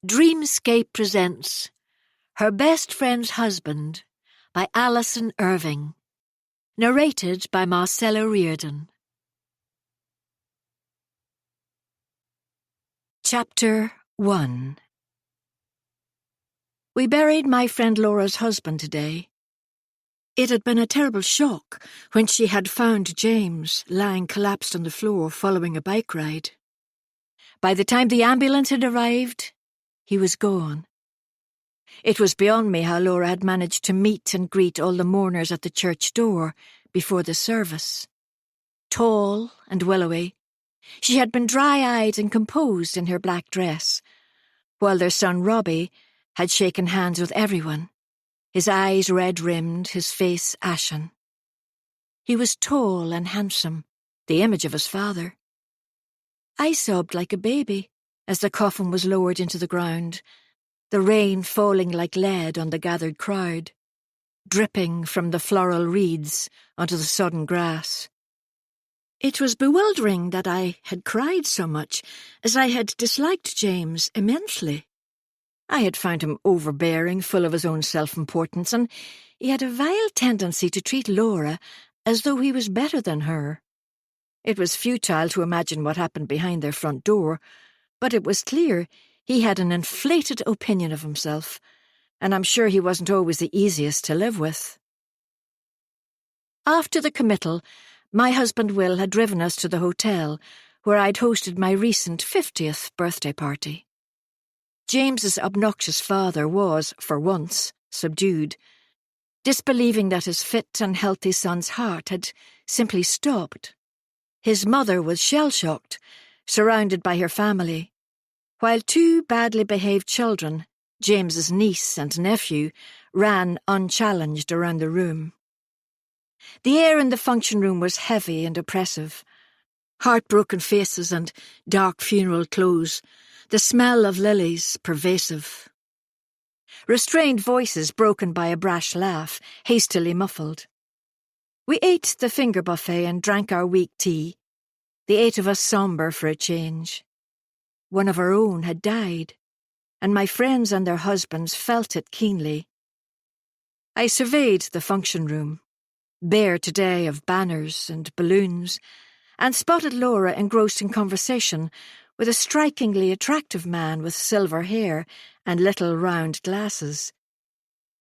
Dreamscape presents Her Best Friend's Husband by Alison Irving. Narrated by Marcella Reardon. Chapter 1. We buried my friend Laura's husband today. It had been a terrible shock when she had found James lying collapsed on the floor following a bike ride. By the time the ambulance had arrived, he was gone. It was beyond me how Laura had managed to meet and greet all the mourners at the church door before the service. Tall and willowy, she had been dry-eyed and composed in her black dress, while their son Robbie had shaken hands with everyone, his eyes red-rimmed, his face ashen. He was tall and handsome, the image of his father. I sobbed like a baby as the coffin was lowered into the ground, the rain falling like lead on the gathered crowd, dripping from the floral reeds onto the sodden grass. It was bewildering that I had cried so much, as I had disliked James immensely. I had found him overbearing, full of his own self-importance, and he had a vile tendency to treat Laura as though he was better than her. It was futile to imagine what happened behind their front door, but it was clear he had an inflated opinion of himself, and I'm sure he wasn't always the easiest to live with. After the committal, my husband Will had driven us to the hotel where I'd hosted my recent 50th birthday party. James's obnoxious father was, for once, subdued, disbelieving that his fit and healthy son's heart had simply stopped. His mother was shell-shocked, surrounded by her family, while two badly behaved children, James's niece and nephew, ran unchallenged around the room. The air in the function room was heavy and oppressive. Heartbroken faces and dark funeral clothes, the smell of lilies pervasive. Restrained voices broken by a brash laugh, hastily muffled. We ate the finger buffet and drank our weak tea, the 8 of us sombre for a change. One of our own had died, and my friends and their husbands felt it keenly. I surveyed the function room, bare today of banners and balloons, and spotted Laura engrossed in conversation with a strikingly attractive man with silver hair and little round glasses.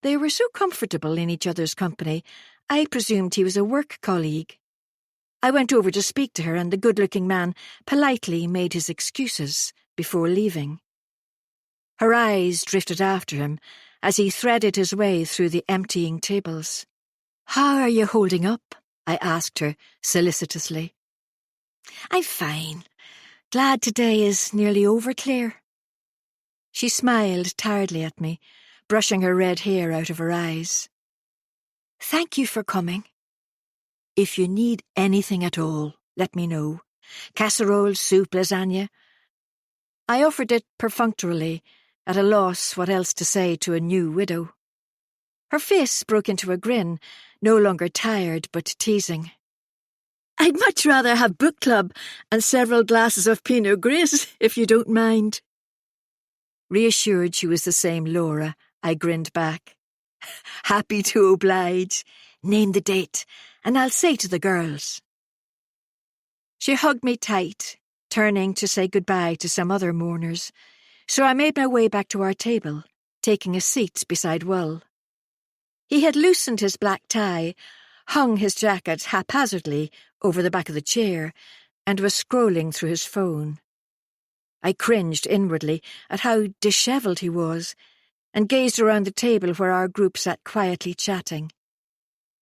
They were so comfortable in each other's company, I presumed he was a work colleague. I went over to speak to her, and the good-looking man politely made his excuses before leaving. Her eyes drifted after him as he threaded his way through the emptying tables. "How are you holding up?" I asked her solicitously. "I'm fine. Glad today is nearly over, Claire." She smiled tiredly at me, brushing her red hair out of her eyes. "Thank you for coming. If you need anything at all, let me know. Casserole, soup, lasagna." I offered it perfunctorily, at a loss what else to say to a new widow. Her face broke into a grin, no longer tired but teasing. "I'd much rather have book club and several glasses of Pinot Gris, if you don't mind." Reassured she was the same Laura, I grinned back. "Happy to oblige. Name the date, and I'll say to the girls." She hugged me tight, turning to say goodbye to some other mourners, so I made my way back to our table, taking a seat beside Will. He had loosened his black tie, hung his jacket haphazardly over the back of the chair, and was scrolling through his phone. I cringed inwardly at how dishevelled he was, and gazed around the table where our group sat quietly chatting.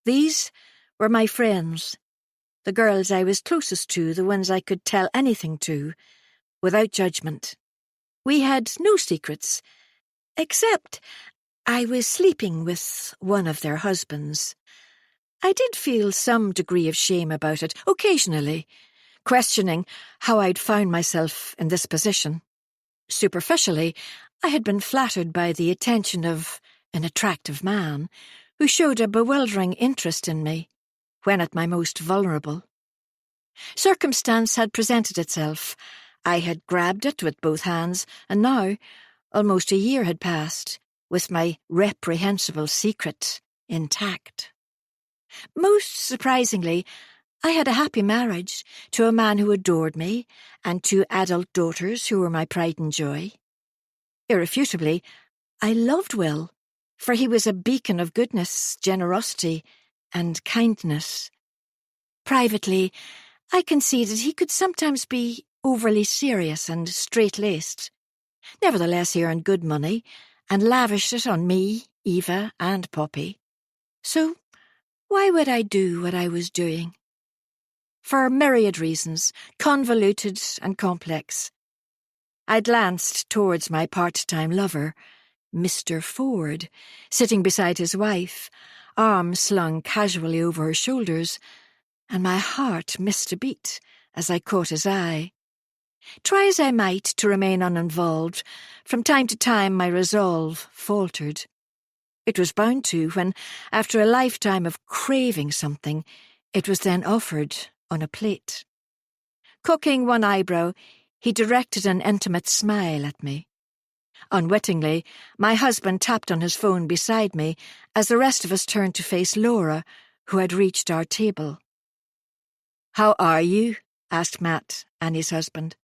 These were my friends, the girls I was closest to, the ones I could tell anything to, without judgment. We had no secrets, except I was sleeping with one of their husbands. I did feel some degree of shame about it, occasionally, questioning how I'd found myself in this position. Superficially, I had been flattered by the attention of an attractive man who showed a bewildering interest in me when at my most vulnerable. Circumstance had presented itself. I had grabbed it with both hands, and now, Almost a year had passed, with my reprehensible secret intact. Most surprisingly, I had a happy marriage to a man who adored me and 2 adult daughters who were my pride and joy. Irrefutably, I loved Will, for he was a beacon of goodness, generosity, and kindness. Privately, I conceded he could sometimes be overly serious and straight-laced. Nevertheless, he earned good money and lavished it on me, Eva, and Poppy. So, why would I do what I was doing? For myriad reasons, convoluted and complex. I glanced towards my part-time lover, Mr. Ford, sitting beside his wife, arms slung casually over her shoulders, and my heart missed a beat as I caught his eye. Try as I might to remain uninvolved, from time to time my resolve faltered. It was bound to when, after a lifetime of craving something, it was then offered on a plate. Cocking one eyebrow, he directed an intimate smile at me. Unwittingly, my husband tapped on his phone beside me as the rest of us turned to face Laura, who had reached our table. "How are you?" asked Matt, Annie's husband.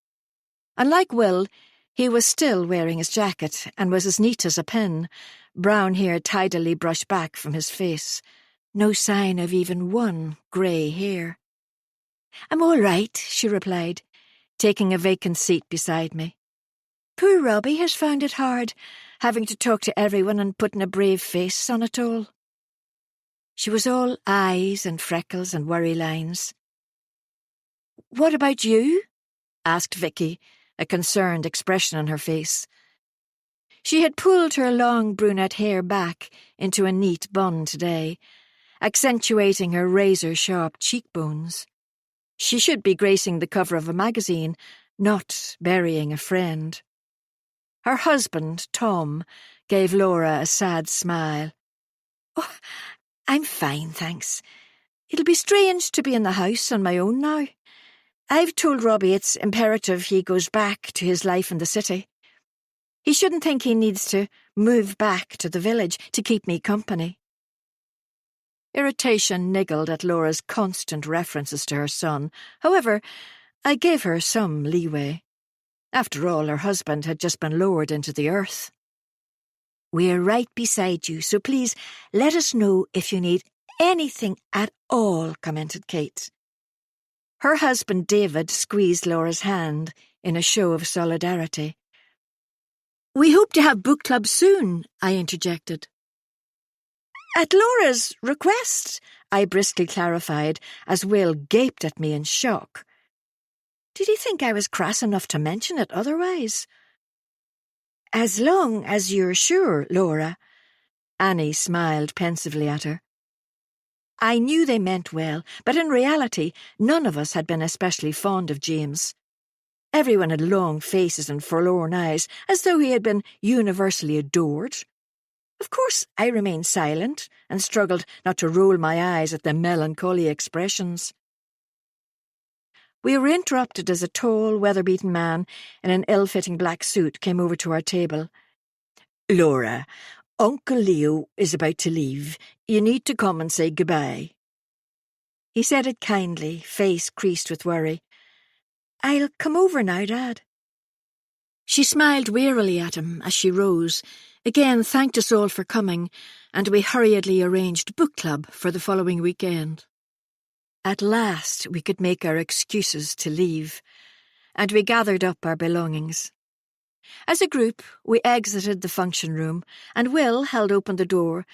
Unlike Will, he was still wearing his jacket and was as neat as a pin, brown hair tidily brushed back from his face, no sign of even one grey hair. "I'm all right," she replied, taking a vacant seat beside me. "Poor Robbie has found it hard, having to talk to everyone and putting a brave face on it all." She was all eyes and freckles and worry lines. "What about you?" asked Vicky, a concerned expression on her face. She had pulled her long brunette hair back into a neat bun today, accentuating her razor-sharp cheekbones. She should be gracing the cover of a magazine, not burying a friend. Her husband, Tom, gave Laura a sad smile. "Oh, I'm fine, thanks. It'll be strange to be in the house on my own now. I've told Robbie it's imperative he goes back to his life in the city. He shouldn't think he needs to move back to the village to keep me company." Irritation niggled at Laura's constant references to her son. However, I gave her some leeway. After all, her husband had just been lowered into the earth. "We're right beside you, so please let us know if you need anything at all," commented Kate. Her husband David squeezed Laura's hand in a show of solidarity. "We hope to have book club soon," I interjected. "At Laura's request," I briskly clarified, as Will gaped at me in shock. Did he think I was crass enough to mention it otherwise? "As long as you're sure, Laura." Annie smiled pensively at her. I knew they meant well, but in reality, none of us had been especially fond of James. Everyone had long faces and forlorn eyes, as though he had been universally adored. Of course, I remained silent and struggled not to roll my eyes at the melancholy expressions. We were interrupted as a tall, weather-beaten man in an ill-fitting black suit came over to our table. "Laura, Uncle Leo is about to leave. You need to come and say goodbye." He said it kindly, face creased with worry. "I'll come over now, Dad." She smiled wearily at him as she rose, again thanked us all for coming, and we hurriedly arranged book club for the following weekend. At last we could make our excuses to leave, and we gathered up our belongings. As a group, we exited the function room, and Will held open the door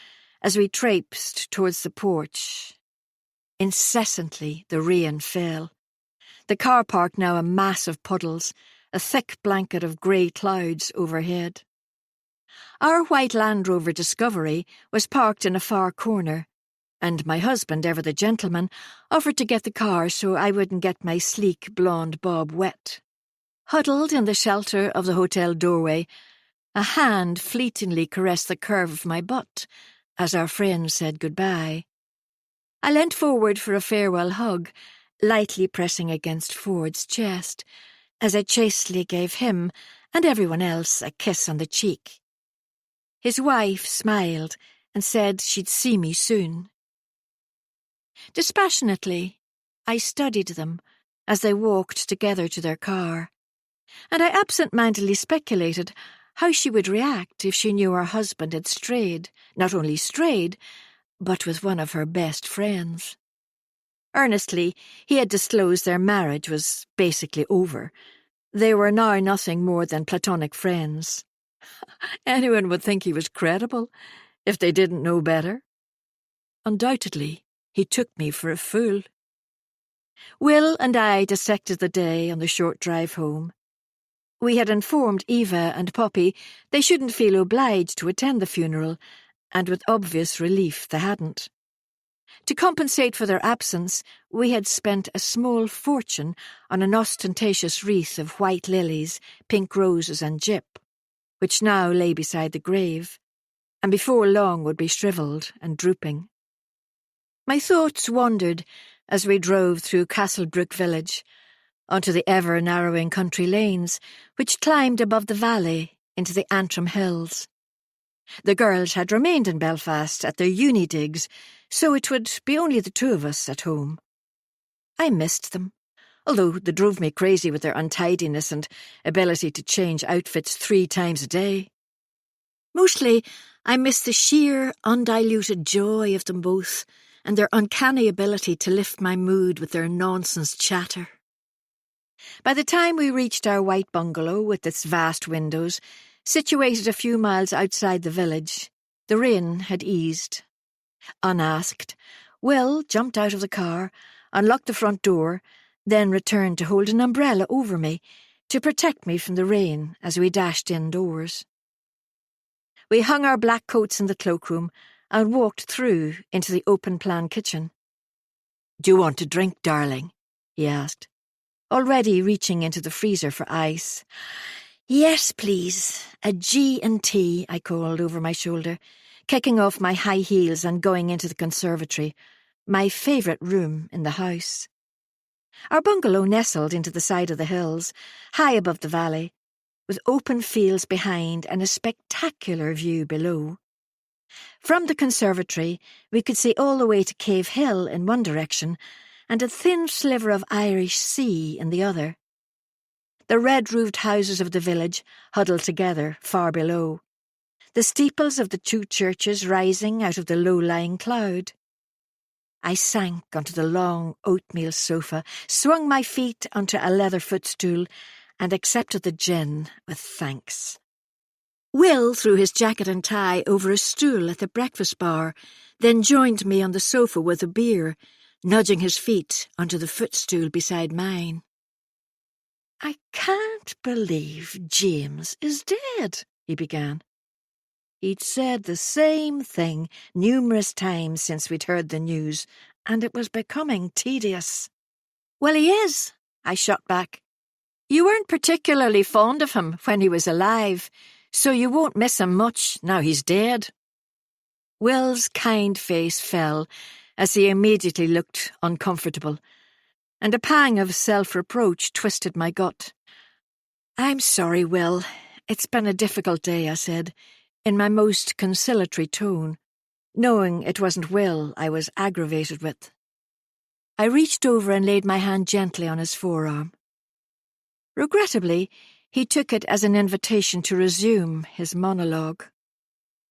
as we traipsed towards the porch. Incessantly the rain fell. The car park now a mass of puddles, a thick blanket of grey clouds overhead. Our white Land Rover Discovery was parked in a far corner, and my husband, ever the gentleman, offered to get the car so I wouldn't get my sleek blonde bob wet. Huddled in the shelter of the hotel doorway, a hand fleetingly caressed the curve of my butt as our friend said goodbye. I leant forward for a farewell hug, lightly pressing against Ford's chest, as I chastely gave him and everyone else a kiss on the cheek. His wife smiled and said she'd see me soon. Dispassionately, I studied them as they walked together to their car, and I absent-mindedly speculated how she would react if she knew her husband had strayed, not only strayed, but with one of her best friends. Earnestly, he had disclosed their marriage was basically over. They were now nothing more than platonic friends. Anyone would think he was credible if they didn't know better. Undoubtedly, he took me for a fool. Will and I dissected the day on the short drive home. We had informed Eva and Poppy they shouldn't feel obliged to attend the funeral, and with obvious relief they hadn't. To compensate for their absence, we had spent a small fortune on an ostentatious wreath of white lilies, pink roses and gyp, which now lay beside the grave, and before long would be shrivelled and drooping. My thoughts wandered as we drove through Castlebrook village, onto the ever-narrowing country lanes, which climbed above the valley into the Antrim hills. The girls had remained in Belfast at their uni digs, so it would be only the two of us at home. I missed them, although they drove me crazy with their untidiness and ability to change outfits 3 times a day. Mostly, I missed the sheer, undiluted joy of them both, and their uncanny ability to lift my mood with their nonsense chatter. By the time we reached our white bungalow with its vast windows, situated a few miles outside the village, the rain had eased. Unasked, Will jumped out of the car, unlocked the front door, then returned to hold an umbrella over me to protect me from the rain as we dashed indoors. We hung our black coats in the cloakroom and walked through into the open-plan kitchen. "Do you want a drink, darling?" he asked, already reaching into the freezer for ice. "Yes, please. A G&T," I called over my shoulder, kicking off my high heels and going into the conservatory, my favourite room in the house. Our bungalow nestled into the side of the hills, high above the valley, with open fields behind and a spectacular view below. From the conservatory, we could see all the way to Cave Hill in one direction and a thin sliver of Irish sea in the other. The red-roofed houses of the village huddled together far below, the steeples of the 2 churches rising out of the low-lying cloud. I sank onto the long oatmeal sofa, swung my feet onto a leather footstool, and accepted the gin with thanks. Will threw his jacket and tie over a stool at the breakfast bar, then joined me on the sofa with a beer, nudging his feet onto the footstool beside mine. "I can't believe James is dead," he began. He'd said the same thing numerous times since we'd heard the news, and it was becoming tedious. "Well, he is," I shot back. "You weren't particularly fond of him when he was alive, so you won't miss him much now he's dead." Will's kind face fell as he immediately looked uncomfortable, and a pang of self-reproach twisted my gut. "I'm sorry, Will. It's been a difficult day," I said, in my most conciliatory tone, knowing it wasn't Will I was aggravated with. I reached over and laid my hand gently on his forearm. Regrettably, he took it as an invitation to resume his monologue.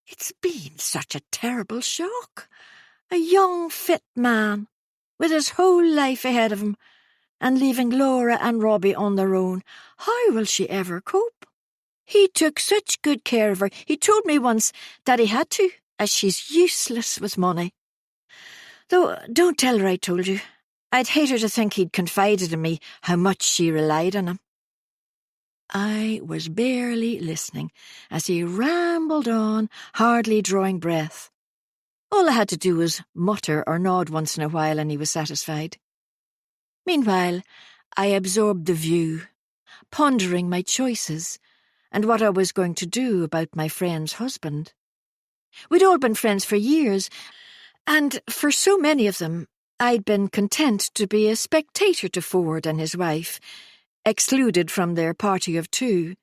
"It's been such a terrible shock. A young, fit man, with his whole life ahead of him, and leaving Laura and Robbie on their own. How will she ever cope? He took such good care of her. He told me once that he had to, as she's useless with money. Though, don't tell her I told you. I'd hate her to think he'd confided in me how much she relied on him." I was barely listening as he rambled on, hardly drawing breath. All I had to do was mutter or nod once in a while and he was satisfied. Meanwhile, I absorbed the view, pondering my choices and what I was going to do about my friend's husband. We'd all been friends for years, and for so many of them, I'd been content to be a spectator to Ford and his wife, excluded from their party of 2.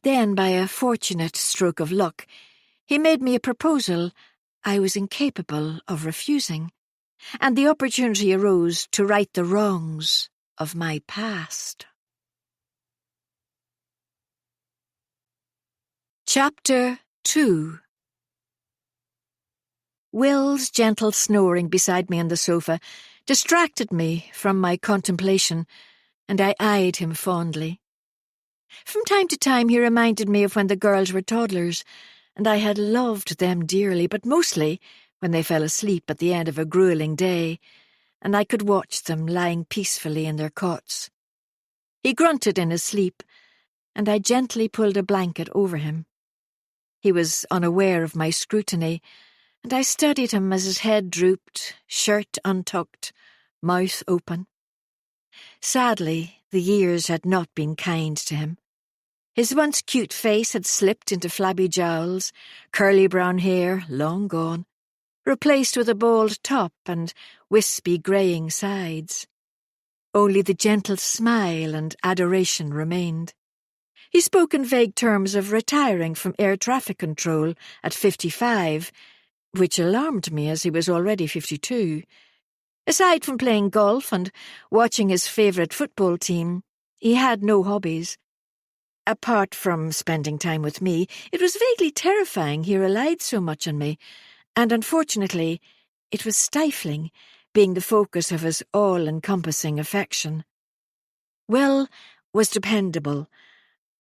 Then, by a fortunate stroke of luck, he made me a proposal I was incapable of refusing, and the opportunity arose to right the wrongs of my past. Chapter 2. Will's gentle snoring beside me on the sofa distracted me from my contemplation, and I eyed him fondly. From time to time he reminded me of when the girls were toddlers, and I had loved them dearly, but mostly when they fell asleep at the end of a gruelling day, and I could watch them lying peacefully in their cots. He grunted in his sleep, and I gently pulled a blanket over him. He was unaware of my scrutiny, and I studied him as his head drooped, shirt untucked, mouth open. Sadly, the years had not been kind to him. His once cute face had slipped into flabby jowls, curly brown hair long gone, replaced with a bald top and wispy greying sides. Only the gentle smile and adoration remained. He spoke in vague terms of retiring from air traffic control at 55, which alarmed me as he was already 52. Aside from playing golf and watching his favourite football team, he had no hobbies. Apart from spending time with me, it was vaguely terrifying he relied so much on me, and unfortunately, it was stifling, being the focus of his all-encompassing affection. Will was dependable,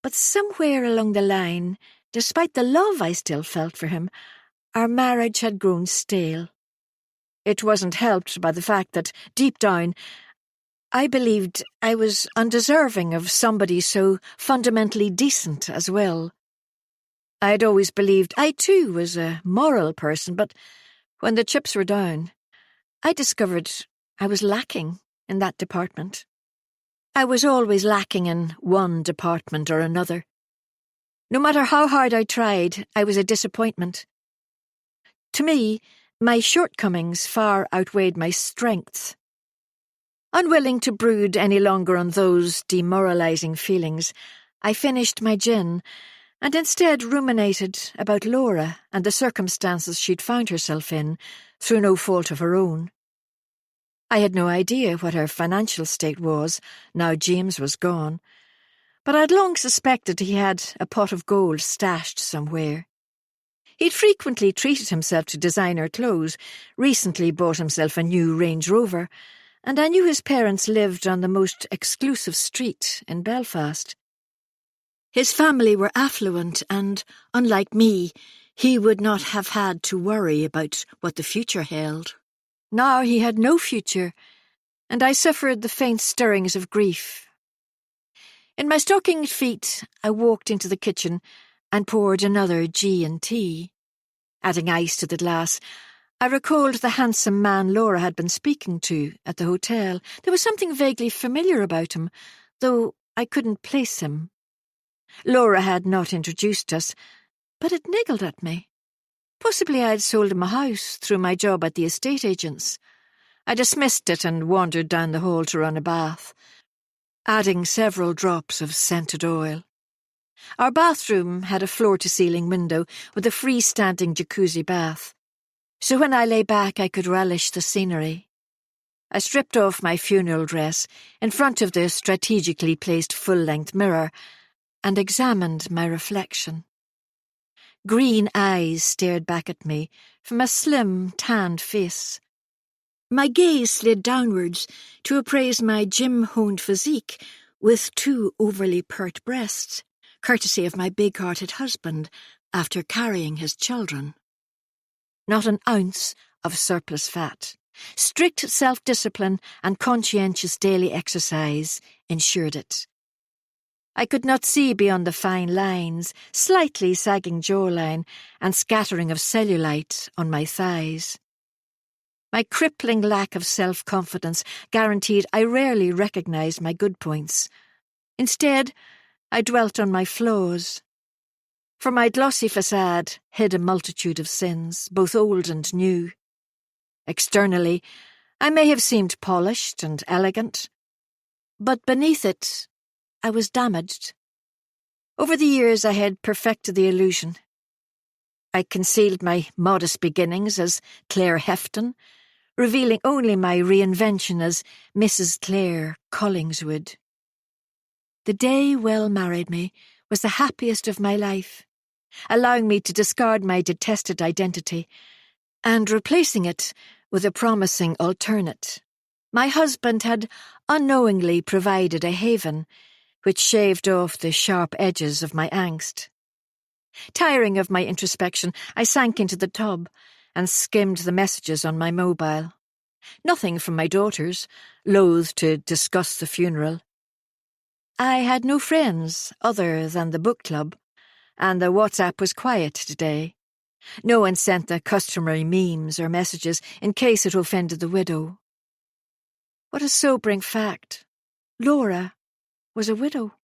but somewhere along the line, despite the love I still felt for him, our marriage had grown stale. It wasn't helped by the fact that, deep down, I believed I was undeserving of somebody so fundamentally decent as Will. I had always believed I too was a moral person, but when the chips were down, I discovered I was lacking in that department. I was always lacking in one department or another. No matter how hard I tried, I was a disappointment. To me, my shortcomings far outweighed my strengths. Unwilling to brood any longer on those demoralizing feelings, I finished my gin and instead ruminated about Laura and the circumstances she'd found herself in through no fault of her own. I had no idea what her financial state was now James was gone, but I'd long suspected he had a pot of gold stashed somewhere. He'd frequently treated himself to designer clothes, recently bought himself a new Range Rover, and I knew his parents lived on the most exclusive street in Belfast. His family were affluent and, unlike me, he would not have had to worry about what the future held. Now he had no future, and I suffered the faint stirrings of grief. In my stockinged feet, I walked into the kitchen and poured another G&T. Adding ice to the glass, I recalled the handsome man Laura had been speaking to at the hotel. There was something vaguely familiar about him, though I couldn't place him. Laura had not introduced us, but it niggled at me. Possibly I had sold him a house through my job at the estate agents. I dismissed it and wandered down the hall to run a bath, adding several drops of scented oil. Our bathroom had a floor-to-ceiling window with a freestanding jacuzzi bath, so when I lay back I could relish the scenery. I stripped off my funeral dress in front of the strategically placed full-length mirror and examined my reflection. Green eyes stared back at me from a slim, tanned face. My gaze slid downwards to appraise my gym-honed physique with two overly pert breasts, courtesy of my big-hearted husband after carrying his children. Not an ounce of surplus fat. Strict self-discipline and conscientious daily exercise ensured it. I could not see beyond the fine lines, slightly sagging jawline, and scattering of cellulite on my thighs. My crippling lack of self-confidence guaranteed I rarely recognised my good points. Instead, I dwelt on my flaws. For my glossy facade hid a multitude of sins, both old and new. Externally, I may have seemed polished and elegant, but beneath it, I was damaged. Over the years I had perfected the illusion. I concealed my modest beginnings as Claire Hefton, revealing only my reinvention as Mrs. Claire Collingswood. The day Will married me was the happiest of my life, allowing me to discard my detested identity and replacing it with a promising alternate. My husband had unknowingly provided a haven which shaved off the sharp edges of my angst. Tiring of my introspection, I sank into the tub and skimmed the messages on my mobile. Nothing from my daughters, loath to discuss the funeral. I had no friends other than the book club, and the WhatsApp was quiet today. No one sent the customary memes or messages in case it offended the widow. What a sobering fact. Laura was a widow.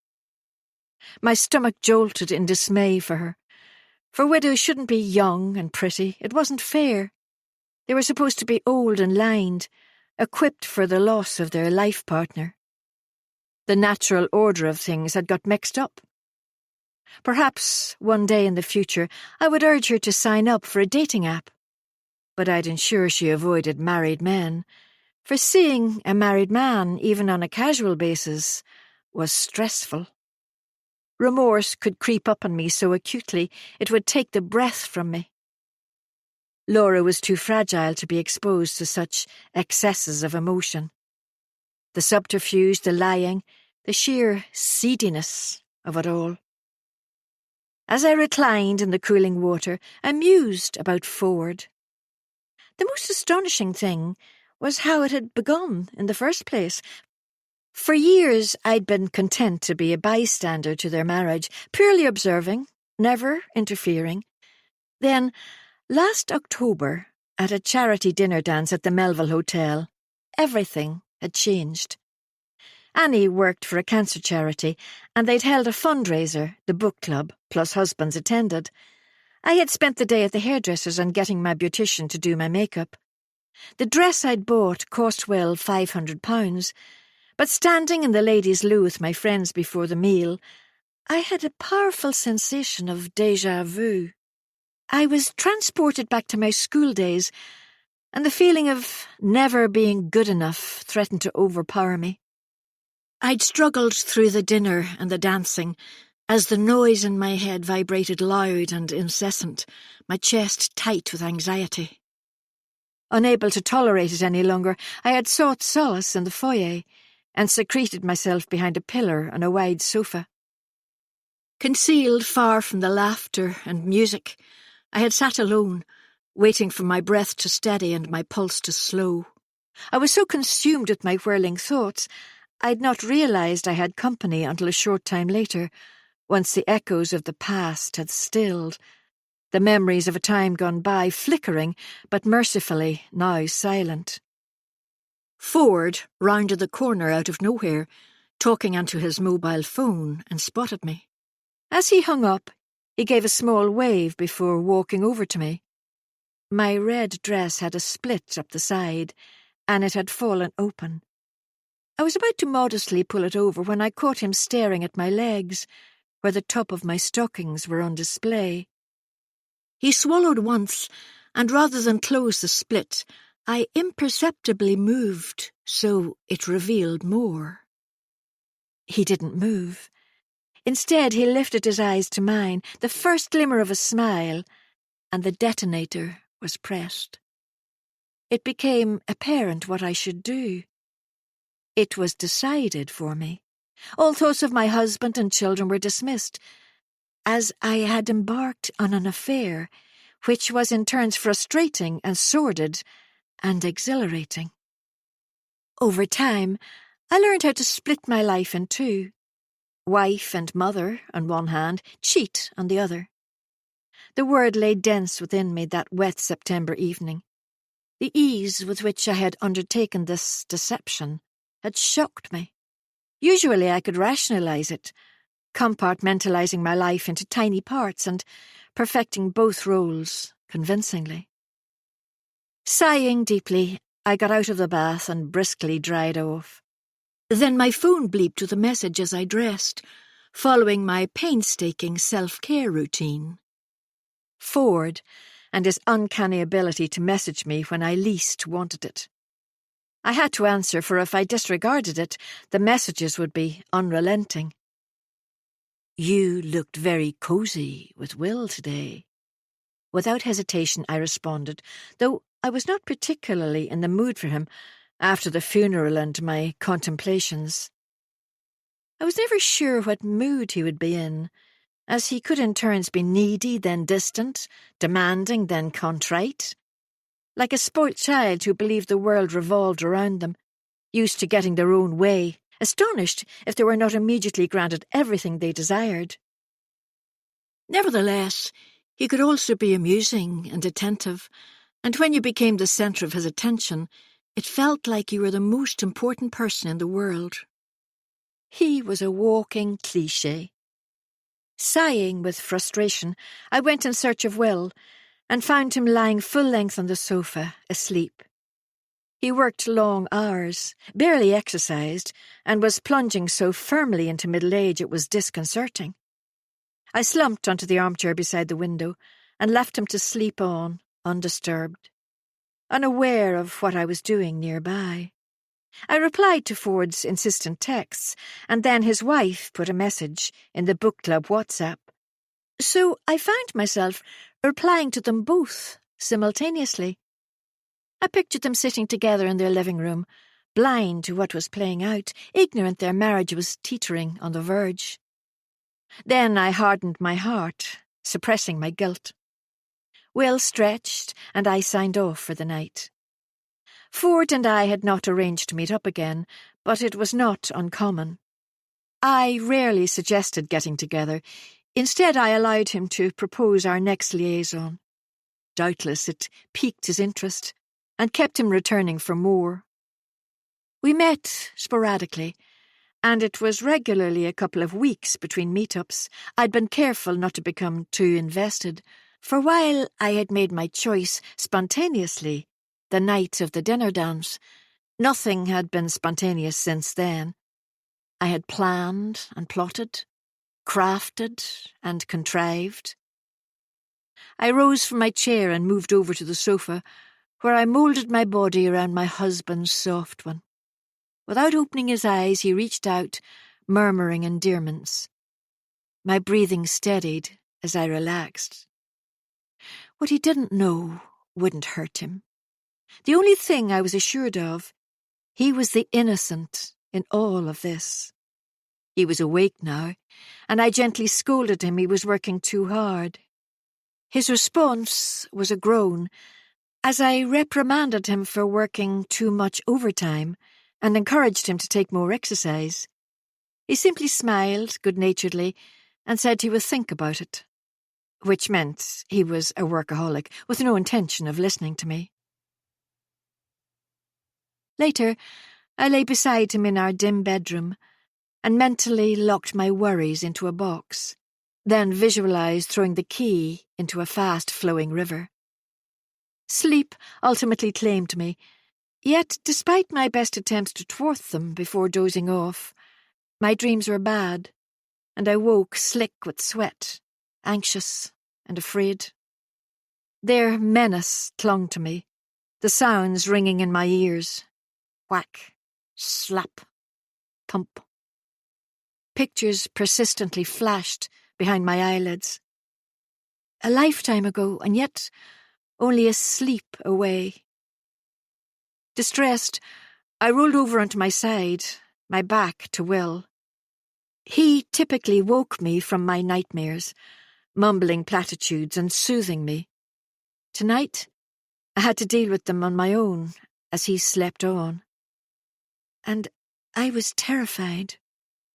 My stomach jolted in dismay for her. For widows shouldn't be young and pretty. It wasn't fair. They were supposed to be old and lined, equipped for the loss of their life partner. The natural order of things had got mixed up. Perhaps one day in the future I would urge her to sign up for a dating app. But I'd ensure she avoided married men, for seeing a married man, even on a casual basis, was stressful. Remorse could creep up on me so acutely it would take the breath from me. Laura was too fragile to be exposed to such excesses of emotion. The subterfuge, the lying, the sheer seediness of it all. As I reclined in the cooling water, I mused about Ford. The most astonishing thing was how it had begun in the first place. For years I'd been content to be a bystander to their marriage, purely observing, never interfering. Then, last October, at a charity dinner dance at the Melville Hotel, everything had changed. Annie worked for a cancer charity, and they'd held a fundraiser, the book club, plus husbands attended. I had spent the day at the hairdresser's and getting my beautician to do my makeup. The dress I'd bought cost well £500, but standing in the ladies' loo with my friends before the meal, I had a powerful sensation of déjà vu. I was transported back to my school days, and the feeling of never being good enough threatened to overpower me. I'd struggled through the dinner and the dancing, as the noise in my head vibrated loud and incessant, my chest tight with anxiety. Unable to tolerate it any longer, I had sought solace in the foyer and secreted myself behind a pillar on a wide sofa. Concealed far from the laughter and music, I had sat alone, waiting for my breath to steady and my pulse to slow. I was so consumed with my whirling thoughts, I'd not realised I had company until a short time later, once the echoes of the past had stilled, the memories of a time gone by flickering, but mercifully now silent. Ford rounded the corner out of nowhere, talking onto his mobile phone, and spotted me. As he hung up, he gave a small wave before walking over to me. My red dress had a split up the side, and it had fallen open. I was about to modestly pull it over when I caught him staring at my legs, where the top of my stockings were on display. He swallowed once, and rather than close the split, I imperceptibly moved, so it revealed more. He didn't move. Instead, he lifted his eyes to mine, the first glimmer of a smile, and the detonator was pressed. It became apparent what I should do. It was decided for me. All thoughts of my husband and children were dismissed, as I had embarked on an affair which was in turns frustrating and sordid and exhilarating. Over time, I learned how to split my life in two. Wife and mother on one hand, cheat on the other. The word lay dense within me that wet September evening. The ease with which I had undertaken this deception had shocked me. Usually I could rationalise it, compartmentalising my life into tiny parts and perfecting both roles convincingly. Sighing deeply, I got out of the bath and briskly dried off. Then my phone bleeped with a message as I dressed. following my painstaking self-care routine. Ford, and his uncanny ability to message me when I least wanted it. I had to answer, for if I disregarded it, the messages would be unrelenting. "You looked very cosy with Will today." Without hesitation I responded, though I was not particularly in the mood for him after the funeral and my contemplations. I was never sure what mood he would be in, as he could in turns be needy, then distant, demanding, then contrite. Like a spoilt child who believed the world revolved around them, used to getting their own way, astonished if they were not immediately granted everything they desired. Nevertheless, he could also be amusing and attentive, and when you became the centre of his attention, it felt like you were the most important person in the world. He was a walking cliché. Sighing with frustration, I went in search of Will, and found him lying full length on the sofa, asleep. He worked long hours, barely exercised, and was plunging so firmly into middle age it was disconcerting. I slumped onto the armchair beside the window and left him to sleep on, undisturbed, unaware of what I was doing nearby. I replied to Ford's insistent texts, and then his wife put a message in the book club WhatsApp. So I found myself replying to them both simultaneously. I pictured them sitting together in their living room, blind to what was playing out, ignorant their marriage was teetering on the verge. Then I hardened my heart, suppressing my guilt. Will stretched, and I signed off for the night. Ford and I had not arranged to meet up again, but it was not uncommon. I rarely suggested getting together. Instead, I allowed him to propose our next liaison. Doubtless it piqued his interest, and kept him returning for more. We met sporadically, and it was regularly a couple of weeks between meetups. I'd been careful not to become too invested, for while I had made my choice spontaneously the night of the dinner dance, nothing had been spontaneous since then. I had planned and plotted, crafted and contrived. I rose from my chair and moved over to the sofa, where I moulded my body around my husband's soft one. Without opening his eyes, he reached out, murmuring endearments. My breathing steadied as I relaxed. What he didn't know wouldn't hurt him. The only thing I was assured of, he was the innocent in all of this. He was awake now, and I gently scolded him he was working too hard. His response was a groan, as I reprimanded him for working too much overtime and encouraged him to take more exercise. He simply smiled good-naturedly and said he would think about it, which meant he was a workaholic with no intention of listening to me. Later, I lay beside him in our dim bedroom and mentally locked my worries into a box, then visualized throwing the key into a fast-flowing river. Sleep ultimately claimed me, yet despite my best attempts to thwart them before dozing off, my dreams were bad, and I woke slick with sweat, anxious and afraid. Their menace clung to me, the sounds ringing in my ears. Whack, slap, thump. Pictures persistently flashed behind my eyelids. A lifetime ago, and yet only a sleep away. Distressed, I rolled over onto my side, my back to Will. He typically woke me from my nightmares, mumbling platitudes and soothing me. Tonight, I had to deal with them on my own as he slept on. And I was terrified.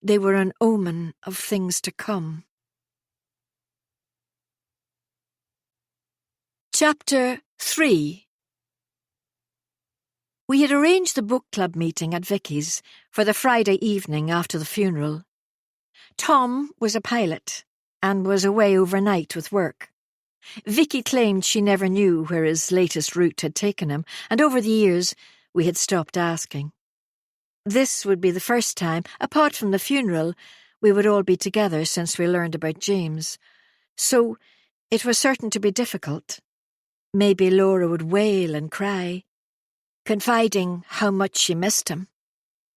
They were an omen of things to come. Chapter 3. We had arranged the book club meeting at Vicky's for the Friday evening after the funeral. Tom was a pilot and was away overnight with work. Vicky claimed she never knew where his latest route had taken him, and over the years we had stopped asking. This would be the first time, apart from the funeral, we would all be together since we learned about James. So it was certain to be difficult. Maybe Laura would wail and cry, confiding how much she missed him.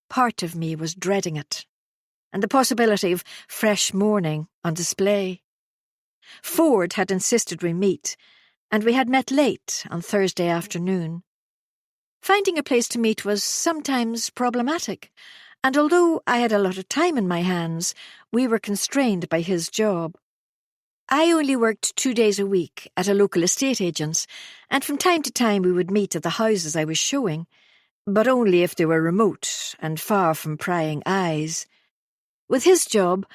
Part of me was dreading it, and the possibility of fresh mourning on display. Ford had insisted we meet, and we had met late on Thursday afternoon. Finding a place to meet was sometimes problematic, and although I had a lot of time in my hands, we were constrained by his job. I only worked 2 days a week at a local estate agent's, and from time to time we would meet at the houses I was showing, but only if they were remote and far from prying eyes. With his job,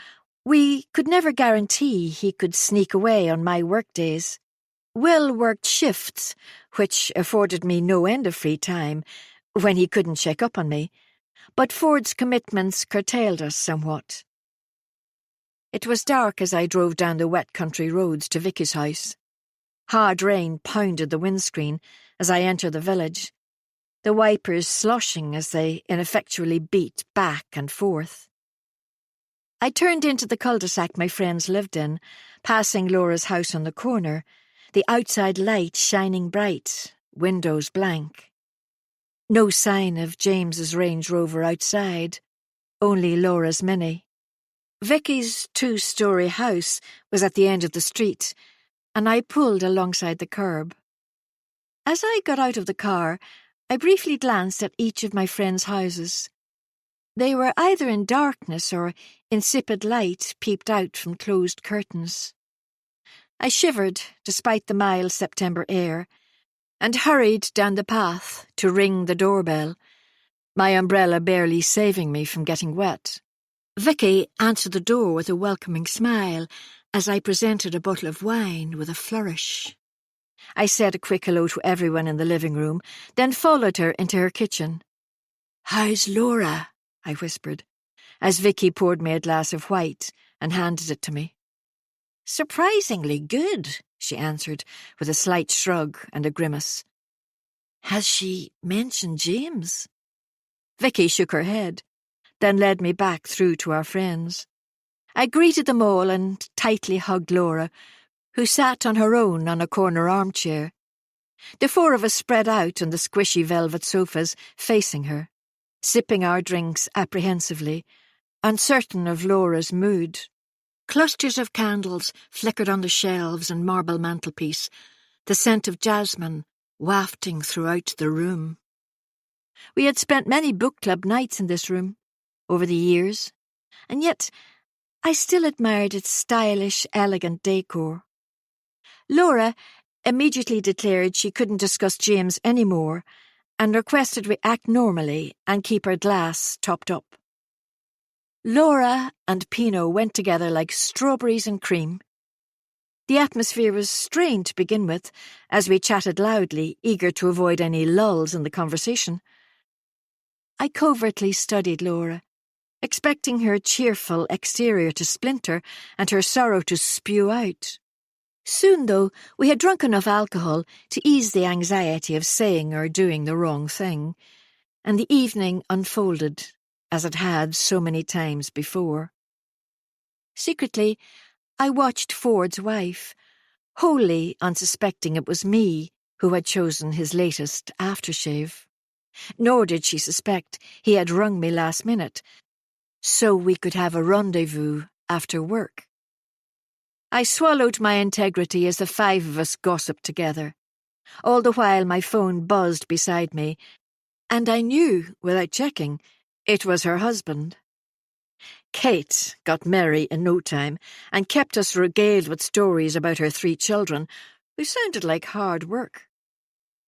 we could never guarantee he could sneak away on my workdays. Well-worked shifts, which afforded me no end of free time, when he couldn't check up on me, but Ford's commitments curtailed us somewhat. It was dark as I drove down the wet country roads to Vicky's house. Hard rain pounded the windscreen as I entered the village, the wipers sloshing as they ineffectually beat back and forth. I turned into the cul-de-sac my friends lived in, passing Laura's house on the corner, the outside light shining bright, windows blank. No sign of James's Range Rover outside, only Laura's Mini. Vicky's 2-story house was at the end of the street, and I pulled alongside the curb. As I got out of the car, I briefly glanced at each of my friends' houses. They were either in darkness or insipid light peeped out from closed curtains. I shivered despite the mild September air and hurried down the path to ring the doorbell, my umbrella barely saving me from getting wet. Vicky answered the door with a welcoming smile as I presented a bottle of wine with a flourish. I said a quick hello to everyone in the living room, then followed her into her kitchen. "How's Laura?" I whispered, as Vicky poured me a glass of white and handed it to me. "Surprisingly good," she answered, with a slight shrug and a grimace. "Has she mentioned James?" Vicky shook her head, then led me back through to our friends. I greeted them all and tightly hugged Laura, who sat on her own on a corner armchair. The 4 of us spread out on the squishy velvet sofas facing her, sipping our drinks apprehensively, uncertain of Laura's mood. Clusters of candles flickered on the shelves and marble mantelpiece, the scent of jasmine wafting throughout the room. We had spent many book club nights in this room over the years, and yet I still admired its stylish, elegant decor. Laura immediately declared she couldn't discuss James any more and requested we act normally and keep her glass topped up. Laura and Pinot went together like strawberries and cream. The atmosphere was strained to begin with, as we chatted loudly, eager to avoid any lulls in the conversation. I covertly studied Laura, expecting her cheerful exterior to splinter and her sorrow to spew out. Soon, though, we had drunk enough alcohol to ease the anxiety of saying or doing the wrong thing, and the evening unfolded as it had so many times before. Secretly, I watched Ford's wife, wholly unsuspecting it was me who had chosen his latest aftershave. Nor did she suspect he had rung me last minute, so we could have a rendezvous after work. I swallowed my integrity as the 5 of us gossiped together. All the while my phone buzzed beside me, and I knew, without checking, it was her husband. Kate got merry in no time and kept us regaled with stories about her 3 children, who sounded like hard work.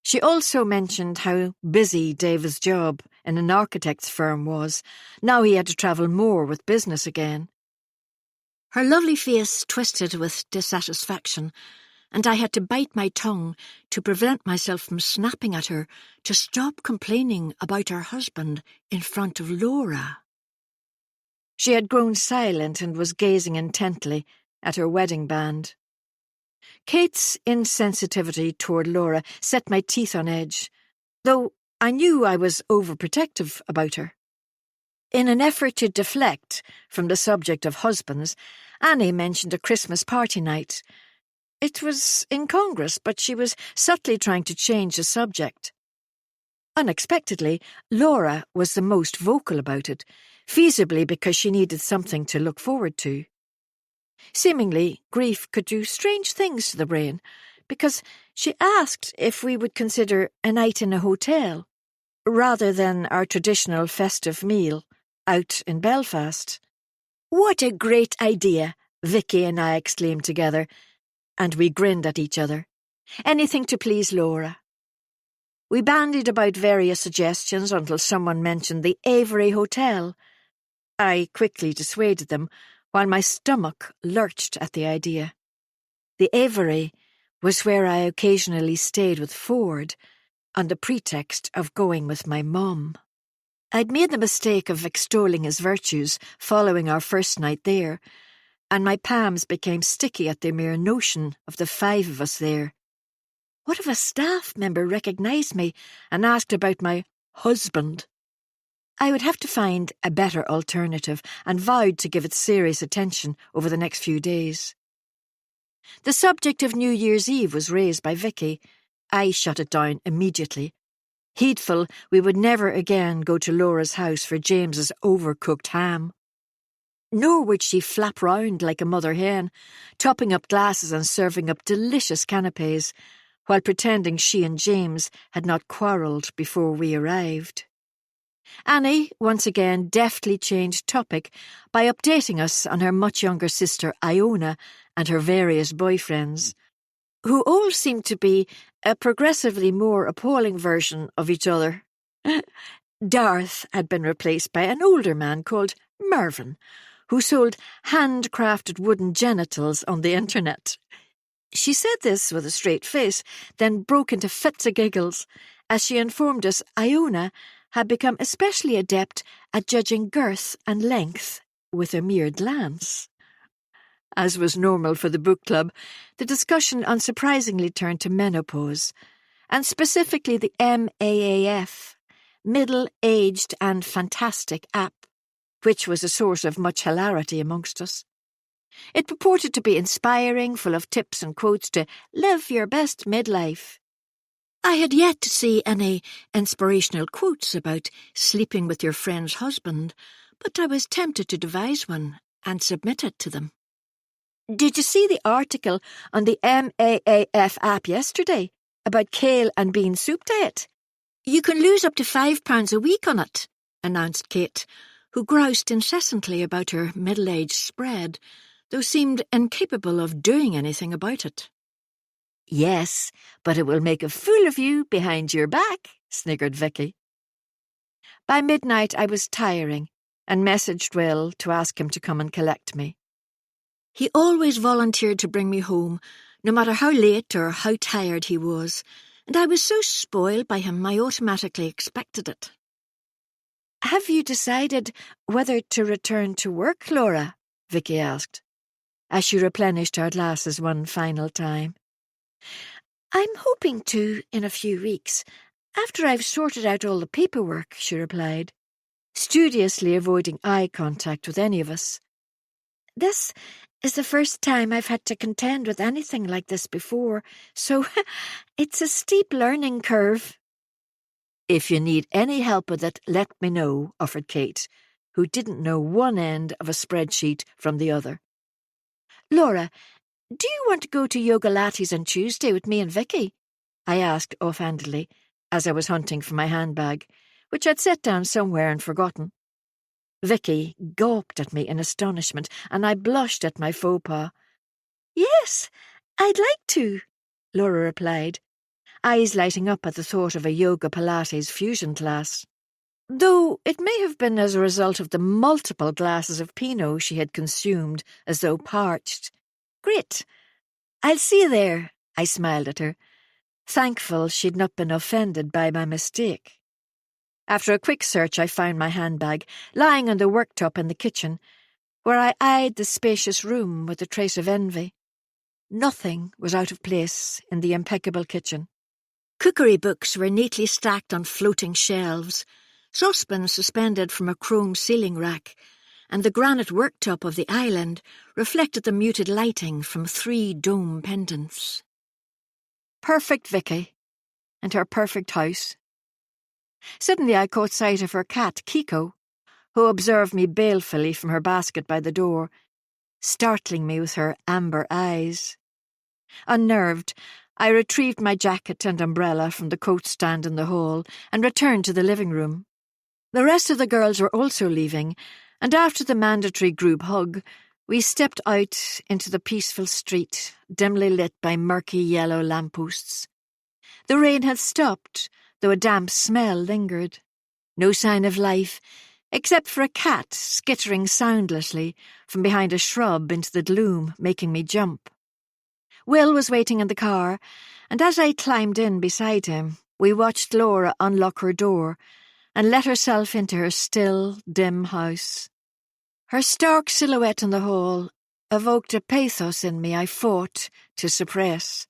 She also mentioned how busy David's job in an architect's firm was. Now he had to travel more with business again. Her lovely face twisted with dissatisfaction, and I had to bite my tongue to prevent myself from snapping at her to stop complaining about her husband in front of Laura. She had grown silent and was gazing intently at her wedding band. Kate's insensitivity toward Laura set my teeth on edge, though I knew I was overprotective about her. In an effort to deflect from the subject of husbands, Annie mentioned a Christmas party night. It was incongruous, but she was subtly trying to change the subject. Unexpectedly, Laura was the most vocal about it, feasibly because she needed something to look forward to. Seemingly, grief could do strange things to the brain, because she asked if we would consider a night in a hotel, rather than our traditional festive meal out in Belfast. "What a great idea!" Vicky and I exclaimed together, and we grinned at each other. Anything to please Laura. We bandied about various suggestions until someone mentioned the Avery Hotel. I quickly dissuaded them, while my stomach lurched at the idea. The Avery was where I occasionally stayed with Ford, on the pretext of going with my mum. I'd made the mistake of extolling his virtues following our first night there, and my palms became sticky at the mere notion of the 5 of us there. What if a staff member recognised me and asked about my husband? I would have to find a better alternative, and vowed to give it serious attention over the next few days. The subject of New Year's Eve was raised by Vicky. I shut it down immediately. Heedful, we would never again go to Laura's house for James's overcooked ham. Nor would she flap round like a mother hen, topping up glasses and serving up delicious canapes, while pretending she and James had not quarrelled before we arrived. Annie once again deftly changed topic by updating us on her much younger sister Iona and her various boyfriends, who all seemed to be a progressively more appalling version of each other. Darth had been replaced by an older man called Mervyn, who sold handcrafted wooden genitals on the internet. She said this with a straight face, then broke into fits of giggles as she informed us Iona had become especially adept at judging girth and length with a mere glance. As was normal for the book club, the discussion unsurprisingly turned to menopause, and specifically the MAAF, Middle-Aged and Fantastic app, which was a source of much hilarity amongst us. It purported to be inspiring, full of tips and quotes to live your best midlife. I had yet to see any inspirational quotes about sleeping with your friend's husband, but I was tempted to devise one and submit it to them. "Did you see the article on the MAAF app yesterday about kale and bean soup diet? You can lose up to £5 a week on it," announced Kate, who groused incessantly about her middle-aged spread, though seemed incapable of doing anything about it. "Yes, but it will make a fool of you behind your back," sniggered Vicky. By midnight I was tiring and messaged Will to ask him to come and collect me. He always volunteered to bring me home, no matter how late or how tired he was, and I was so spoiled by him I automatically expected it. "Have you decided whether to return to work, Laura?" Vicky asked, as she replenished our glasses one final time. "I'm hoping to in a few weeks, after I've sorted out all the paperwork," she replied, studiously avoiding eye contact with any of us. "This is the first time I've had to contend with anything like this before, so it's a steep learning curve." "If you need any help with it, let me know," offered Kate, who didn't know one end of a spreadsheet from the other. "Laura, do you want to go to Yoga Lattes on Tuesday with me and Vicky?" I asked offhandedly, as I was hunting for my handbag, which I'd set down somewhere and forgotten. Vicky gawped at me in astonishment, and I blushed at my faux pas. "Yes, I'd like to," Laura replied, eyes lighting up at the thought of a Yoga Pilates fusion class. Though it may have been as a result of the multiple glasses of Pinot she had consumed as though parched. "Great. I'll see you there," I smiled at her, thankful she'd not been offended by my mistake. After a quick search, I found my handbag, lying on the worktop in the kitchen, where I eyed the spacious room with a trace of envy. Nothing was out of place in the impeccable kitchen. Cookery books were neatly stacked on floating shelves, Saucepans suspended from a chrome ceiling rack, and the granite worktop of the island reflected the muted lighting from 3 dome pendants. Perfect Vicky, and her perfect house. Suddenly I caught sight of her cat, Kiko, who observed me balefully from her basket by the door, startling me with her amber eyes. Unnerved, I retrieved my jacket and umbrella from the coat stand in the hall and returned to the living room. The rest of the girls were also leaving, and after the mandatory group hug, we stepped out into the peaceful street, dimly lit by murky yellow lampposts. The rain had stopped, though a damp smell lingered. No sign of life, except for a cat skittering soundlessly from behind a shrub into the gloom, making me jump. Will was waiting in the car, and as I climbed in beside him, we watched Laura unlock her door and let herself into her still, dim house. Her stark silhouette in the hall evoked a pathos in me I fought to suppress.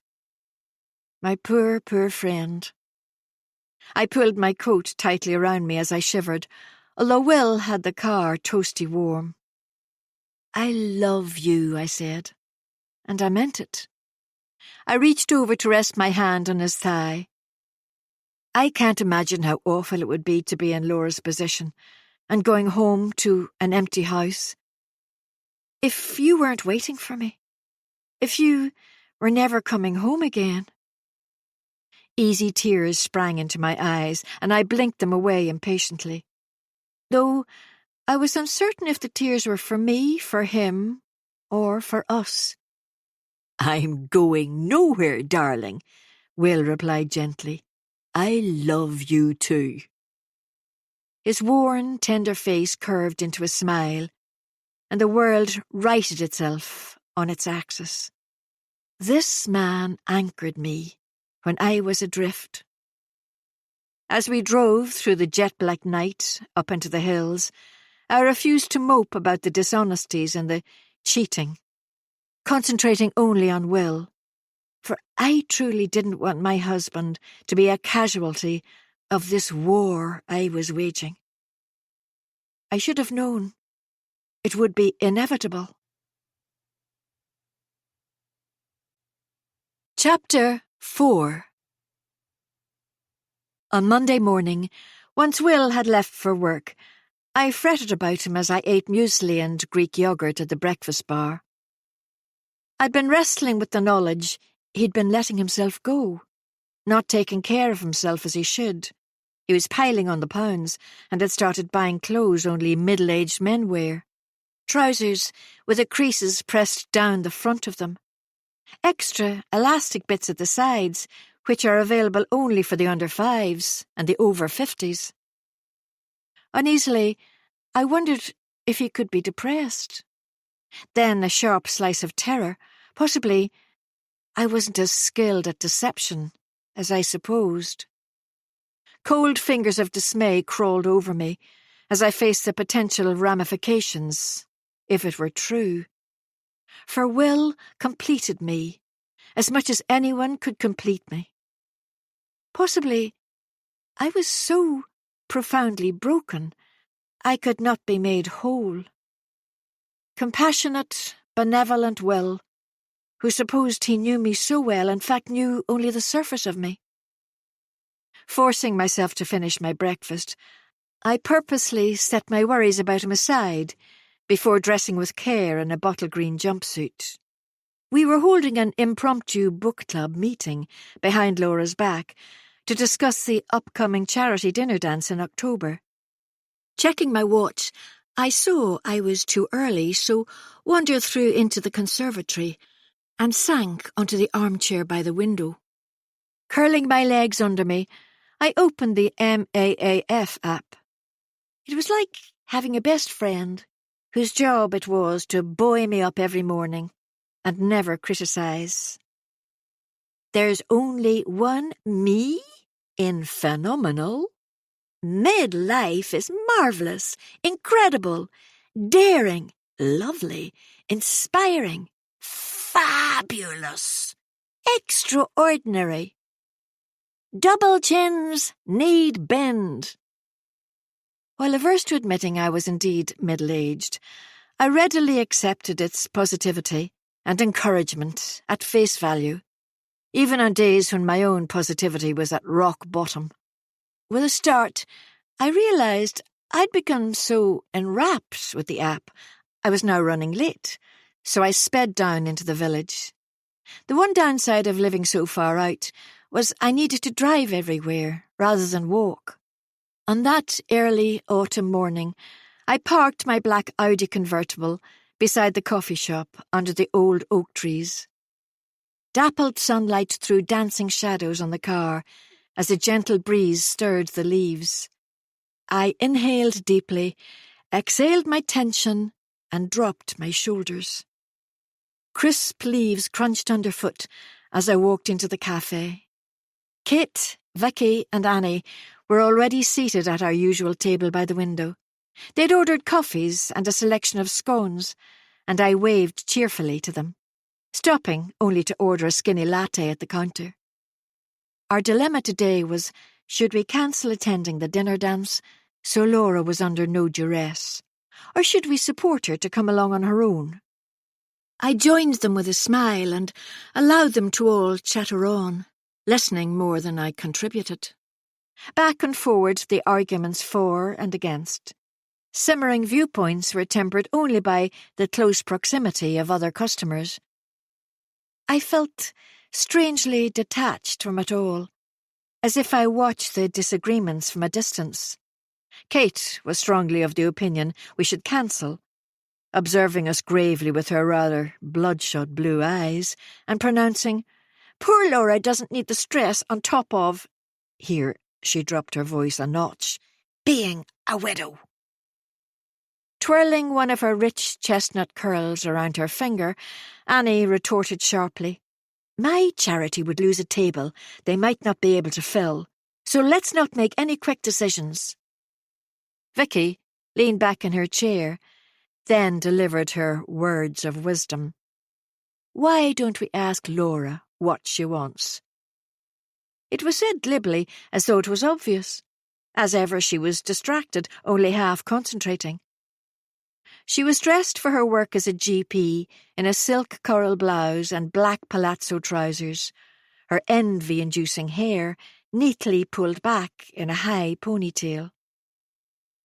My poor, poor friend. I pulled my coat tightly around me as I shivered, although Will had the car toasty warm. "I love you," I said, and I meant it. I reached over to rest my hand on his thigh. I can't imagine how awful it would be to be in Laura's position and going home to an empty house. If you weren't waiting for me, if you were never coming home again. Easy tears sprang into my eyes, and I blinked them away impatiently. Though I was uncertain if the tears were for me, for him, or for us. "I'm going nowhere, darling," Will replied gently. "I love you too." His worn, tender face curved into a smile, and the world righted itself on its axis. This man anchored me when I was adrift. As we drove through the jet-black night up into the hills, I refused to mope about the dishonesties and the cheating, concentrating only on Will, for I truly didn't want my husband to be a casualty of this war I was waging. I should have known. It would be inevitable. Chapter 4. On Monday morning, once Will had left for work, I fretted about him as I ate muesli and Greek yogurt at the breakfast bar. I'd been wrestling with the knowledge he'd been letting himself go, not taking care of himself as he should. He was piling on the pounds and had started buying clothes only middle-aged men wear. Trousers with the creases pressed down the front of them. Extra elastic bits at the sides, which are available only for the under-5s and the over-50s. Uneasily, I wondered if he could be depressed. Then a sharp slice of terror. Possibly I wasn't as skilled at deception as I supposed. Cold fingers of dismay crawled over me as I faced the potential ramifications, if it were true. For Will completed me, as much as anyone could complete me. Possibly I was so profoundly broken I could not be made whole. Compassionate, benevolent Will, who supposed he knew me so well, in fact knew only the surface of me. Forcing myself to finish my breakfast, I purposely set my worries about him aside before dressing with care in a bottle green jumpsuit. We were holding an impromptu book club meeting behind Laura's back to discuss the upcoming charity dinner dance in October. Checking my watch, I saw I was too early, so wandered through into the conservatory and sank onto the armchair by the window. Curling my legs under me, I opened the MAAF app. It was like having a best friend whose job it was to buoy me up every morning and never criticise. There's only one me in phenomenal. Midlife is marvellous, incredible, daring, lovely, inspiring, fabulous, extraordinary. Double chins need bend. While averse to admitting I was indeed middle-aged, I readily accepted its positivity and encouragement at face value, even on days when my own positivity was at rock bottom. With a start, I realised I'd become so enwrapped with the app I was now running late, so I sped down into the village. The one downside of living so far out was I needed to drive everywhere rather than walk. On that early autumn morning, I parked my black Audi convertible beside the coffee shop under the old oak trees. Dappled sunlight threw dancing shadows on the car as a gentle breeze stirred the leaves. I inhaled deeply, exhaled my tension, and dropped my shoulders. Crisp leaves crunched underfoot as I walked into the cafe. Kate, Vicky, and Annie were already seated at our usual table by the window. They'd ordered coffees and a selection of scones, and I waved cheerfully to them, stopping only to order a skinny latte at the counter. Our dilemma today was, should we cancel attending the dinner dance so Laura was under no duress, or should we support her to come along on her own? I joined them with a smile and allowed them to all chatter on, listening more than I contributed. Back and forward the arguments for and against. Simmering viewpoints were tempered only by the close proximity of other customers. I felt strangely detached from it all, as if I watched the disagreements from a distance. Kate was strongly of the opinion we should cancel, observing us gravely with her rather bloodshot blue eyes, and pronouncing, "Poor Laura doesn't need the stress on top of—" here she dropped her voice a notch, "being a widow." Twirling one of her rich chestnut curls around her finger, Annie retorted sharply, "My charity would lose a table they might not be able to fill, so let's not make any quick decisions." Vicky leaned back in her chair, then delivered her words of wisdom. "Why don't we ask Laura what she wants?" It was said glibly, as though it was obvious. As ever, she was distracted, only half concentrating. She was dressed for her work as a GP in a silk coral blouse and black palazzo trousers, her envy-inducing hair neatly pulled back in a high ponytail.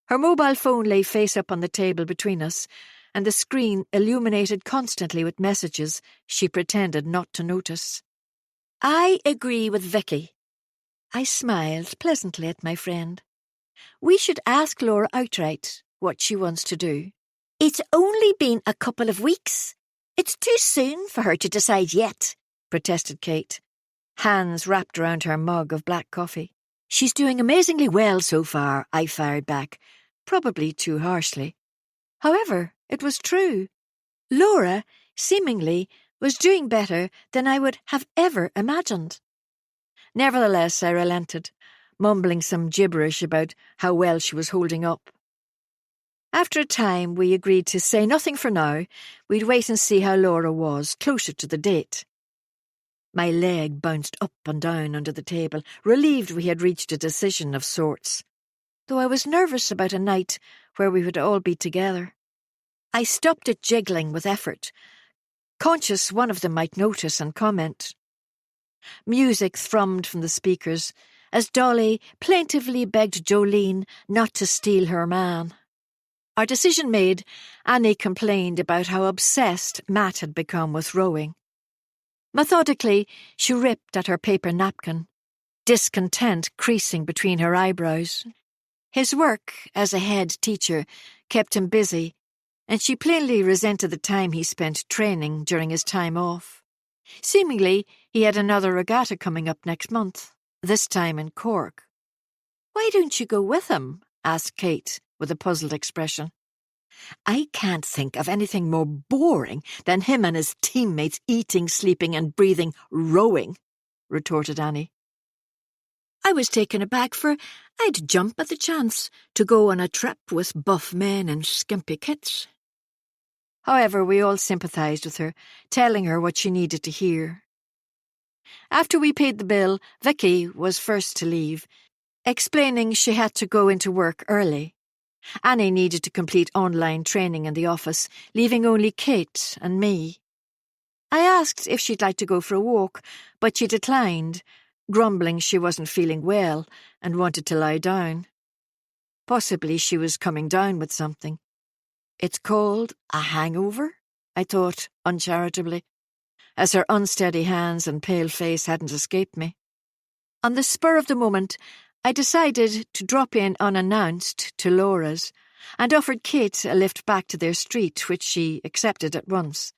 Her mobile phone lay face up on the table between us, and the screen illuminated constantly with messages she pretended not to notice. "I agree with Vicky." I smiled pleasantly at my friend. "We should ask Laura outright what she wants to do." "It's only been a couple of weeks. It's too soon for her to decide yet," protested Kate, hands wrapped around her mug of black coffee. "She's doing amazingly well so far," I fired back, probably too harshly. However, it was true. Laura, seemingly, was doing better than I would have ever imagined. Nevertheless, I relented, mumbling some gibberish about how well she was holding up. After a time, we agreed to say nothing for now. We'd wait and see how Laura was closer to the date. My leg bounced up and down under the table, relieved we had reached a decision of sorts, though I was nervous about a night where we would all be together. I stopped it jiggling with effort, conscious one of them might notice and comment. Music thrummed from the speakers as Dolly plaintively begged Jolene not to steal her man. Our decision made, Annie complained about how obsessed Matt had become with rowing. Methodically, she ripped at her paper napkin, discontent creasing between her eyebrows. His work as a head teacher kept him busy, and she plainly resented the time he spent training during his time off. Seemingly, he had another regatta coming up next month, this time in Cork. "Why don't you go with him?" asked Kate, with a puzzled expression. "I can't think of anything more boring than him and his teammates eating, sleeping and breathing rowing," retorted Annie. I was taken aback, for I'd jump at the chance to go on a trip with buff men in skimpy kits. However, we all sympathised with her, telling her what she needed to hear. After we paid the bill, Vicky was first to leave, explaining she had to go into work early. Annie needed to complete online training in the office, leaving only Kate and me. I asked if she'd like to go for a walk, but she declined, grumbling she wasn't feeling well and wanted to lie down. Possibly she was coming down with something. It's called a hangover, I thought uncharitably, as her unsteady hands and pale face hadn't escaped me. On the spur of the moment, I decided to drop in unannounced to Laura's and offered Kate a lift back to their street, which she accepted at once.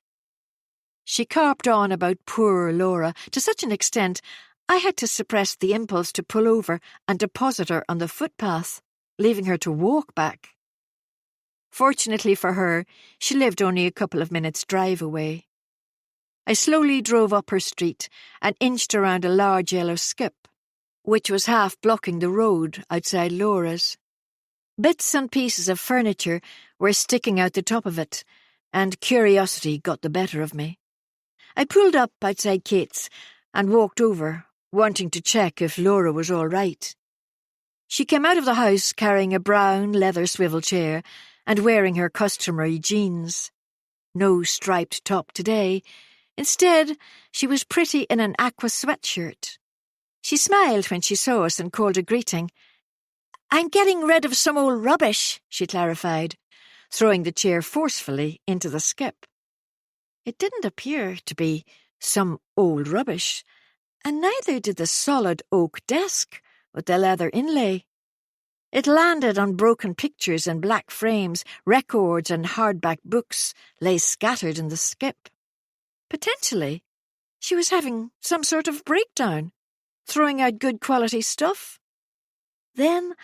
She carped on about poor Laura to such an extent I had to suppress the impulse to pull over and deposit her on the footpath, leaving her to walk back. Fortunately for her, she lived only a couple of minutes' drive away. I slowly drove up her street and inched around a large yellow skip, which was half blocking the road outside Laura's. Bits and pieces of furniture were sticking out the top of it, and curiosity got the better of me. I pulled up outside Kate's and walked over, wanting to check if Laura was all right. She came out of the house carrying a brown leather swivel chair and wearing her customary jeans. No striped top today. Instead, she was pretty in an aqua sweatshirt. She smiled when she saw us and called a greeting. "I'm getting rid of some old rubbish," she clarified, throwing the chair forcefully into the skip. It didn't appear to be some old rubbish, and neither did the solid oak desk with the leather inlay. It landed on broken pictures in black frames, records and hardback books lay scattered in the skip. Potentially, she was having some sort of breakdown, throwing out good quality stuff. Then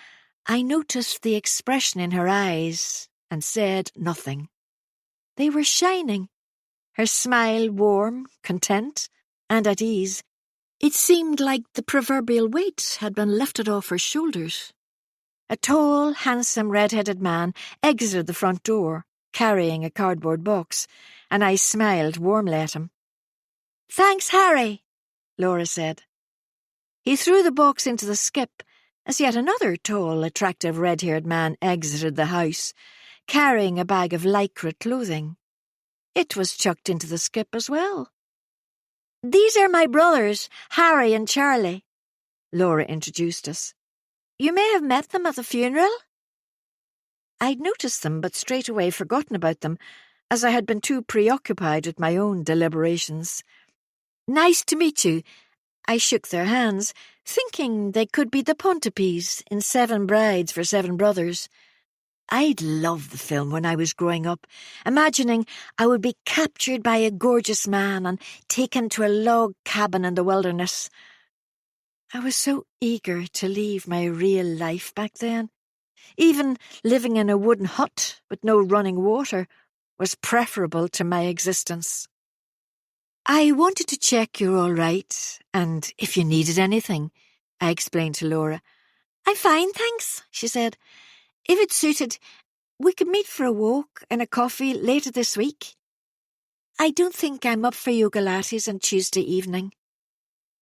I noticed the expression in her eyes and said nothing. They were shining, her smile warm, content, and at ease. It seemed like the proverbial weight had been lifted off her shoulders. A tall, handsome, red-headed man exited the front door, carrying a cardboard box, and I smiled warmly at him. "Thanks, Harry," Laura said. He threw the box into the skip as yet another tall, attractive, red-haired man exited the house, carrying a bag of lycra clothing. It was chucked into the skip as well. "These are my brothers, Harry and Charlie," Laura introduced us. "You may have met them at the funeral?" I'd noticed them but straight away forgotten about them, as I had been too preoccupied with my own deliberations. "Nice to meet you." I shook their hands, thinking they could be the Pontypees in 7 Brides for 7 Brothers. I'd loved the film when I was growing up, imagining I would be captured by a gorgeous man and taken to a log cabin in the wilderness. I was so eager to leave my real life back then. Even living in a wooden hut with no running water was preferable to my existence. "I wanted to check you're all right, and if you needed anything," I explained to Laura. "I'm fine, thanks," she said. "If it suited, we could meet for a walk and a coffee later this week. I don't think I'm up for yoga lattes on Tuesday evening."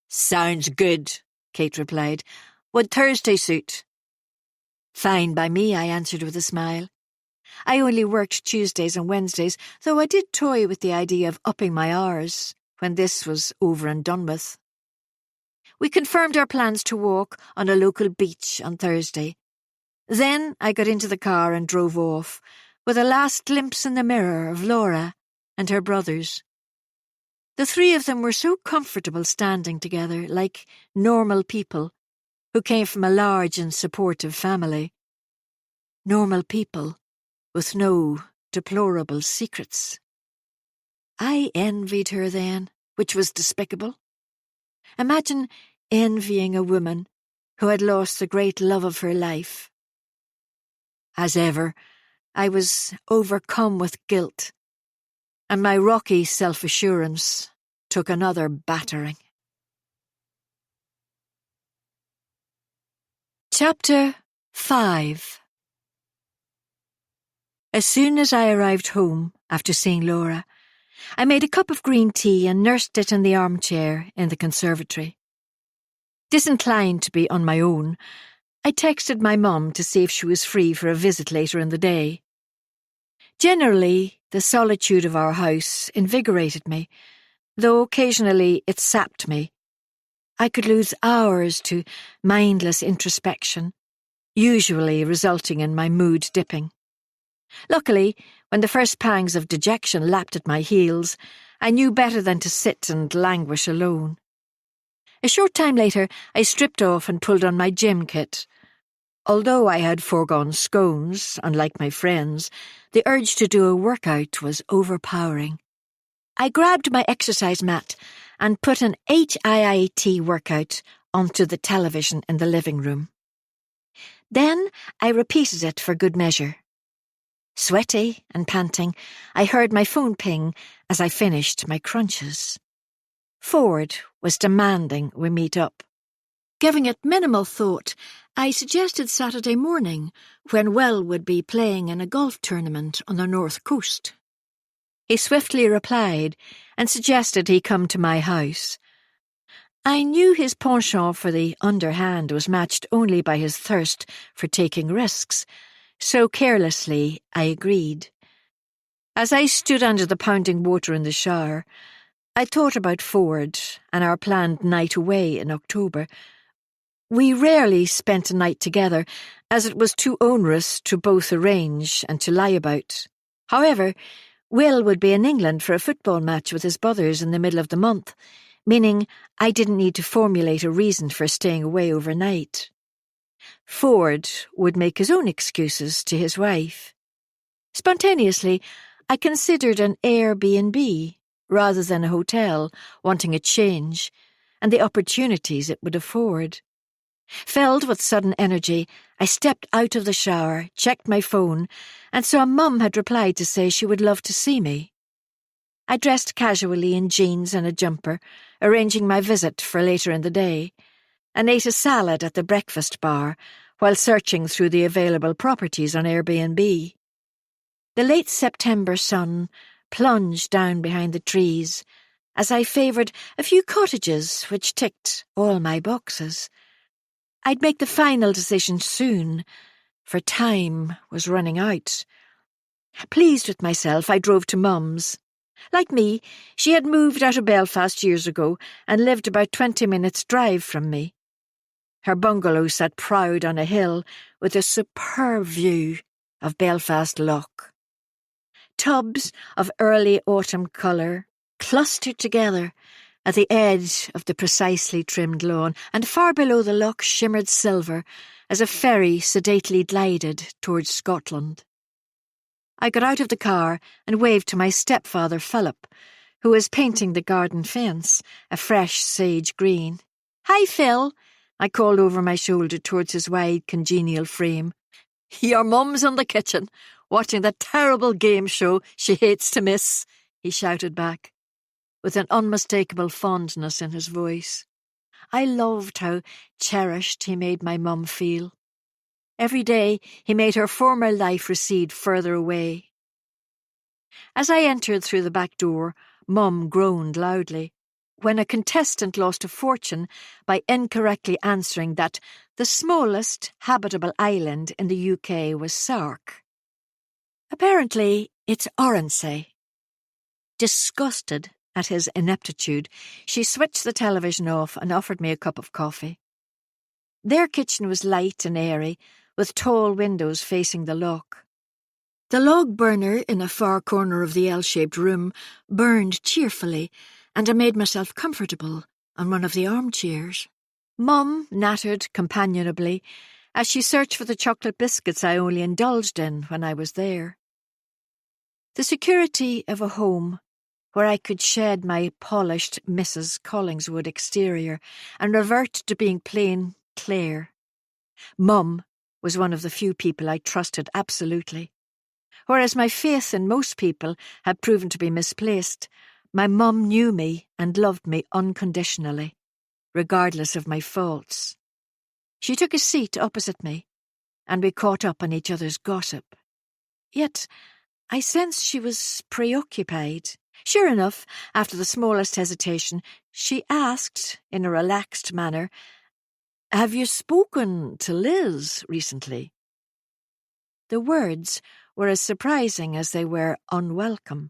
"Sounds good," Kate replied. "Would Thursday suit?" "Fine by me," I answered with a smile. I only worked Tuesdays and Wednesdays, though I did toy with the idea of upping my hours when this was over and done with. We confirmed our plans to walk on a local beach on Thursday. Then I got into the car and drove off, with a last glimpse in the mirror of Laura and her brothers. The 3 of them were so comfortable standing together, like normal people who came from a large and supportive family. Normal people with no deplorable secrets. I envied her then, which was despicable. Imagine envying a woman who had lost the great love of her life. As ever, I was overcome with guilt, and my rocky self-assurance took another battering. Chapter 5. As soon as I arrived home after seeing Laura, I made a cup of green tea and nursed it in the armchair in the conservatory. Disinclined to be on my own, I texted my mum to see if she was free for a visit later in the day. Generally, the solitude of our house invigorated me, though occasionally it sapped me. I could lose hours to mindless introspection, usually resulting in my mood dipping. Luckily, when the first pangs of dejection lapped at my heels, I knew better than to sit and languish alone. A short time later, I stripped off and pulled on my gym kit. Although I had foregone scones, unlike my friends, the urge to do a workout was overpowering. I grabbed my exercise mat and put an HIIT workout onto the television in the living room. Then I repeated it for good measure. Sweaty and panting, I heard my phone ping as I finished my crunches. Ford was demanding we meet up. Giving it minimal thought, I suggested Saturday morning, when Will would be playing in a golf tournament on the north coast. He swiftly replied and suggested he come to my house. I knew his penchant for the underhand was matched only by his thirst for taking risks, so carelessly I agreed. As I stood under the pounding water in the shower, I thought about Ford and our planned night away in October. We rarely spent a night together, as it was too onerous to both arrange and to lie about. However, Will would be in England for a football match with his brothers in the middle of the month, meaning I didn't need to formulate a reason for staying away overnight. Ford would make his own excuses to his wife. Spontaneously, I considered an Airbnb rather than a hotel, wanting a change, and the opportunities it would afford. Filled with sudden energy, I stepped out of the shower, checked my phone, and saw Mum had replied to say she would love to see me. I dressed casually in jeans and a jumper, arranging my visit for later in the day, and ate a salad at the breakfast bar while searching through the available properties on Airbnb. The late September sun plunged down behind the trees as I favoured a few cottages which ticked all my boxes. I'd make the final decision soon, for time was running out. Pleased with myself, I drove to Mum's. Like me, she had moved out of Belfast years ago and lived about 20 minutes' drive from me. Her bungalow sat proud on a hill with a superb view of Belfast Lough. Tubs of early autumn colour clustered together at the edge of the precisely trimmed lawn, and far below the loch shimmered silver as a ferry sedately glided towards Scotland. I got out of the car and waved to my stepfather Philip, who was painting the garden fence, a fresh sage green. "Hi, Phil," I called over my shoulder towards his wide, congenial frame. "Your mum's in the kitchen, watching the terrible game show she hates to miss," he shouted back, with an unmistakable fondness in his voice. I loved how cherished he made my mum feel. Every day he made her former life recede further away. As I entered through the back door, Mum groaned loudly when a contestant lost a fortune by incorrectly answering that the smallest habitable island in the UK was Sark. Apparently, it's Oronsay. Disgusted at his ineptitude, she switched the television off and offered me a cup of coffee. Their kitchen was light and airy, with tall windows facing the loch. The log burner in a far corner of the L-shaped room burned cheerfully, and I made myself comfortable on one of the armchairs. Mum nattered companionably as she searched for the chocolate biscuits I only indulged in when I was there. The security of a home where I could shed my polished Mrs. Collingswood exterior and revert to being plain Claire. Mum was one of the few people I trusted absolutely. Whereas my faith in most people had proven to be misplaced, my mum knew me and loved me unconditionally, regardless of my faults. She took a seat opposite me, and we caught up on each other's gossip. Yet I sensed she was preoccupied. Sure enough, after the smallest hesitation, she asked, in a relaxed manner, Have you spoken to Liz recently?" The words were as surprising as they were unwelcome.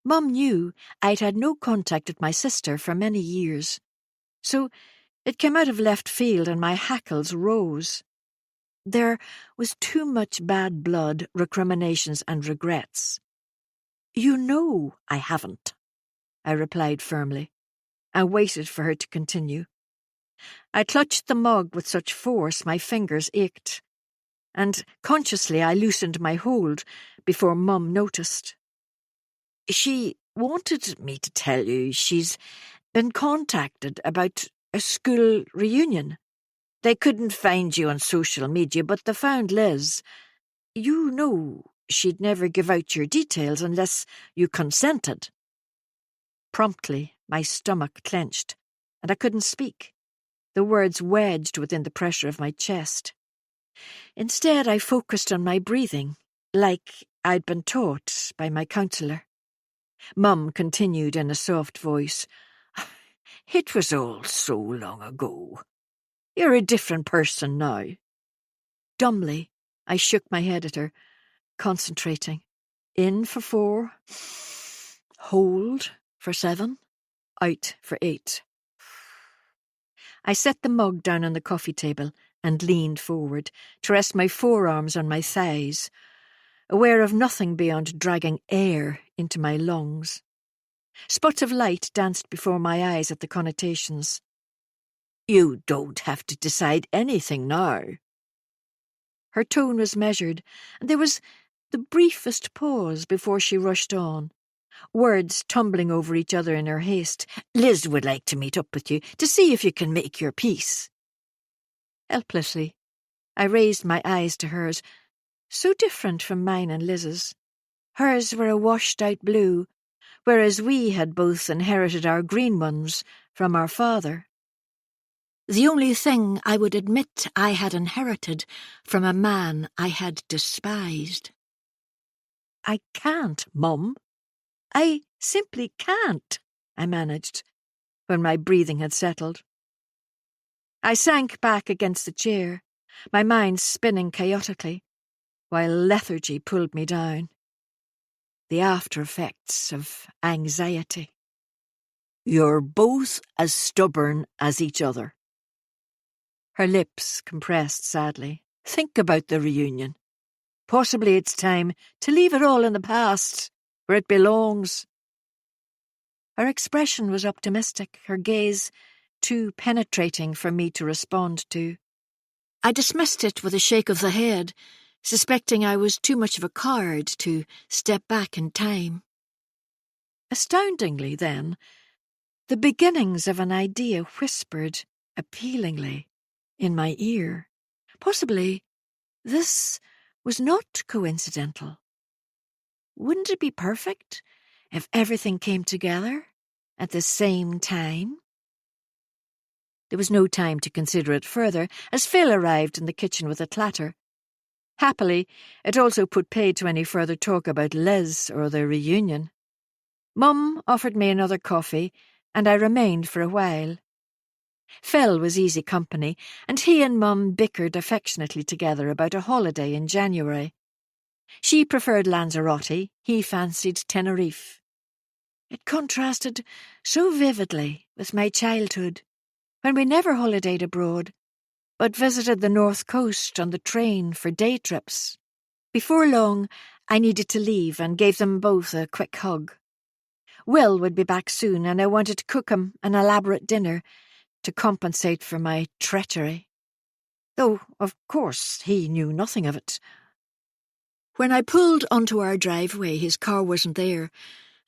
Mum knew I'd had no contact with my sister for many years, so it came out of left field and my hackles rose. There was too much bad blood, recriminations and regrets. "You know I haven't," I replied firmly, and waited for her to continue. I clutched the mug with such force my fingers ached, and consciously I loosened my hold before Mum noticed. "She wanted me to tell you she's been contacted about a school reunion. They couldn't find you on social media, but they found Liz. You know she'd never give out your details unless you consented." Promptly, my stomach clenched, and I couldn't speak. The words wedged within the pressure of my chest. Instead, I focused on my breathing, like I'd been taught by my counsellor. Mum continued in a soft voice, "It was all so long ago. You're a different person now." Dumbly, I shook my head at her, concentrating. In for 4, hold for 7, out for 8. I set the mug down on the coffee table and leaned forward to rest my forearms on my thighs, aware of nothing beyond dragging air into my lungs. Spots of light danced before my eyes at the connotations. "You don't have to decide anything now." Her tone was measured, and there was the briefest pause before she rushed on, words tumbling over each other in her haste. "Liz would like to meet up with you to see if you can make your peace." Helplessly, I raised my eyes to hers, so different from mine and Liz's. Hers were a washed-out blue, whereas we had both inherited our green ones from our father. The only thing I would admit I had inherited from a man I had despised. "I can't, Mum. I simply can't," I managed, when my breathing had settled. I sank back against the chair, my mind spinning chaotically, while lethargy pulled me down. The after-effects of anxiety. "You're both as stubborn as each other." Her lips compressed sadly. "Think about the reunion. Possibly it's time to leave it all in the past, where it belongs." Her expression was optimistic, her gaze too penetrating for me to respond to. I dismissed it with a shake of the head, suspecting I was too much of a coward to step back in time. Astoundingly, then, the beginnings of an idea whispered appealingly in my ear. Possibly this was not coincidental. Wouldn't it be perfect if everything came together at the same time? There was no time to consider it further, as Phil arrived in the kitchen with a clatter. Happily, it also put paid to any further talk about Liz or the reunion. Mum offered me another coffee, and I remained for a while. Phil was easy company, and he and Mum bickered affectionately together about a holiday in January. She preferred Lanzarote, he fancied Tenerife. It contrasted so vividly with my childhood, when we never holidayed abroad, but visited the north coast on the train for day trips. Before long, I needed to leave and gave them both a quick hug. Will would be back soon, and I wanted to cook him an elaborate dinner to compensate for my treachery. Though, of course, he knew nothing of it. When I pulled onto our driveway, his car wasn't there,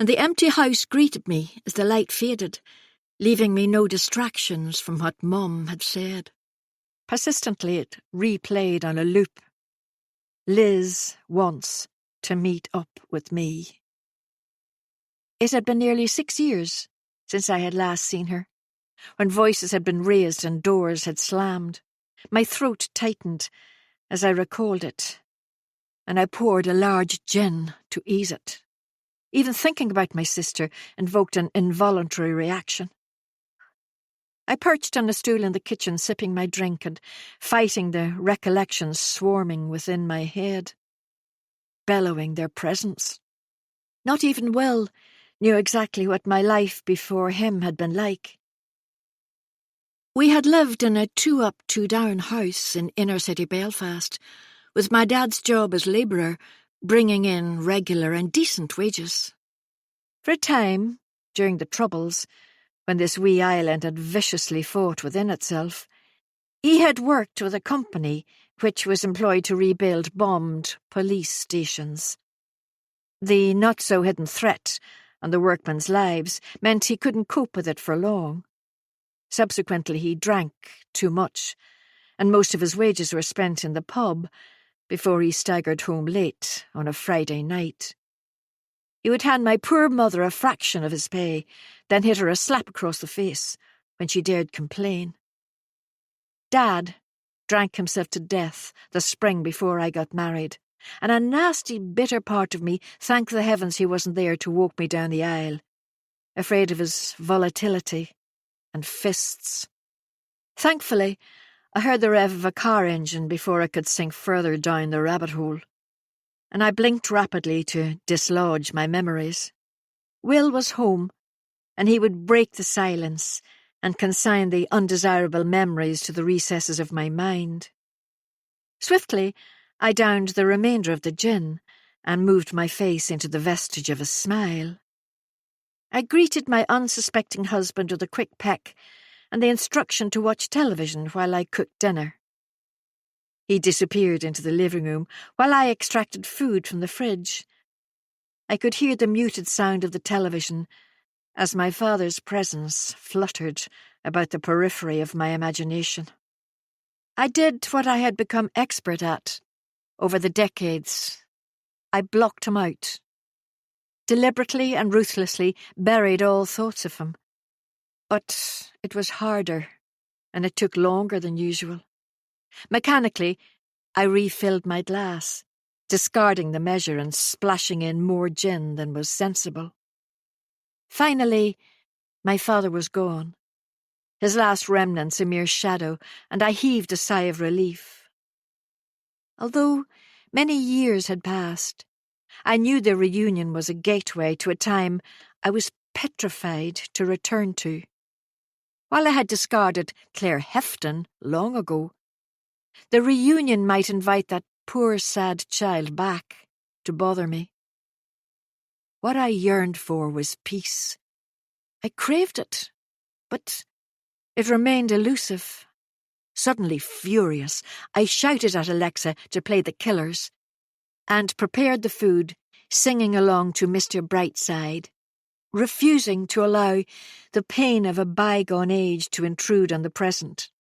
and the empty house greeted me as the light faded, leaving me no distractions from what Mum had said. Persistently it replayed on a loop. Liz wants to meet up with me. It had been nearly 6 years since I had last seen her, when voices had been raised and doors had slammed. My throat tightened as I recalled it, and I poured a large gin to ease it. Even thinking about my sister invoked an involuntary reaction. I perched on a stool in the kitchen, sipping my drink and fighting the recollections swarming within my head, bellowing their presence. Not even Will knew exactly what my life before him had been like. We had lived in a two-up, two-down house in inner-city Belfast, with my dad's job as labourer bringing in regular and decent wages. For a time, during the Troubles, when this wee island had viciously fought within itself, he had worked with a company which was employed to rebuild bombed police stations. The not-so-hidden threat on the workmen's lives meant he couldn't cope with it for long. Subsequently, he drank too much, and most of his wages were spent in the pub before he staggered home late on a Friday night. He would hand my poor mother a fraction of his pay, then hit her a slap across the face when she dared complain. Dad drank himself to death the spring before I got married, and a nasty, bitter part of me thanked the heavens he wasn't there to walk me down the aisle, afraid of his volatility and fists. Thankfully, I heard the rev of a car engine before I could sink further down the rabbit hole, and I blinked rapidly to dislodge my memories. Will was home, and he would break the silence and consign the undesirable memories to the recesses of my mind. Swiftly, I downed the remainder of the gin and moved my face into the vestige of a smile. I greeted my unsuspecting husband with a quick peck and the instruction to watch television while I cooked dinner. He disappeared into the living room while I extracted food from the fridge. I could hear the muted sound of the television as my father's presence fluttered about the periphery of my imagination. I did what I had become expert at over the decades. I blocked him out. Deliberately and ruthlessly buried all thoughts of him. But it was harder, and it took longer than usual. Mechanically, I refilled my glass, discarding the measure and splashing in more gin than was sensible. Finally, my father was gone, his last remnants a mere shadow, and I heaved a sigh of relief. Although many years had passed, I knew the reunion was a gateway to a time I was petrified to return to. While I had discarded Claire Hefton long ago, the reunion might invite that poor sad child back to bother me. What I yearned for was peace. I craved it, but it remained elusive. Suddenly furious, I shouted at Alexa to play The Killers and prepared the food, singing along to Mr. Brightside, refusing to allow the pain of a bygone age to intrude on the present.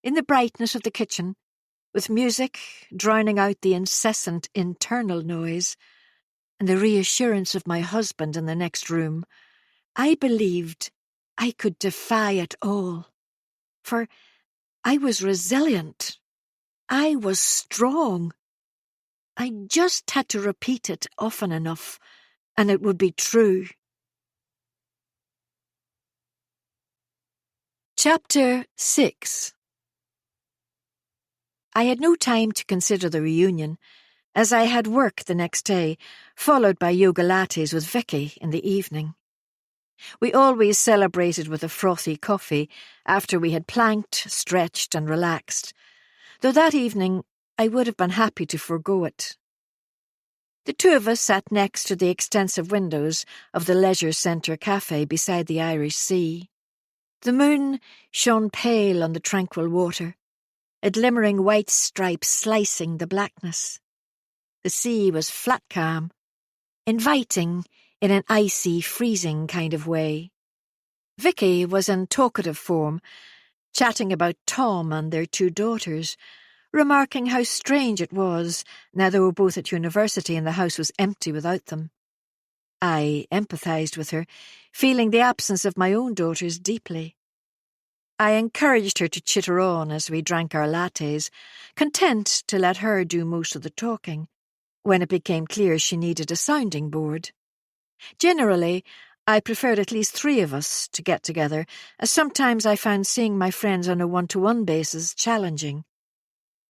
In the brightness of the kitchen, with music drowning out the incessant internal noise, and the reassurance of my husband in the next room, I believed I could defy it all. For I was resilient. I was strong. I just had to repeat it often enough, and it would be true. Chapter 6. I had no time to consider the reunion, as I had work the next day, followed by yoga lattes with Vicky in the evening. We always celebrated with a frothy coffee after we had planked, stretched and relaxed, though that evening I would have been happy to forego it. The two of us sat next to the extensive windows of the leisure centre cafe beside the Irish Sea. The moon shone pale on the tranquil water, a glimmering white stripe slicing the blackness. The sea was flat calm, inviting in an icy, freezing kind of way. Vicky was in talkative form, chatting about Tom and their two daughters, remarking how strange it was now they were both at university and the house was empty without them. I empathised with her, feeling the absence of my own daughters deeply. I encouraged her to chitter on as we drank our lattes, content to let her do most of the talking, when it became clear she needed a sounding board. Generally, I preferred at least 3 of us to get together, as sometimes I found seeing my friends on a one-to-one basis challenging.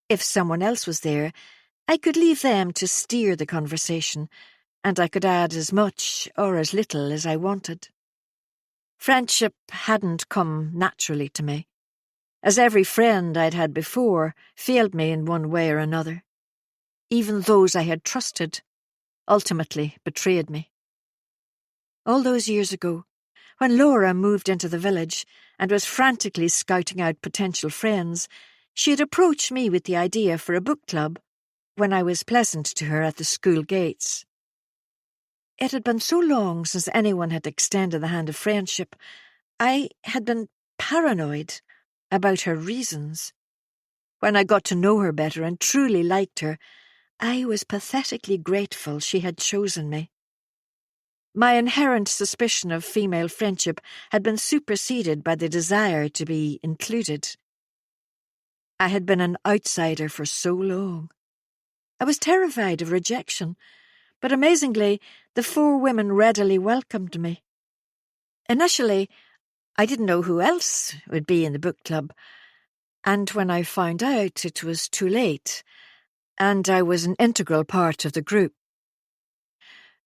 If someone else was there, I could leave them to steer the conversation, and I could add as much or as little as I wanted. Friendship hadn't come naturally to me, as every friend I'd had before failed me in one way or another. Even those I had trusted ultimately betrayed me. All those years ago, when Laura moved into the village and was frantically scouting out potential friends, she had approached me with the idea for a book club when I was pleasant to her at the school gates. It had been so long since anyone had extended the hand of friendship, I had been paranoid about her reasons. When I got to know her better and truly liked her, I was pathetically grateful she had chosen me. My inherent suspicion of female friendship had been superseded by the desire to be included. I had been an outsider for so long. I was terrified of rejection, but amazingly, the 4 women readily welcomed me. Initially, I didn't know who else would be in the book club, and when I found out, it was too late, and I was an integral part of the group.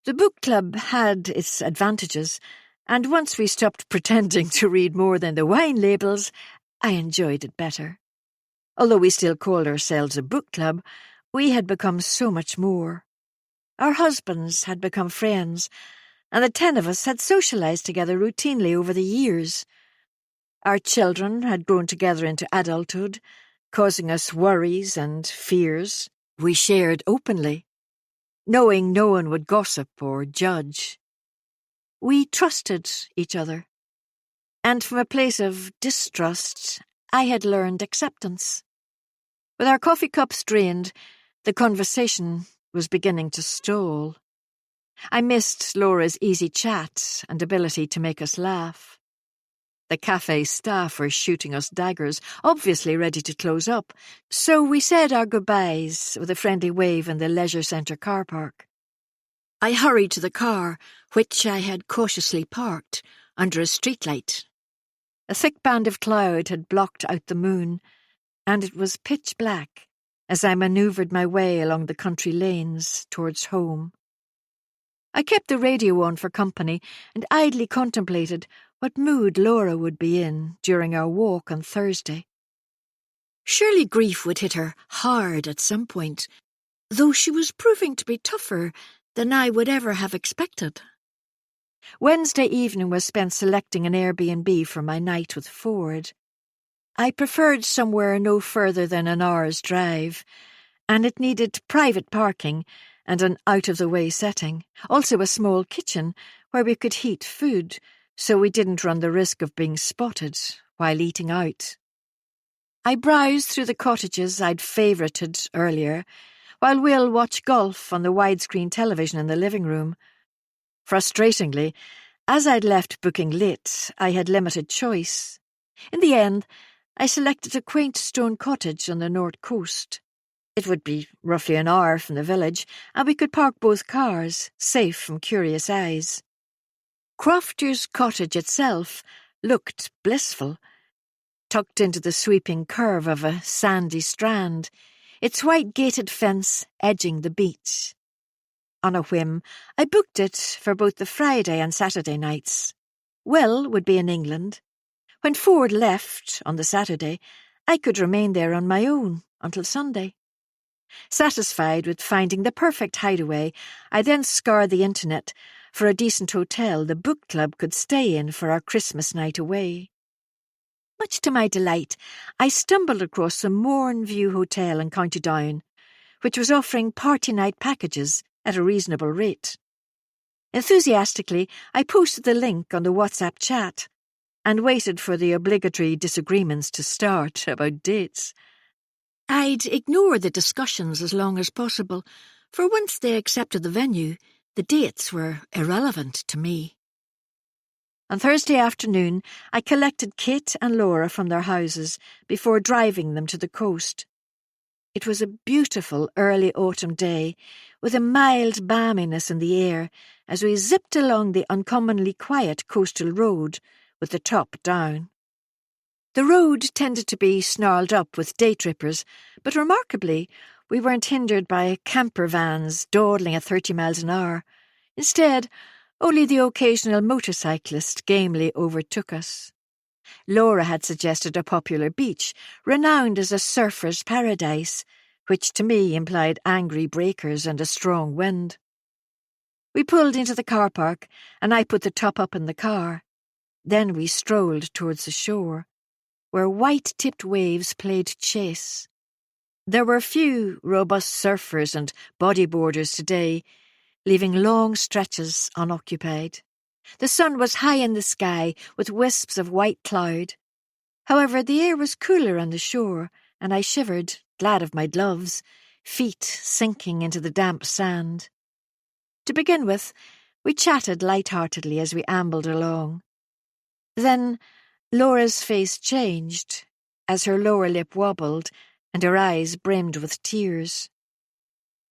The book club had its advantages, and once we stopped pretending to read more than the wine labels, I enjoyed it better. Although we still called ourselves a book club, we had become so much more. Our husbands had become friends, and the 10 of us had socialized together routinely over the years. Our children had grown together into adulthood, causing us worries and fears we shared openly, knowing no one would gossip or judge. We trusted each other, and from a place of distrust, I had learned acceptance. With our coffee cups drained, the conversation was beginning to stall. I missed Laura's easy chat and ability to make us laugh. The cafe staff were shooting us daggers, obviously ready to close up, so we said our goodbyes with a friendly wave in the leisure centre car park. I hurried to the car, which I had cautiously parked under a streetlight. A thick band of cloud had blocked out the moon, and it was pitch black as I manoeuvred my way along the country lanes towards home. I kept the radio on for company and idly contemplated what mood Laura would be in during our walk on Thursday. Surely grief would hit her hard at some point, though she was proving to be tougher than I would ever have expected. Wednesday evening was spent selecting an Airbnb for my night with Ford. I preferred somewhere no further than an hour's drive, and it needed private parking and an out-of-the-way setting, also a small kitchen where we could heat food, so we didn't run the risk of being spotted while eating out. I browsed through the cottages I'd favourited earlier, while Will watched golf on the widescreen television in the living room. Frustratingly, as I'd left booking late, I had limited choice. In the end, I selected a quaint stone cottage on the north coast. It would be roughly an hour from the village, and we could park both cars, safe from curious eyes. Crofter's cottage itself looked blissful, tucked into the sweeping curve of a sandy strand, its white gated fence edging the beach. On a whim, I booked it for both the Friday and Saturday nights. Will would be in England. When Ford left on the Saturday, I could remain there on my own until Sunday. Satisfied with finding the perfect hideaway, I then scoured the internet for a decent hotel the book club could stay in for our Christmas night away. Much to my delight, I stumbled across the Mornview Hotel in County Down, which was offering party night packages at a reasonable rate. Enthusiastically, I posted the link on the WhatsApp chat and waited for the obligatory disagreements to start about dates. I'd ignore the discussions as long as possible, for once they accepted the venue, the dates were irrelevant to me. On Thursday afternoon, I collected Kit and Laura from their houses before driving them to the coast. It was a beautiful early autumn day, with a mild balminess in the air as we zipped along the uncommonly quiet coastal road with the top down. The road tended to be snarled up with day trippers, but remarkably, we weren't hindered by camper vans dawdling at 30 miles an hour. Instead, only the occasional motorcyclist gamely overtook us. Laura had suggested a popular beach, renowned as a surfer's paradise, which to me implied angry breakers and a strong wind. We pulled into the car park, and I put the top up in the car. Then we strolled towards the shore, where white-tipped waves played chase. There were few robust surfers and bodyboarders today, leaving long stretches unoccupied. The sun was high in the sky with wisps of white cloud. However, the air was cooler on the shore, and I shivered, glad of my gloves, feet sinking into the damp sand. To begin with, we chatted light-heartedly as we ambled along. Then Laura's face changed as her lower lip wobbled and her eyes brimmed with tears.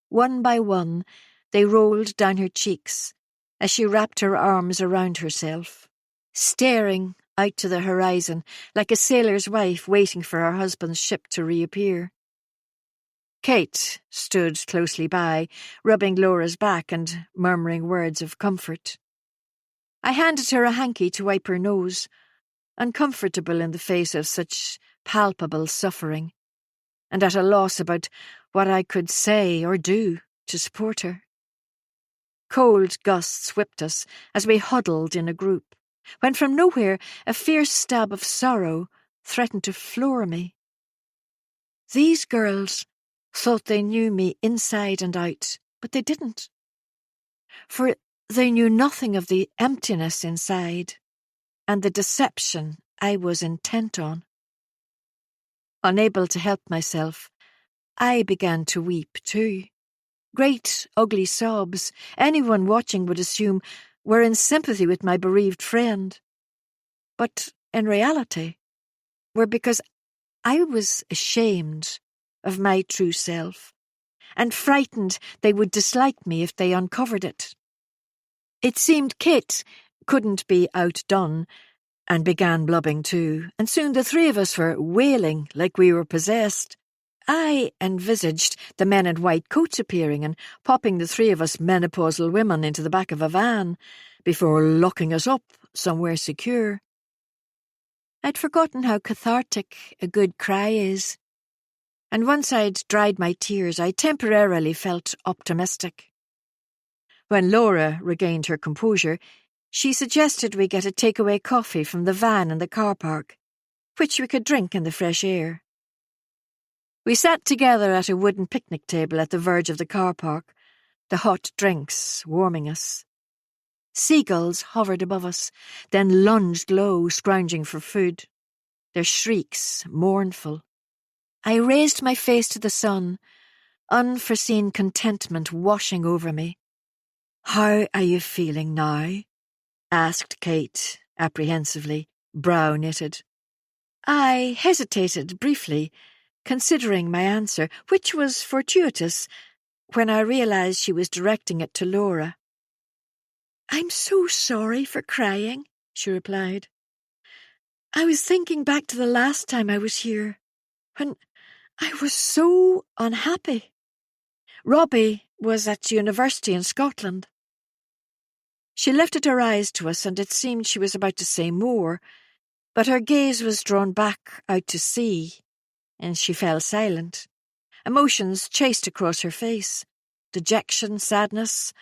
One by one, they rolled down her cheeks as she wrapped her arms around herself, staring out to the horizon like a sailor's wife waiting for her husband's ship to reappear. Kate stood closely by, rubbing Laura's back and murmuring words of comfort. I handed her a hanky to wipe her nose, uncomfortable in the face of such palpable suffering, and at a loss about what I could say or do to support her. Cold gusts whipped us as we huddled in a group, when from nowhere a fierce stab of sorrow threatened to floor me. These girls thought they knew me inside and out, but they didn't. For they knew nothing of the emptiness inside and the deception I was intent on. Unable to help myself, I began to weep too. Great, ugly sobs anyone watching would assume were in sympathy with my bereaved friend. But in reality, were because I was ashamed of my true self, and frightened they would dislike me if they uncovered it. It seemed Kit couldn't be outdone, and began blubbing too, and soon the three of us were wailing like we were possessed. I envisaged the men in white coats appearing and popping the three of us menopausal women into the back of a van before locking us up somewhere secure. I'd forgotten how cathartic a good cry is, and once I'd dried my tears, I temporarily felt optimistic. When Laura regained her composure, she suggested we get a takeaway coffee from the van in the car park, which we could drink in the fresh air. We sat together at a wooden picnic table at the verge of the car park, the hot drinks warming us. Seagulls hovered above us, then lunged low, scrounging for food, their shrieks mournful. I raised my face to the sun, unforeseen contentment washing over me. "How are you feeling now?" asked Kate apprehensively, brow knitted. I hesitated briefly, considering my answer, which was fortuitous, when I realised she was directing it to Laura. "I'm so sorry for crying," she replied. "I was thinking back to the last time I was here, when I was so unhappy. Robbie was at university in Scotland." She lifted her eyes to us, and it seemed she was about to say more, but her gaze was drawn back out to sea, and she fell silent. Emotions chased across her face, dejection, sadness,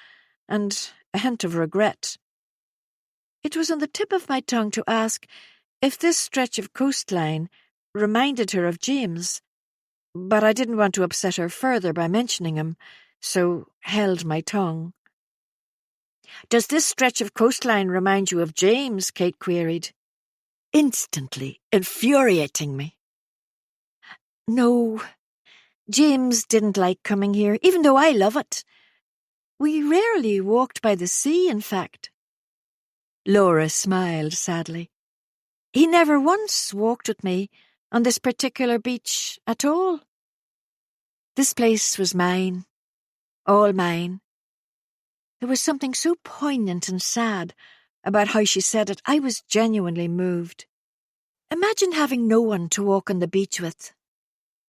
and a hint of regret. It was on the tip of my tongue to ask if this stretch of coastline reminded her of James, but I didn't want to upset her further by mentioning him, so held my tongue. "Does this stretch of coastline remind you of James?" Kate queried, instantly infuriating me. "No, James didn't like coming here, even though I love it. We rarely walked by the sea, in fact." Laura smiled sadly. "He never once walked with me on this particular beach at all." This place was mine, all mine. There was something so poignant and sad about how she said it. I was genuinely moved. Imagine having no one to walk on the beach with.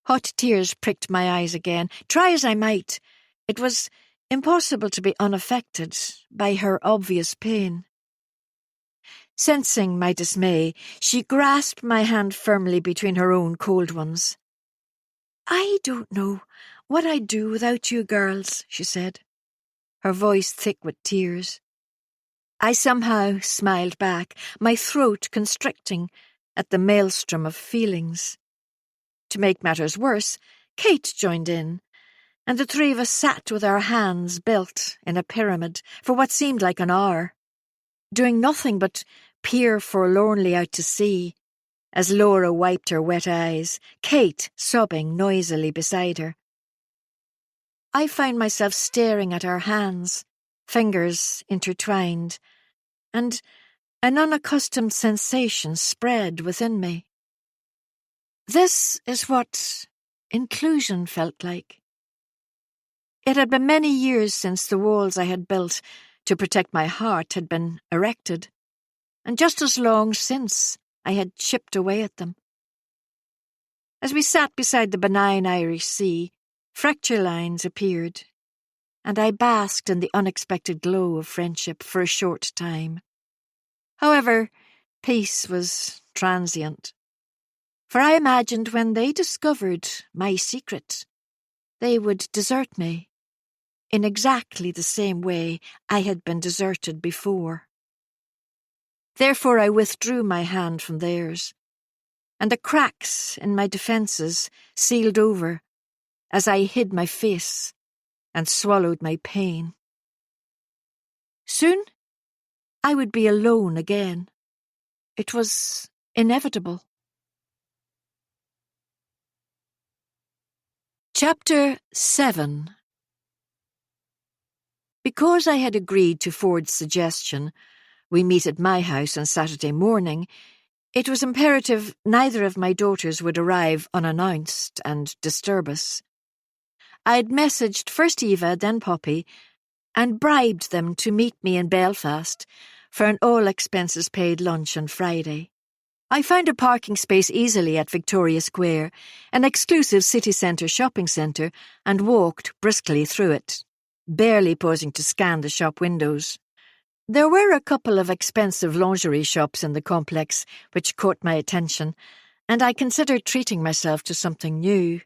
Hot tears pricked my eyes again. Try as I might, it was impossible to be unaffected by her obvious pain. Sensing my dismay, she grasped my hand firmly between her own cold ones. "I don't know what I'd do without you girls," she said, her voice thick with tears. I somehow smiled back, my throat constricting at the maelstrom of feelings. To make matters worse, Kate joined in, and the three of us sat with our hands built in a pyramid for what seemed like an hour, doing nothing but peer forlornly out to sea, as Laura wiped her wet eyes, Kate sobbing noisily beside her. I found myself staring at our hands, fingers intertwined, and an unaccustomed sensation spread within me. This is what inclusion felt like. It had been many years since the walls I had built to protect my heart had been erected, and just as long since I had chipped away at them. As we sat beside the benign Irish Sea, fracture lines appeared, and I basked in the unexpected glow of friendship for a short time. However, peace was transient, for I imagined when they discovered my secret, they would desert me in exactly the same way I had been deserted before. Therefore I withdrew my hand from theirs, and the cracks in my defences sealed over as I hid my face and swallowed my pain. Soon I would be alone again. It was inevitable. Chapter 7. Because I had agreed to Ford's suggestion, we meet at my house on Saturday morning, it was imperative neither of my daughters would arrive unannounced and disturb us. I had messaged first Eva, then Poppy, and bribed them to meet me in Belfast for an all-expenses-paid lunch on Friday. I found a parking space easily at Victoria Square, an exclusive city centre shopping centre, and walked briskly through it, barely pausing to scan the shop windows. There were a couple of expensive lingerie shops in the complex which caught my attention, and I considered treating myself to something new.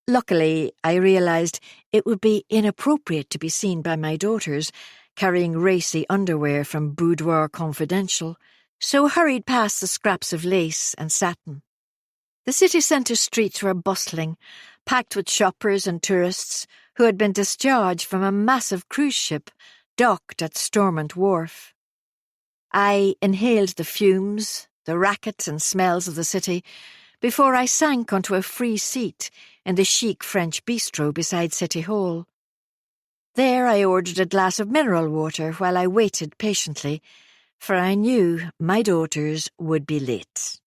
Luckily, I realised it would be inappropriate to be seen by my daughters carrying racy underwear from Boudoir Confidential, so hurried past the scraps of lace and satin. The city centre streets were bustling, packed with shoppers and tourists who had been discharged from a massive cruise ship docked at Stormont Wharf. I inhaled the fumes, the racket and smells of the city before I sank onto a free seat in the chic French bistro beside City Hall. There I ordered a glass of mineral water while I waited patiently, for I knew my daughters would be late.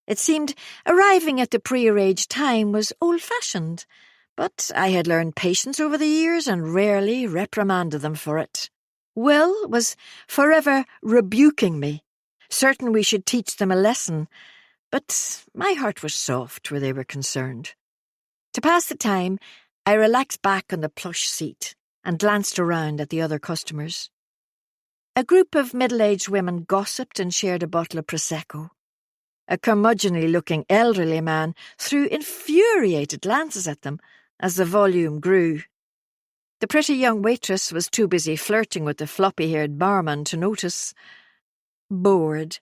It seemed arriving at the prearranged time was old-fashioned, but I had learned patience over the years and rarely reprimanded them for it. Will was forever rebuking me, certain we should teach them a lesson, but my heart was soft where they were concerned. To pass the time, I relaxed back on the plush seat and glanced around at the other customers. A group of middle-aged women gossiped and shared a bottle of Prosecco. A curmudgeonly-looking elderly man threw infuriated glances at them as the volume grew. The pretty young waitress was too busy flirting with the floppy-haired barman to notice. Bored,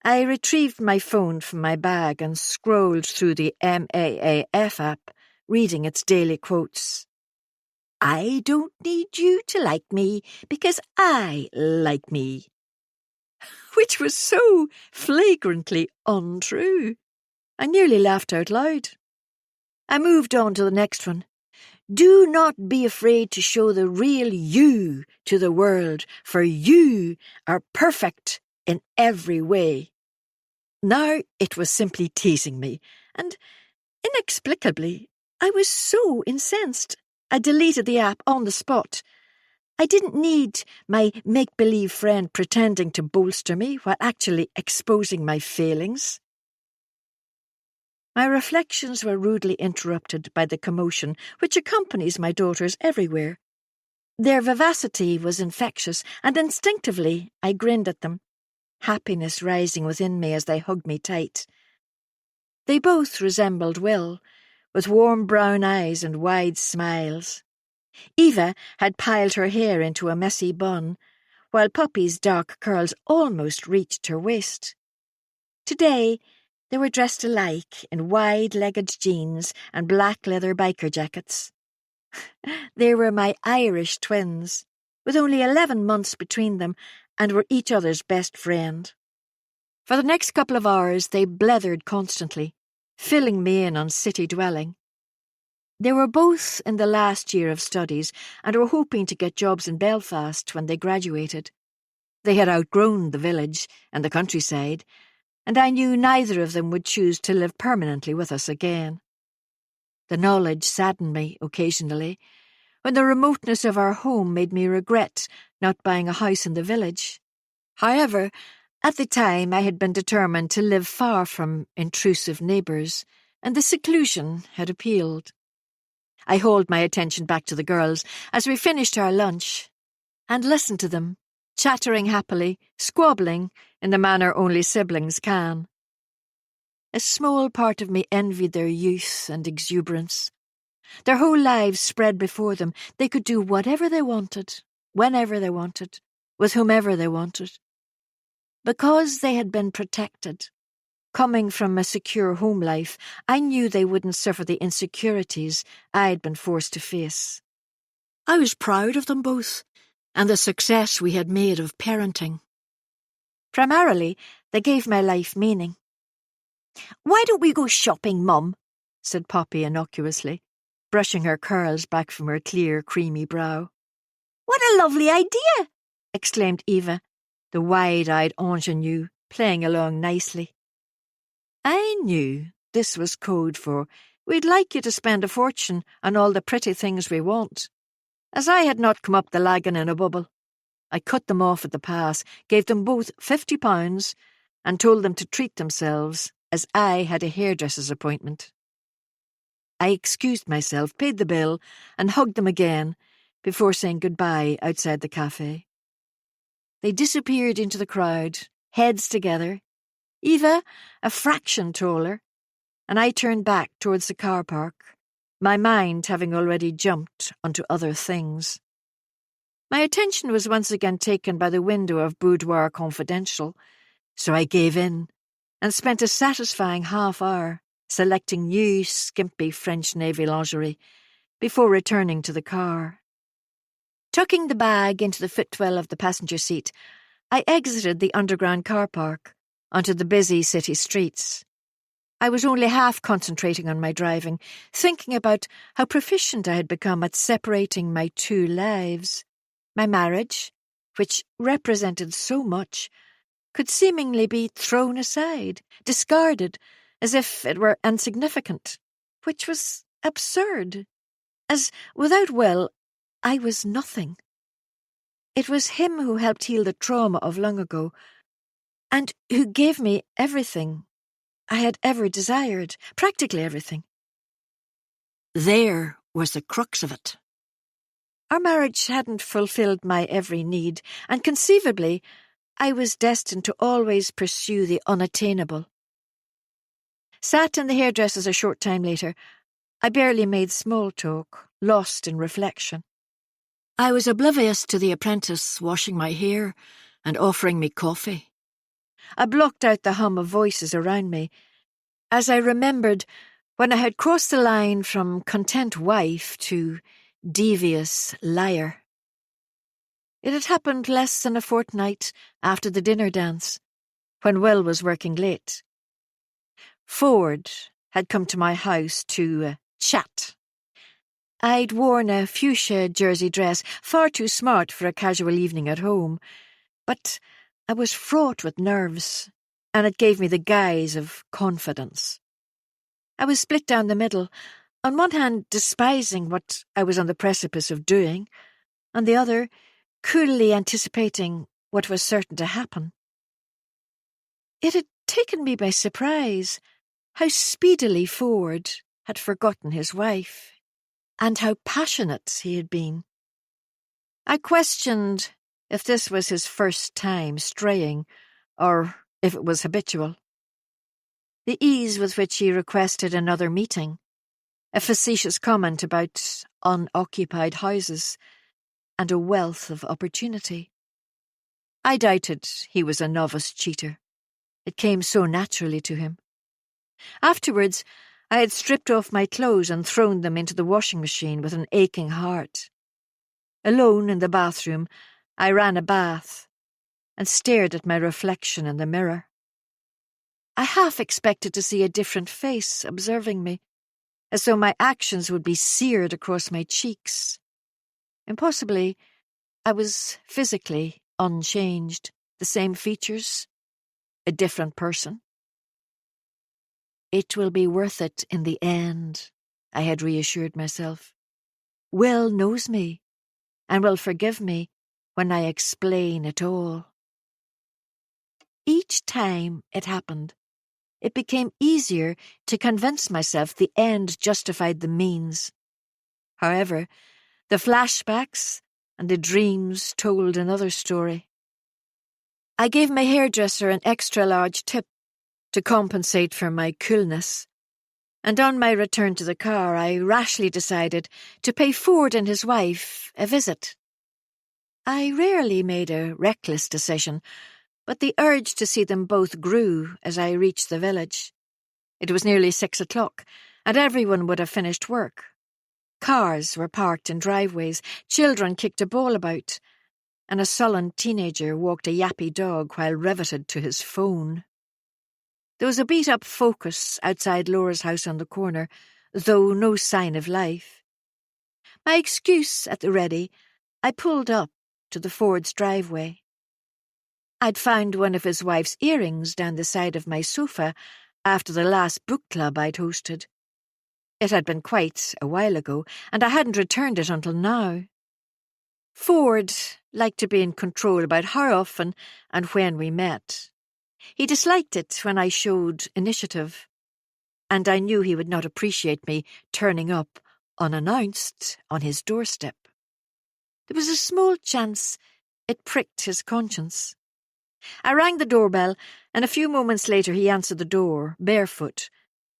I retrieved my phone from my bag and scrolled through the MAAF app, reading its daily quotes. "I don't need you to like me because I like me," which was so flagrantly untrue. I nearly laughed out loud. I moved on to the next one. "Do not be afraid to show the real you to the world, for you are perfect in every way." Now it was simply teasing me, and inexplicably, I was so incensed. I deleted the app on the spot. I didn't need my make-believe friend pretending to bolster me while actually exposing my failings. My reflections were rudely interrupted by the commotion which accompanies my daughters everywhere. Their vivacity was infectious, and instinctively I grinned at them, happiness rising within me as they hugged me tight. They both resembled Will, with warm brown eyes and wide smiles. Eva had piled her hair into a messy bun, while Poppy's dark curls almost reached her waist. Today, they were dressed alike in wide-legged jeans and black leather biker jackets. They were my Irish twins, with only 11 months between them, and were each other's best friend. For the next couple of hours they blethered constantly, filling me in on city dwelling. They were both in the last year of studies and were hoping to get jobs in Belfast when they graduated. They had outgrown the village and the countryside, and I knew neither of them would choose to live permanently with us again. The knowledge saddened me occasionally, when the remoteness of our home made me regret not buying a house in the village. However, at the time I had been determined to live far from intrusive neighbours, and the seclusion had appealed. I hauled my attention back to the girls as we finished our lunch, and listened to them, chattering happily, squabbling in the manner only siblings can. A small part of me envied their youth and exuberance. Their whole lives spread before them. They could do whatever they wanted, whenever they wanted, with whomever they wanted. Because they had been protected, coming from a secure home life, I knew they wouldn't suffer the insecurities I'd been forced to face. I was proud of them both, and the success we had made of parenting. Primarily, they gave my life meaning. "Why don't we go shopping, Mum?" said Poppy innocuously, brushing her curls back from her clear, creamy brow. "What a lovely idea!" exclaimed Eva, the wide-eyed ingenue, playing along nicely. I knew this was code for, "We'd like you to spend a fortune on all the pretty things we want." As I had not come up the lagan in a bubble, I cut them off at the pass, gave them both £50, and told them to treat themselves, as I had a hairdresser's appointment. I excused myself, paid the bill, and hugged them again, before saying goodbye outside the cafe. They disappeared into the crowd, heads together, Eva a fraction taller, and I turned back towards the car park, my mind having already jumped onto other things. My attention was once again taken by the window of Boudoir Confidential, so I gave in and spent a satisfying half-hour selecting new, skimpy French Navy lingerie before returning to the car. Tucking the bag into the footwell of the passenger seat, I exited the underground car park onto the busy city streets. I was only half concentrating on my driving, thinking about how proficient I had become at separating my two lives. My marriage, which represented so much, could seemingly be thrown aside, discarded, as if it were insignificant, which was absurd, as without Will, I was nothing. It was him who helped heal the trauma of long ago, and who gave me everything I had ever desired, practically everything. There was the crux of it. Our marriage hadn't fulfilled my every need, and conceivably, I was destined to always pursue the unattainable. Sat in the hairdresser's a short time later, I barely made small talk, lost in reflection. I was oblivious to the apprentice washing my hair and offering me coffee. I blocked out the hum of voices around me, as I remembered when I had crossed the line from content wife to devious liar. It had happened less than a fortnight after the dinner dance, when Will was working late. Ford had come to my house to chat. I'd worn a fuchsia jersey dress, far too smart for a casual evening at home, but I was fraught with nerves, and it gave me the guise of confidence. I was split down the middle, On one hand, despising what I was on the precipice of doing, on the other, coolly anticipating what was certain to happen. It had taken me by surprise how speedily Ford had forgotten his wife, and how passionate he had been. I questioned if this was his first time straying, or if it was habitual. The ease with which he requested another meeting, a facetious comment about unoccupied houses, and a wealth of opportunity. I doubted he was a novice cheater. It came so naturally to him. Afterwards, I had stripped off my clothes and thrown them into the washing machine with an aching heart. Alone in the bathroom, I ran a bath and stared at my reflection in the mirror. I half expected to see a different face observing me, as though my actions would be seared across my cheeks. Impossibly, I was physically unchanged, the same features, a different person. It will be worth it in the end, I had reassured myself. Will knows me, and will forgive me when I explain it all. Each time it happened, it became easier to convince myself the end justified the means. However, the flashbacks and the dreams told another story. I gave my hairdresser an extra-large tip to compensate for my coolness, and on my return to the car I rashly decided to pay Ford and his wife a visit. I rarely made a reckless decision, but the urge to see them both grew as I reached the village. It was nearly 6 o'clock, and everyone would have finished work. Cars were parked in driveways, children kicked a ball about, and a sullen teenager walked a yappy dog while riveted to his phone. There was a beat-up Focus outside Laura's house on the corner, though no sign of life. My excuse at the ready, I pulled up to the Ford's driveway. I'd found one of his wife's earrings down the side of my sofa after the last book club I'd hosted. It had been quite a while ago, and I hadn't returned it until now. Ford liked to be in control about how often and when we met. He disliked it when I showed initiative, and I knew he would not appreciate me turning up unannounced on his doorstep. There was a small chance it pricked his conscience. I rang the doorbell, and a few moments later he answered the door, barefoot,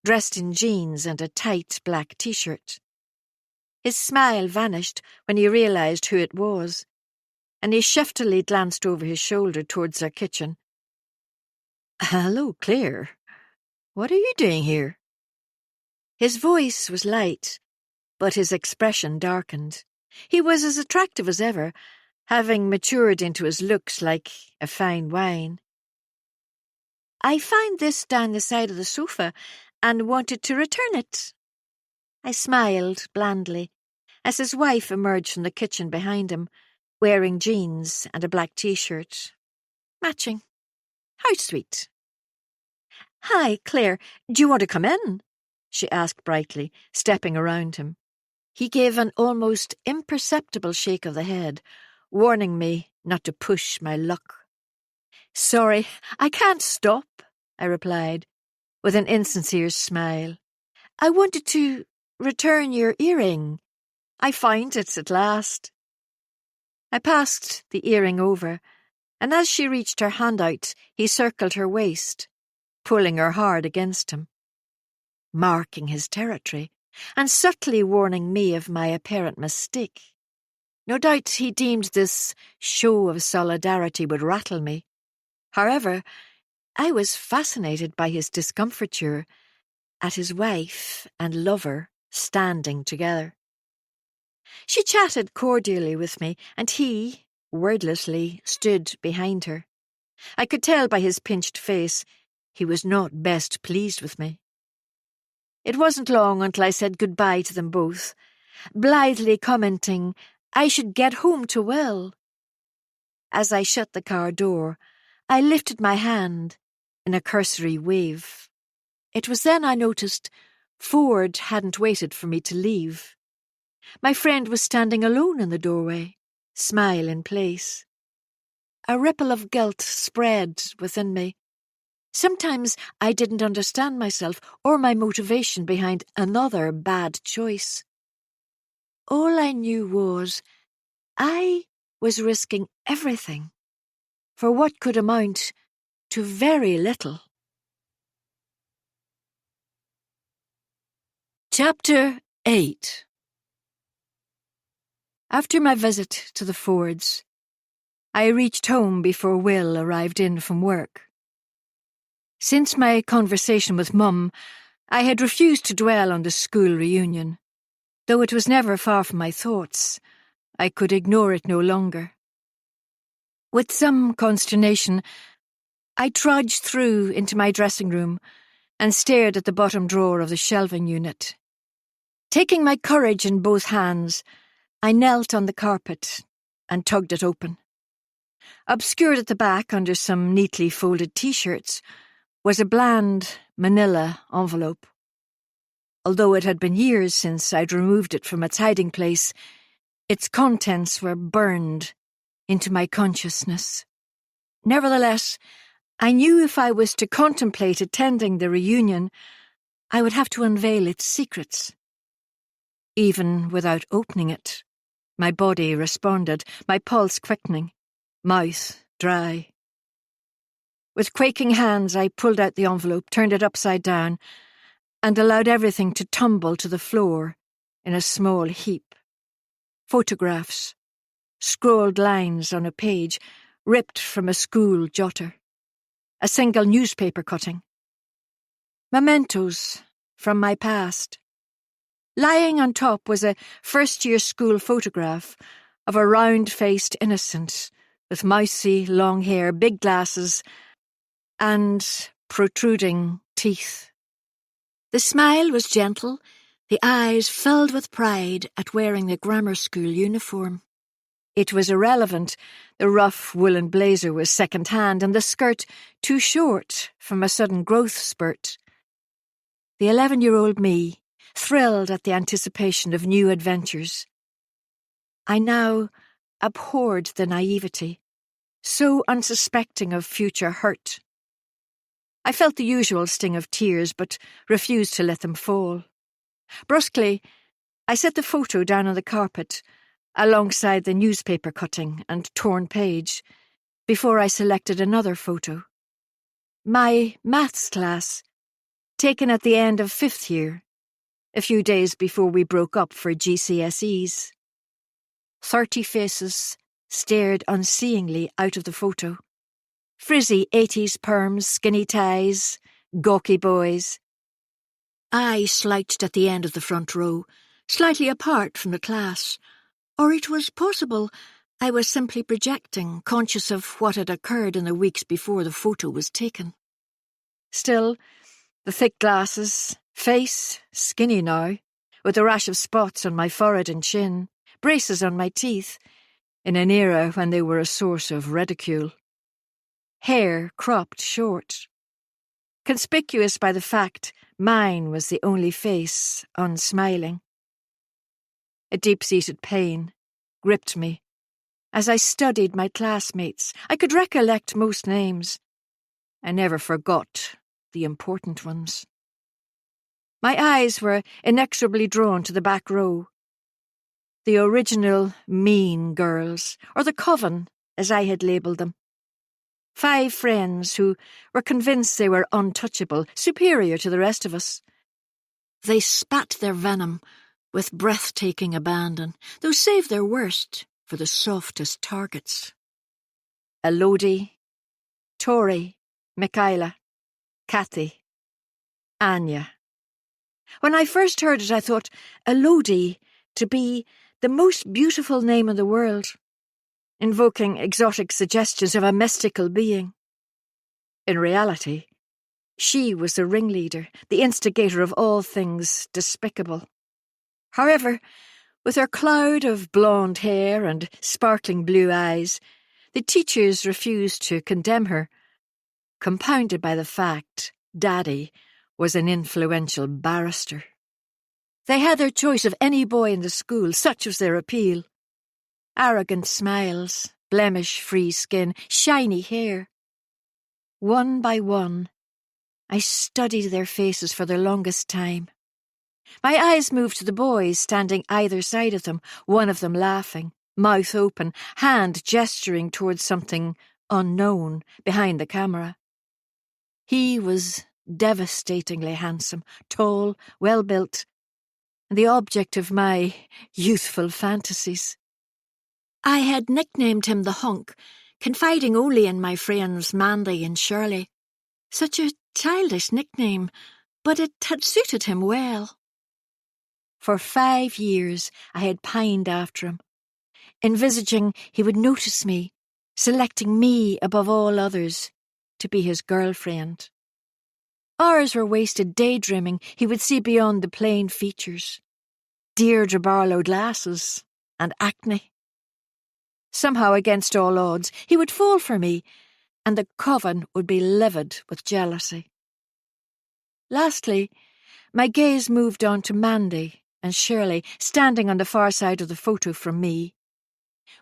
dressed in jeans and a tight black t-shirt. His smile vanished when he realised who it was, and he shiftily glanced over his shoulder towards our kitchen. "Hello, Claire. What are you doing here?" His voice was light, but his expression darkened. He was as attractive as ever, having matured into his looks like a fine wine. "I found this down the side of the sofa and wanted to return it." I smiled blandly as his wife emerged from the kitchen behind him, wearing jeans and a black t-shirt. Matching. How sweet. "Hi, Claire, do you want to come in?" she asked brightly, stepping around him. He gave an almost imperceptible shake of the head, warning me not to push my luck. "Sorry, I can't stop," I replied, with an insincere smile. "I wanted to return your earring. I found it at last." I passed the earring over, and as she reached her hand out, he circled her waist, pulling her hard against him, marking his territory, and subtly warning me of my apparent mistake. No doubt he deemed this show of solidarity would rattle me. However, I was fascinated by his discomfiture at his wife and lover standing together. She chatted cordially with me, and he, wordlessly, stood behind her. I could tell by his pinched face he was not best pleased with me. It wasn't long until I said goodbye to them both, blithely commenting I should get home to Will. As I shut the car door, I lifted my hand in a cursory wave. It was then I noticed Ford hadn't waited for me to leave. My friend was standing alone in the doorway, smile in place. A ripple of guilt spread within me. Sometimes I didn't understand myself or my motivation behind another bad choice. All I knew was I was risking everything for what could amount to very little. Chapter 8. After my visit to the Fords, I reached home before Will arrived in from work. Since my conversation with Mum, I had refused to dwell on the school reunion. Though it was never far from my thoughts, I could ignore it no longer. With some consternation, I trudged through into my dressing room and stared at the bottom drawer of the shelving unit. Taking my courage in both hands, I knelt on the carpet and tugged it open. Obscured at the back under some neatly folded T-shirts was a bland manila envelope. Although it had been years since I'd removed it from its hiding place, its contents were burned into my consciousness. Nevertheless, I knew if I was to contemplate attending the reunion, I would have to unveil its secrets. Even without opening it, my body responded, my pulse quickening, mouth dry. With quaking hands, I pulled out the envelope, turned it upside down, and allowed everything to tumble to the floor in a small heap. Photographs, scrawled lines on a page, ripped from a school jotter, a single newspaper cutting. Mementos from my past. Lying on top was a first-year school photograph of a round-faced innocent with mousy long hair, big glasses, and protruding teeth. The smile was gentle, the eyes filled with pride at wearing the grammar school uniform. It was irrelevant. The rough woolen blazer was second-hand and the skirt too short from a sudden growth spurt. The 11-year-old me thrilled at the anticipation of new adventures. I now abhorred the naivety, so unsuspecting of future hurt. I felt the usual sting of tears, but refused to let them fall. Brusquely, I set the photo down on the carpet, alongside the newspaper cutting and torn page, before I selected another photo. My maths class, taken at the end of 5th year, a few days before we broke up for GCSEs. 30 faces stared unseeingly out of the photo. Frizzy 80s perms, skinny ties, gawky boys. I slouched at the end of the front row, slightly apart from the class. Or it was possible I was simply projecting, conscious of what had occurred in the weeks before the photo was taken. Still, the thick glasses, face skinny now, with a rash of spots on my forehead and chin, braces on my teeth, in an era when they were a source of ridicule. Hair cropped short. Conspicuous by the fact mine was the only face unsmiling. A deep-seated pain gripped me. As I studied my classmates, I could recollect most names. I never forgot the important ones. My eyes were inexorably drawn to the back row. The original mean girls, or the coven, as I had labelled them. 5 friends who were convinced they were untouchable, superior to the rest of us. They spat their venom with breathtaking abandon, though saved their worst for the softest targets. Elodie, Tori, Michaela, Kathy, Anya. When I first heard it, I thought Elodie to be the most beautiful name in the world, invoking exotic suggestions of a mystical being. In reality, she was the ringleader, the instigator of all things despicable. However, with her cloud of blonde hair and sparkling blue eyes, the teachers refused to condemn her, compounded by the fact Daddy was an influential barrister. They had their choice of any boy in the school, such was their appeal. Arrogant smiles, blemish-free skin, shiny hair. One by one, I studied their faces for the longest time. My eyes moved to the boys standing either side of them, one of them laughing, mouth open, hand gesturing towards something unknown behind the camera. He was devastatingly handsome, tall, well-built, and the object of my youthful fantasies. I had nicknamed him the Hunk, confiding only in my friends Mandy and Shirley. Such a childish nickname, but it had suited him well. For 5 years I had pined after him, envisaging he would notice me, selecting me above all others to be his girlfriend. Hours were wasted daydreaming he would see beyond the plain features, Deirdre Barlow glasses, and acne. Somehow, against all odds, he would fall for me, and the coven would be livid with jealousy. Lastly, my gaze moved on to Mandy and Shirley, standing on the far side of the photo from me.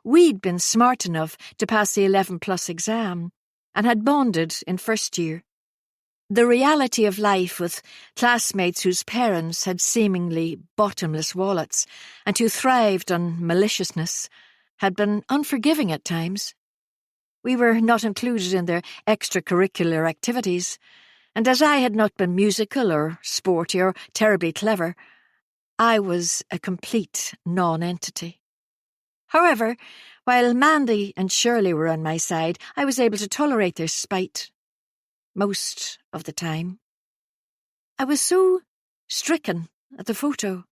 We'd been smart enough to pass the 11+ exam, and had bonded in first year. The reality of life with classmates whose parents had seemingly bottomless wallets and who thrived on maliciousness had been unforgiving at times. We were not included in their extracurricular activities, and as I had not been musical or sporty or terribly clever, I was a complete non-entity. However, while Mandy and Shirley were on my side, I was able to tolerate their spite. Most of the time. I was so stricken at the photo.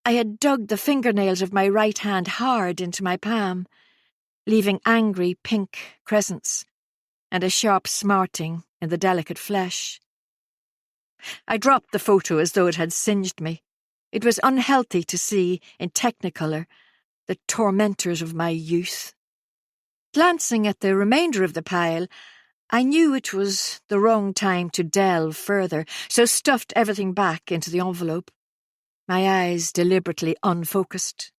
I had dug the fingernails of my right hand hard into my palm, leaving angry pink crescents and a sharp smarting in the delicate flesh. I dropped the photo as though it had singed me. It was unhealthy to see, in technicolor, the tormentors of my youth. Glancing at the remainder of the pile, I knew it was the wrong time to delve further, so stuffed everything back into the envelope, my eyes deliberately unfocused.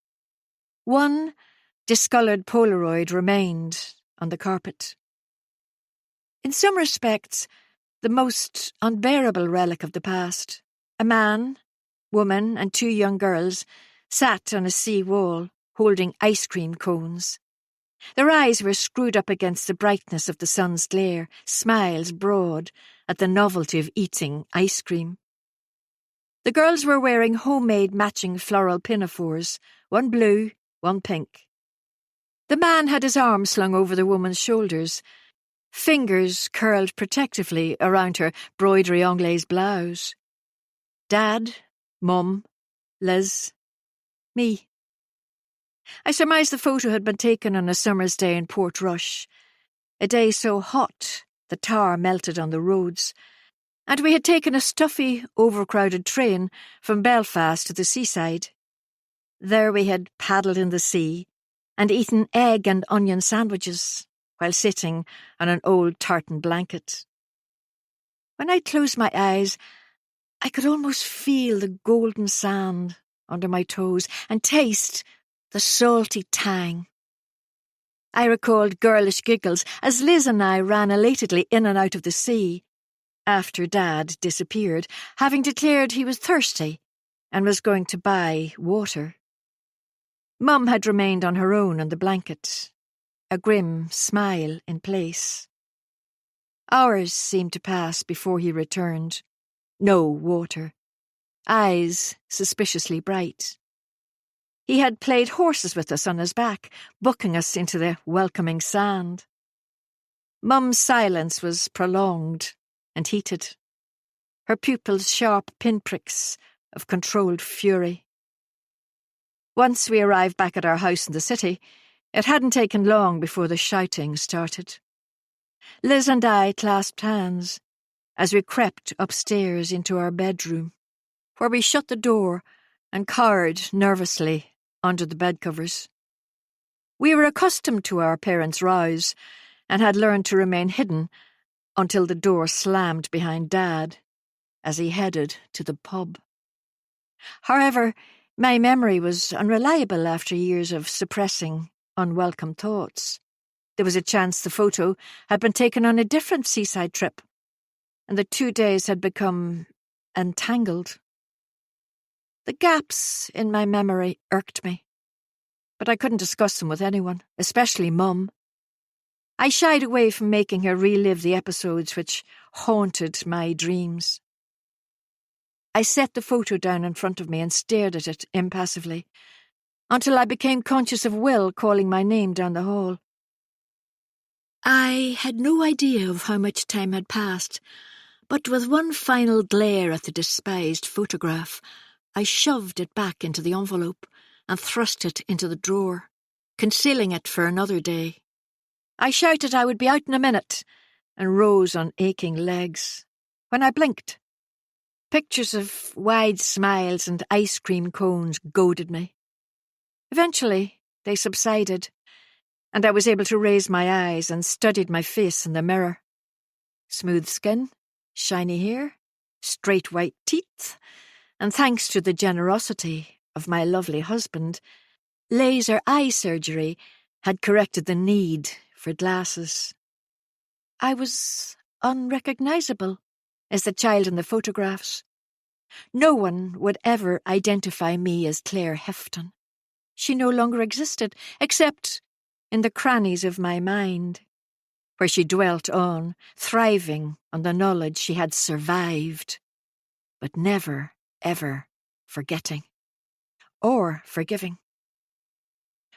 One discoloured Polaroid remained on the carpet. In some respects, the most unbearable relic of the past. A man, woman, and 2 young girls sat on a sea wall, holding ice cream cones. Their eyes were screwed up against the brightness of the sun's glare, smiles broad at the novelty of eating ice cream. The girls were wearing homemade matching floral pinafores, one blue, one pink. The man had his arm slung over the woman's shoulders, fingers curled protectively around her broderie anglaise blouse. Dad, Mum, Liz, me. I surmised the photo had been taken on a summer's day in Portrush, a day so hot the tar melted on the roads, and we had taken a stuffy, overcrowded train from Belfast to the seaside. There we had paddled in the sea and eaten egg and onion sandwiches while sitting on an old tartan blanket. When I closed my eyes, I could almost feel the golden sand under my toes and taste the salty tang. I recalled girlish giggles as Liz and I ran elatedly in and out of the sea, after Dad disappeared, having declared he was thirsty and was going to buy water. Mum had remained on her own on the blanket, a grim smile in place. Hours seemed to pass before he returned. No water. Eyes suspiciously bright. He had played horses with us on his back, bucking us into the welcoming sand. Mum's silence was prolonged and heated, her pupils sharp pinpricks of controlled fury. Once we arrived back at our house in the city, it hadn't taken long before the shouting started. Liz and I clasped hands as we crept upstairs into our bedroom, where we shut the door and cowered nervously under the bedcovers. We were accustomed to our parents' rows and had learned to remain hidden until the door slammed behind Dad as he headed to the pub. However, my memory was unreliable after years of suppressing unwelcome thoughts. There was a chance the photo had been taken on a different seaside trip, and the 2 days had become entangled. The gaps in my memory irked me, but I couldn't discuss them with anyone, especially Mum. I shied away from making her relive the episodes which haunted my dreams. I set the photo down in front of me and stared at it impassively, until I became conscious of Will calling my name down the hall. I had no idea of how much time had passed, but with one final glare at the despised photograph, I shoved it back into the envelope and thrust it into the drawer, concealing it for another day. I shouted I would be out in a minute and rose on aching legs. When I blinked, pictures of wide smiles and ice cream cones goaded me. Eventually, they subsided, and I was able to raise my eyes and studied my face in the mirror. Smooth skin, shiny hair, straight white teeth, and thanks to the generosity of my lovely husband, laser eye surgery had corrected the need for glasses. I was unrecognisable as the child in the photographs. No one would ever identify me as Claire Hefton. She no longer existed, except in the crannies of my mind, where she dwelt on, thriving on the knowledge she had survived, but never, ever forgetting or forgiving.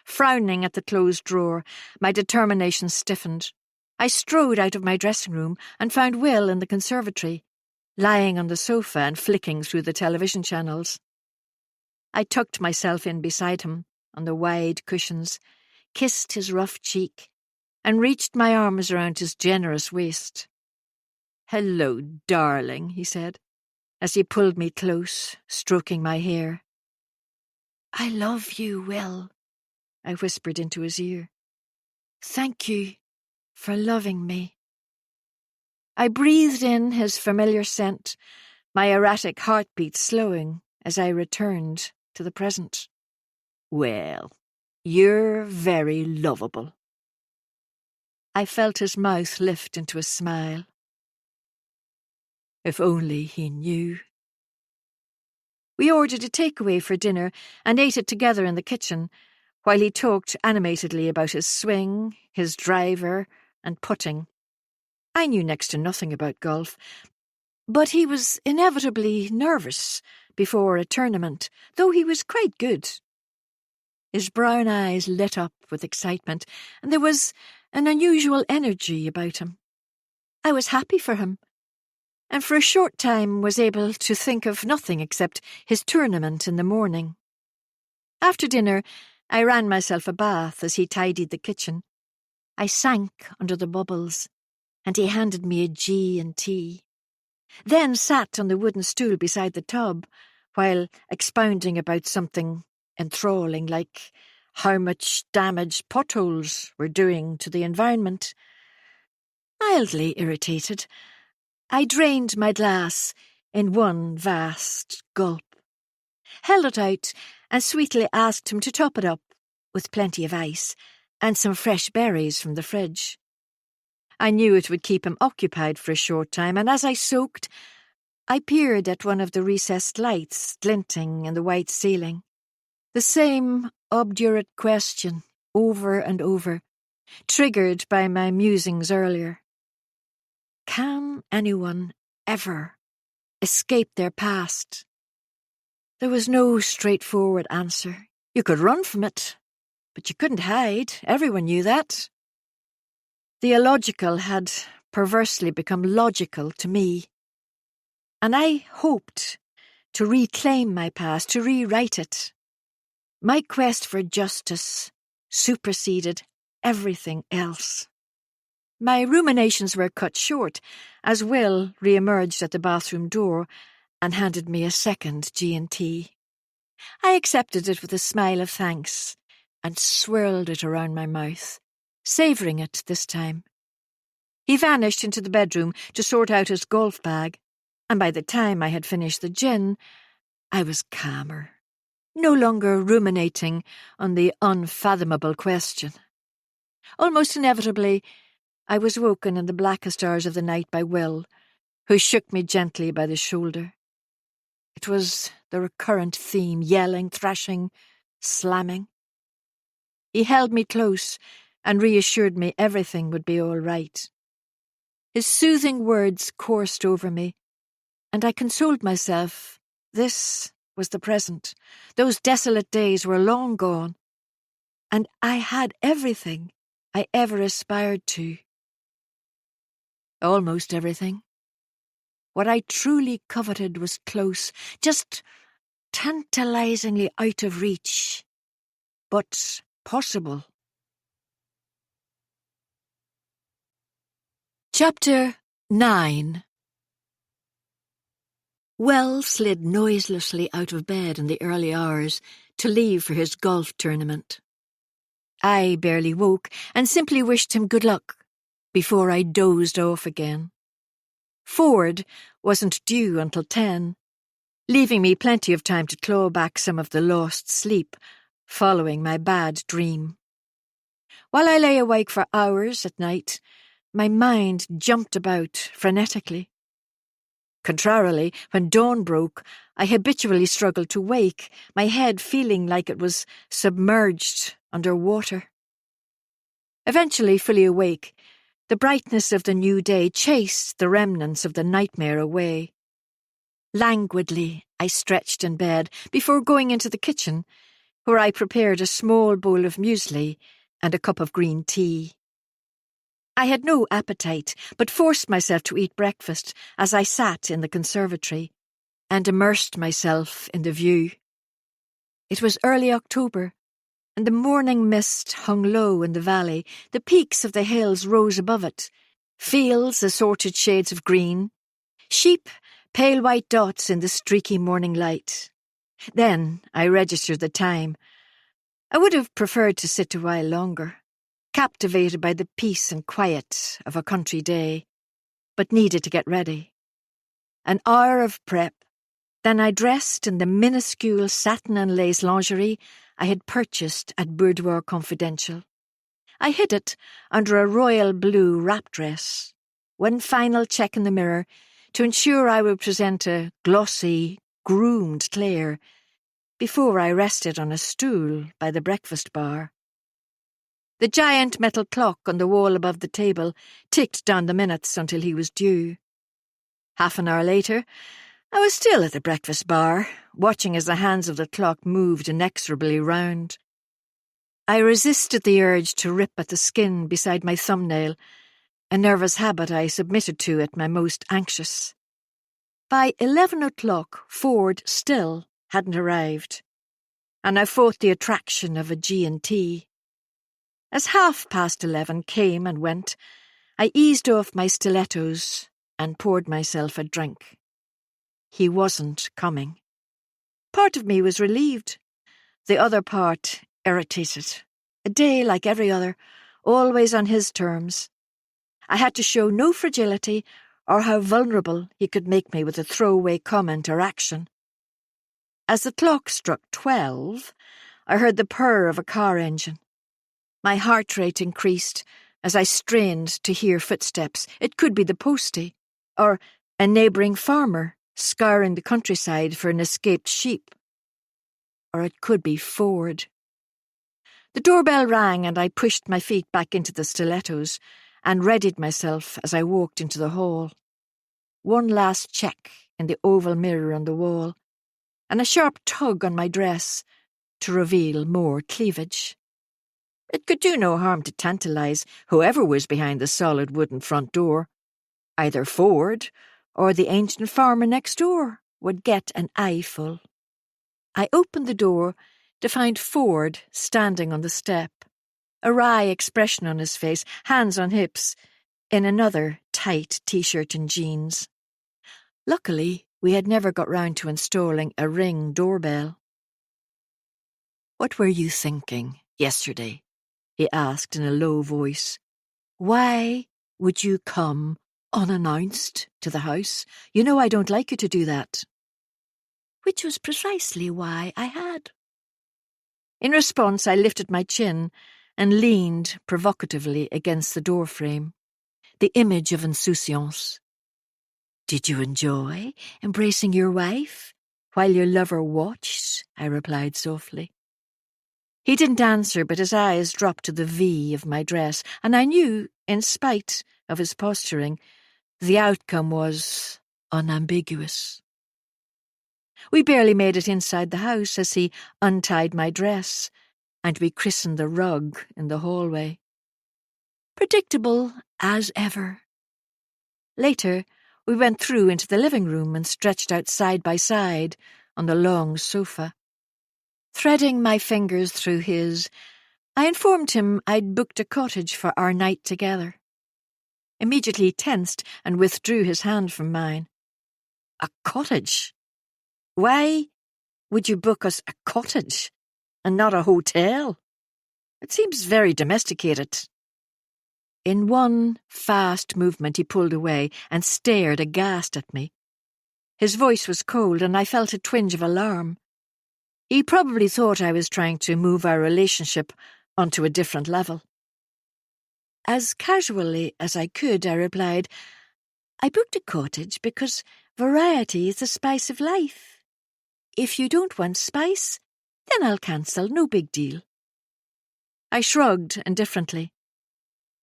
Frowning at the closed drawer, my determination stiffened. I strode out of my dressing room and found Will in the conservatory, lying on the sofa and flicking through the television channels. I tucked myself in beside him on the wide cushions, kissed his rough cheek, and reached my arms around his generous waist. "Hello, darling," he said, as he pulled me close, stroking my hair. "I love you, Will," I whispered into his ear. "Thank you for loving me." I breathed in his familiar scent, my erratic heartbeat slowing as I returned to the present. "Well, you're very lovable." I felt his mouth lift into a smile. If only he knew. We ordered a takeaway for dinner and ate it together in the kitchen, while he talked animatedly about his swing, his driver, and putting. I knew next to nothing about golf, but he was inevitably nervous before a tournament, though he was quite good. His brown eyes lit up with excitement, and there was an unusual energy about him. I was happy for him, and for a short time was able to think of nothing except his tournament in the morning. After dinner, I ran myself a bath as he tidied the kitchen. I sank under the bubbles, and he handed me a G&T. Then sat on the wooden stool beside the tub, while expounding about something enthralling like how much damage potholes were doing to the environment. Mildly irritated, I drained my glass in one vast gulp, held it out, and sweetly asked him to top it up with plenty of ice and some fresh berries from the fridge. I knew it would keep him occupied for a short time, and as I soaked, I peered at one of the recessed lights glinting in the white ceiling. The same obdurate question, over and over, triggered by my musings earlier. Can anyone ever escape their past? There was no straightforward answer. You could run from it, but you couldn't hide. Everyone knew that. The illogical had perversely become logical to me, and I hoped to reclaim my past, to rewrite it. My quest for justice superseded everything else. My ruminations were cut short as Will re-emerged at the bathroom door and handed me a second G&T. I accepted it with a smile of thanks and swirled it around my mouth, savouring it this time. He vanished into the bedroom to sort out his golf bag, and by the time I had finished the gin, I was calmer, no longer ruminating on the unfathomable question. Almost inevitably, I was woken in the blackest hours of the night by Will, who shook me gently by the shoulder. It was the recurrent theme, yelling, thrashing, slamming. He held me close and reassured me everything would be all right. His soothing words coursed over me, and I consoled myself. This was the present. Those desolate days were long gone, and I had everything I ever aspired to. Almost everything. What I truly coveted was close, just tantalizingly out of reach, but possible. Chapter 9. Will slid noiselessly out of bed in the early hours to leave for his golf tournament. I barely woke and simply wished him good luck before I dozed off again. Ford wasn't due until 10, leaving me plenty of time to claw back some of the lost sleep following my bad dream. While I lay awake for hours at night, my mind jumped about frenetically. Contrarily, when dawn broke, I habitually struggled to wake, my head feeling like it was submerged under water. Eventually fully awake, the brightness of the new day chased the remnants of the nightmare away. Languidly, I stretched in bed before going into the kitchen, where I prepared a small bowl of muesli and a cup of green tea. I had no appetite, but forced myself to eat breakfast as I sat in the conservatory and immersed myself in the view. It was early October, and the morning mist hung low in the valley. The peaks of the hills rose above it, fields assorted shades of green, sheep pale white dots in the streaky morning light. Then I registered the time. I would have preferred to sit a while longer, captivated by the peace and quiet of a country day, but needed to get ready. An hour of prep, then I dressed in the minuscule satin and lace lingerie I had purchased at Boudoir Confidential. I hid it under a royal blue wrap dress. One final check in the mirror to ensure I would present a glossy, groomed Claire before I rested on a stool by the breakfast bar. The giant metal clock on the wall above the table ticked down the minutes until he was due. Half an hour later, I was still at the breakfast bar, watching as the hands of the clock moved inexorably round. I resisted the urge to rip at the skin beside my thumbnail, a nervous habit I submitted to at my most anxious. By 11 o'clock, Ford still hadn't arrived, and I fought the attraction of a G&T. As 11:30 came and went, I eased off my stilettos and poured myself a drink. He wasn't coming. Part of me was relieved, the other part irritated. A day like every other, always on his terms. I had to show no fragility or how vulnerable he could make me with a throwaway comment or action. As the clock struck 12, I heard the purr of a car engine. My heart rate increased as I strained to hear footsteps. It could be the postie, or a neighbouring farmer scouring the countryside for an escaped sheep. Or it could be Ford. The doorbell rang and I pushed my feet back into the stilettos and readied myself as I walked into the hall. One last check in the oval mirror on the wall, and a sharp tug on my dress to reveal more cleavage. It could do no harm to tantalise whoever was behind the solid wooden front door. Either Ford or the ancient farmer next door would get an eyeful. I opened the door to find Ford standing on the step, a wry expression on his face, hands on hips, in another tight t-shirt and jeans. Luckily, we had never got round to installing a Ring doorbell. "What were you thinking yesterday?" he asked in a low voice. "Why would you come unannounced to the house? You know I don't like you to do that." which was precisely why I had. In response, I lifted my chin and leaned provocatively against the doorframe, the image of insouciance. "Did you enjoy embracing your wife while your lover watched?" I replied softly. He didn't answer, but his eyes dropped to the V of my dress, and I knew, in spite of his posturing, the outcome was unambiguous. We barely made it inside the house as he untied my dress, and we christened the rug in the hallway. Predictable as ever. Later, we went through into the living room and stretched out side by side on the long sofa. Threading my fingers through his, I informed him I'd booked a cottage for our night together. Immediately tensed and withdrew his hand from mine. "A cottage? Why would you book us a cottage and not a hotel? It seems very domesticated." In one fast movement he pulled away and stared aghast at me. His voice was cold, and I felt a twinge of alarm. He probably thought I was trying to move our relationship onto a different level. As casually as I could, I replied, "I booked a cottage because variety is the spice of life. If you don't want spice, then I'll cancel, no big deal." I shrugged indifferently,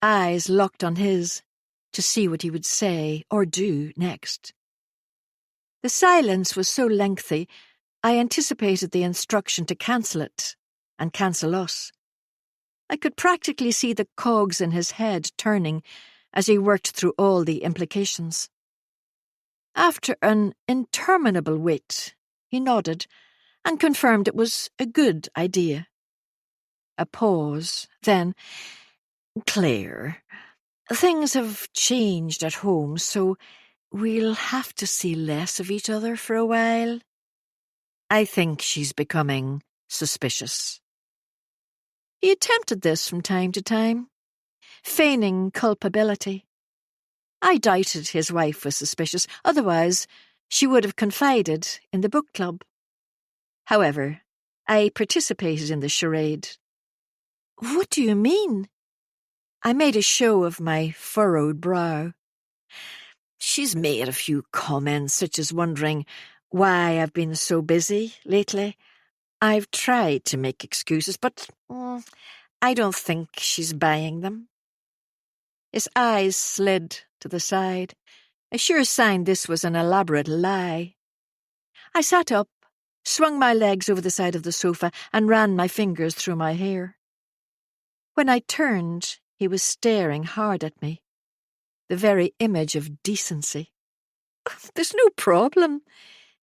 eyes locked on his, to see what he would say or do next. The silence was so lengthy, I anticipated the instruction to cancel it and cancel us. I could practically see the cogs in his head turning as he worked through all the implications. After an interminable wait, he nodded and confirmed it was a good idea. A pause, then, "Claire, things have changed at home, so we'll have to see less of each other for a while. I think she's becoming suspicious." He attempted this from time to time, feigning culpability. I doubted his wife was suspicious, otherwise she would have confided in the book club. However, I participated in the charade. "What do you mean?" I made a show of my furrowed brow. "She's made a few comments, such as wondering why I've been so busy lately. I've tried to make excuses, but I don't think she's buying them." His eyes slid to the side, a sure sign this was an elaborate lie. I sat up, swung my legs over the side of the sofa, and ran my fingers through my hair. When I turned, he was staring hard at me, the very image of decency. "There's no problem.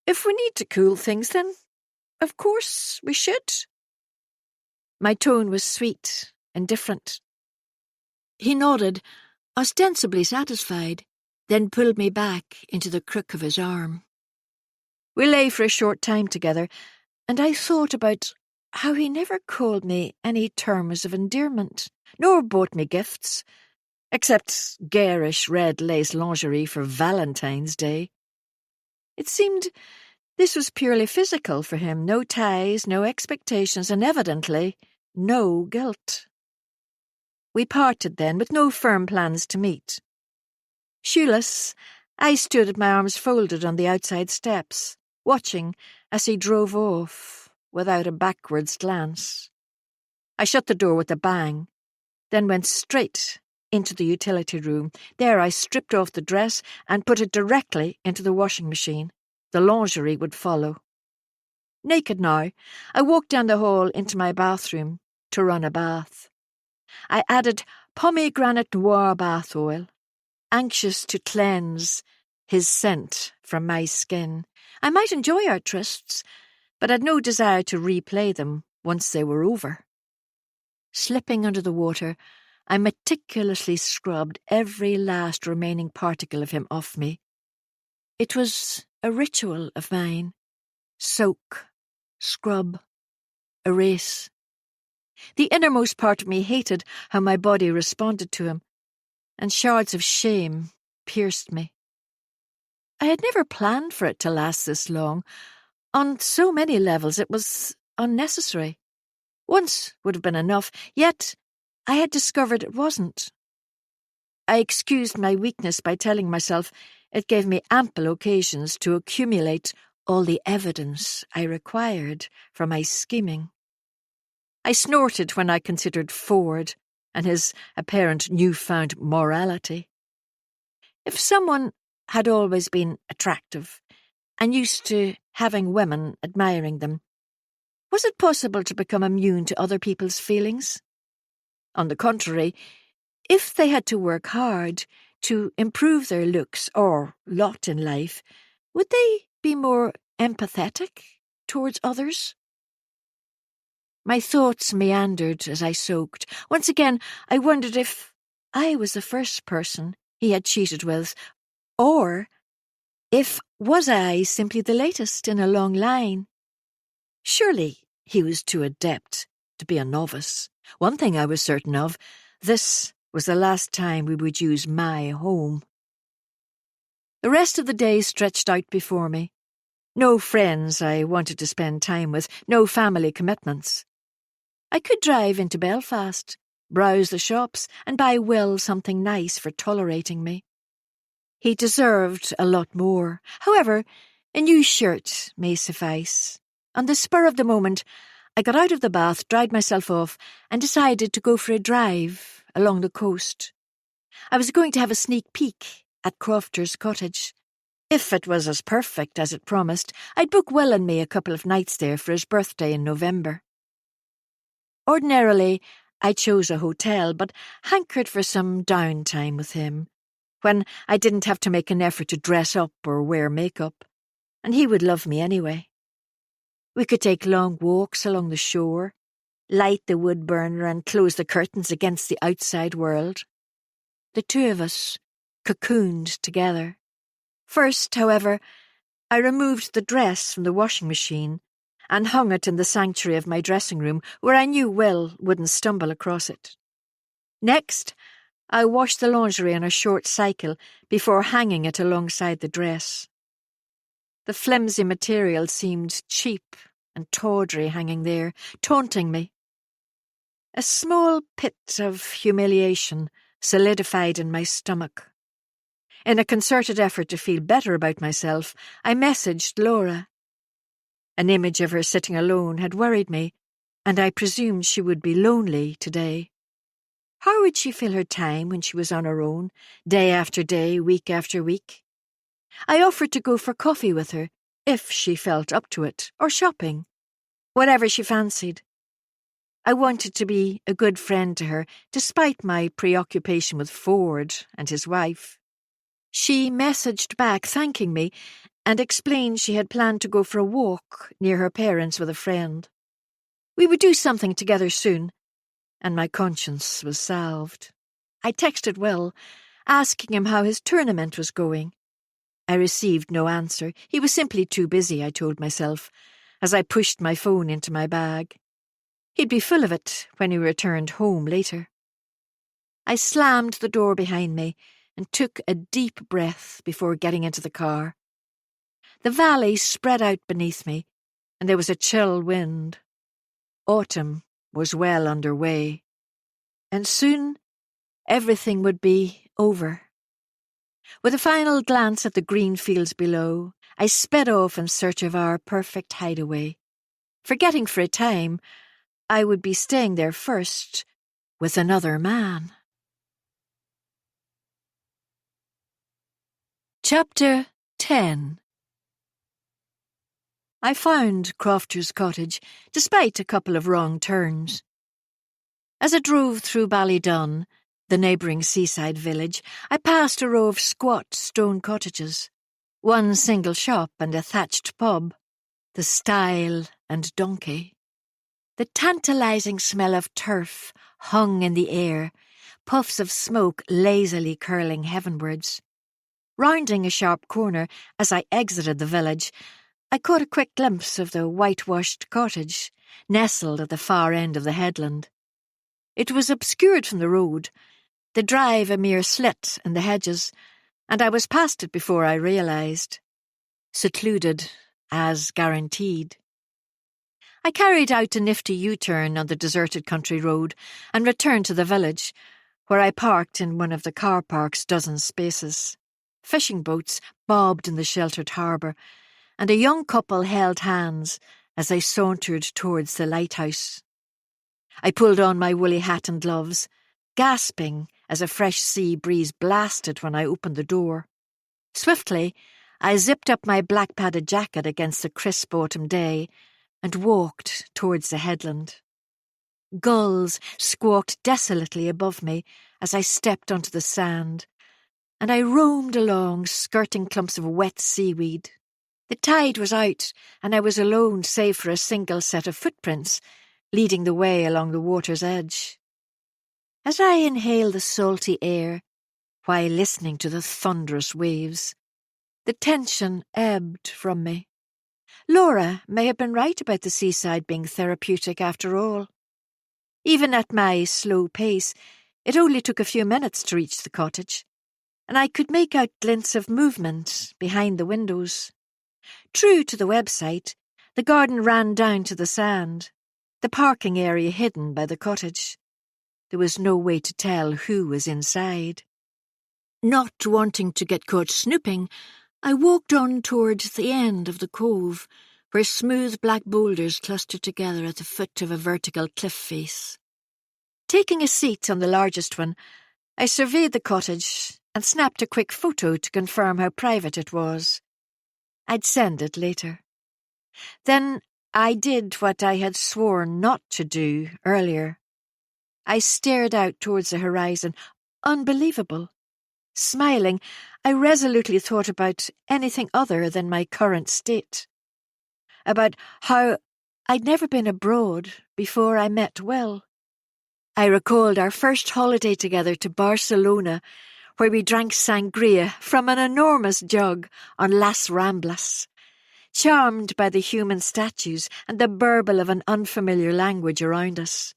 If we need to cool things, then of course we should." My tone was sweet and different. He nodded, ostensibly satisfied, then pulled me back into the crook of his arm. We lay for a short time together, and I thought about how he never called me any terms of endearment, nor bought me gifts, except garish red lace lingerie for Valentine's Day. It seemed this was purely physical for him, no ties, no expectations, and evidently no guilt. We parted then, with no firm plans to meet. Shoeless, I stood with my arms folded on the outside steps, watching as he drove off without a backwards glance. I shut the door with a bang, then went straight into the utility room. There I stripped off the dress and put it directly into the washing machine. The lingerie would follow. Naked now, I walked down the hall into my bathroom to run a bath. I added pomegranate noir bath oil, anxious to cleanse his scent from my skin. I might enjoy our trysts, but had no desire to replay them once they were over. Slipping under the water, I meticulously scrubbed every last remaining particle of him off me. It was a ritual of mine. Soak, scrub, erase. The innermost part of me hated how my body responded to him, and shards of shame pierced me. I had never planned for it to last this long, On so many levels it was unnecessary. Once would have been enough, yet I had discovered it wasn't. I excused my weakness by telling myself it gave me ample occasions to accumulate all the evidence I required for my scheming. I snorted when I considered Ford and his apparent newfound morality. If someone had always been attractive and used to having women admiring them, was it possible to become immune to other people's feelings? On the contrary, if they had to work hard to improve their looks or lot in life, would they be more empathetic towards others? My thoughts meandered as I soaked. Once again, I wondered if I was the first person he had cheated with, or if was I simply the latest in a long line. Surely he was too adept to be a novice. One thing I was certain of, this was the last time we would use my home. The rest of the day stretched out before me. No friends I wanted to spend time with, no family commitments. I could drive into Belfast, browse the shops, and buy Will something nice for tolerating me. He deserved a lot more. However, a new shirt may suffice. On the spur of the moment, I got out of the bath, dried myself off, and decided to go for a drive along the coast. I was going to have a sneak peek at Crofter's cottage. If it was as perfect as it promised, I'd book Will and me a couple of nights there for his birthday in November. Ordinarily, I chose a hotel, but hankered for some downtime with him, when I didn't have to make an effort to dress up or wear makeup, and he would love me anyway. We could take long walks along the shore, light the wood burner and close the curtains against the outside world. The two of us cocooned together. First, however, I removed the dress from the washing machine and hung it in the sanctuary of my dressing room, where I knew Will wouldn't stumble across it. Next, I washed the lingerie on a short cycle before hanging it alongside the dress. The flimsy material seemed cheap and tawdry hanging there, taunting me. A small pit of humiliation solidified in my stomach. In a concerted effort to feel better about myself, I messaged Laura. An image of her sitting alone had worried me, and I presumed she would be lonely today. How would she fill her time when she was on her own, day after day, week after week? I offered to go for coffee with her, if she felt up to it, or shopping, whatever she fancied. I wanted to be a good friend to her, despite my preoccupation with Ford and his wife. She messaged back thanking me and explained she had planned to go for a walk near her parents with a friend. We would do something together soon, and my conscience was salved. I texted Will, asking him how his tournament was going. I received no answer. He was simply too busy, I told myself, as I pushed my phone into my bag. He'd be full of it when he returned home later. I slammed the door behind me and took a deep breath before getting into the car. The valley spread out beneath me, and there was a chill wind. Autumn was well under way, and soon everything would be over. With a final glance at the green fields below, I sped off in search of our perfect hideaway, forgetting for a time I would be staying there first with another man. Chapter 10. I found Crofter's cottage, despite a couple of wrong turns. As I drove through Ballydon, the neighbouring seaside village, I passed a row of squat stone cottages, one single shop and a thatched pub, the stile and donkey. The tantalising smell of turf hung in the air, puffs of smoke lazily curling heavenwards. Rounding a sharp corner as I exited the village, I caught a quick glimpse of the whitewashed cottage, nestled at the far end of the headland. It was obscured from the road, the drive a mere slit in the hedges, and I was past it before I realised. Secluded as guaranteed. I carried out a nifty U-turn on the deserted country road and returned to the village, where I parked in one of the car park's dozen spaces. Fishing boats bobbed in the sheltered harbour, and a young couple held hands as they sauntered towards the lighthouse. I pulled on my woolly hat and gloves, gasping as a fresh sea breeze blasted when I opened the door. Swiftly, I zipped up my black padded jacket against the crisp autumn day and walked towards the headland. Gulls squawked desolately above me as I stepped onto the sand, and I roamed along, skirting clumps of wet seaweed. The tide was out, and I was alone save for a single set of footprints leading the way along the water's edge. As I inhaled the salty air, while listening to the thunderous waves, the tension ebbed from me. Laura may have been right about the seaside being therapeutic after all. Even at my slow pace, it only took a few minutes to reach the cottage, and I could make out glints of movement behind the windows. True to the website, the garden ran down to the sand, the parking area hidden by the cottage. There was no way to tell who was inside. Not wanting to get caught snooping, I walked on towards the end of the cove, where smooth black boulders clustered together at the foot of a vertical cliff face. Taking a seat on the largest one, I surveyed the cottage and snapped a quick photo to confirm how private it was. I'd send it later. Then I did what I had sworn not to do earlier. I stared out towards the horizon, unbelievable. Smiling, I resolutely thought about anything other than my current state. About how I'd never been abroad before I met Will. I recalled our first holiday together to Barcelona, where we drank sangria from an enormous jug on Las Ramblas, charmed by the human statues and the burble of an unfamiliar language around us.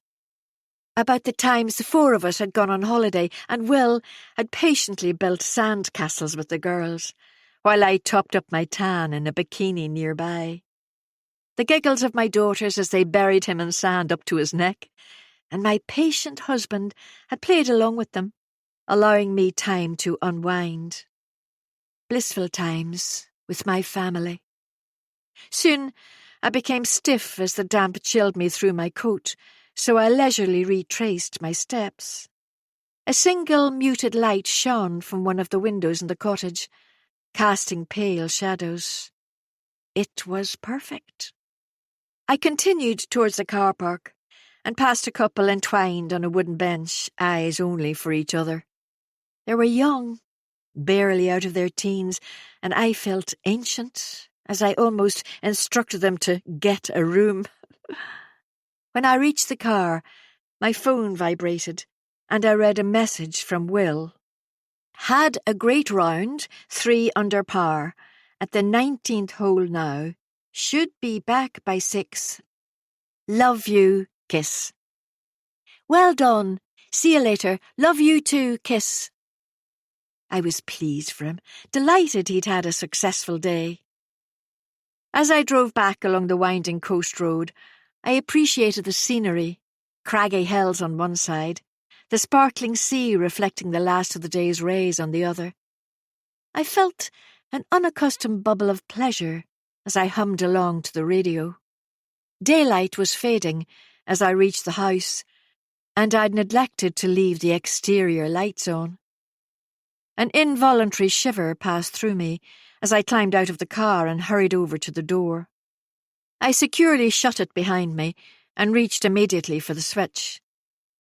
About the times the four of us had gone on holiday and Will had patiently built sand castles with the girls, while I topped up my tan in a bikini nearby. The giggles of my daughters as they buried him in sand up to his neck, and my patient husband had played along with them, allowing me time to unwind. Blissful times with my family. Soon I became stiff as the damp chilled me through my coat, so I leisurely retraced my steps. A single muted light shone from one of the windows in the cottage, casting pale shadows. It was perfect. I continued towards the car park and passed a couple entwined on a wooden bench, eyes only for each other. They were young, barely out of their teens, and I felt ancient, as I almost instructed them to get a room. When I reached the car, my phone vibrated, and I read a message from Will. Had a great round, 3 under par, at the 19th hole now. Should be back by 6. Love you, kiss. Well done. See you later. Love you too, kiss. I was pleased for him, delighted he'd had a successful day. As I drove back along the winding coast road, I appreciated the scenery, craggy hills on one side, the sparkling sea reflecting the last of the day's rays on the other. I felt an unaccustomed bubble of pleasure as I hummed along to the radio. Daylight was fading as I reached the house, and I'd neglected to leave the exterior lights on. An involuntary shiver passed through me as I climbed out of the car and hurried over to the door. I securely shut it behind me and reached immediately for the switch.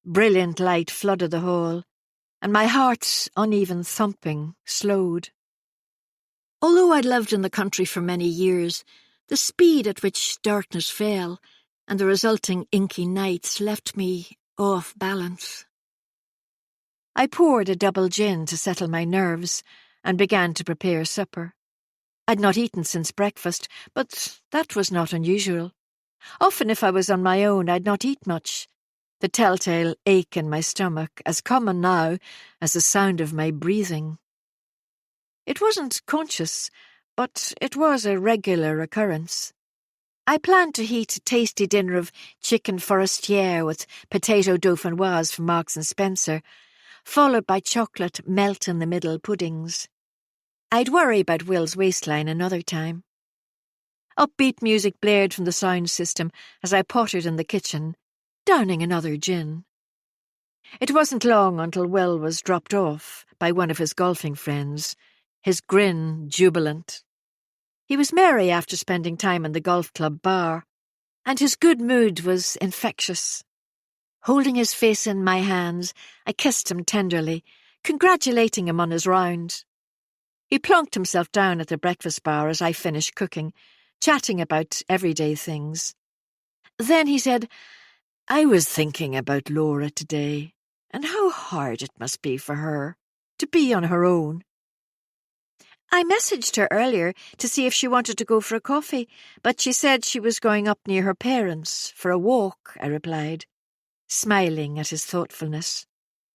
Brilliant light flooded the hall, and my heart's uneven thumping slowed. Although I'd lived in the country for many years, the speed at which darkness fell and the resulting inky nights left me off balance. I poured a double gin to settle my nerves and began to prepare supper. I'd not eaten since breakfast, but that was not unusual. Often if I was on my own, I'd not eat much, the telltale ache in my stomach as common now as the sound of my breathing. It wasn't conscious, but it was a regular occurrence. I planned to heat a tasty dinner of chicken forestière with potato dauphinoise from Marks and Spencer, followed by chocolate melt-in-the-middle puddings. I'd worry about Will's waistline another time. Upbeat music blared from the sound system as I pottered in the kitchen, downing another gin. It wasn't long until Will was dropped off by one of his golfing friends, his grin jubilant. He was merry after spending time in the golf club bar, and his good mood was infectious. Holding his face in my hands, I kissed him tenderly, congratulating him on his round. He plonked himself down at the breakfast bar as I finished cooking, chatting about everyday things. Then he said, "I was thinking about Laura today, and how hard it must be for her to be on her own. I messaged her earlier to see if she wanted to go for a coffee, but she said she was going up near her parents for a walk," I replied, smiling at his thoughtfulness.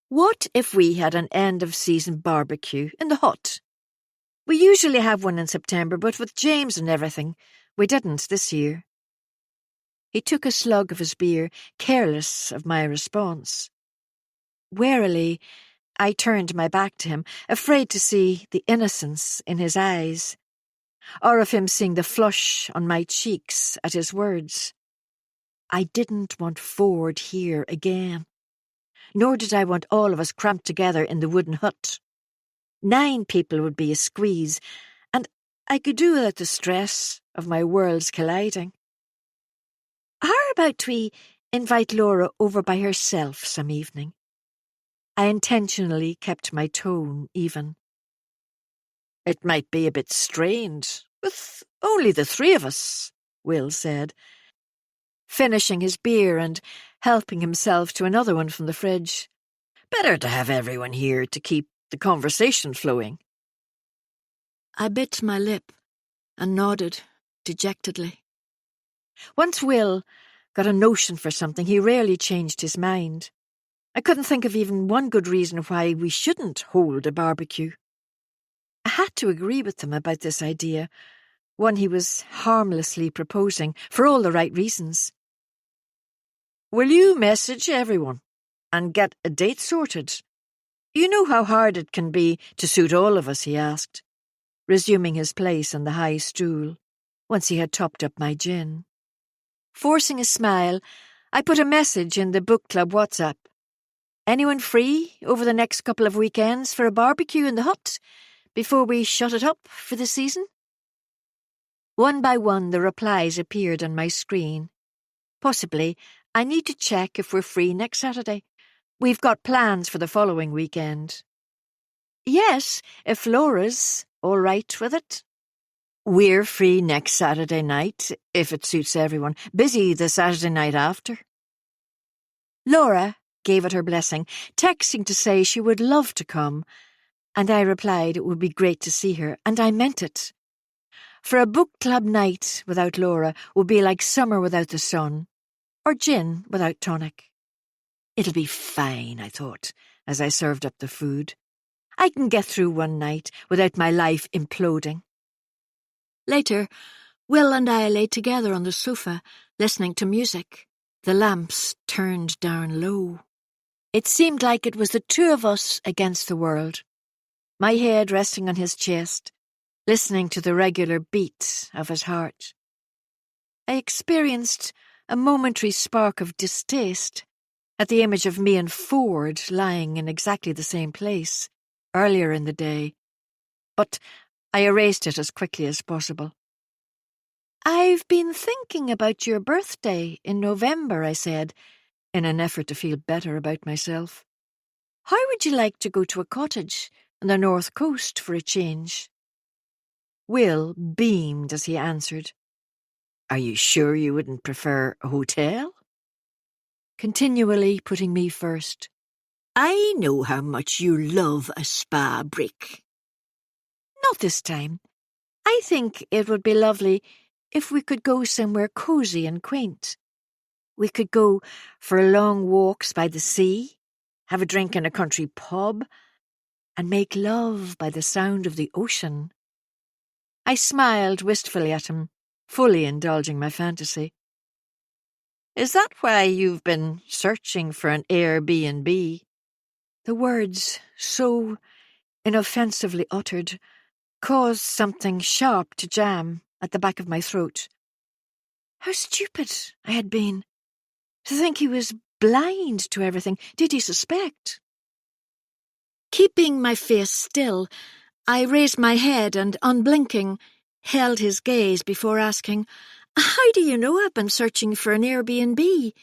"What if we had an end-of-season barbecue in the hut? We usually have one in September, but with James and everything, we didn't this year." He took a slug of his beer, careless of my response. Warily, I turned my back to him, afraid to see the innocence in his eyes, or of him seeing the flush on my cheeks at his words. I didn't want Ford here again, nor did I want all of us cramped together in the wooden hut. 9 people would be a squeeze, and I could do without the stress of my worlds colliding. How about we invite Laura over by herself some evening? I intentionally kept my tone even. "It might be a bit strained, with only the 3 of us," Will said, finishing his beer and helping himself to another one from the fridge. "Better to have everyone here to keep the conversation flowing." I bit my lip and nodded dejectedly. Once Will got a notion for something, he rarely changed his mind. I couldn't think of even one good reason why we shouldn't hold a barbecue. I had to agree with him about this idea, one he was harmlessly proposing, for all the right reasons. "Will you message everyone and get a date sorted? You know how hard it can be to suit all of us," he asked, resuming his place on the high stool, once he had topped up my gin. Forcing a smile, I put a message in the book club WhatsApp. "Anyone free over the next couple of weekends for a barbecue in the hut before we shut it up for the season?" One by one the replies appeared on my screen. "Possibly. I need to check if we're free next Saturday. We've got plans for the following weekend." "Yes, if Laura's all right with it." "We're free next Saturday night, if it suits everyone. Busy the Saturday night after." Laura gave it her blessing, texting to say she would love to come, and I replied it would be great to see her, and I meant it. For a book club night without Laura would be like summer without the sun, or gin without tonic. "It'll be fine," I thought, as I served up the food. "I can get through one night without my life imploding." Later, Will and I lay together on the sofa, listening to music, the lamps turned down low. It seemed like it was the 2 of us against the world, my head resting on his chest, listening to the regular beat of his heart. I experienced a momentary spark of distaste at the image of me and Ford lying in exactly the same place earlier in the day, but I erased it as quickly as possible. "I've been thinking about your birthday in November," I said, in an effort to feel better about myself. "How would you like to go to a cottage on the north coast for a change?" Will beamed as he answered, "Are you sure you wouldn't prefer a hotel?" Continually putting me first. "I know how much you love a spa break." "Not this time. I think it would be lovely if we could go somewhere cosy and quaint. We could go for long walks by the sea, have a drink in a country pub, and make love by the sound of the ocean." I smiled wistfully at him, fully indulging my fantasy. "Is that why you've been searching for an Airbnb?" The words, so inoffensively uttered, caused something sharp to jam at the back of my throat. How stupid I had been. To think he was blind to everything. Did he suspect? Keeping my face still, I raised my head and, unblinking, held his gaze before asking, "How do you know I've been searching for an Airbnb?"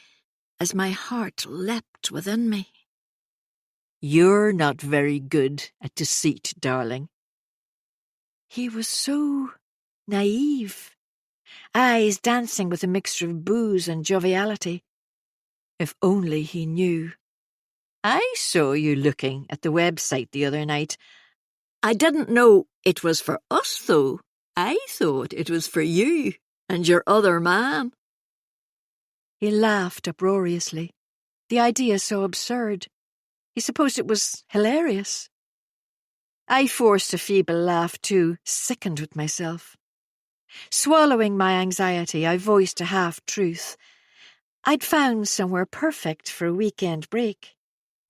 as my heart leapt within me. "You're not very good at deceit, darling." He was so naive, eyes dancing with a mixture of booze and joviality. If only he knew. "I saw you looking at the website the other night. I didn't know it was for us, though. I thought it was for you and your other man." He laughed uproariously. The idea so absurd. He supposed it was hilarious. I forced a feeble laugh too, sickened with myself. Swallowing my anxiety, I voiced a half-truth. I'd found somewhere perfect for a weekend break.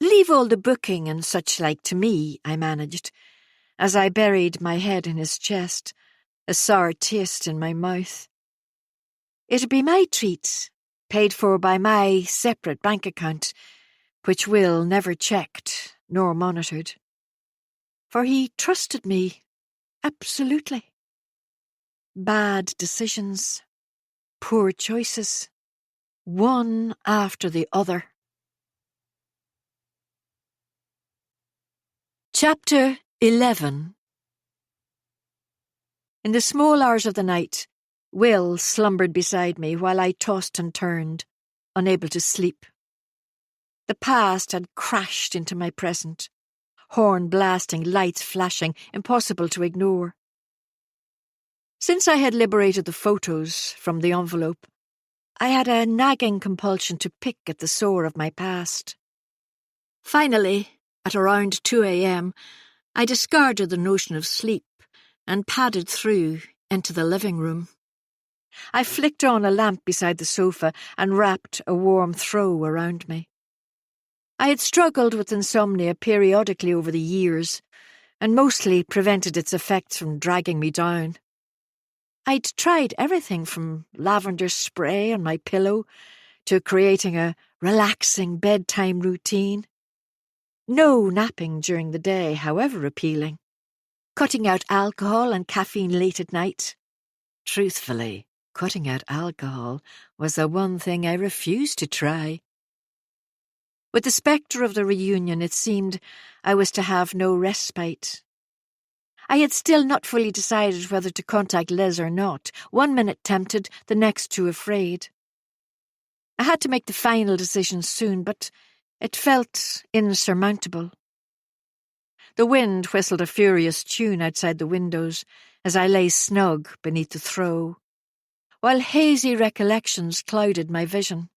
"Leave all the booking and such like to me," I managed, as I buried my head in his chest, a sour taste in my mouth. "It'd be my treat, paid for by my separate bank account, which Will never checked nor monitored. For he trusted me, absolutely. Bad decisions, poor choices, one after the other. Chapter 11. In the small hours of the night, Will slumbered beside me while I tossed and turned, unable to sleep. The past had crashed into my present, horn blasting, lights flashing, impossible to ignore. Since I had liberated the photos from the envelope, I had a nagging compulsion to pick at the sore of my past. Finally, at around 2 a.m., I discarded the notion of sleep and padded through into the living room. I flicked on a lamp beside the sofa and wrapped a warm throw around me. I had struggled with insomnia periodically over the years, and mostly prevented its effects from dragging me down. I'd tried everything from lavender spray on my pillow to creating a relaxing bedtime routine. No napping during the day, however appealing. Cutting out alcohol and caffeine late at night. Truthfully, cutting out alcohol was the one thing I refused to try. With the spectre of the reunion, it seemed I was to have no respite. I had still not fully decided whether to contact Liz or not, 1 minute tempted, the next too afraid. I had to make the final decision soon, but it felt insurmountable. The wind whistled a furious tune outside the windows as I lay snug beneath the throw, while hazy recollections clouded my vision.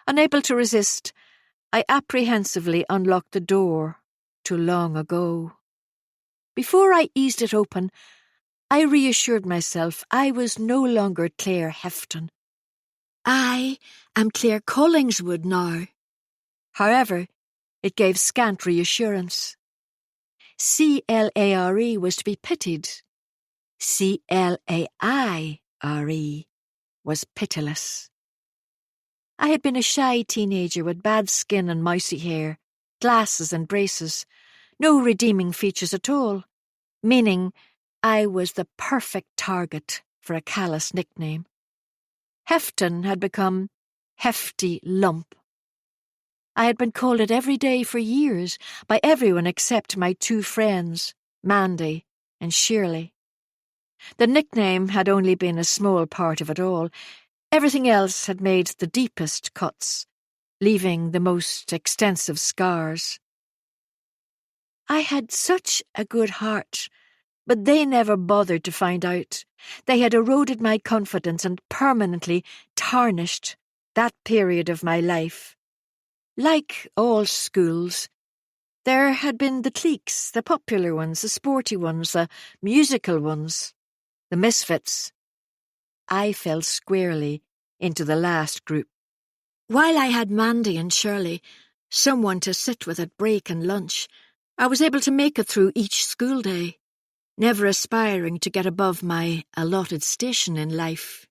Unable to resist, I apprehensively unlocked the door to long ago. Before I eased it open, I reassured myself I was no longer Claire Hefton. I am Claire Collingswood now. However, it gave scant reassurance. CLARE was to be pitied. CLAIRE was pitiless. I had been a shy teenager with bad skin and mousy hair, glasses and braces, no redeeming features at all, meaning I was the perfect target for a callous nickname. Hefton had become Hefty Lump. I had been called it every day for years by everyone except my 2 friends, Mandy and Shirley. The nickname had only been a small part of it all. Everything else had made the deepest cuts, leaving the most extensive scars. I had such a good heart, but they never bothered to find out. They had eroded my confidence and permanently tarnished that period of my life. Like all schools, there had been the cliques, the popular ones, the sporty ones, the musical ones, the misfits. I fell squarely into the last group. While I had Mandy and Shirley, someone to sit with at break and lunch, I was able to make it through each school day, never aspiring to get above my allotted station in life.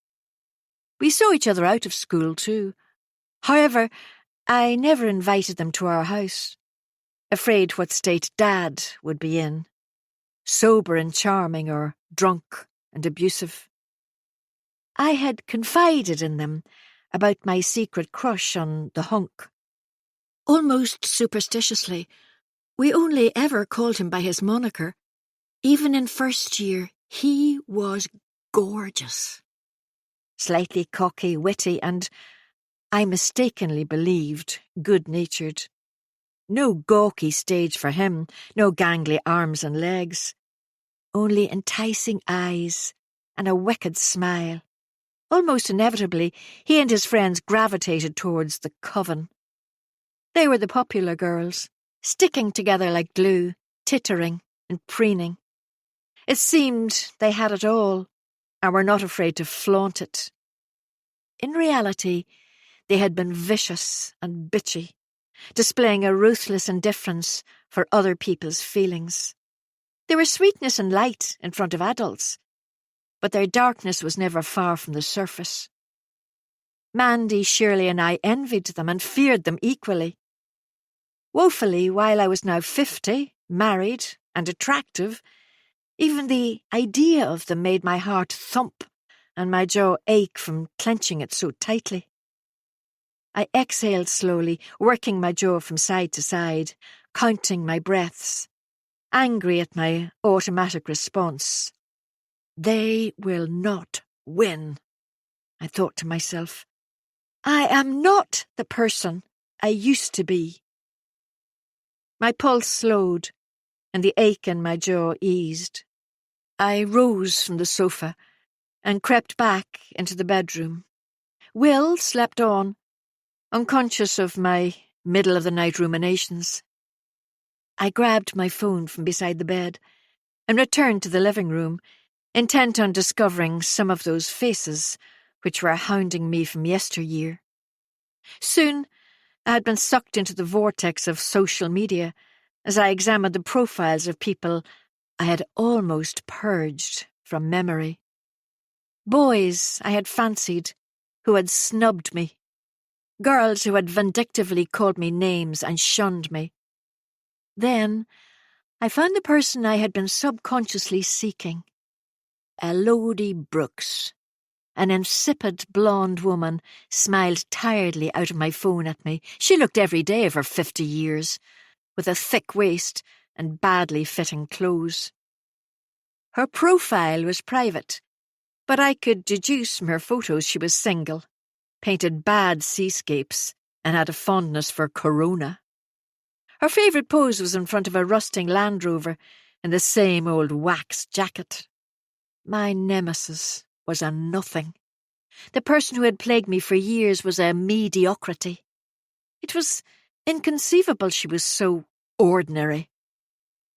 We saw each other out of school too. However, I never invited them to our house, afraid what state Dad would be in, sober and charming or drunk and abusive. I had confided in them about my secret crush on the hunk. Almost superstitiously, we only ever called him by his moniker. Even in first year, he was gorgeous. Slightly cocky, witty, and, I mistakenly believed, good-natured. No gawky stage for him, no gangly arms and legs. Only enticing eyes and a wicked smile. Almost inevitably, he and his friends gravitated towards the coven. They were the popular girls, sticking together like glue, tittering and preening. It seemed they had it all, and were not afraid to flaunt it. In reality, they had been vicious and bitchy, displaying a ruthless indifference for other people's feelings. They were sweetness and light in front of adults, but their darkness was never far from the surface. Mandy, Shirley and I envied them and feared them equally. Woefully, while I was now 50, married and attractive, even the idea of them made my heart thump and my jaw ache from clenching it so tightly. I exhaled slowly, working my jaw from side to side, counting my breaths, angry at my automatic response. They will not win, I thought to myself. I am not the person I used to be. My pulse slowed, and the ache in my jaw eased. I rose from the sofa and crept back into the bedroom. Will slept on, unconscious of my middle-of-the-night ruminations. I grabbed my phone from beside the bed and returned to the living room, intent on discovering some of those faces which were hounding me from yesteryear. Soon I had been sucked into the vortex of social media as I examined the profiles of people I had almost purged from memory. Boys I had fancied, who had snubbed me. Girls who had vindictively called me names and shunned me. Then I found the person I had been subconsciously seeking. Elodie Brooks. An insipid blonde woman smiled tiredly out of my phone at me. She looked every day of her 50 years, with a thick waist and badly fitting clothes. Her profile was private, but I could deduce from her photos she was single, painted bad seascapes, and had a fondness for Corona. Her favourite pose was in front of a rusting Land Rover in the same old wax jacket. My nemesis was a nothing. The person who had plagued me for years was a mediocrity. It was inconceivable she was so ordinary.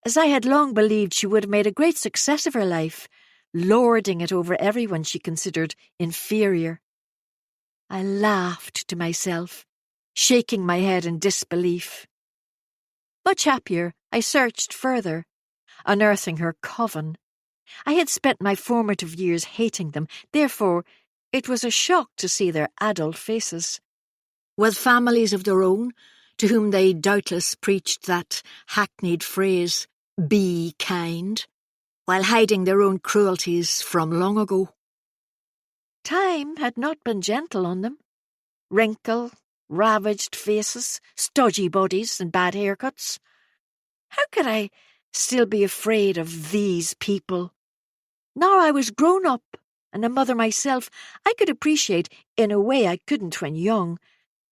As I had long believed she would have made a great success of her life, lording it over everyone she considered inferior. I laughed to myself, shaking my head in disbelief. Much happier, I searched further, unearthing her coven. I had spent my formative years hating them, therefore it was a shock to see their adult faces. With families of their own, to whom they doubtless preached that hackneyed phrase, "be kind," while hiding their own cruelties from long ago. Time had not been gentle on them. Wrinkle, ravaged faces, stodgy bodies, and bad haircuts. How could I still be afraid of these people? Now I was grown up and a mother myself, I could appreciate, in a way I couldn't when young,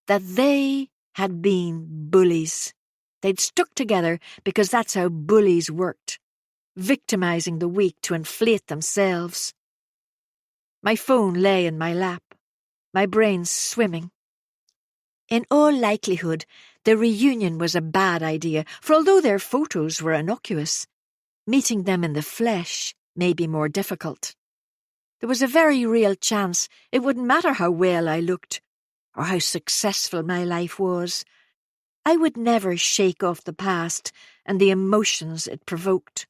that they had been bullies. They'd stuck together because that's how bullies worked, victimising the weak to inflate themselves. My phone lay in my lap, my brain swimming. In all likelihood, the reunion was a bad idea, for although their photos were innocuous, meeting them in the flesh may be more difficult. There was a very real chance it wouldn't matter how well I looked or how successful my life was. I would never shake off the past and the emotions it provoked.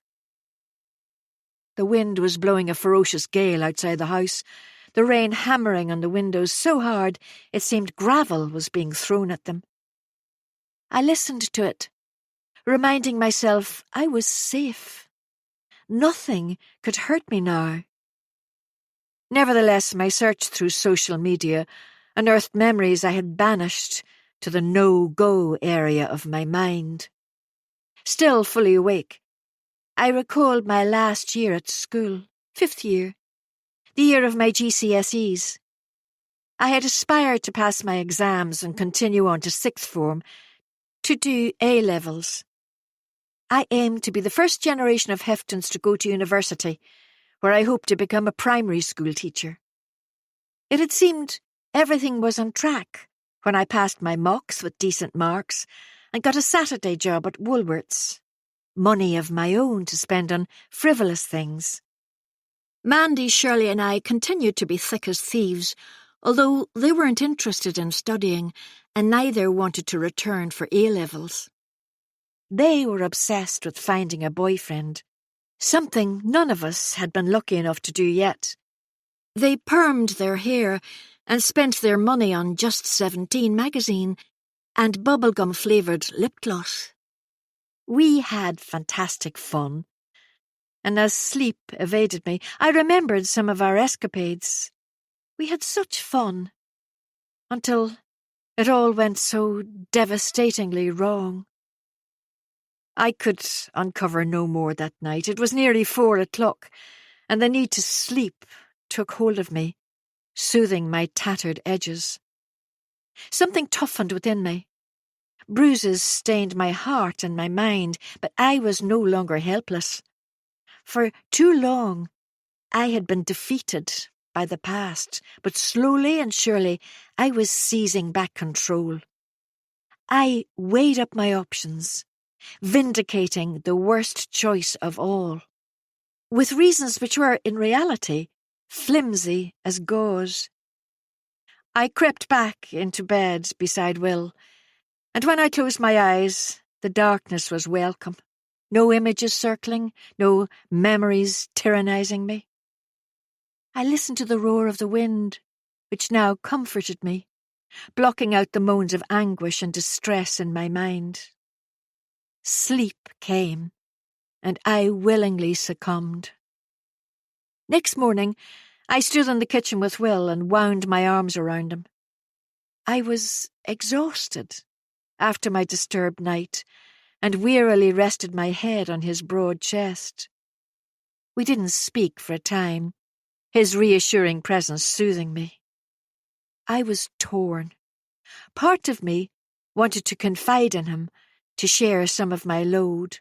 The wind was blowing a ferocious gale outside the house, the rain hammering on the windows so hard it seemed gravel was being thrown at them. I listened to it, reminding myself I was safe. Nothing could hurt me now. Nevertheless, my search through social media unearthed memories I had banished to the no-go area of my mind. Still fully awake, I recalled my last year at school, 5th year, the year of my GCSEs. I had aspired to pass my exams and continue on to 6th form, to do A-levels. I aimed to be the first generation of Heftons to go to university, where I hoped to become a primary school teacher. It had seemed everything was on track when I passed my mocks with decent marks and got a Saturday job at Woolworths, money of my own to spend on frivolous things. Mandy, Shirley and I continued to be thick as thieves, although they weren't interested in studying and neither wanted to return for A-levels. They were obsessed with finding a boyfriend, something none of us had been lucky enough to do yet. They permed their hair and spent their money on Just 17 magazine and bubblegum-flavoured lip gloss. We had fantastic fun, and as sleep evaded me, I remembered some of our escapades. We had such fun, until it all went so devastatingly wrong. I could uncover no more that night. It was nearly 4 o'clock, and the need to sleep took hold of me, soothing my tattered edges. Something toughened within me. Bruises stained my heart and my mind, but I was no longer helpless. For too long, I had been defeated by the past, but slowly and surely I was seizing back control. I weighed up my options, vindicating the worst choice of all, with reasons which were, in reality, flimsy as gauze. I crept back into bed beside Will, and when I closed my eyes, the darkness was welcome. No images circling, no memories tyrannizing me. I listened to the roar of the wind, which now comforted me, blocking out the moans of anguish and distress in my mind. Sleep came, and I willingly succumbed. Next morning, I stood in the kitchen with Will and wound my arms around him. I was exhausted after my disturbed night, and wearily rested my head on his broad chest. We didn't speak for a time, his reassuring presence soothing me. I was torn. Part of me wanted to confide in him, to share some of my load.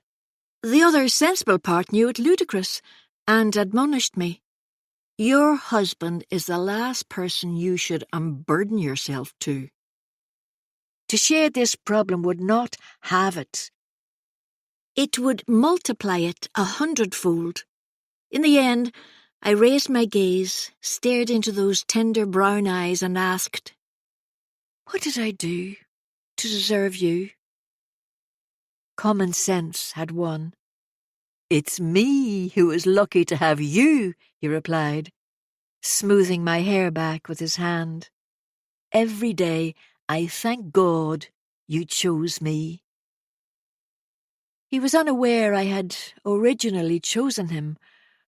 The other sensible part knew it ludicrous, and admonished me. Your husband is the last person you should unburden yourself to. To share this problem would not have it. It would multiply it 100-fold. In the end, I raised my gaze, stared into those tender brown eyes and asked, "What did I do to deserve you?" Common sense had won. "It's me who is lucky to have you," he replied, smoothing my hair back with his hand. "Every day I thank God you chose me." He was unaware I had originally chosen him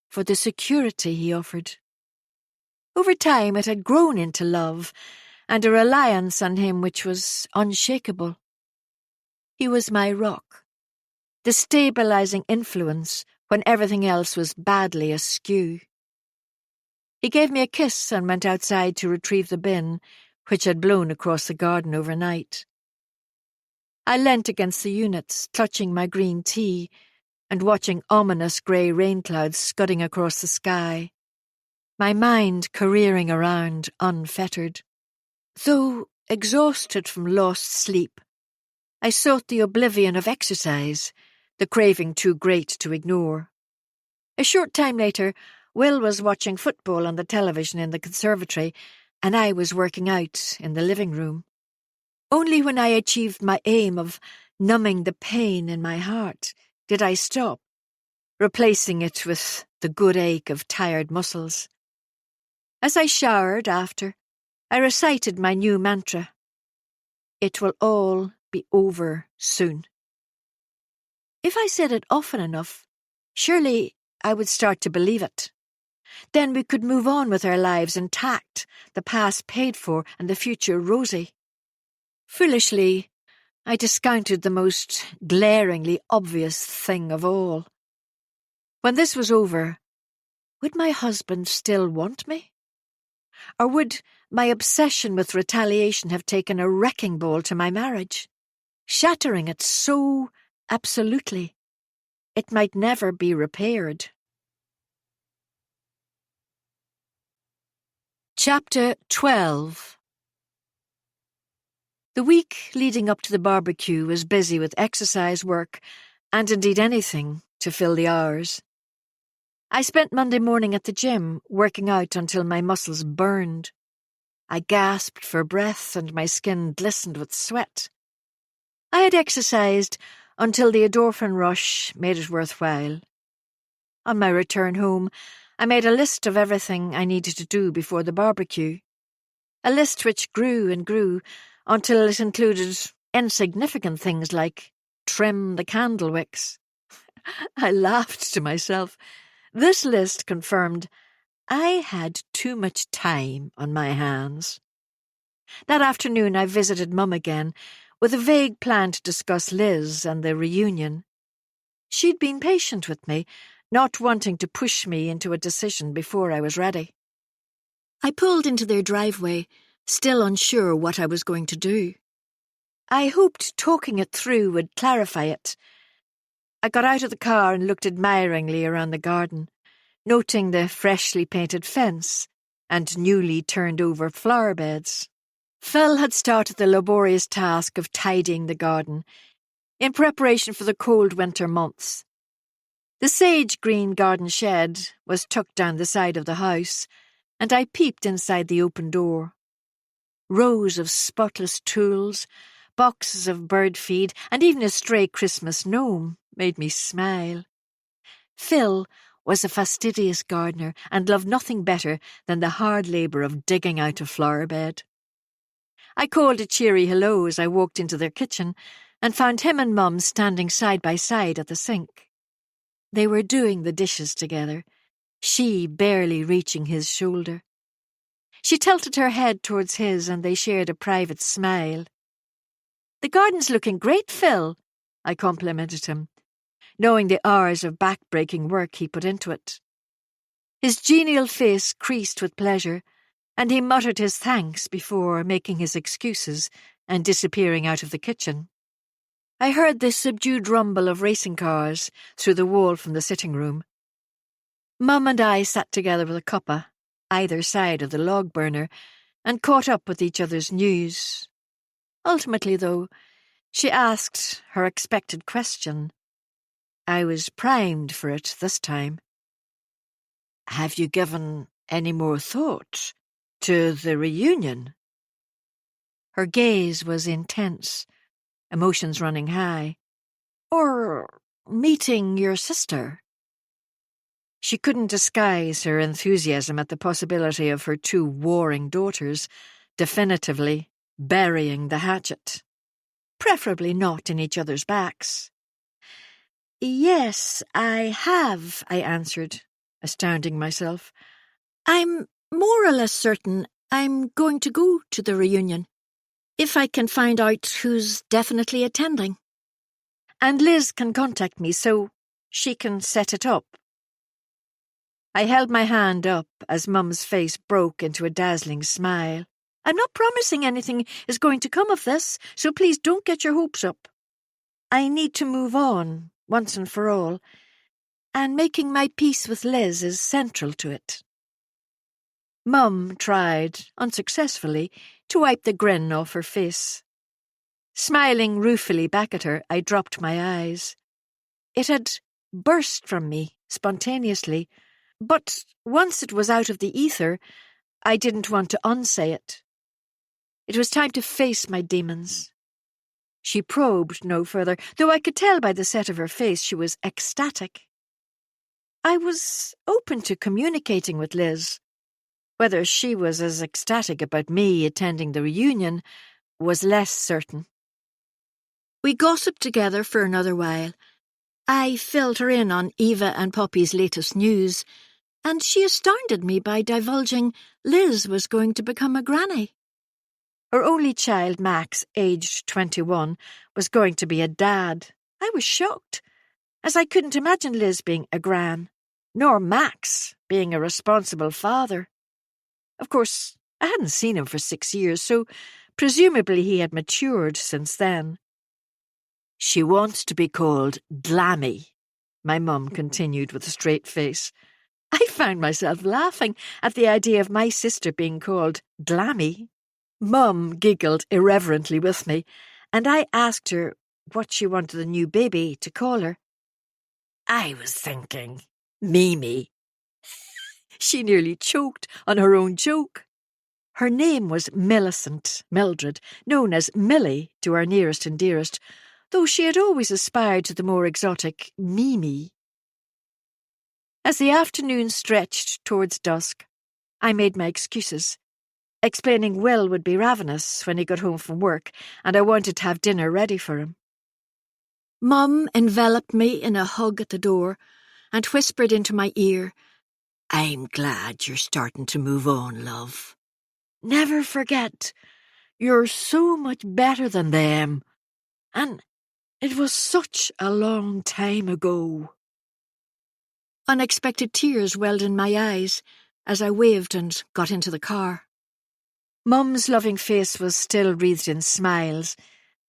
for the security he offered. Over time it had grown into love and a reliance on him which was unshakable. He was my rock, the stabilizing influence when everything else was badly askew. He gave me a kiss and went outside to retrieve the bin, which had blown across the garden overnight. I leant against the units, clutching my green tea and watching ominous grey rain clouds scudding across the sky, my mind careering around unfettered. Though exhausted from lost sleep, I sought the oblivion of exercise, the craving too great to ignore. A short time later, Will was watching football on the television in the conservatory, and I was working out in the living room. Only when I achieved my aim of numbing the pain in my heart did I stop, replacing it with the good ache of tired muscles. As I showered after, I recited my new mantra. It will all be over soon. If I said it often enough, surely I would start to believe it. Then we could move on with our lives intact, the past paid for and the future rosy. Foolishly, I discounted the most glaringly obvious thing of all. When this was over, would my husband still want me? Or would my obsession with retaliation have taken a wrecking ball to my marriage, shattering it so absolutely it might never be repaired? Chapter 12. The week leading up to the barbecue was busy with exercise work, and indeed anything to fill the hours. I spent Monday morning at the gym, working out until my muscles burned. I gasped for breath and my skin glistened with sweat. I had exercised until the endorphin rush made it worthwhile. On my return home, I made a list of everything I needed to do before the barbecue. A list which grew and grew until it included insignificant things like trim the candle wicks. I laughed to myself. This list confirmed I had too much time on my hands. That afternoon I visited Mum again, with a vague plan to discuss Liz and the reunion. She'd been patient with me, not wanting to push me into a decision before I was ready. I pulled into their driveway, still unsure what I was going to do. I hoped talking it through would clarify it. I got out of the car and looked admiringly around the garden, noting the freshly painted fence and newly turned-over flower beds. Phil had started the laborious task of tidying the garden, in preparation for the cold winter months. The sage-green garden shed was tucked down the side of the house, and I peeped inside the open door. Rows of spotless tools, boxes of bird feed, and even a stray Christmas gnome made me smile. Phil was a fastidious gardener and loved nothing better than the hard labour of digging out a flower bed. I called a cheery hello as I walked into their kitchen and found him and Mum standing side by side at the sink. They were doing the dishes together, she barely reaching his shoulder. She tilted her head towards his and they shared a private smile. "The garden's looking great, Phil," I complimented him, knowing the hours of back-breaking work he put into it. His genial face creased with pleasure, and he muttered his thanks before making his excuses and disappearing out of the kitchen. I heard the subdued rumble of racing cars through the wall from the sitting room. Mum and I sat together with a cuppa, either side of the log burner, and caught up with each other's news. Ultimately, though, she asked her expected question. I was primed for it this time. "Have you given any more thought to the reunion?" Her gaze was intense, emotions running high. "Or meeting your sister?" She couldn't disguise her enthusiasm at the possibility of her two warring daughters definitively burying the hatchet, preferably not in each other's backs. "Yes, I have," I answered, astounding myself. "I'm more or less certain I'm going to go to the reunion, if I can find out who's definitely attending. And Liz can contact me so she can set it up." I held my hand up as Mum's face broke into a dazzling smile. "I'm not promising anything is going to come of this, so please don't get your hopes up. I need to move on, once and for all, and making my peace with Liz is central to it." Mum tried, unsuccessfully, to wipe the grin off her face. Smiling ruefully back at her, I dropped my eyes. It had burst from me, spontaneously, But once it was out of the ether, I didn't want to unsay it. It was time to face my demons. She probed no further, though I could tell by the set of her face she was ecstatic. I was open to communicating with Liz. Whether she was as ecstatic about me attending the reunion was less certain. We gossiped together for another while. I filled her in on Eva and Poppy's latest news, and she astounded me by divulging Liz was going to become a granny. Her only child, Max, aged 21, was going to be a dad. I was shocked, as I couldn't imagine Liz being a gran, nor Max being a responsible father. Of course, I hadn't seen him for 6 years, so presumably he had matured since then. She wants to be called Dlammy, my mum continued with a straight face. I found myself laughing at the idea of my sister being called Dlammy. Mum giggled irreverently with me, and I asked her what she wanted the new baby to call her. I was thinking, Mimi. She nearly choked on her own joke. Her name was Millicent Mildred, known as Millie to our nearest and dearest, though she had always aspired to the more exotic Mimi. As the afternoon stretched towards dusk, I made my excuses, explaining Will would be ravenous when he got home from work, and I wanted to have dinner ready for him. Mum enveloped me in a hug at the door and whispered into my ear, I'm glad you're starting to move on, love. Never forget, you're so much better than them. And it was such a long time ago. Unexpected tears welled in my eyes as I waved and got into the car. Mum's loving face was still wreathed in smiles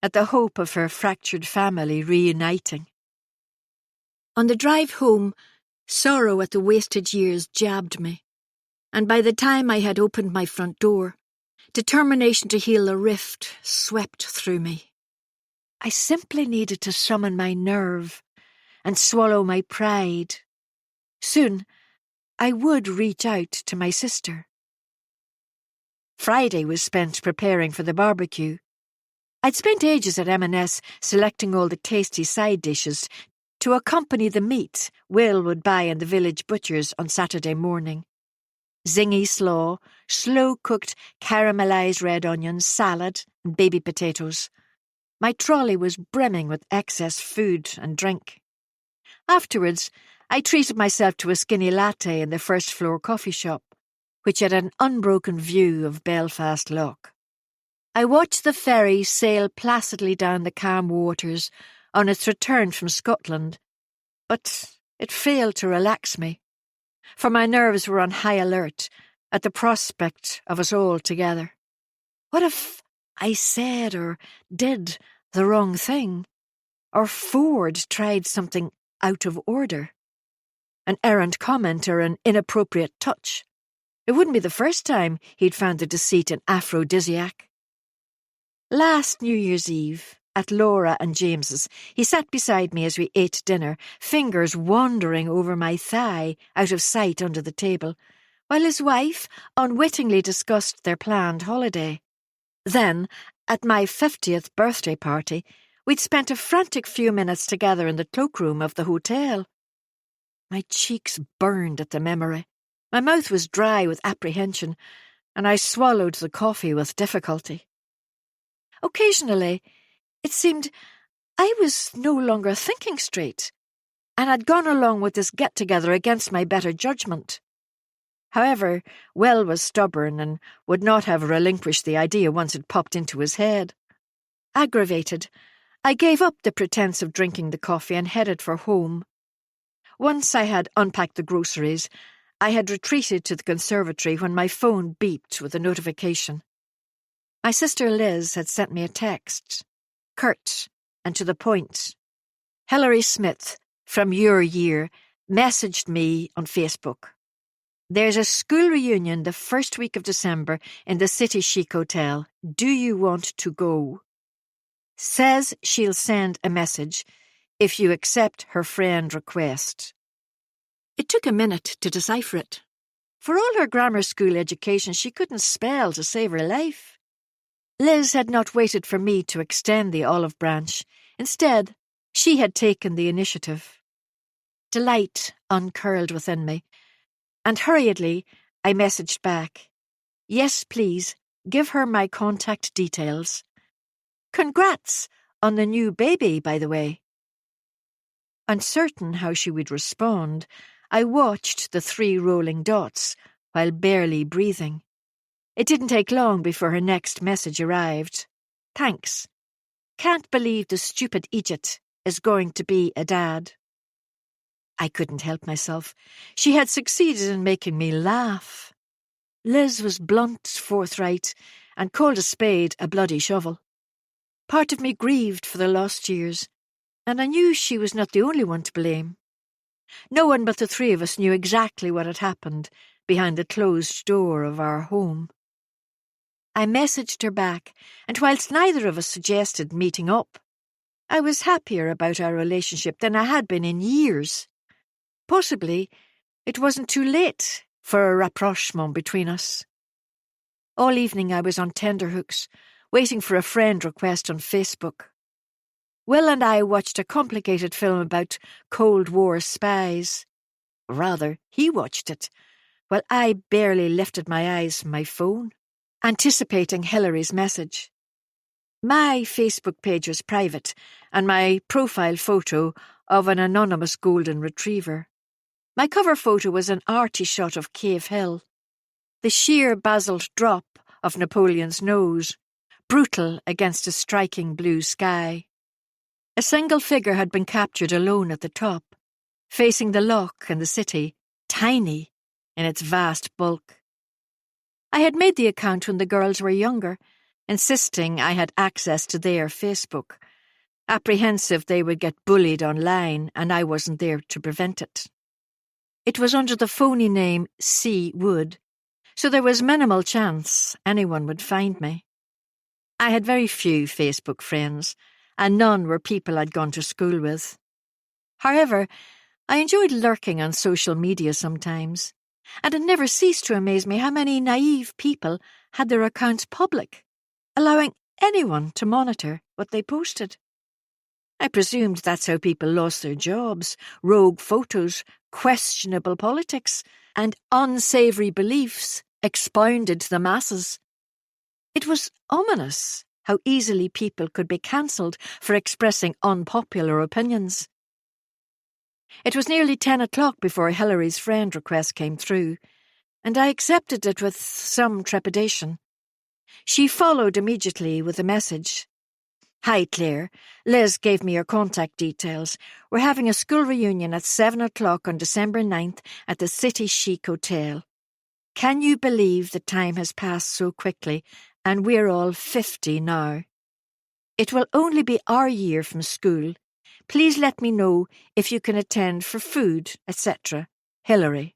at the hope of her fractured family reuniting. On the drive home, sorrow at the wasted years jabbed me, and by the time I had opened my front door, determination to heal the rift swept through me. I simply needed to summon my nerve and swallow my pride. Soon, I would reach out to my sister. Friday was spent preparing for the barbecue. I'd spent ages at M&S selecting all the tasty side dishes to accompany the meat Will would buy in the village butcher's on Saturday morning. Zingy slaw, slow-cooked caramelised red onions, salad and baby potatoes. My trolley was brimming with excess food and drink. Afterwards, I treated myself to a skinny latte in the first-floor coffee shop, which had an unbroken view of Belfast Lough. I watched the ferry sail placidly down the calm waters on its return from Scotland, but it failed to relax me, for my nerves were on high alert at the prospect of us all together. What if I said or did the wrong thing, or Ford tried something out of order? An errant comment or an inappropriate touch. It wouldn't be the first time he'd found the deceit an aphrodisiac. Last New Year's Eve, at Laura and James's, he sat beside me as we ate dinner, fingers wandering over my thigh out of sight under the table, while his wife unwittingly discussed their planned holiday. Then, at my 50th birthday party, we'd spent a frantic few minutes together in the cloakroom of the hotel. My cheeks burned at the memory. My mouth was dry with apprehension, and I swallowed the coffee with difficulty. Occasionally, it seemed I was no longer thinking straight, and had gone along with this get-together against my better judgment. However, Will was stubborn and would not have relinquished the idea once it popped into his head. Aggravated, I gave up the pretense of drinking the coffee and headed for home. Once I had unpacked the groceries, I had retreated to the conservatory when my phone beeped with a notification. My sister Liz had sent me a text, curt and to the point. Hilary Smith, from your year, messaged me on Facebook. There's a school reunion the first week of December in the City Chic Hotel. Do you want to go? Says she'll send a message if you accept her friend request. It took a minute to decipher it. For all her grammar school education, she couldn't spell to save her life. Liz had not waited for me to extend the olive branch. Instead, she had taken the initiative. Delight uncurled within me, and hurriedly I messaged back, "Yes, please, give her my contact details. Congrats on the new baby, by the way." Uncertain how she would respond, I watched the 3 rolling dots while barely breathing. It didn't take long before her next message arrived. "Thanks. Can't believe the stupid idiot is going to be a dad." I couldn't help myself. She had succeeded in making me laugh. Liz was blunt, forthright, and called a spade a bloody shovel. Part of me grieved for the lost years, and I knew she was not the only one to blame. No one but the 3 of us knew exactly what had happened behind the closed door of our home. I messaged her back, and whilst neither of us suggested meeting up, I was happier about our relationship than I had been in years. Possibly it wasn't too late for a rapprochement between us. All evening I was on tenterhooks, waiting for a friend request on Facebook. Will and I watched a complicated film about Cold War spies. Rather, he watched it, while I barely lifted my eyes from my phone, anticipating Hillary's message. My Facebook page was private, and my profile photo of an anonymous golden retriever. My cover photo was an arty shot of Cave Hill, the sheer basalt drop of Napoleon's nose, brutal against a striking blue sky. A single figure had been captured alone at the top, facing the loch and the city, tiny in its vast bulk. I had made the account when the girls were younger, insisting I had access to their Facebook, apprehensive they would get bullied online and I wasn't there to prevent it. It was under the phony name C. Wood, so there was minimal chance anyone would find me. I had very few Facebook friends, and none were people I'd gone to school with. However, I enjoyed lurking on social media sometimes, and it never ceased to amaze me how many naive people had their accounts public, allowing anyone to monitor what they posted. I presumed that's how people lost their jobs: rogue photos, questionable politics, and unsavoury beliefs expounded to the masses. It was ominous how easily people could be cancelled for expressing unpopular opinions. It was nearly 10 o'clock before Hillary's friend request came through, and I accepted it with some trepidation. She followed immediately with a message. "Hi, Claire. Liz gave me your contact details. We're having a school reunion at 7 o'clock on December 9th at the City Chic Hotel. Can you believe the time has passed so quickly, and we're all 50 now? It will only be our year from school. Please let me know if you can attend for food, etc. Hillary."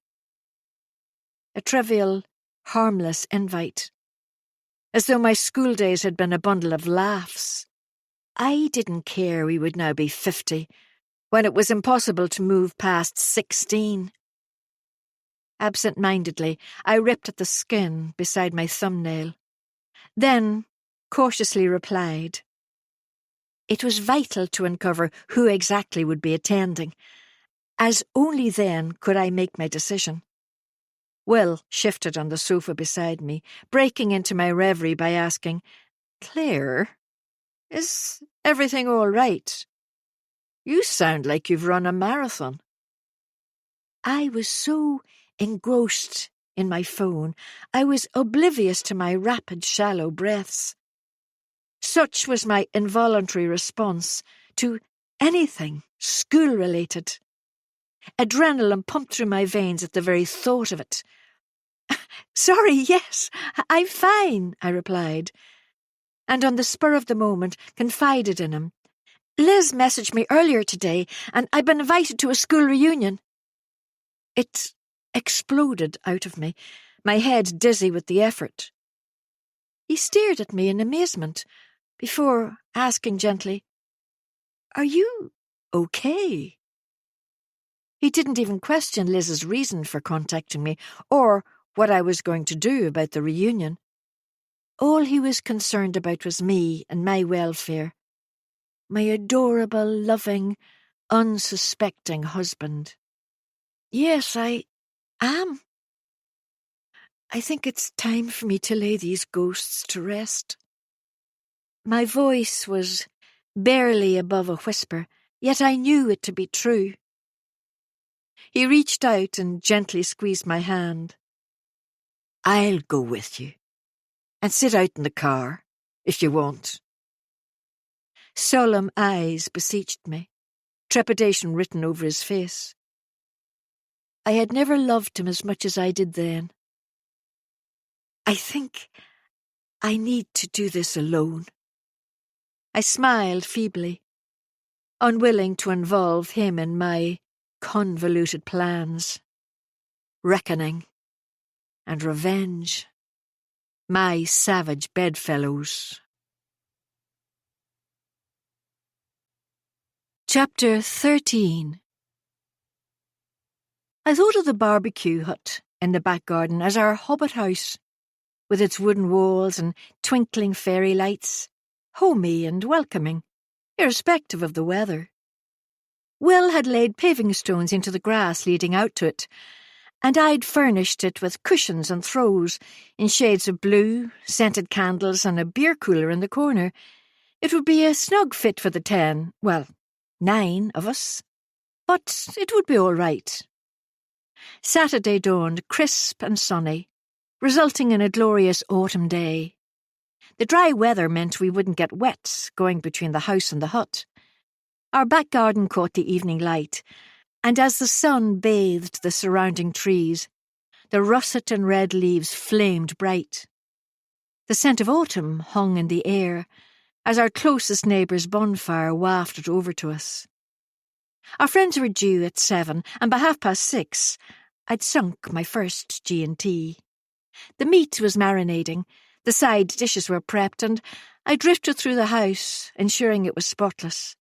A trivial, harmless invite. As though my school days had been a bundle of laughs. I didn't care we would now be 50, when it was impossible to move past 16. Absent-mindedly, I ripped at the skin beside my thumbnail, then cautiously replied. It was vital to uncover who exactly would be attending, as only then could I make my decision. Will shifted on the sofa beside me, breaking into my reverie by asking, "Claire, is everything all right? You sound like you've run a marathon." I was so engrossed in my phone, I was oblivious to my rapid, shallow breaths. Such was my involuntary response to anything school-related. Adrenaline pumped through my veins at the very thought of it. "Sorry, yes, I'm fine," I replied, and on the spur of the moment confided in him. "Liz messaged me earlier today, and I've been invited to a school reunion." It exploded out of me, my head dizzy with the effort. He stared at me in amazement, before asking gently, "Are you okay?" He didn't even question Liz's reason for contacting me, or what I was going to do about the reunion. All he was concerned about was me and my welfare. My adorable, loving, unsuspecting husband. Yes, I am. I think it's time for me to lay these ghosts to rest. My voice was barely above a whisper, yet I knew it to be true. He reached out and gently squeezed my hand. I'll go with you, and sit out in the car, if you want. Solemn eyes beseeched me, trepidation written over his face. I had never loved him as much as I did then. I think I need to do this alone. I smiled feebly, unwilling to involve him in my convoluted plans. Reckoning and revenge. My savage bedfellows. Chapter 13. I thought of the barbecue hut in the back garden as our hobbit house, with its wooden walls and twinkling fairy lights, homey and welcoming, irrespective of the weather. Will had laid paving stones into the grass leading out to it, and I'd furnished it with cushions and throws in shades of blue, scented candles and a beer cooler in the corner. It would be a snug fit for the 9 of us, but it would be all right. Saturday dawned crisp and sunny, resulting in a glorious autumn day. The dry weather meant we wouldn't get wet going between the house and the hut. Our back garden caught the evening light, and as the sun bathed the surrounding trees, the russet and red leaves flamed bright. The scent of autumn hung in the air as our closest neighbour's bonfire wafted over to us. Our friends were due at 7, and by 6:30, I'd sunk my first G&T. The meat was marinating, the side dishes were prepped, and I drifted through the house, ensuring it was spotless.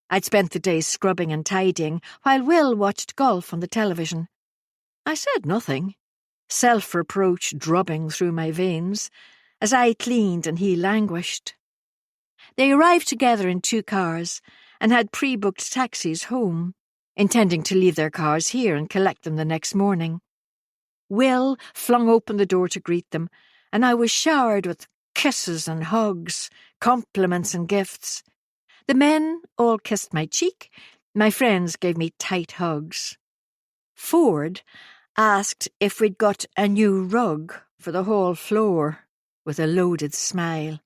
I'd spent the day scrubbing and tidying, while Will watched golf on the television. I said nothing, self-reproach drubbing through my veins, as I cleaned and he languished. They arrived together in 2 cars, and had pre-booked taxis home, intending to leave their cars here and collect them the next morning. Will flung open the door to greet them, and I was showered with kisses and hugs, compliments and gifts. The men all kissed my cheek, my friends gave me tight hugs. Ford asked if we'd got a new rug for the hall floor, with a loaded smile.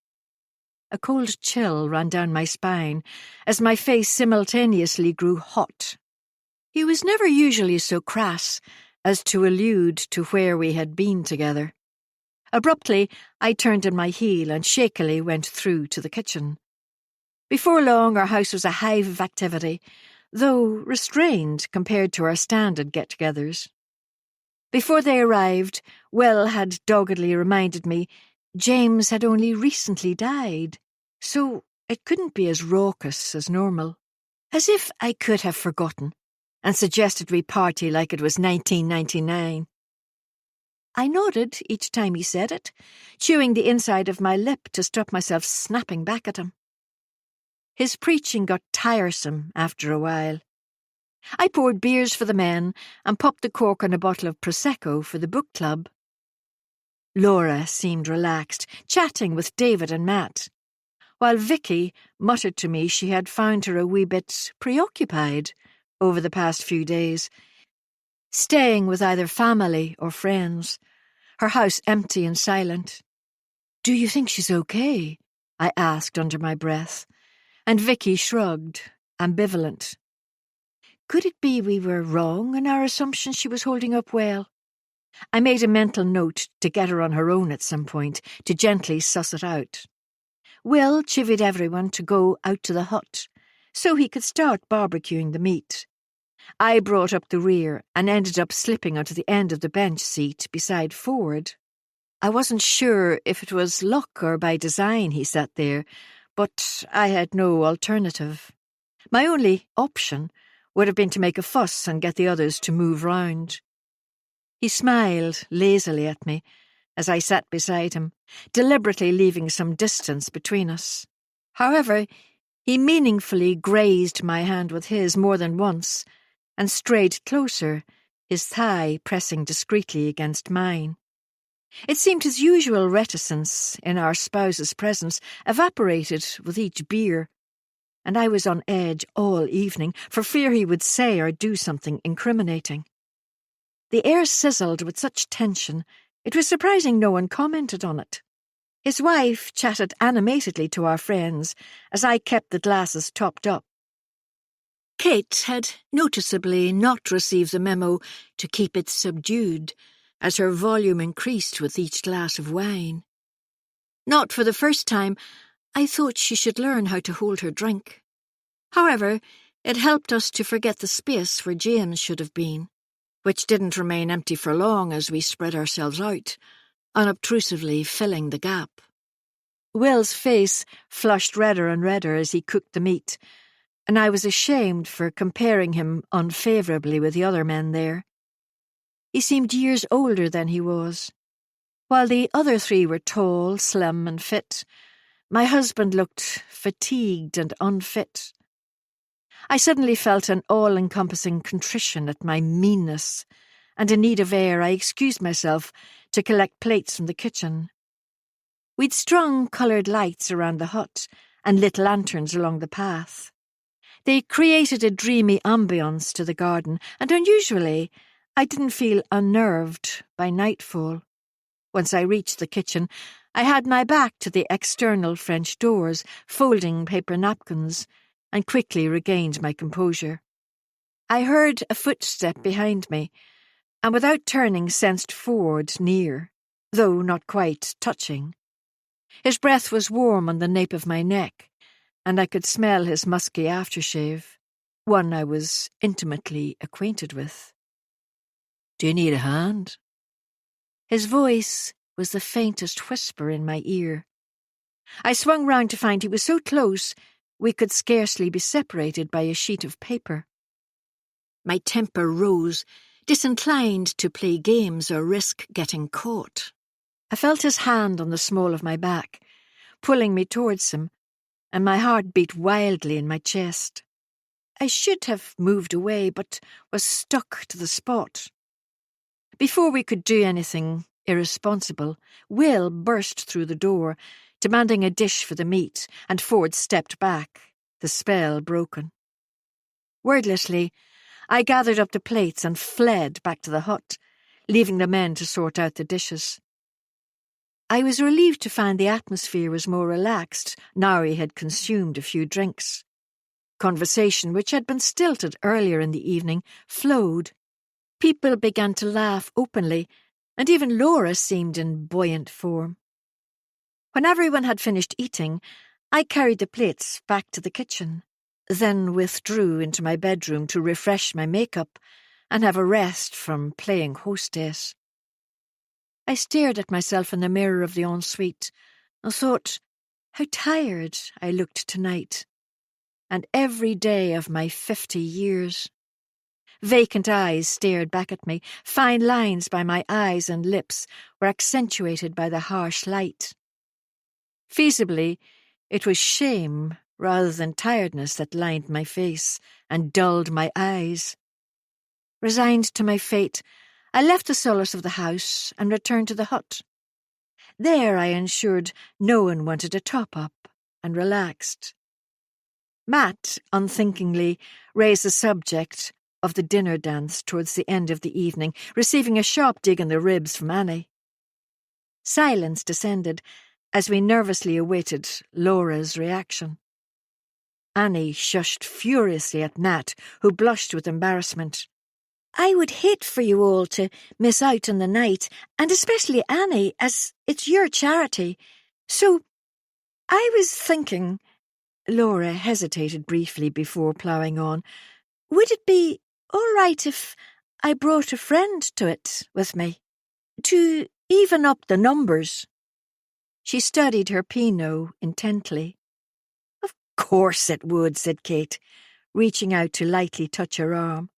A cold chill ran down my spine as my face simultaneously grew hot. He was never usually so crass as to allude to where we had been together. Abruptly, I turned on my heel and shakily went through to the kitchen. Before long, our house was a hive of activity, though restrained compared to our standard get-togethers. Before they arrived, Will had doggedly reminded me James had only recently died, so it couldn't be as raucous as normal. As if I could have forgotten, and suggested we party like it was 1999. I nodded each time he said it, chewing the inside of my lip to stop myself snapping back at him. His preaching got tiresome after a while. I poured beers for the men and popped the cork on a bottle of Prosecco for the book club. Laura seemed relaxed, chatting with David and Matt, while Vicky muttered to me she had found her a wee bit preoccupied over the past few days, staying with either family or friends, her house empty and silent. "Do you think she's okay?" I asked under my breath, and Vicky shrugged, ambivalent. Could it be we were wrong in our assumption she was holding up well? I made a mental note to get her on her own at some point, to gently suss it out. Will chivied everyone to go out to the hut, so he could start barbecuing the meat. I brought up the rear and ended up slipping onto the end of the bench seat beside Ford. I wasn't sure if it was luck or by design he sat there, but I had no alternative. My only option would have been to make a fuss and get the others to move round. He smiled lazily at me as I sat beside him, deliberately leaving some distance between us. However, he meaningfully grazed my hand with his more than once and strayed closer, his thigh pressing discreetly against mine. It seemed his usual reticence in our spouses' presence evaporated with each beer, and I was on edge all evening for fear he would say or do something incriminating. The air sizzled with such tension, it was surprising no one commented on it. His wife chatted animatedly to our friends as I kept the glasses topped up. Kate had noticeably not received the memo to keep it subdued, as her volume increased with each glass of wine. Not for the first time, I thought she should learn how to hold her drink. However, it helped us to forget the space where James should have been, which didn't remain empty for long as we spread ourselves out, unobtrusively filling the gap. Will's face flushed redder and redder as he cooked the meat, and I was ashamed for comparing him unfavourably with the other men there. He seemed years older than he was. While the other three were tall, slim and fit, my husband looked fatigued and unfit. I suddenly felt an all-encompassing contrition at my meanness, and in need of air I excused myself to collect plates from the kitchen. We'd strung coloured lights around the hut and lit lanterns along the path. They created a dreamy ambience to the garden, and unusually, I didn't feel unnerved by nightfall. Once I reached the kitchen, I had my back to the external French doors, folding paper napkins, and quickly regained my composure. I heard a footstep behind me, and without turning sensed Ford near, though not quite touching. His breath was warm on the nape of my neck, and I could smell his musky aftershave, one I was intimately acquainted with. "Do you need a hand?" His voice was the faintest whisper in my ear. I swung round to find he was so close we could scarcely be separated by a sheet of paper. My temper rose, disinclined to play games or risk getting caught. I felt his hand on the small of my back, pulling me towards him, and my heart beat wildly in my chest. I should have moved away, but was stuck to the spot. Before we could do anything irresponsible, Will burst through the door, demanding a dish for the meat, and Ford stepped back, the spell broken. Wordlessly, I gathered up the plates and fled back to the hut, leaving the men to sort out the dishes. I was relieved to find the atmosphere was more relaxed now he had consumed a few drinks. Conversation, which had been stilted earlier in the evening, flowed. People began to laugh openly, and even Laura seemed in buoyant form. When everyone had finished eating, I carried the plates back to the kitchen, then withdrew into my bedroom to refresh my makeup and have a rest from playing hostess. I stared at myself in the mirror of the ensuite and thought how tired I looked tonight, and every day of my 50 years. Vacant eyes stared back at me. Fine lines by my eyes and lips were accentuated by the harsh light. Feasibly, it was shame rather than tiredness that lined my face and dulled my eyes. Resigned to my fate, I left the solace of the house and returned to the hut. There I ensured no one wanted a top-up and relaxed. Matt, unthinkingly, raised the subject of the dinner dance towards the end of the evening, receiving a sharp dig in the ribs from Annie. Silence descended as we nervously awaited Laura's reaction. Annie shushed furiously at Matt, who blushed with embarrassment. "I would hate for you all to miss out on the night, and especially Annie, as it's your charity. So, I was thinking—" Laura hesitated briefly before ploughing on. "Would it be all right if I brought a friend to it with me? To even up the numbers?" She studied her Pinot intently. "Of course it would," said Kate. reaching out to lightly touch her arm.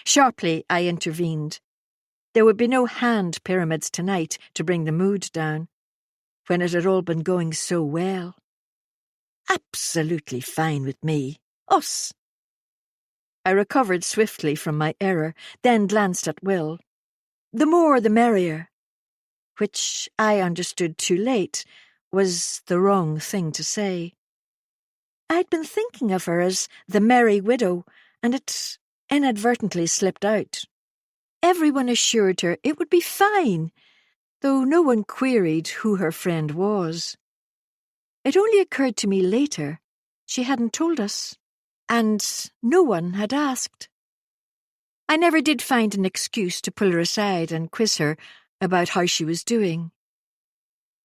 Sharply, I intervened. There would be no hand pyramids tonight to bring the mood down, when it had all been going so well. Absolutely fine with me. Us. I recovered swiftly from my error, then glanced at Will. The more the merrier, which I understood too late was the wrong thing to say. I'd been thinking of her as the merry widow, and it inadvertently slipped out. Everyone assured her it would be fine, though no one queried who her friend was. It only occurred to me later she hadn't told us, and no one had asked. I never did find an excuse to pull her aside and quiz her about how she was doing.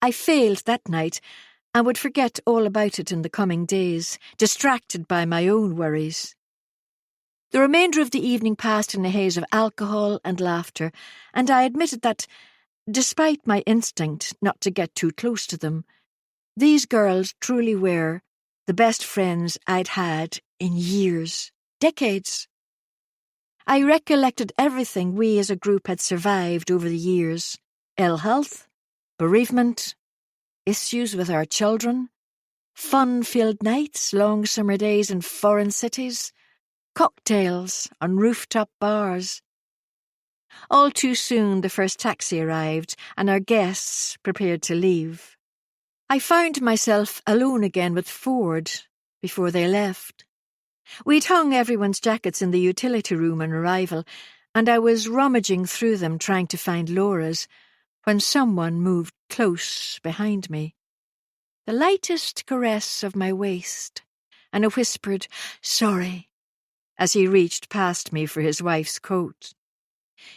I failed that night and would forget all about it in the coming days, distracted by my own worries. The remainder of the evening passed in a haze of alcohol and laughter, and I admitted that, despite my instinct not to get too close to them, these girls truly were the best friends I'd had in years, decades. I recollected everything we as a group had survived over the years: ill health, bereavement, issues with our children, fun-filled nights, long summer days in foreign cities, cocktails on rooftop bars. All too soon the first taxi arrived, and our guests prepared to leave. I found myself alone again with Ford before they left. We'd hung everyone's jackets in the utility room on arrival, and I was rummaging through them trying to find Laura's, when someone moved close behind me. The lightest caress of my waist, and a whispered, "Sorry," as he reached past me for his wife's coat.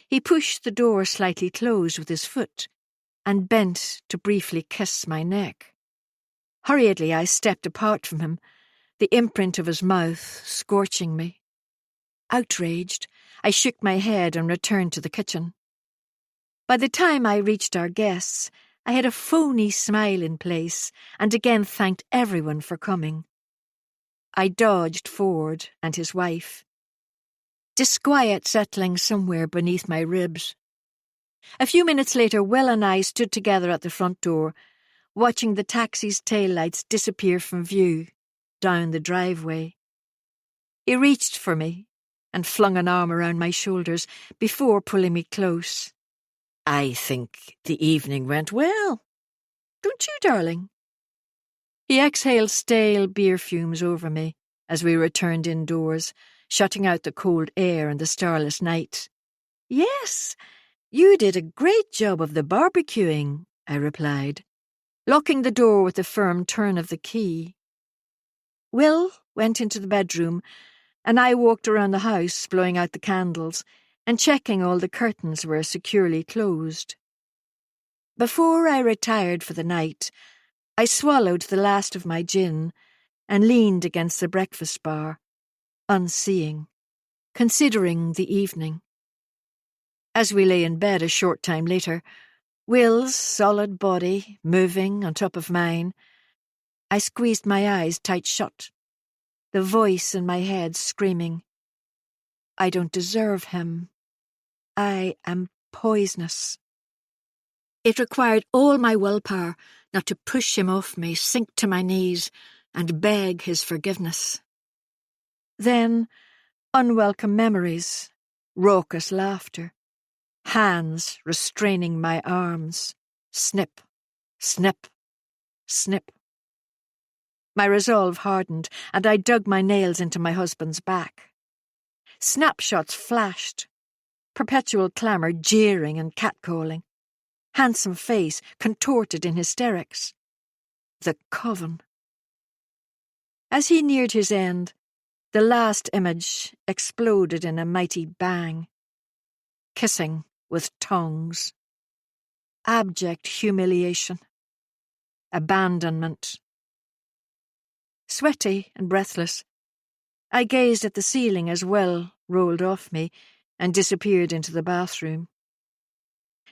He pushed the door slightly closed with his foot, and bent to briefly kiss my neck. Hurriedly I stepped apart from him, the imprint of his mouth scorching me. Outraged, I shook my head and returned to the kitchen. By the time I reached our guests, I had a phony smile in place and again thanked everyone for coming. I dodged Ford and his wife, disquiet settling somewhere beneath my ribs. A few minutes later, Will and I stood together at the front door, watching the taxi's taillights disappear from view down the driveway. He reached for me and flung an arm around my shoulders before pulling me close. "I think the evening went well. Don't you, darling?" He exhaled stale beer fumes over me as we returned indoors, shutting out the cold air and the starless night. "Yes, you did a great job of the barbecuing," I replied, locking the door with a firm turn of the key. Will went into the bedroom, and I walked around the house, blowing out the candles and checking all the curtains were securely closed. Before I retired for the night, I swallowed the last of my gin and leaned against the breakfast bar, unseeing, considering the evening. As we lay in bed a short time later, Will's solid body moving on top of mine, I squeezed my eyes tight shut, the voice in my head screaming, "I don't deserve him. I am poisonous." It required all my willpower not to push him off me, sink to my knees, and beg his forgiveness. Then, unwelcome memories, raucous laughter, hands restraining my arms, snip, snip, snip. My resolve hardened, and I dug my nails into my husband's back. Snapshots flashed, perpetual clamour jeering and catcalling, handsome face contorted in hysterics. The coven. As he neared his end, the last image exploded in a mighty bang. Kissing with tongues. Abject humiliation. Abandonment. Sweaty and breathless, I gazed at the ceiling as Will rolled off me and disappeared into the bathroom.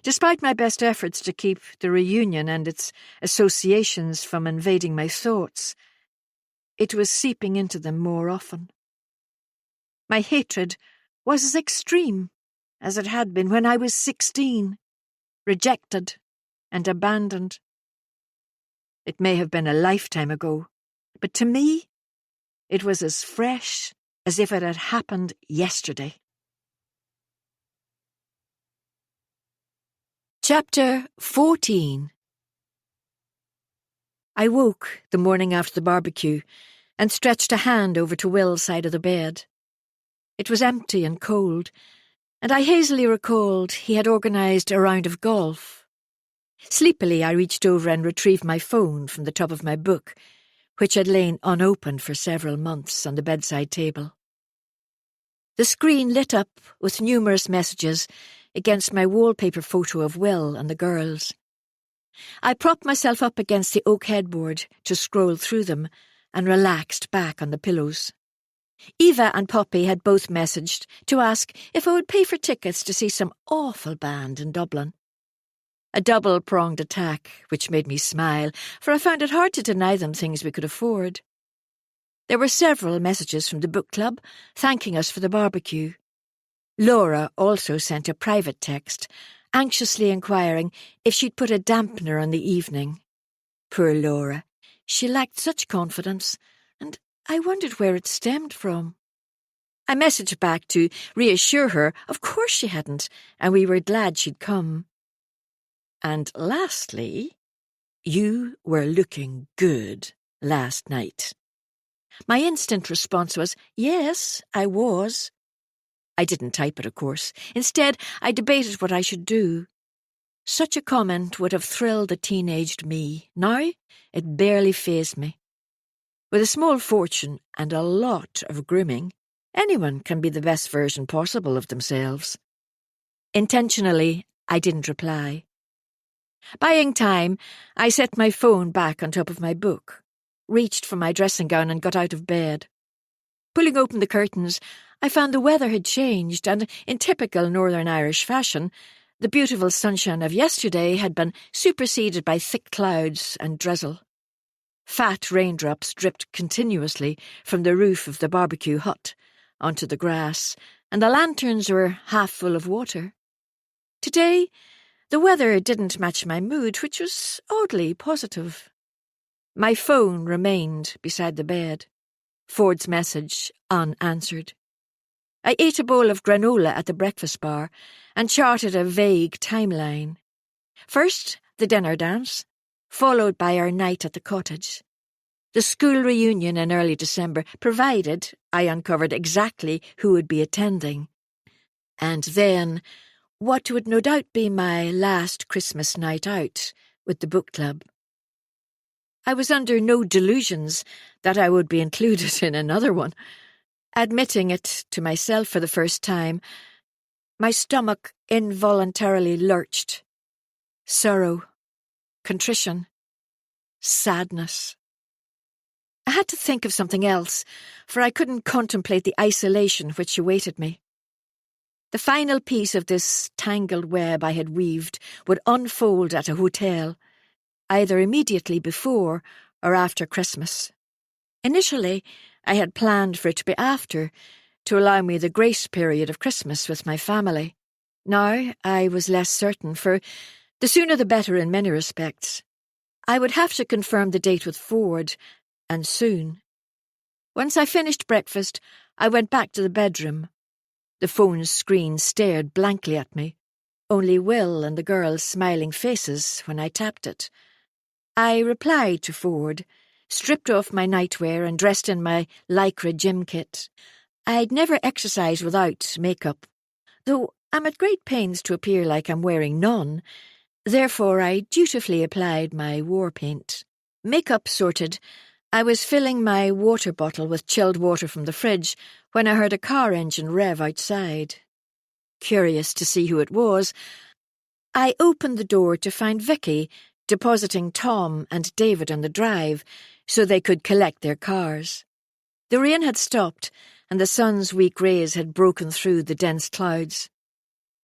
Despite my best efforts to keep the reunion and its associations from invading my thoughts, it was seeping into them more often. My hatred was as extreme as it had been when I was 16, rejected and abandoned. It may have been a lifetime ago, but to me, it was as fresh as if it had happened yesterday. Chapter 14. I woke the morning after the barbecue and stretched a hand over to Will's side of the bed. It was empty and cold, and I hazily recalled he had organised a round of golf. Sleepily, I reached over and retrieved my phone from the top of my book, which had lain unopened for several months on the bedside table. The screen lit up with numerous messages against my wallpaper photo of Will and the girls. I propped myself up against the oak headboard to scroll through them and relaxed back on the pillows. Eva and Poppy had both messaged to ask if I would pay for tickets to see some awful band in Dublin. A double-pronged attack, which made me smile, for I found it hard to deny them things we could afford. There were several messages from the book club, thanking us for the barbecue. Laura also sent a private text, anxiously inquiring if she'd put a dampener on the evening. Poor Laura, she lacked such confidence, and I wondered where it stemmed from. I messaged back to reassure her of course she hadn't, and we were glad she'd come. And lastly, you were looking good last night. My instant response was, yes, I was. I didn't type it, of course. Instead, I debated what I should do. Such a comment would have thrilled the teenaged me. Now, it barely fazed me. With a small fortune and a lot of grooming, anyone can be the best version possible of themselves. Intentionally, I didn't reply. Buying time, I set my phone back on top of my book, reached for my dressing gown and got out of bed. Pulling open the curtains, I found the weather had changed and, in typical Northern Irish fashion, the beautiful sunshine of yesterday had been superseded by thick clouds and drizzle. Fat raindrops dripped continuously from the roof of the barbecue hut onto the grass, and the lanterns were half full of water. Today, the weather didn't match my mood, which was oddly positive. My phone remained beside the bed, Ford's message unanswered. I ate a bowl of granola at the breakfast bar and charted a vague timeline. First, the dinner dance, followed by our night at the cottage. The school reunion in early December, provided I uncovered exactly who would be attending. And then what would no doubt be my last Christmas night out with the book club. I was under no delusions that I would be included in another one. Admitting it to myself for the first time, my stomach involuntarily lurched. Sorrow, contrition, sadness. I had to think of something else, for I couldn't contemplate the isolation which awaited me. The final piece of this tangled web I had weaved would unfold at a hotel, either immediately before or after Christmas. Initially, I had planned for it to be after, to allow me the grace period of Christmas with my family. Now I was less certain, for the sooner the better in many respects. I would have to confirm the date with Ford, and soon. Once I finished breakfast, I went back to the bedroom. The phone's screen stared blankly at me, only Will and the girls' smiling faces when I tapped it. I replied to Ford, stripped off my nightwear and dressed in my lycra gym kit. I'd never exercised without makeup, though I'm at great pains to appear like I'm wearing none. Therefore I dutifully applied my war paint. Makeup sorted, I was filling my water bottle with chilled water from the fridge when I heard a car engine rev outside. Curious to see who it was, I opened the door to find Vicky depositing Tom and David on the drive so they could collect their cars. The rain had stopped, and the sun's weak rays had broken through the dense clouds.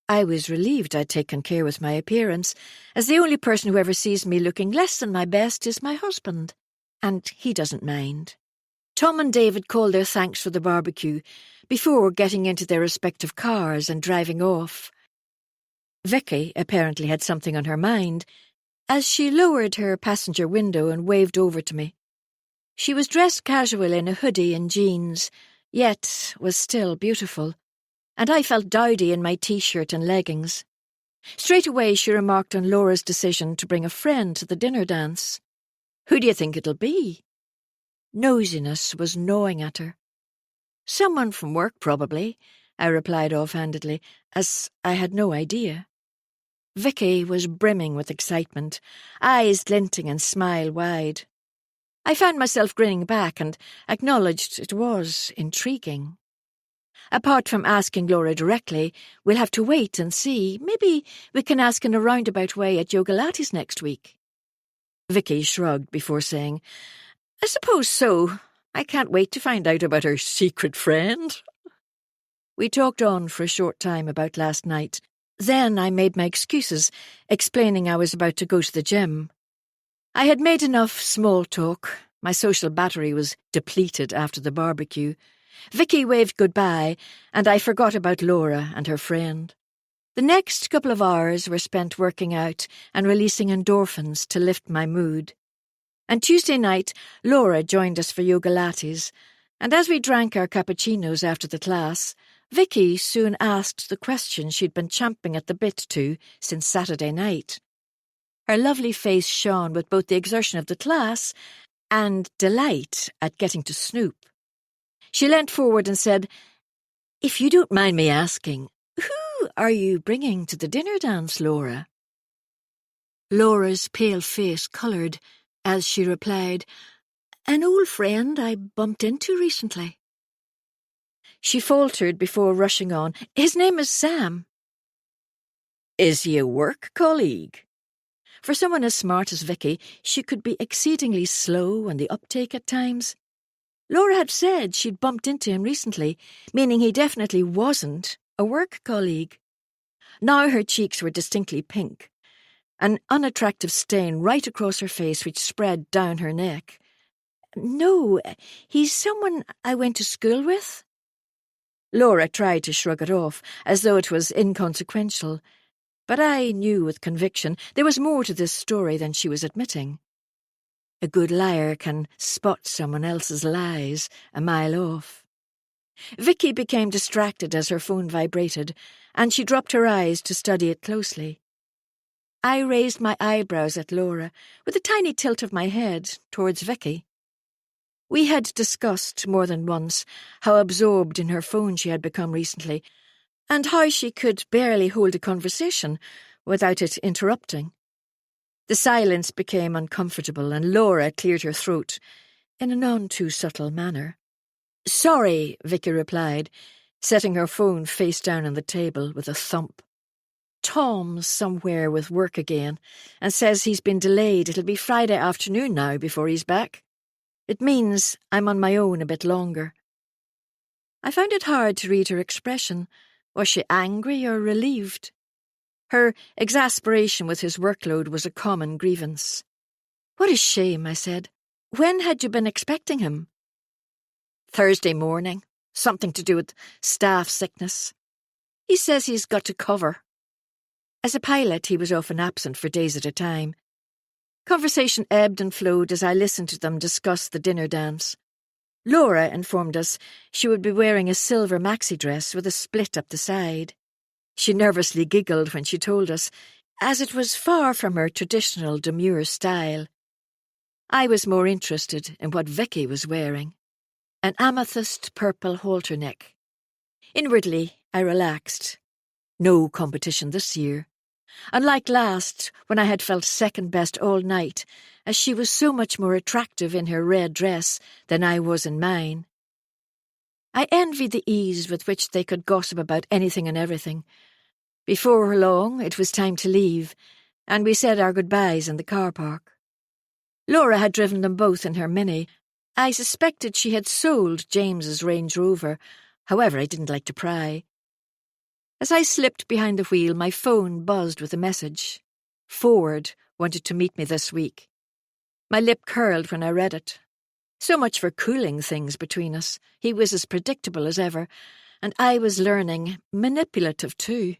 I was relieved I'd taken care with my appearance, as the only person who ever sees me looking less than my best is my husband, and he doesn't mind. Tom and David called their thanks for the barbecue before getting into their respective cars and driving off. Vicky apparently had something on her mind, as she lowered her passenger window and waved over to me. She was dressed casual in a hoodie and jeans, yet was still beautiful, and I felt dowdy in my t-shirt and leggings. Straight away she remarked on Laura's decision to bring a friend to the dinner dance. "Who do you think it'll be?" Nosiness was gnawing at her. "Someone from work, probably," I replied offhandedly, as I had no idea. Vicky was brimming with excitement, eyes glinting and smile wide. I found myself grinning back and acknowledged it was intriguing. Apart from asking Laura directly, we'll have to wait and see. Maybe we can ask in a roundabout way at Yogalati's next week. Vicky shrugged before saying, "I suppose so. I can't wait to find out about her secret friend." We talked on for a short time about last night. Then I made my excuses, explaining I was about to go to the gym. I had made enough small talk. My social battery was depleted after the barbecue. Vicky waved goodbye, and I forgot about Laura and her friend. The next couple of hours were spent working out and releasing endorphins to lift my mood. And Tuesday night, Laura joined us for Yogalati's, and as we drank our cappuccinos after the class, Vicky soon asked the question she'd been champing at the bit to since Saturday night. Her lovely face shone with both the exertion of the class and delight at getting to snoop. She leant forward and said, "If you don't mind me asking, who are you bringing to the dinner dance, Laura?" Laura's pale face coloured as she replied, "An old friend I bumped into recently." She faltered before rushing on, "His name is Sam." "Is he a work colleague?" For someone as smart as Vicky, she could be exceedingly slow on the uptake at times. Laura had said she'd bumped into him recently, meaning he definitely wasn't a work colleague. Now her cheeks were distinctly pink, an unattractive stain right across her face which spread down her neck. "No, he's someone I went to school with." Laura tried to shrug it off, as though it was inconsequential, but I knew with conviction there was more to this story than she was admitting. A good liar can spot someone else's lies a mile off. Vicky became distracted as her phone vibrated, and she dropped her eyes to study it closely. I raised my eyebrows at Laura, with a tiny tilt of my head towards Vicky. We had discussed more than once how absorbed in her phone she had become recently, and how she could barely hold a conversation without it interrupting. The silence became uncomfortable, and Laura cleared her throat in a none-too-subtle manner. "Sorry," Vicky replied, setting her phone face down on the table with a thump. "Tom's somewhere with work again, and says he's been delayed. It'll be Friday afternoon now before he's back. It means I'm on my own a bit longer." I found it hard to read her expression. Was she angry or relieved? Her exasperation with his workload was a common grievance. "What a shame," I said. "When had you been expecting him?" "Thursday morning. Something to do with staff sickness. He says he's got to cover." As a pilot, he was often absent for days at a time. Conversation ebbed and flowed as I listened to them discuss the dinner dance. Laura informed us she would be wearing a silver maxi dress with a split up the side. She nervously giggled when she told us, as it was far from her traditional demure style. I was more interested in what Vicky was wearing, an amethyst purple halter neck. Inwardly, I relaxed. No competition this year. Unlike last, when I had felt second best all night, as she was so much more attractive in her red dress than I was in mine. I envied the ease with which they could gossip about anything and everything. Before long, it was time to leave, and we said our goodbyes in the car park. Laura had driven them both in her Mini. I suspected she had sold James's Range Rover, however I didn't like to pry. As I slipped behind the wheel, my phone buzzed with a message. Ford wanted to meet me this week. My lip curled when I read it. So much for cooling things between us. He was as predictable as ever, and I was learning manipulative too.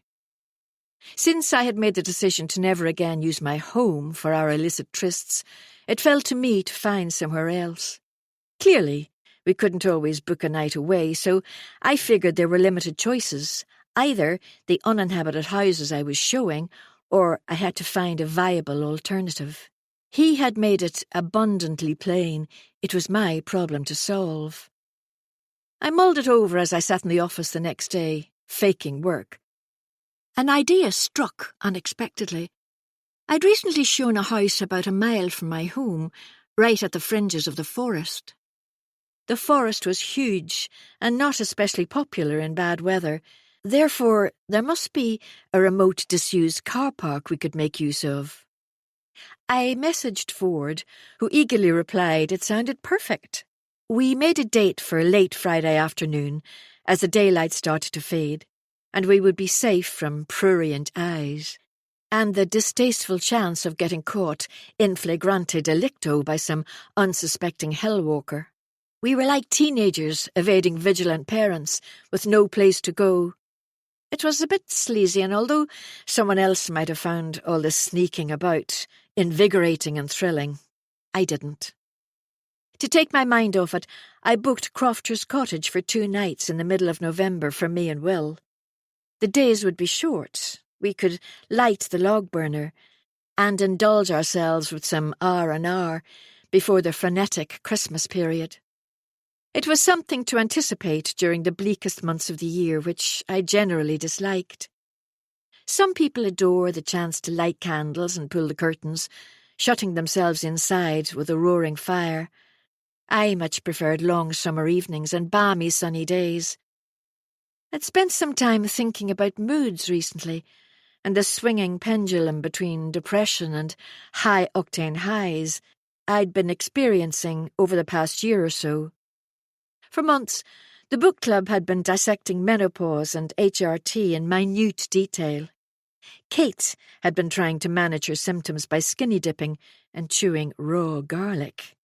Since I had made the decision to never again use my home for our illicit trysts, it fell to me to find somewhere else. Clearly, we couldn't always book a night away, so I figured there were limited choices. Either the uninhabited houses I was showing, or I had to find a viable alternative. He had made it abundantly plain it was my problem to solve. I mulled it over as I sat in the office the next day, faking work. An idea struck unexpectedly. I'd recently shown a house about a mile from my home, right at the fringes of the forest. The forest was huge and not especially popular in bad weather. Therefore, there must be a remote disused car park we could make use of. I messaged Ford, who eagerly replied it sounded perfect. We made a date for late Friday afternoon, as the daylight started to fade, and we would be safe from prurient eyes, and the distasteful chance of getting caught in flagrante delicto by some unsuspecting hellwalker. We were like teenagers evading vigilant parents with no place to go. It was a bit sleazy, and although someone else might have found all this sneaking about invigorating and thrilling, I didn't. To take my mind off it, I booked Crofter's Cottage for 2 nights in the middle of November for me and Will. The days would be short. We could light the log burner and indulge ourselves with some R&R before the frenetic Christmas period. It was something to anticipate during the bleakest months of the year, which I generally disliked. Some people adore the chance to light candles and pull the curtains, shutting themselves inside with a roaring fire. I much preferred long summer evenings and balmy sunny days. I'd spent some time thinking about moods recently, and the swinging pendulum between depression and high-octane highs I'd been experiencing over the past year or so. For months, the book club had been dissecting menopause and HRT in minute detail. Kate had been trying to manage her symptoms by skinny dipping and chewing raw garlic.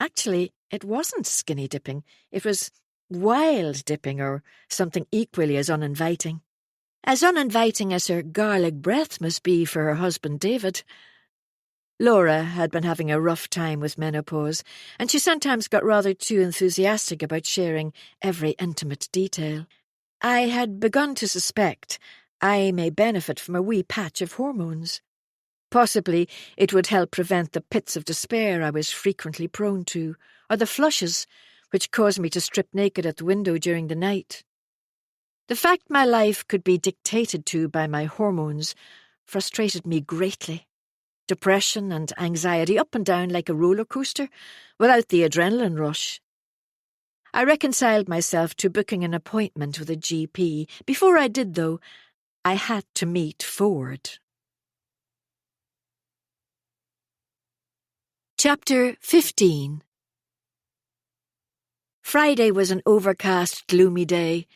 Actually, it wasn't skinny dipping, it was wild dipping, or something equally as uninviting. As uninviting as her garlic breath must be for her husband David. Laura had been having a rough time with menopause, and she sometimes got rather too enthusiastic about sharing every intimate detail. I had begun to suspect I may benefit from a wee patch of hormones. Possibly it would help prevent the pits of despair I was frequently prone to, or the flushes which caused me to strip naked at the window during the night. The fact my life could be dictated to by my hormones frustrated me greatly. Depression and anxiety up and down like a roller coaster, without the adrenaline rush. I reconciled myself to booking an appointment with a GP. Before I did, though, I had to meet Ford. Chapter 15. Friday was an overcast, gloomy day,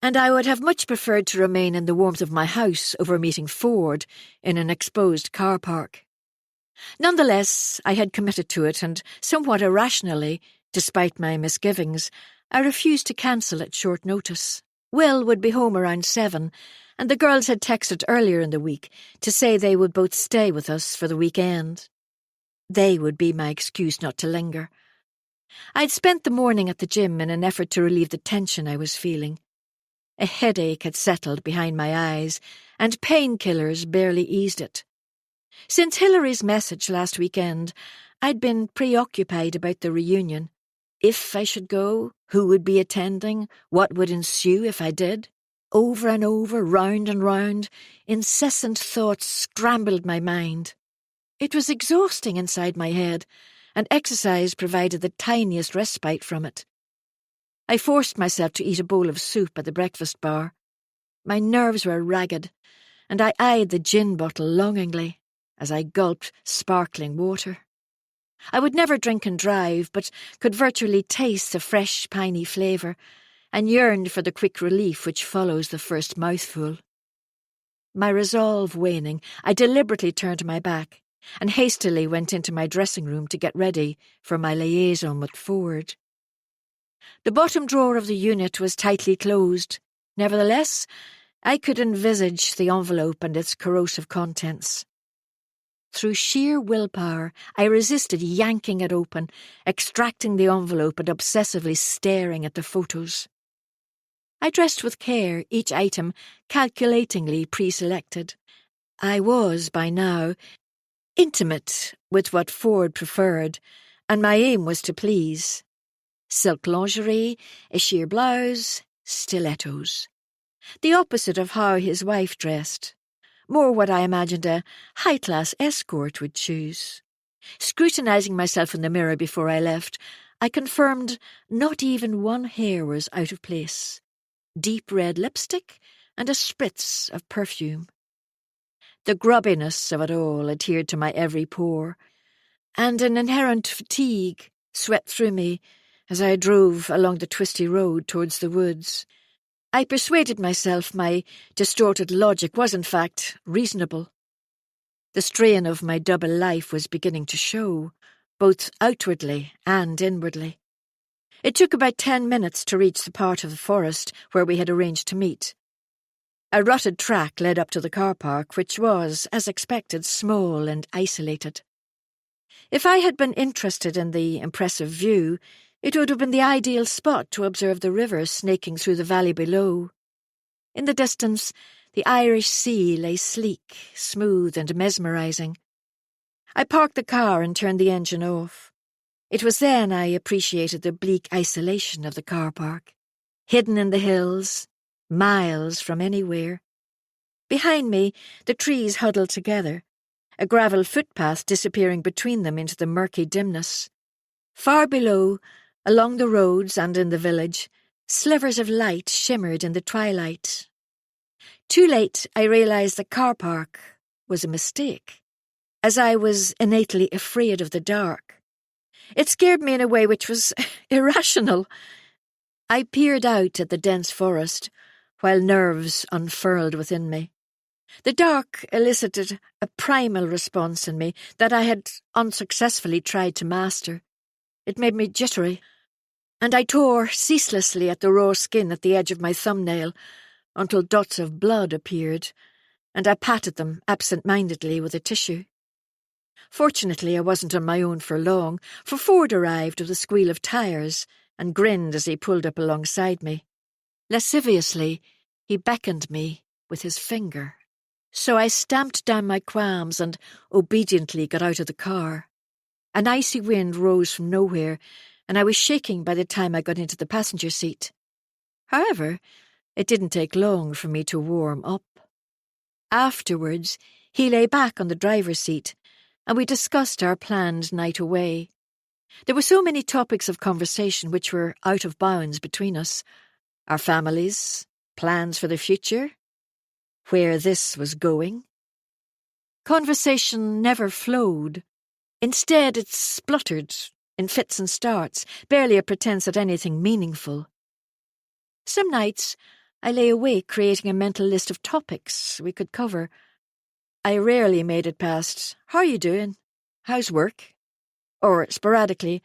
and I would have much preferred to remain in the warmth of my house over meeting Ford in an exposed car park. Nonetheless, I had committed to it, and somewhat irrationally, despite my misgivings, I refused to cancel at short notice. Will would be home around 7, and the girls had texted earlier in the week to say they would both stay with us for the weekend. They would be my excuse not to linger. I'd spent the morning at the gym in an effort to relieve the tension I was feeling. A headache had settled behind my eyes, and painkillers barely eased it. Since Hilary's message last weekend, I'd been preoccupied about the reunion. If I should go, who would be attending, what would ensue if I did? Over and over, round and round, incessant thoughts scrambled my mind. It was exhausting inside my head, and exercise provided the tiniest respite from it. I forced myself to eat a bowl of soup at the breakfast bar. My nerves were ragged, and I eyed the gin bottle longingly as I gulped sparkling water. I would never drink and drive, but could virtually taste the fresh, piney flavour, and yearned for the quick relief which follows the first mouthful. My resolve waning, I deliberately turned my back, and hastily went into my dressing room to get ready for my liaison with Ford. The bottom drawer of the unit was tightly closed. Nevertheless, I could envisage the envelope and its corrosive contents. Through sheer willpower, I resisted yanking it open, extracting the envelope and obsessively staring at the photos. I dressed with care, each item calculatingly pre-selected. I was, by now, intimate with what Ford preferred, and my aim was to please. Silk lingerie, a sheer blouse, stilettos. The opposite of how his wife dressed. More what I imagined a high-class escort would choose. Scrutinizing myself in the mirror before I left, I confirmed not even one hair was out of place. Deep red lipstick and a spritz of perfume. The grubbiness of it all adhered to my every pore, and an inherent fatigue swept through me as I drove along the twisty road towards the woods. I persuaded myself my distorted logic was in fact reasonable. The strain of my double life was beginning to show, both outwardly and inwardly. It took about 10 minutes to reach the part of the forest where we had arranged to meet. A rutted track led up to the car park, which was, as expected, small and isolated. If I had been interested in the impressive view, it would have been the ideal spot to observe the river snaking through the valley below. In the distance, the Irish Sea lay sleek, smooth and mesmerizing. I parked the car and turned the engine off. It was then I appreciated the bleak isolation of the car park, hidden in the hills, miles from anywhere. Behind me, the trees huddled together, a gravel footpath disappearing between them into the murky dimness. Far below, along the roads and in the village, slivers of light shimmered in the twilight. Too late, I realized the car park was a mistake, as I was innately afraid of the dark. It scared me in a way which was irrational. I peered out at the dense forest, while nerves unfurled within me. The dark elicited a primal response in me that I had unsuccessfully tried to master. It made me jittery, and I tore ceaselessly at the raw skin at the edge of my thumbnail until dots of blood appeared, and I patted them absent-mindedly with a tissue. Fortunately, I wasn't on my own for long, for Ford arrived with a squeal of tyres and grinned as he pulled up alongside me. Lasciviously, he beckoned me with his finger. So I stamped down my qualms and obediently got out of the car. An icy wind rose from nowhere, and I was shaking by the time I got into the passenger seat. However, it didn't take long for me to warm up. Afterwards, he lay back on the driver's seat, and we discussed our planned night away. There were so many topics of conversation which were out of bounds between us. Our families, plans for the future, where this was going. Conversation never flowed. Instead, it spluttered in fits and starts, barely a pretense at anything meaningful. Some nights, I lay awake creating a mental list of topics we could cover. I rarely made it past, "How are you doing? How's work?" Or, sporadically,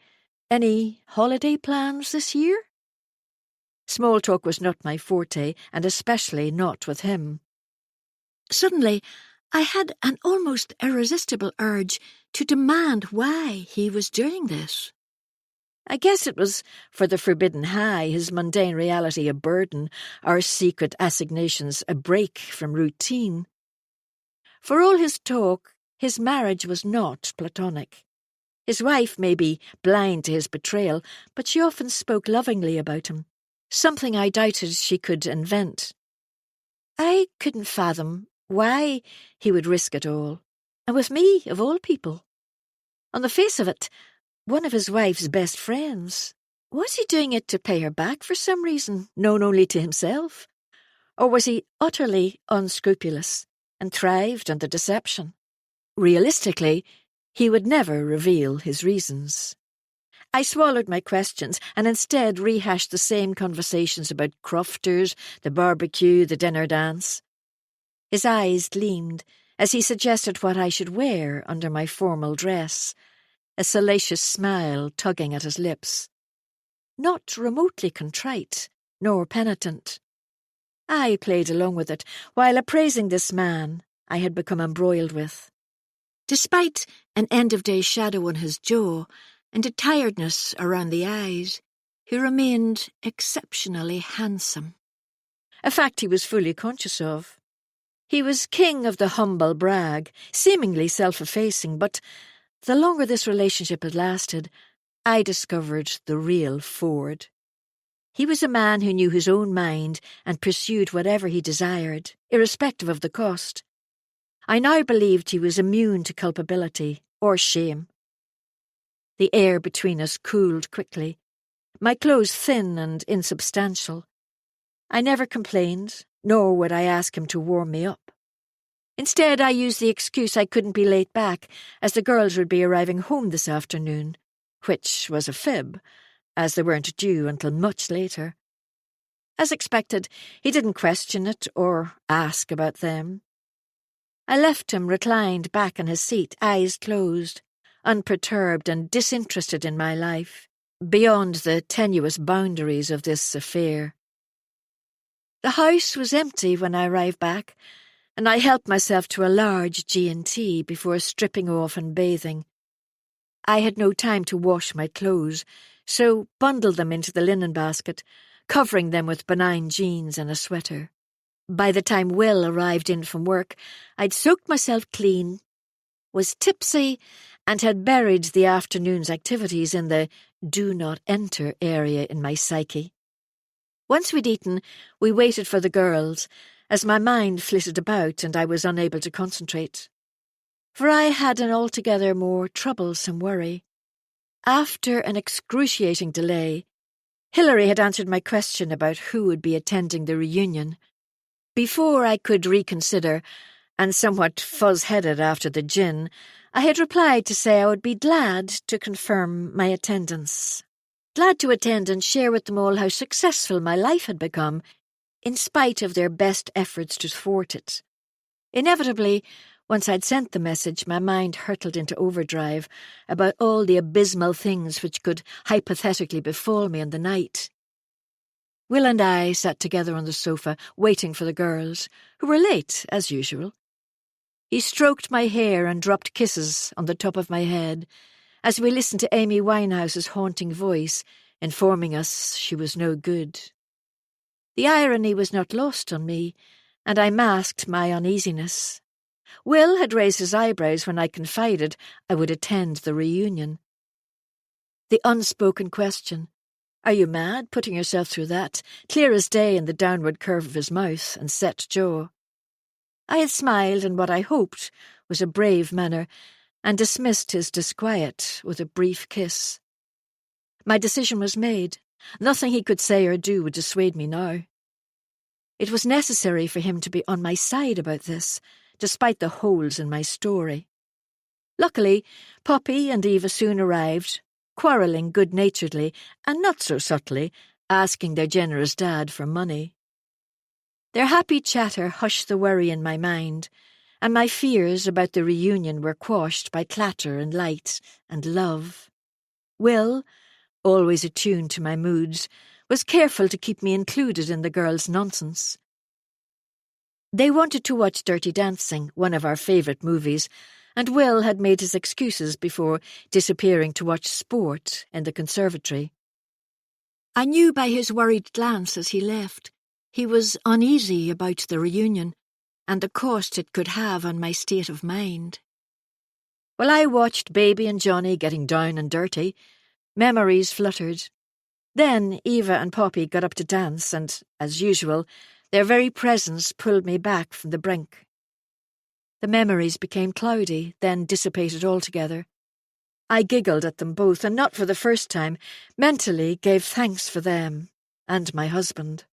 "Any holiday plans this year?" Small talk was not my forte, and especially not with him. Suddenly, I had an almost irresistible urge to demand why he was doing this. I guess it was for the forbidden high, his mundane reality a burden, our secret assignations a break from routine. For all his talk, his marriage was not platonic. His wife may be blind to his betrayal, but she often spoke lovingly about him, something I doubted she could invent. I couldn't fathom why he would risk it all, and with me, of all people. On the face of it, one of his wife's best friends. Was he doing it to pay her back for some reason, known only to himself? Or was he utterly unscrupulous and thrived on the deception? Realistically, he would never reveal his reasons. I swallowed my questions and instead rehashed the same conversations about crofters, the barbecue, the dinner dance. His eyes gleamed, as he suggested what I should wear under my formal dress, a salacious smile tugging at his lips. Not remotely contrite, nor penitent. I played along with it, while appraising this man I had become embroiled with. Despite an end-of-day shadow on his jaw and a tiredness around the eyes, he remained exceptionally handsome. A fact he was fully conscious of. He was king of the humble brag, seemingly self-effacing, but the longer this relationship had lasted, I discovered the real Ford. He was a man who knew his own mind and pursued whatever he desired, irrespective of the cost. I now believed he was immune to culpability or shame. The air between us cooled quickly, my clothes thin and insubstantial. I never complained, nor would I ask him to warm me up. Instead, I used the excuse I couldn't be late back, as the girls would be arriving home this afternoon, which was a fib, as they weren't due until much later. As expected, he didn't question it or ask about them. I left him reclined back in his seat, eyes closed, unperturbed and disinterested in my life, beyond the tenuous boundaries of this affair. The house was empty when I arrived back, and I helped myself to a large G&T before stripping off and bathing. I had no time to wash my clothes, so bundled them into the linen basket, covering them with benign jeans and a sweater. By the time Will arrived in from work, I'd soaked myself clean, was tipsy, and had buried the afternoon's activities in the do not enter area in my psyche. Once we'd eaten, we waited for the girls, as my mind flitted about and I was unable to concentrate. For I had an altogether more troublesome worry. After an excruciating delay, Hilary had answered my question about who would be attending the reunion. Before I could reconsider, and somewhat fuzz-headed after the gin, I had replied to say I would be glad to confirm my attendance. Glad to attend and share with them all how successful my life had become, in spite of their best efforts to thwart it. Inevitably, once I'd sent the message, my mind hurtled into overdrive about all the abysmal things which could hypothetically befall me in the night. Will and I sat together on the sofa, waiting for the girls, who were late, as usual. He stroked my hair and dropped kisses on the top of my head, as we listened to Amy Winehouse's haunting voice, informing us she was no good. The irony was not lost on me, and I masked my uneasiness. Will had raised his eyebrows when I confided I would attend the reunion. The unspoken question, "Are you mad, putting yourself through that?" clear as day in the downward curve of his mouth and set jaw. I had smiled in what I hoped was a brave manner, and dismissed his disquiet with a brief kiss. My decision was made. Nothing he could say or do would dissuade me now. It was necessary for him to be on my side about this, despite the holes in my story. Luckily, Poppy and Eva soon arrived, quarrelling good-naturedly, and not so subtly, asking their generous dad for money. Their happy chatter hushed the worry in my mind, and my fears about the reunion were quashed by clatter and light and love. Will, always attuned to my moods, was careful to keep me included in the girls' nonsense. They wanted to watch Dirty Dancing, one of our favourite movies, and Will had made his excuses before disappearing to watch sport in the conservatory. I knew by his worried glance as he left he was uneasy about the reunion and the cost it could have on my state of mind. While I watched Baby and Johnny getting down and dirty, memories fluttered. Then Eva and Poppy got up to dance and, as usual, their very presence pulled me back from the brink. The memories became cloudy, then dissipated altogether. I giggled at them both, and not for the first time, mentally gave thanks for them and my husband.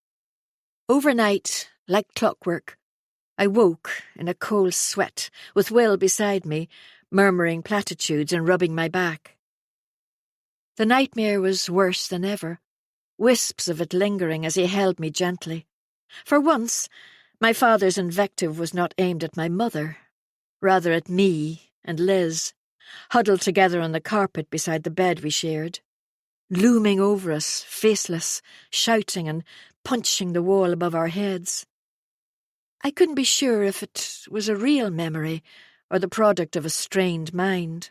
Overnight, like clockwork, I woke in a cold sweat, with Will beside me, murmuring platitudes and rubbing my back. The nightmare was worse than ever, wisps of it lingering as he held me gently. For once, my father's invective was not aimed at my mother, rather at me and Liz, huddled together on the carpet beside the bed we shared, looming over us, faceless, shouting and punching the wall above our heads. I couldn't be sure if it was a real memory or the product of a strained mind.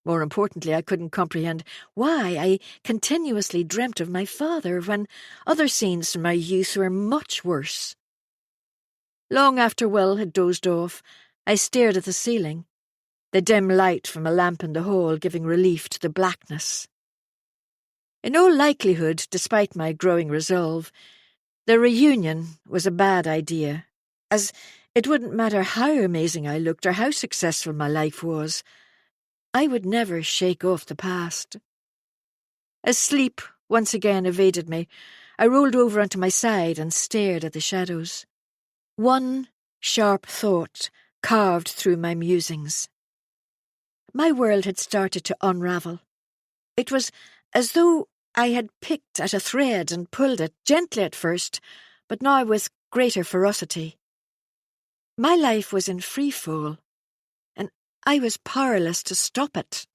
More importantly, I couldn't comprehend why I continuously dreamt of my father when other scenes from my youth were much worse. Long after Will had dozed off, I stared at the ceiling, the dim light from a lamp in the hall giving relief to the blackness. In all likelihood, despite my growing resolve, the reunion was a bad idea, as it wouldn't matter how amazing I looked or how successful my life was. I would never shake off the past. As sleep once again evaded me, I rolled over onto my side and stared at the shadows. One sharp thought carved through my musings. My world had started to unravel. It was as though I had picked at a thread and pulled it, gently at first, but now with greater ferocity. My life was in free fall, and I was powerless to stop it.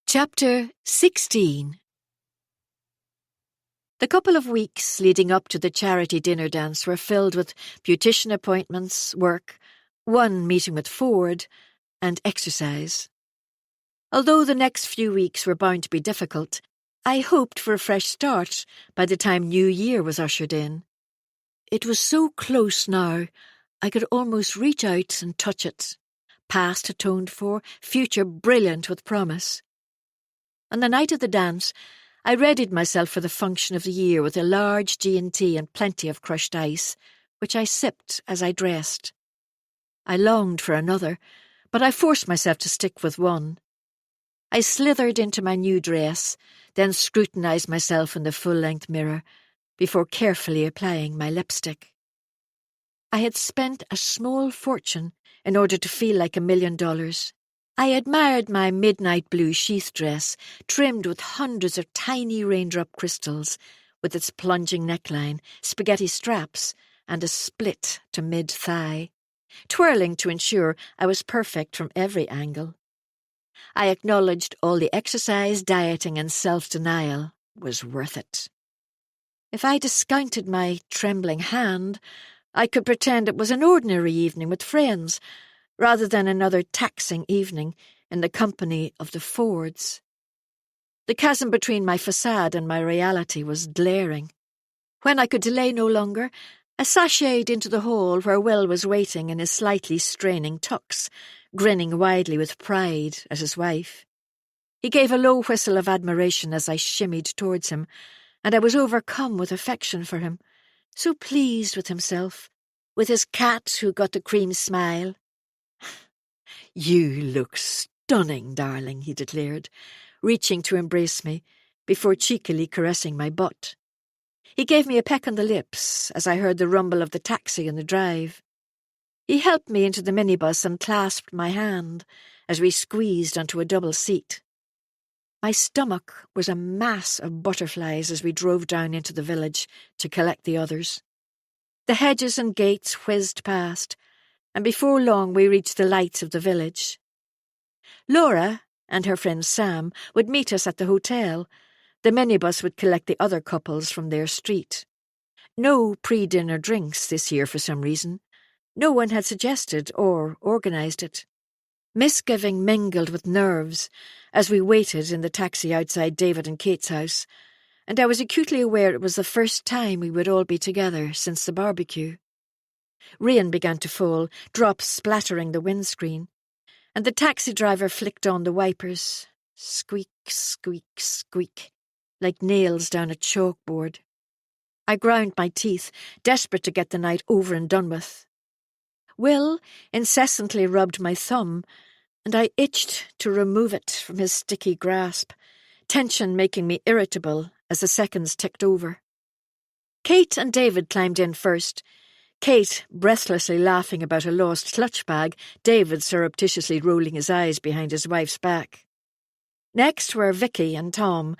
Chapter 16. The couple of weeks leading up to the charity dinner dance were filled with beautician appointments, work, one meeting with Ford, and exercise. Although the next few weeks were bound to be difficult, I hoped for a fresh start by the time New Year was ushered in. It was so close now, I could almost reach out and touch it. Past atoned for, future brilliant with promise. On the night of the dance, I readied myself for the function of the year with a large G&T and plenty of crushed ice, which I sipped as I dressed. I longed for another, but I forced myself to stick with one. I slithered into my new dress, then scrutinised myself in the full-length mirror, before carefully applying my lipstick. I had spent a small fortune in order to feel like $1 million. I admired my midnight blue sheath dress, trimmed with hundreds of tiny raindrop crystals, with its plunging neckline, spaghetti straps, and a split to mid-thigh, twirling to ensure I was perfect from every angle. I acknowledged all the exercise, dieting, and self-denial was worth it. If I discounted my trembling hand, I could pretend it was an ordinary evening with friends, rather than another taxing evening in the company of the Fords. The chasm between my facade and my reality was glaring. When I could delay no longer, I sashayed into the hall where Will was waiting in his slightly straining tux, grinning widely with pride at his wife. He gave a low whistle of admiration as I shimmied towards him, and I was overcome with affection for him, so pleased with himself, with his cat who got the cream smile. "You look stunning, darling," he declared, reaching to embrace me, before cheekily caressing my butt. He gave me a peck on the lips as I heard the rumble of the taxi in the drive. He helped me into the minibus and clasped my hand as we squeezed onto a double seat. My stomach was a mass of butterflies as we drove down into the village to collect the others. The hedges and gates whizzed past, and before long we reached the lights of the village. Laura and her friend Sam would meet us at the hotel. The minibus would collect the other couples from their street. No pre-dinner drinks this year for some reason. No one had suggested or organised it. Misgiving mingled with nerves as we waited in the taxi outside David and Kate's house, and I was acutely aware it was the first time we would all be together since the barbecue. Rain began to fall, drops splattering the windscreen, and the taxi driver flicked on the wipers. Squeak, squeak, squeak, like nails down a chalkboard. I ground my teeth, desperate to get the night over and done with. Will incessantly rubbed my thumb, and I itched to remove it from his sticky grasp, tension making me irritable as the seconds ticked over. Kate and David climbed in first, Kate breathlessly laughing about a lost clutch bag, David surreptitiously rolling his eyes behind his wife's back. Next were Vicky and Tom,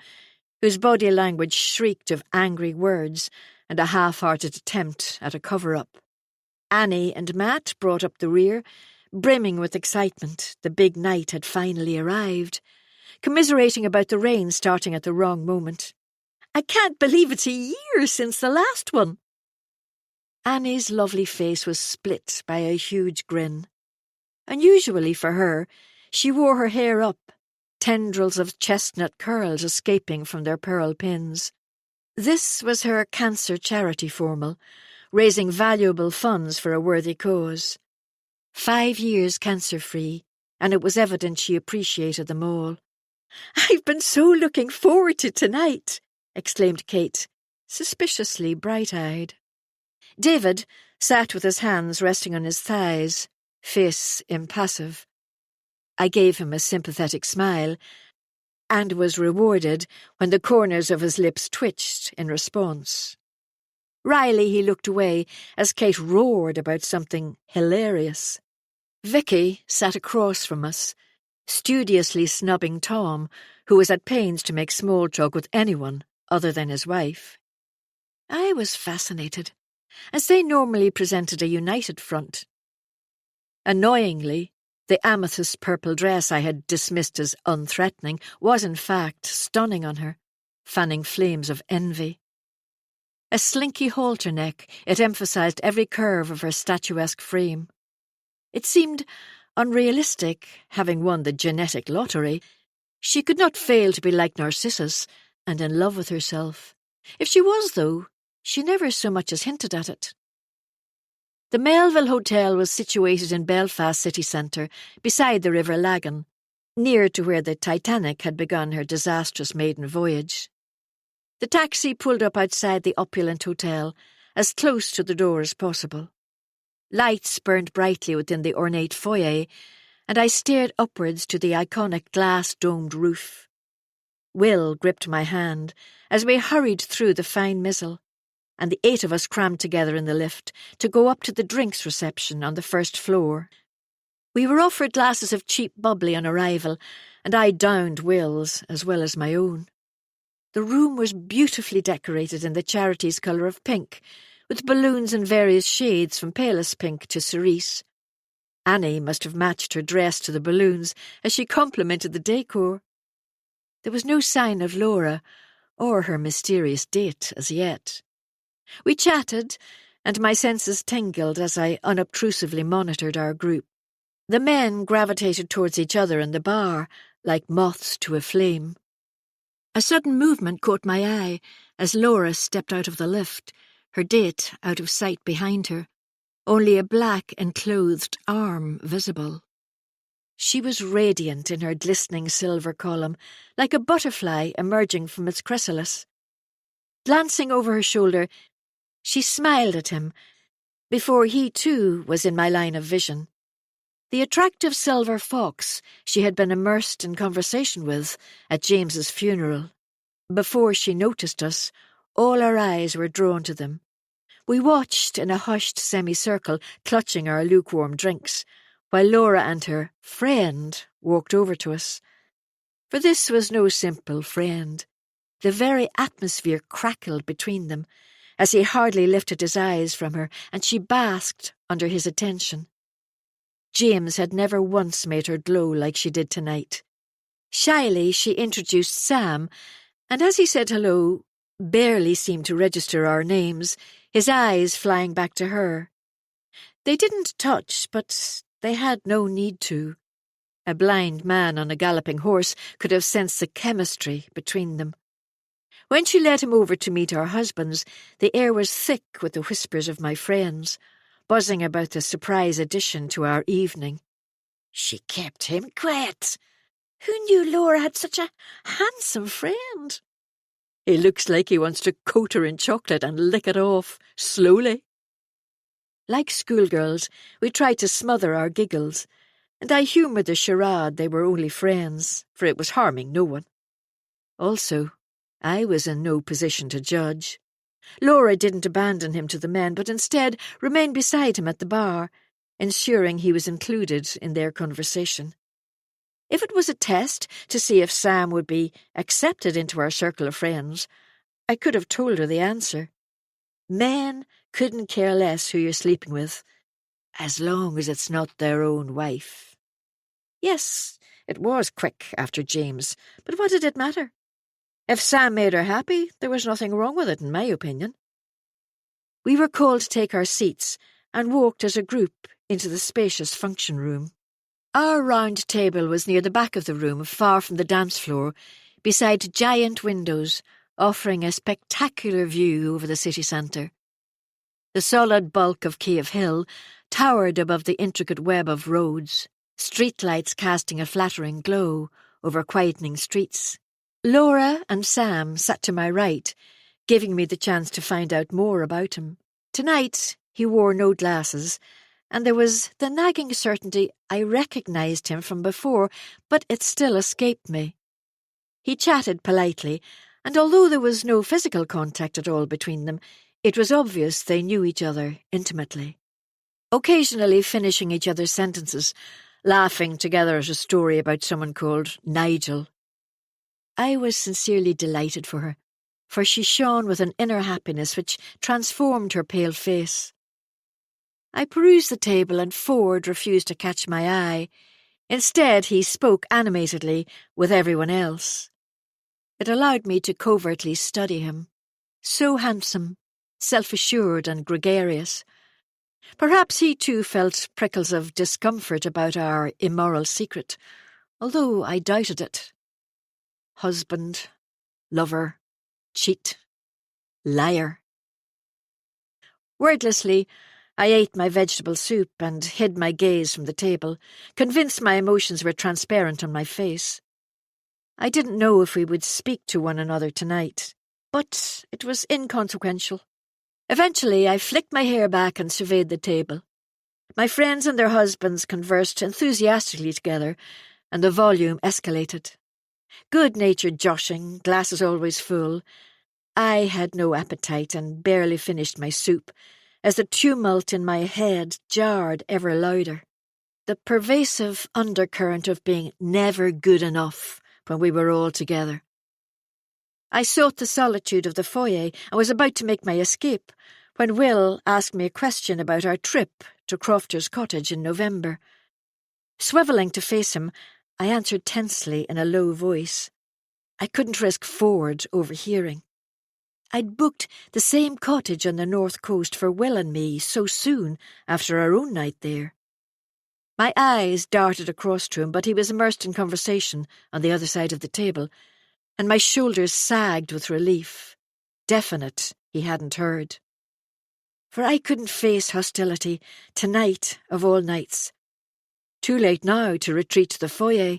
whose body language shrieked of angry words and a half-hearted attempt at a cover-up. Annie and Matt brought up the rear, brimming with excitement. The big night had finally arrived, commiserating about the rain starting at the wrong moment. "I can't believe it's a year since the last one." Annie's lovely face was split by a huge grin. Unusually for her, she wore her hair up, tendrils of chestnut curls escaping from their pearl pins. This was her cancer charity formal, raising valuable funds for a worthy cause. 5 years cancer-free, and it was evident she appreciated them all. "I've been so looking forward to tonight," exclaimed Kate, suspiciously bright-eyed. David sat with his hands resting on his thighs, face impassive. I gave him a sympathetic smile, and was rewarded when the corners of his lips twitched in response. Wryly he looked away as Kate roared about something hilarious. Vicky sat across from us, studiously snubbing Tom, who was at pains to make small talk with anyone other than his wife. I was fascinated, as they normally presented a united front. Annoyingly, the amethyst-purple dress I had dismissed as unthreatening was in fact stunning on her, fanning flames of envy. A slinky halter neck, it emphasized every curve of her statuesque frame. It seemed unrealistic, having won the genetic lottery. She could not fail to be like Narcissus and in love with herself. If she was, though, she never so much as hinted at it. The Melville Hotel was situated in Belfast city centre, beside the River Lagan, near to where the Titanic had begun her disastrous maiden voyage. The taxi pulled up outside the opulent hotel, as close to the door as possible. Lights burned brightly within the ornate foyer, and I stared upwards to the iconic glass-domed roof. Will gripped my hand as we hurried through the fine missile, and the 8 of us crammed together in the lift to go up to the drinks reception on the first floor. We were offered glasses of cheap bubbly on arrival, and I downed Will's as well as my own. The room was beautifully decorated in the charity's colour of pink, with balloons in various shades from palest pink to cerise. Annie must have matched her dress to the balloons as she complimented the decor. There was no sign of Laura or her mysterious date as yet. We chatted, and my senses tingled as I unobtrusively monitored our group. The men gravitated towards each other in the bar, like moths to a flame. A sudden movement caught my eye as Laura stepped out of the lift, her date out of sight behind her, only a black enclothed arm visible. She was radiant in her glistening silver column, like a butterfly emerging from its chrysalis. Glancing over her shoulder, she smiled at him, before he too was in my line of vision. The attractive silver fox she had been immersed in conversation with at James's funeral. Before she noticed us, all our eyes were drawn to them. We watched in a hushed semicircle, clutching our lukewarm drinks, while Laura and her friend walked over to us. For this was no simple friend. The very atmosphere crackled between them, as he hardly lifted his eyes from her, and she basked under his attention. James had never once made her glow like she did tonight. Shyly she introduced Sam, and as he said hello, barely seemed to register our names, his eyes flying back to her. They didn't touch, but they had no need to. A blind man on a galloping horse could have sensed the chemistry between them. When she led him over to meet our husbands, the air was thick with the whispers of my friends, buzzing about the surprise addition to our evening. She kept him quiet. Who knew Laura had such a handsome friend? He looks like he wants to coat her in chocolate and lick it off, slowly. Like schoolgirls, we tried to smother our giggles, and I humoured the charade they were only friends, for it was harming no one. Also, I was in no position to judge. Laura didn't abandon him to the men, but instead remained beside him at the bar, ensuring he was included in their conversation. If it was a test to see if Sam would be accepted into our circle of friends, I could have told her the answer. Men couldn't care less who you're sleeping with, as long as it's not their own wife. Yes, it was quick after James, but what did it matter? If Sam made her happy, there was nothing wrong with it, in my opinion. We were called to take our seats and walked as a group into the spacious function room. Our round table was near the back of the room, far from the dance floor, beside giant windows offering a spectacular view over the city centre. The solid bulk of Cave Hill towered above the intricate web of roads, streetlights casting a flattering glow over quietening streets. Laura and Sam sat to my right, giving me the chance to find out more about him. Tonight he wore no glasses, and there was the nagging certainty I recognised him from before, but it still escaped me. He chatted politely, and although there was no physical contact at all between them, it was obvious they knew each other intimately. Occasionally finishing each other's sentences, laughing together at a story about someone called Nigel. I was sincerely delighted for her, for she shone with an inner happiness which transformed her pale face. I perused the table and Ford refused to catch my eye. Instead, he spoke animatedly with everyone else. It allowed me to covertly study him. So handsome, self-assured and gregarious. Perhaps he too felt prickles of discomfort about our immoral secret, although I doubted it. Husband, lover, cheat, liar. Wordlessly, I ate my vegetable soup and hid my gaze from the table, convinced my emotions were transparent on my face. I didn't know if we would speak to one another tonight, but it was inconsequential. Eventually, I flicked my hair back and surveyed the table. My friends and their husbands conversed enthusiastically together, and the volume escalated. Good-natured joshing, glasses always full. I had no appetite and barely finished my soup, as the tumult in my head jarred ever louder. The pervasive undercurrent of being never good enough when we were all together. I sought the solitude of the foyer and was about to make my escape when Will asked me a question about our trip to Crofter's cottage in November. Swivelling to face him, I answered tensely in a low voice. I couldn't risk Ford overhearing. I'd booked the same cottage on the north coast for Will and me so soon after our own night there. My eyes darted across to him, but he was immersed in conversation on the other side of the table, and my shoulders sagged with relief. Definite he hadn't heard. For I couldn't face hostility, tonight of all nights. Too late now to retreat to the foyer.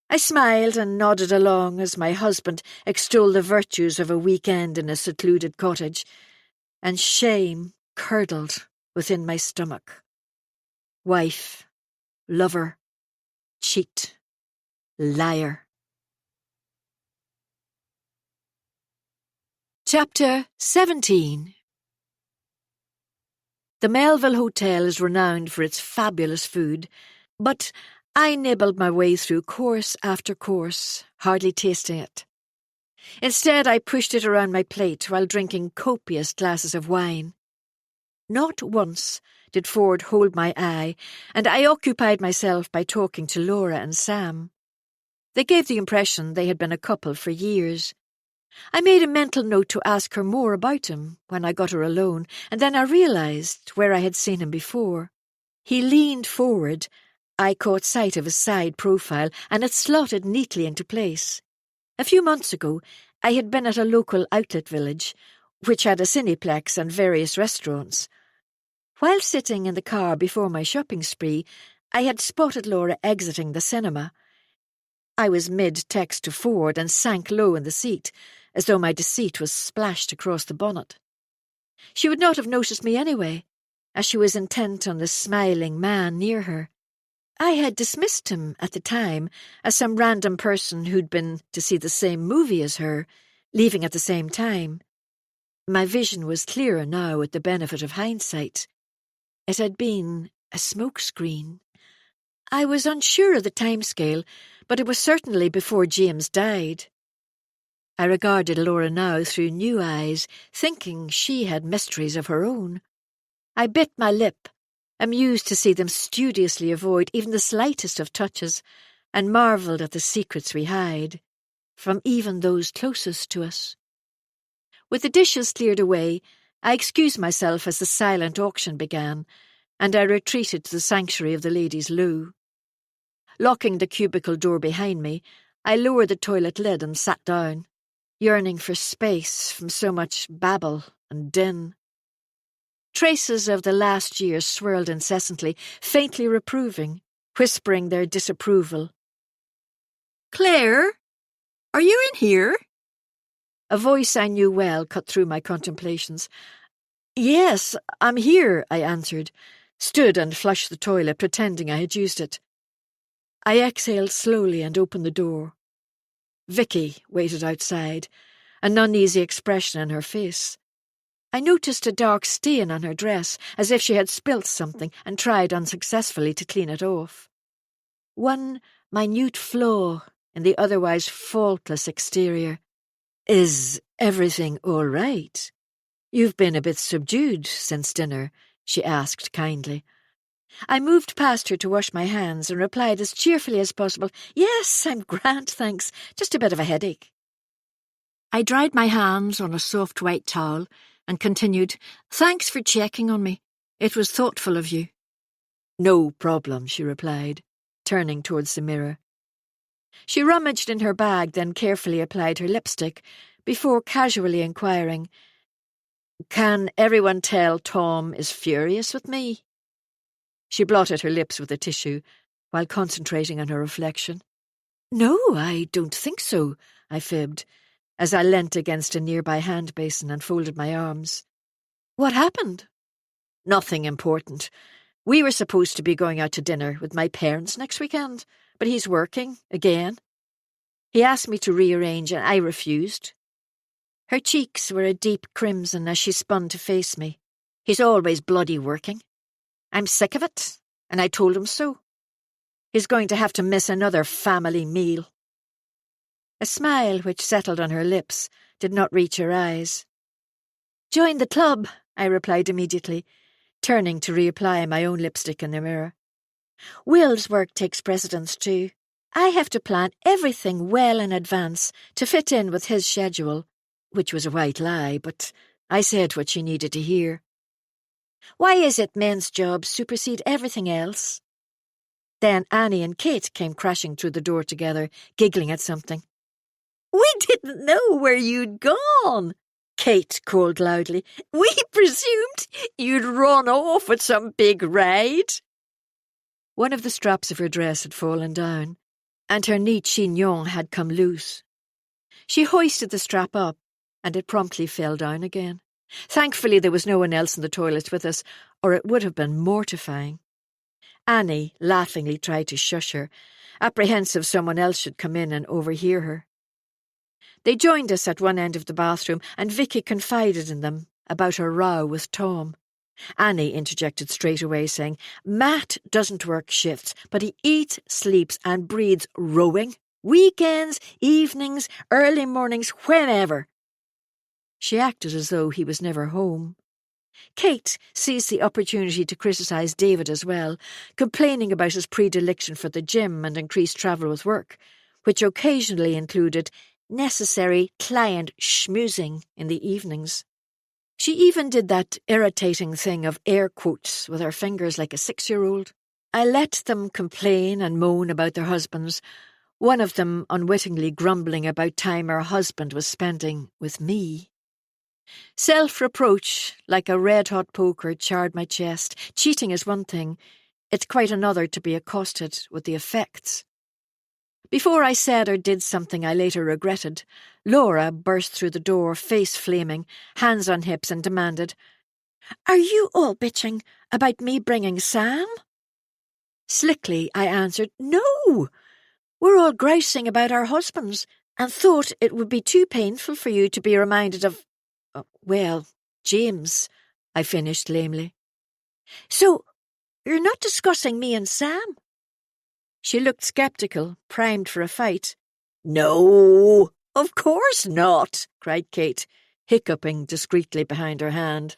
I smiled and nodded along as my husband extolled the virtues of a weekend in a secluded cottage, and shame curdled within my stomach. Wife, lover, cheat, liar. Chapter 17. The Melville Hotel is renowned for its fabulous food, but I nibbled my way through course after course, hardly tasting it. Instead, I pushed it around my plate while drinking copious glasses of wine. Not once did Ford hold my eye, and I occupied myself by talking to Laura and Sam. They gave the impression they had been a couple for years. I made a mental note to ask her more about him when I got her alone, and then I realised where I had seen him before. He leaned forward. I caught sight of his side profile, and it slotted neatly into place. A few months ago, I had been at a local outlet village, which had a cineplex and various restaurants. While sitting in the car before my shopping spree, I had spotted Laura exiting the cinema. I was mid-text to Ford and sank low in the seat, as though my deceit was splashed across the bonnet. She would not have noticed me anyway, as she was intent on the smiling man near her. I had dismissed him at the time as some random person who'd been to see the same movie as her, leaving at the same time. My vision was clearer now with the benefit of hindsight. It had been a smokescreen. I was unsure of the timescale, but it was certainly before James died. I regarded Laura now through new eyes, thinking she had mysteries of her own. I bit my lip amused to see them studiously avoid even the slightest of touches, and marvelled at the secrets we hide, from even those closest to us. With the dishes cleared away, I excused myself as the silent auction began, and I retreated to the sanctuary of the ladies' loo. Locking the cubicle door behind me, I lowered the toilet lid and sat down, yearning for space from so much babble and din. Traces of the last year swirled incessantly, faintly reproving, whispering their disapproval. "Claire, are you in here?" A voice I knew well cut through my contemplations. "Yes, I'm here," I answered, stood and flushed the toilet, pretending I had used it. I exhaled slowly and opened the door. Vicky waited outside, an uneasy expression in her face. I noticed a dark stain on her dress, as if she had spilt something and tried unsuccessfully to clean it off. One minute flaw in the otherwise faultless exterior. "Is everything all right? You've been a bit subdued since dinner," she asked kindly. I moved past her to wash my hands and replied as cheerfully as possible, "Yes, I'm grand, thanks. Just a bit of a headache." I dried my hands on a soft white towel and continued, "Thanks for checking on me. It was thoughtful of you." "No problem," she replied, turning towards the mirror. She rummaged in her bag, then carefully applied her lipstick, before casually inquiring, "Can everyone tell Tom is furious with me?" She blotted her lips with a tissue, while concentrating on her reflection. "No, I don't think so," I fibbed, as I leant against a nearby hand basin and folded my arms. "What happened?" "Nothing important. We were supposed to be going out to dinner with my parents next weekend, but he's working, again. He asked me to rearrange and I refused." Her cheeks were a deep crimson as she spun to face me. "He's always bloody working. I'm sick of it, and I told him so. He's going to have to miss another family meal." A smile which settled on her lips did not reach her eyes. "Join the club," I replied immediately, turning to reapply my own lipstick in the mirror. "Will's work takes precedence too. I have to plan everything well in advance to fit in with his schedule," which was a white lie, but I said what she needed to hear. "Why is it men's jobs supersede everything else?" Then Annie and Kate came crashing through the door together, giggling at something. "We didn't know where you'd gone," Kate called loudly. "We presumed you'd run off with some big ride." One of the straps of her dress had fallen down, and her neat chignon had come loose. She hoisted the strap up, and it promptly fell down again. Thankfully there was no one else in the toilet with us, or it would have been mortifying. Annie laughingly tried to shush her, apprehensive someone else should come in and overhear her. They joined us at one end of the bathroom, and Vicky confided in them about her row with Tom. Annie interjected straight away, saying, "Matt doesn't work shifts, but he eats, sleeps and breathes rowing. Weekends, evenings, early mornings, whenever." She acted as though he was never home. Kate seized the opportunity to criticise David as well, complaining about his predilection for the gym and increased travel with work, which occasionally included necessary client schmoozing in the evenings. She even did that irritating thing of air quotes with her fingers like a 6-year-old. I let them complain and moan about their husbands, one of them unwittingly grumbling about time her husband was spending with me. Self-reproach, like a red-hot poker, charred my chest. Cheating is one thing. It's quite another to be accosted with the effects. Before I said or did something I later regretted, Laura burst through the door, face flaming, hands on hips, and demanded, "Are you all bitching about me bringing Sam?" Slickly, I answered, "No! We're all grousing about our husbands and thought it would be too painful for you to be reminded of, well, James," I finished lamely. "So, you're not discussing me and Sam?" She looked sceptical, primed for a fight. "No, of course not," cried Kate, hiccuping discreetly behind her hand.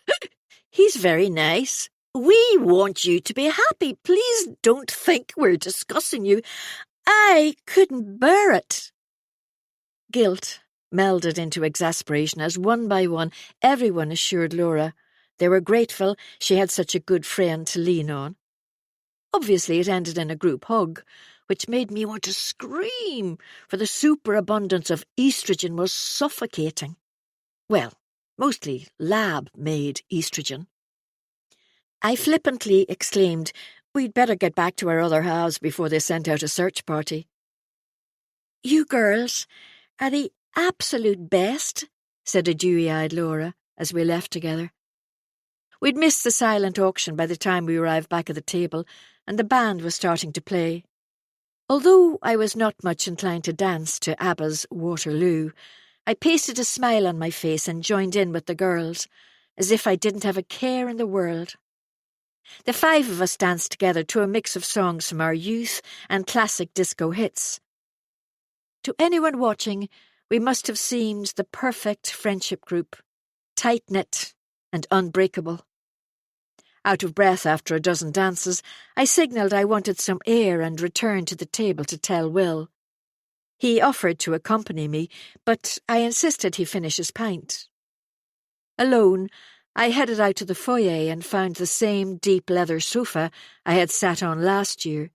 "He's very nice. We want you to be happy. Please don't think we're discussing you. I couldn't bear it." Guilt melded into exasperation as one by one everyone assured Laura they were grateful she had such a good friend to lean on. Obviously, it ended in a group hug, which made me want to scream, for the superabundance of estrogen was suffocating. Well, mostly lab-made estrogen. I flippantly exclaimed, "We'd better get back to our other halves before they sent out a search party." "You girls are the absolute best," said a dewy-eyed Laura as we left together. We'd missed the silent auction by the time we arrived back at the table, and the band was starting to play. Although I was not much inclined to dance to ABBA's Waterloo, I pasted a smile on my face and joined in with the girls, as if I didn't have a care in the world. The 5 of us danced together to a mix of songs from our youth and classic disco hits. To anyone watching, we must have seemed the perfect friendship group, tight-knit and unbreakable. Out of breath after a dozen dances, I signalled I wanted some air and returned to the table to tell Will. He offered to accompany me, but I insisted he finish his pint. Alone, I headed out to the foyer and found the same deep leather sofa I had sat on last year.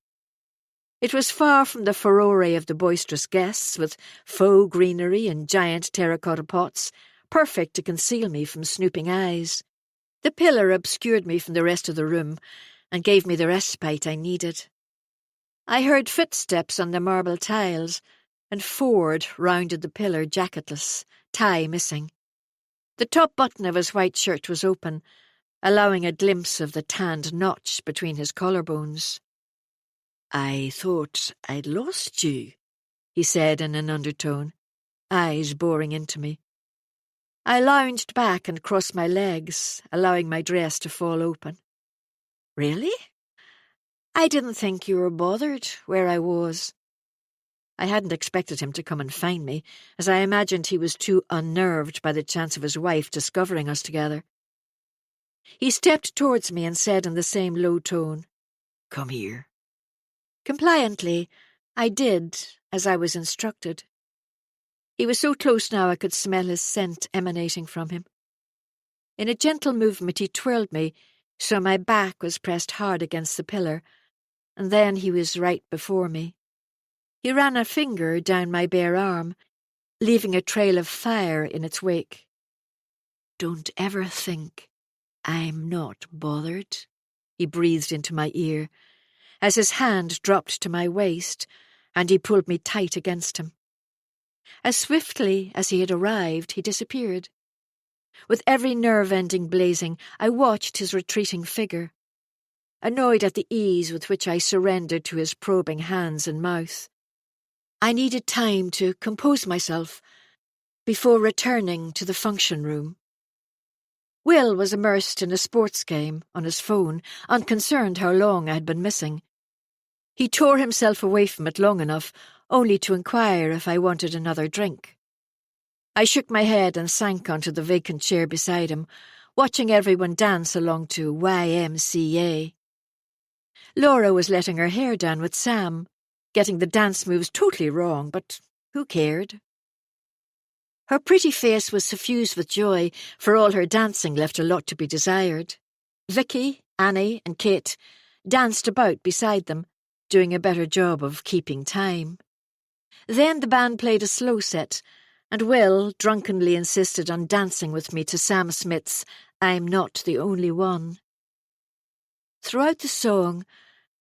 It was far from the furore of the boisterous guests, with faux greenery and giant terracotta pots, perfect to conceal me from snooping eyes. The pillar obscured me from the rest of the room and gave me the respite I needed. I heard footsteps on the marble tiles, and Ford rounded the pillar jacketless, tie missing. The top button of his white shirt was open, allowing a glimpse of the tanned notch between his collarbones. "I thought I'd lost you," he said in an undertone, eyes boring into me. I lounged back and crossed my legs, allowing my dress to fall open. "Really? I didn't think you were bothered where I was." I hadn't expected him to come and find me, as I imagined he was too unnerved by the chance of his wife discovering us together. He stepped towards me and said in the same low tone, "Come here." Compliantly, I did as I was instructed. He was so close now I could smell his scent emanating from him. In a gentle movement he twirled me, so my back was pressed hard against the pillar, and then he was right before me. He ran a finger down my bare arm, leaving a trail of fire in its wake. "Don't ever think I'm not bothered," he breathed into my ear, as his hand dropped to my waist, and he pulled me tight against him. As swiftly as he had arrived, he disappeared. With every nerve-ending blazing, I watched his retreating figure, annoyed at the ease with which I surrendered to his probing hands and mouth. I needed time to compose myself before returning to the function room. Will was immersed in a sports game on his phone, unconcerned how long I had been missing. He tore himself away from it long enough, only to inquire if I wanted another drink. I shook my head and sank onto the vacant chair beside him, watching everyone dance along to YMCA. Laura was letting her hair down with Sam, getting the dance moves totally wrong, but who cared? Her pretty face was suffused with joy, for all her dancing left a lot to be desired. Vicky, Annie, and Kate danced about beside them, doing a better job of keeping time. Then the band played a slow set, and Will drunkenly insisted on dancing with me to Sam Smith's "I'm Not the Only One." Throughout the song,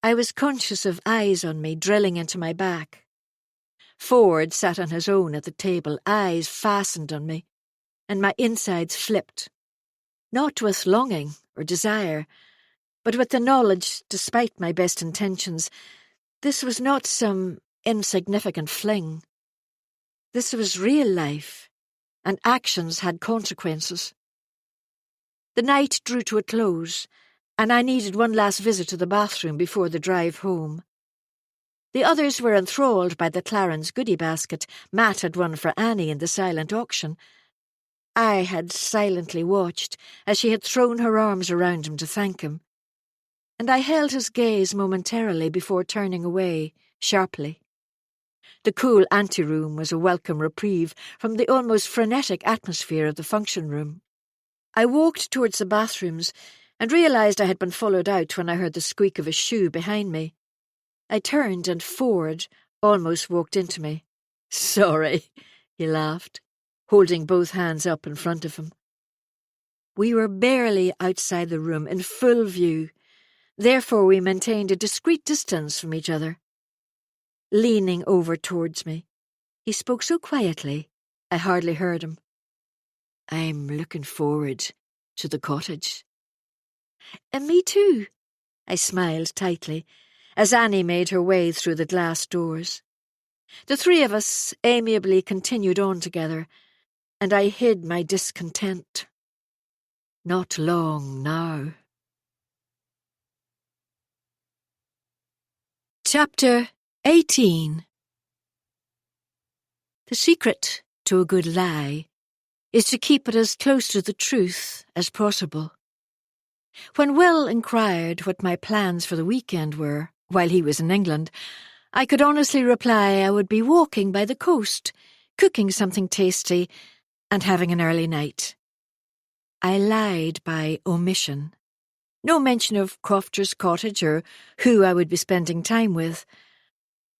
I was conscious of eyes on me drilling into my back. Ford sat on his own at the table, eyes fastened on me, and my insides flipped, not with longing or desire, but with the knowledge, despite my best intentions, this was not some insignificant fling. This was real life, and actions had consequences. The night drew to a close, and I needed one last visit to the bathroom before the drive home. The others were enthralled by the Clarence goodie basket Matt had won for Annie in the silent auction. I had silently watched as she had thrown her arms around him to thank him, and I held his gaze momentarily before turning away, sharply. The cool anteroom was a welcome reprieve from the almost frenetic atmosphere of the function room. I walked towards the bathrooms and realised I had been followed out when I heard the squeak of a shoe behind me. I turned and Ford almost walked into me. "Sorry," he laughed, holding both hands up in front of him. We were barely outside the room, in full view. Therefore we maintained a discreet distance from each other. Leaning over towards me, he spoke so quietly I hardly heard him. "I'm looking forward to the cottage." "And me too," I smiled tightly, as Annie made her way through the glass doors. The three of us amiably continued on together, and I hid my discontent. Not long now. Chapter 18. The secret to a good lie is to keep it as close to the truth as possible. When Will inquired what my plans for the weekend were, while he was in England, I could honestly reply I would be walking by the coast, cooking something tasty, and having an early night. I lied by omission. No mention of Crofter's cottage or who I would be spending time with.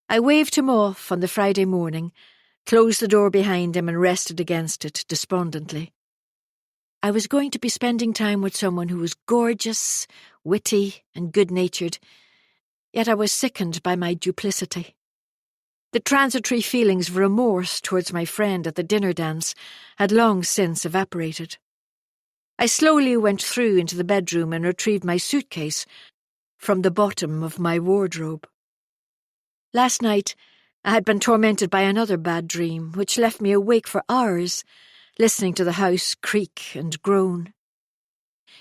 I waved him off on the Friday morning, closed the door behind him and rested against it despondently. I was going to be spending time with someone who was gorgeous, witty, and good-natured, yet I was sickened by my duplicity. The transitory feelings of remorse towards my friend at the dinner dance had long since evaporated. I slowly went through into the bedroom and retrieved my suitcase from the bottom of my wardrobe. Last night, I had been tormented by another bad dream, which left me awake for hours, listening to the house creak and groan.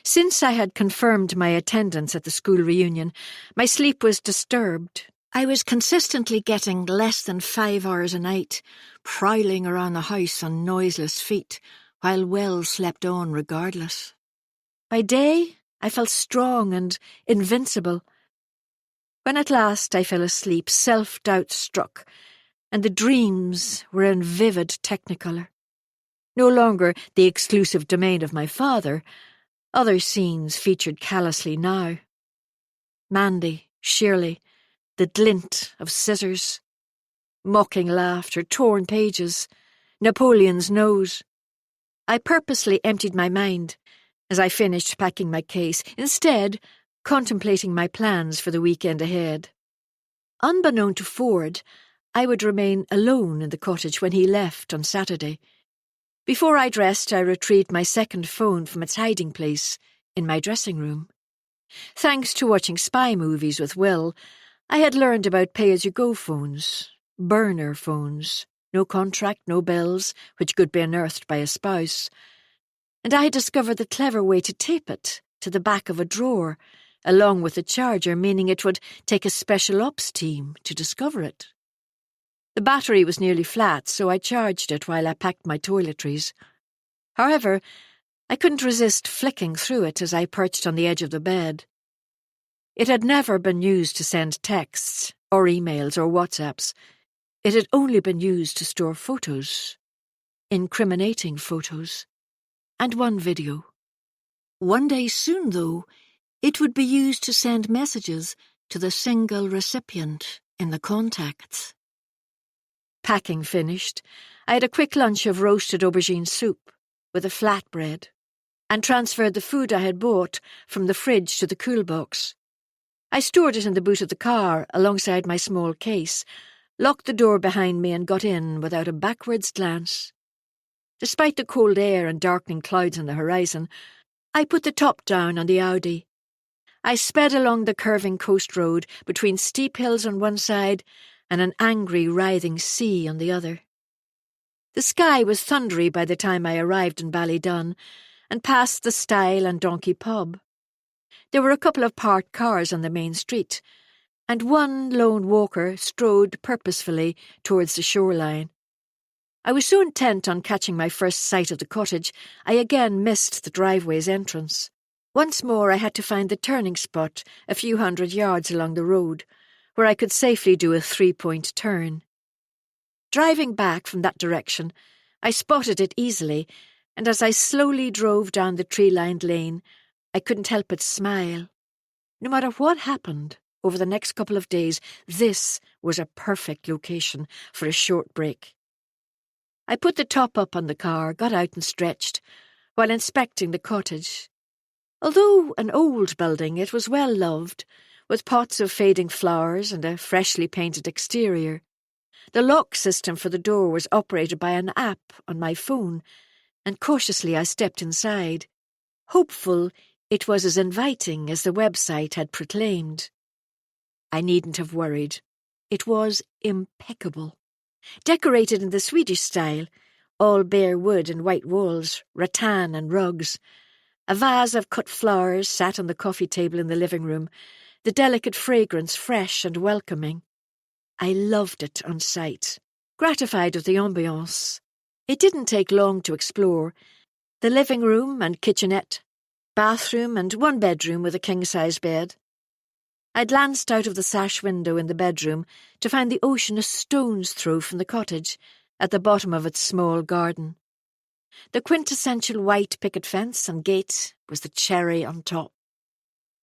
Since I had confirmed my attendance at the school reunion, my sleep was disturbed. I was consistently getting less than 5 hours a night, prowling around the house on noiseless feet, while Will slept on regardless. By day, I felt strong and invincible. When at last I fell asleep, self-doubt struck, and the dreams were in vivid technicolor. No longer the exclusive domain of my father, other scenes featured callously now. Mandy, Shirley, the glint of scissors, mocking laughter, torn pages, Napoleon's nose. I purposely emptied my mind as I finished packing my case, instead contemplating my plans for the weekend ahead. Unbeknown to Ford, I would remain alone in the cottage when he left on Saturday. Before I dressed, I retrieved my second phone from its hiding place in my dressing room. Thanks to watching spy movies with Will, I had learned about pay-as-you-go phones, burner phones, no contract, no bills, which could be unearthed by a spouse. And I had discovered the clever way to tape it to the back of a drawer, along with the charger, meaning it would take a special ops team to discover it. The battery was nearly flat, so I charged it while I packed my toiletries. However, I couldn't resist flicking through it as I perched on the edge of the bed. It had never been used to send texts, or emails, or WhatsApps. It had only been used to store photos, incriminating photos, and one video. One day soon, though, it would be used to send messages to the single recipient in the contacts. Packing finished, I had a quick lunch of roasted aubergine soup with a flatbread and transferred the food I had bought from the fridge to the cool box. I stored it in the boot of the car alongside my small case, locked the door behind me and got in without a backwards glance. Despite the cold air and darkening clouds on the horizon, I put the top down on the Audi. I sped along the curving coast road between steep hills on one side and an angry, writhing sea on the other. The sky was thundery by the time I arrived in Ballydun and passed the Stile and Donkey pub. There were a couple of parked cars on the main street, and one lone walker strode purposefully towards the shoreline. I was so intent on catching my first sight of the cottage, I again missed the driveway's entrance. Once more I had to find the turning spot a few hundred yards along the road, where I could safely do a 3-point turn. Driving back from that direction, I spotted it easily, and as I slowly drove down the tree-lined lane, I couldn't help but smile. No matter what happened over the next couple of days, this was a perfect location for a short break. I put the top up on the car, got out and stretched, while inspecting the cottage. Although an old building, it was well loved, with pots of fading flowers and a freshly painted exterior. The lock system for the door was operated by an app on my phone, and cautiously I stepped inside, hopeful it was as inviting as the website had proclaimed. I needn't have worried. It was impeccable. Decorated in the Swedish style, all bare wood and white walls, rattan and rugs. A vase of cut flowers sat on the coffee table in the living room, the delicate fragrance fresh and welcoming. I loved it on sight, gratified with the ambiance. It didn't take long to explore. The living room and kitchenette, bathroom and one bedroom with a king-size bed. I glanced out of the sash window in the bedroom to find the ocean a stone's throw from the cottage, at the bottom of its small garden. The quintessential white picket fence and gate was the cherry on top.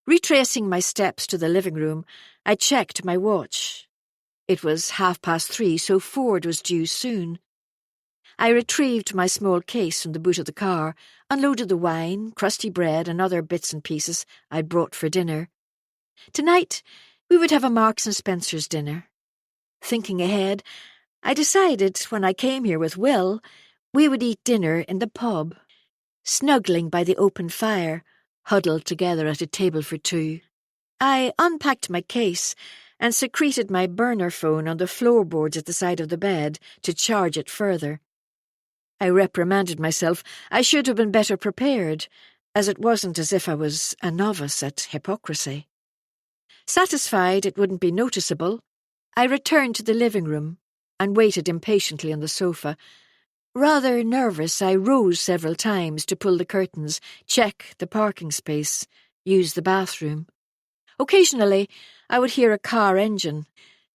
Retracing my steps to the living room, I checked my watch. It was 3:30, so Ford was due soon. I retrieved my small case from the boot of the car, unloaded the wine, crusty bread and other bits and pieces I'd brought for dinner. Tonight, we would have a Marks and Spencer's dinner. Thinking ahead, I decided when I came here with Will, we would eat dinner in the pub, snuggling by the open fire, huddled together at a table for two. I unpacked my case and secreted my burner phone on the floorboards at the side of the bed to charge it further. I reprimanded myself. I should have been better prepared, as it wasn't as if I was a novice at hypocrisy. Satisfied it wouldn't be noticeable, I returned to the living room and waited impatiently on the sofa. Rather nervous, I rose several times to pull the curtains, check the parking space, use the bathroom. Occasionally, I would hear a car engine,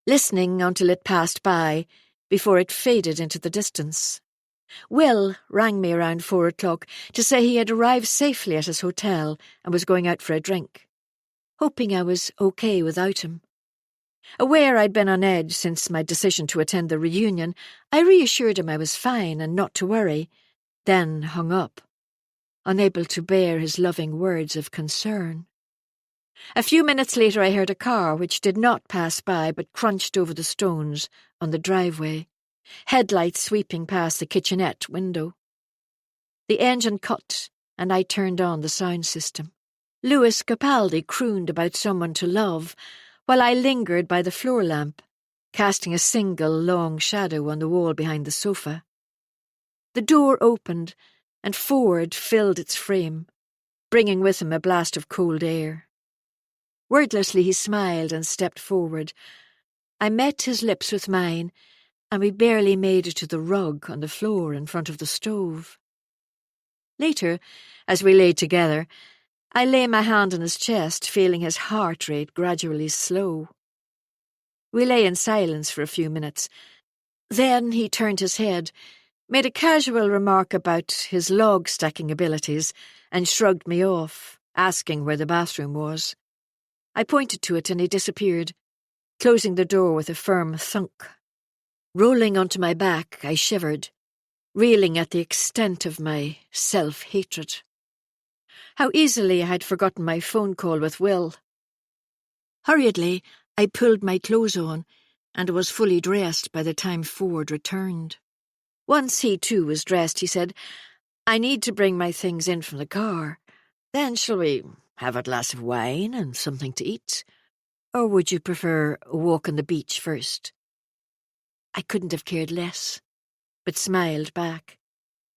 listening until it passed by, before it faded into the distance. Will rang me around 4 o'clock to say he had arrived safely at his hotel and was going out for a drink, hoping I was okay without him. Aware I'd been on edge since my decision to attend the reunion, I reassured him I was fine and not to worry, then hung up, unable to bear his loving words of concern. A few minutes later I heard a car which did not pass by but crunched over the stones on the driveway, headlights sweeping past the kitchenette window. The engine cut, and I turned on the sound system. Louis Capaldi crooned about someone to love, while I lingered by the floor lamp, casting a single long shadow on the wall behind the sofa. The door opened, and Ford filled its frame, bringing with him a blast of cold air. Wordlessly he smiled and stepped forward. I met his lips with mine, and we barely made it to the rug on the floor in front of the stove. Later, as we lay together, I lay my hand on his chest, feeling his heart rate gradually slow. We lay in silence for a few minutes. Then he turned his head, made a casual remark about his log-stacking abilities, and shrugged me off, asking where the bathroom was. I pointed to it and he disappeared, closing the door with a firm thunk. Rolling onto my back, I shivered, reeling at the extent of my self-hatred. How easily I had forgotten my phone call with Will. Hurriedly, I pulled my clothes on and was fully dressed by the time Ford returned. Once he too was dressed, he said, "I need to bring my things in from the car. Then shall we have a glass of wine and something to eat? Or would you prefer a walk on the beach first?" I couldn't have cared less, but smiled back.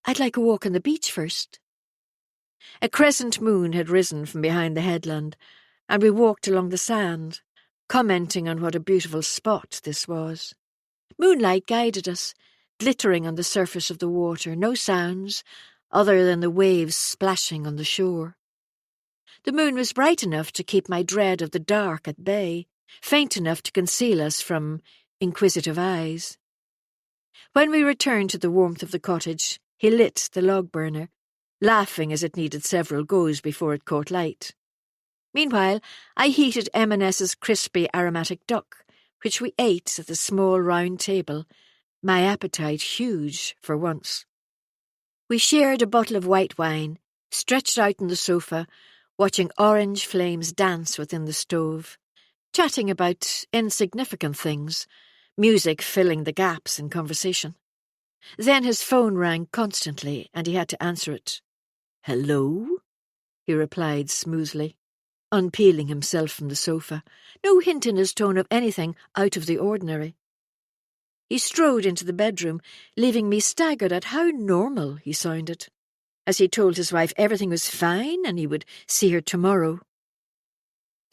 "I'd like a walk on the beach first." A crescent moon had risen from behind the headland, and we walked along the sand, commenting on what a beautiful spot this was. Moonlight guided us, glittering on the surface of the water, no sounds, other than the waves splashing on the shore. The moon was bright enough to keep my dread of the dark at bay, faint enough to conceal us from inquisitive eyes. When we returned to the warmth of the cottage, he lit the log burner, laughing as it needed several goes before it caught light. Meanwhile, I heated M&S's crispy aromatic duck, which we ate at the small round table, my appetite huge for once. We shared a bottle of white wine, stretched out on the sofa, watching orange flames dance within the stove, chatting about insignificant things, music filling the gaps in conversation. Then his phone rang constantly, and he had to answer it. "Hello?" he replied smoothly, unpeeling himself from the sofa, no hint in his tone of anything out of the ordinary. He strode into the bedroom, leaving me staggered at how normal he sounded, as he told his wife everything was fine and he would see her tomorrow.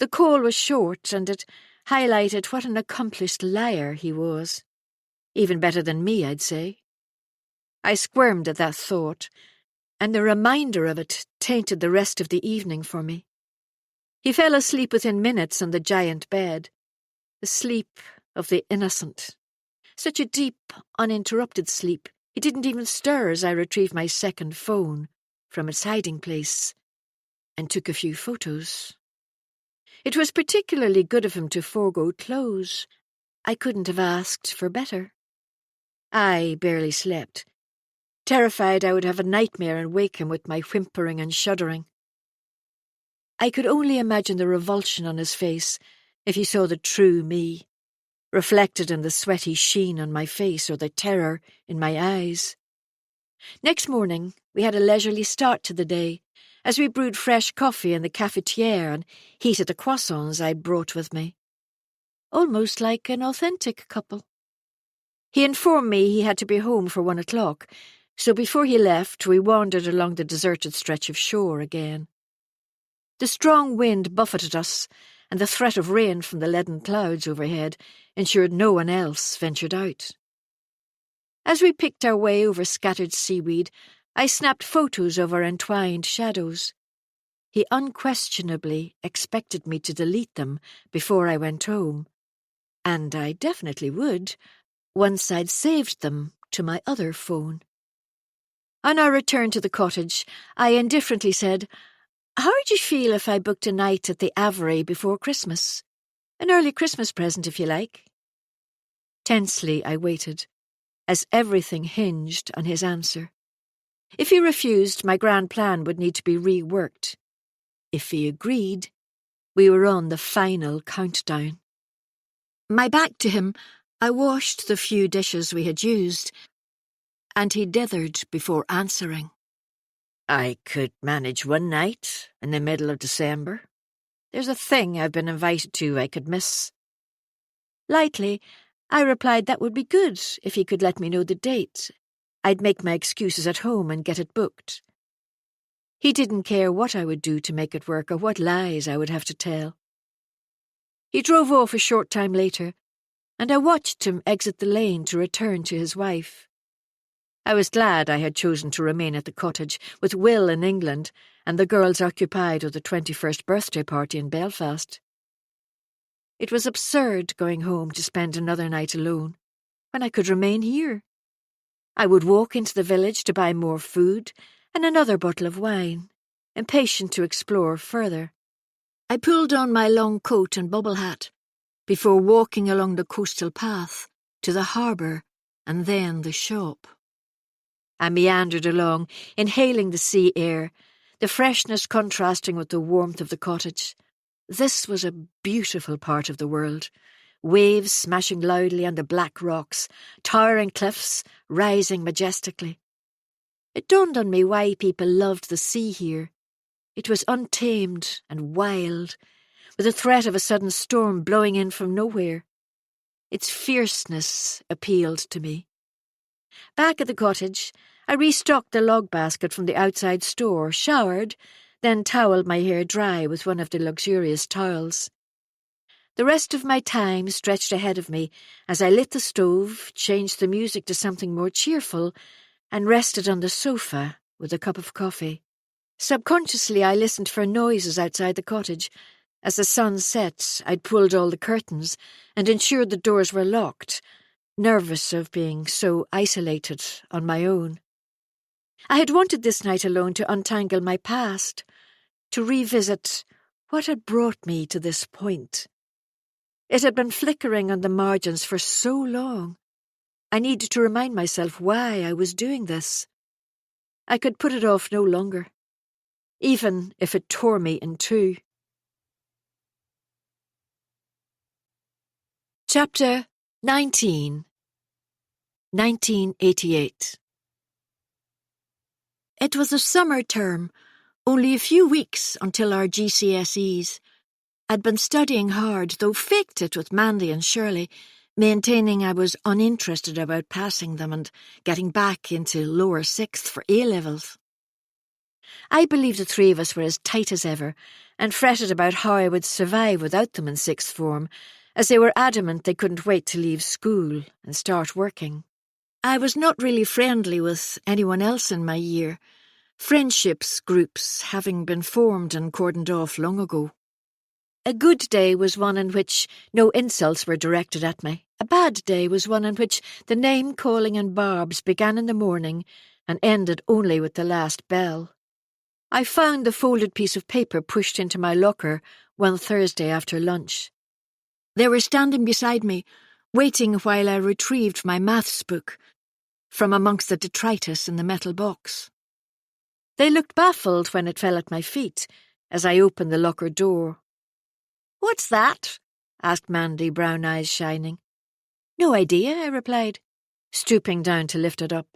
The call was short, and it highlighted what an accomplished liar he was. Even better than me, I'd say. I squirmed at that thought, and the reminder of it tainted the rest of the evening for me. He fell asleep within minutes on the giant bed, the sleep of the innocent. Such a deep, uninterrupted sleep, he didn't even stir as I retrieved my second phone from its hiding place and took a few photos. It was particularly good of him to forego clothes. I couldn't have asked for better. I barely slept, terrified I would have a nightmare and wake him with my whimpering and shuddering. I could only imagine the revulsion on his face if he saw the true me, reflected in the sweaty sheen on my face or the terror in my eyes. Next morning, we had a leisurely start to the day, as we brewed fresh coffee in the cafetiere and heated the croissants I'd brought with me. Almost like an authentic couple. He informed me he had to be home for 1 o'clock, so before he left, we wandered along the deserted stretch of shore again. The strong wind buffeted us, and the threat of rain from the leaden clouds overhead ensured no one else ventured out. As we picked our way over scattered seaweed, I snapped photos of our entwined shadows. He unquestionably expected me to delete them before I went home, and I definitely would, once I'd saved them to my other phone. On our return to the cottage, I indifferently said, "How would you feel if I booked a night at the Avery before Christmas? An early Christmas present, if you like." Tensely I waited, as everything hinged on his answer. If he refused, my grand plan would need to be reworked. If he agreed, we were on the final countdown. My back to him, I washed the few dishes we had used, and he dithered before answering. "I could manage one night in the middle of December. There's a thing I've been invited to I could miss." Lightly, I replied that would be good if he could let me know the date. I'd make my excuses at home and get it booked. He didn't care what I would do to make it work or what lies I would have to tell. He drove off a short time later, and I watched him exit the lane to return to his wife. I was glad I had chosen to remain at the cottage, with Will in England and the girls occupied with the 21st birthday party in Belfast. It was absurd going home to spend another night alone, when I could remain here. I would walk into the village to buy more food and another bottle of wine, impatient to explore further. I pulled on my long coat and bobble hat before walking along the coastal path to the harbour and then the shop. I meandered along, inhaling the sea air, the freshness contrasting with the warmth of the cottage. This was a beautiful part of the world. Waves smashing loudly on the black rocks, towering cliffs rising majestically. It dawned on me why people loved the sea here. It was untamed and wild, with the threat of a sudden storm blowing in from nowhere. Its fierceness appealed to me. Back at the cottage, I restocked the log basket from the outside store, showered, then towelled my hair dry with one of the luxurious towels. The rest of my time stretched ahead of me as I lit the stove, changed the music to something more cheerful, and rested on the sofa with a cup of coffee. Subconsciously, I listened for noises outside the cottage. As the sun set, I'd pulled all the curtains and ensured the doors were locked, nervous of being so isolated on my own. I had wanted this night alone to untangle my past, to revisit what had brought me to this point. It had been flickering on the margins for so long. I needed to remind myself why I was doing this. I could put it off no longer, even if it tore me in two. Chapter 19. 1988. It was a summer term, only a few weeks until our GCSEs. I'd been studying hard, though faked it with Mandy and Shirley, maintaining I was uninterested about passing them and getting back into lower sixth for A-levels. I believed the three of us were as tight as ever, and fretted about how I would survive without them in sixth form, as they were adamant they couldn't wait to leave school and start working. I was not really friendly with anyone else in my year, friendships groups having been formed and cordoned off long ago. A good day was one in which no insults were directed at me. A bad day was one in which the name-calling and barbs began in the morning and ended only with the last bell. I found the folded piece of paper pushed into my locker one Thursday after lunch. They were standing beside me, waiting while I retrieved my maths book from amongst the detritus in the metal box. They looked baffled when it fell at my feet as I opened the locker door. "What's that?" asked Mandy, brown eyes shining. "No idea," I replied, stooping down to lift it up.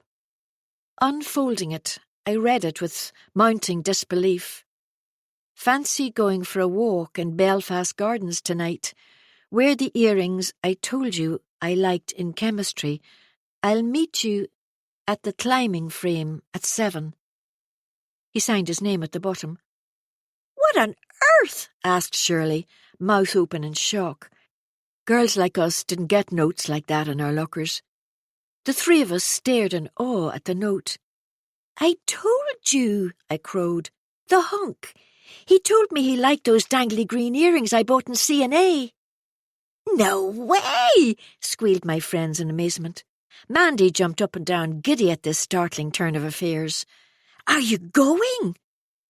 Unfolding it, I read it with mounting disbelief. "Fancy going for a walk in Belfast Gardens tonight. Wear the earrings I told you I liked in chemistry. I'll meet you at the climbing frame at 7. He signed his name at the bottom. "What on earth?" asked Shirley, mouth open in shock. Girls like us didn't get notes like that in our lockers. The three of us stared in awe at the note. "I told you," I crowed. "The hunk. He told me he liked those dangly green earrings I bought in C&A. "No way!" squealed my friends in amazement. Mandy jumped up and down, giddy at this startling turn of affairs. "Are you going?"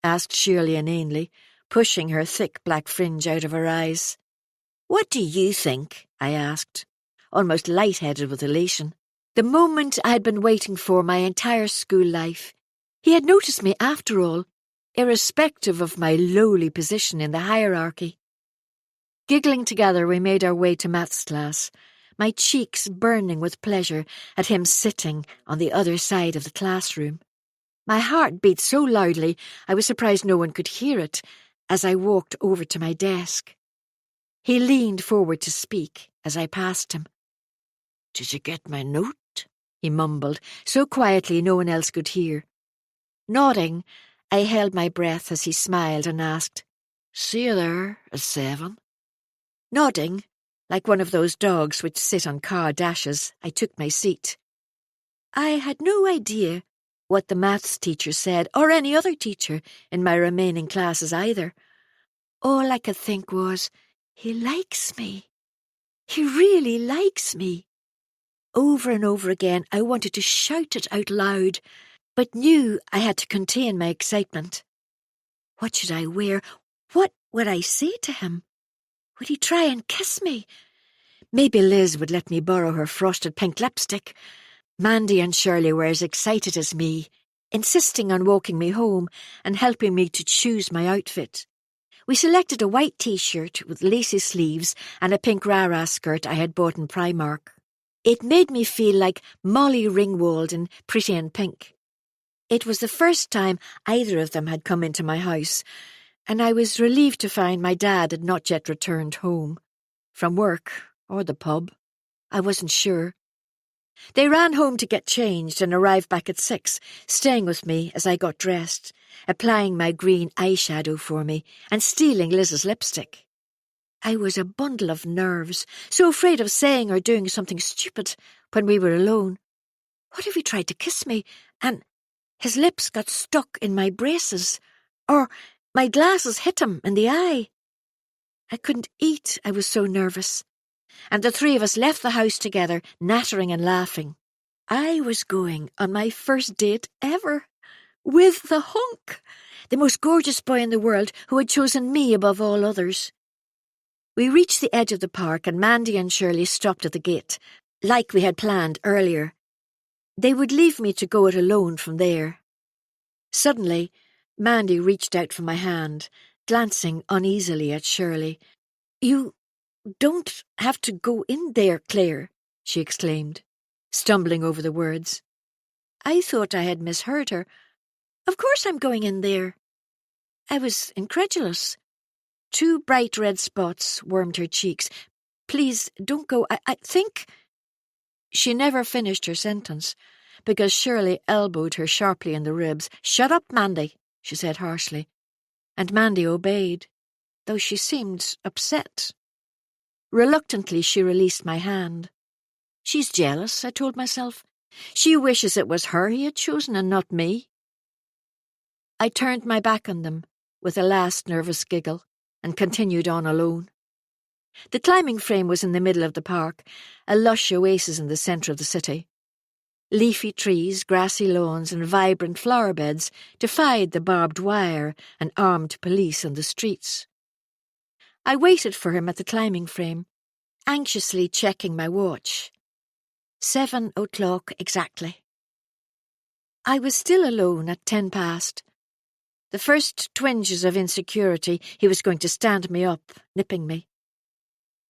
asked Shirley inanely, pushing her thick black fringe out of her eyes. "What do you think?" I asked, almost light-headed with elation. The moment I had been waiting for my entire school life. He had noticed me after all, irrespective of my lowly position in the hierarchy. Giggling together, we made our way to maths class, my cheeks burning with pleasure at him sitting on the other side of the classroom. My heart beat so loudly I was surprised no one could hear it as I walked over to my desk. He leaned forward to speak as I passed him. "Did you get my note?" he mumbled, so quietly no one else could hear. Nodding, I held my breath as he smiled and asked, "See you there at 7? Nodding, like one of those dogs which sit on car dashes, I took my seat. I had no idea what the maths teacher said, or any other teacher in my remaining classes either. All I could think was, he likes me. He really likes me. Over and over again I wanted to shout it out loud, but knew I had to contain my excitement. What should I wear? What would I say to him? Would he try and kiss me? Maybe Liz would let me borrow her frosted pink lipstick. Mandy and Shirley were as excited as me, insisting on walking me home and helping me to choose my outfit. We selected a white t-shirt with lacy sleeves and a pink rara skirt I had bought in Primark. It made me feel like Molly Ringwald in Pretty in Pink. It was the first time either of them had come into my house, and I was relieved to find my dad had not yet returned home. From work, or the pub. I wasn't sure. They ran home to get changed and arrived back at 6, staying with me as I got dressed, applying my green eyeshadow for me and stealing Liz's lipstick. I was a bundle of nerves, so afraid of saying or doing something stupid when we were alone. What if he tried to kiss me, and his lips got stuck in my braces, Or my glasses hit him in the eye. I couldn't eat, I was so nervous. And the three of us left the house together, nattering and laughing. I was going on my first date ever, with the hunk, the most gorgeous boy in the world who had chosen me above all others. We reached the edge of the park and Mandy and Shirley stopped at the gate, like we had planned earlier. They would leave me to go it alone from there. Suddenly, Mandy reached out for my hand, glancing uneasily at Shirley. "You don't have to go in there, Claire," she exclaimed, stumbling over the words. I thought I had misheard her. "Of course I'm going in there." I was incredulous. 2 bright red spots warmed her cheeks. "Please, don't go. I think—" She never finished her sentence, because Shirley elbowed her sharply in the ribs. "Shut up, Mandy," she said harshly, and Mandy obeyed, though she seemed upset. Reluctantly, she released my hand. She's jealous, I told myself. She wishes it was her he had chosen and not me. I turned my back on them with a last nervous giggle and continued on alone. The climbing frame was in the middle of the park, a lush oasis in the centre of the city. Leafy trees, grassy lawns and vibrant flower beds defied the barbed wire and armed police on the streets. I waited for him at the climbing frame, anxiously checking my watch. 7 o'clock exactly. I was still alone at 10 past. The first twinges of insecurity, he was going to stand me up, nipping me.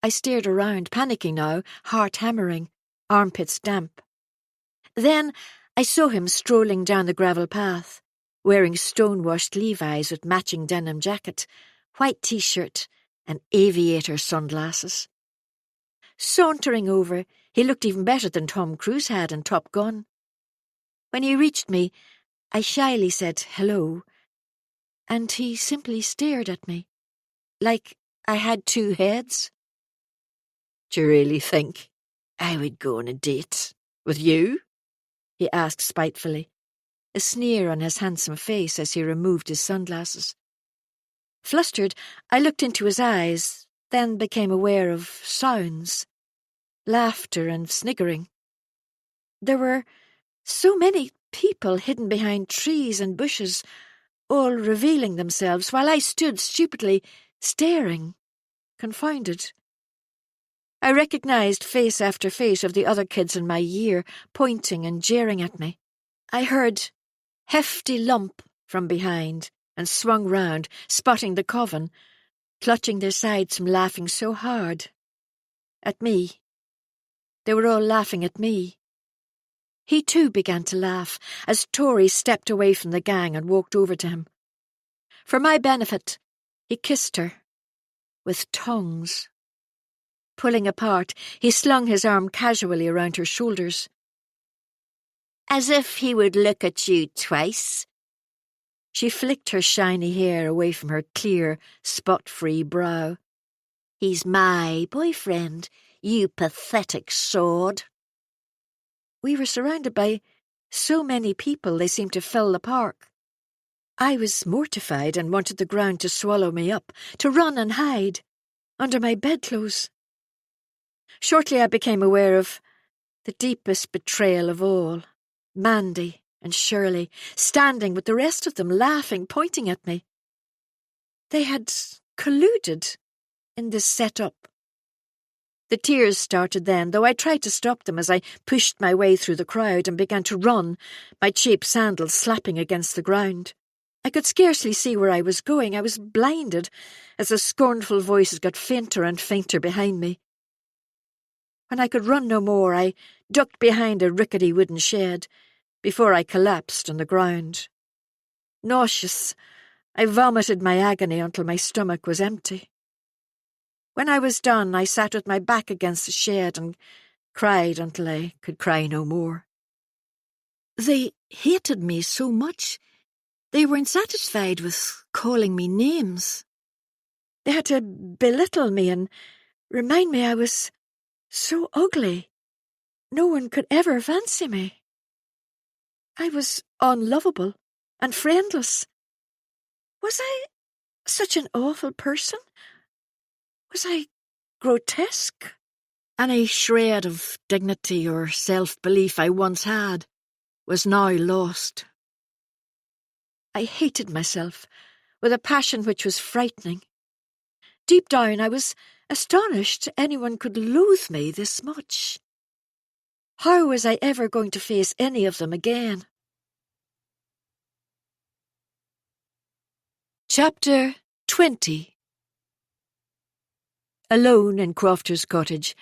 I stared around, panicking now, heart hammering, armpits damp. Then I saw him strolling down the gravel path, wearing stone-washed Levi's with matching denim jacket, white t-shirt and aviator sunglasses. Sauntering over, he looked even better than Tom Cruise had in Top Gun. When he reached me, I shyly said hello, and he simply stared at me, like I had 2 heads. "Do you really think I would go on a date with you?" he asked spitefully, a sneer on his handsome face as he removed his sunglasses. Flustered, I looked into his eyes, then became aware of sounds, laughter and sniggering. There were so many people hidden behind trees and bushes, all revealing themselves, while I stood stupidly staring, confounded. I recognized face after face of the other kids in my year, pointing and jeering at me. I heard "hefty lump" from behind and swung round, spotting the coven, clutching their sides from laughing so hard. At me. They were all laughing at me. He too began to laugh as Tori stepped away from the gang and walked over to him. For my benefit, he kissed her, with tongues. Pulling apart, he slung his arm casually around her shoulders. "As if he would look at you twice." She flicked her shiny hair away from her clear, spot-free brow. "He's my boyfriend, you pathetic sod." We were surrounded by so many people they seemed to fill the park. I was mortified and wanted the ground to swallow me up, to run and hide, under my bedclothes. Shortly I became aware of the deepest betrayal of all, Mandy and Shirley, standing with the rest of them, laughing, pointing at me. They had colluded in this set-up. The tears started then, though I tried to stop them as I pushed my way through the crowd and began to run, my cheap sandals slapping against the ground. I could scarcely see where I was going. I was blinded as the scornful voices got fainter and fainter behind me. When I could run no more, I ducked behind a rickety wooden shed before I collapsed on the ground. Nauseous, I vomited my agony until my stomach was empty. When I was done, I sat with my back against the shed and cried until I could cry no more. They hated me so much. They weren't satisfied with calling me names. They had to belittle me and remind me I was so ugly. No one could ever fancy me. I was unlovable and friendless. Was I such an awful person? Was I grotesque? Any shred of dignity or self-belief I once had was now lost. I hated myself with a passion which was frightening. Deep down I was astonished anyone could loathe me this much. How was I ever going to face any of them again? Chapter 20. Alone in Crofter's cottage,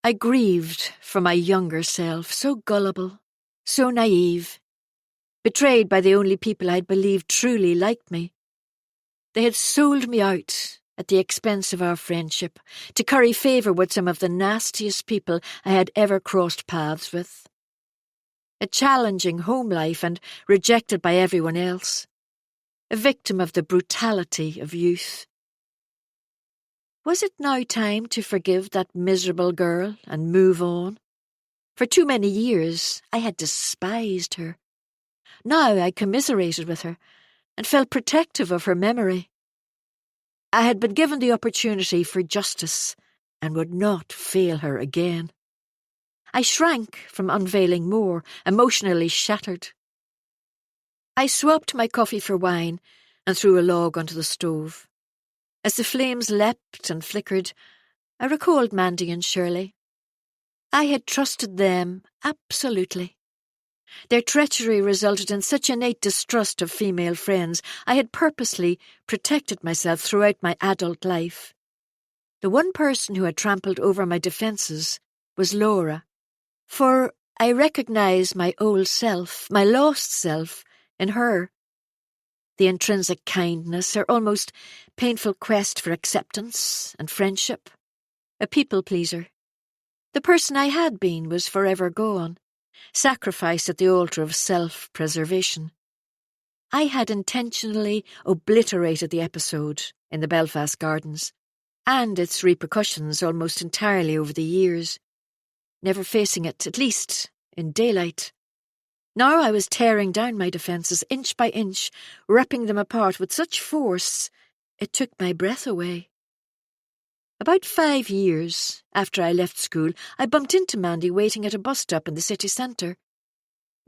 I grieved for my younger self, so gullible, so naive, betrayed by the only people I had believed truly liked me. They had sold me out at the expense of our friendship, to curry favour with some of the nastiest people I had ever crossed paths with. A challenging home life and rejected by everyone else. A victim of the brutality of youth. Was it now time to forgive that miserable girl and move on? For too many years I had despised her. Now I commiserated with her and felt protective of her memory. I had been given the opportunity for justice and would not fail her again. I shrank from unveiling more, emotionally shattered. I swapped my coffee for wine and threw a log onto the stove. As the flames leapt and flickered, I recalled Mandy and Shirley. I had trusted them absolutely. Their treachery resulted in such innate distrust of female friends, I had purposely protected myself throughout my adult life. The one person who had trampled over my defences was Laura, for I recognised my old self, my lost self, in her. The intrinsic kindness, her almost painful quest for acceptance and friendship. A people-pleaser. The person I had been was forever gone, sacrificed at the altar of self-preservation. I had intentionally obliterated the episode in the Belfast Gardens, and its repercussions almost entirely over the years, never facing it, at least in daylight. Now I was tearing down my defences inch by inch, ripping them apart with such force it took my breath away. About 5 years after I left school, I bumped into Mandy waiting at a bus stop in the city centre.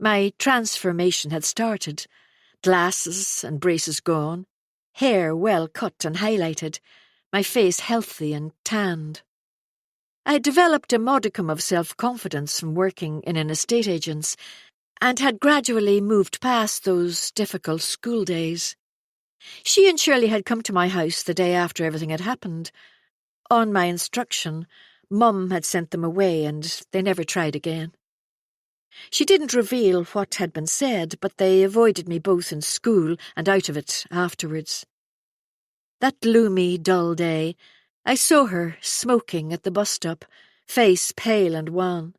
My transformation had started, glasses and braces gone, hair well cut and highlighted, my face healthy and tanned. I had developed a modicum of self-confidence from working in an estate agent's, and had gradually moved past those difficult school days. She and Shirley had come to my house the day after everything had happened. On my instruction, Mum had sent them away and they never tried again. She didn't reveal what had been said, but they avoided me both in school and out of it afterwards. That gloomy, dull day, I saw her smoking at the bus stop, face pale and wan.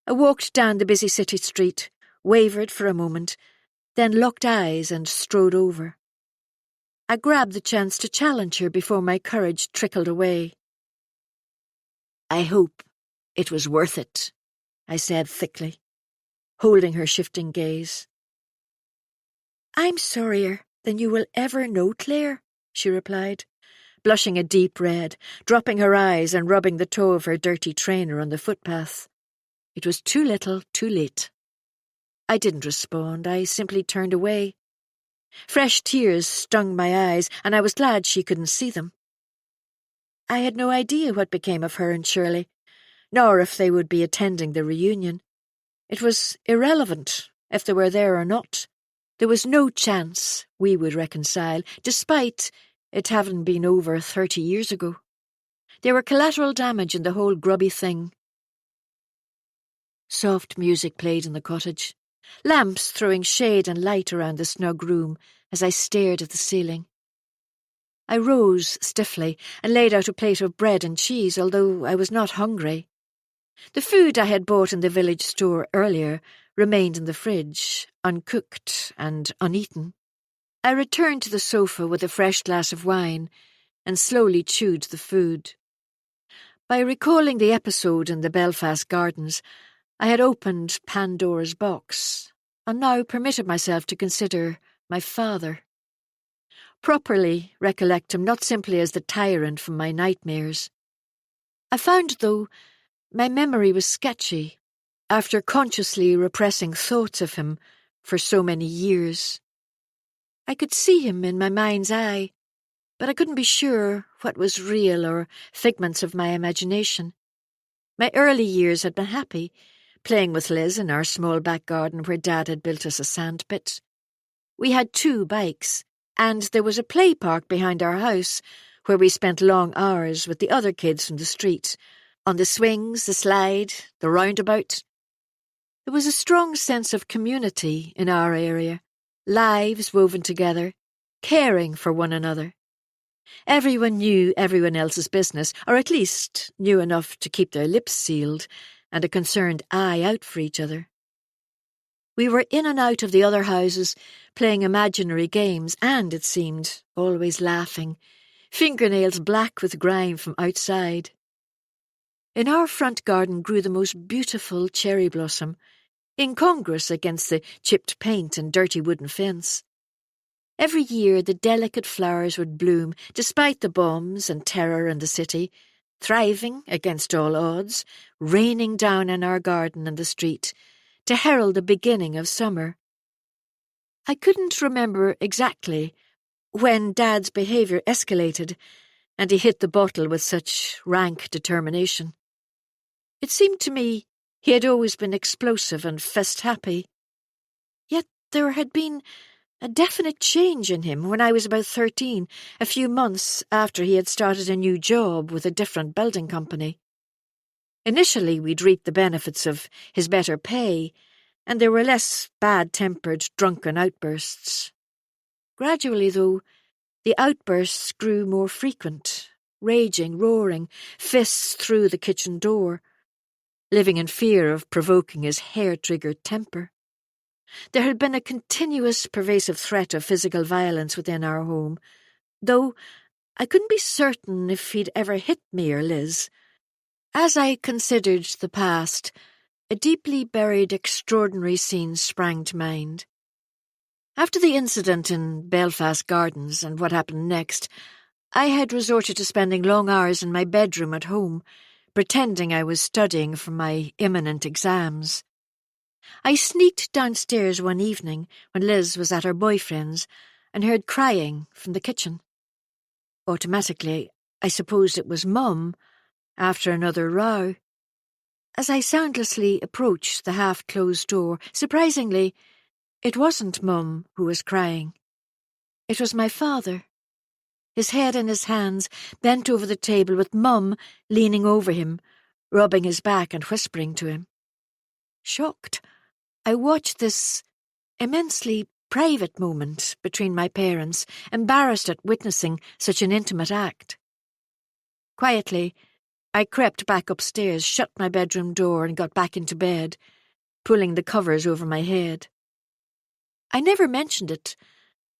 I walked down the busy city street, wavered for a moment, then locked eyes and strode over. I grabbed the chance to challenge her before my courage trickled away. "I hope it was worth it," I said thickly, holding her shifting gaze. "I'm sorrier than you will ever know, Claire," she replied, blushing a deep red, dropping her eyes and rubbing the toe of her dirty trainer on the footpath. It was too little, too late. I didn't respond, I simply turned away. Fresh tears stung my eyes, and I was glad she couldn't see them. I had no idea what became of her and Shirley, nor if they would be attending the reunion. It was irrelevant if they were there or not. There was no chance we would reconcile, despite it having been over 30 years ago. They were collateral damage in the whole grubby thing. Soft music played in the cottage, lamps throwing shade and light around the snug room as I stared at the ceiling. I rose stiffly and laid out a plate of bread and cheese, although I was not hungry. The food I had bought in the village store earlier remained in the fridge, uncooked and uneaten. I returned to the sofa with a fresh glass of wine and slowly chewed the food. By recalling the episode in the Belfast Gardens, I had opened Pandora's box, and now permitted myself to consider my father. properly recollect him not simply as the tyrant from my nightmares. I found, though, my memory was sketchy, after consciously repressing thoughts of him for so many years. I could see him in my mind's eye, but I couldn't be sure what was real or figments of my imagination. My early years had been happy, playing with Liz in our small back garden where Dad had built us a sandpit. We had 2 bikes, and there was a play park behind our house where we spent long hours with the other kids from the street, on the swings, the slide, the roundabout. There was a strong sense of community in our area, lives woven together, caring for one another. Everyone knew everyone else's business, or at least knew enough to keep their lips sealed and a concerned eye out for each other. We were in and out of the other houses, playing imaginary games and, it seemed, always laughing, fingernails black with grime from outside. In our front garden grew the most beautiful cherry blossom, incongruous against the chipped paint and dirty wooden fence. Every year the delicate flowers would bloom, despite the bombs and terror in the city, thriving against all odds, raining down in our garden and the street, to herald the beginning of summer. I couldn't remember exactly when Dad's behaviour escalated and he hit the bottle with such rank determination. It seemed to me he had always been explosive and fist-happy. Yet there had been a definite change in him when I was about 13, a few months after he had started a new job with a different building company. Initially, we'd reaped the benefits of his better pay, and there were less bad-tempered, drunken outbursts. Gradually, though, the outbursts grew more frequent, raging, roaring, fists through the kitchen door, living in fear of provoking his hair-triggered temper. There had been a continuous, pervasive threat of physical violence within our home, though I couldn't be certain if he'd ever hit me or Liz. As I considered the past, a deeply buried extraordinary scene sprang to mind. After the incident in Belfast Gardens and what happened next, I had resorted to spending long hours in my bedroom at home, pretending I was studying for my imminent exams. I sneaked downstairs one evening when Liz was at her boyfriend's and heard crying from the kitchen. Automatically, I supposed it was Mum, after another row. As I soundlessly approached the half-closed door, surprisingly, it wasn't Mum who was crying. It was my father, his head in his hands, bent over the table with Mum leaning over him, rubbing his back and whispering to him. Shocked, I watched this immensely private moment between my parents, embarrassed at witnessing such an intimate act. Quietly, I crept back upstairs, shut my bedroom door and got back into bed, pulling the covers over my head. I never mentioned it,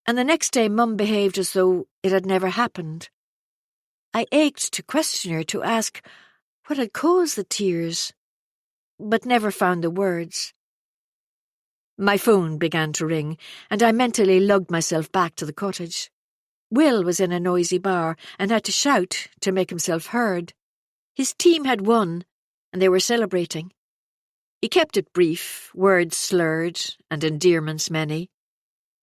and the next day Mum behaved as though it had never happened. I ached to question her, to ask what had caused the tears, but never found the words. My phone began to ring, and I mentally lugged myself back to the cottage. Will was in a noisy bar and had to shout to make himself heard. His team had won, and they were celebrating. He kept it brief, words slurred, and endearments many.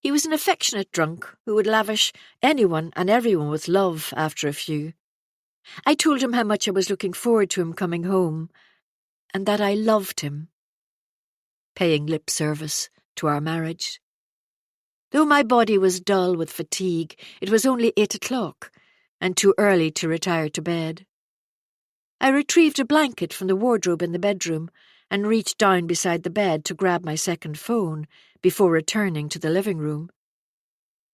He was an affectionate drunk who would lavish anyone and everyone with love after a few. I told him how much I was looking forward to him coming home, and that I loved him, paying lip service to our marriage. Though my body was dull with fatigue, it was only 8 o'clock, and too early to retire to bed. I retrieved a blanket from the wardrobe in the bedroom and reached down beside the bed to grab my second phone before returning to the living room.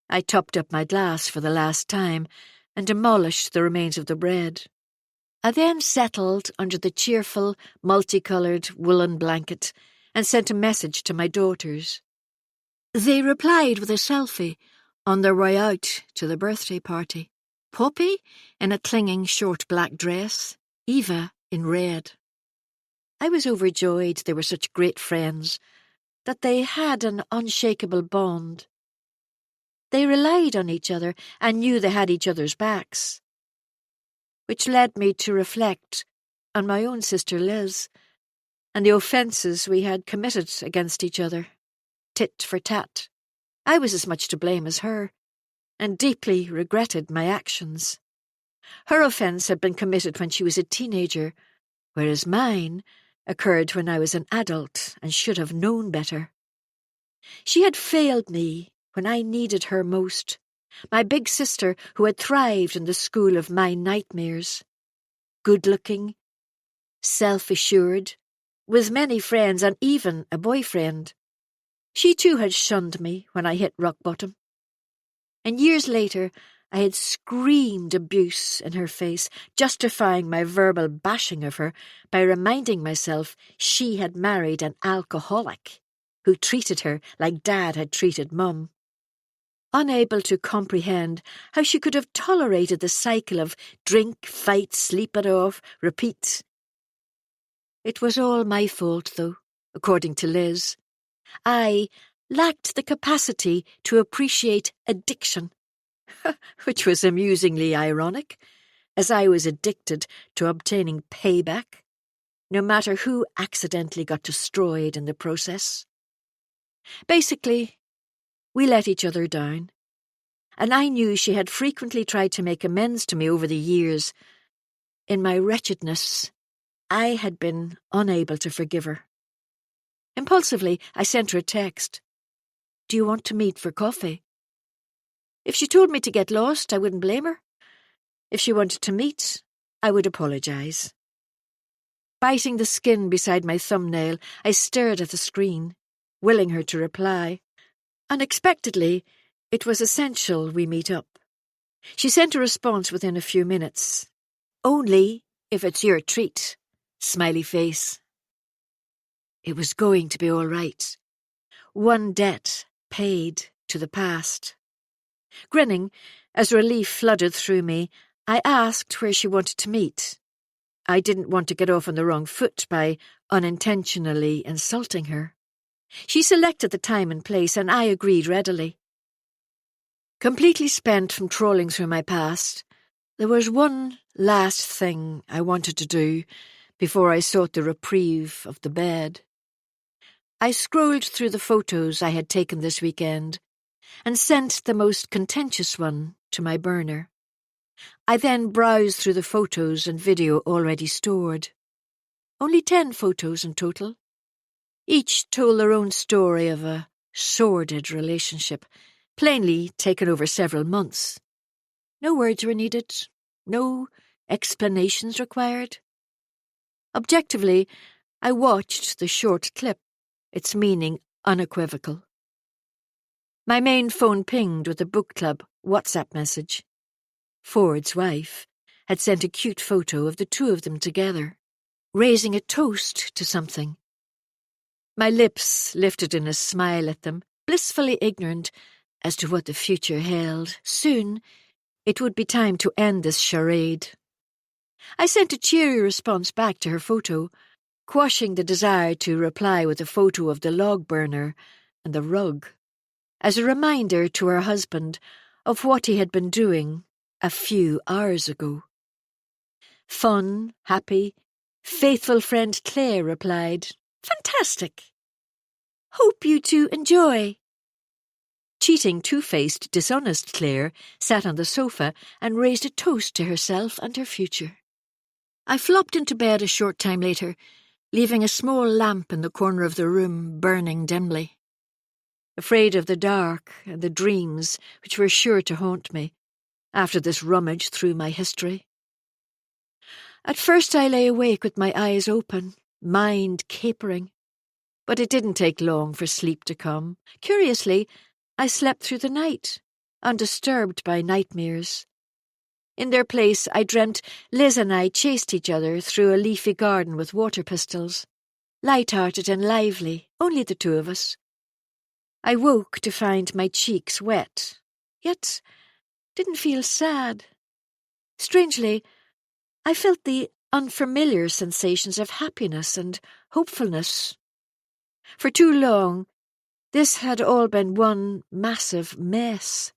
I topped up my glass for the last time and demolished the remains of the bread. I then settled under the cheerful, multicoloured woolen blanket and sent a message to my daughters. They replied with a selfie on their way out to the birthday party. Poppy in a clinging short black dress, Eva in red. I was overjoyed they were such great friends, that they had an unshakable bond. They relied on each other and knew they had each other's backs. Which led me to reflect on my own sister Liz and the offences we had committed against each other, tit for tat. I was as much to blame as her, and deeply regretted my actions. Her offence had been committed when she was a teenager, whereas mine occurred when I was an adult and should have known better. She had failed me when I needed her most, my big sister who had thrived in the school of my nightmares. Good-looking, self-assured, with many friends and even a boyfriend. She too had shunned me when I hit rock bottom. And years later, I had screamed abuse in her face, justifying my verbal bashing of her by reminding myself she had married an alcoholic who treated her like Dad had treated Mum. Unable to comprehend how she could have tolerated the cycle of drink, fight, sleep it off, repeat. It was all my fault, though, according to Liz. I lacked the capacity to appreciate addiction, which was amusingly ironic, as I was addicted to obtaining payback, no matter who accidentally got destroyed in the process. Basically, we let each other down, and I knew she had frequently tried to make amends to me over the years. In my wretchedness, I had been unable to forgive her. Impulsively, I sent her a text. "Do you want to meet for coffee?" If she told me to get lost, I wouldn't blame her. If she wanted to meet, I would apologise. Biting the skin beside my thumbnail, I stared at the screen, willing her to reply. Unexpectedly, it was essential we meet up. She sent a response within a few minutes. "Only if it's your treat." Smiley face. It was going to be all right. One debt paid to the past. Grinning, as relief flooded through me, I asked where she wanted to meet. I didn't want to get off on the wrong foot by unintentionally insulting her. She selected the time and place, and I agreed readily. Completely spent from trawling through my past, there was one last thing I wanted to do before I sought the reprieve of the bed. I scrolled through the photos I had taken this weekend and sent the most contentious one to my burner. I then browsed through the photos and video already stored. Only 10 photos in total. Each told their own story of a sordid relationship, plainly taken over several months. No words were needed, no explanations required. Objectively, I watched the short clip, its meaning unequivocal. My main phone pinged with a book club WhatsApp message. Ford's wife had sent a cute photo of the two of them together, raising a toast to something. My lips lifted in a smile at them, blissfully ignorant as to what the future held. Soon, it would be time to end this charade. I sent a cheery response back to her photo, quashing the desire to reply with a photo of the log burner and the rug, as a reminder to her husband of what he had been doing a few hours ago. Fun, happy, faithful friend Claire replied, "Fantastic! Hope you two enjoy." Cheating, two-faced, dishonest Claire sat on the sofa and raised a toast to herself and her future. I flopped into bed a short time later, leaving a small lamp in the corner of the room burning dimly. Afraid of the dark and the dreams which were sure to haunt me after this rummage through my history. At first I lay awake with my eyes open, mind capering, but it didn't take long for sleep to come. Curiously, I slept through the night, undisturbed by nightmares. In their place, I dreamt Liz and I chased each other through a leafy garden with water pistols, light-hearted and lively, only the two of us. I woke to find my cheeks wet, yet didn't feel sad. Strangely, I felt the unfamiliar sensations of happiness and hopefulness. For too long, this had all been one massive mess.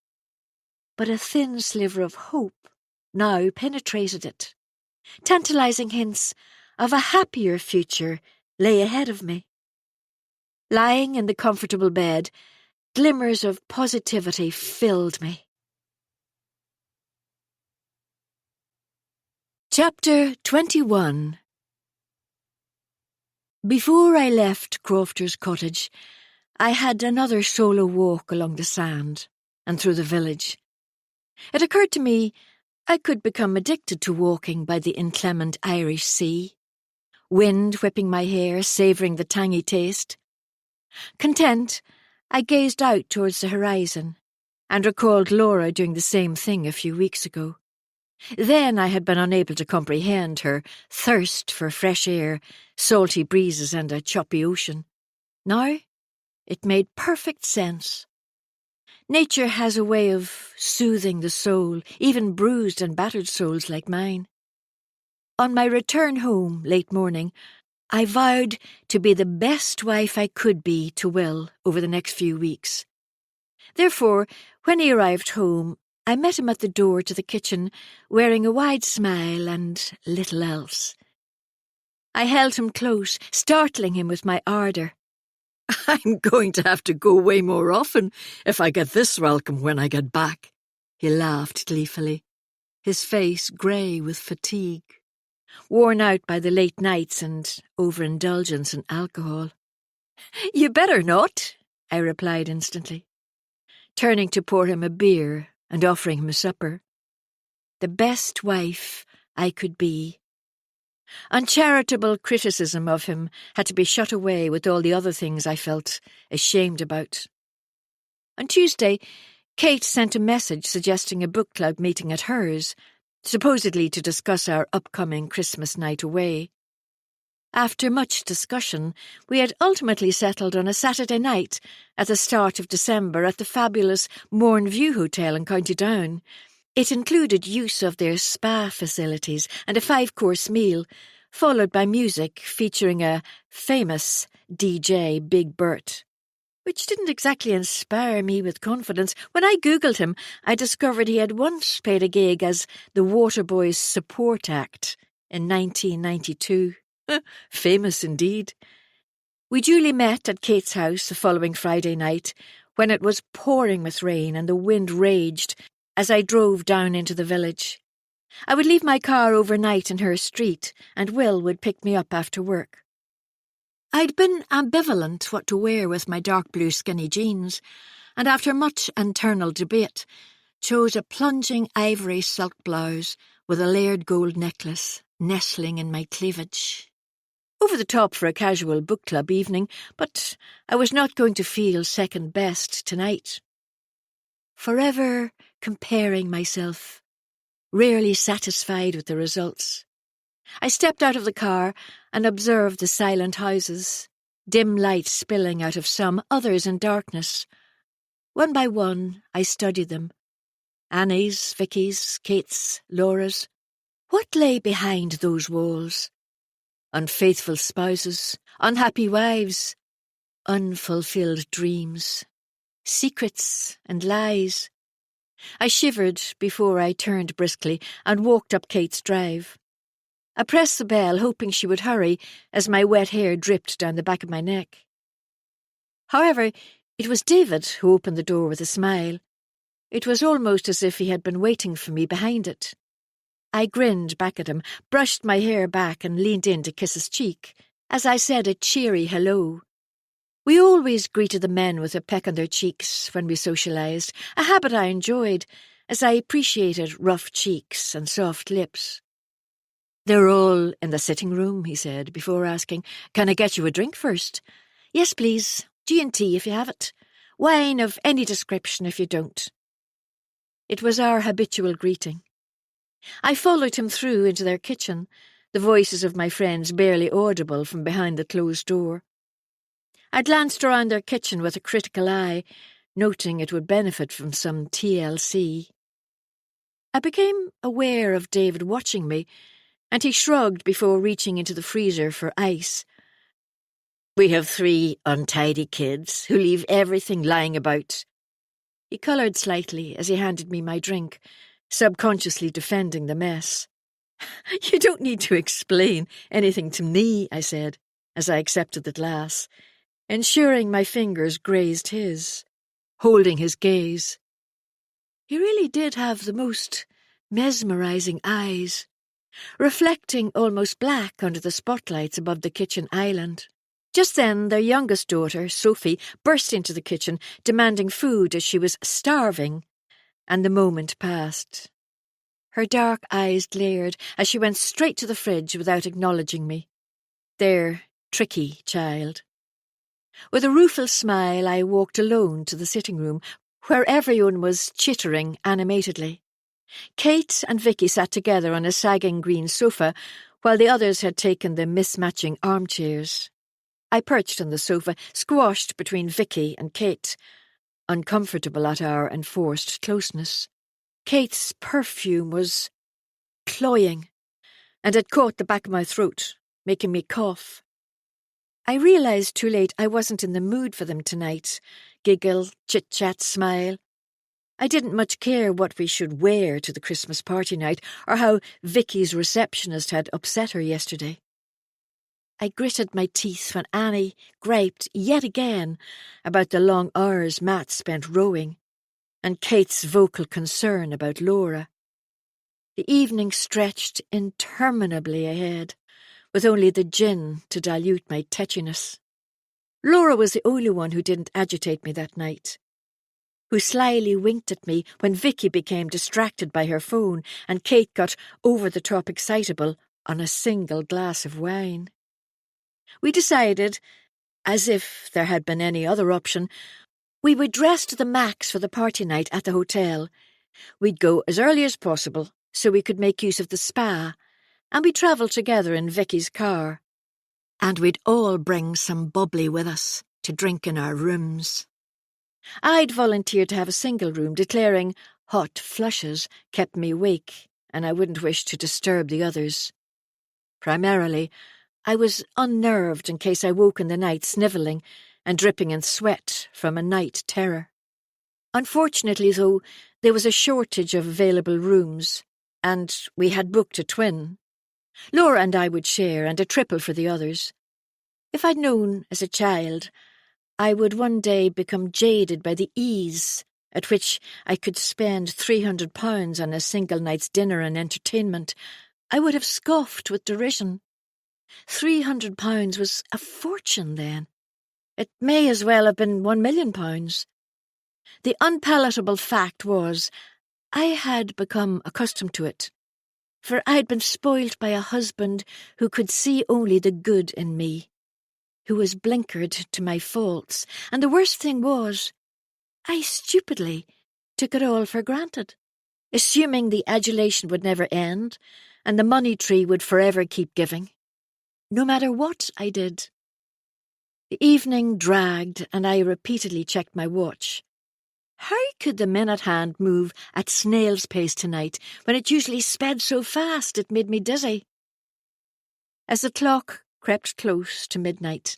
but a thin sliver of hope now penetrated it. Tantalizing hints of a happier future lay ahead of me. Lying in the comfortable bed, glimmers of positivity filled me. Chapter 21. Before I left Crofter's cottage, I had another solo walk along the sand and through the village. It occurred to me I could become addicted to walking by the inclement Irish Sea, wind whipping my hair, savouring the tangy taste. Content, I gazed out towards the horizon and recalled Laura doing the same thing a few weeks ago. Then I had been unable to comprehend her thirst for fresh air, salty breezes and a choppy ocean. Now, it made perfect sense. Nature has a way of soothing the soul, even bruised and battered souls like mine. On my return home late morning, I vowed to be the best wife I could be to Will over the next few weeks. Therefore, when he arrived home, I met him at the door to the kitchen, wearing a wide smile and little else. I held him close, startling him with my ardour. "I'm going to have to go away more often if I get this welcome when I get back," he laughed gleefully, his face grey with fatigue, worn out by the late nights and overindulgence in alcohol. "You better not," I replied instantly, turning to pour him a beer and offering him a supper. The best wife I could be. Uncharitable criticism of him had to be shut away with all the other things I felt ashamed about. On Tuesday, Kate sent a message suggesting a book club meeting at hers, supposedly to discuss our upcoming Christmas night away. After much discussion, we had ultimately settled on a Saturday night at the start of December at the fabulous Mornview Hotel in County Down. It included use of their spa facilities and a 5-course meal, followed by music featuring a famous DJ, Big Bert, which didn't exactly inspire me with confidence. When I googled him, I discovered he had once played a gig as the Waterboys support act in 1992. Famous indeed. We duly met at Kate's house the following Friday night, when it was pouring with rain and the wind raged as I drove down into the village. I would leave my car overnight in her street, and Will would pick me up after work. I'd been ambivalent what to wear with my dark blue skinny jeans, and after much internal debate, chose a plunging ivory silk blouse with a layered gold necklace nestling in my cleavage. Over the top for a casual book club evening, but I was not going to feel second best tonight. Forever comparing myself, rarely satisfied with the results. I stepped out of the car and observed the silent houses, dim light spilling out of some, others in darkness. One by one, I studied them. Annie's, Vicky's, Kate's, Laura's. What lay behind those walls? Unfaithful spouses, unhappy wives, unfulfilled dreams, secrets and lies. I shivered before I turned briskly and walked up Kate's drive. I pressed the bell, hoping she would hurry as my wet hair dripped down the back of my neck. However, it was David who opened the door with a smile. It was almost as if he had been waiting for me behind it. I grinned back at him, brushed my hair back and leaned in to kiss his cheek as I said a cheery hello. We always greeted the men with a peck on their cheeks when we socialised, a habit I enjoyed, as I appreciated rough cheeks and soft lips. "They're all in the sitting room," he said, before asking, "Can I get you a drink first?" "Yes, please. G&T if you have it. Wine of any description if you don't." It was our habitual greeting. I followed him through into their kitchen, the voices of my friends barely audible from behind the closed door. I glanced around their kitchen with a critical eye, noting it would benefit from some TLC. I became aware of David watching me, and he shrugged before reaching into the freezer for ice. "We have 3 untidy kids who leave everything lying about. He coloured slightly as he handed me my drink, subconsciously defending the mess. "You don't need to explain anything to me," I said, as I accepted the glass, ensuring my fingers grazed his, holding his gaze. He really did have the most mesmerising eyes, reflecting almost black under the spotlights above the kitchen island. Just then, their youngest daughter, Sophie, burst into the kitchen, demanding food as she was starving, and the moment passed. Her dark eyes glared as she went straight to the fridge without acknowledging me. Their tricky child. With a rueful smile, I walked alone to the sitting room, where everyone was chittering animatedly. Kate and Vicky sat together on a sagging green sofa, while the others had taken the mismatching armchairs. I perched on the sofa, squashed between Vicky and Kate, uncomfortable at our enforced closeness. Kate's perfume was cloying, and had caught the back of my throat, making me cough. I realised too late I wasn't in the mood for them tonight. Giggle, chit-chat, smile. I didn't much care what we should wear to the Christmas party night, or how Vicky's receptionist had upset her yesterday. I gritted my teeth when Annie griped yet again about the long hours Matt spent rowing, and Kate's vocal concern about Laura. The evening stretched interminably ahead, with only the gin to dilute my tetchiness. Laura was the only one who didn't agitate me that night, who slyly winked at me when Vicky became distracted by her phone and Kate got over-the-top excitable on a single glass of wine. We decided, as if there had been any other option, we would dress to the max for the party night at the hotel. We'd go as early as possible so we could make use of the spa, and we'd travel together in Vicky's car. And we'd all bring some bubbly with us to drink in our rooms. I'd volunteered to have a single room, declaring hot flushes kept me awake and I wouldn't wish to disturb the others. Primarily, I was unnerved in case I woke in the night snivelling and dripping in sweat from a night terror. Unfortunately, though, there was a shortage of available rooms, and we had booked a twin. Laura and I would share, and a triple for the others. If I'd known as a child I would one day become jaded by the ease at which I could spend £300 on a single night's dinner and entertainment, I would have scoffed with derision. £300 was a fortune then. It may as well have been £1 million. The unpalatable fact was, I had become accustomed to it, for I had been spoilt by a husband who could see only the good in me, who was blinkered to my faults, and the worst thing was, I stupidly took it all for granted, assuming the adulation would never end, and the money tree would forever keep giving, no matter what I did. The evening dragged, and I repeatedly checked my watch. How could the minute hand move at snail's pace tonight, when it usually sped so fast it made me dizzy? As the clock crept close to midnight,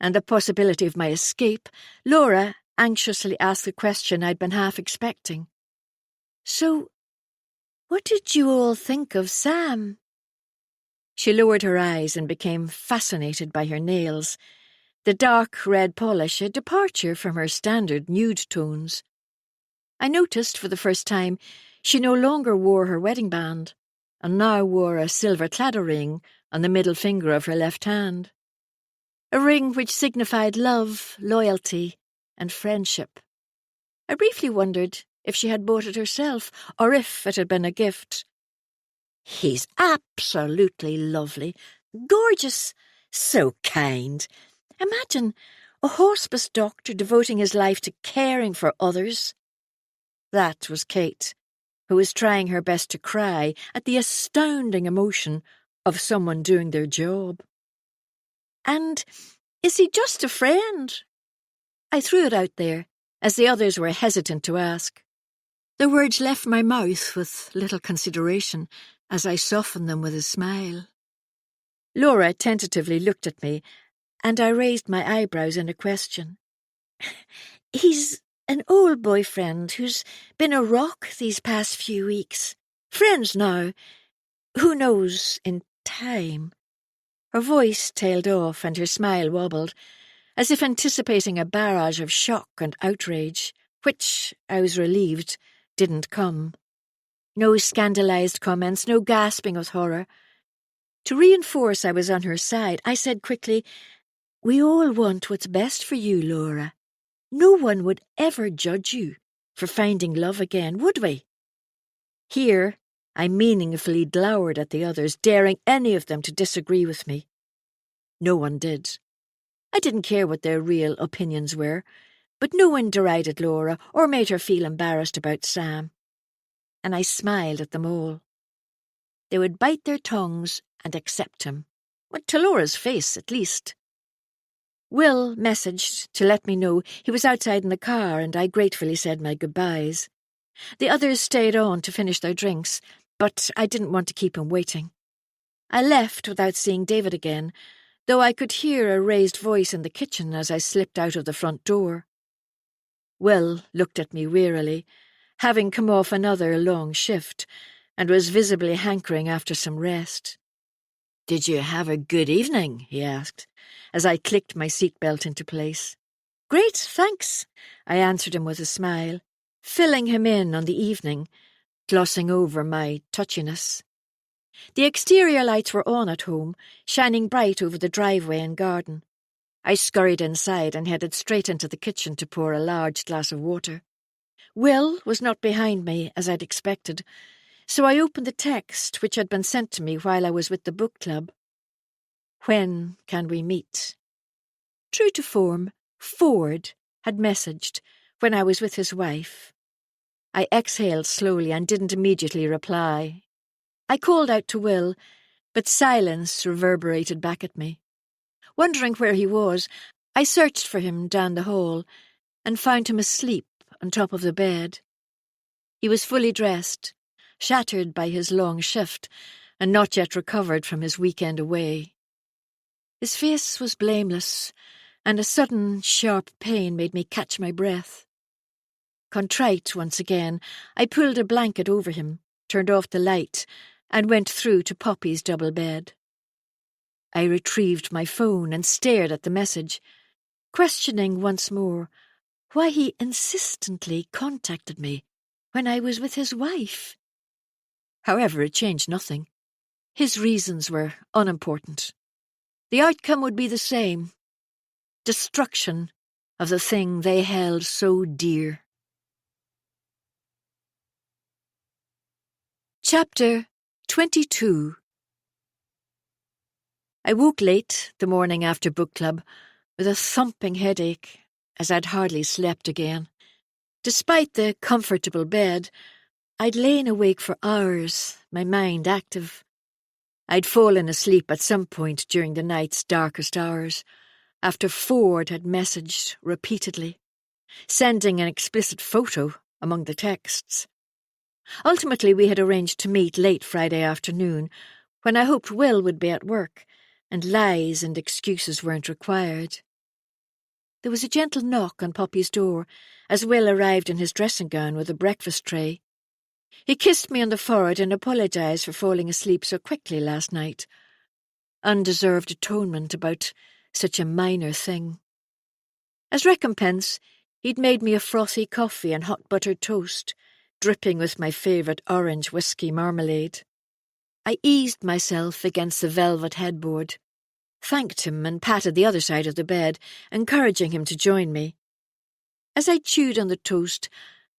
and the possibility of my escape, Laura anxiously asked the question I'd been half expecting. "So, what did you all think of Sam?" She lowered her eyes and became fascinated by her nails, the dark red polish a departure from her standard nude tones. I noticed for the first time she no longer wore her wedding band, and now wore a silver claddagh ring on the middle finger of her left hand. A ring which signified love, loyalty, and friendship. I briefly wondered if she had bought it herself, or if it had been a gift. "He's absolutely lovely, gorgeous, so kind. Imagine a hospice doctor devoting his life to caring for others." That was Kate, who was trying her best to cry at the astounding emotion of someone doing their job. "And is he just a friend?" I threw it out there, as the others were hesitant to ask. The words left my mouth with little consideration, as I softened them with a smile. Laura tentatively looked at me, and I raised my eyebrows in a question. "He's An old boyfriend who's been a rock these past few weeks. Friends now. Who knows in time? Her voice tailed off and her smile wobbled, as if anticipating a barrage of shock and outrage, which, I was relieved, didn't come. No scandalised comments, no gasping with horror. To reinforce I was on her side, I said quickly, "We all want what's best for you, Laura. No one would ever judge you for finding love again, would we?" Here, I meaningfully glowered at the others, daring any of them to disagree with me. No one did. I didn't care what their real opinions were, but no one derided Laura or made her feel embarrassed about Sam. And I smiled at them all. They would bite their tongues and accept him, to Laura's face at least. Will messaged to let me know he was outside in the car, and I gratefully said my goodbyes. The others stayed on to finish their drinks, but I didn't want to keep him waiting. I left without seeing David again, though I could hear a raised voice in the kitchen as I slipped out of the front door. Will looked at me wearily, having come off another long shift, and was visibly hankering after some rest. "Did you have a good evening?" he asked, as I clicked my seatbelt into place. "Great, thanks," I answered him with a smile, filling him in on the evening, glossing over my touchiness. The exterior lights were on at home, shining bright over the driveway and garden. I scurried inside and headed straight into the kitchen to pour a large glass of water. Will was not behind me, as I'd expected, so I opened the text which had been sent to me while I was with the book club. "When can we meet?" True to form, Ford had messaged when I was with his wife. I exhaled slowly and didn't immediately reply. I called out to Will, but silence reverberated back at me. Wondering where he was, I searched for him down the hall and found him asleep on top of the bed. He was fully dressed, shattered by his long shift, and not yet recovered from his weekend away. His face was blameless, and a sudden, sharp pain made me catch my breath. Contrite once again, I pulled a blanket over him, turned off the light, and went through to Poppy's double bed. I retrieved my phone and stared at the message, questioning once more why he insistently contacted me when I was with his wife. However, it changed nothing. His reasons were unimportant. The outcome would be the same: destruction of the thing they held so dear. Chapter 22. I woke late the morning after book club with a thumping headache, as I'd hardly slept again. Despite the comfortable bed, I'd lain awake for hours, my mind active. I'd fallen asleep at some point during the night's darkest hours, after Ford had messaged repeatedly, sending an explicit photo among the texts. Ultimately, we had arranged to meet late Friday afternoon, when I hoped Will would be at work, and lies and excuses weren't required. There was a gentle knock on Poppy's door as Will arrived in his dressing gown with a breakfast tray. He kissed me on the forehead and apologised for falling asleep so quickly last night. Undeserved atonement about such a minor thing. As recompense, he'd made me a frothy coffee and hot buttered toast, dripping with my favourite orange whiskey marmalade. I eased myself against the velvet headboard, thanked him and patted the other side of the bed, encouraging him to join me. As I chewed on the toast,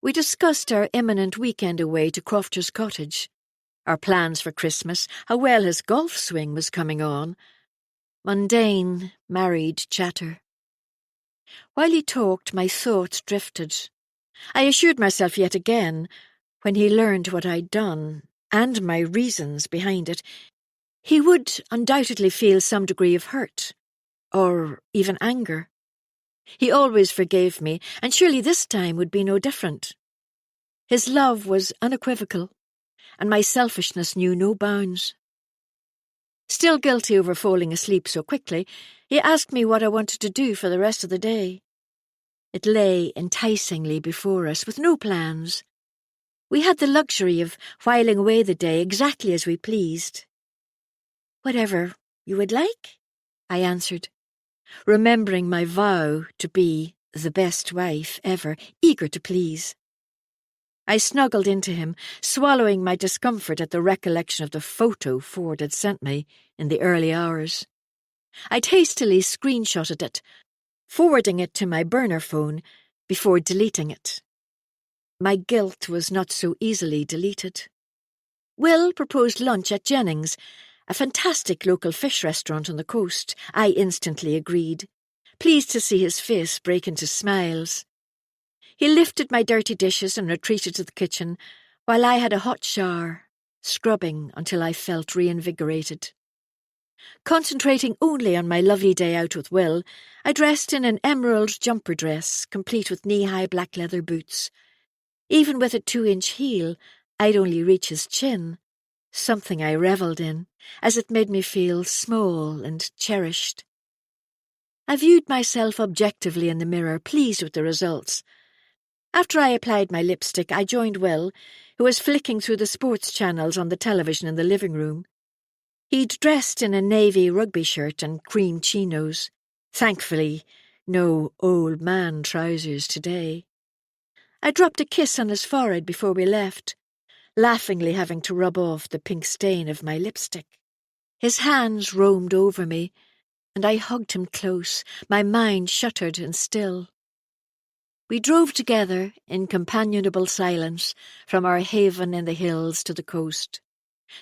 we discussed our imminent weekend away to Crofter's cottage, our plans for Christmas, how well his golf swing was coming on. Mundane, married chatter. While he talked, my thoughts drifted. I assured myself yet again, when he learned what I'd done, and my reasons behind it, he would undoubtedly feel some degree of hurt, or even anger. He always forgave me, and surely this time would be no different. His love was unequivocal, and my selfishness knew no bounds. Still guilty over falling asleep so quickly, he asked me what I wanted to do for the rest of the day. It lay enticingly before us, with no plans. We had the luxury of whiling away the day exactly as we pleased. "Whatever you would like," I answered, remembering my vow to be the best wife ever, eager to please. I snuggled into him, swallowing my discomfort at the recollection of the photo Ford had sent me in the early hours. I'd hastily screenshotted it, forwarding it to my burner phone before deleting it. My guilt was not so easily deleted. Will proposed lunch at Jennings, a fantastic local fish restaurant on the coast. I instantly agreed, pleased to see his face break into smiles. He lifted my dirty dishes and retreated to the kitchen, while I had a hot shower, scrubbing until I felt reinvigorated. Concentrating only on my lovely day out with Will, I dressed in an emerald jumper dress, complete with knee-high black leather boots. Even with a 2-inch heel, I'd only reach his chin, something I revelled in, as it made me feel small and cherished. I viewed myself objectively in the mirror, pleased with the results. After I applied my lipstick, I joined Will, who was flicking through the sports channels on the television in the living room. He'd dressed in a navy rugby shirt and cream chinos. Thankfully, no old man trousers today. I dropped a kiss on his forehead before we left, laughingly having to rub off the pink stain of my lipstick. His hands roamed over me, and I hugged him close, my mind shuttered and still. We drove together in companionable silence from our haven in the hills to the coast.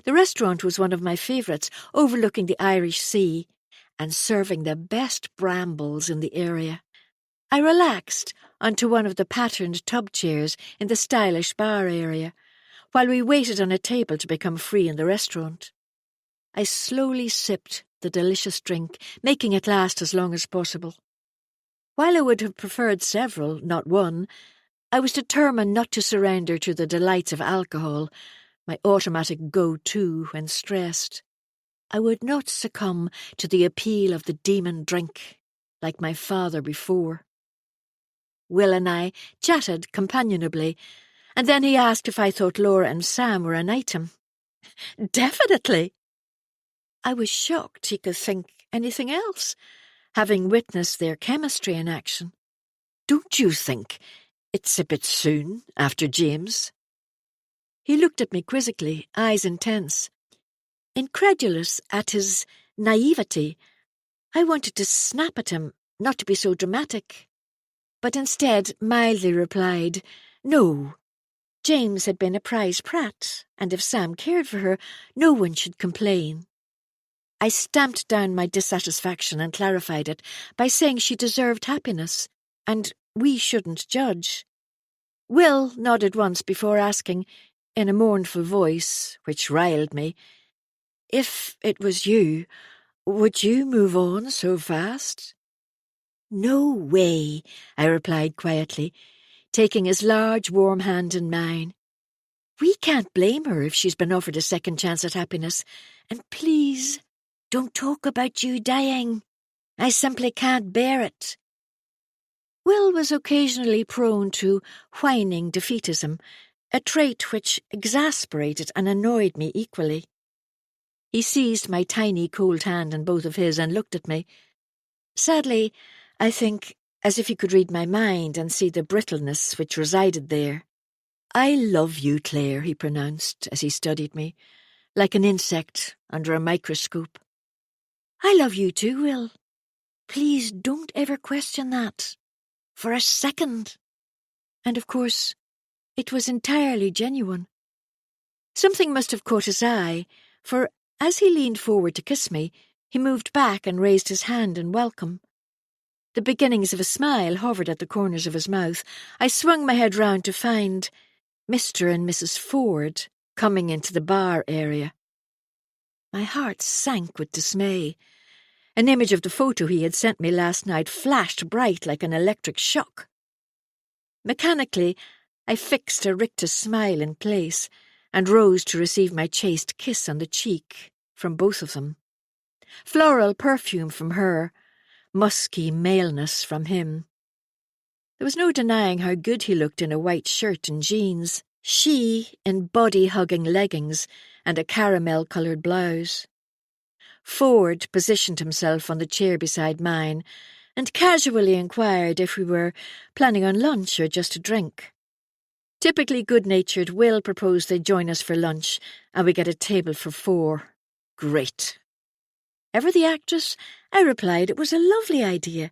The restaurant was one of my favourites, overlooking the Irish Sea and serving the best brambles in the area. I relaxed onto one of the patterned tub chairs in the stylish bar area, while we waited on a table to become free in the restaurant. I slowly sipped the delicious drink, making it last as long as possible. While I would have preferred several, not one, I was determined not to surrender to the delights of alcohol, my automatic go-to when stressed. I would not succumb to the appeal of the demon drink, like my father before. Will and I chatted companionably, and then he asked if I thought Laura and Sam were an item. Definitely! I was shocked he could think anything else, having witnessed their chemistry in action. Don't you think it's a bit soon after James? He looked at me quizzically, eyes intense. Incredulous at his naivety, I wanted to snap at him, not to be so dramatic, but instead mildly replied, "No. James had been a prize prat, and if Sam cared for her, no one should complain." I stamped down my dissatisfaction and clarified it by saying she deserved happiness, and we shouldn't judge. Will nodded once before asking, in a mournful voice, which riled me, "If it was you, would you move on so fast?" "No way," I replied quietly, taking his large, warm hand in mine. "We can't blame her if she's been offered a second chance at happiness, and please, don't talk about you dying. I simply can't bear it." Will was occasionally prone to whining defeatism, a trait which exasperated and annoyed me equally. He seized my tiny cold hand in both of his and looked at me. Sadly, I think, as if he could read my mind and see the brittleness which resided there. "I love you, Claire," he pronounced as he studied me, like an insect under a microscope. "I love you too, Will. Please don't ever question that. For a second." And of course, it was entirely genuine. Something must have caught his eye, for as he leaned forward to kiss me, he moved back and raised his hand in welcome. The beginnings of a smile hovered at the corners of his mouth. I swung my head round to find Mr. and Mrs. Ford coming into the bar area. My heart sank with dismay. An image of the photo he had sent me last night flashed bright like an electric shock. Mechanically, I fixed a rictus smile in place and rose to receive my chaste kiss on the cheek from both of them. Floral perfume from her, musky maleness from him. There was no denying how good he looked in a white shirt and jeans, she in body-hugging leggings and a caramel-coloured blouse. Ford positioned himself on the chair beside mine and casually inquired if we were planning on lunch or just a drink. Typically good-natured, Will proposed they join us for lunch and we get a table for 4. Great. Ever the actress? I replied it was a lovely idea,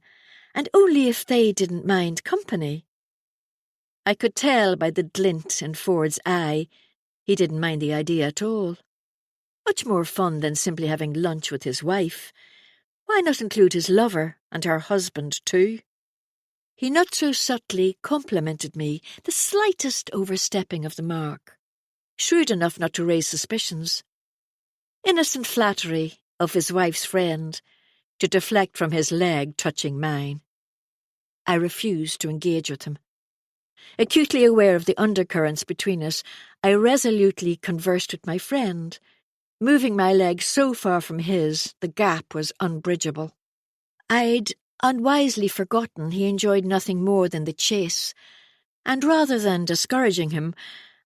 and only if they didn't mind company. I could tell by the glint in Ford's eye he didn't mind the idea at all. Much more fun than simply having lunch with his wife. Why not include his lover and her husband too? He not so subtly complimented me, the slightest overstepping of the mark, shrewd enough not to raise suspicions. Innocent flattery of his wife's friend to deflect from his leg touching mine. I refused to engage with him. Acutely aware of the undercurrents between us, I resolutely conversed with my friend, moving my leg so far from his the gap was unbridgeable. I'd unwisely forgotten he enjoyed nothing more than the chase, and rather than discouraging him,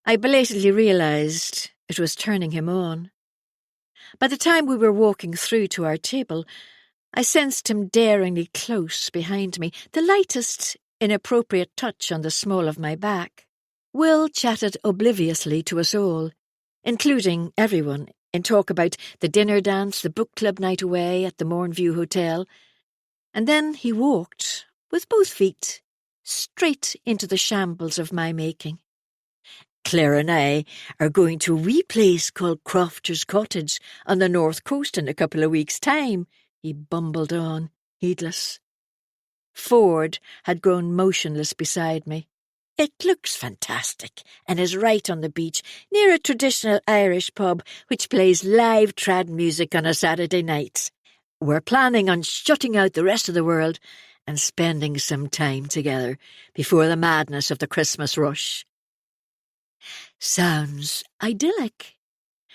I belatedly realised it was turning him on. By the time we were walking through to our table, I sensed him daringly close behind me, the lightest inappropriate touch on the small of my back. Will chatted obliviously to us all, including everyone, in talk about the dinner dance, the book club night away at the Mornview Hotel, and then he walked, with both feet, straight into the shambles of my making. Claire and I are going to a wee place called Crofter's Cottage on the north coast in a couple of weeks' time, he bumbled on, heedless. Ford had grown motionless beside me. It looks fantastic and is right on the beach, near a traditional Irish pub which plays live trad music on a Saturday night. We're planning on shutting out the rest of the world and spending some time together before the madness of the Christmas rush. Sounds idyllic.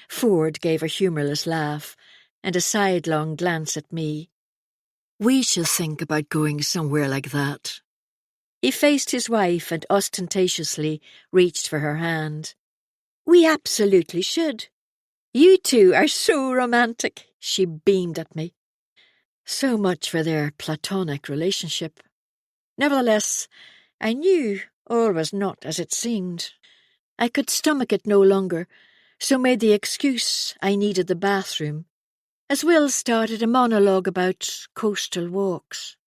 Ford gave a humourless laugh and a sidelong glance at me. We shall think about going somewhere like that. He faced his wife and ostentatiously reached for her hand. We absolutely should. You two are so romantic, she beamed at me. So much for their platonic relationship. Nevertheless, I knew all was not as it seemed. I could stomach it no longer, so made the excuse I needed the bathroom, as Will started a monologue about coastal walks.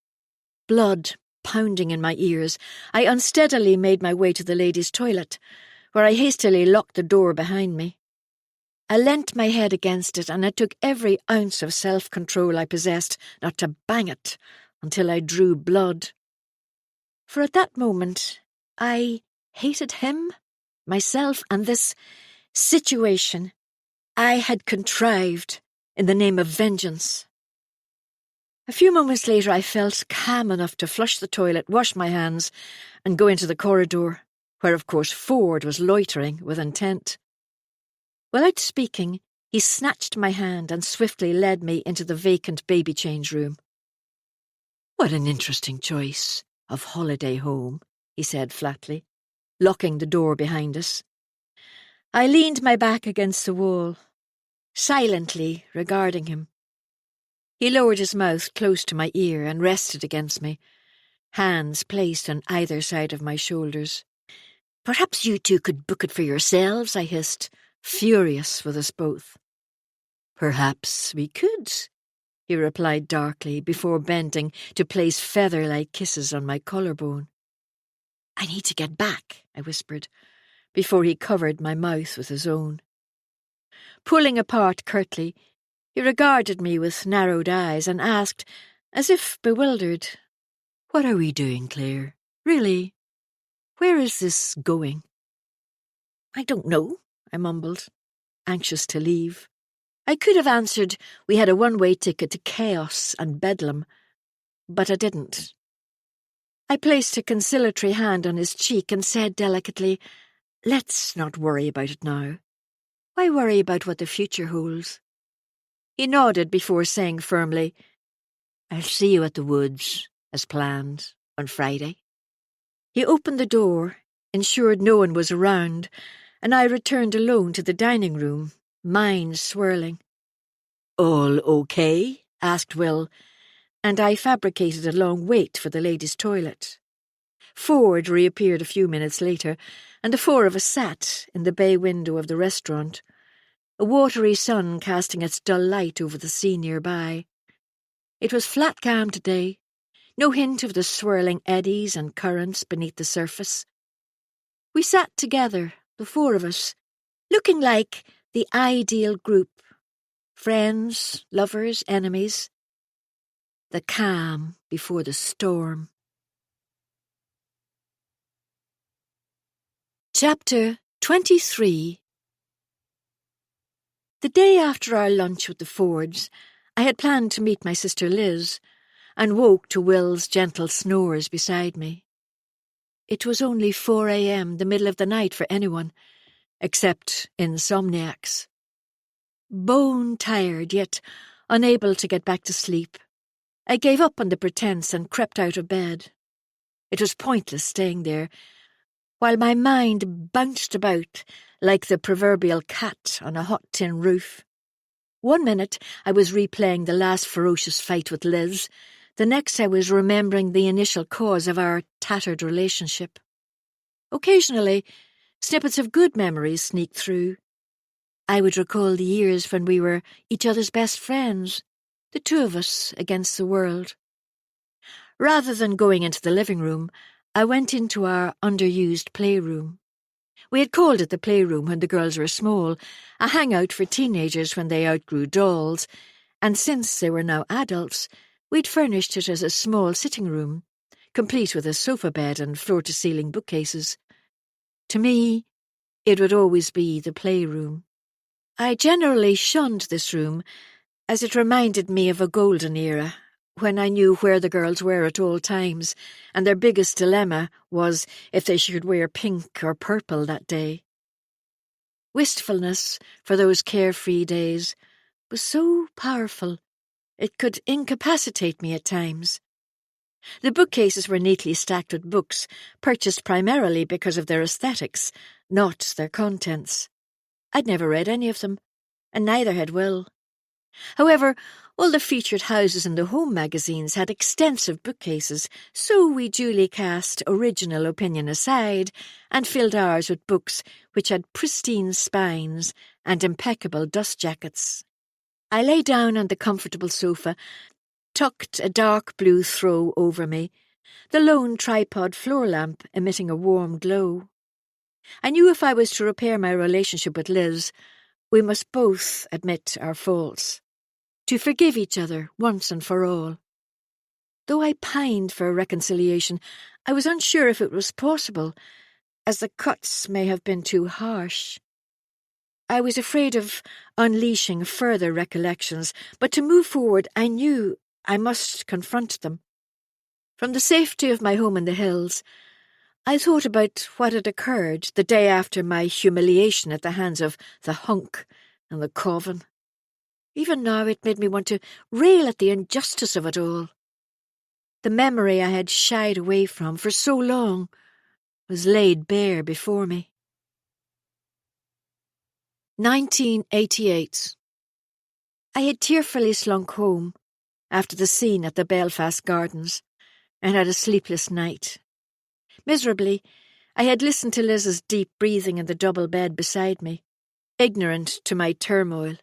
Blood pounding in my ears, I unsteadily made my way to the ladies' toilet, where I hastily locked the door behind me. I leant my head against it, and it took every ounce of self-control I possessed not to bang it until I drew blood. For at that moment, I hated him, myself, and this situation I had contrived in the name of vengeance. A few moments later I felt calm enough to flush the toilet, wash my hands, and go into the corridor, where of course Ford was loitering with intent. Without speaking, he snatched my hand and swiftly led me into the vacant baby change room. What an interesting choice of holiday home, he said flatly, locking the door behind us. I leaned my back against the wall, silently regarding him. He lowered his mouth close to my ear and rested against me, hands placed on either side of my shoulders. Perhaps you two could book it for yourselves, I hissed, furious with us both. Perhaps we could, he replied darkly before bending to place feather-like kisses on my collarbone. I need to get back, I whispered, before he covered my mouth with his own. Pulling apart curtly, he regarded me with narrowed eyes and asked, as if bewildered, What are we doing, Claire? Really? Where is this going? I don't know, I mumbled, anxious to leave. I could have answered we had a one-way ticket to chaos and bedlam, but I didn't. I placed a conciliatory hand on his cheek and said delicately, Let's not worry about it now. Why worry about what the future holds? He nodded before saying firmly, I'll see you at the woods, as planned, on Friday. He opened the door, ensured no one was around, and I returned alone to the dining room, mind swirling. "All okay?" asked Will, and I fabricated a long wait for the ladies' toilet. Ford reappeared a few minutes later, and the four of us sat in the bay window of the restaurant, a watery sun casting its dull light over the sea nearby. It was flat calm today, no hint of the swirling eddies and currents beneath the surface. We sat together, the four of us, looking like the ideal group. Friends, lovers, enemies. The calm before the storm. Chapter 23. The day after our lunch with the Fords, I had planned to meet my sister Liz, and woke to Will's gentle snores beside me. It was only 4 a.m., the middle of the night for anyone, except insomniacs. Bone-tired, yet unable to get back to sleep, I gave up on the pretense and crept out of bed. It was pointless staying there, while my mind bounced about like the proverbial cat on a hot tin roof. 1 minute I was replaying the last ferocious fight with Liz, the next I was remembering the initial cause of our tattered relationship. Occasionally, snippets of good memories sneaked through. I would recall the years when we were each other's best friends, the two of us against the world. Rather than going into the living room, I went into our underused playroom. We had called it the playroom when the girls were small, a hangout for teenagers when they outgrew dolls, and since they were now adults, we'd furnished it as a small sitting room, complete with a sofa bed and floor-to-ceiling bookcases. To me, it would always be the playroom. I generally shunned this room, as it reminded me of a golden era, when I knew where the girls were at all times, and their biggest dilemma was if they should wear pink or purple that day. Wistfulness for those carefree days was so powerful, it could incapacitate me at times. The bookcases were neatly stacked with books, purchased primarily because of their aesthetics, not their contents. I'd never read any of them, and neither had Will. However, all the featured houses in the home magazines had extensive bookcases, so we duly cast original opinion aside and filled ours with books which had pristine spines and impeccable dust jackets. I lay down on the comfortable sofa, tucked a dark blue throw over me, the lone tripod floor lamp emitting a warm glow. I knew if I was to repair my relationship with Liz, we must both admit our faults, to forgive each other once and for all. Though I pined for a reconciliation, I was unsure if it was possible, as the cuts may have been too harsh. I was afraid of unleashing further recollections, but to move forward I knew I must confront them. From the safety of my home in the hills, I thought about what had occurred the day after my humiliation at the hands of the hunk and the coven. Even now it made me want to rail at the injustice of it all. The memory I had shied away from for so long was laid bare before me. 1988. I had tearfully slunk home after the scene at the Belfast Gardens and had a sleepless night. Miserably, I had listened to Liz's deep breathing in the double bed beside me, ignorant to my turmoil.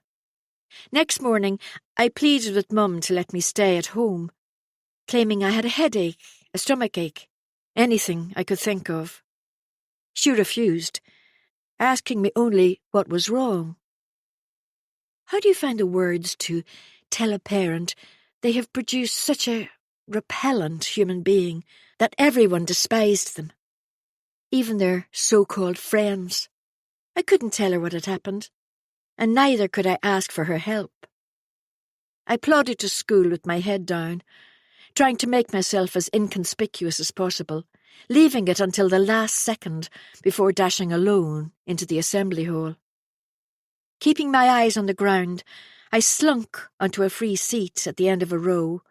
Next morning, I pleaded with Mum to let me stay at home, claiming I had a headache, a stomachache, anything I could think of. She refused, asking me only what was wrong. How do you find the words to tell a parent they have produced such a repellent human being that everyone despised them, even their so-called friends? I couldn't tell her what had happened, and neither could I ask for her help. I plodded to school with my head down, trying to make myself as inconspicuous as possible, leaving it until the last second before dashing alone into the assembly hall. Keeping my eyes on the ground, I slunk onto a free seat at the end of a row,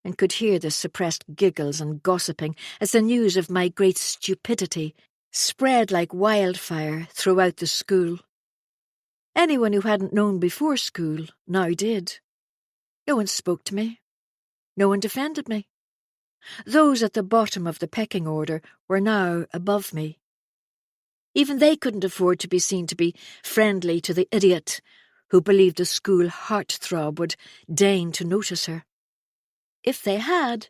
and could hear the suppressed giggles and gossiping as the news of my great stupidity spread like wildfire throughout the school. Anyone who hadn't known before school now did. No one spoke to me. No one defended me. Those at the bottom of the pecking order were now above me. Even they couldn't afford to be seen to be friendly to the idiot who believed the school heartthrob would deign to notice her. If they had,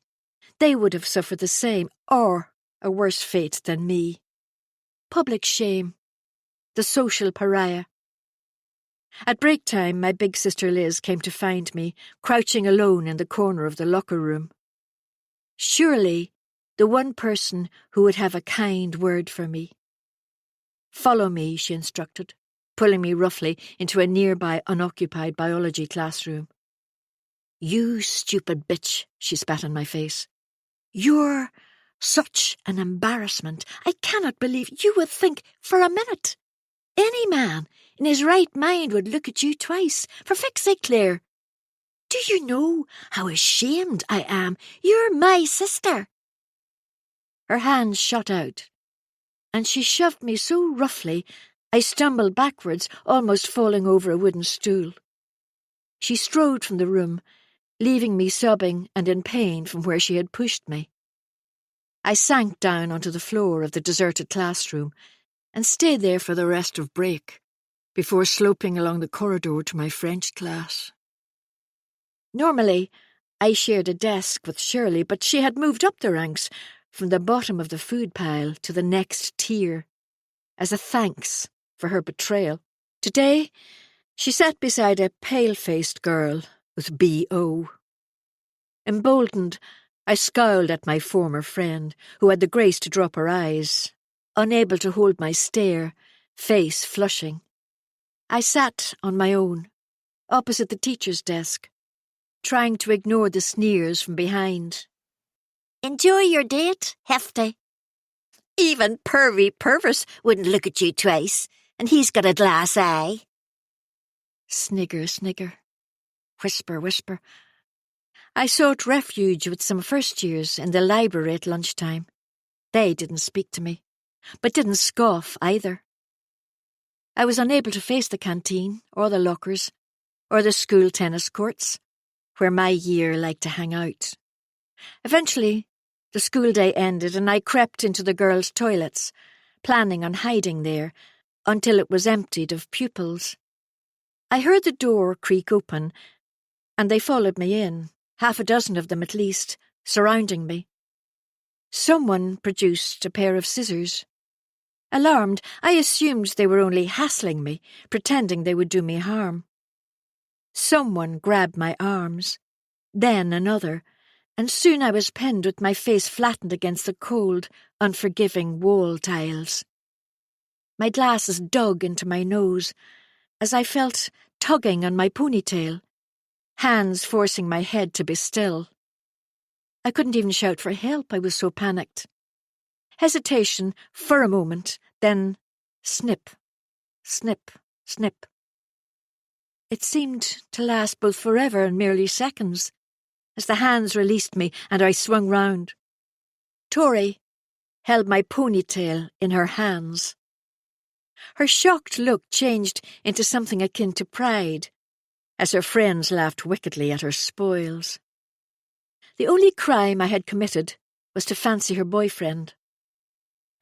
they would have suffered the same or a worse fate than me. Public shame. The social pariah. At break time, my big sister Liz came to find me, crouching alone in the corner of the locker room. Surely, the one person who would have a kind word for me. "Follow me," she instructed, pulling me roughly into a nearby unoccupied biology classroom. "You stupid bitch," she spat in my face. "You're such an embarrassment. I cannot believe you would think for a minute. Any man in his right mind would look at you twice. For feck's sake, Claire. Do you know how ashamed I am? You're my sister." Her hands shot out, and she shoved me so roughly I stumbled backwards, almost falling over a wooden stool. She strode from the room, leaving me sobbing and in pain from where she had pushed me. I sank down onto the floor of the deserted classroom and stayed there for the rest of break, before sloping along the corridor to my French class. Normally, I shared a desk with Shirley, but she had moved up the ranks from the bottom of the food pile to the next tier, as a thanks for her betrayal. Today, she sat beside a pale-faced girl with B.O. Emboldened, I scowled at my former friend, who had the grace to drop her eyes, unable to hold my stare, face flushing. I sat on my own, opposite the teacher's desk, trying to ignore the sneers from behind. "Enjoy your date, Hefty. Even Pervy Purvis wouldn't look at you twice, and he's got a glass eye." Snigger, snigger. Whisper, whisper. I sought refuge with some first years in the library at lunchtime. They didn't speak to me, but didn't scoff either. I was unable to face the canteen, or the lockers, or the school tennis courts, where my year liked to hang out. Eventually, the school day ended and I crept into the girls' toilets, planning on hiding there until it was emptied of pupils. I heard the door creak open, and they followed me in, half a dozen of them at least, surrounding me. Someone produced a pair of scissors. Alarmed, I assumed they were only hassling me, pretending they would do me harm. Someone grabbed my arms, then another, and soon I was pinned with my face flattened against the cold, unforgiving wall tiles. My glasses dug into my nose as I felt tugging on my ponytail, hands forcing my head to be still. I couldn't even shout for help, I was so panicked. Hesitation for a moment, then snip, snip, snip. It seemed to last both forever and merely seconds, as the hands released me and I swung round. Tori held my ponytail in her hands. Her shocked look changed into something akin to pride, as her friends laughed wickedly at her spoils. The only crime I had committed was to fancy her boyfriend.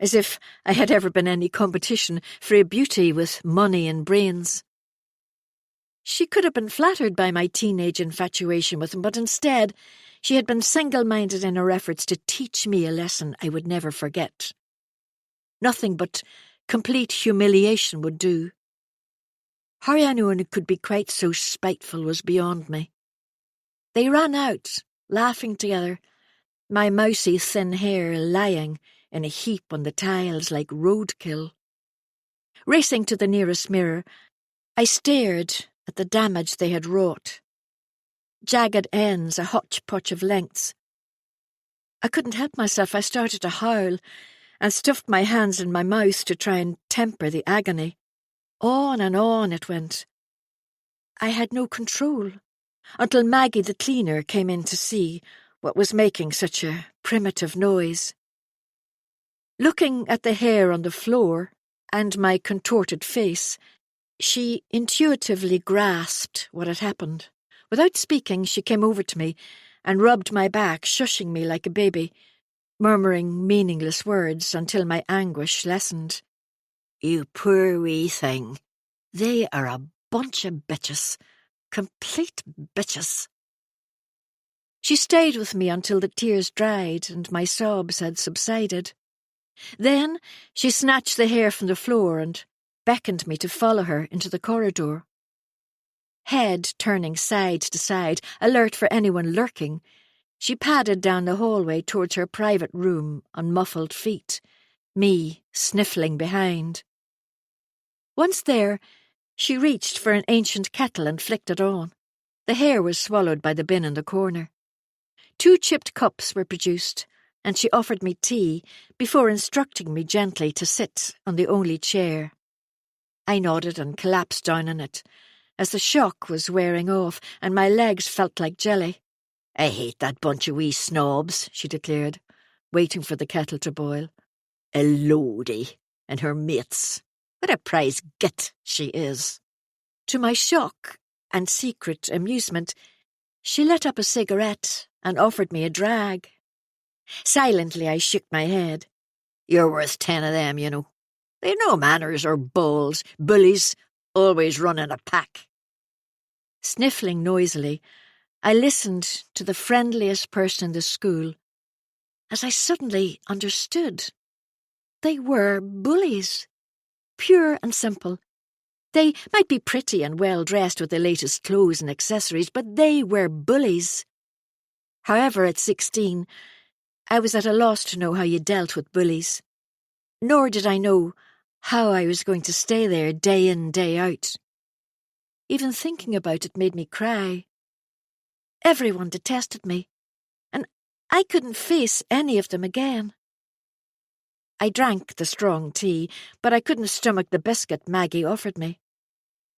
As if I had ever been any competition for a beauty with money and brains. She could have been flattered by my teenage infatuation with him, but instead she had been single-minded in her efforts to teach me a lesson I would never forget. Nothing but complete humiliation would do. How anyone could be quite so spiteful was beyond me. They ran out, laughing together, my mousy thin hair lying in a heap on the tiles like roadkill. Racing to the nearest mirror, I stared at the damage they had wrought. Jagged ends, a hodgepodge of lengths. I couldn't help myself. I started to howl and stuffed my hands in my mouth to try and temper the agony. On and on it went. I had no control, until Maggie the cleaner came in to see, what was making such a primitive noise. Looking at the hair on the floor and my contorted face, she intuitively grasped what had happened. Without speaking, she came over to me and rubbed my back, shushing me like a baby, murmuring meaningless words until my anguish lessened. "You poor wee thing. They are a bunch of bitches. Complete bitches." She stayed with me until the tears dried and my sobs had subsided. Then she snatched the hair from the floor and beckoned me to follow her into the corridor. Head turning side to side, alert for anyone lurking, she padded down the hallway towards her private room on muffled feet, me sniffling behind. Once there, she reached for an ancient kettle and flicked it on. The hair was swallowed by the bin in the corner. 2 chipped cups were produced, and she offered me tea before instructing me gently to sit on the only chair. I nodded and collapsed down on it, as the shock was wearing off and my legs felt like jelly. "I hate that bunch of wee snobs," she declared, waiting for the kettle to boil. "A Lodi and her mates. What a prize git she is." To my shock and secret amusement, she lit up a cigarette and offered me a drag. Silently I shook my head. "You're worth 10 of them, you know. They've no manners or balls, bullies, always run in a pack." Sniffling noisily, I listened to the friendliest person in the school, as I suddenly understood. They were bullies, pure and simple. They might be pretty and well-dressed with the latest clothes and accessories, but they were bullies. However, at 16, I was at a loss to know how you dealt with bullies. Nor did I know how I was going to stay there day in, day out. Even thinking about it made me cry. Everyone detested me, and I couldn't face any of them again. I drank the strong tea, but I couldn't stomach the biscuit Maggie offered me.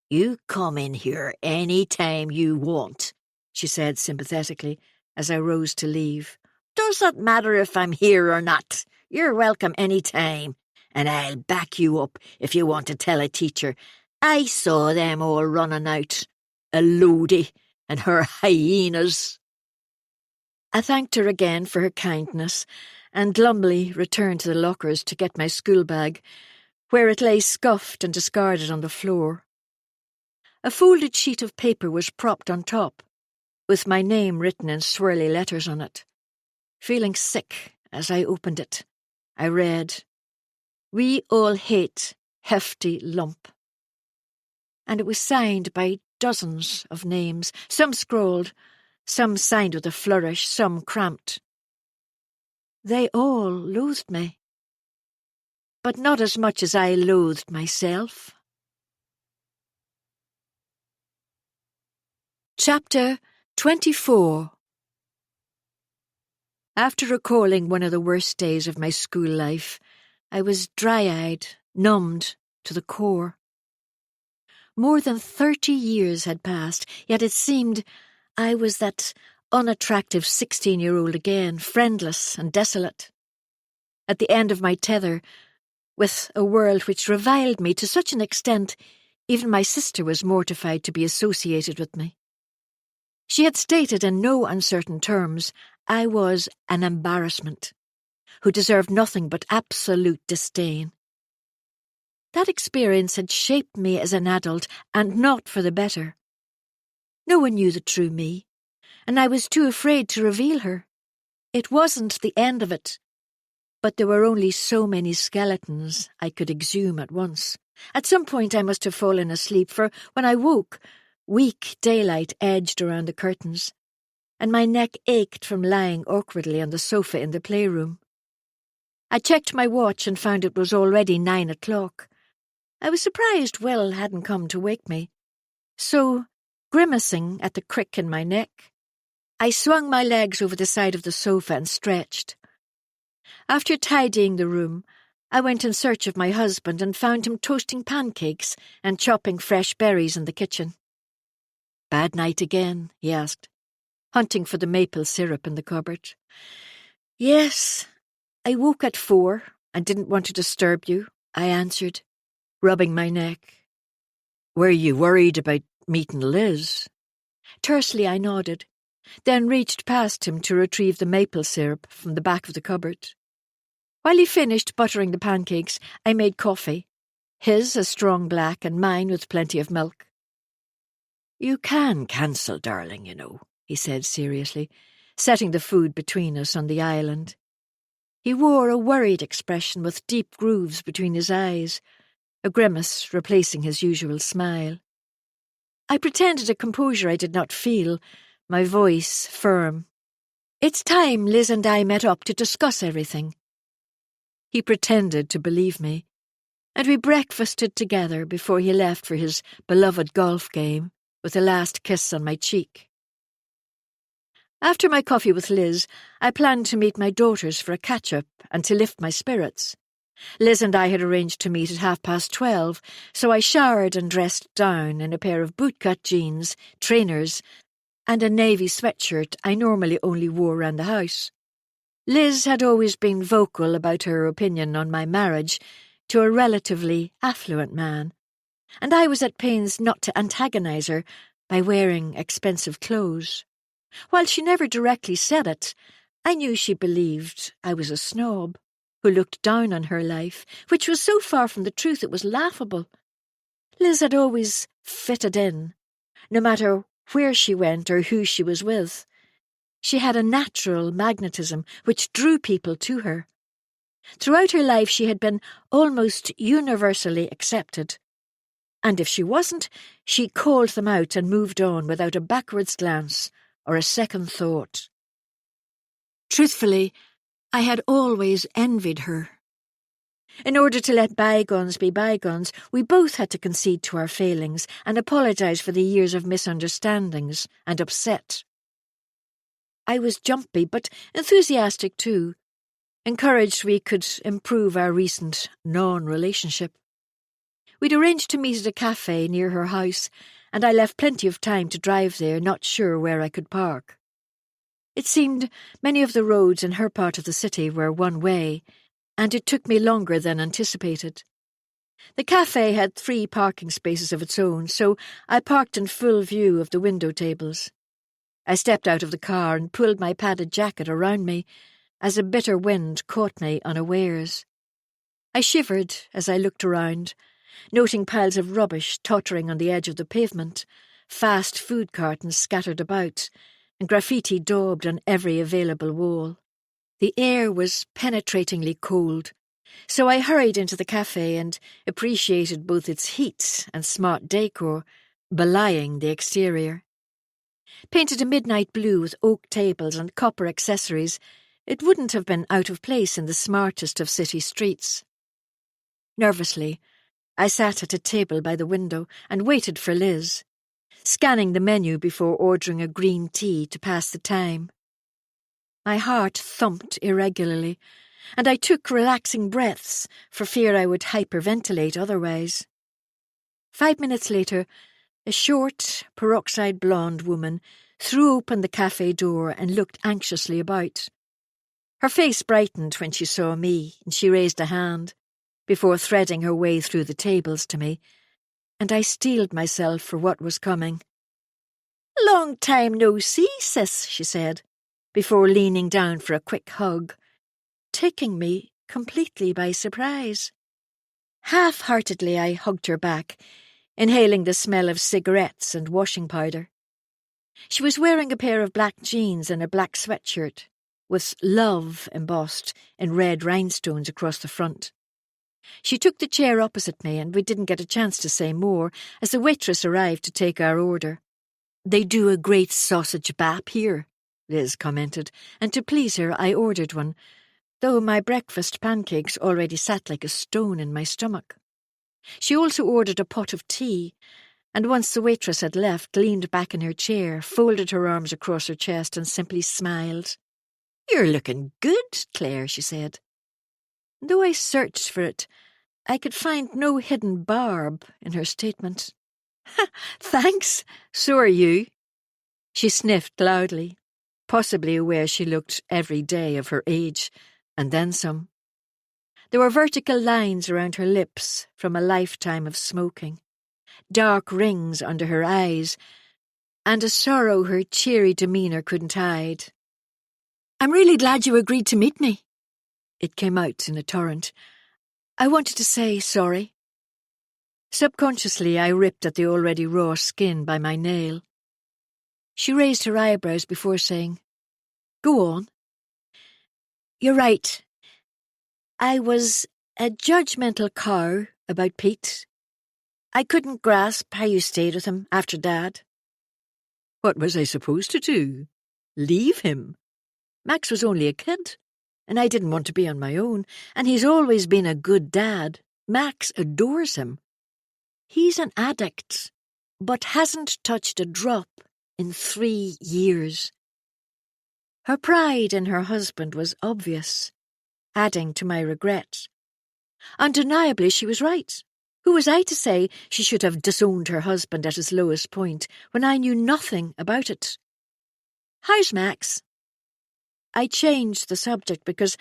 "You come in here any time you want," she said sympathetically, as I rose to leave. "Doesn't matter if I'm here or not. You're welcome any time, and I'll back you up if you want to tell a teacher. I saw them all running out. A Lodi and her hyenas." I thanked her again for her kindness, and glumly returned to the lockers to get my school bag, where it lay scuffed and discarded on the floor. A folded sheet of paper was propped on top, with my name written in swirly letters on it. Feeling sick as I opened it, I read, "We all hate hefty lump." And it was signed by dozens of names, some scrawled, some signed with a flourish, some cramped. They all loathed me, but not as much as I loathed myself. Chapter 24. After recalling one of the worst days of my school life, I was dry-eyed, numbed to the core. More than 30 years had passed, yet it seemed I was that unattractive 16-year-old again, friendless and desolate. At the end of my tether, with a world which reviled me to such an extent, even my sister was mortified to be associated with me. She had stated in no uncertain terms I was an embarrassment, who deserved nothing but absolute disdain. That experience had shaped me as an adult, and not for the better. No one knew the true me, and I was too afraid to reveal her. It wasn't the end of it, but there were only so many skeletons I could exhume at once. At some point I must have fallen asleep, for when I woke, weak daylight edged around the curtains, and my neck ached from lying awkwardly on the sofa in the playroom. I checked my watch and found it was already 9 o'clock. I was surprised Will hadn't come to wake me, so, grimacing at the crick in my neck, I swung my legs over the side of the sofa and stretched. After tidying the room, I went in search of my husband and found him toasting pancakes and chopping fresh berries in the kitchen. "Bad night again?" he asked. hunting for the maple syrup in the cupboard. "Yes, I woke at 4 and didn't want to disturb you," I answered, rubbing my neck. "Were you worried about meeting Liz?" Tersely I nodded, then reached past him to retrieve the maple syrup from the back of the cupboard. While he finished buttering the pancakes, I made coffee, his a strong black and mine with plenty of milk. "You can cancel, darling, you know," he said seriously, setting the food between us on the island. He wore a worried expression with deep grooves between his eyes, a grimace replacing his usual smile. I pretended a composure I did not feel, my voice firm. "It's time Liz and I met up to discuss everything." He pretended to believe me, and we breakfasted together before he left for his beloved golf game, with a last kiss on my cheek. After my coffee with Liz, I planned to meet my daughters for a catch-up and to lift my spirits. Liz and I had arranged to meet at 12:30, so I showered and dressed down in a pair of bootcut jeans, trainers, and a navy sweatshirt I normally only wore round the house. Liz had always been vocal about her opinion on my marriage to a relatively affluent man, and I was at pains not to antagonise her by wearing expensive clothes. While she never directly said it, I knew she believed I was a snob who looked down on her life, which was so far from the truth it was laughable. Liz had always fitted in, no matter where she went or who she was with. She had a natural magnetism which drew people to her. Throughout her life she had been almost universally accepted, and if she wasn't, she called them out and moved on without a backwards glance or a second thought. Truthfully, I had always envied her. In order to let bygones be bygones, we both had to concede to our failings and apologise for the years of misunderstandings and upset. I was jumpy but enthusiastic too, encouraged we could improve our recent non-relationship. We'd arranged to meet at a cafe near her house, and I left plenty of time to drive there, not sure where I could park. It seemed many of the roads in her part of the city were one way, and it took me longer than anticipated. The cafe had 3 parking spaces of its own, so I parked in full view of the window tables. I stepped out of the car and pulled my padded jacket around me as a bitter wind caught me unawares. I shivered as I looked around, noting piles of rubbish tottering on the edge of the pavement, fast food cartons scattered about, and graffiti daubed on every available wall. The air was penetratingly cold, so I hurried into the cafe and appreciated both its heat and smart decor, belying the exterior. Painted a midnight blue with oak tables and copper accessories, it wouldn't have been out of place in the smartest of city streets. Nervously, I sat at a table by the window and waited for Liz, scanning the menu before ordering a green tea to pass the time. My heart thumped irregularly, and I took relaxing breaths for fear I would hyperventilate otherwise. 5 minutes later, a short, peroxide blonde woman threw open the cafe door and looked anxiously about. Her face brightened when she saw me, and she raised a hand, before threading her way through the tables to me, and I steeled myself for what was coming. "Long time no see, sis," she said, before leaning down for a quick hug, taking me completely by surprise. Half-heartedly I hugged her back, inhaling the smell of cigarettes and washing powder. She was wearing a pair of black jeans and a black sweatshirt, with "Love" embossed in red rhinestones across the front. She took the chair opposite me, and we didn't get a chance to say more as the waitress arrived to take our order. "They do a great sausage bap here," Liz commented, and to please her I ordered one, though my breakfast pancakes already sat like a stone in my stomach. She also ordered a pot of tea, and once the waitress had left, leaned back in her chair, folded her arms across her chest and simply smiled. "You're looking good, Claire," she said. Though I searched for it, I could find no hidden barb in her statement. "Thanks, so are you." She sniffed loudly, possibly aware she looked every day of her age, and then some. There were vertical lines around her lips from a lifetime of smoking, dark rings under her eyes, and a sorrow her cheery demeanour couldn't hide. "I'm really glad you agreed to meet me." It came out in a torrent. "I wanted to say sorry." Subconsciously, I ripped at the already raw skin by my nail. She raised her eyebrows before saying, "Go on." "You're right. I was a judgmental cow about Pete. I couldn't grasp how you stayed with him after Dad." "What was I supposed to do? Leave him? Max was only a kid, and I didn't want to be on my own, and he's always been a good dad. Max adores him. He's an addict, but hasn't touched a drop in 3 years." Her pride in her husband was obvious, adding to my regret. Undeniably, she was right. Who was I to say she should have disowned her husband at his lowest point when I knew nothing about it? "How's Max?" I changed the subject because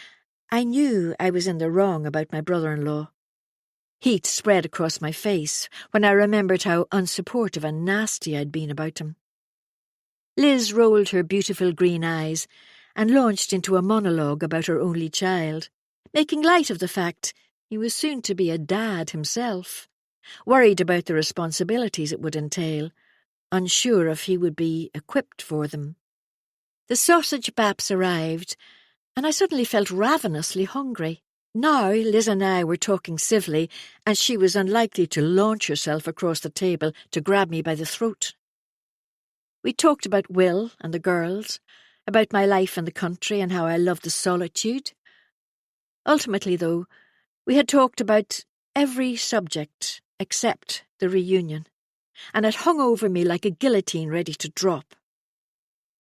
I knew I was in the wrong about my brother-in-law. Heat spread across my face when I remembered how unsupportive and nasty I'd been about him. Liz rolled her beautiful green eyes and launched into a monologue about her only child, making light of the fact he was soon to be a dad himself, worried about the responsibilities it would entail, unsure if he would be equipped for them. The sausage baps arrived, and I suddenly felt ravenously hungry. Now Liz and I were talking civilly, and she was unlikely to launch herself across the table to grab me by the throat. We talked about Will and the girls, about my life in the country and how I loved the solitude. Ultimately, though, we had talked about every subject except the reunion, and it hung over me like a guillotine ready to drop.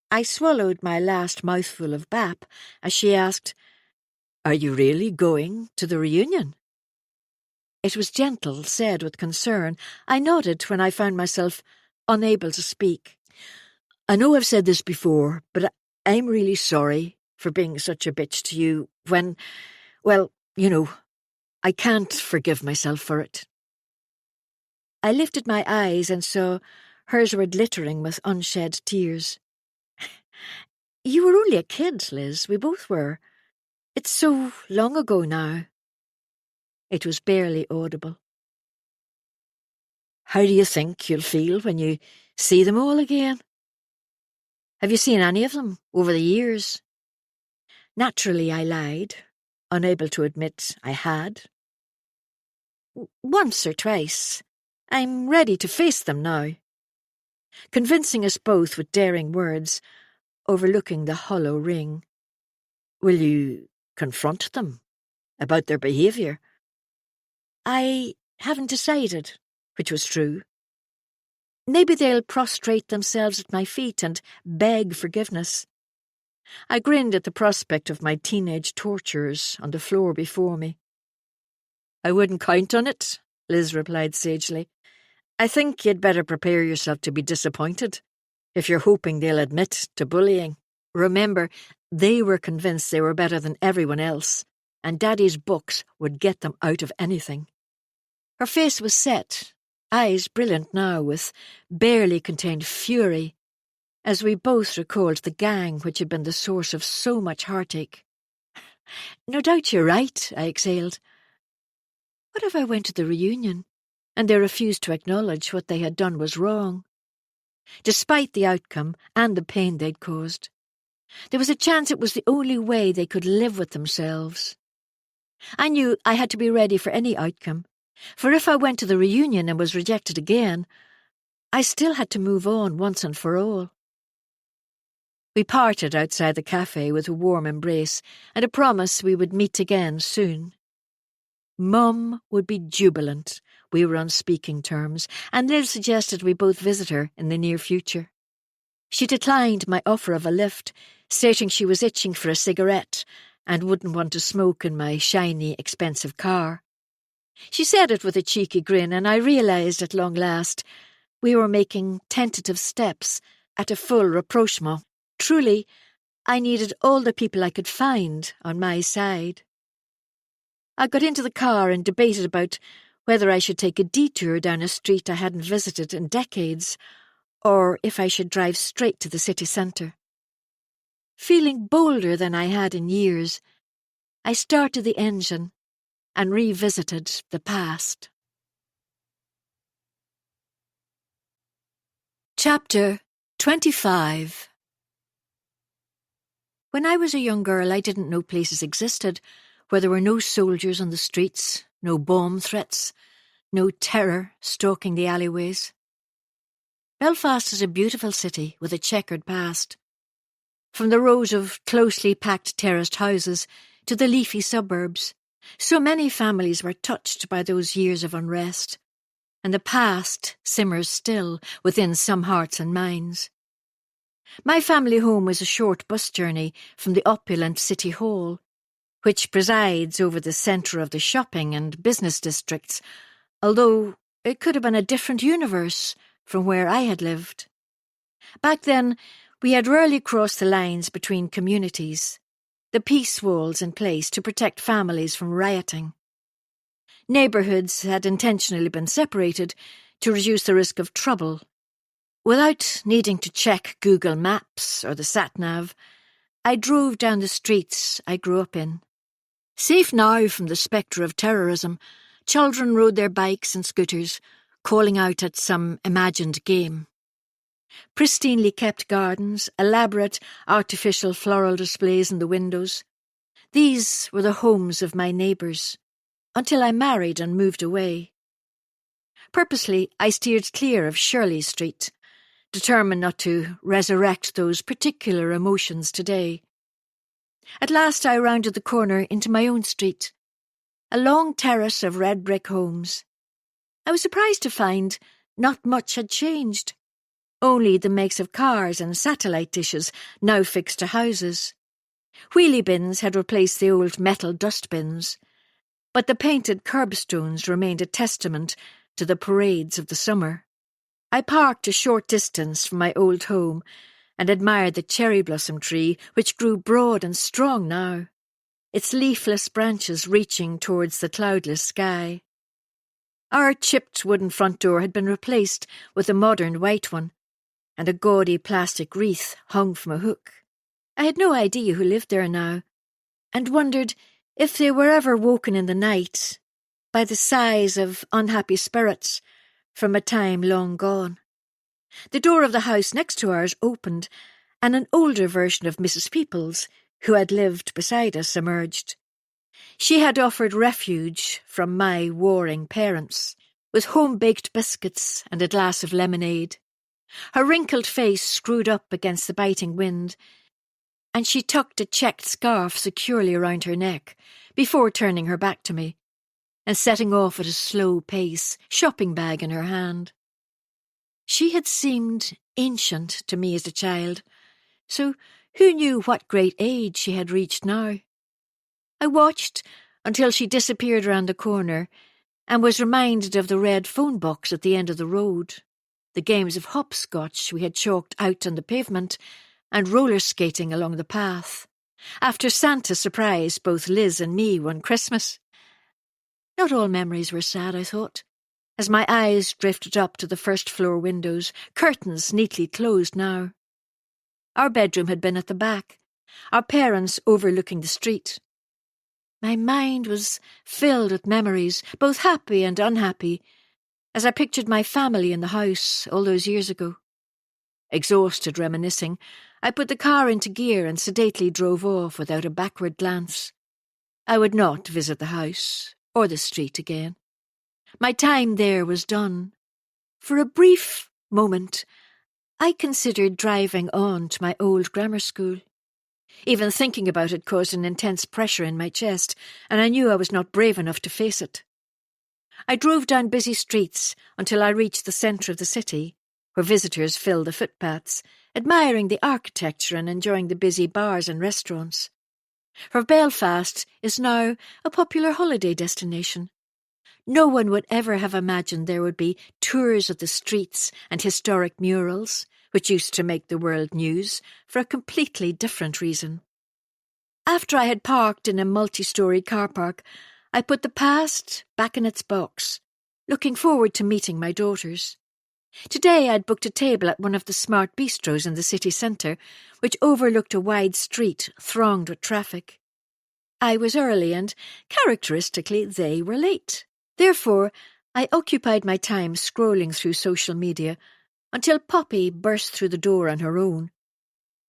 I swallowed my last mouthful of bap as she asked, "Are you really going to the reunion?" It was gentle, said with concern. I nodded when I found myself unable to speak. "I know I've said this before, but I'm really sorry for being such a bitch to you when, well, you know, I can't forgive myself for it." I lifted my eyes and saw hers were glittering with unshed tears. "You were only a kid, Liz. We both were. It's so long ago now." It was barely audible. "How do you think you'll feel when you see them all again? Have you seen any of them over the years?" Naturally, I lied, unable to admit I had. "Once or twice. I'm ready to face them now." Convincing us both with daring words, overlooking the hollow ring. "Will you confront them about their behaviour?" I haven't decided, which was true. Maybe they'll prostrate themselves at my feet and beg forgiveness. I grinned at the prospect of my teenage torturers on the floor before me. "I wouldn't count on it," Liz replied sagely. "I think you'd better prepare yourself to be disappointed if you're hoping they'll admit to bullying. Remember, they were convinced they were better than everyone else, and Daddy's books would get them out of anything." Her face was set, eyes brilliant now with barely contained fury, as we both recalled the gang which had been the source of so much heartache. "No doubt you're right," I exhaled. What if I went to the reunion and they refused to acknowledge what they had done was wrong? Despite the outcome and the pain they'd caused, there was a chance it was the only way they could live with themselves. I knew I had to be ready for any outcome, for if I went to the reunion and was rejected again, I still had to move on once and for all. We parted outside the cafe with a warm embrace and a promise we would meet again soon. Mum would be jubilant. We were on speaking terms, and Liv suggested we both visit her in the near future. She declined my offer of a lift, stating she was itching for a cigarette and wouldn't want to smoke in my shiny, expensive car. She said it with a cheeky grin, and I realised at long last we were making tentative steps at a full rapprochement. Truly, I needed all the people I could find on my side. I got into the car and debated about whether I should take a detour down a street I hadn't visited in decades, or if I should drive straight to the city centre. Feeling bolder than I had in years, I started the engine and revisited the past. Chapter 25. When I was a young girl, I didn't know places existed where there were no soldiers on the streets, no bomb threats, no terror stalking the alleyways. Belfast is a beautiful city with a checkered past. From the rows of closely packed terraced houses to the leafy suburbs, so many families were touched by those years of unrest, and the past simmers still within some hearts and minds. My family home was a short bus journey from the opulent City Hall, which presides over the centre of the shopping and business districts, although it could have been a different universe from where I had lived. Back then, we had rarely crossed the lines between communities, the peace walls in place to protect families from rioting. Neighbourhoods had intentionally been separated to reduce the risk of trouble. Without needing to check Google Maps or the sat-nav, I drove down the streets I grew up in. Safe now from the spectre of terrorism, children rode their bikes and scooters, calling out at some imagined game. Pristinely kept gardens, elaborate artificial floral displays in the windows. These were the homes of my neighbours, until I married and moved away. Purposely, I steered clear of Shirley Street, determined not to resurrect those particular emotions today. At last I rounded the corner into my own street, a long terrace of red brick homes. I was surprised to find not much had changed, only the makes of cars and satellite dishes now fixed to houses. Wheelie bins had replaced the old metal dustbins, but the painted curbstones remained a testament to the parades of the summer. I parked a short distance from my old home and admired the cherry blossom tree, which grew broad and strong now, its leafless branches reaching towards the cloudless sky. Our chipped wooden front door had been replaced with a modern white one, and a gaudy plastic wreath hung from a hook. I had no idea who lived there now, and wondered if they were ever woken in the night by the sighs of unhappy spirits from a time long gone. The door of the house next to ours opened, and an older version of Mrs. Peoples, who had lived beside us, emerged. She had offered refuge from my warring parents, with home-baked biscuits and a glass of lemonade. Her wrinkled face screwed up against the biting wind, and she tucked a checked scarf securely around her neck before turning her back to me and setting off at a slow pace, shopping bag in her hand. She had seemed ancient to me as a child, so who knew what great age she had reached now? I watched until she disappeared round the corner and was reminded of the red phone box at the end of the road, the games of hopscotch we had chalked out on the pavement, and roller skating along the path, after Santa surprised both Liz and me one Christmas. Not all memories were sad, I thought, as my eyes drifted up to the first-floor windows, curtains neatly closed now. Our bedroom had been at the back, our parents overlooking the street. My mind was filled with memories, both happy and unhappy, as I pictured my family in the house all those years ago. Exhausted reminiscing, I put the car into gear and sedately drove off without a backward glance. I would not visit the house or the street again. My time there was done. For a brief moment, I considered driving on to my old grammar school. Even thinking about it caused an intense pressure in my chest, and I knew I was not brave enough to face it. I drove down busy streets until I reached the centre of the city, where visitors filled the footpaths, admiring the architecture and enjoying the busy bars and restaurants. For Belfast is now a popular holiday destination. No one would ever have imagined there would be tours of the streets and historic murals, which used to make the world news for a completely different reason. After I had parked in a multi-storey car park, I put the past back in its box, looking forward to meeting my daughters. Today I'd booked a table at one of the smart bistros in the city centre, which overlooked a wide street thronged with traffic. I was early and, characteristically, they were late. Therefore, I occupied my time scrolling through social media until Poppy burst through the door on her own.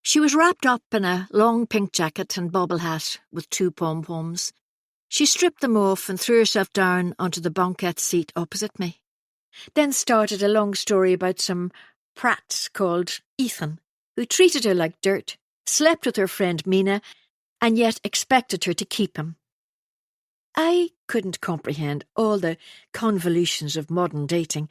She was wrapped up in a long pink jacket and bobble hat with 2 pom-poms. She stripped them off and threw herself down onto the banquette seat opposite me. Then started a long story about some prat called Ethan, who treated her like dirt, slept with her friend Mina, and yet expected her to keep him. I couldn't comprehend all the convolutions of modern dating.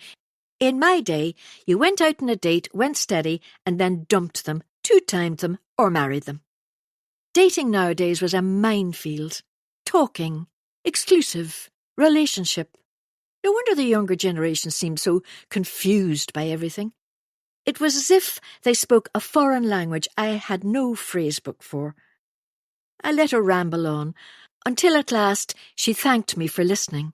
In my day, you went out on a date, went steady, and then dumped them, 2-timed them, or married them. Dating nowadays was a minefield. Talking, exclusive, relationship. No wonder the younger generation seemed so confused by everything. It was as if they spoke a foreign language I had no phrasebook for. I let her ramble on, until at last she thanked me for listening.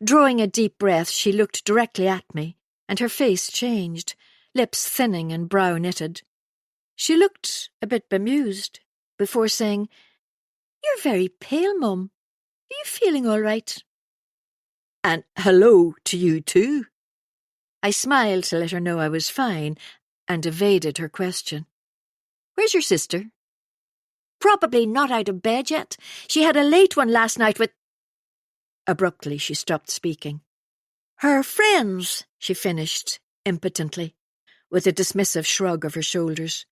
Drawing a deep breath, she looked directly at me, and her face changed, lips thinning and brow knitted. She looked a bit bemused, before saying, "You're very pale, Mum. Are you feeling all right?" "And hello to you too." I smiled to let her know I was fine, and evaded her question. "Where's your sister?" "Probably not out of bed yet. She had a late one last night with—" Abruptly she stopped speaking. "Her friends," she finished, impotently, with a dismissive shrug of her shoulders.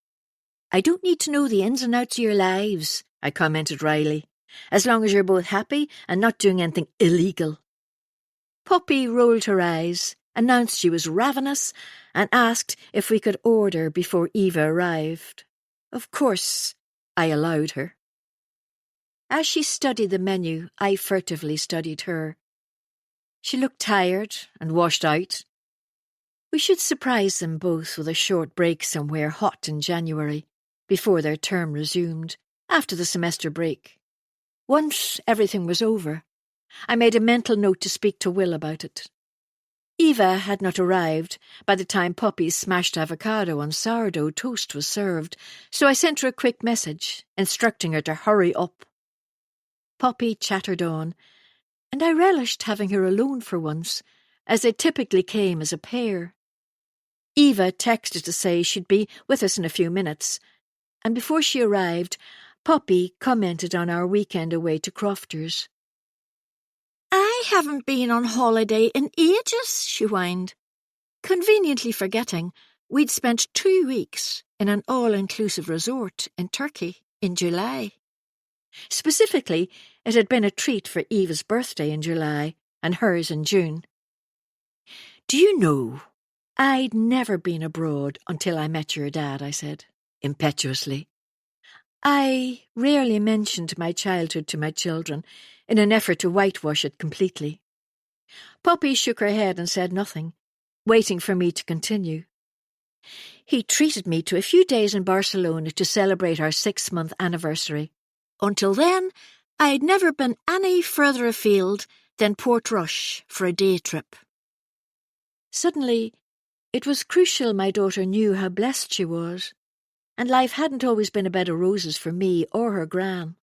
"I don't need to know the ins and outs of your lives," I commented wryly, "as long as you're both happy and not doing anything illegal." Poppy rolled her eyes, announced she was ravenous, and asked if we could order before Eva arrived. Of course, I allowed her. As she studied the menu, I furtively studied her. She looked tired and washed out. We should surprise them both with a short break somewhere hot in January, before their term resumed, after the semester break. Once everything was over, I made a mental note to speak to Will about it. Eva had not arrived by the time Poppy's smashed avocado on sourdough toast was served, so I sent her a quick message, instructing her to hurry up. Poppy chattered on, and I relished having her alone for once, as they typically came as a pair. Eva texted to say she'd be with us in a few minutes, and before she arrived, Poppy commented on our weekend away to Crofters. "I haven't been on holiday in ages," she whined, conveniently forgetting we'd spent 2 weeks in an all-inclusive resort in Turkey in July. Specifically, it had been a treat for Eva's birthday in July and hers in June. "Do you know, I'd never been abroad until I met your dad," I said, impetuously. I rarely mentioned my childhood to my children in an effort to whitewash it completely. Poppy shook her head and said nothing, waiting for me to continue. "He treated me to a few days in Barcelona to celebrate our 6-month anniversary. Until then, I'd never been any further afield than Portrush for a day trip." Suddenly, it was crucial my daughter knew how blessed she was, and life hadn't always been a bed of roses for me or her gran.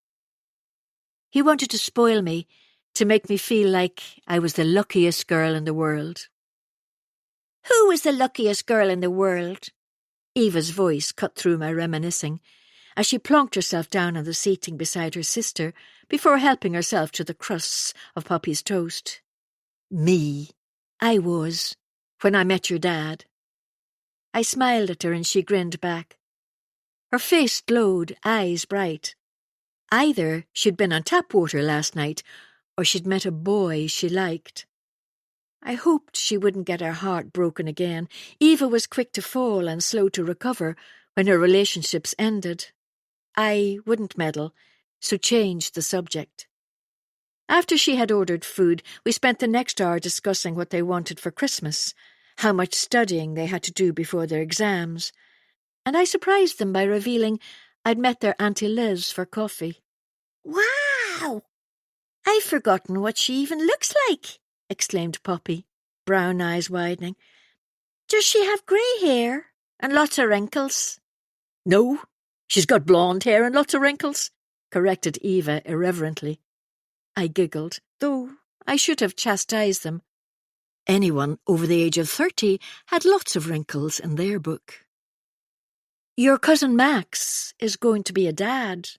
He wanted to spoil me, to make me feel like I was the luckiest girl in the world. "Who was the luckiest girl in the world?" Eva's voice cut through my reminiscing, as she plonked herself down on the seating beside her sister before helping herself to the crusts of Poppy's toast. "Me. I was, when I met your dad." I smiled at her and she grinned back. Her face glowed, eyes bright. Either she'd been on tap water last night, or she'd met a boy she liked. I hoped she wouldn't get her heart broken again. Eva was quick to fall and slow to recover when her relationships ended. I wouldn't meddle, so changed the subject. After she had ordered food, we spent the next hour discussing what they wanted for Christmas, how much studying they had to do before their exams, and I surprised them by revealing I'd met their Auntie Liz for coffee. "Wow! I've forgotten what she even looks like," exclaimed Poppy, brown eyes widening. "Does she have grey hair and lots of wrinkles?" "No, she's got blonde hair and lots of wrinkles," corrected Eva irreverently. I giggled, though I should have chastised them. Anyone over the age of 30 had lots of wrinkles in their book. "Your cousin Max is going to be a dad."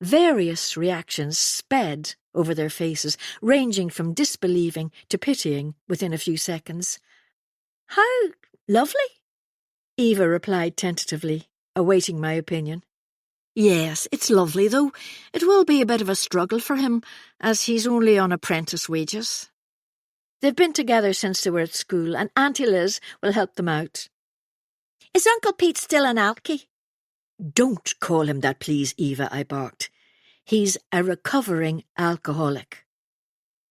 Various reactions sped over their faces, ranging from disbelieving to pitying within a few seconds. "How lovely," Eva replied tentatively, awaiting my opinion. "Yes, it's lovely, though it will be a bit of a struggle for him, as he's only on apprentice wages. They've been together since they were at school, and Auntie Liz will help them out." "Is Uncle Pete still an alky?" "Don't call him that, please, Eva," I barked. "He's a recovering alcoholic."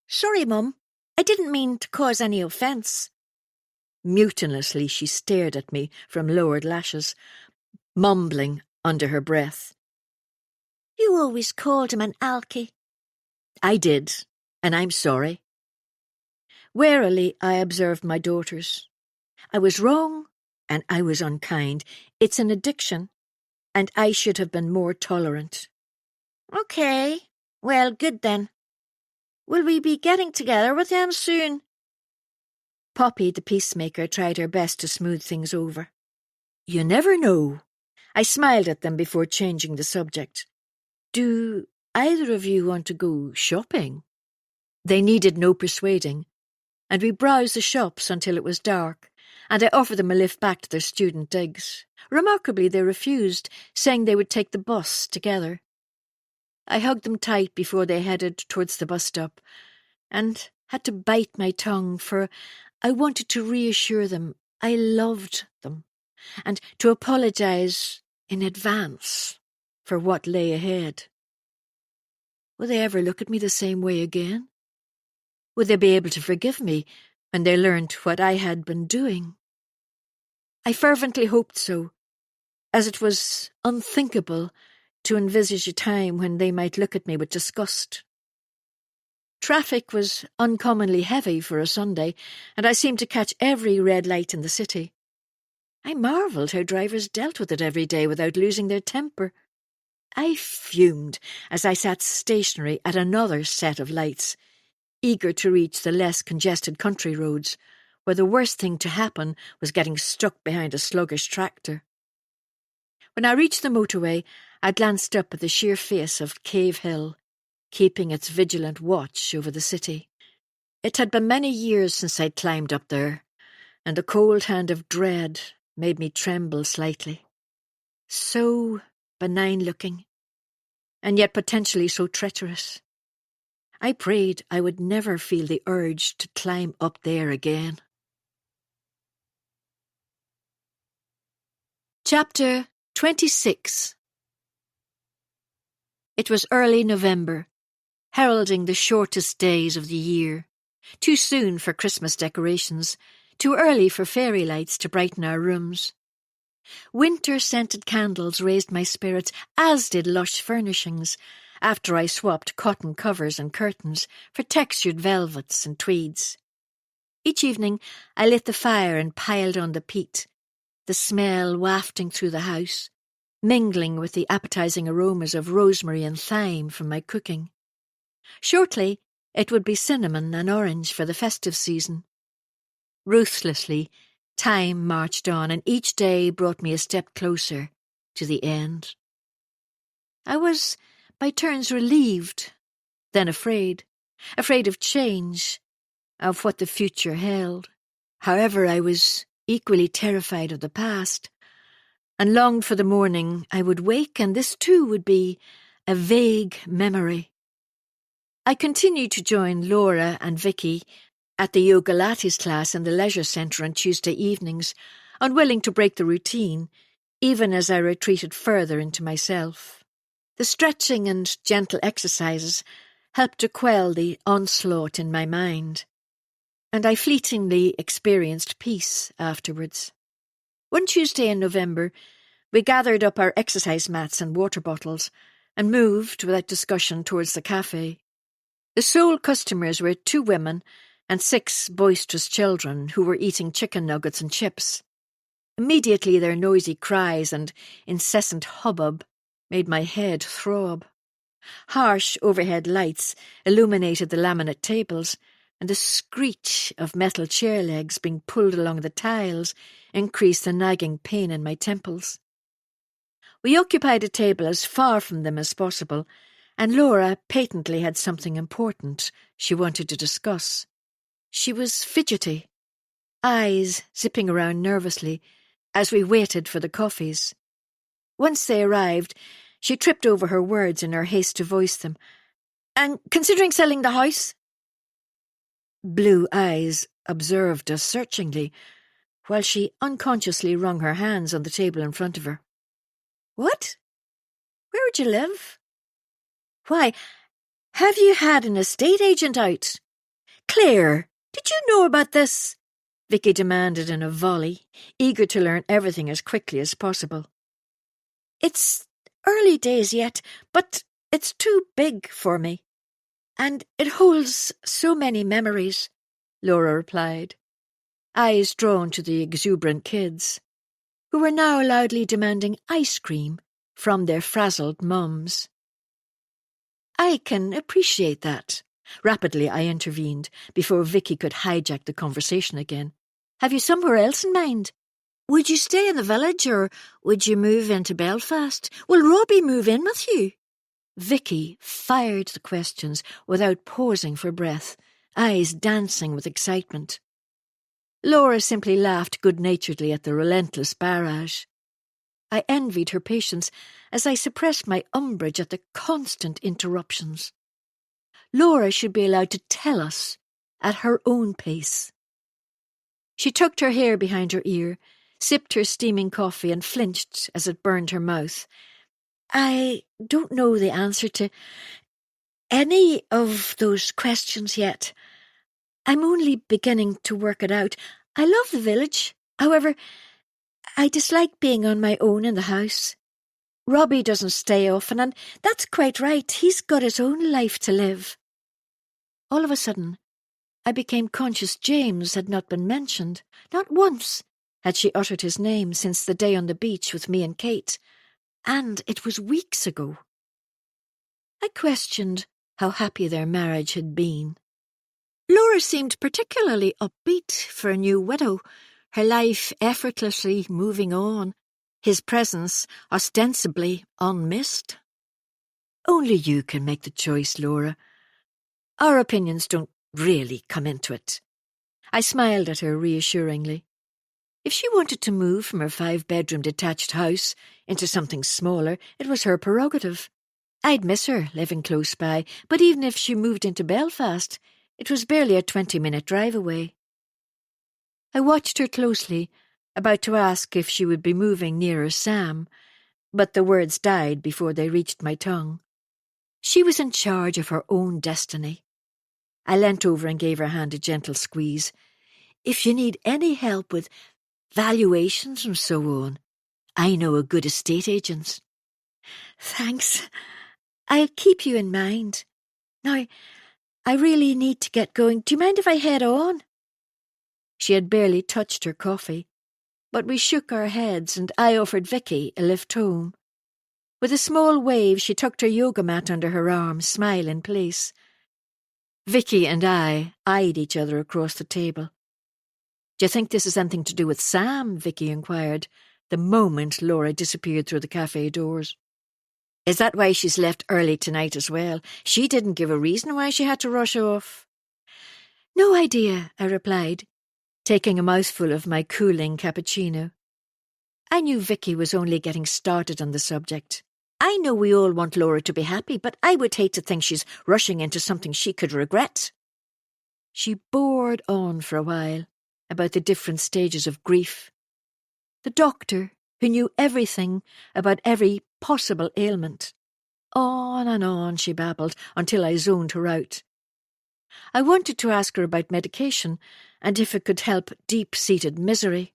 "Sorry, Mum. I didn't mean to cause any offence." Mutinously she stared at me from lowered lashes, mumbling under her breath. "You always called him an alky." "I did, and I'm sorry." Warily I observed my daughters. I was wrong, and I was unkind. It's an addiction, and I should have been more tolerant. "Okay, well, good then. Will we be getting together with them soon?" Poppy, the peacemaker, tried her best to smooth things over. "You never know." I smiled at them before changing the subject. "Do either of you want to go shopping?" They needed no persuading, and we browsed the shops until it was dark, and I offered them a lift back to their student digs. Remarkably, they refused, saying they would take the bus together. I hugged them tight before they headed towards the bus stop, and had to bite my tongue, for I wanted to reassure them I loved them, and to apologise in advance for what lay ahead. Would they ever look at me the same way again? Would they be able to forgive me when they learned what I had been doing? I fervently hoped so, as it was unthinkable to envisage a time when they might look at me with disgust. Traffic was uncommonly heavy for a Sunday, and I seemed to catch every red light in the city. I marvelled how drivers dealt with it every day without losing their temper. I fumed as I sat stationary at another set of lights, eager to reach the less congested country roads, where the worst thing to happen was getting stuck behind a sluggish tractor. When I reached the motorway, I glanced up at the sheer face of Cave Hill, keeping its vigilant watch over the city. It had been many years since I'd climbed up there, and the cold hand of dread made me tremble slightly. So benign-looking, and yet potentially so treacherous. I prayed I would never feel the urge to climb up there again. Chapter 26. It was early November, heralding the shortest days of the year. Too soon for Christmas decorations, too early for fairy lights to brighten our rooms. Winter-scented candles raised my spirits, as did lush furnishings, after I swapped cotton covers and curtains for textured velvets and tweeds. Each evening I lit the fire and piled on the peat, the smell wafting through the house, mingling with the appetizing aromas of rosemary and thyme from my cooking. Shortly, it would be cinnamon and orange for the festive season. Ruthlessly, time marched on, and each day brought me a step closer to the end. I was, by turns, relieved, then afraid of change, of what the future held. However, I was equally terrified of the past, and longed for the morning I would wake, and this too would be a vague memory. I continued to join Laura and Vicky at the yoga Lattes class in the leisure centre on Tuesday evenings, unwilling to break the routine, even as I retreated further into myself. The stretching and gentle exercises helped to quell the onslaught in my mind. and I fleetingly experienced peace afterwards. One Tuesday in November, we gathered up our exercise mats and water bottles and moved, without discussion, towards the cafe. The sole customers were 2 women and 6 boisterous children who were eating chicken nuggets and chips. Immediately their noisy cries and incessant hubbub made my head throb. Harsh overhead lights illuminated the laminate tables, and the screech of metal chair legs being pulled along the tiles increased the nagging pain in my temples. We occupied a table as far from them as possible, and Laura patently had something important she wanted to discuss. She was fidgety, eyes zipping around nervously as we waited for the coffees. Once they arrived, she tripped over her words in her haste to voice them. "And considering selling the house?" Blue eyes observed us searchingly, while she unconsciously wrung her hands on the table in front of her. "What? Where would you live? Why, have you had an estate agent out? Claire, did you know about this?" Vicky demanded in a volley, eager to learn everything as quickly as possible. "It's early days yet, but it's too big for me. And it holds so many memories," Laura replied, eyes drawn to the exuberant kids, who were now loudly demanding ice cream from their frazzled mums. "I can appreciate that." Rapidly I intervened, before Vicky could hijack the conversation again. "Have you somewhere else in mind? Would you stay in the village, or would you move into Belfast? Will Robbie move in with you?" Vicky fired the questions without pausing for breath, eyes dancing with excitement. Laura simply laughed good-naturedly at the relentless barrage. I envied her patience as I suppressed my umbrage at the constant interruptions. Laura should be allowed to tell us at her own pace. She tucked her hair behind her ear, sipped her steaming coffee and flinched as it burned her mouth. "I don't know the answer to any of those questions yet. I'm only beginning to work it out. I love the village. However, I dislike being on my own in the house. Robbie doesn't stay often, and that's quite right. He's got his own life to live." All of a sudden, I became conscious James had not been mentioned. Not once had she uttered his name since the day on the beach with me and Kate, and it was weeks ago. I questioned how happy their marriage had been. Laura seemed particularly upbeat for a new widow, her life effortlessly moving on, his presence ostensibly unmissed. "Only you can make the choice, Laura. Our opinions don't really come into it." I smiled at her reassuringly. If she wanted to move from her 5-bedroom detached house into something smaller, it was her prerogative. I'd miss her living close by, but even if she moved into Belfast, it was barely a 20-minute drive away. I watched her closely, about to ask if she would be moving nearer Sam, but the words died before they reached my tongue. She was in charge of her own destiny. I leant over and gave her hand a gentle squeeze. "If you need any help with valuations and so on, I know a good estate agent." "Thanks. I'll keep you in mind. Now, I really need to get going. Do you mind if I head on?" She had barely touched her coffee, but we shook our heads and I offered Vicky a lift home. With a small wave, she tucked her yoga mat under her arm, smile in place. Vicky and I eyed each other across the table. "Do you think this has anything to do with Sam?" Vicky inquired, the moment Laura disappeared through the cafe doors. "Is that why she's left early tonight as well? She didn't give a reason why she had to rush off." "No idea," I replied, taking a mouthful of my cooling cappuccino. I knew Vicky was only getting started on the subject. I know we all want Laura to be happy, but I would hate to think she's rushing into something she could regret. She bored on for a while about the different stages of grief. The doctor, who knew everything about every possible ailment. On and on she babbled until I zoned her out. I wanted to ask her about medication and if it could help deep-seated misery.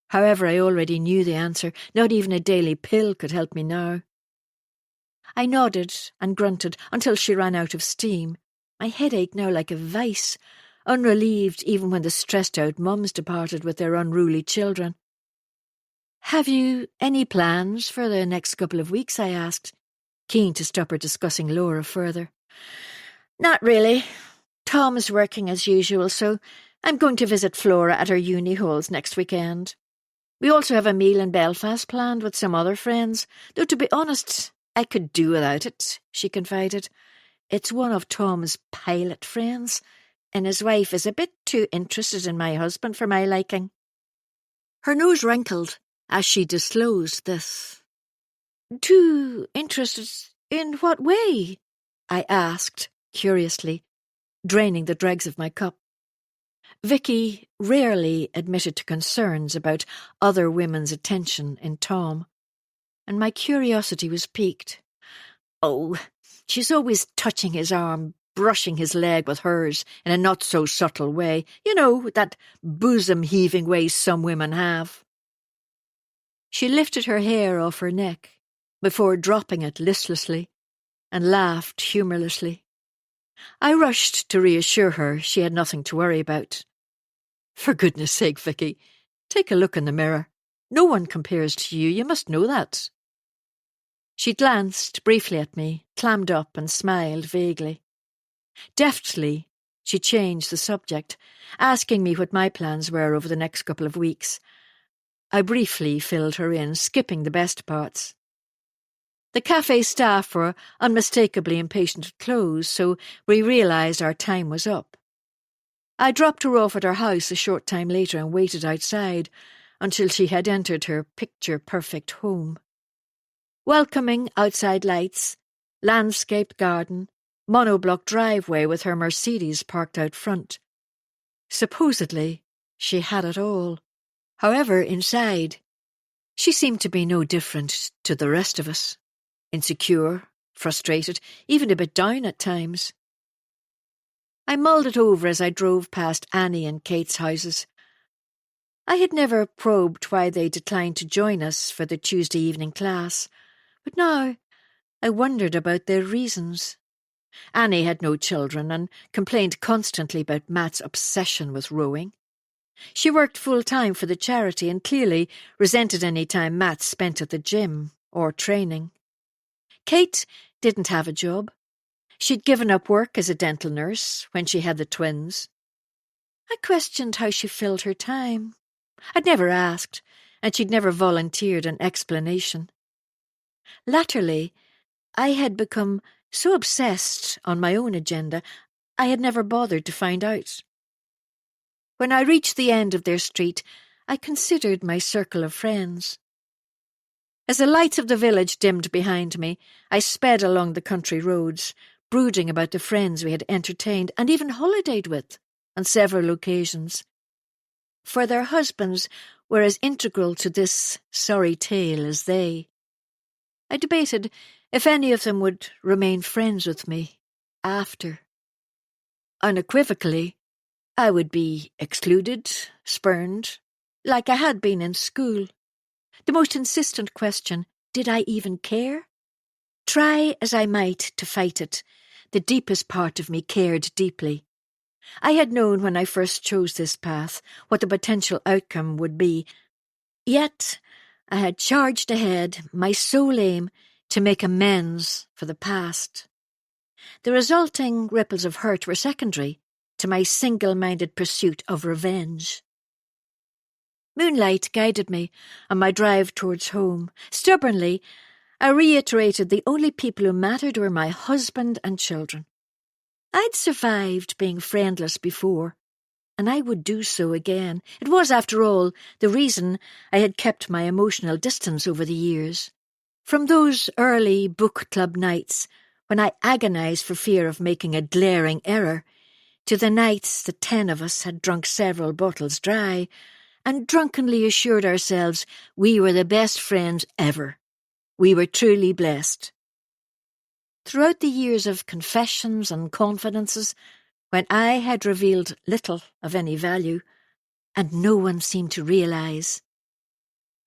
However, I already knew the answer. Not even a daily pill could help me now. I nodded and grunted until she ran out of steam. My head ached now like a vice, unrelieved even when the stressed-out mums departed with their unruly children. "Have you any plans for the next couple of weeks?" I asked, keen to stop her discussing Laura further. "Not really. Tom's working as usual, so I'm going to visit Flora at her uni halls next weekend. We also have a meal in Belfast planned with some other friends, though to be honest, I could do without it," she confided. "It's one of Tom's pilot friends, and his wife is a bit too interested in my husband for my liking." Her nose wrinkled as she disclosed this. "Too interested in what way?" I asked, curiously, draining the dregs of my cup. Vicky rarely admitted to concerns about other women's attention in Tom, and my curiosity was piqued. "Oh, she's always touching his arm, brushing his leg with hers in a not-so-subtle way. You know, that bosom-heaving way some women have." She lifted her hair off her neck before dropping it listlessly and laughed humorlessly. I rushed to reassure her she had nothing to worry about. "For goodness sake, Vicky, take a look in the mirror. No one compares to you, you must know that." She glanced briefly at me, clammed up and smiled vaguely. Deftly, she changed the subject, asking me what my plans were over the next couple of weeks. I briefly filled her in, skipping the best parts. The cafe staff were unmistakably impatient to close, so we realised our time was up. I dropped her off at her house a short time later and waited outside until she had entered her picture-perfect home. Welcoming outside lights, landscaped garden, monoblock driveway with her Mercedes parked out front. Supposedly, she had it all. However, inside, she seemed to be no different to the rest of us. Insecure, frustrated, even a bit down at times. I mulled it over as I drove past Annie and Kate's houses. I had never probed why they declined to join us for the Tuesday evening class, but now I wondered about their reasons. Annie had no children and complained constantly about Matt's obsession with rowing. She worked full-time for the charity and clearly resented any time Matt spent at the gym or training. Kate didn't have a job. She'd given up work as a dental nurse when she had the twins. I questioned how she filled her time. I'd never asked, and she'd never volunteered an explanation. Latterly, I had become so obsessed on my own agenda, I had never bothered to find out. When I reached the end of their street, I considered my circle of friends. As the lights of the village dimmed behind me, I sped along the country roads, brooding about the friends we had entertained and even holidayed with on several occasions. For their husbands were as integral to this sorry tale as they. I debated if any of them would remain friends with me after. Unequivocally, I would be excluded, spurned, like I had been in school. The most insistent question, did I even care? Try as I might to fight it, the deepest part of me cared deeply. I had known when I first chose this path what the potential outcome would be, yet I had charged ahead, my sole aim to make amends for the past. The resulting ripples of hurt were secondary to my single-minded pursuit of revenge. Moonlight guided me on my drive towards home. Stubbornly, I reiterated the only people who mattered were my husband and children. I'd survived being friendless before, and I would do so again. It was, after all, the reason I had kept my emotional distance over the years. From those early book club nights, when I agonized for fear of making a glaring error, to the nights the 10 of us had drunk several bottles dry, and drunkenly assured ourselves we were the best friends ever. We were truly blessed. Throughout the years of confessions and confidences, when I had revealed little of any value, and no one seemed to realise.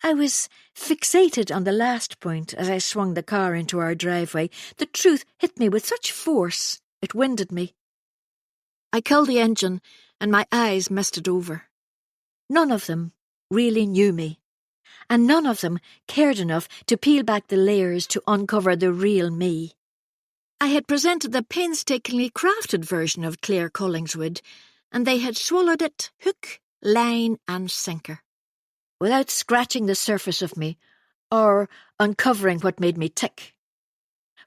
I was fixated on the last point as I swung the car into our driveway. The truth hit me with such force it winded me. I killed the engine, and my eyes misted over. None of them really knew me, and none of them cared enough to peel back the layers to uncover the real me. I had presented the painstakingly crafted version of Claire Collingswood, and they had swallowed it hook, line, and sinker, without scratching the surface of me or uncovering what made me tick.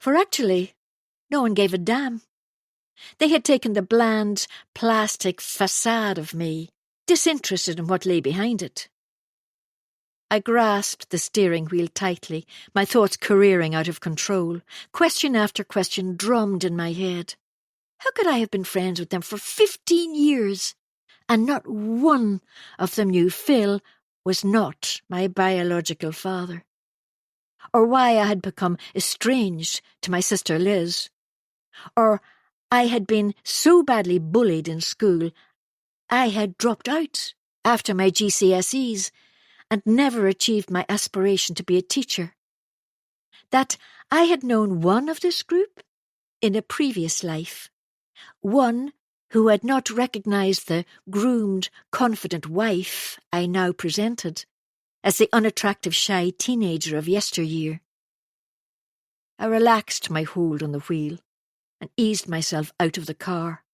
For actually, no one gave a damn. They had taken the bland, plastic facade of me, disinterested in what lay behind it. I grasped the steering wheel tightly, my thoughts careering out of control. Question after question drummed in my head. How could I have been friends with them for 15 years, and not one of them knew Phil was not my biological father? Or why I had become estranged to my sister Liz? Or I had been so badly bullied in school I had dropped out after my GCSEs and never achieved my aspiration to be a teacher. That I had known one of this group in a previous life, one who had not recognised the groomed, confident wife I now presented as the unattractive, shy teenager of yesteryear. I relaxed my hold on the wheel and eased myself out of the car.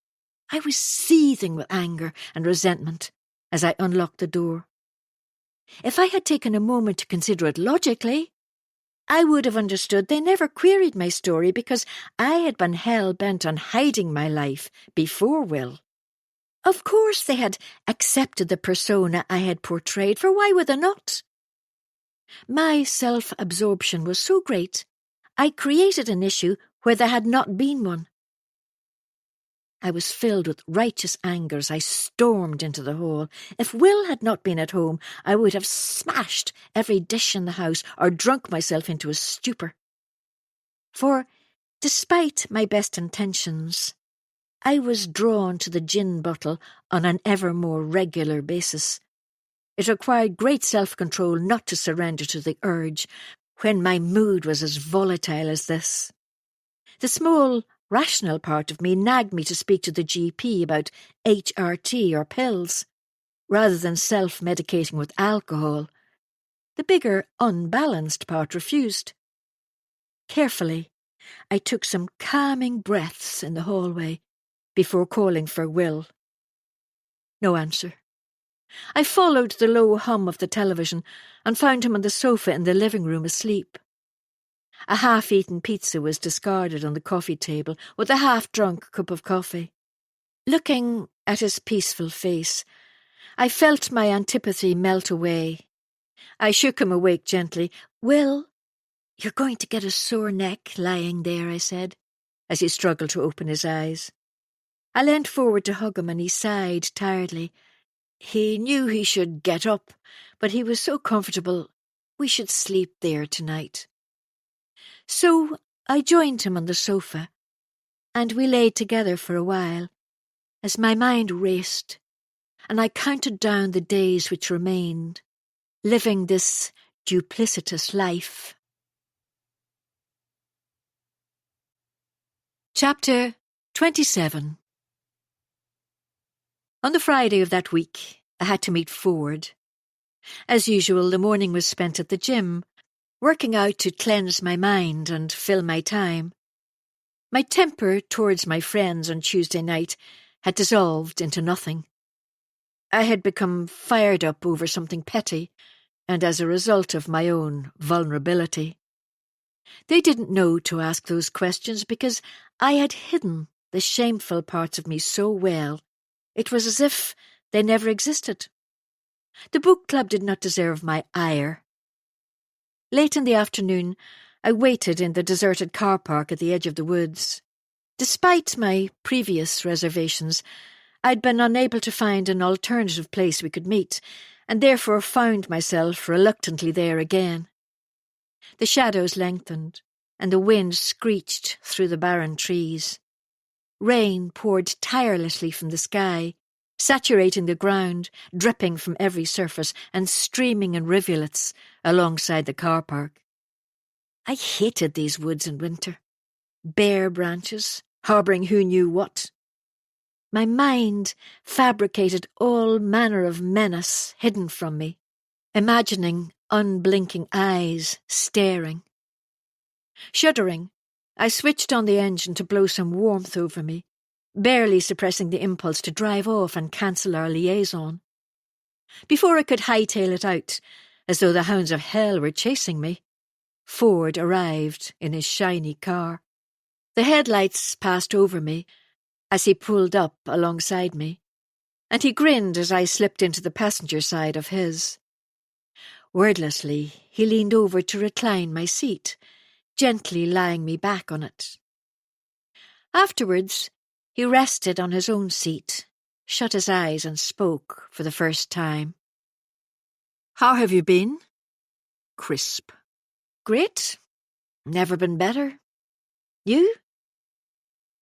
I was seething with anger and resentment as I unlocked the door. If I had taken a moment to consider it logically, I would have understood they never queried my story because I had been hell-bent on hiding my life before Will. Of course they had accepted the persona I had portrayed, for why would they not? My self-absorption was so great, I created an issue where there had not been one. I was filled with righteous anger as I stormed into the hall. If Will had not been at home, I would have smashed every dish in the house or drunk myself into a stupor. For, despite my best intentions, I was drawn to the gin bottle on an ever more regular basis. It required great self-control not to surrender to the urge when my mood was as volatile as this. The small, rational part of me nagged me to speak to the GP about HRT or pills, rather than self-medicating with alcohol. The bigger, unbalanced part refused. Carefully, I took some calming breaths in the hallway before calling for Will. No answer. I followed the low hum of the television and found him on the sofa in the living room asleep. A half-eaten pizza was discarded on the coffee table with a half-drunk cup of coffee. Looking at his peaceful face, I felt my antipathy melt away. I shook him awake gently. "Will, you're going to get a sore neck lying there," I said, as he struggled to open his eyes. I leant forward to hug him and he sighed tiredly. He knew he should get up, but he was so comfortable. We should sleep there tonight. So I joined him on the sofa, and we lay together for a while, as my mind raced, and I counted down the days which remained, living this duplicitous life. Chapter 27. On the Friday of that week, I had to meet Ford. As usual, the morning was spent at the gym, working out to cleanse my mind and fill my time. My temper towards my friends on Tuesday night had dissolved into nothing. I had become fired up over something petty, and as a result of my own vulnerability. They didn't know to ask those questions because I had hidden the shameful parts of me so well. It was as if they never existed. The book club did not deserve my ire. Late in the afternoon, I waited in the deserted car park at the edge of the woods. Despite my previous reservations, I'd been unable to find an alternative place we could meet, and therefore found myself reluctantly there again. The shadows lengthened, and the wind screeched through the barren trees. Rain poured tirelessly from the sky, saturating the ground, dripping from every surface and streaming in rivulets alongside the car park. I hated these woods in winter. Bare branches, harbouring who knew what. My mind fabricated all manner of menace hidden from me, imagining unblinking eyes staring. Shuddering, I switched on the engine to blow some warmth over me, barely suppressing the impulse to drive off and cancel our liaison. Before I could hightail it out, as though the hounds of hell were chasing me, Ford arrived in his shiny car. The headlights passed over me as he pulled up alongside me, and he grinned as I slipped into the passenger side of his. Wordlessly, he leaned over to recline my seat, gently lying me back on it. Afterwards, he rested on his own seat, shut his eyes and spoke for the first time. "How have you been?" Crisp. "Great. Never been better. You?"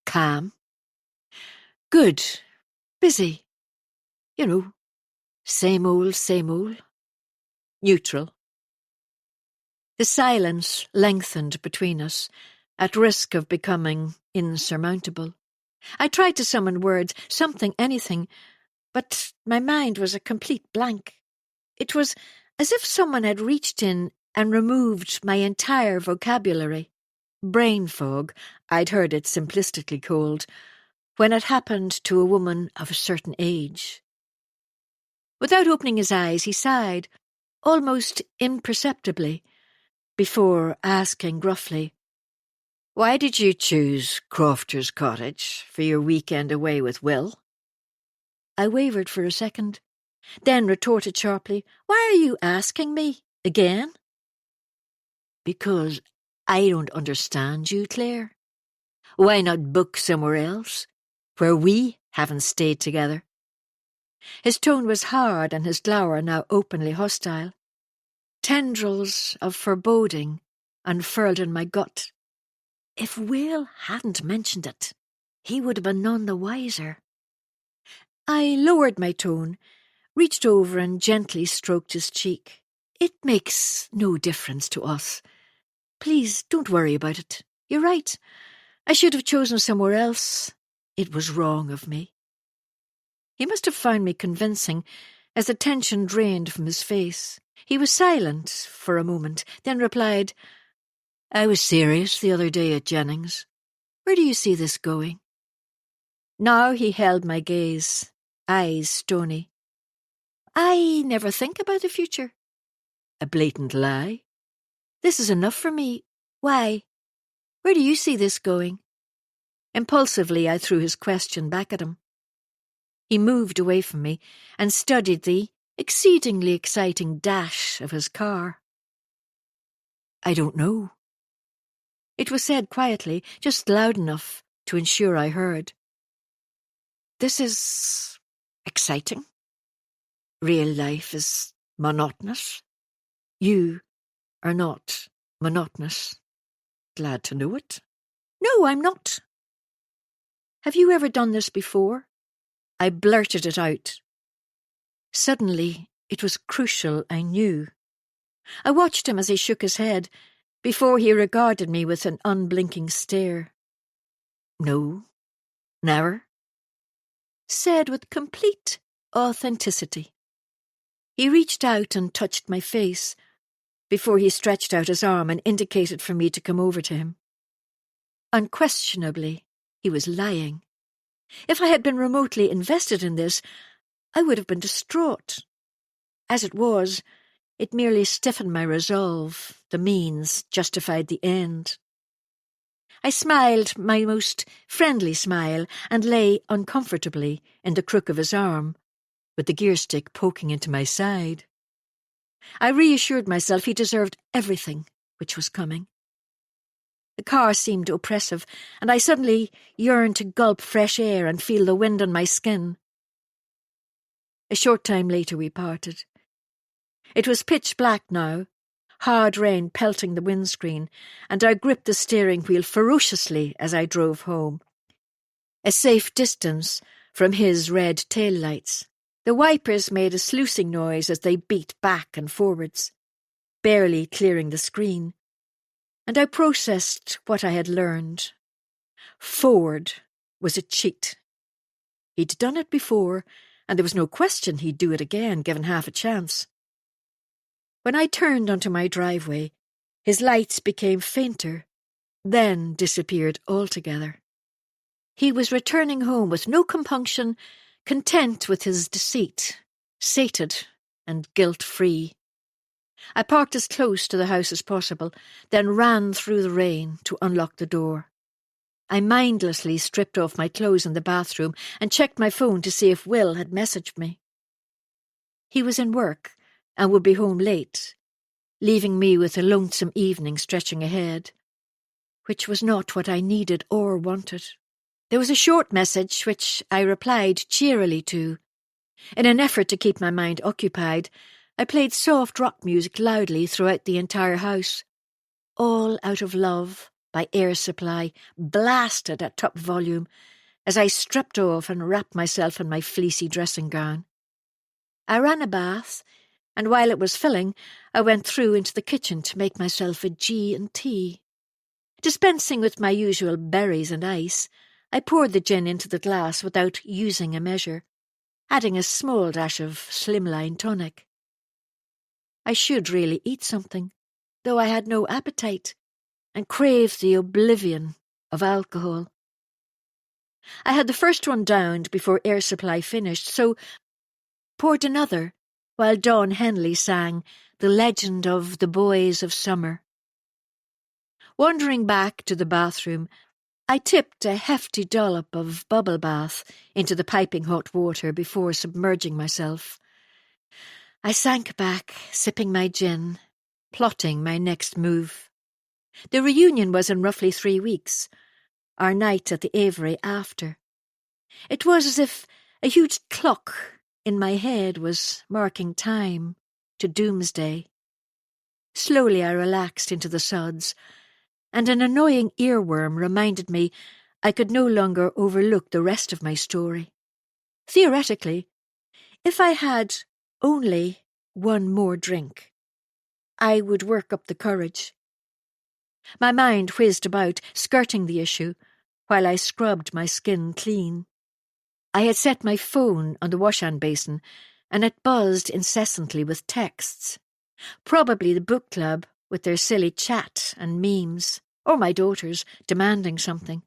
"Calm." "Good. Busy. You know, same old, same old." Neutral. The silence lengthened between us, at risk of becoming insurmountable. I tried to summon words, something, anything, but my mind was a complete blank. It was as if someone had reached in and removed my entire vocabulary. Brain fog, I'd heard it simplistically called, when it happened to a woman of a certain age. Without opening his eyes, he sighed, almost imperceptibly, before asking gruffly, "Why did you choose Crofter's Cottage for your weekend away with Will?" I wavered for a second, then retorted sharply, "Why are you asking me again?" "Because I don't understand you, Claire. Why not book somewhere else, where we haven't stayed together?" His tone was hard and his glower now openly hostile. Tendrils of foreboding unfurled in my gut. If Will hadn't mentioned it, he would have been none the wiser. I lowered my tone, reached over and gently stroked his cheek. "It makes no difference to us. Please don't worry about it. You're right. I should have chosen somewhere else. It was wrong of me." He must have found me convincing, as the tension drained from his face. He was silent for a moment, then replied, "I was serious the other day at Jennings. Where do you see this going?" Now he held my gaze, eyes stony. "I never think about the future." A blatant lie. "This is enough for me. Why? Where do you see this going?" Impulsively, I threw his question back at him. He moved away from me and studied the exceedingly exciting dash of his car. "I don't know." It was said quietly, just loud enough to ensure I heard. "This is exciting. Real life is monotonous. You are not monotonous. Glad to know it." "No, I'm not." "Have you ever done this before?" I blurted it out. Suddenly, it was crucial, I knew. I watched him as he shook his head, before he regarded me with an unblinking stare. "No, never." Said with complete authenticity. He reached out and touched my face, before he stretched out his arm and indicated for me to come over to him. Unquestionably, he was lying. If I had been remotely invested in this, I would have been distraught. As it was, it merely stiffened my resolve. The means justified the end. I smiled my most friendly smile and lay uncomfortably in the crook of his arm, with the gear stick poking into my side. I reassured myself he deserved everything which was coming. The car seemed oppressive, and I suddenly yearned to gulp fresh air and feel the wind on my skin. A short time later we parted. It was pitch black now, hard rain pelting the windscreen, and I gripped the steering wheel ferociously as I drove home. a safe distance from his red taillights. The wipers made a sluicing noise as they beat back and forwards, barely clearing the screen, and I processed what I had learned. Forward was a cheat. He'd done it before, and there was no question he'd do it again, given half a chance. When I turned onto my driveway, his lights became fainter, then disappeared altogether. He was returning home with no compunction, content with his deceit, sated and guilt-free. I parked as close to the house as possible, then ran through the rain to unlock the door. I mindlessly stripped off my clothes in the bathroom and checked my phone to see if Will had messaged me. He was in work and would be home late, leaving me with a lonesome evening stretching ahead, which was not what I needed or wanted. There was a short message which I replied cheerily to. In an effort to keep my mind occupied, I played soft rock music loudly throughout the entire house. All Out of Love by Air Supply blasted at top volume as I stripped off and wrapped myself in my fleecy dressing gown. I ran a bath, and while it was filling, I went through into the kitchen to make myself a G&T. Dispensing with my usual berries and ice, I poured the gin into the glass without using a measure, adding a small dash of slimline tonic. I should really eat something, though I had no appetite, and craved the oblivion of alcohol. I had the first one downed before Air Supply finished, so poured another, while Dawn Henley sang The Legend of the Boys of Summer. Wandering back to the bathroom, I tipped a hefty dollop of bubble bath into the piping hot water before submerging myself. I sank back, sipping my gin, plotting my next move. The reunion was in roughly 3 weeks, our night at the Avery after. It was as if a huge clock in my head was marking time to doomsday. Slowly I relaxed into the suds, and an annoying earworm reminded me I could no longer overlook the rest of my story. Theoretically, if I had only one more drink, I would work up the courage. My mind whizzed about, skirting the issue, while I scrubbed my skin clean. I had set my phone on the wash-hand basin, and it buzzed incessantly with texts. Probably the book club with their silly chat and memes, or my daughters demanding something,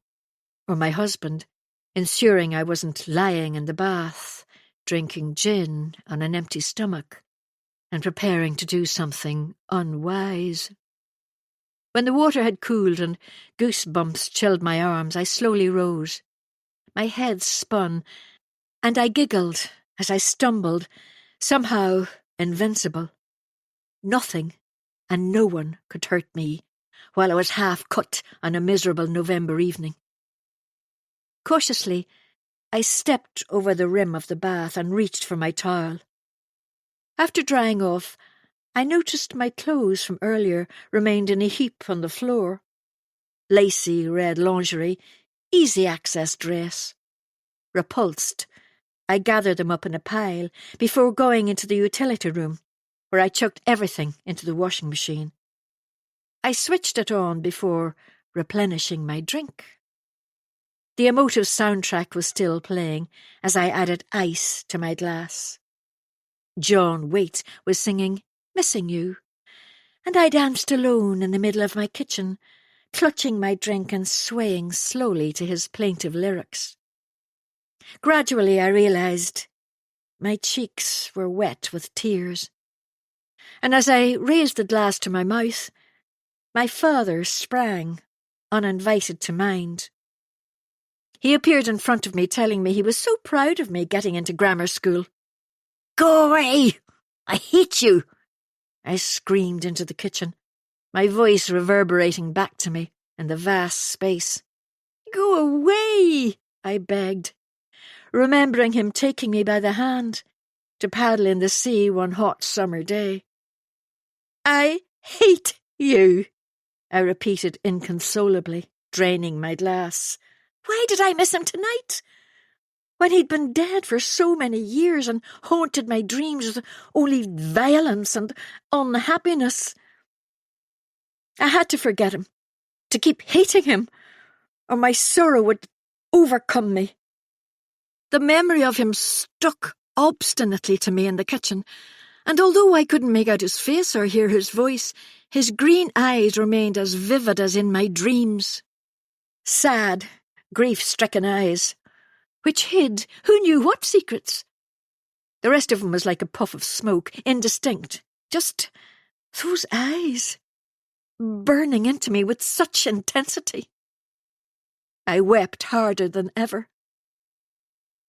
or my husband ensuring I wasn't lying in the bath, drinking gin on an empty stomach, and preparing to do something unwise. When the water had cooled and goosebumps chilled my arms, I slowly rose. My head spun, and I giggled as I stumbled, somehow invincible. Nothing and no one could hurt me while I was half cut on a miserable November evening. Cautiously, I stepped over the rim of the bath and reached for my towel. After drying off, I noticed my clothes from earlier remained in a heap on the floor. Lacy red lingerie, easy access dress. Repulsed, I gathered them up in a pile before going into the utility room, where I chucked everything into the washing machine. I switched it on before replenishing my drink. The emotive soundtrack was still playing as I added ice to my glass. John Waite was singing Missing You, and I danced alone in the middle of my kitchen, clutching my drink and swaying slowly to his plaintive lyrics. Gradually I realized my cheeks were wet with tears, and as I raised the glass to my mouth, my father sprang, uninvited, to mind. He appeared in front of me, telling me he was so proud of me getting into grammar school. "Go away! I hate you!" I screamed into the kitchen, my voice reverberating back to me in the vast space. "Go away!" I begged, remembering him taking me by the hand to paddle in the sea one hot summer day. "I hate you," I repeated inconsolably, draining my glass, Why did I miss him tonight? When he'd been dead for so many years and haunted my dreams with only violence and unhappiness. I had to forget him, to keep hating him, or my sorrow would overcome me. The memory of him stuck obstinately to me in the kitchen, and although I couldn't make out his face or hear his voice, his green eyes remained as vivid as in my dreams. Sad, grief-stricken eyes, which hid who knew what secrets. The rest of him was like a puff of smoke, indistinct. Just those eyes, burning into me with such intensity. I wept harder than ever.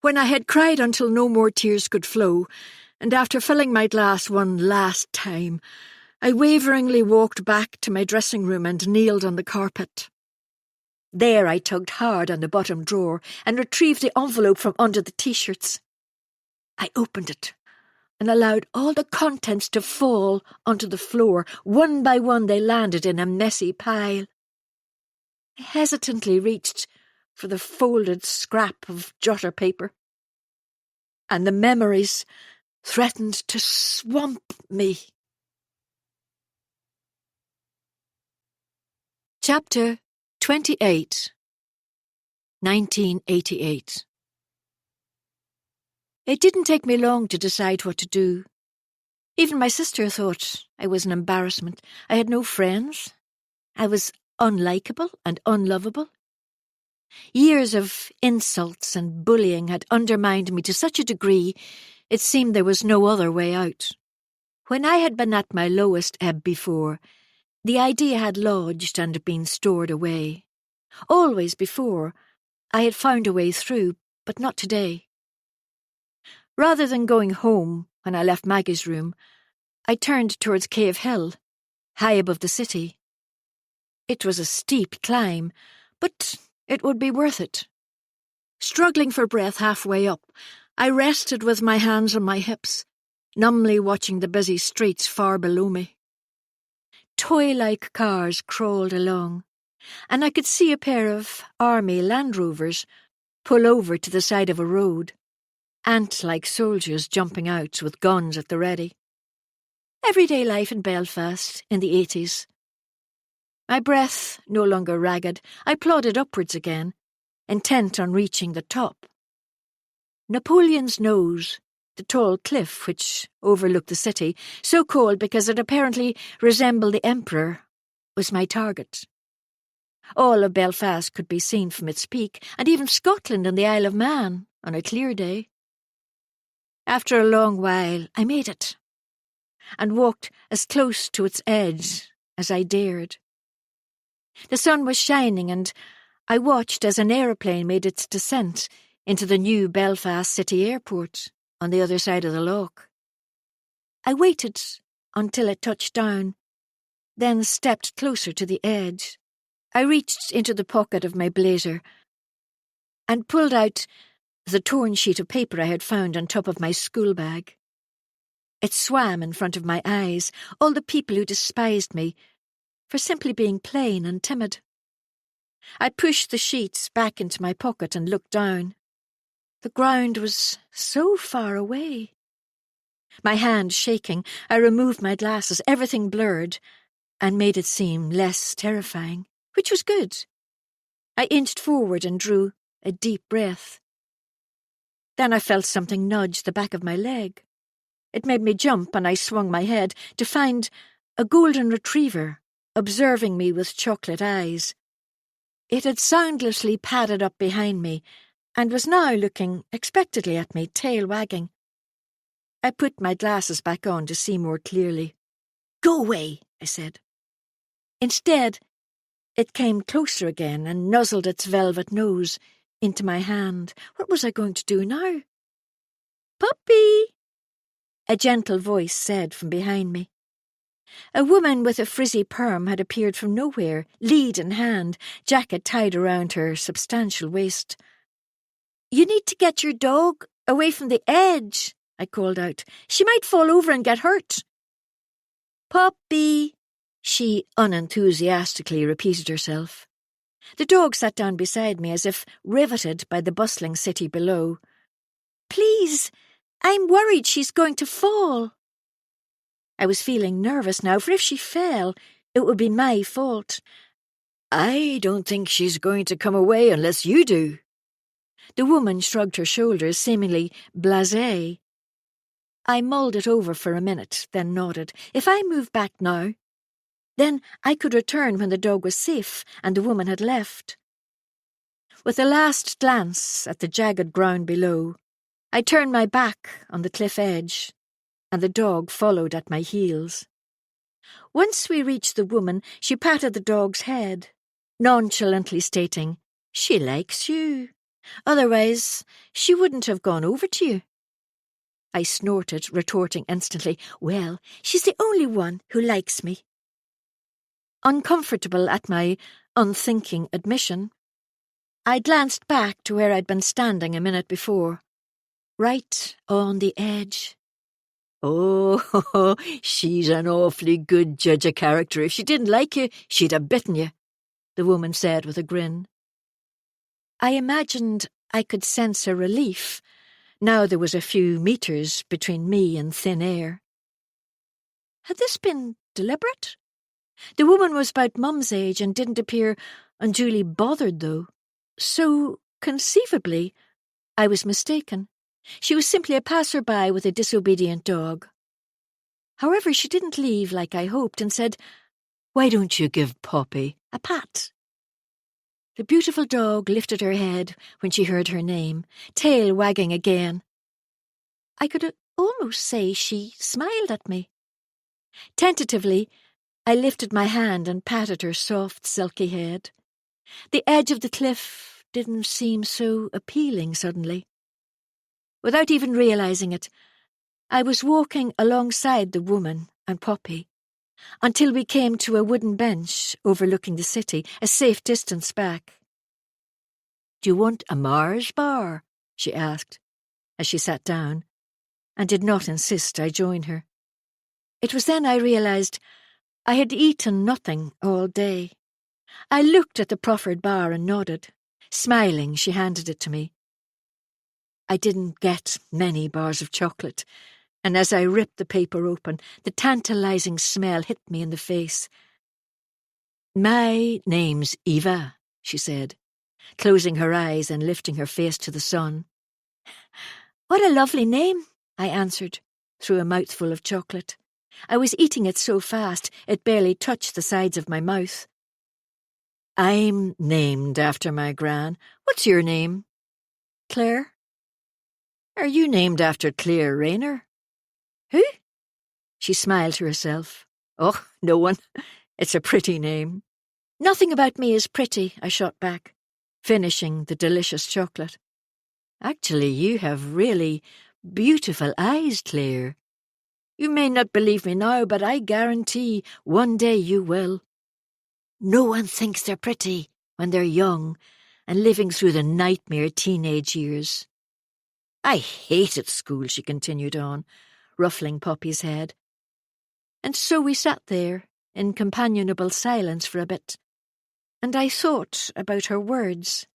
When I had cried until no more tears could flow, and after filling my glass one last time, I waveringly walked back to my dressing room and kneeled on the carpet. There I tugged hard on the bottom drawer and retrieved the envelope from under the t-shirts. I opened it and allowed all the contents to fall onto the floor. One by one they landed in a messy pile. I hesitantly reached for the folded scrap of jotter paper, and the memories threatened to swamp me. Chapter 28. 1988. It didn't take me long to decide what to do. Even my sister thought I was an embarrassment. I had no friends. I was unlikable and unlovable. Years of insults and bullying had undermined me to such a degree it seemed there was no other way out. When I had been at my lowest ebb before, the idea had lodged and been stored away. Always before, I had found a way through, but not today. Rather than going home when I left Maggie's room, I turned towards Cave Hill, high above the city. It was a steep climb, but it would be worth it. Struggling for breath halfway up, I rested with my hands on my hips, numbly watching the busy streets far below me. Toy-like cars crawled along, and I could see a pair of army Land Rovers pull over to the side of a road, ant-like soldiers jumping out with guns at the ready. Everyday life in Belfast in the 80s. My breath no longer ragged, I plodded upwards again, intent on reaching the top. Napoleon's Nose, the tall cliff which overlooked the city, so called because it apparently resembled the Emperor, was my target. All of Belfast could be seen from its peak, and even Scotland and the Isle of Man on a clear day. After a long while, I made it, and walked as close to its edge as I dared. The sun was shining, and I watched as an aeroplane made its descent into the new Belfast City Airport on the other side of the loch. I waited until it touched down, then stepped closer to the edge. I reached into the pocket of my blazer and pulled out the torn sheet of paper I had found on top of my school bag. It swam in front of my eyes, all the people who despised me for simply being plain and timid. I pushed the sheets back into my pocket and looked down. The ground was so far away. My hand shaking, I removed my glasses, everything blurred, and made it seem less terrifying, which was good. I inched forward and drew a deep breath. Then I felt something nudge the back of my leg. It made me jump, and I swung my head to find a golden retriever observing me with chocolate eyes. It had soundlessly padded up behind me and was now looking expectantly at me, tail wagging. I put my glasses back on to see more clearly. "Go away," I said. Instead, it came closer again and nuzzled its velvet nose into my hand. What was I going to do now? "Puppy," a gentle voice said from behind me. A woman with a frizzy perm had appeared from nowhere, lead in hand, jacket tied around her substantial waist. "You need to get your dog away from the edge," I called out. "She might fall over and get hurt." "Puppy," she unenthusiastically repeated herself. The dog sat down beside me as if riveted by the bustling city below. "Please, I'm worried she's going to fall." I was feeling nervous now, for if she fell, it would be my fault. "I don't think she's going to come away unless you do." The woman shrugged her shoulders, seemingly blasé. I mulled it over for a minute, then nodded. If I moved back now, then I could return when the dog was safe and the woman had left. With a last glance at the jagged ground below, I turned my back on the cliff edge, and the dog followed at my heels. Once we reached the woman, she patted the dog's head, nonchalantly stating, "She likes you. Otherwise, she wouldn't have gone over to you." I snorted, retorting instantly, "Well, she's the only one who likes me." Uncomfortable at my unthinking admission, I glanced back to where I'd been standing a minute before, right on the edge. "Oh, she's an awfully good judge of character. If she didn't like you, she'd have bitten you," the woman said with a grin. I imagined I could sense her relief. Now there was a few meters between me and thin air. Had this been deliberate? The woman was about Mum's age and didn't appear unduly bothered, though. So, conceivably, I was mistaken. She was simply a passer-by with a disobedient dog. However, she didn't leave like I hoped and said, "Why don't you give Poppy a pat?" The beautiful dog lifted her head when she heard her name, tail wagging again. I could almost say she smiled at me. Tentatively, I lifted my hand and patted her soft, silky head. The edge of the cliff didn't seem so appealing suddenly. Without even realizing it, I was walking alongside the woman and Poppy until we came to a wooden bench overlooking the city, a safe distance back. "Do you want a Mars bar?" she asked, as she sat down, and did not insist I join her. It was then I realized I had eaten nothing all day. I looked at the proffered bar and nodded. Smiling, she handed it to me. I didn't get many bars of chocolate, and as I ripped the paper open, the tantalizing smell hit me in the face. "My name's Eva," she said, closing her eyes and lifting her face to the sun. "What a lovely name," I answered, through a mouthful of chocolate. I was eating it so fast it barely touched the sides of my mouth. "I'm named after my gran. What's your name?" "Claire." "Are you named after Claire Rayner?" "Who?" She smiled to herself. "Oh, no one. It's a pretty name." "Nothing about me is pretty," I shot back, finishing the delicious chocolate. "Actually, you have really beautiful eyes, Claire. You may not believe me now, but I guarantee one day you will. No one thinks they're pretty when they're young and living through the nightmare teenage years." "I hated school," she continued on, ruffling Poppy's head. And so we sat there in companionable silence for a bit, and I thought about her words.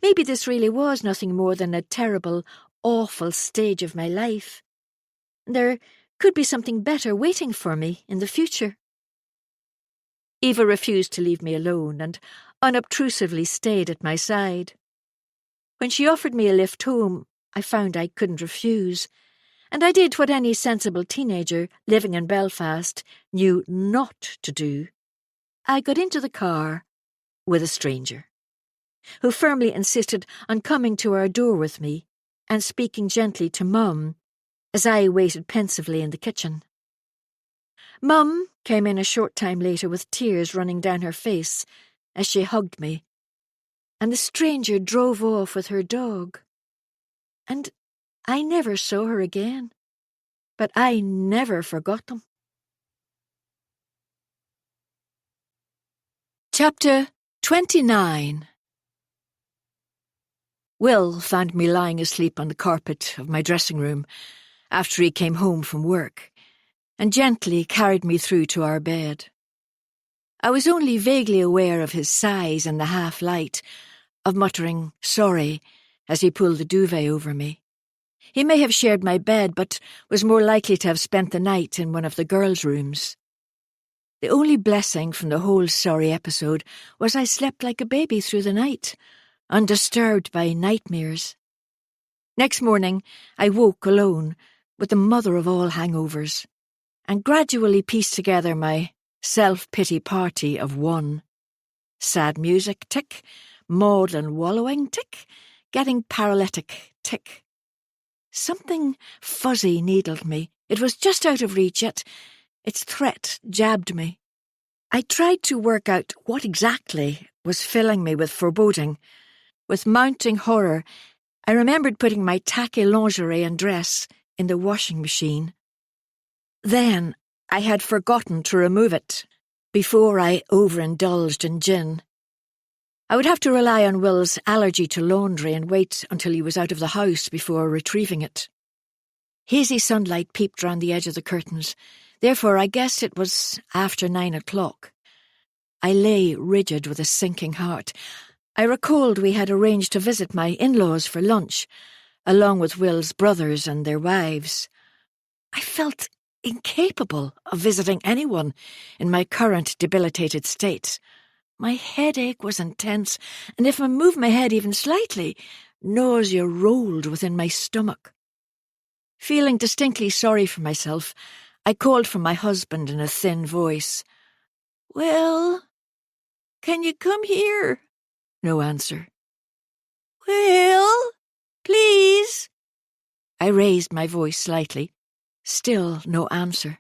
Maybe this really was nothing more than a terrible, awful stage of my life. There could be something better waiting for me in the future. Eva refused to leave me alone and unobtrusively stayed at my side. When she offered me a lift home, I found I couldn't refuse, and I did what any sensible teenager living in Belfast knew not to do. I got into the car with a stranger, who firmly insisted on coming to our door with me and speaking gently to Mum as I waited pensively in the kitchen. Mum came in a short time later with tears running down her face as she hugged me, and the stranger drove off with her dog. And I never saw her again, but I never forgot them. Chapter 29. Will found me lying asleep on the carpet of my dressing room after he came home from work, and gently carried me through to our bed. I was only vaguely aware of his sighs in the half-light, of muttering sorry as he pulled the duvet over me. He may have shared my bed, but was more likely to have spent the night in one of the girls' rooms. The only blessing from the whole sorry episode was I slept like a baby through the night, undisturbed by nightmares. Next morning, I woke alone, with the mother of all hangovers, and gradually pieced together my self-pity party of one. Sad music, tick. Maudlin wallowing, tick. Getting paralytic, tick. Something fuzzy needled me. It was just out of reach, yet its threat jabbed me. I tried to work out what exactly was filling me with foreboding. With mounting horror, I remembered putting my tacky lingerie and dress in the washing machine. Then I had forgotten to remove it before I overindulged in gin. I would have to rely on Will's allergy to laundry and wait until he was out of the house before retrieving it. Hazy sunlight peeped round the edge of the curtains, therefore I guessed it was after 9 o'clock. I lay rigid with a sinking heart. I recalled we had arranged to visit my in-laws for lunch, along with Will's brothers and their wives. I felt incapable of visiting anyone in my current debilitated state. My headache was intense, and if I moved my head even slightly, nausea rolled within my stomach. Feeling distinctly sorry for myself, I called for my husband in a thin voice. "Will, can you come here?" No answer. "Will, please." I raised my voice slightly. Still no answer.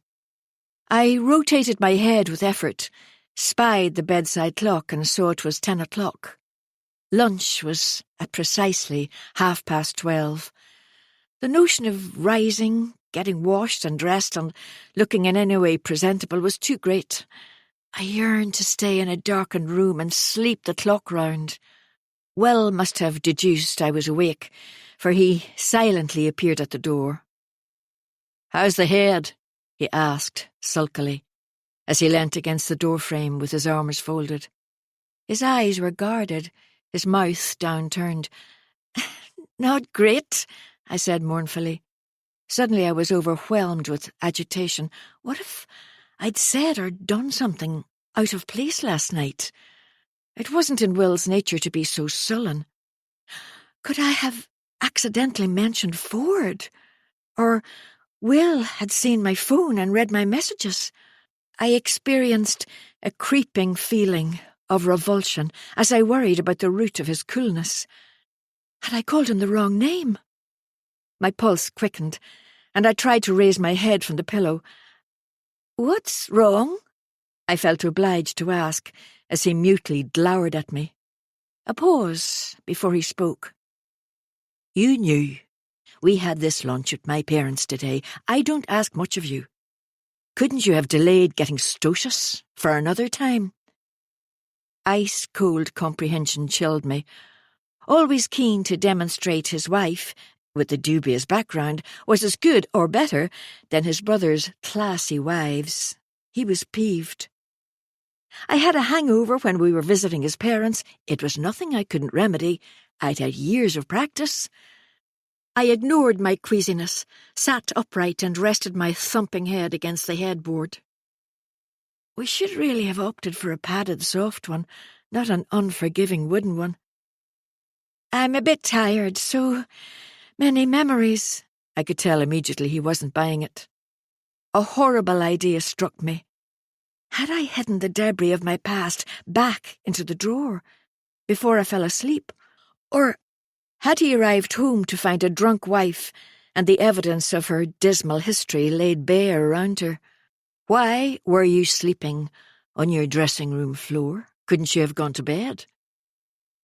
I rotated my head with effort, spied the bedside clock and saw it was 10 o'clock. Lunch was at precisely 12:30. The notion of rising, getting washed and dressed and looking in any way presentable was too great. I yearned to stay in a darkened room and sleep the clock round. Will must have deduced I was awake, for he silently appeared at the door. "How's the head?" he asked sulkily, as he leant against the doorframe with his arms folded. His eyes were guarded, his mouth downturned. "Not great," I said mournfully. Suddenly I was overwhelmed with agitation. What if I'd said or done something out of place last night? It wasn't in Will's nature to be so sullen. Could I have accidentally mentioned Ford? Or Will had seen my phone and read my messages? I experienced a creeping feeling of revulsion as I worried about the root of his coolness. Had I called him the wrong name? My pulse quickened, and I tried to raise my head from the pillow. "What's wrong?" I felt obliged to ask, as he mutely glowered at me. A pause before he spoke. "You knew. We had this lunch at my parents' today. I don't ask much of you. Couldn't you have delayed getting stocious for another time?" Ice-cold comprehension chilled me. Always keen to demonstrate his wife, with the dubious background, was as good or better than his brother's classy wives. He was peeved. I had a hangover when we were visiting his parents. It was nothing I couldn't remedy. I'd had years of practice. I ignored my queasiness, sat upright and rested my thumping head against the headboard. We should really have opted for a padded soft one, not an unforgiving wooden one. "I'm a bit tired, so many memories." I could tell immediately he wasn't buying it. A horrible idea struck me. Had I hidden the debris of my past back into the drawer before I fell asleep? Or had he arrived home to find a drunk wife and the evidence of her dismal history laid bare around her? Why were you sleeping on your dressing-room floor? Couldn't you have gone to bed?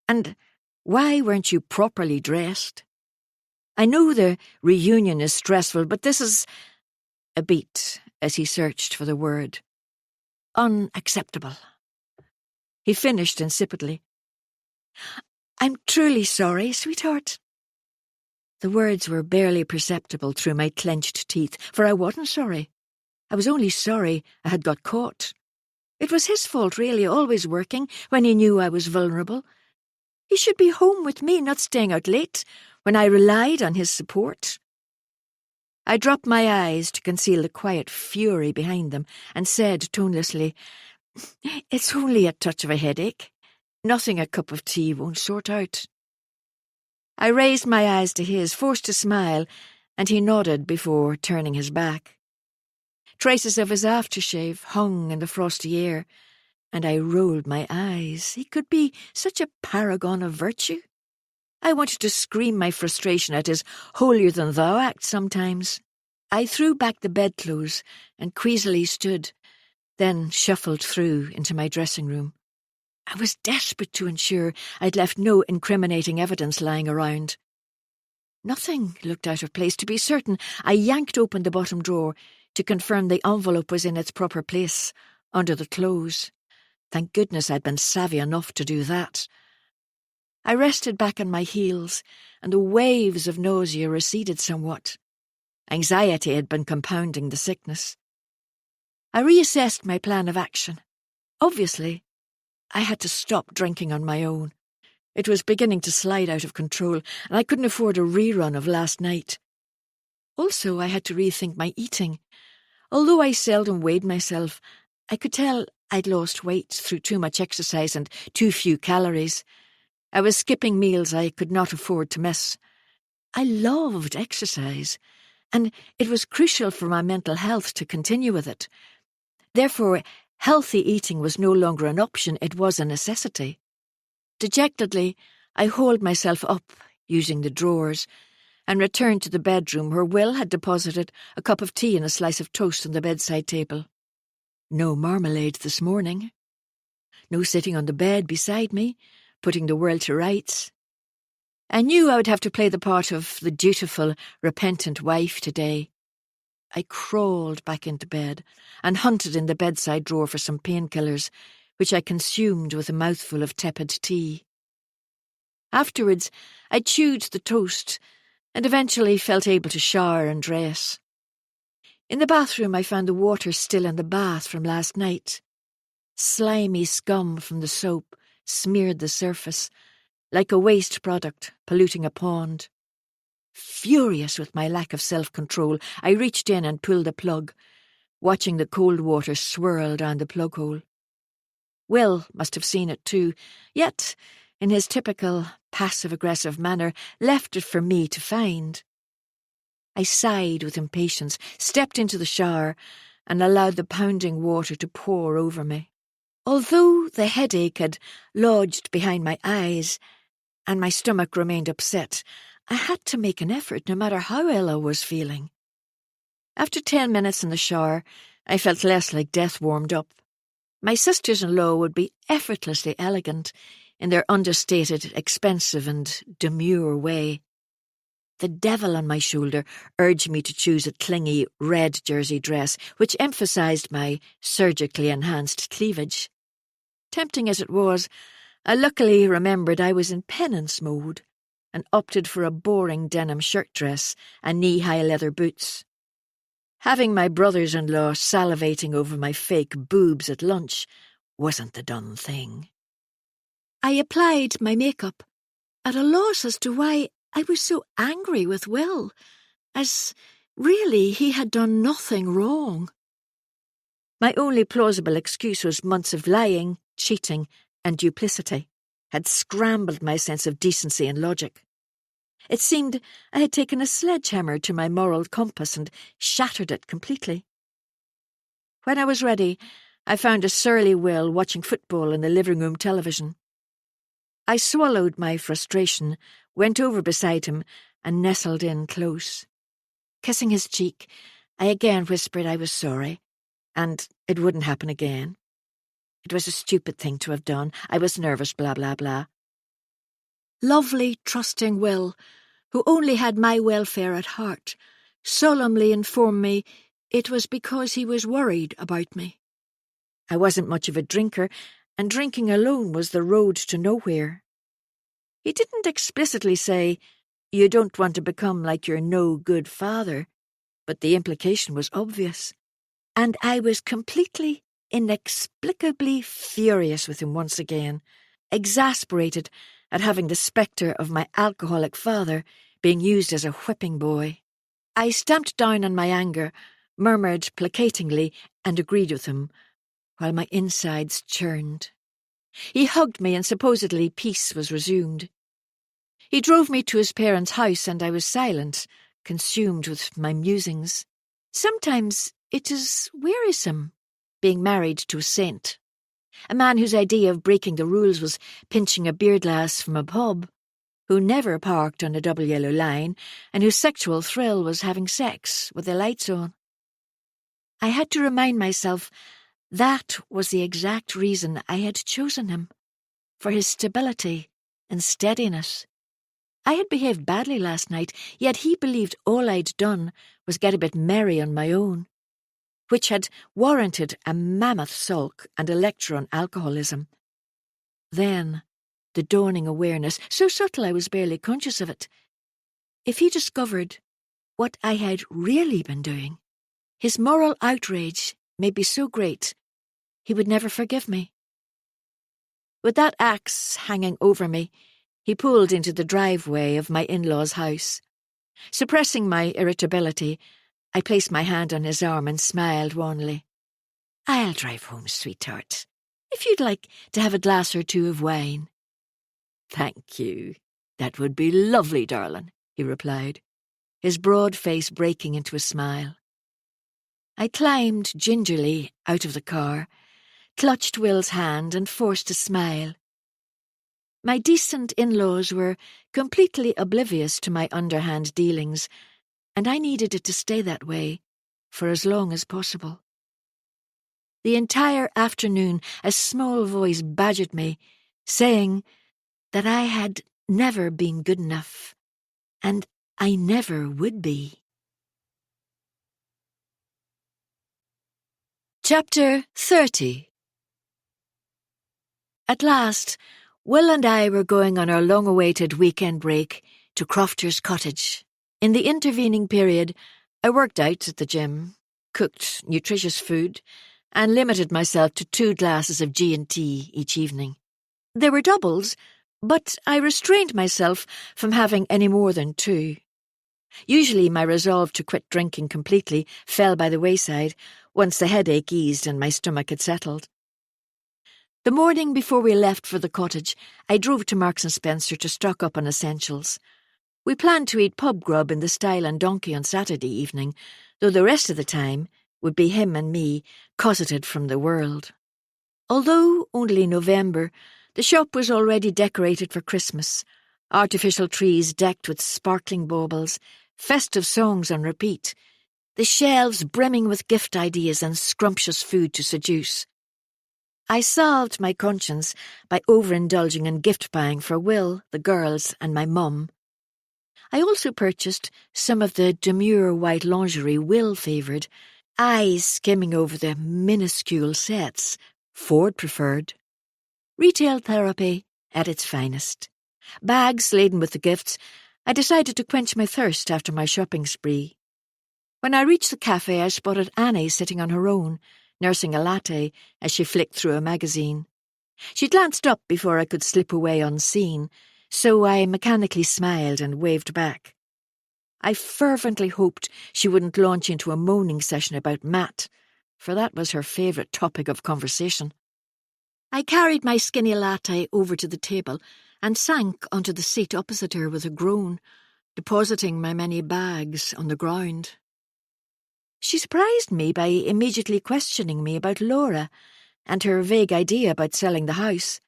And why weren't you properly dressed? I know the reunion is stressful, but this is... A beat as he searched for the word. Unacceptable. He finished insipidly. "I'm truly sorry, sweetheart." The words were barely perceptible through my clenched teeth, for I wasn't sorry. I was only sorry I had got caught. It was his fault, really, always working when he knew I was vulnerable. He should be home with me, not staying out late, when I relied on his support. I dropped my eyes to conceal the quiet fury behind them and said tonelessly, "It's only a touch of a headache. Nothing a cup of tea won't sort out." I raised my eyes to his, forced to smile, and he nodded before turning his back. Traces of his aftershave hung in the frosty air, and I rolled my eyes. He could be such a paragon of virtue. I wanted to scream my frustration at his holier-than-thou act sometimes. I threw back the bedclothes and queasily stood, then shuffled through into my dressing room. I was desperate to ensure I'd left no incriminating evidence lying around. Nothing looked out of place. To be certain, I yanked open the bottom drawer to confirm the envelope was in its proper place, under the clothes. Thank goodness I'd been savvy enough to do that. I rested back on my heels, and the waves of nausea receded somewhat. Anxiety had been compounding the sickness. I reassessed my plan of action. Obviously, I had to stop drinking on my own. It was beginning to slide out of control, and I couldn't afford a rerun of last night. Also, I had to rethink my eating. Although I seldom weighed myself, I could tell I'd lost weight through too much exercise and too few calories. I was skipping meals I could not afford to miss. I loved exercise, and it was crucial for my mental health to continue with it. Therefore, healthy eating was no longer an option, it was a necessity. Dejectedly, I hauled myself up, using the drawers, and returned to the bedroom where Will had deposited a cup of tea and a slice of toast on the bedside table. No marmalade this morning. No sitting on the bed beside me, putting the world to rights. I knew I would have to play the part of the dutiful, repentant wife today. I crawled back into bed and hunted in the bedside drawer for some painkillers, which I consumed with a mouthful of tepid tea. Afterwards, I chewed the toast and eventually felt able to shower and dress. In the bathroom, I found the water still in the bath from last night. Slimy scum from the soap smeared the surface, like a waste product polluting a pond. Furious with my lack of self-control, I reached in and pulled the plug, watching the cold water swirl down the plug hole. Will must have seen it too, yet, in his typical passive-aggressive manner, left it for me to find. I sighed with impatience, stepped into the shower, and allowed the pounding water to pour over me. Although the headache had lodged behind my eyes, and my stomach remained upset, I had to make an effort no matter how ill I was feeling. After 10 minutes in the shower, I felt less like death warmed up. My sisters-in-law would be effortlessly elegant in their understated, expensive and demure way. The devil on my shoulder urged me to choose a clingy red jersey dress, which emphasised my surgically enhanced cleavage. Tempting as it was, I luckily remembered I was in penance mode and opted for a boring denim shirt dress and knee-high leather boots. Having my brothers-in-law salivating over my fake boobs at lunch wasn't the done thing. I applied my makeup, at a loss as to why I was so angry with Will, as really he had done nothing wrong. My only plausible excuse was months of lying, cheating, and duplicity had scrambled my sense of decency and logic. It seemed I had taken a sledgehammer to my moral compass and shattered it completely. When I was ready, I found a surly Will watching football on the living room television. I swallowed my frustration, went over beside him, and nestled in close. Kissing his cheek, I again whispered I was sorry, and it wouldn't happen again. It was a stupid thing to have done. I was nervous, blah, blah, blah. Lovely, trusting Will, who only had my welfare at heart, solemnly informed me it was because he was worried about me. I wasn't much of a drinker, and drinking alone was the road to nowhere. He didn't explicitly say, "You don't want to become like your no-good father," but the implication was obvious, and I was completely inexplicably furious with him once again, exasperated at having the spectre of my alcoholic father being used as a whipping boy. I stamped down on my anger, murmured placatingly, and agreed with him, while my insides churned. He hugged me and supposedly peace was resumed. He drove me to his parents' house and I was silent, consumed with my musings. Sometimes it is wearisome, being married to a saint, a man whose idea of breaking the rules was pinching a beer glass from a pub, who never parked on a double yellow line, and whose sexual thrill was having sex with the lights on. I had to remind myself that was the exact reason I had chosen him, for his stability and steadiness. I had behaved badly last night, yet he believed all I'd done was get a bit merry on my own, which had warranted a mammoth sulk and a lecture on alcoholism. Then, the dawning awareness, so subtle I was barely conscious of it. If he discovered what I had really been doing, his moral outrage may be so great he would never forgive me. With that axe hanging over me, he pulled into the driveway of my in-laws' house. Suppressing my irritability, I placed my hand on his arm and smiled wanly. "I'll drive home, sweetheart, if you'd like to have a glass or two of wine." "Thank you. That would be lovely, darling," he replied, his broad face breaking into a smile. I climbed gingerly out of the car, clutched Will's hand and forced a smile. My decent in-laws were completely oblivious to my underhand dealings, and I needed it to stay that way for as long as possible. The entire afternoon a small voice badgered me, saying that I had never been good enough, and I never would be. Chapter 30. At last, Will and I were going on our long-awaited weekend break to Crofter's cottage. In the intervening period, I worked out at the gym, cooked nutritious food, and limited myself to 2 glasses of G&T each evening. There were doubles, but I restrained myself from having any more than 2. Usually my resolve to quit drinking completely fell by the wayside once the headache eased and my stomach had settled. The morning before we left for the cottage, I drove to Marks & Spencer to stock up on essentials. We planned to eat pub grub in the Style and Donkey on Saturday evening, though the rest of the time would be him and me cosseted from the world. Although only November, the shop was already decorated for Christmas, artificial trees decked with sparkling baubles, festive songs on repeat, the shelves brimming with gift ideas and scrumptious food to seduce. I salved my conscience by overindulging in gift-buying for Will, the girls, and my mum. I also purchased some of the demure white lingerie Will favoured, eyes skimming over the minuscule sets Ford preferred. Retail therapy at its finest. Bags laden with the gifts, I decided to quench my thirst after my shopping spree. When I reached the cafe, I spotted Annie sitting on her own, nursing a latte as she flicked through a magazine. She glanced up before I could slip away unseen, so I mechanically smiled and waved back. I fervently hoped she wouldn't launch into a moaning session about Matt, for that was her favourite topic of conversation. I carried my skinny latte over to the table and sank onto the seat opposite her with a groan, depositing my many bags on the ground. She surprised me by immediately questioning me about Laura and her vague idea about selling the house.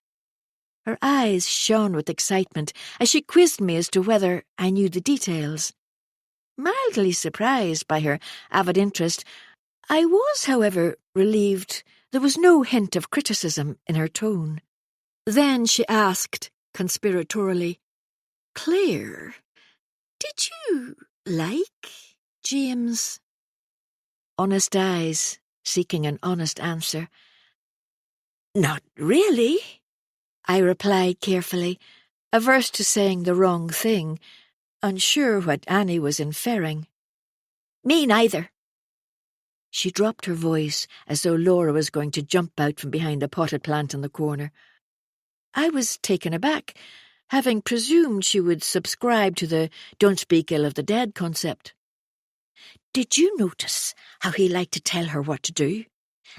Her eyes shone with excitement as she quizzed me as to whether I knew the details. Mildly surprised by her avid interest, I was, however, relieved there was no hint of criticism in her tone. Then she asked, conspiratorially, "Claire, did you like James?" Honest eyes, seeking an honest answer. "Not really," I replied carefully, averse to saying the wrong thing, unsure what Annie was inferring. "Me neither." She dropped her voice as though Laura was going to jump out from behind a potted plant in the corner. I was taken aback, having presumed she would subscribe to the don't speak ill of the dead concept. Did you notice how he liked to tell her what to do,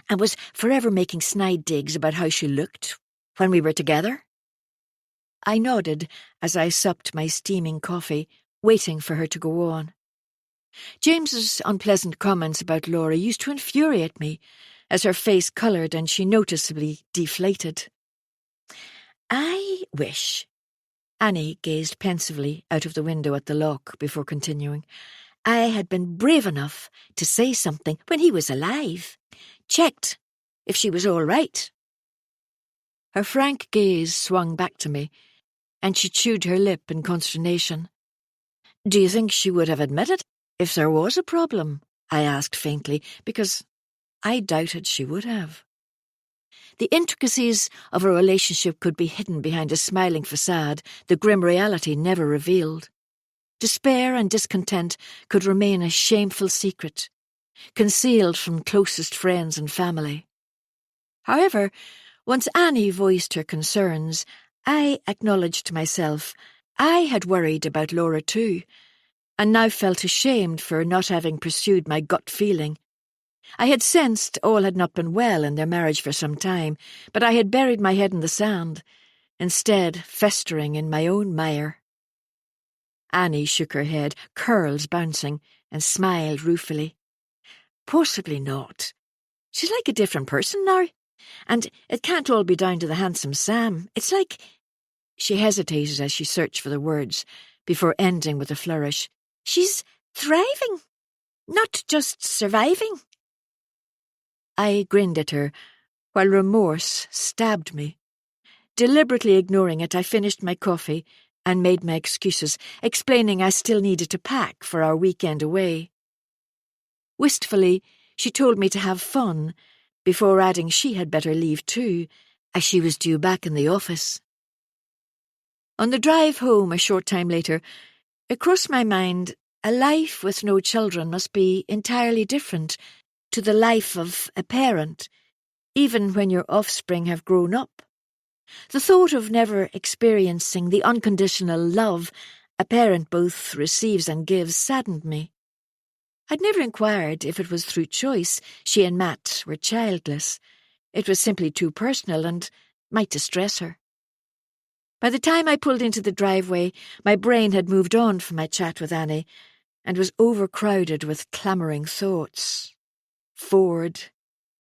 and was forever making snide digs about how she looked when we were together? I nodded as I supped my steaming coffee, waiting for her to go on. James's unpleasant comments about Laura used to infuriate me, as her face coloured and she noticeably deflated. I wish. Annie gazed pensively out of the window at the loch before continuing. I had been brave enough to say something when he was alive. Checked if she was all right. Her frank gaze swung back to me, and she chewed her lip in consternation. Do you think she would have admitted if there was a problem? I asked faintly, because I doubted she would have. The intricacies of a relationship could be hidden behind a smiling facade the grim reality never revealed. Despair and discontent could remain a shameful secret, concealed from closest friends and family. However, once Annie voiced her concerns, I acknowledged to myself I had worried about Laura too, and now felt ashamed for not having pursued my gut feeling. I had sensed all had not been well in their marriage for some time, but I had buried my head in the sand, instead festering in my own mire. Annie shook her head, curls bouncing, and smiled ruefully. Possibly not. She's like a different person now, and it can't all be down to the handsome Sam. It's like— She hesitated as she searched for the words, before ending with a flourish. She's thriving, not just surviving. I grinned at her, while remorse stabbed me. Deliberately ignoring it, I finished my coffee and made my excuses, explaining I still needed to pack for our weekend away. Wistfully, she told me to have fun, before adding she had better leave too, as she was due back in the office. On the drive home a short time later, it crossed my mind a life with no children must be entirely different to the life of a parent, even when your offspring have grown up. The thought of never experiencing the unconditional love a parent both receives and gives saddened me. I'd never inquired if it was through choice she and Matt were childless. It was simply too personal and might distress her. By the time I pulled into the driveway, my brain had moved on from my chat with Annie and was overcrowded with clamouring thoughts. Ford,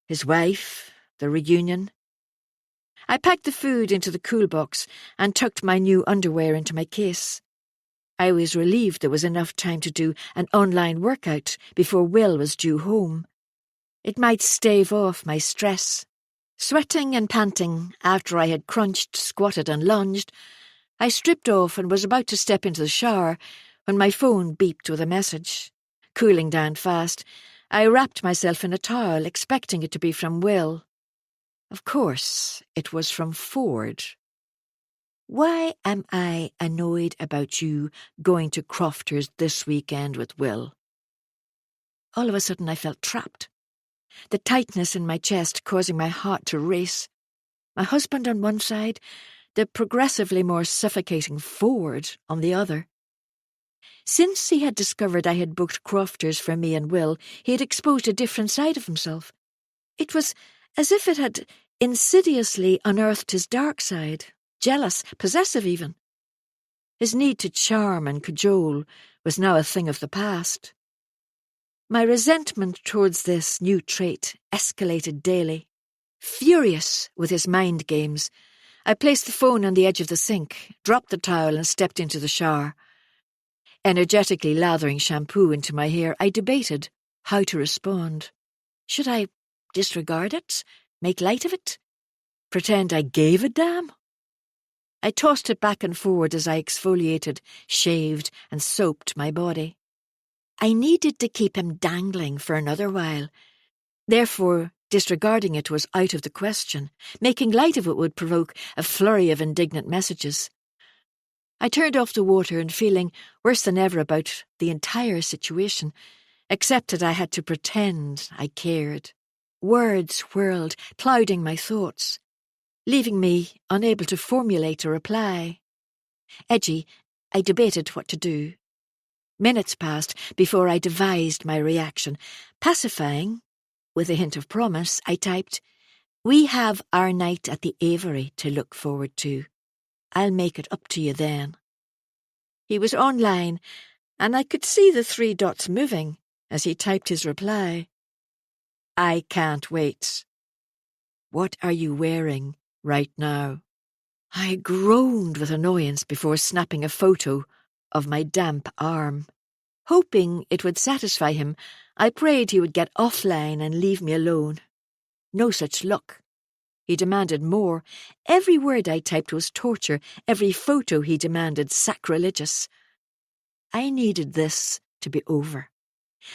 his wife, the reunion. I packed the food into the cool box and tucked my new underwear into my case. I was relieved there was enough time to do an online workout before Will was due home. It might stave off my stress. Sweating and panting after I had crunched, squatted and lunged, I stripped off and was about to step into the shower when my phone beeped with a message. Cooling down fast, I wrapped myself in a towel, expecting it to be from Will. Of course, it was from Ford. Why am I annoyed about you going to Crofters this weekend with Will? All of a sudden I felt trapped, the tightness in my chest causing my heart to race. My husband on one side, the progressively more suffocating Ford on the other. Since he had discovered I had booked Crofters for me and Will, he had exposed a different side of himself. It was as if it had insidiously unearthed his dark side, jealous, possessive even. His need to charm and cajole was now a thing of the past. My resentment towards this new trait escalated daily. Furious with his mind games, I placed the phone on the edge of the sink, dropped the towel and stepped into the shower. Energetically lathering shampoo into my hair, I debated how to respond. Should I disregard it? Make light of it? Pretend I gave a damn? I tossed it back and forward as I exfoliated, shaved, and soaped my body. I needed to keep him dangling for another while. Therefore, disregarding it was out of the question. Making light of it would provoke a flurry of indignant messages. I turned off the water and feeling worse than ever about the entire situation, except that I had to pretend I cared. Words whirled, clouding my thoughts, leaving me unable to formulate a reply. Edgy, I debated what to do. Minutes passed before I devised my reaction. Pacifying, with a hint of promise, I typed, "We have our night at the Aviary to look forward to. I'll make it up to you then." He was online, and I could see the 3 dots moving as he typed his reply. "I can't wait. What are you wearing right now?" I groaned with annoyance before snapping a photo of my damp arm. Hoping it would satisfy him, I prayed he would get offline and leave me alone. No such luck. He demanded more. Every word I typed was torture. Every photo he demanded sacrilegious. I needed this to be over.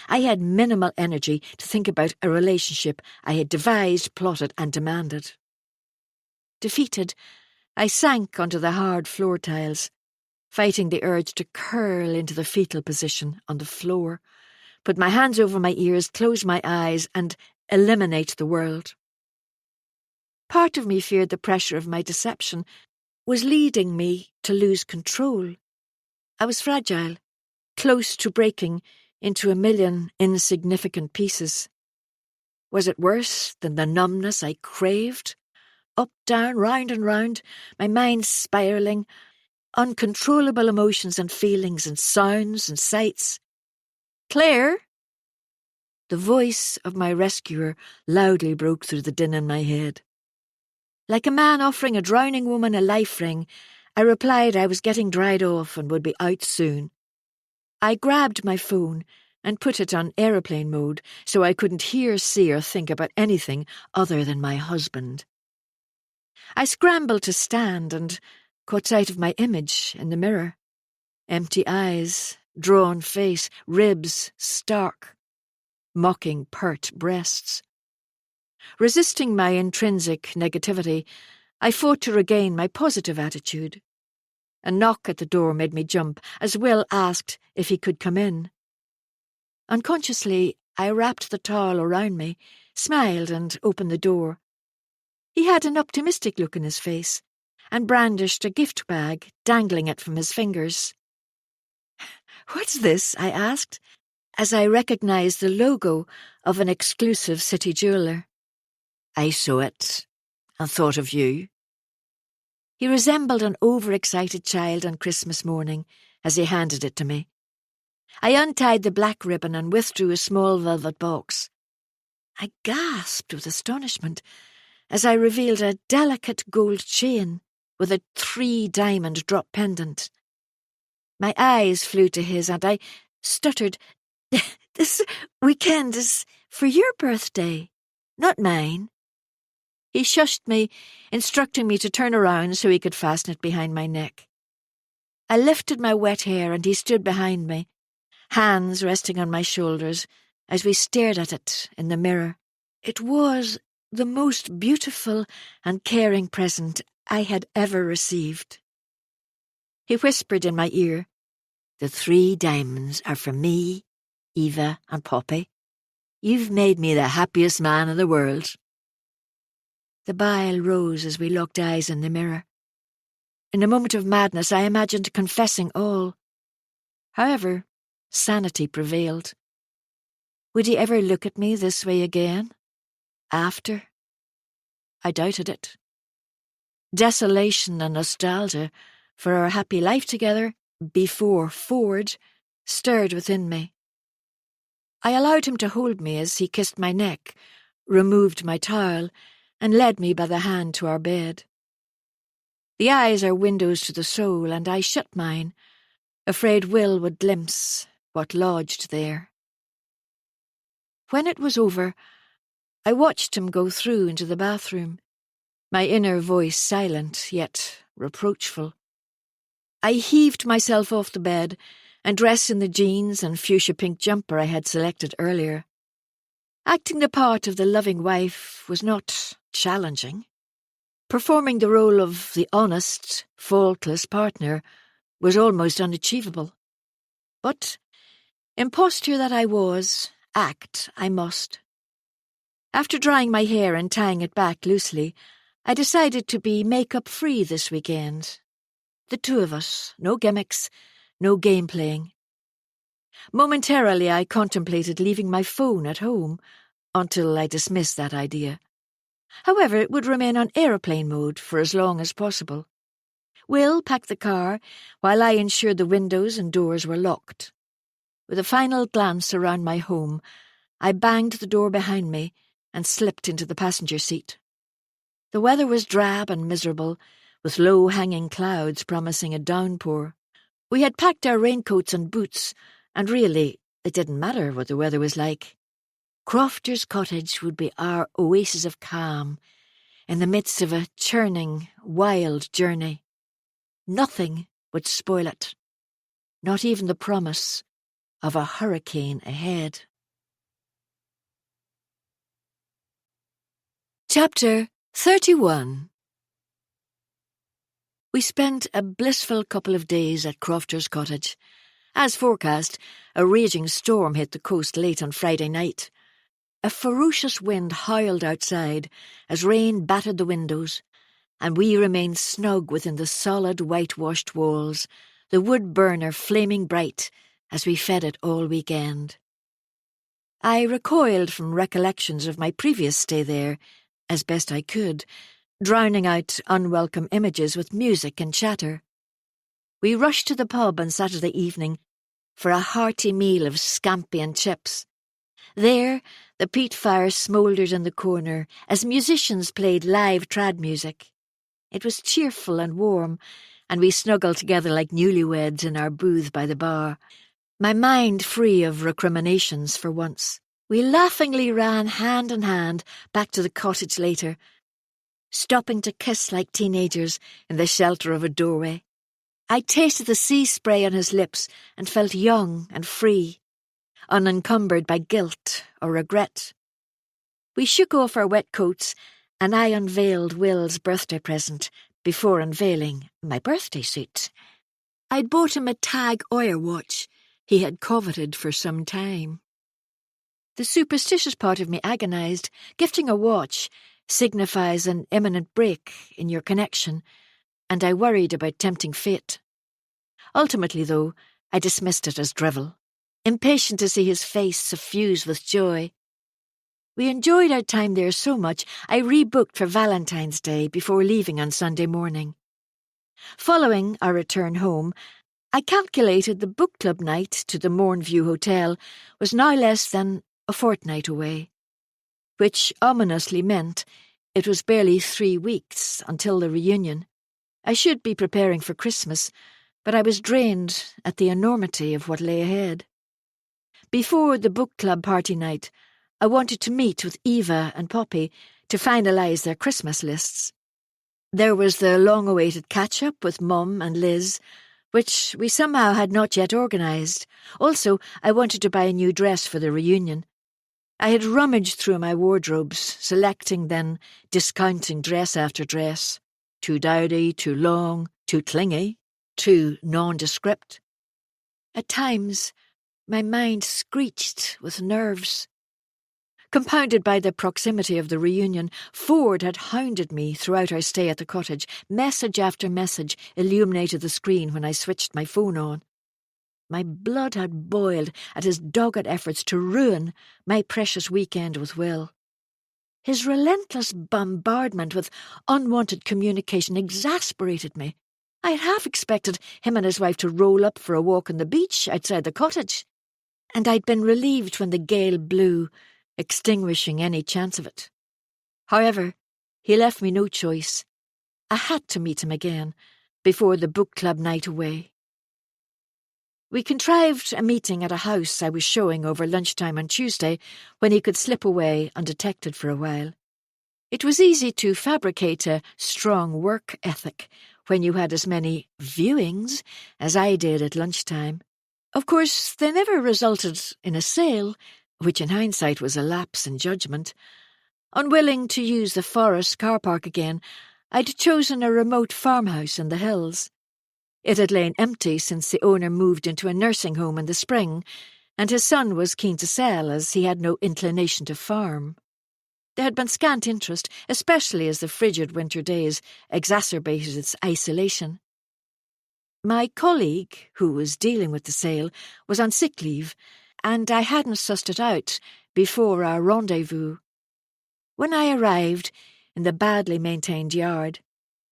I had minimal energy to think about a relationship I had devised, plotted, and demanded. Defeated, I sank onto the hard floor tiles, fighting the urge to curl into the fetal position on the floor, put my hands over my ears, close my eyes, and eliminate the world. Part of me feared the pressure of my deception was leading me to lose control. I was fragile, close to breaking into a million insignificant pieces. Was it worse than the numbness I craved? Up, down, round and round, my mind spiralling, uncontrollable emotions and feelings and sounds and sights. "Claire!" The voice of my rescuer loudly broke through the din in my head. Like a man offering a drowning woman a life ring, I replied I was getting dried off and would be out soon. I grabbed my phone and put it on aeroplane mode so I couldn't hear, see, or think about anything other than my husband. I scrambled to stand and caught sight of my image in the mirror. Empty eyes, drawn face, ribs stark, mocking pert breasts. Resisting my intrinsic negativity, I fought to regain my positive attitude. A knock at the door made me jump as Will asked if he could come in. Unconsciously, I wrapped the towel around me, smiled and opened the door. He had an optimistic look in his face and brandished a gift bag, dangling it from his fingers. "What's this?" I asked, as I recognized the logo of an exclusive city jeweller. "I saw it and thought of you." He resembled an overexcited child on Christmas morning as he handed it to me. I untied the black ribbon and withdrew a small velvet box. I gasped with astonishment as I revealed a delicate gold chain with a 3-diamond drop pendant. My eyes flew to his and I stuttered, "This weekend is for your birthday, not mine." He shushed me, instructing me to turn around so he could fasten it behind my neck. I lifted my wet hair and he stood behind me, hands resting on my shoulders as we stared at it in the mirror. It was the most beautiful and caring present I had ever received. He whispered in my ear, "The 3 diamonds are for me, Eva and Poppy. You've made me the happiest man in the world." The bile rose as we locked eyes in the mirror. In a moment of madness, I imagined confessing all. However, sanity prevailed. Would he ever look at me this way again? After? I doubted it. Desolation and nostalgia for our happy life together, before Ford, stirred within me. I allowed him to hold me as he kissed my neck, removed my towel, and led me by the hand to our bed. The eyes are windows to the soul, and I shut mine, afraid Will would glimpse what lodged there. When it was over, I watched him go through into the bathroom, my inner voice silent yet reproachful. I heaved myself off the bed and dressed in the jeans and fuchsia-pink jumper I had selected earlier. Acting the part of the loving wife was not challenging. Performing the role of the honest, faultless partner was almost unachievable. But Imposture that I was, act I must. After drying my hair and tying it back loosely, I decided to be makeup-free this weekend. The two of us, no gimmicks, no game-playing. Momentarily I contemplated leaving my phone at home, until I dismissed that idea. However, it would remain on aeroplane mode for as long as possible. Will packed the car, while I ensured the windows and doors were locked. With a final glance around my home, I banged the door behind me and slipped into the passenger seat. The weather was drab and miserable, with low-hanging clouds promising a downpour. We had packed our raincoats and boots, and really, it didn't matter what the weather was like. Crofter's cottage would be our oasis of calm, in the midst of a churning, wild journey. Nothing would spoil it, not even the promise of a hurricane ahead. Chapter 31. We spent a blissful couple of days at Crofter's cottage. As forecast, a raging storm hit the coast late on Friday night. A ferocious wind howled outside as rain battered the windows, and we remained snug within the solid whitewashed walls, the wood burner flaming bright as we fed it all weekend. I recoiled from recollections of my previous stay there, as best I could, drowning out unwelcome images with music and chatter. We rushed to the pub on Saturday evening for a hearty meal of scampi and chips. There, the peat fire smouldered in the corner as musicians played live trad music. It was cheerful and warm, and we snuggled together like newlyweds in our booth by the bar, my mind free of recriminations for once. We laughingly ran hand in hand back to the cottage later, stopping to kiss like teenagers in the shelter of a doorway. I tasted the sea spray on his lips and felt young and free, unencumbered by guilt or regret. We shook off our wet coats, and I unveiled Will's birthday present before unveiling my birthday suit. I'd bought him a Tag Heuer watch he had coveted for some time. The superstitious part of me agonized. Gifting a watch signifies an imminent break in your connection, and I worried about tempting fate. Ultimately, though, I dismissed it as drivel, impatient to see his face suffused with joy. We enjoyed our time there so much, I rebooked for Valentine's Day before leaving on Sunday morning. Following our return home, I calculated the book club night to the Mornview Hotel was now less than a fortnight away, which ominously meant it was barely 3 weeks until the reunion. I should be preparing for Christmas, but I was drained at the enormity of what lay ahead. Before the book club party night, I wanted to meet with Eva and Poppy to finalise their Christmas lists. There was the long-awaited catch-up with Mum and Liz, which we somehow had not yet organised. Also, I wanted to buy a new dress for the reunion. I had rummaged through my wardrobes, selecting then discounting dress after dress. Too dowdy, too long, too clingy, too nondescript. At times, my mind screeched with nerves. Compounded by the proximity of the reunion, Ford had hounded me throughout our stay at the cottage. Message after message illuminated the screen when I switched my phone on. My blood had boiled at his dogged efforts to ruin my precious weekend with Will. His relentless bombardment with unwanted communication exasperated me. I had half expected him and his wife to roll up for a walk on the beach outside the cottage, and I'd been relieved when the gale blew, extinguishing any chance of it. However, he left me no choice. I had to meet him again before the book club night away. We contrived a meeting at a house I was showing over lunchtime on Tuesday when he could slip away undetected for a while. It was easy to fabricate a strong work ethic when you had as many viewings as I did at lunchtime. Of course, they never resulted in a sale, which in hindsight was a lapse in judgment. Unwilling to use the forest car park again, I'd chosen a remote farmhouse in the hills. It had lain empty since the owner moved into a nursing home in the spring, and his son was keen to sell as he had no inclination to farm. There had been scant interest, especially as the frigid winter days exacerbated its isolation. My colleague, who was dealing with the sale, was on sick leave, and I hadn't sussed it out before our rendezvous. When I arrived in the badly maintained yard,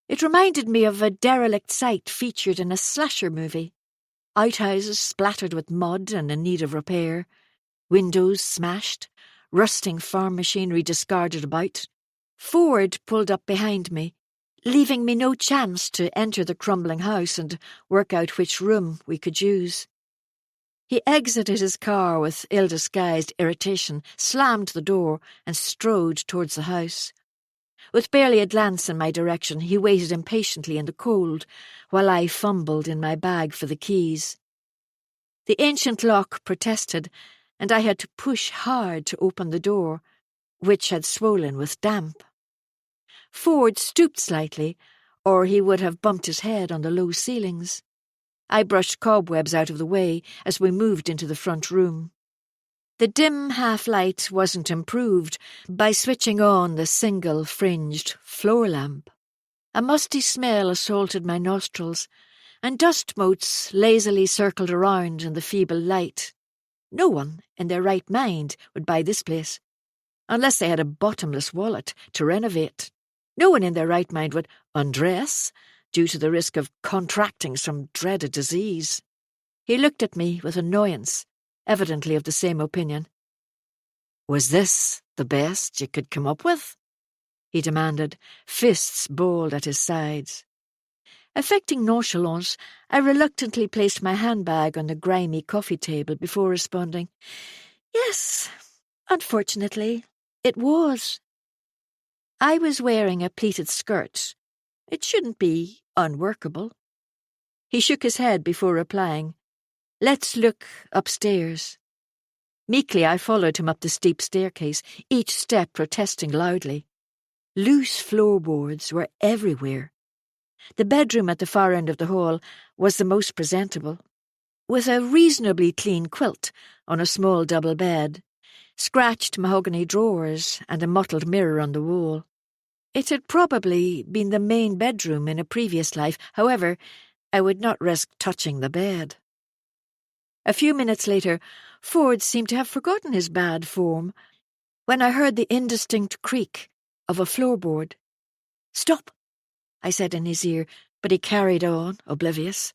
it reminded me of a derelict site featured in a slasher movie. Outhouses splattered with mud and in need of repair, windows smashed, rusting farm machinery discarded about. Ford pulled up behind me, leaving me no chance to enter the crumbling house and work out which room we could use. He exited his car with ill-disguised irritation, slammed the door, and strode towards the house. With barely a glance in my direction, he waited impatiently in the cold, while I fumbled in my bag for the keys. The ancient lock protested, and I had to push hard to open the door, which had swollen with damp. Ford stooped slightly, or he would have bumped his head on the low ceilings. I brushed cobwebs out of the way as we moved into the front room. The dim half-light wasn't improved by switching on the single-fringed floor lamp. A musty smell assaulted my nostrils, and dust motes lazily circled around in the feeble light. No one in their right mind would buy this place, unless they had a bottomless wallet to renovate. No one in their right mind would undress, due to the risk of contracting some dreaded disease. He looked at me with annoyance, evidently of the same opinion. "Was this the best you could come up with?" he demanded, fists balled at his sides. Affecting nonchalance, I reluctantly placed my handbag on the grimy coffee table before responding, "Yes, unfortunately, it was." I was wearing a pleated skirt. It shouldn't be unworkable. He shook his head before replying, "Let's look upstairs." Meekly I followed him up the steep staircase, each step protesting loudly. Loose floorboards were everywhere. The bedroom at the far end of the hall was the most presentable, with a reasonably clean quilt on a small double bed, scratched mahogany drawers and a mottled mirror on the wall. It had probably been the main bedroom in a previous life, however, I would not risk touching the bed. A few minutes later, Ford seemed to have forgotten his bad form when I heard the indistinct creak of a floorboard. "Stop," I said in his ear, but he carried on, oblivious.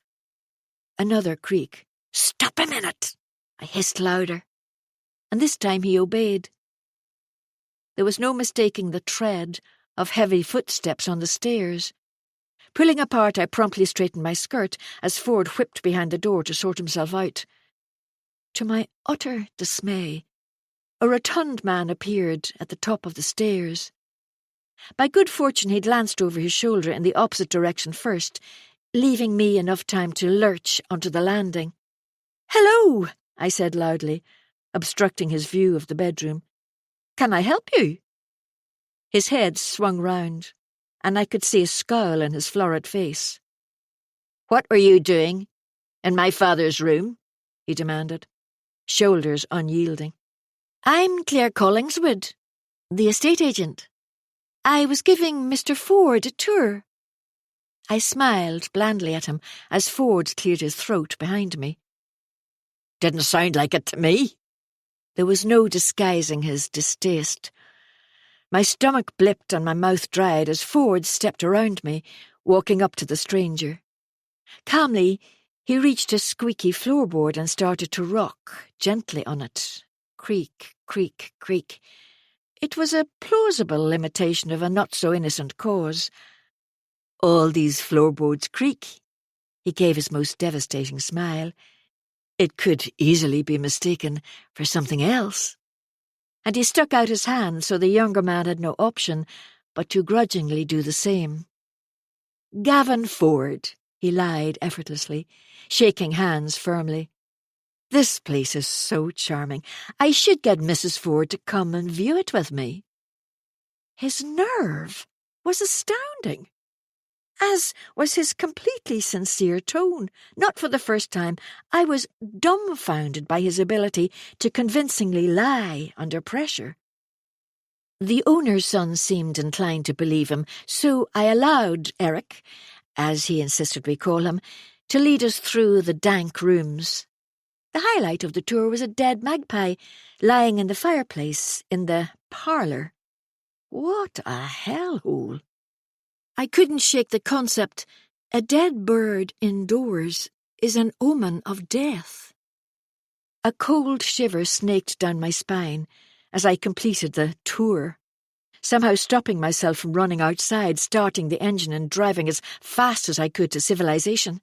Another creak. "Stop a minute," I hissed louder, and this time he obeyed. There was no mistaking the tread of heavy footsteps on the stairs. Pulling apart, I promptly straightened my skirt as Ford whipped behind the door to sort himself out. To my utter dismay, a rotund man appeared at the top of the stairs. By good fortune, he glanced over his shoulder in the opposite direction first, leaving me enough time to lurch onto the landing. "Hello," I said loudly, obstructing his view of the bedroom. "Can I help you?" His head swung round, and I could see a scowl in his florid face. "What were you doing in my father's room?" he demanded, shoulders unyielding. "I'm Claire Collingswood, the estate agent. I was giving Mr. Ford a tour." I smiled blandly at him as Ford cleared his throat behind me. "Didn't sound like it to me." There was no disguising his distaste. My stomach blipped and my mouth dried as Ford stepped around me, walking up to the stranger. Calmly, he reached a squeaky floorboard and started to rock gently on it. Creak, creak, creak. It was a plausible imitation of a not-so-innocent cause. "All these floorboards creak." He gave his most devastating smile. "It could easily be mistaken for something else." And he stuck out his hand so the younger man had no option but to grudgingly do the same. "Gavin Ford," he lied effortlessly, shaking hands firmly. "This place is so charming. I should get Mrs. Ford to come and view it with me." His nerve was astounding. as was his completely sincere tone. Not for the first time, I was dumbfounded by his ability to convincingly lie under pressure. The owner's son seemed inclined to believe him, so I allowed Eric, as he insisted we call him, to lead us through the dank rooms. The highlight of the tour was a dead magpie lying in the fireplace in the parlour. What a hellhole! I couldn't shake the concept. A dead bird indoors is an omen of death. A cold shiver snaked down my spine as I completed the tour, somehow stopping myself from running outside, starting the engine and driving as fast as I could to civilization.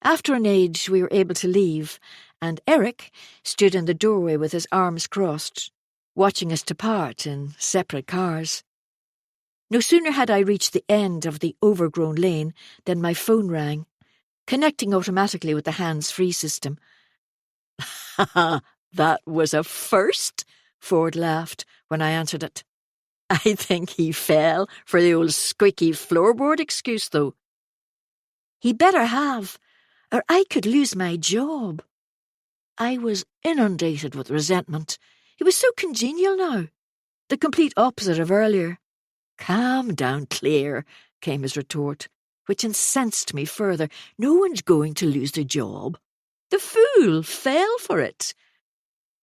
After an age, we were able to leave, and Eric stood in the doorway with his arms crossed, watching us depart in separate cars. No sooner had I reached the end of the overgrown lane than my phone rang, connecting automatically with the hands-free system. "Ha ha, that was a first," Ford laughed when I answered it. "I think he fell for the old squeaky floorboard excuse, though." "He better have, or I could lose my job." I was inundated with resentment. He was so congenial now, the complete opposite of earlier. "Calm down, Claire," came his retort, which incensed me further. "No one's going to lose their job. The fool fell for it."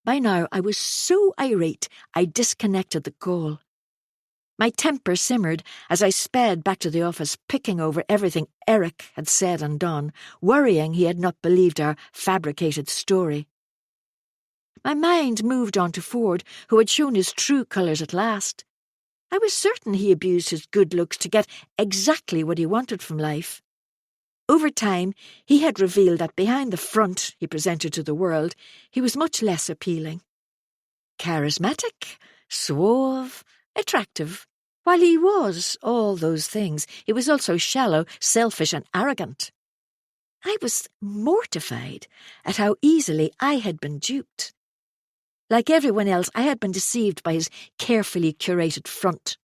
By now I was so irate I disconnected the call. My temper simmered as I sped back to the office, picking over everything Eric had said and done, worrying he had not believed our fabricated story. My mind moved on to Ford, who had shown his true colours at last. I was certain he abused his good looks to get exactly what he wanted from life. Over time, he had revealed that behind the front he presented to the world, he was much less appealing. Charismatic, suave, attractive. While he was all those things, he was also shallow, selfish, and arrogant. I was mortified at how easily I had been duped. Like everyone else, I had been deceived by his carefully curated front.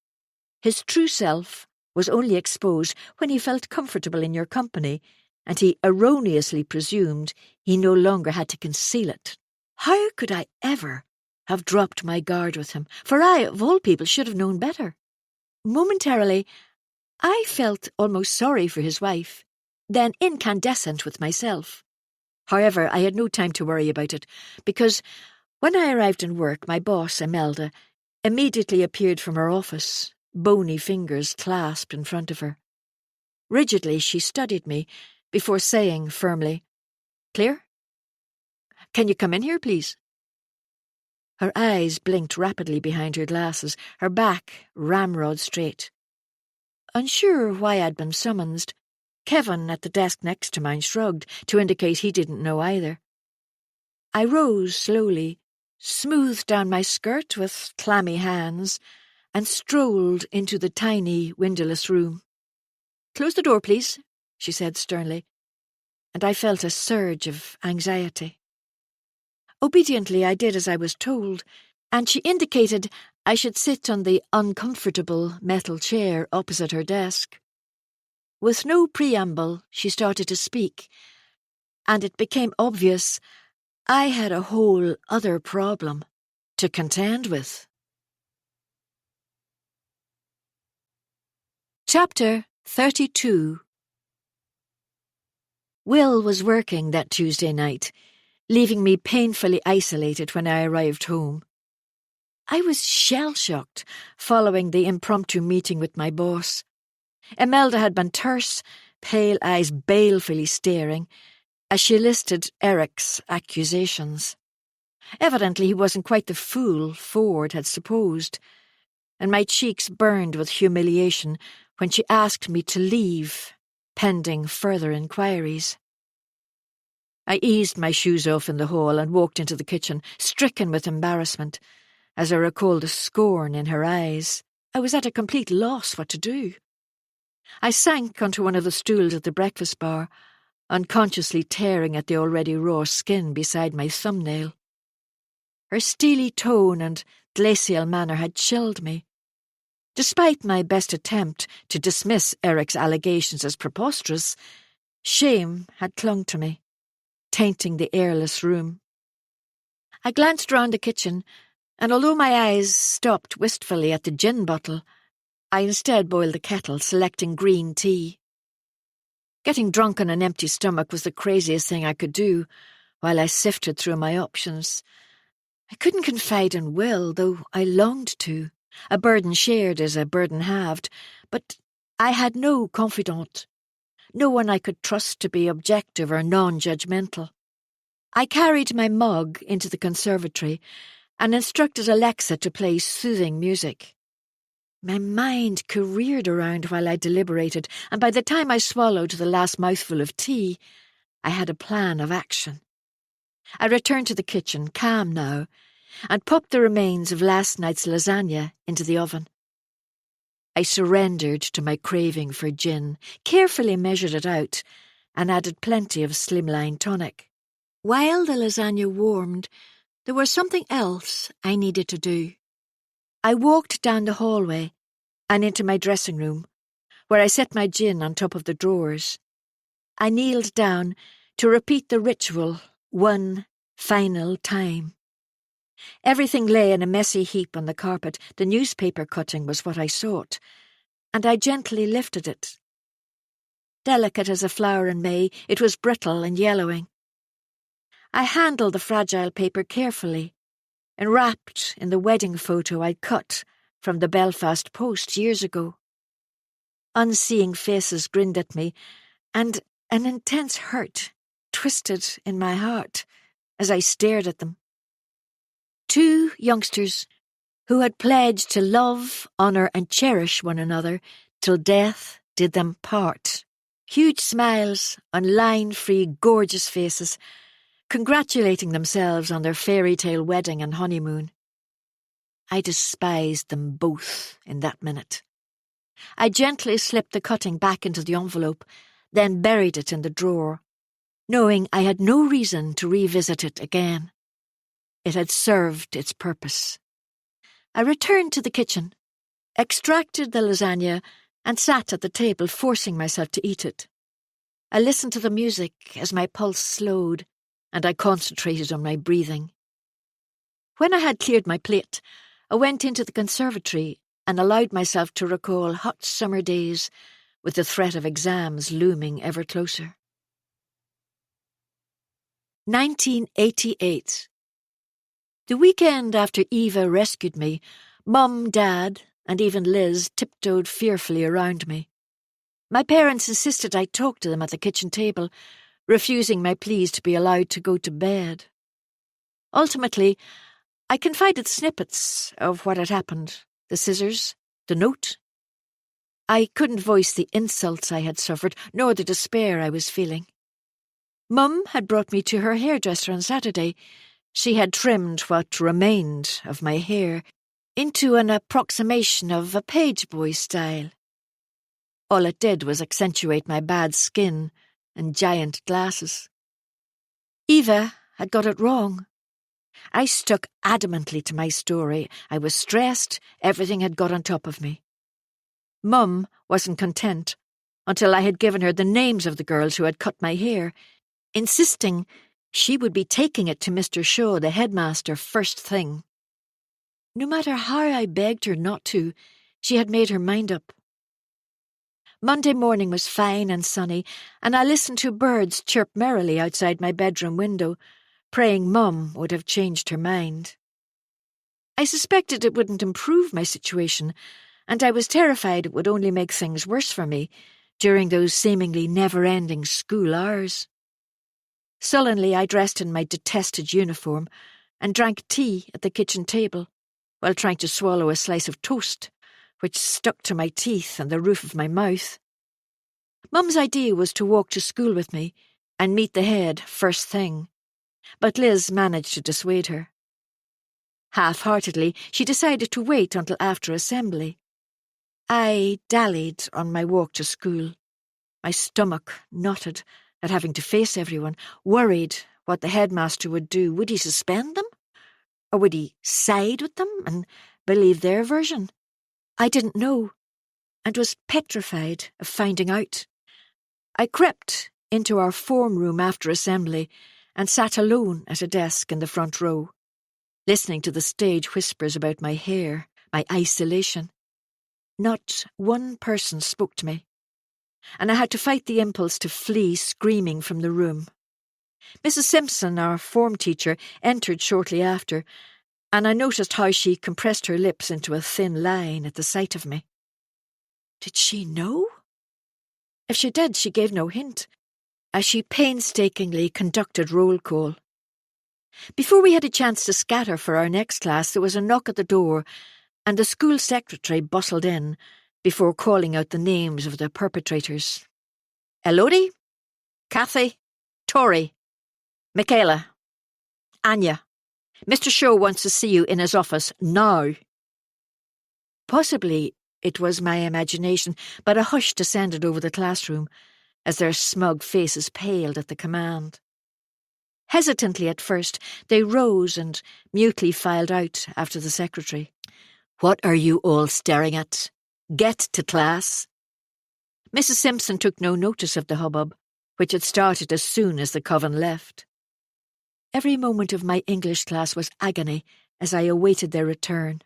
His true self was only exposed when he felt comfortable in your company, and he erroneously presumed he no longer had to conceal it. How could I ever have dropped my guard with him? For I, of all people, should have known better. Momentarily, I felt almost sorry for his wife, then incandescent with myself. However, I had no time to worry about it, because when I arrived in work, my boss, Imelda, immediately appeared from her office, bony fingers clasped in front of her. Rigidly, she studied me before saying firmly, "Claire? Can you come in here, please?" Her eyes blinked rapidly behind her glasses, her back ramrod straight. Unsure why I'd been summoned, Kevin at the desk next to mine shrugged to indicate he didn't know either. I rose slowly, smoothed down my skirt with clammy hands, and strolled into the tiny, windowless room. "Close the door, please," she said sternly, and I felt a surge of anxiety. Obediently, I did as I was told, and she indicated I should sit on the uncomfortable metal chair opposite her desk. With no preamble, she started to speak, and it became obvious I had a whole other problem to contend with. Chapter 32. Will was working that Tuesday night, leaving me painfully isolated when I arrived home. I was shell-shocked following the impromptu meeting with my boss. Imelda had been terse, pale eyes balefully staring, as she listed Eric's accusations. Evidently he wasn't quite the fool Ford had supposed, and my cheeks burned with humiliation when she asked me to leave, pending further inquiries. I eased my shoes off in the hall and walked into the kitchen, stricken with embarrassment, as I recalled the scorn in her eyes. I was at a complete loss what to do. I sank onto one of the stools at the breakfast bar, unconsciously tearing at the already raw skin beside my thumbnail. Her steely tone and glacial manner had chilled me. Despite my best attempt to dismiss Eric's allegations as preposterous, shame had clung to me, tainting the airless room. I glanced round the kitchen, and although my eyes stopped wistfully at the gin bottle, I instead boiled the kettle, selecting green tea. Getting drunk on an empty stomach was the craziest thing I could do, while I sifted through my options. I couldn't confide in Will, though I longed to. A burden shared is a burden halved, but I had no confidant, no one I could trust to be objective or non-judgmental. I carried my mug into the conservatory and instructed Alexa to play soothing music. My mind careered around while I deliberated, and by the time I swallowed the last mouthful of tea, I had a plan of action. I returned to the kitchen, calm now, and popped the remains of last night's lasagna into the oven. I surrendered to my craving for gin, carefully measured it out, and added plenty of slimline tonic. While the lasagna warmed, there was something else I needed to do. I walked down the hallway and into my dressing room, where I set my gin on top of the drawers. I kneeled down to repeat the ritual one final time. Everything lay in a messy heap on the carpet. The newspaper cutting was what I sought, and I gently lifted it. Delicate as a flower in May, it was brittle and yellowing. I handled the fragile paper carefully, enwrapped in the wedding photo I'd cut from the Belfast Post years ago. Unseeing faces grinned at me, and an intense hurt twisted in my heart as I stared at them. 2 youngsters who had pledged to love, honour and cherish one another till death did them part. Huge smiles on line-free, gorgeous faces, congratulating themselves on their fairy tale wedding and honeymoon. I despised them both in that minute. I gently slipped the cutting back into the envelope, then buried it in the drawer, knowing I had no reason to revisit it again. It had served its purpose. I returned to the kitchen, extracted the lasagna, and sat at the table, forcing myself to eat it. I listened to the music as my pulse slowed, and I concentrated on my breathing. When I had cleared my plate, I went into the conservatory and allowed myself to recall hot summer days with the threat of exams looming ever closer. 1988. The weekend after Eva rescued me, Mum, Dad, and even Liz tiptoed fearfully around me. My parents insisted I talk to them at the kitchen table, refusing my pleas to be allowed to go to bed. Ultimately, I confided snippets of what had happened, the scissors, the note. I couldn't voice the insults I had suffered, nor the despair I was feeling. Mum had brought me to her hairdresser on Saturday. She had trimmed what remained of my hair into an approximation of a page boy style. All it did was accentuate my bad skin and giant glasses. Eva had got it wrong. I stuck adamantly to my story. I was stressed, everything had got on top of me. Mum wasn't content until I had given her the names of the girls who had cut my hair, insisting she would be taking it to Mr. Shaw, the headmaster, first thing. No matter how I begged her not to, she had made her mind up. Monday morning was fine and sunny, and I listened to birds chirp merrily outside my bedroom window, praying Mum would have changed her mind. I suspected it wouldn't improve my situation, and I was terrified it would only make things worse for me during those seemingly never-ending school hours. Sullenly I dressed in my detested uniform and drank tea at the kitchen table while trying to swallow a slice of toast, which stuck to my teeth and the roof of my mouth. Mum's idea was to walk to school with me and meet the head first thing, but Liz managed to dissuade her. Half-heartedly, she decided to wait until after assembly. I dallied on my walk to school. My stomach knotted at having to face everyone, worried what the headmaster would do. Would he suspend them? Or would he side with them and believe their version? I didn't know, and was petrified of finding out. I crept into our form room after assembly and sat alone at a desk in the front row, listening to the stage whispers about my hair, my isolation. Not one person spoke to me, and I had to fight the impulse to flee screaming from the room. Mrs. Simpson, our form teacher, entered shortly after, and I noticed how she compressed her lips into a thin line at the sight of me. Did she know? If she did, she gave no hint, as she painstakingly conducted roll call. Before we had a chance to scatter for our next class, there was a knock at the door, and the school secretary bustled in before calling out the names of the perpetrators. Elodie, Kathy, Tori, Michaela, Anya. Mr. Shaw wants to see you in his office now. Possibly it was my imagination, but a hush descended over the classroom as their smug faces paled at the command. Hesitantly at first, they rose and mutely filed out after the secretary. What are you all staring at? Get to class. Mrs. Simpson took no notice of the hubbub, which had started as soon as the coven left. Every moment of my English class was agony as I awaited their return.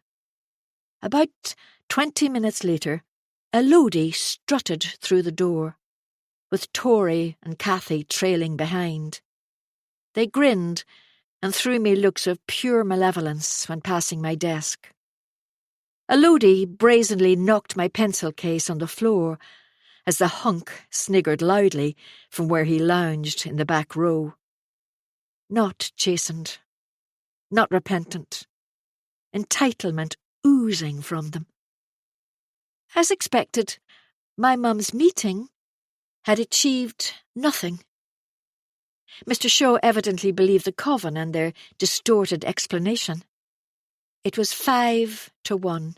About 20 minutes later, Elodie strutted through the door, with Tori and Kathy trailing behind. They grinned and threw me looks of pure malevolence when passing my desk. Elodie brazenly knocked my pencil case on the floor as the hunk sniggered loudly from where he lounged in the back row. Not chastened, not repentant, entitlement oozing from them. As expected, my mum's meeting had achieved nothing. Mr. Shaw evidently believed the coven and their distorted explanation. It was 5-1.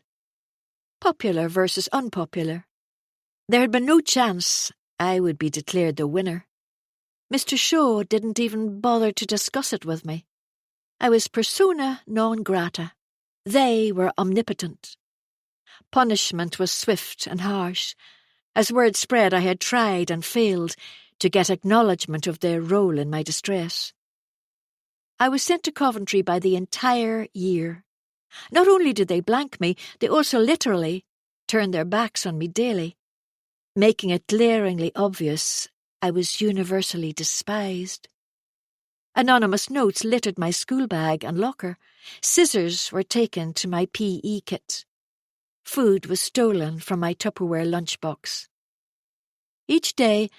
Popular versus unpopular. There had been no chance I would be declared the winner. Mr. Shaw didn't even bother to discuss it with me. I was persona non grata. They were omnipotent. Punishment was swift and harsh. As word spread, I had tried and failed to get acknowledgement of their role in my distress. I was sent to Coventry by the entire year. Not only did they blank me, they also literally turned their backs on me daily, making it glaringly obvious I was universally despised. Anonymous notes littered my school bag and locker. Scissors were taken to my PE kit. Food was stolen from my Tupperware lunchbox. Each day,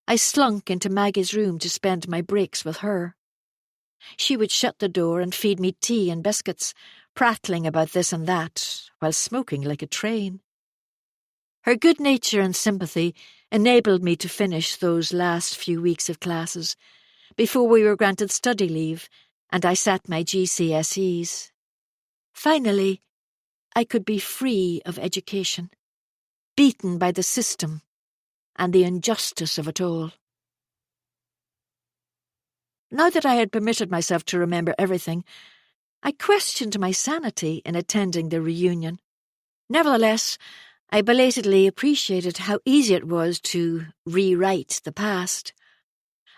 I slunk into Maggie's room to spend my breaks with her. She would shut the door and feed me tea and biscuits, prattling about this and that, while smoking like a train. Her good nature and sympathy enabled me to finish those last few weeks of classes, before we were granted study leave and I sat my GCSEs. Finally, I could be free of education, beaten by the system and the injustice of it all. Now that I had permitted myself to remember everything, I questioned my sanity in attending the reunion. Nevertheless, I belatedly appreciated how easy it was to rewrite the past.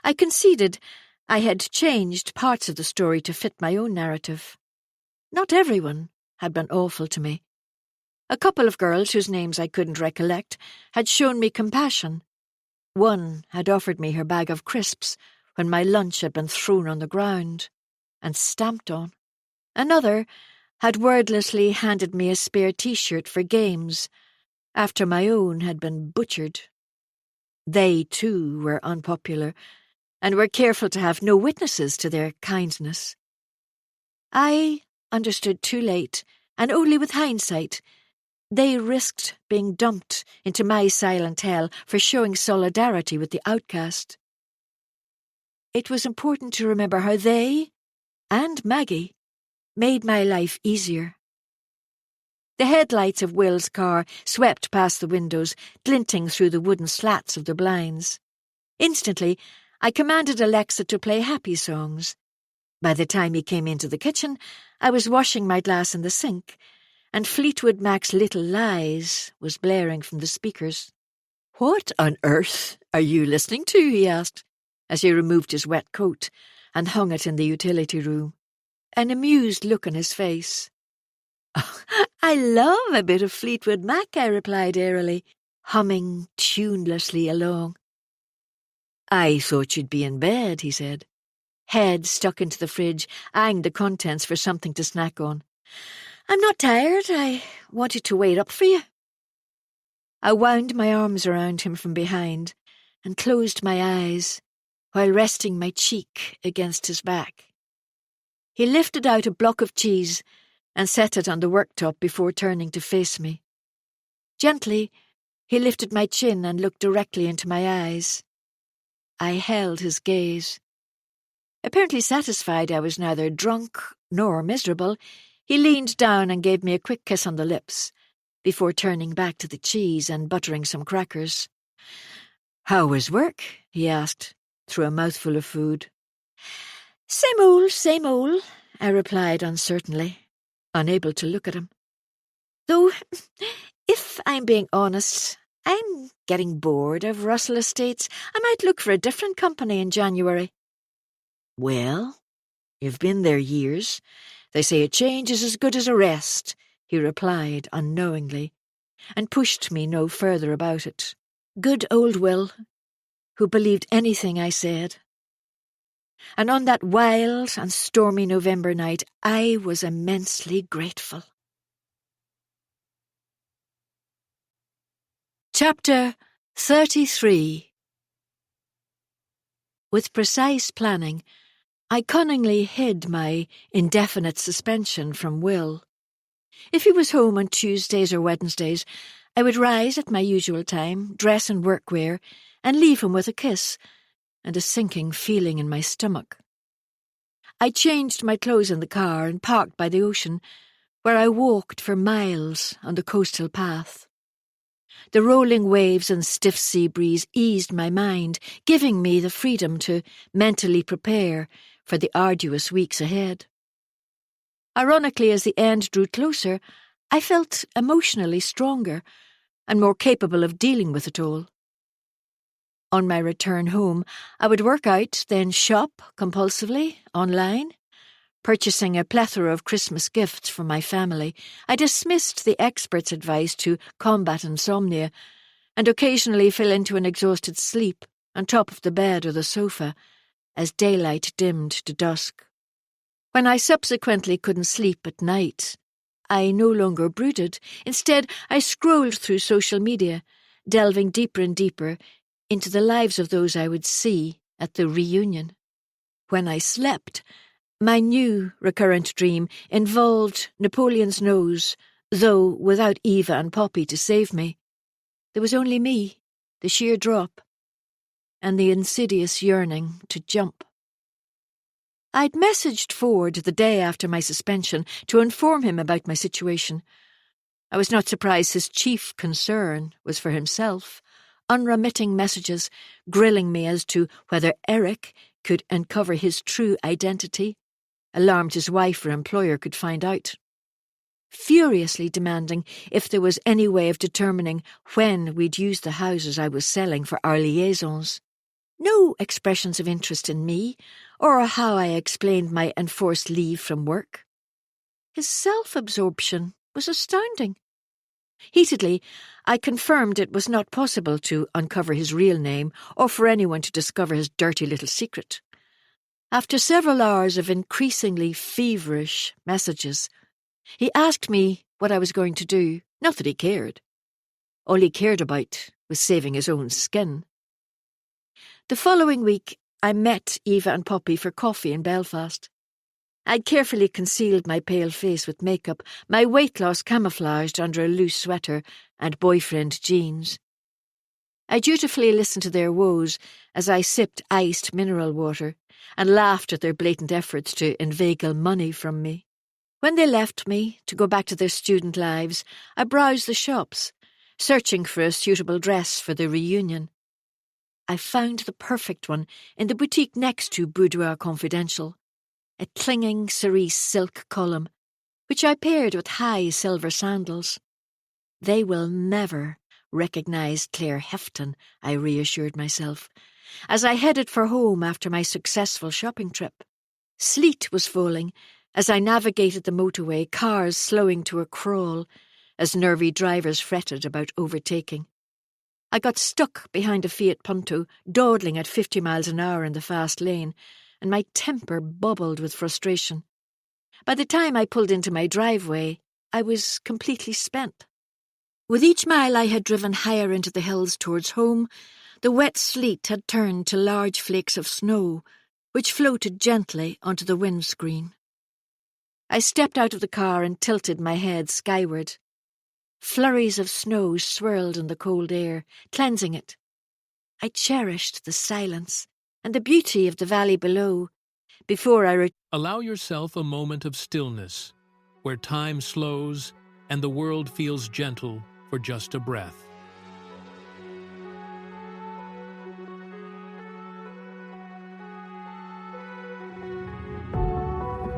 I conceded I had changed parts of the story to fit my own narrative. Not everyone had been awful to me. A couple of girls whose names I couldn't recollect had shown me compassion. One had offered me her bag of crisps when my lunch had been thrown on the ground and stamped on. Another had wordlessly handed me a spare T-shirt for games after my own had been butchered. They, too, were unpopular and were careful to have no witnesses to their kindness. I understood too late, and only with hindsight, they risked being dumped into my silent hell for showing solidarity with the outcast. It was important to remember how they, and Maggie, made my life easier. The headlights of Will's car swept past the windows, glinting through the wooden slats of the blinds. Instantly, I commanded Alexa to play happy songs. By the time he came into the kitchen, I was washing my glass in the sink, and Fleetwood Mac's Little Lies was blaring from the speakers. "What on earth are you listening to?" he asked, as he removed his wet coat and hung it in the utility room, an amused look on his face. "I love a bit of Fleetwood Mac," I replied airily, humming tunelessly along. "I thought you'd be in bed," he said, head stuck into the fridge, eyeing the contents for something to snack on. "I'm not tired. I wanted to wait up for you." I wound my arms around him from behind and closed my eyes while resting my cheek against his back. He lifted out a block of cheese and set it on the worktop before turning to face me. Gently, he lifted my chin and looked directly into my eyes. I held his gaze. Apparently satisfied I was neither drunk nor miserable, he leaned down and gave me a quick kiss on the lips, before turning back to the cheese and buttering some crackers. "How was work?" he asked, through a mouthful of food. Same old," I replied uncertainly, unable to look at him. "Though, if I'm being honest, I'm getting bored of Russell Estates. I might look for a different company in January." "Well, you've been there years. They say a change is as good as a rest," he replied unknowingly, and pushed me no further about it. Good old Will, who believed anything I said. And on that wild and stormy November night, I was immensely grateful. Chapter 33. With precise planning, I cunningly hid my indefinite suspension from Will. If he was home on Tuesdays or Wednesdays, I would rise at my usual time, dress in workwear, and leave him with a kiss and a sinking feeling in my stomach. I changed my clothes in the car and parked by the ocean, where I walked for miles on the coastal path. The rolling waves and stiff sea breeze eased my mind, giving me the freedom to mentally prepare for the arduous weeks ahead. Ironically, as the end drew closer, I felt emotionally stronger and more capable of dealing with it all. On my return home, I would work out, then shop compulsively, online. Purchasing a plethora of Christmas gifts for my family, I dismissed the experts' advice to combat insomnia and occasionally fell into an exhausted sleep on top of the bed or the sofa as daylight dimmed to dusk. When I subsequently couldn't sleep at night, I no longer brooded. Instead, I scrolled through social media, delving deeper and deeper into the lives of those I would see at the reunion. When I slept, my new recurrent dream involved Napoleon's nose, though without Eva and Poppy to save me. There was only me, the sheer drop, and the insidious yearning to jump. I'd messaged Ford the day after my suspension to inform him about my situation. I was not surprised his chief concern was for himself, unremitting messages grilling me as to whether Eric could uncover his true identity, alarmed his wife or employer could find out. Furiously demanding if there was any way of determining when we'd use the houses I was selling for our liaisons. No expressions of interest in me, or how I explained my enforced leave from work. His self-absorption was astounding. Heatedly, I confirmed it was not possible to uncover his real name or for anyone to discover his dirty little secret. After several hours of increasingly feverish messages, he asked me what I was going to do. Not that he cared. All he cared about was saving his own skin. The following week, I met Eva and Poppy for coffee in Belfast. I'd carefully concealed my pale face with makeup, my weight loss camouflaged under a loose sweater and boyfriend jeans. I dutifully listened to their woes as I sipped iced mineral water and laughed at their blatant efforts to inveigle money from me. When they left me to go back to their student lives, I browsed the shops, searching for a suitable dress for the reunion. I found the perfect one in the boutique next to Boudoir Confidential, a clinging cerise silk column, which I paired with high silver sandals. They will never recognise Claire Hefton, I reassured myself, as I headed for home after my successful shopping trip. Sleet was falling as I navigated the motorway, cars slowing to a crawl as nervy drivers fretted about overtaking. I got stuck behind a Fiat Punto, dawdling at 50 miles an hour in the fast lane, and my temper bubbled with frustration. By the time I pulled into my driveway, I was completely spent. With each mile I had driven higher into the hills towards home, the wet sleet had turned to large flakes of snow, which floated gently onto the windscreen. I stepped out of the car and tilted my head skyward. Flurries of snow swirled in the cold air, cleansing it. I cherished the silence and the beauty of the valley below before I Allow yourself a moment of stillness, where time slows and the world feels gentle for just a breath.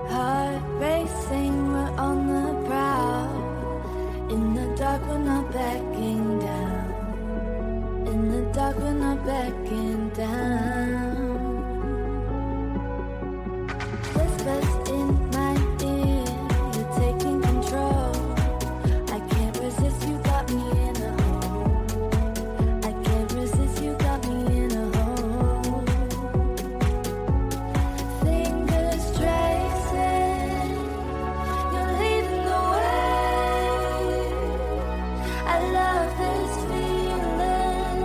Heart racing, we're on the prowl. In the dark, we're not backing down. In the dark, we're not backing down. Whispers in my ear, you're taking control. I can't resist, you got me in a hole. I can't resist, you got me in a hole. Fingers tracing, you're leading the way. I love this feeling,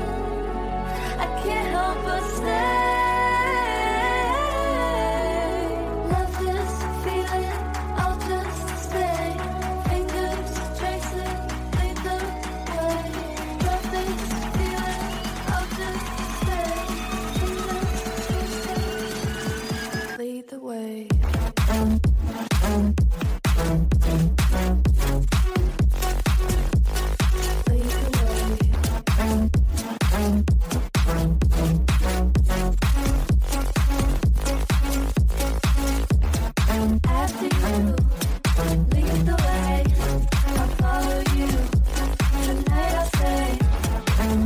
I can't help but stay. Love this feeling, I'll just stay. Fingers tracing, lead the way. Love this feeling, I'll just stay. Fingers tracing, lead the way. Lead the way. After you, lead the way. I'll follow you. Tonight I'll stay.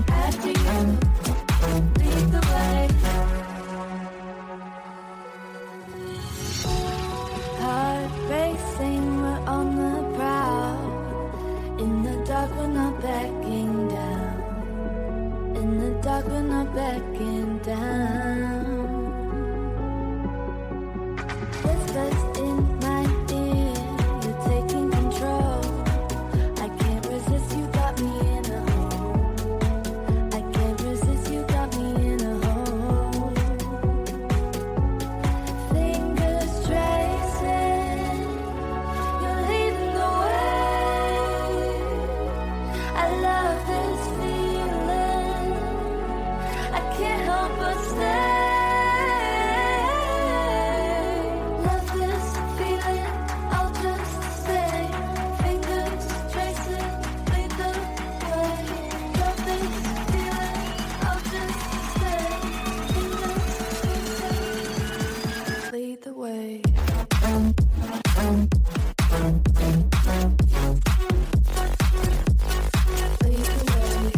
After you, lead the way. Heart racing, we're on the prowl. In the dark, we're not backing down. In the dark, we're not backing down. Whispers in my ear, you're taking control. I can't resist, you got me in a hole. I can't resist, you got me in a hole. Fingers tracing, you're leading the way. I love this feeling, I can't help but stay. Love this feeling, I'll just stay. Fingers tracing, lead the way. Love this feeling, I'll just stay. Fingers tracing, lead the way. Lead the way.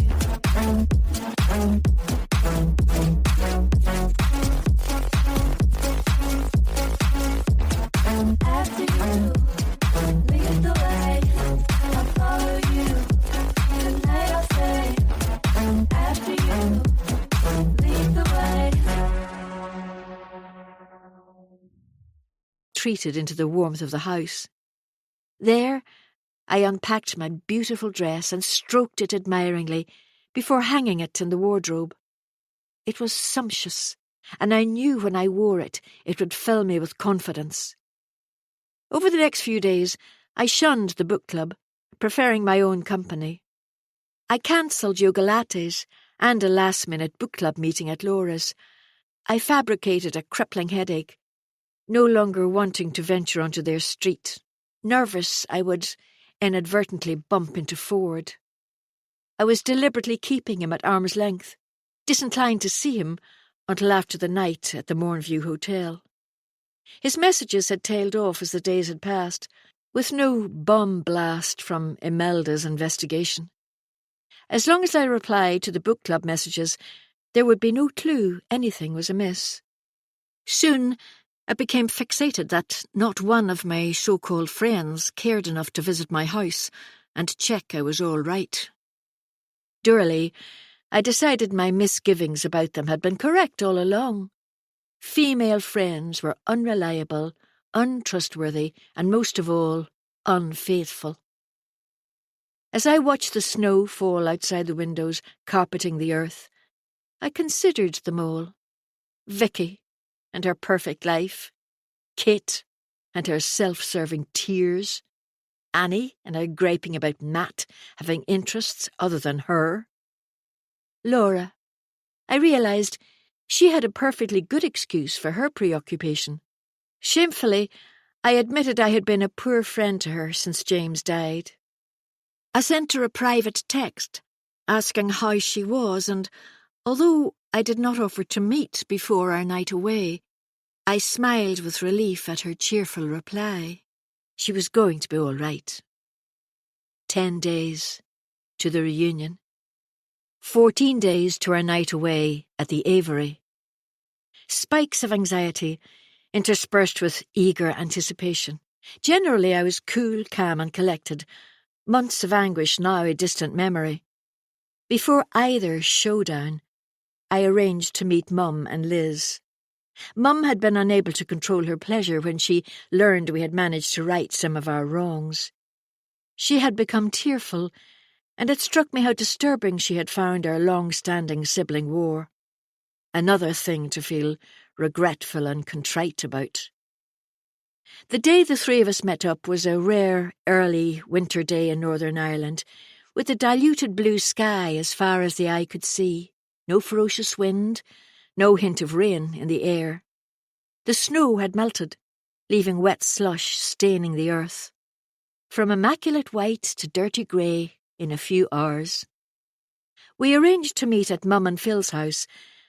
After you, lead the way. I'll follow you. Tonight I'll stay. After you, lead the way. Treated into the warmth of the house. There, I unpacked my beautiful dress and stroked it admiringly before hanging it in the wardrobe. It was sumptuous, and I knew when I wore it, it would fill me with confidence. Over the next few days, I shunned the book club, preferring my own company. I cancelled yoga lattes and a last-minute book club meeting at Laura's. I fabricated a crippling headache, no longer wanting to venture onto their street, nervous I would inadvertently bump into Ford. I was deliberately keeping him at arm's length, disinclined to see him until after the night at the Mornview Hotel. His messages had tailed off as the days had passed, with no bomb blast from Imelda's investigation. As long as I replied to the book club messages, there would be no clue anything was amiss. Soon, I became fixated that not one of my so-called friends cared enough to visit my house and check I was all right. Dourly, I decided my misgivings about them had been correct all along. Female friends were unreliable, untrustworthy, and most of all, unfaithful. As I watched the snow fall outside the windows, carpeting the earth, I considered them all. Vicky and her perfect life, Kit and her self-serving tears, Annie and her griping about Matt having interests other than her. Laura. I realised she had a perfectly good excuse for her preoccupation. Shamefully, I admitted I had been a poor friend to her since James died. I sent her a private text, asking how she was, and although I did not offer to meet before our night away, I smiled with relief at her cheerful reply. She was going to be all right. 10 days to the reunion. 14 days to our night away at the Aviary. Spikes of anxiety, interspersed with eager anticipation. Generally, I was cool, calm, and collected. Months of anguish now a distant memory. Before either showdown, I arranged to meet Mum and Liz. Mum had been unable to control her pleasure when she learned we had managed to right some of our wrongs. She had become tearful, and it struck me how disturbing she had found our long-standing sibling war. Another thing to feel regretful and contrite about. The day the three of us met up was a rare, early winter day in Northern Ireland, with a diluted blue sky as far as the eye could see, no ferocious wind, no hint of rain in the air. The snow had melted, leaving wet slush staining the earth. From immaculate white to dirty grey in a few hours. We arranged to meet at Mum and Phil's house,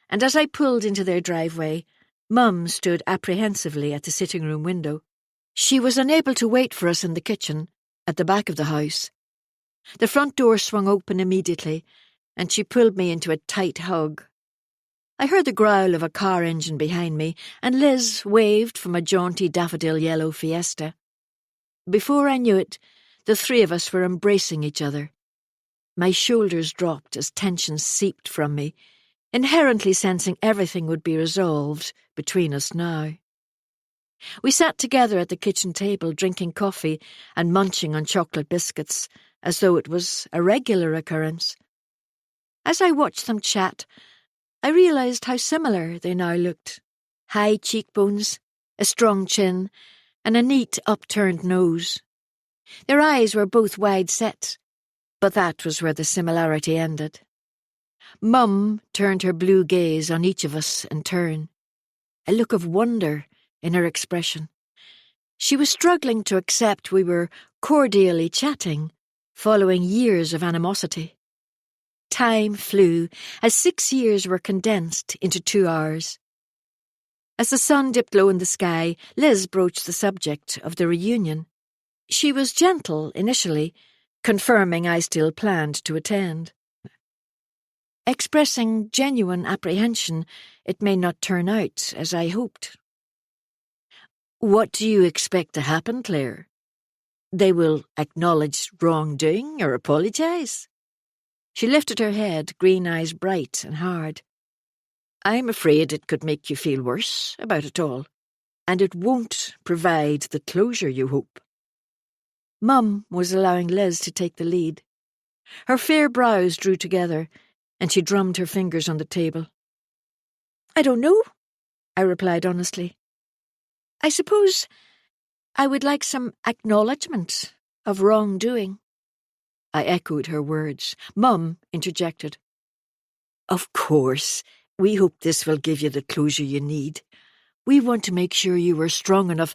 and as I pulled into their driveway, Mum stood apprehensively at the sitting-room window. She was unable to wait for us in the kitchen, at the back of the house. The front door swung open immediately, and she pulled me into a tight hug. I heard the growl of a car engine behind me, and Liz waved from a jaunty daffodil-yellow Fiesta. Before I knew it, the three of us were embracing each other. My shoulders dropped as tension seeped from me, inherently sensing everything would be resolved between us now. We sat together at the kitchen table, drinking coffee and munching on chocolate biscuits, as though it was a regular occurrence. As I watched them chat, I realised how similar they now looked. High cheekbones, a strong chin, and a neat upturned nose. Their eyes were both wide set, but that was where the similarity ended. Mum turned her blue gaze on each of us in turn, a look of wonder in her expression. She was struggling to accept we were cordially chatting, following years of animosity. Time flew as 6 years were condensed into 2 hours. As the sun dipped low in the sky, Liz broached the subject of the reunion. She was gentle initially, confirming I still planned to attend. Expressing genuine apprehension it may not turn out as I hoped. What do you expect to happen, Claire? They will acknowledge wrongdoing or apologise? She lifted her head, green eyes bright and hard. I'm afraid it could make you feel worse about it all, and it won't provide the closure you hope. Mum was allowing Liz to take the lead. Her fair brows drew together, and she drummed her fingers on the table. I don't know, I replied honestly. I suppose I would like some acknowledgement of wrongdoing. I echoed her words. Mum interjected. Of course, we hope this will give you the closure you need. We want to make sure you are strong enough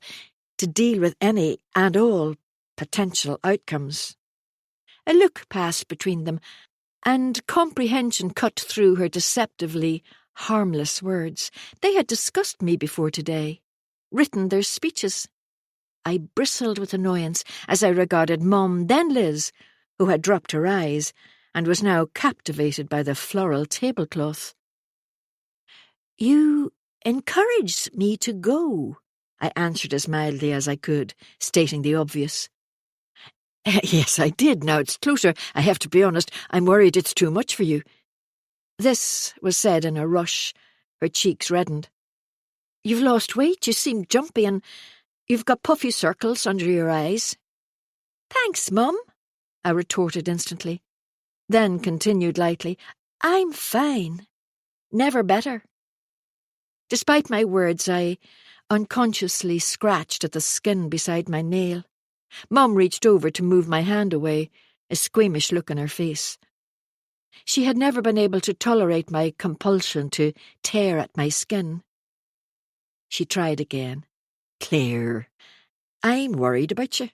to deal with any and all potential outcomes. A look passed between them, and comprehension cut through her deceptively harmless words. They had discussed me before today, written their speeches. I bristled with annoyance as I regarded Mum, then Liz, who had dropped her eyes and was now captivated by the floral tablecloth. "You encouraged me to go," I answered as mildly as I could, stating the obvious. "Yes, I did. Now it's closer. I have to be honest, I'm worried it's too much for you." This was said in a rush. Her cheeks reddened. "You've lost weight, you seem jumpy, and you've got puffy circles under your eyes." "Thanks, Mum," I retorted instantly, then continued lightly, "I'm fine. Never better." Despite my words, I unconsciously scratched at the skin beside my nail. Mum reached over to move my hand away, a squeamish look on her face. She had never been able to tolerate my compulsion to tear at my skin. She tried again. "Claire, I'm worried about you.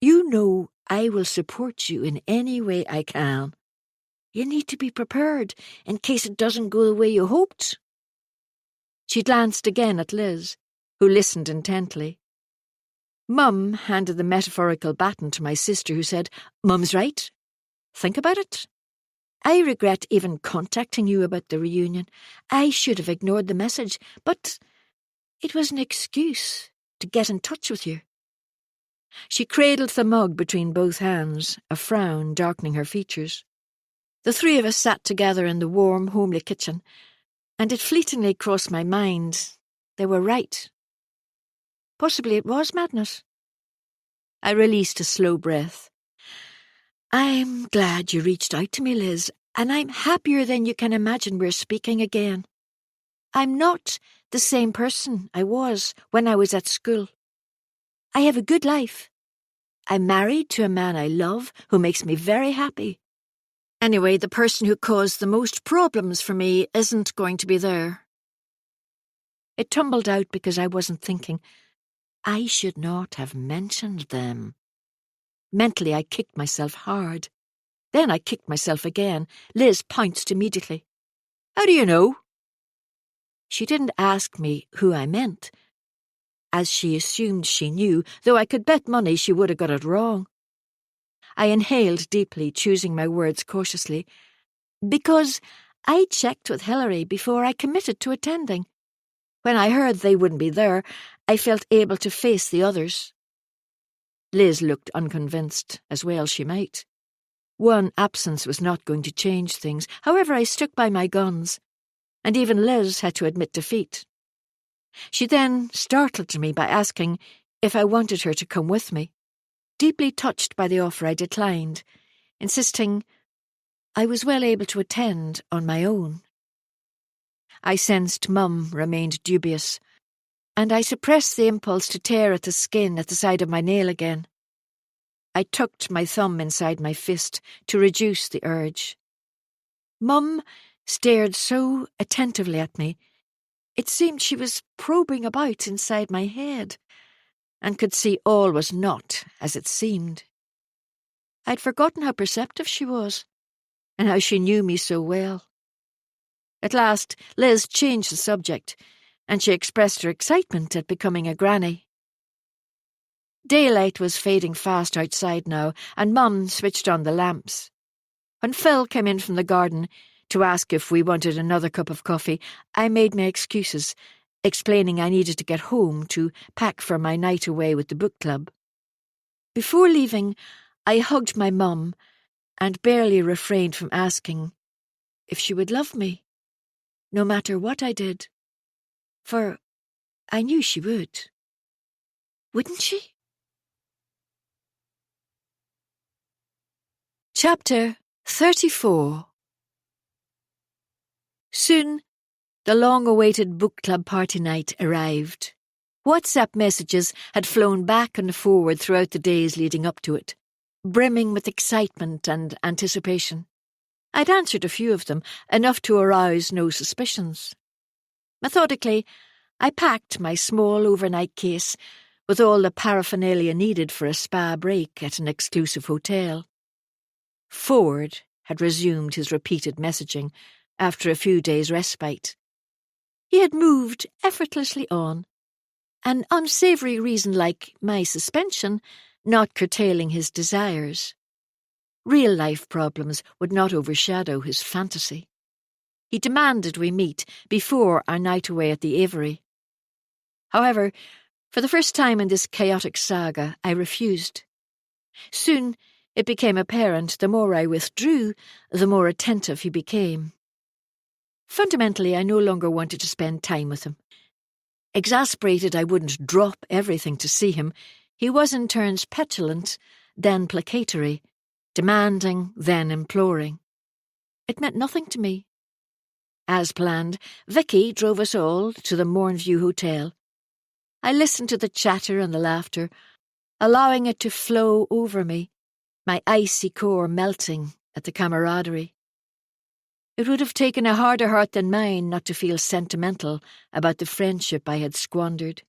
You know I will support you in any way I can. You need to be prepared in case it doesn't go the way you hoped." She glanced again at Liz, who listened intently. Mum handed the metaphorical baton to my sister, who said, "Mum's right. Think about it. I regret even contacting you about the reunion. I should have ignored the message, but it was an excuse to get in touch with you." She cradled the mug between both hands, a frown darkening her features. The three of us sat together in the warm, homely kitchen, and it fleetingly crossed my mind they were right. Possibly it was madness. I released a slow breath. "I'm glad you reached out to me, Liz, and I'm happier than you can imagine we're speaking again. I'm not the same person I was when I was at school. I have a good life. I'm married to a man I love who makes me very happy. Anyway, the person who caused the most problems for me isn't going to be there." It tumbled out because I wasn't thinking. I should not have mentioned them. Mentally, I kicked myself hard. Then I kicked myself again. Liz pounced immediately. "How do you know?" She didn't ask me who I meant, as she assumed she knew, though I could bet money she would have got it wrong. I inhaled deeply, choosing my words cautiously. "Because I checked with Hilary before I committed to attending. When I heard they wouldn't be there, I felt able to face the others." Liz looked unconvinced, as well she might. One absence was not going to change things. However, I stuck by my guns, and even Liz had to admit defeat. She then startled me by asking if I wanted her to come with me. Deeply touched by the offer, I declined, insisting I was well able to attend on my own. I sensed Mum remained dubious, and I suppressed the impulse to tear at the skin at the side of my nail again. I tucked my thumb inside my fist to reduce the urge. Mum stared so attentively at me, it seemed she was probing about inside my head, and could see all was not as it seemed. I'd forgotten how perceptive she was, and how she knew me so well. At last, Liz changed the subject, and she expressed her excitement at becoming a granny. Daylight was fading fast outside now, and Mum switched on the lamps. When Phil came in from the garden to ask if we wanted another cup of coffee, I made my excuses, explaining I needed to get home to pack for my night away with the book club. Before leaving, I hugged my mum and barely refrained from asking if she would love me, no matter what I did. For I knew she would. Wouldn't she? Chapter 34. Soon, the long-awaited book club party night arrived. WhatsApp messages had flown back and forward throughout the days leading up to it, brimming with excitement and anticipation. I'd answered a few of them, enough to arouse no suspicions. Methodically, I packed my small overnight case with all the paraphernalia needed for a spa break at an exclusive hotel. Ford had resumed his repeated messaging after a few days' respite. He had moved effortlessly on, an unsavoury reason like my suspension not curtailing his desires. Real-life problems would not overshadow his fantasy. He demanded we meet before our night away at the Aviary. However, for the first time in this chaotic saga, I refused. Soon it became apparent the more I withdrew, the more attentive he became. Fundamentally, I no longer wanted to spend time with him. Exasperated I wouldn't drop everything to see him, he was in turns petulant, then placatory, demanding, then imploring. It meant nothing to me. As planned, Vicky drove us all to the Mornview Hotel. I listened to the chatter and the laughter, allowing it to flow over me, my icy core melting at the camaraderie. It would have taken a harder heart than mine not to feel sentimental about the friendship I had squandered.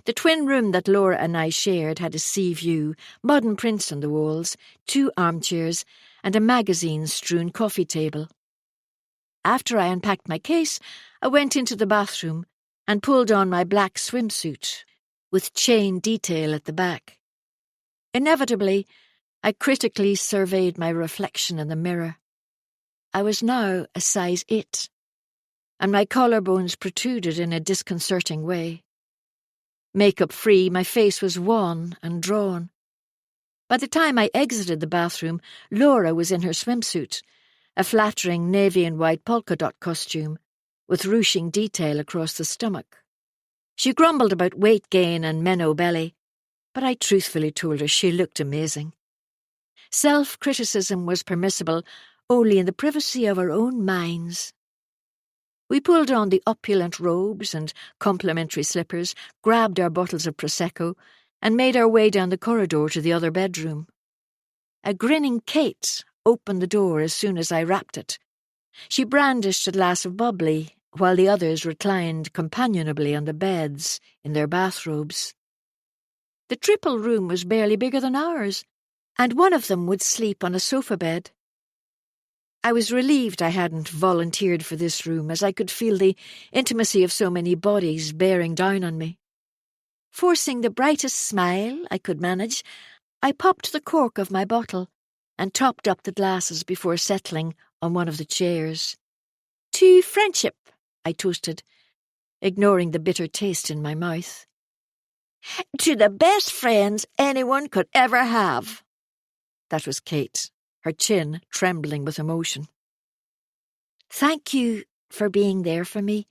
The twin room that Laura and I shared had a sea view, modern prints on the walls, 2 armchairs, and a magazine-strewn coffee table. After I unpacked my case, I went into the bathroom and pulled on my black swimsuit, with chain detail at the back. Inevitably, I critically surveyed my reflection in the mirror. I was now a size 8, and my collarbones protruded in a disconcerting way. Makeup-free, my face was wan and drawn. By the time I exited the bathroom, Laura was in her swimsuit, a flattering navy and white polka-dot costume, with ruching detail across the stomach. She grumbled about weight gain and menno belly, but I truthfully told her she looked amazing. Self-criticism was permissible only in the privacy of our own minds. We pulled on the opulent robes and complimentary slippers, grabbed our bottles of Prosecco, and made our way down the corridor to the other bedroom. A grinning Kate opened the door as soon as I rapped it. She brandished a glass of bubbly, while the others reclined companionably on the beds in their bathrobes. The triple room was barely bigger than ours, and one of them would sleep on a sofa bed. I was relieved I hadn't volunteered for this room, as I could feel the intimacy of so many bodies bearing down on me. Forcing the brightest smile I could manage, I popped the cork of my bottle and topped up the glasses before settling on one of the chairs. "To friendship," I toasted, ignoring the bitter taste in my mouth. "To the best friends anyone could ever have." That was Kate, her chin trembling with emotion. "Thank you for being there for me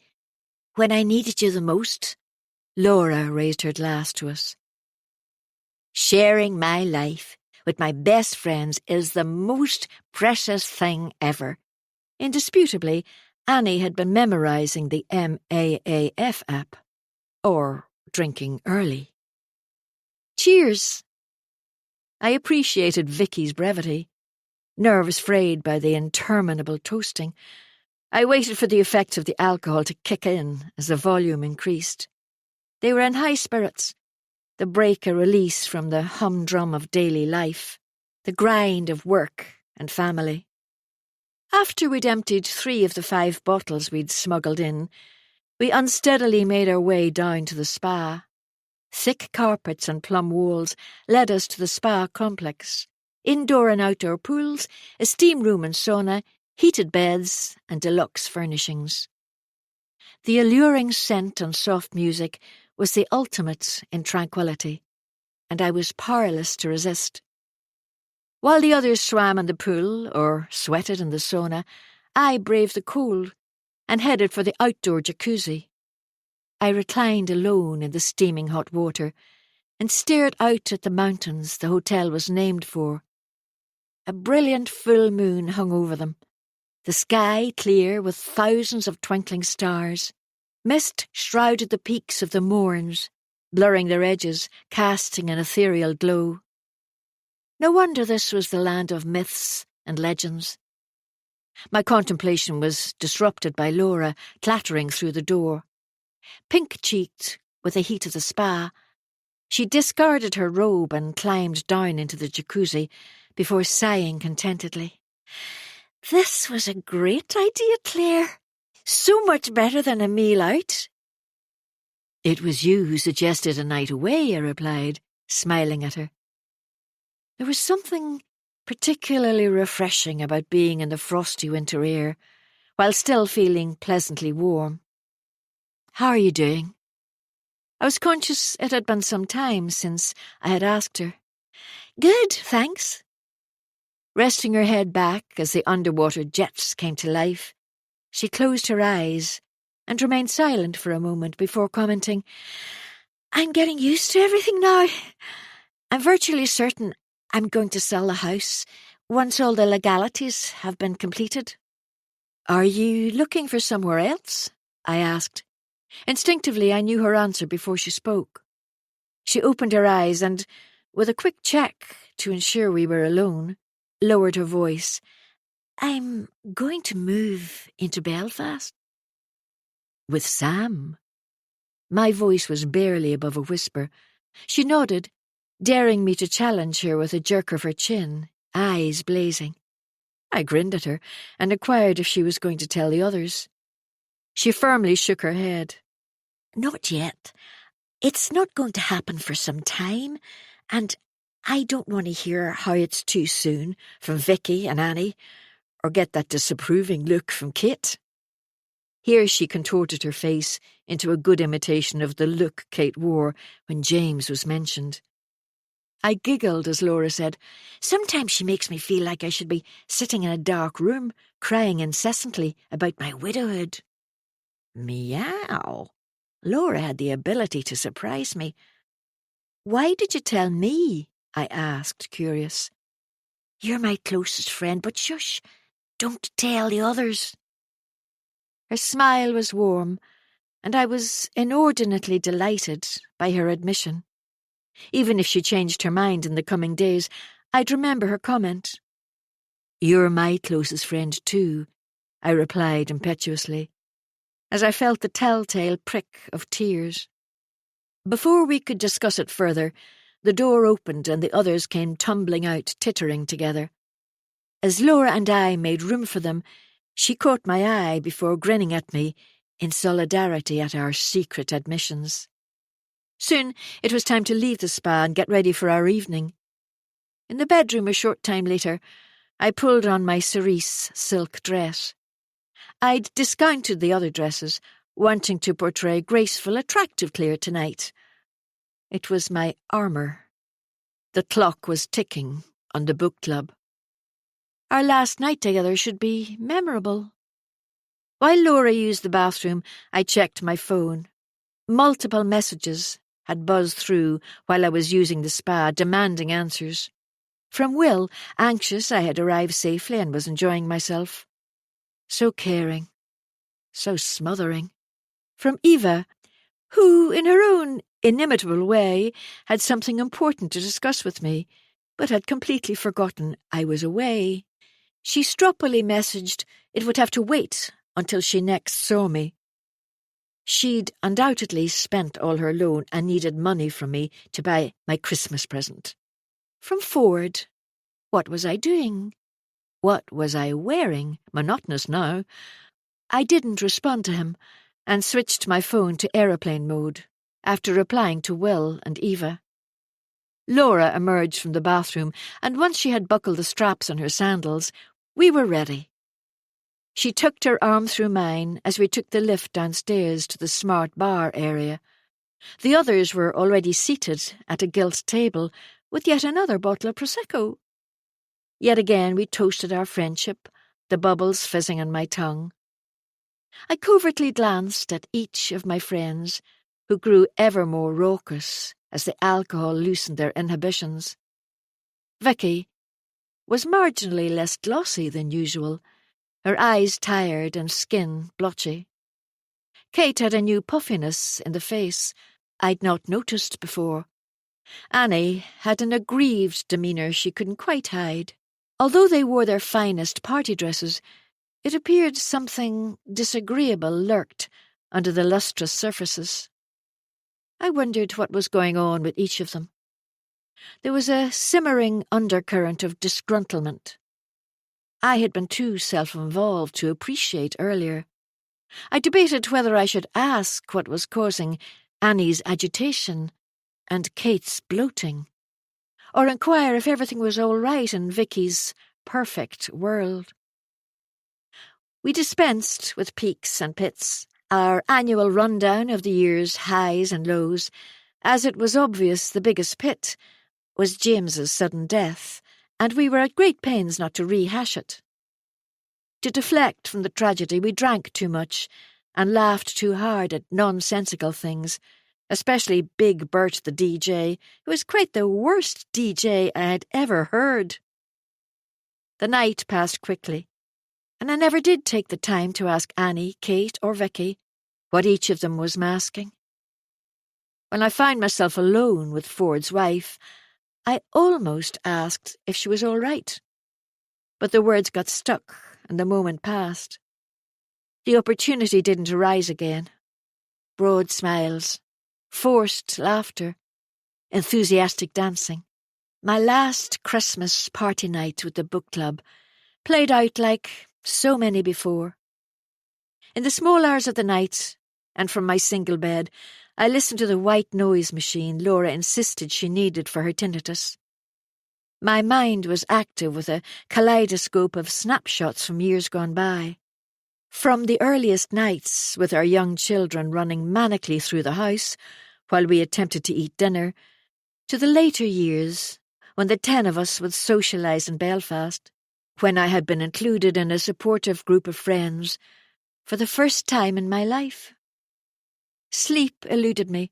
when I needed you the most." Laura raised her glass to us. "Sharing my life with my best friends is the most precious thing ever." Indisputably, Annie had been memorising the MAAF app, or drinking early. "Cheers." I appreciated Vicky's brevity. Nerves frayed by the interminable toasting, I waited for the effect of the alcohol to kick in as the volume increased. They were in high spirits, the break a release from the humdrum of daily life, the grind of work and family. After we'd emptied 3 of the 5 bottles we'd smuggled in, we unsteadily made our way down to the spa. Thick carpets and plum walls led us to the spa complex. Indoor and outdoor pools, a steam room and sauna, heated beds and deluxe furnishings. The alluring scent and soft music was the ultimate in tranquility, and I was powerless to resist. While the others swam in the pool or sweated in the sauna, I braved the cold and headed for the outdoor jacuzzi. I reclined alone in the steaming hot water and stared out at the mountains the hotel was named for. A brilliant full moon hung over them, the sky clear with thousands of twinkling stars. Mist shrouded the peaks of the Mourns, blurring their edges, casting an ethereal glow. No wonder this was the land of myths and legends. My contemplation was disrupted by Laura clattering through the door. Pink-cheeked with the heat of the spa, she discarded her robe and climbed down into the jacuzzi before sighing contentedly. "This was a great idea, Claire. So much better than a meal out." "It was you who suggested a night away," I replied, smiling at her. There was something particularly refreshing about being in the frosty winter air, while still feeling pleasantly warm. "How are you doing?" I was conscious it had been some time since I had asked her. "Good, thanks." Resting her head back as the underwater jets came to life, she closed her eyes and remained silent for a moment before commenting, "I'm getting used to everything now. I'm virtually certain I'm going to sell the house once all the legalities have been completed." "Are you looking for somewhere else?" I asked. Instinctively, I knew her answer before she spoke. She opened her eyes and, with a quick check to ensure we were alone, lowered her voice. "I'm going to move into Belfast." "With Sam?" My voice was barely above a whisper. She nodded, daring me to challenge her with a jerk of her chin, eyes blazing. I grinned at her and inquired if she was going to tell the others. She firmly shook her head. "Not yet. It's not going to happen for some time, and I don't want to hear how it's too soon from Vicky and Annie, or get that disapproving look from Kit." Here she contorted her face into a good imitation of the look Kate wore when James was mentioned. I giggled as Laura said, "Sometimes she makes me feel like I should be sitting in a dark room, crying incessantly about my widowhood." Meow. Laura had the ability to surprise me. "Why did you tell me?" I asked, curious. "You're my closest friend, but shush, don't tell the others." Her smile was warm, and I was inordinately delighted by her admission. Even if she changed her mind in the coming days, I'd remember her comment. "You're my closest friend too," I replied impetuously, as I felt the telltale prick of tears. Before we could discuss it further, the door opened and the others came tumbling out, tittering together. As Laura and I made room for them, she caught my eye before grinning at me in solidarity at our secret admissions. Soon it was time to leave the spa and get ready for our evening. In the bedroom a short time later, I pulled on my cerise silk dress. I'd discounted the other dresses, wanting to portray graceful, attractive Claire tonight. It was my armour. The clock was ticking on the book club. Our last night together should be memorable. While Laura used the bathroom, I checked my phone. Multiple messages had buzzed through while I was using the spa, demanding answers. From Will, anxious I had arrived safely and was enjoying myself. So caring, so smothering. From Eva, who, in her own inimitable way, had something important to discuss with me, but had completely forgotten I was away. She stroppily messaged it would have to wait until she next saw me. She'd undoubtedly spent all her loan and needed money from me to buy my Christmas present. From Ford, what was I doing? What was I wearing? Monotonous now. I didn't respond to him and switched my phone to aeroplane mode after replying to Will and Eva. Laura emerged from the bathroom, and once she had buckled the straps on her sandals, we were ready. She tucked her arm through mine as we took the lift downstairs to the smart bar area. The others were already seated at a gilt table with yet another bottle of Prosecco. Yet again we toasted our friendship, the bubbles fizzing on my tongue. I covertly glanced at each of my friends, who grew ever more raucous as the alcohol loosened their inhibitions. Vicky was marginally less glossy than usual, her eyes tired and skin blotchy. Kate had a new puffiness in the face I'd not noticed before. Annie had an aggrieved demeanour she couldn't quite hide. Although they wore their finest party dresses, it appeared something disagreeable lurked under the lustrous surfaces. I wondered what was going on with each of them. There was a simmering undercurrent of disgruntlement. I had been too self-involved to appreciate earlier. I debated whether I should ask what was causing Annie's agitation and Kate's bloating, or inquire if everything was all right in Vicky's perfect world. We dispensed with peaks and pits, our annual rundown of the year's highs and lows, as it was obvious the biggest pit was James's sudden death, and we were at great pains not to rehash it. To deflect from the tragedy, we drank too much and laughed too hard at nonsensical things, especially Big Bert the DJ, who was quite the worst DJ I had ever heard. The night passed quickly, and I never did take the time to ask Annie, Kate, or Vicky what each of them was masking. When I found myself alone with Ford's wife, I almost asked if she was all right. But the words got stuck, and the moment passed. The opportunity didn't arise again. Broad smiles, forced laughter, enthusiastic dancing. My last Christmas party night with the book club played out like so many before. In the small hours of the night, and from my single bed, I listened to the white noise machine Laura insisted she needed for her tinnitus. My mind was active with a kaleidoscope of snapshots from years gone by. From the earliest nights, with our young children running manically through the house while we attempted to eat dinner, to the later years, when the 10 of us would socialise in Belfast, when I had been included in a supportive group of friends for the first time in my life. Sleep eluded me,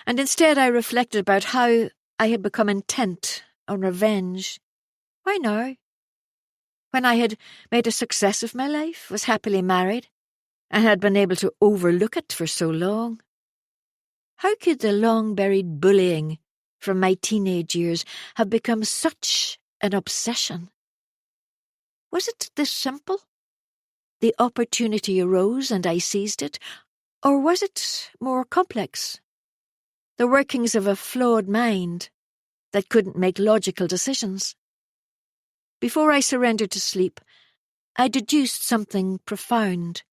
and instead I reflected about how I had become intent on revenge. Why now? When I had made a success of my life, was happily married, and had been able to overlook it for so long. How could the long-buried bullying from my teenage years have become such an obsession? Was it this simple? The opportunity arose and I seized it, or was it more complex? The workings of a flawed mind that couldn't make logical decisions. Before I surrendered to sleep, I deduced something profound.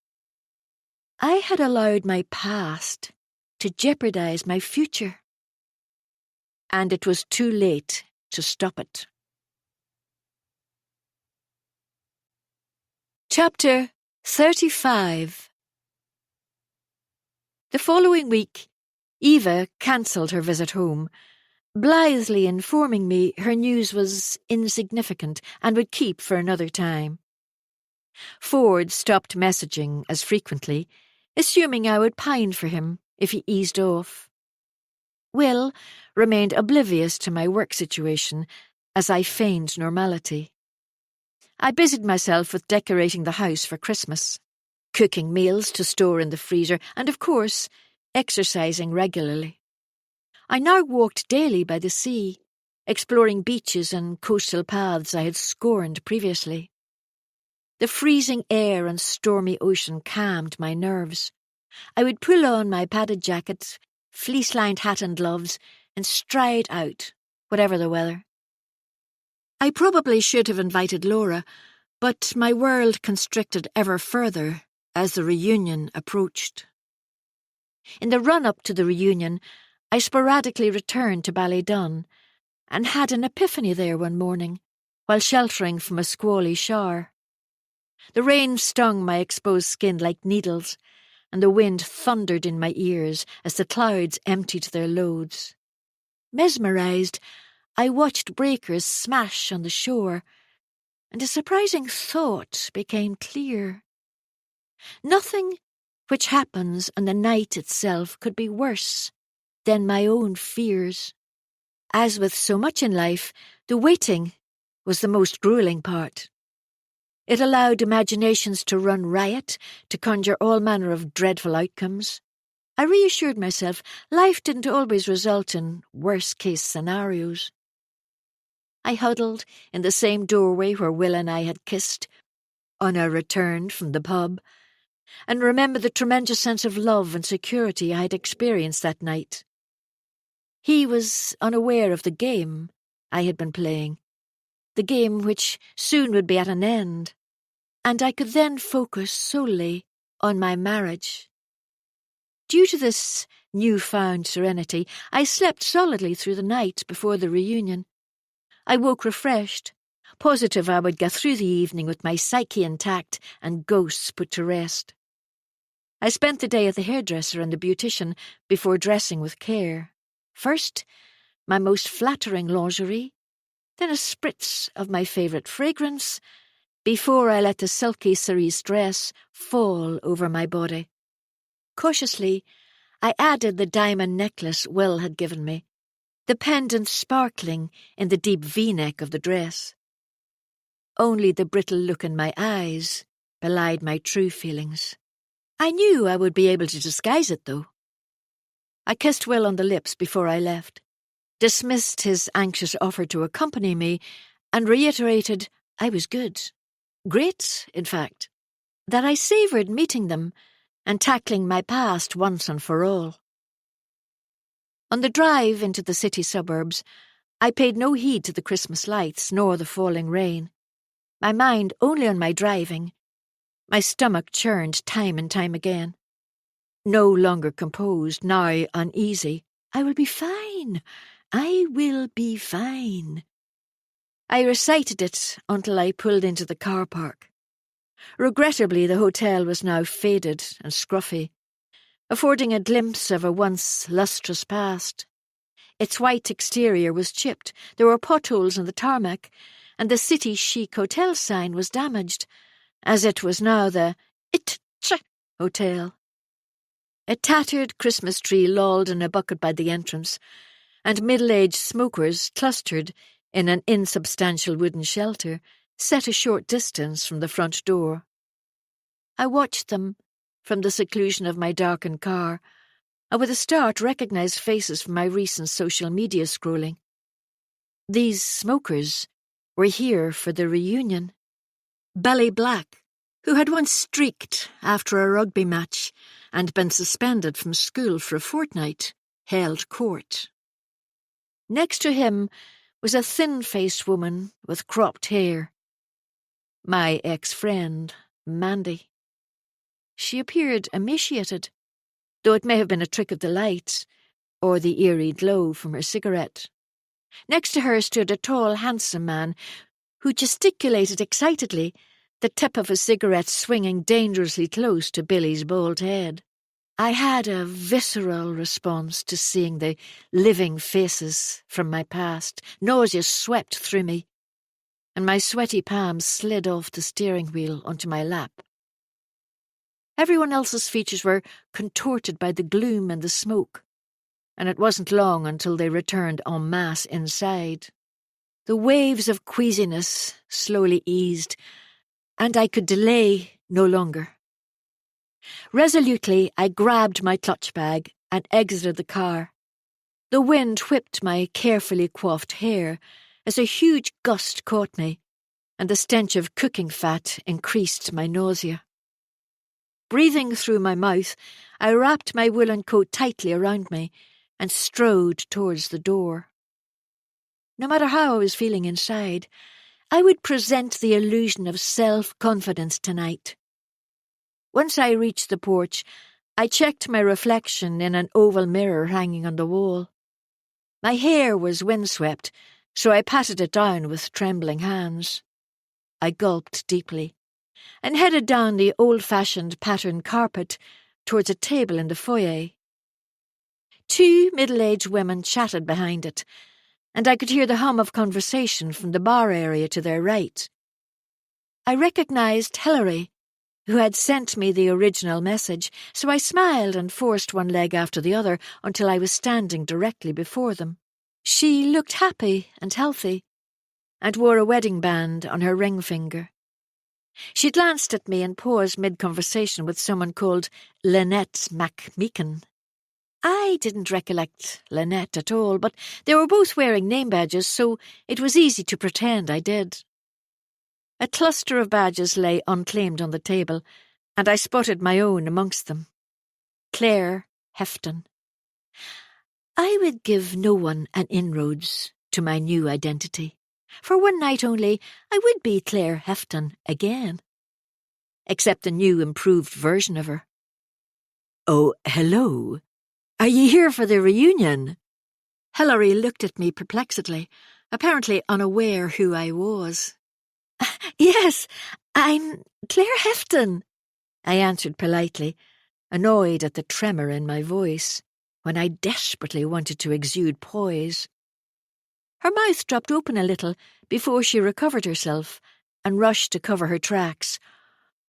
I had allowed my past to jeopardize my future, and it was too late to stop it. Chapter 35. The following week, Eva cancelled her visit home, blithely informing me her news was insignificant and would keep for another time. Ford stopped messaging as frequently, assuming I would pine for him if he eased off. Will remained oblivious to my work situation as I feigned normality. I busied myself with decorating the house for Christmas, cooking meals to store in the freezer, and, of course, exercising regularly. I now walked daily by the sea, exploring beaches and coastal paths I had scorned previously. The freezing air and stormy ocean calmed my nerves. I would pull on my padded jacket, fleece-lined hat and gloves, and stride out, whatever the weather. I probably should have invited Laura, but my world constricted ever further as the reunion approached. In the run-up to the reunion, I sporadically returned to Ballydun and had an epiphany there one morning, while sheltering from a squally shower. The rain stung my exposed skin like needles, and the wind thundered in my ears as the clouds emptied their loads. Mesmerised, I watched breakers smash on the shore, and a surprising thought became clear. Nothing which happens on the night itself could be worse than my own fears. As with so much in life, the waiting was the most gruelling part. It allowed imaginations to run riot, to conjure all manner of dreadful outcomes. I reassured myself life didn't always result in worst-case scenarios. I huddled in the same doorway where Will and I had kissed on our return from the pub, and remembered the tremendous sense of love and security I had experienced that night. He was unaware of the game I had been playing, the game which soon would be at an end, and I could then focus solely on my marriage. Due to this newfound serenity, I slept solidly through the night before the reunion. I woke refreshed, positive I would get through the evening with my psyche intact and ghosts put to rest. I spent the day at the hairdresser and the beautician before dressing with care. First, my most flattering lingerie, then a spritz of my favourite fragrance, before I let the silky cerise dress fall over my body. Cautiously, I added the diamond necklace Will had given me, the pendant sparkling in the deep V-neck of the dress. Only the brittle look in my eyes belied my true feelings. I knew I would be able to disguise it, though. I kissed Will on the lips before I left, dismissed his anxious offer to accompany me, and reiterated I was good. Great, in fact. That I savoured meeting them and tackling my past once and for all. On the drive into the city suburbs, I paid no heed to the Christmas lights nor the falling rain. My mind only on my driving. My stomach churned time and time again. No longer composed, now uneasy. I will be fine. I will be fine. I recited it until I pulled into the car park. Regrettably, the hotel was now faded and scruffy, affording a glimpse of a once lustrous past. Its white exterior was chipped, there were potholes in the tarmac, and the city chic hotel sign was damaged, as it was now the It-Ch Hotel. A tattered Christmas tree lolled in a bucket by the entrance, and middle-aged smokers clustered in an insubstantial wooden shelter set a short distance from the front door. I watched them from the seclusion of my darkened car, and with a start recognised faces from my recent social media scrolling. These smokers were here for the reunion. Belly Black, who had once streaked after a rugby match and been suspended from school for a fortnight, held court. Next to him was a thin-faced woman with cropped hair. My ex-friend, Mandy. She appeared emaciated, though it may have been a trick of the light or the eerie glow from her cigarette. Next to her stood a tall, handsome man who gesticulated excitedly, the tip of his cigarette swinging dangerously close to Billy's bald head. I had a visceral response to seeing the living faces from my past. Nausea swept through me, and my sweaty palms slid off the steering wheel onto my lap. Everyone else's features were contorted by the gloom and the smoke, and it wasn't long until they returned en masse inside. The waves of queasiness slowly eased, and I could delay no longer. Resolutely, I grabbed my clutch bag and exited the car. The wind whipped my carefully coiffed hair as a huge gust caught me, and the stench of cooking fat increased my nausea. Breathing through my mouth, I wrapped my woolen coat tightly around me and strode towards the door. No matter how I was feeling inside, I would present the illusion of self-confidence tonight. Once I reached the porch, I checked my reflection in an oval mirror hanging on the wall. My hair was windswept, so I patted it down with trembling hands. I gulped deeply and headed down the old-fashioned patterned carpet towards a table in the foyer. Two middle-aged women chatted behind it, and I could hear the hum of conversation from the bar area to their right. I recognised Hilary, who had sent me the original message, so I smiled and forced one leg after the other until I was standing directly before them. She looked happy and healthy, and wore a wedding band on her ring finger. She glanced at me and paused mid-conversation with someone called Lynette MacMeekin. I didn't recollect Lynette at all, but they were both wearing name badges, so it was easy to pretend I did. A cluster of badges lay unclaimed on the table, and I spotted my own amongst them. Claire Hefton. I would give no one an inroads to my new identity. For one night only, I would be Claire Hefton again. Except a new, improved version of her. "Oh, hello. Are you here for the reunion?" Hilary looked at me perplexedly, apparently unaware who I was. "Yes, I'm Claire Hefton," I answered politely, annoyed at the tremor in my voice, when I desperately wanted to exude poise. Her mouth dropped open a little before she recovered herself and rushed to cover her tracks.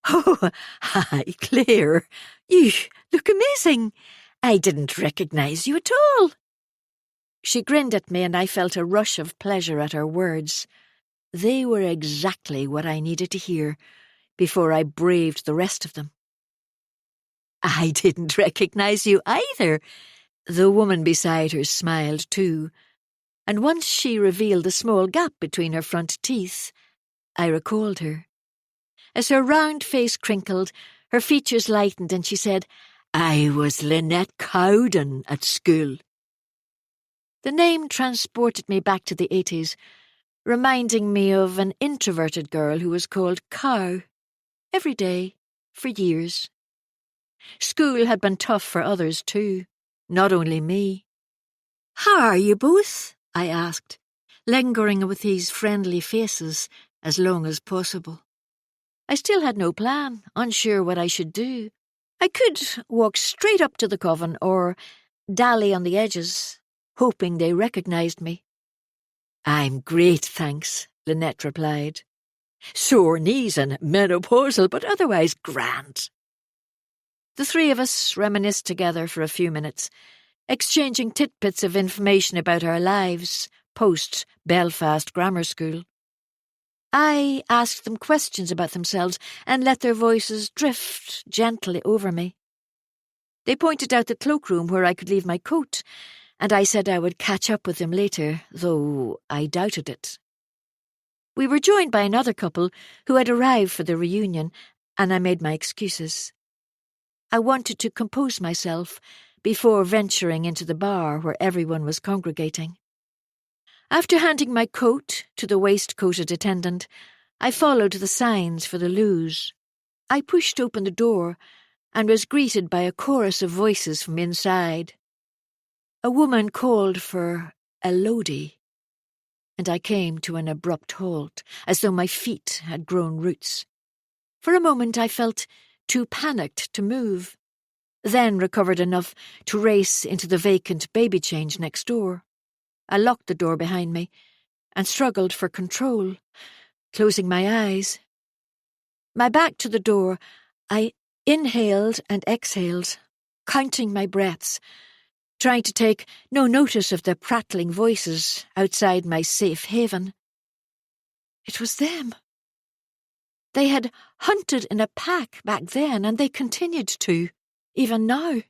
"Oh, hi, Claire. You look amazing. I didn't recognize you at all." She grinned at me and I felt a rush of pleasure at her words. They were exactly what I needed to hear before I braved the rest of them. "I didn't recognize you either." The woman beside her smiled too, and once she revealed the small gap between her front teeth, I recalled her. As her round face crinkled, her features lightened and she said, "I was Lynette Cowden at school." The name transported me back to the 80s, reminding me of an introverted girl who was called Cow every day for years. School had been tough for others too, not only me. "How are you both?" I asked, lingering with these friendly faces as long as possible. I still had no plan, unsure what I should do. I could walk straight up to the coven or dally on the edges, hoping they recognised me. "I'm great, thanks," Lynette replied. "Sore knees and menopausal, but otherwise grand." The three of us reminisced together for a few minutes, exchanging tidbits of information about our lives post-Belfast Grammar School. I asked them questions about themselves and let their voices drift gently over me. They pointed out the cloakroom where I could leave my coat, and I said I would catch up with them later, though I doubted it. We were joined by another couple who had arrived for the reunion, and I made my excuses. I wanted to compose myself before venturing into the bar where everyone was congregating. After handing my coat to the waistcoated attendant, I followed the signs for the loos. I pushed open the door and was greeted by a chorus of voices from inside. A woman called for a Lodi, and I came to an abrupt halt, as though my feet had grown roots. For a moment I felt too panicked to move, then recovered enough to race into the vacant baby change next door. I locked the door behind me and struggled for control, closing my eyes. My back to the door, I inhaled and exhaled, counting my breaths, trying to take no notice of the prattling voices outside my safe haven. It was them. They had hunted in a pack back then, and they continued to, even now.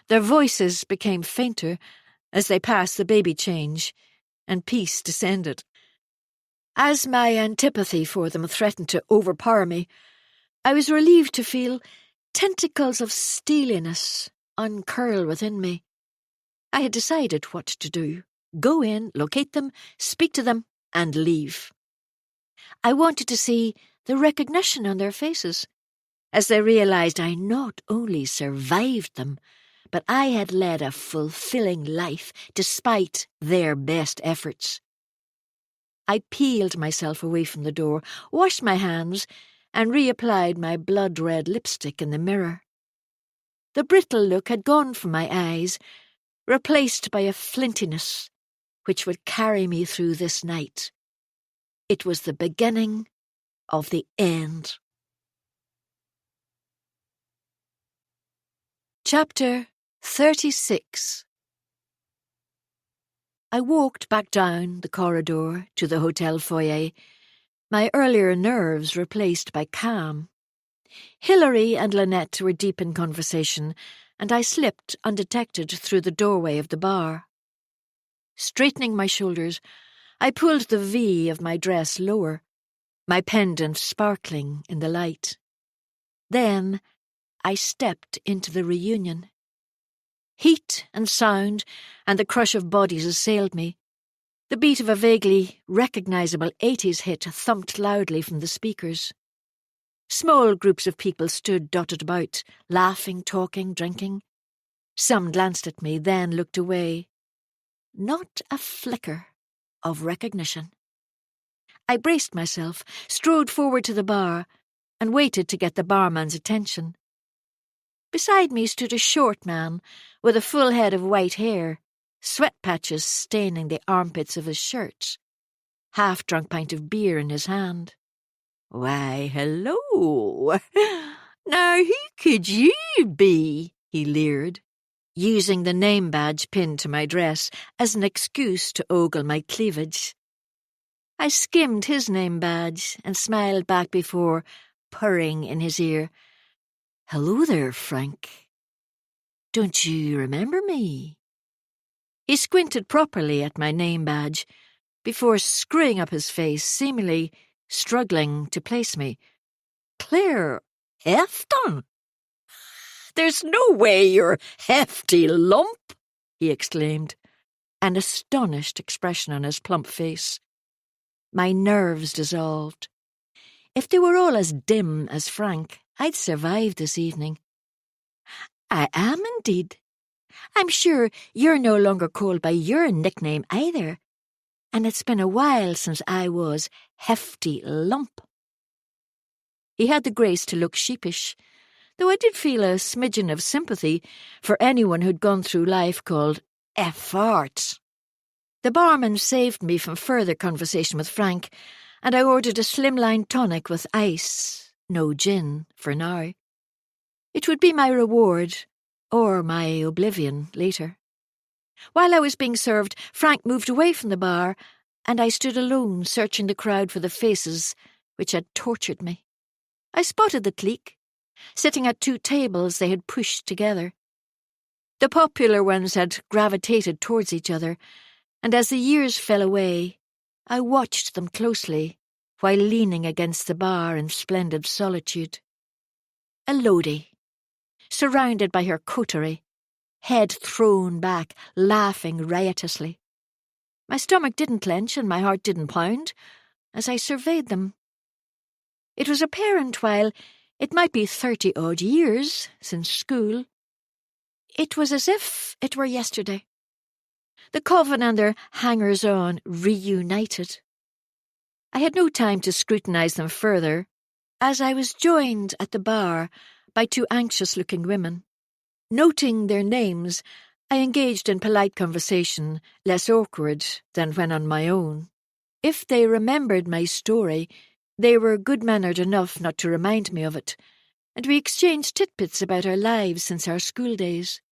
Their voices became fainter as they passed the baby change, and peace descended. As my antipathy for them threatened to overpower me, I was relieved to feel tentacles of steeliness uncurl within me. I had decided what to do: go in, locate them, speak to them, and leave. I wanted to see the recognition on their faces, as they realised I not only survived them, but I had led a fulfilling life despite their best efforts. I peeled myself away from the door, washed my hands, and reapplied my blood-red lipstick in the mirror. The brittle look had gone from my eyes, replaced by a flintiness which would carry me through this night. It was the beginning of the end. Chapter 36. I walked back down the corridor to the hotel foyer, my earlier nerves replaced by calm. Hilary and Lynette were deep in conversation, and I slipped undetected through the doorway of the bar. Straightening my shoulders, I pulled the V of my dress lower, my pendant sparkling in the light. Then I stepped into the reunion. Heat and sound and the crush of bodies assailed me. The beat of a vaguely recognisable 80s hit thumped loudly from the speakers. Small groups of people stood dotted about, laughing, talking, drinking. Some glanced at me, then looked away. Not a flicker of recognition. I braced myself, strode forward to the bar, and waited to get the barman's attention. Beside me stood a short man with a full head of white hair, sweat patches staining the armpits of his shirt, half-drunk pint of beer in his hand. "Why, hello! Now who could you be?" he leered, using the name badge pinned to my dress as an excuse to ogle my cleavage. I skimmed his name badge and smiled back before purring in his ear. "Hello there, Frank. Don't you remember me?" He squinted properly at my name badge before screwing up his face, seemingly struggling to place me. "Claire Hefton? There's no way, you hefty lump," he exclaimed, an astonished expression on his plump face. My nerves dissolved. If they were all as dim as Frank, I'd survive this evening. "I am indeed. I'm sure you're no longer called by your nickname either, and it's been a while since I was Hefty Lump." He had the grace to look sheepish, though I did feel a smidgen of sympathy for anyone who'd gone through life called F-Art. The barman saved me from further conversation with Frank, and I ordered a slimline tonic with ice, no gin, for now. It would be my reward, or my oblivion, later. While I was being served, Frank moved away from the bar, and I stood alone, searching the crowd for the faces which had tortured me. I spotted the clique, sitting at two tables they had pushed together. The popular ones had gravitated towards each other, and as the years fell away, I watched them closely while leaning against the bar in splendid solitude. Elodie, surrounded by her coterie, head thrown back, laughing riotously. My stomach didn't clench and my heart didn't pound as I surveyed them. It was apparent while it might be 30-odd years since school, it was as if it were yesterday. The coven and their hangers-on reunited. I had no time to scrutinise them further, as I was joined at the bar by two anxious-looking women. Noting their names, I engaged in polite conversation, less awkward than when on my own. If they remembered my story, they were good-mannered enough not to remind me of it, and we exchanged titbits about our lives since our school days.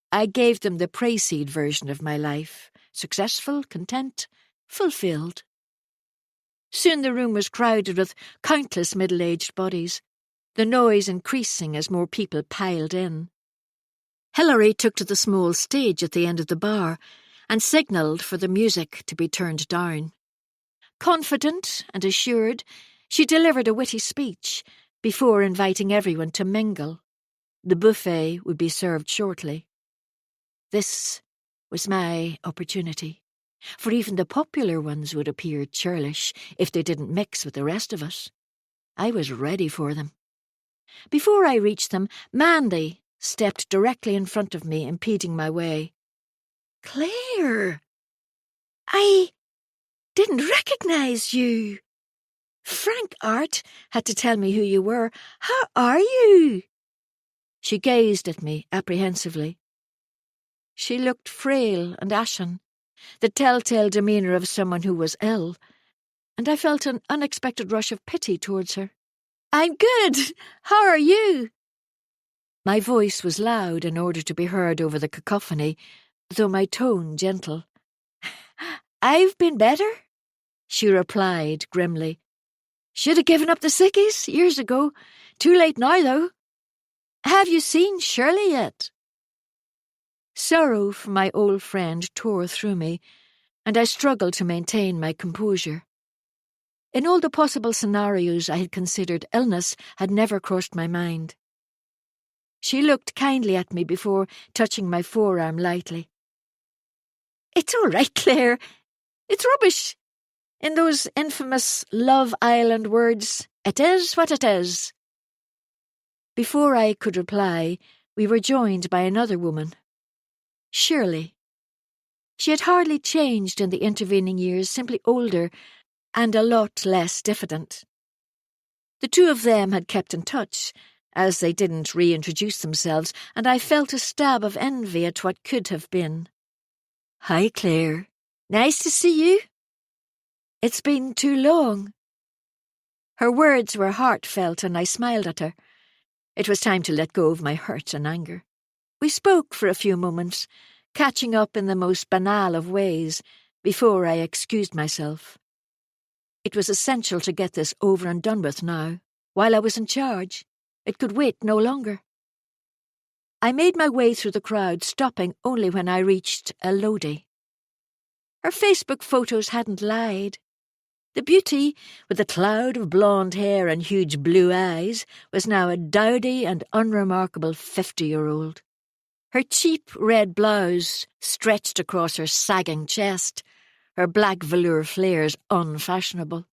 I gave them the pre-seed version of my life, successful, content, fulfilled. Soon the room was crowded with countless middle-aged bodies, the noise increasing as more people piled in. Hilary took to the small stage at the end of the bar and signalled for the music to be turned down. Confident and assured, she delivered a witty speech before inviting everyone to mingle. The buffet would be served shortly. This was my opportunity, for even the popular ones would appear churlish if they didn't mix with the rest of us. I was ready for them. Before I reached them, Mandy stepped directly in front of me, impeding my way. "Claire, I didn't recognise you. Frank Art had to tell me who you were. How are you?" She gazed at me apprehensively. She looked frail and ashen, the telltale demeanour of someone who was ill, and I felt an unexpected rush of pity towards her. "I'm good. How are you?" My voice was loud in order to be heard over the cacophony, though my tone gentle. "I've been better," she replied grimly. "Should have given up the sickies years ago. Too late now, though. Have you seen Shirley yet?" Sorrow for my old friend tore through me, and I struggled to maintain my composure. In all the possible scenarios I had considered, illness had never crossed my mind. She looked kindly at me before touching my forearm lightly. "It's all right, Claire. It's rubbish. In those infamous Love Island words, "It is what it is." Before I could reply, we were joined by another woman, Shirley. She had hardly changed in the intervening years, simply older and a lot less diffident. The two of them had kept in touch, as they didn't reintroduce themselves, and I felt a stab of envy at what could have been. "Hi, Claire. Nice to see you. It's been too long." Her words were heartfelt, and I smiled at her. It was time to let go of my hurt and anger. We spoke for a few moments, catching up in the most banal of ways, before I excused myself. It was essential to get this over and done with now, while I was in charge. It could wait no longer. I made my way through the crowd, stopping only when I reached Elodie. Her Facebook photos hadn't lied. The beauty, with a cloud of blonde hair and huge blue eyes, was now a dowdy and unremarkable 50-year-old. Her cheap red blouse stretched across her sagging chest, her black velour flares unfashionable.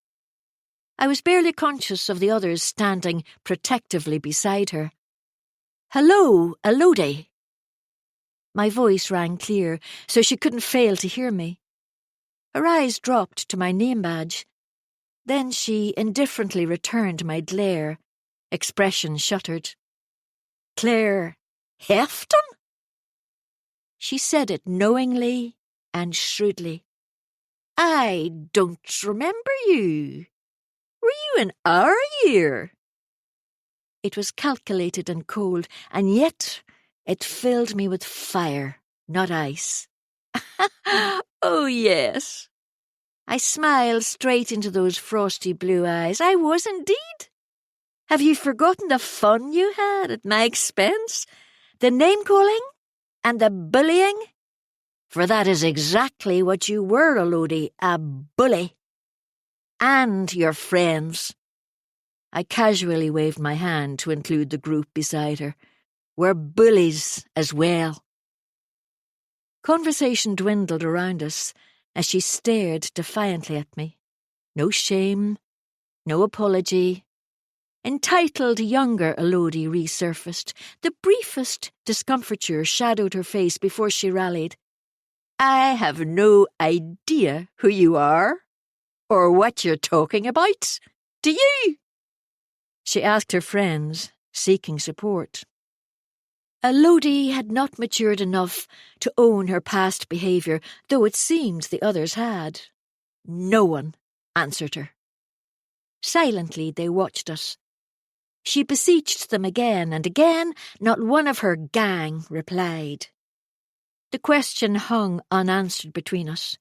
I was barely conscious of the others standing protectively beside her. "Hello, Elodie." My voice rang clear, so she couldn't fail to hear me. Her eyes dropped to my name badge. Then she indifferently returned my glare, expression shuttered. "Claire Hefton?" She said it knowingly and shrewdly. "I don't remember you. Were you in our year?" It was calculated and cold, and yet it filled me with fire, not ice. "Oh, yes." I smiled straight into those frosty blue eyes. "I was indeed. Have you forgotten the fun you had at my expense? The name-calling and the bullying? For that is exactly what you were, Elodie, a bully. And your friends." I casually waved my hand to include the group beside her. "We're bullies as well." Conversation dwindled around us as she stared defiantly at me. No shame, no apology. Entitled younger Elodie resurfaced. The briefest discomfiture shadowed her face before she rallied. "I have no idea who you are, or what you're talking about. Do you?" She asked her friends, seeking support. Elodie had not matured enough to own her past behaviour, though it seemed the others had. No one answered her. Silently they watched us. She beseeched them again, and again not one of her gang replied. The question hung unanswered between us.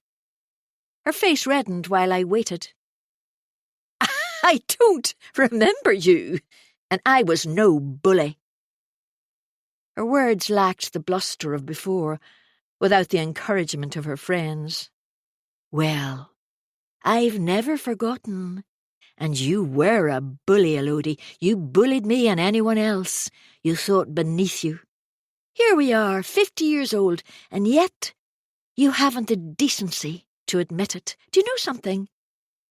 Her face reddened while I waited. "I don't remember you, and I was no bully." Her words lacked the bluster of before, without the encouragement of her friends. "Well, I've never forgotten. And you were a bully, Elodie. You bullied me and anyone else you thought beneath you. Here we are, 50 years old, and yet you haven't the decency to admit it. Do you know something?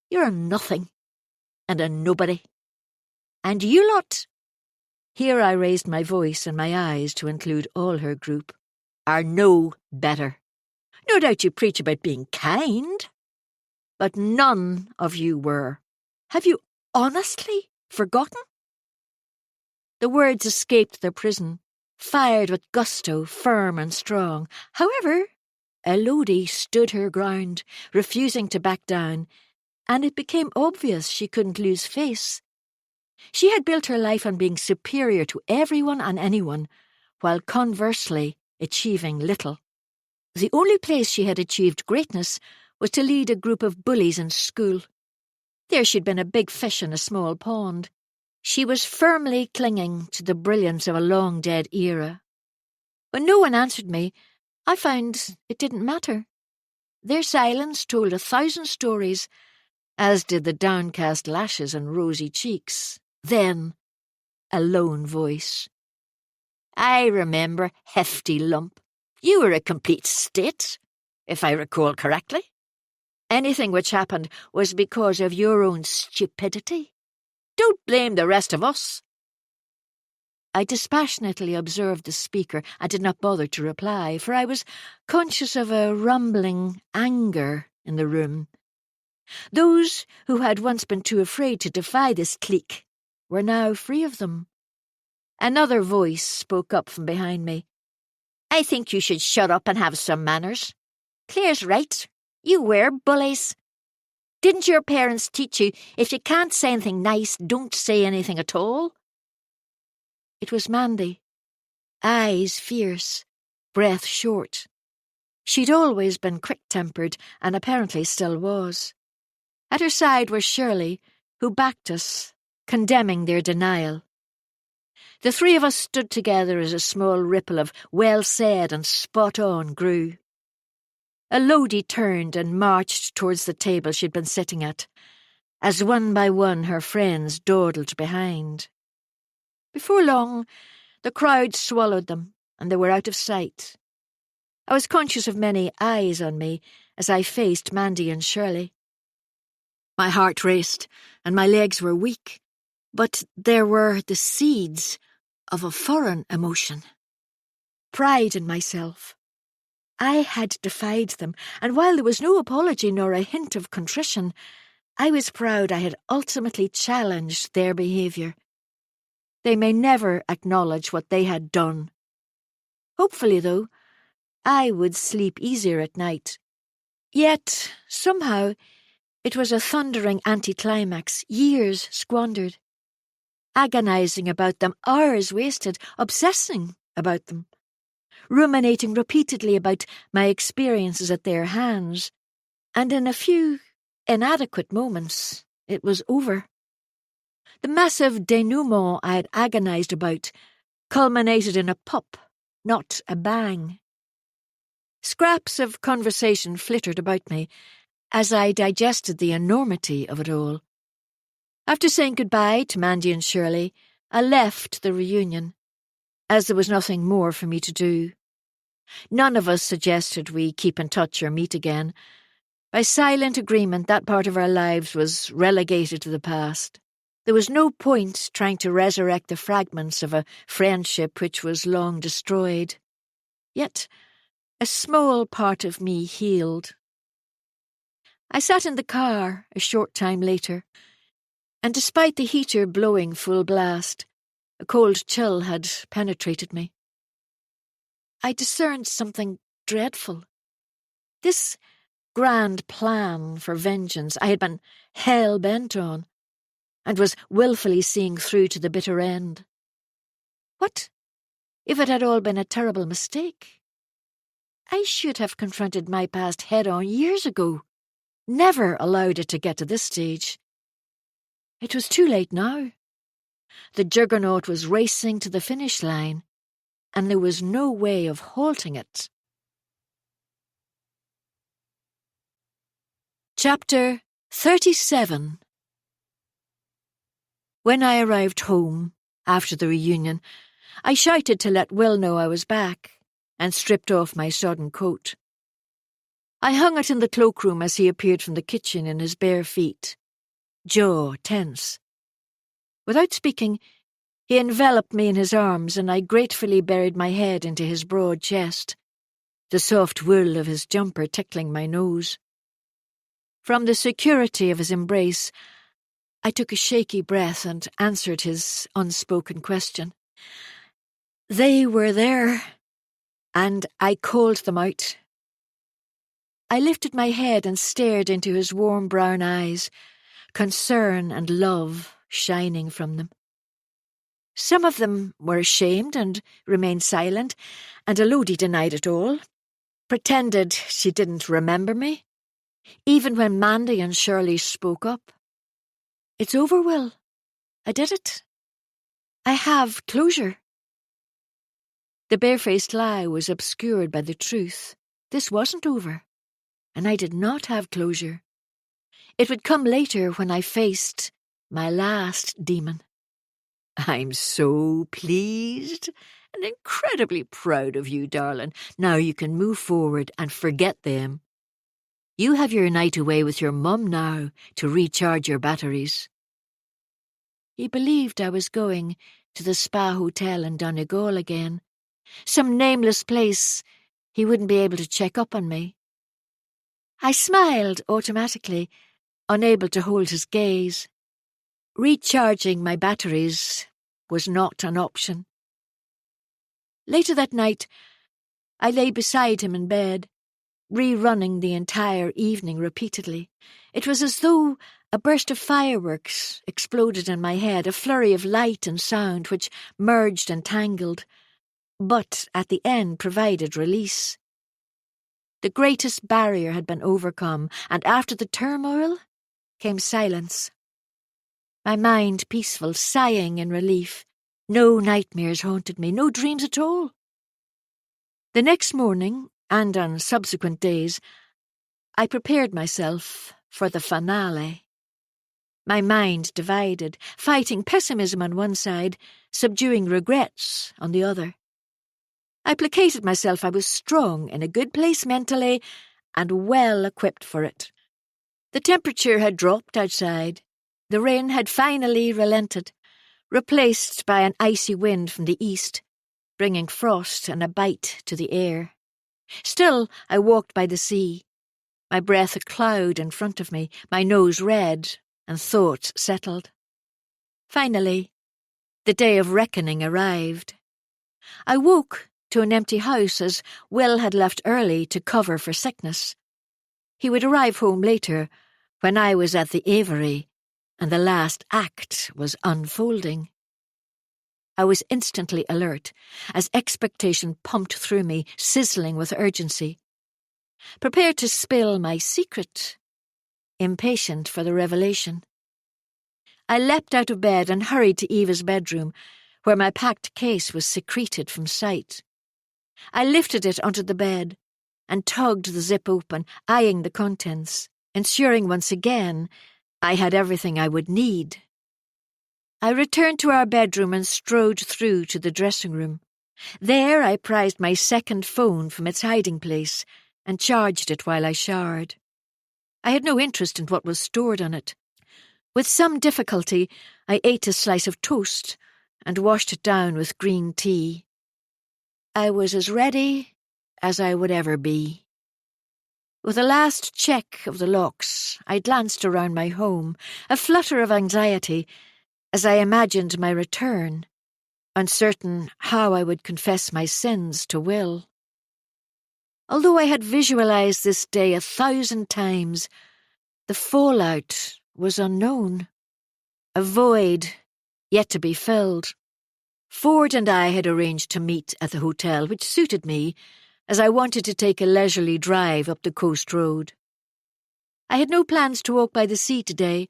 You're a nothing, and a nobody. And you lot," here I raised my voice and my eyes to include all her group, "are no better. No doubt you preach about being kind, but none of you were. Have you honestly forgotten?" The words escaped their prison, fired with gusto, firm and strong. However, Elodie stood her ground, refusing to back down, and it became obvious she couldn't lose face. She had built her life on being superior to everyone and anyone, while conversely achieving little. The only place she had achieved greatness was to lead a group of bullies in school. There she'd been a big fish in a small pond. She was firmly clinging to the brilliance of a long-dead era. When no one answered me, I found it didn't matter. Their silence told 1,000 stories, as did the downcast lashes and rosy cheeks. Then, a lone voice. "I remember, hefty lump. You were a complete state, if I recall correctly. Anything which happened was because of your own stupidity. Don't blame the rest of us." I dispassionately observed the speaker and did not bother to reply, for I was conscious of a rumbling anger in the room. Those who had once been too afraid to defy this clique were now free of them. Another voice spoke up from behind me. "I think you should shut up and have some manners. Claire's right. You were bullies. Didn't your parents teach you if you can't say anything nice, don't say anything at all?" It was Mandy. Eyes fierce, breath short. She'd always been quick-tempered and apparently still was. At her side was Shirley, who backed us, condemning their denial. The three of us stood together as a small ripple of well said and spot on grew. Elodie turned and marched towards the table she'd been sitting at, as one by one her friends dawdled behind. Before long, the crowd swallowed them, and they were out of sight. I was conscious of many eyes on me as I faced Mandy and Shirley. My heart raced, and my legs were weak, but there were the seeds of a foreign emotion. Pride in myself. I had defied them, and while there was no apology nor a hint of contrition, I was proud I had ultimately challenged their behaviour. They may never acknowledge what they had done. Hopefully, though, I would sleep easier at night. Yet, somehow, it was a thundering anticlimax, years squandered. Agonising about them, hours wasted, obsessing about them, ruminating repeatedly about my experiences at their hands, and in a few inadequate moments, it was over. The massive denouement I had agonised about culminated in a pop, not a bang. Scraps of conversation flittered about me as I digested the enormity of it all. After saying goodbye to Mandy and Shirley, I left the reunion, as there was nothing more for me to do. None of us suggested we keep in touch or meet again. By silent agreement, that part of our lives was relegated to the past. There was no point trying to resurrect the fragments of a friendship which was long destroyed. Yet, a small part of me healed. I sat in the car a short time later, and despite the heater blowing full blast, a cold chill had penetrated me. I discerned something dreadful. This grand plan for vengeance I had been hell-bent on, and was wilfully seeing through to the bitter end. What if it had all been a terrible mistake? I should have confronted my past head-on years ago, never allowed it to get to this stage. It was too late now. The juggernaut was racing to the finish line, and there was no way of halting it. Chapter 37. When I arrived home, after the reunion, I shouted to let Will know I was back, and stripped off my sodden coat. I hung it in the cloakroom as he appeared from the kitchen in his bare feet, jaw tense. Without speaking, he enveloped me in his arms, and I gratefully buried my head into his broad chest, the soft wool of his jumper tickling my nose. From the security of his embrace, I took a shaky breath and answered his unspoken question. They were there, and I called them out. I lifted my head and stared into his warm brown eyes, concern and love shining from them. Some of them were ashamed and remained silent, and Elodie denied it all, pretended she didn't remember me, even when Mandy and Shirley spoke up. It's over, Will. I did it. I have closure. The barefaced lie was obscured by the truth. This wasn't over, and I did not have closure. It would come later when I faced my last demon. I'm so pleased and incredibly proud of you, darling. Now you can move forward and forget them. You have your night away with your mum now to recharge your batteries." He believed I was going to the Spa Hotel in Donegal again, some nameless place he wouldn't be able to check up on me. I smiled automatically, unable to hold his gaze. Recharging my batteries was not an option. Later that night, I lay beside him in bed, rerunning the entire evening repeatedly. It was as though a burst of fireworks exploded in my head, a flurry of light and sound which merged and tangled, but at the end provided release. The greatest barrier had been overcome, and after the turmoil came silence. My mind peaceful, sighing in relief. No nightmares haunted me, no dreams at all. The next morning, and on subsequent days, I prepared myself for the finale. My mind divided, fighting pessimism on one side, subduing regrets on the other. I placated myself I was strong, in a good place mentally, and well equipped for it. The temperature had dropped outside. The rain had finally relented, replaced by an icy wind from the east, bringing frost and a bite to the air. Still, I walked by the sea, my breath a cloud in front of me, my nose red, and thoughts settled. Finally, the day of reckoning arrived. I woke to an empty house as Will had left early to cover for sickness. He would arrive home later, when I was at the aviary, and the last act was unfolding. I was instantly alert, as expectation pumped through me, sizzling with urgency. Prepared to spill my secret, impatient for the revelation. I leapt out of bed and hurried to Eva's bedroom, where my packed case was secreted from sight. I lifted it onto the bed and tugged the zip open, eyeing the contents, ensuring once again I had everything I would need. I returned to our bedroom and strode through to the dressing room. There I prized my second phone from its hiding place and charged it while I showered. I had no interest in what was stored on it. With some difficulty, I ate a slice of toast and washed it down with green tea. I was as ready as I would ever be. With a last check of the locks, I glanced around my home, a flutter of anxiety as I imagined my return, uncertain how I would confess my sins to Will. Although I had visualized this day 1,000 times, the fallout was unknown, a void yet to be filled. Ford and I had arranged to meet at the hotel, which suited me, as I wanted to take a leisurely drive up the coast road. I had no plans to walk by the sea today,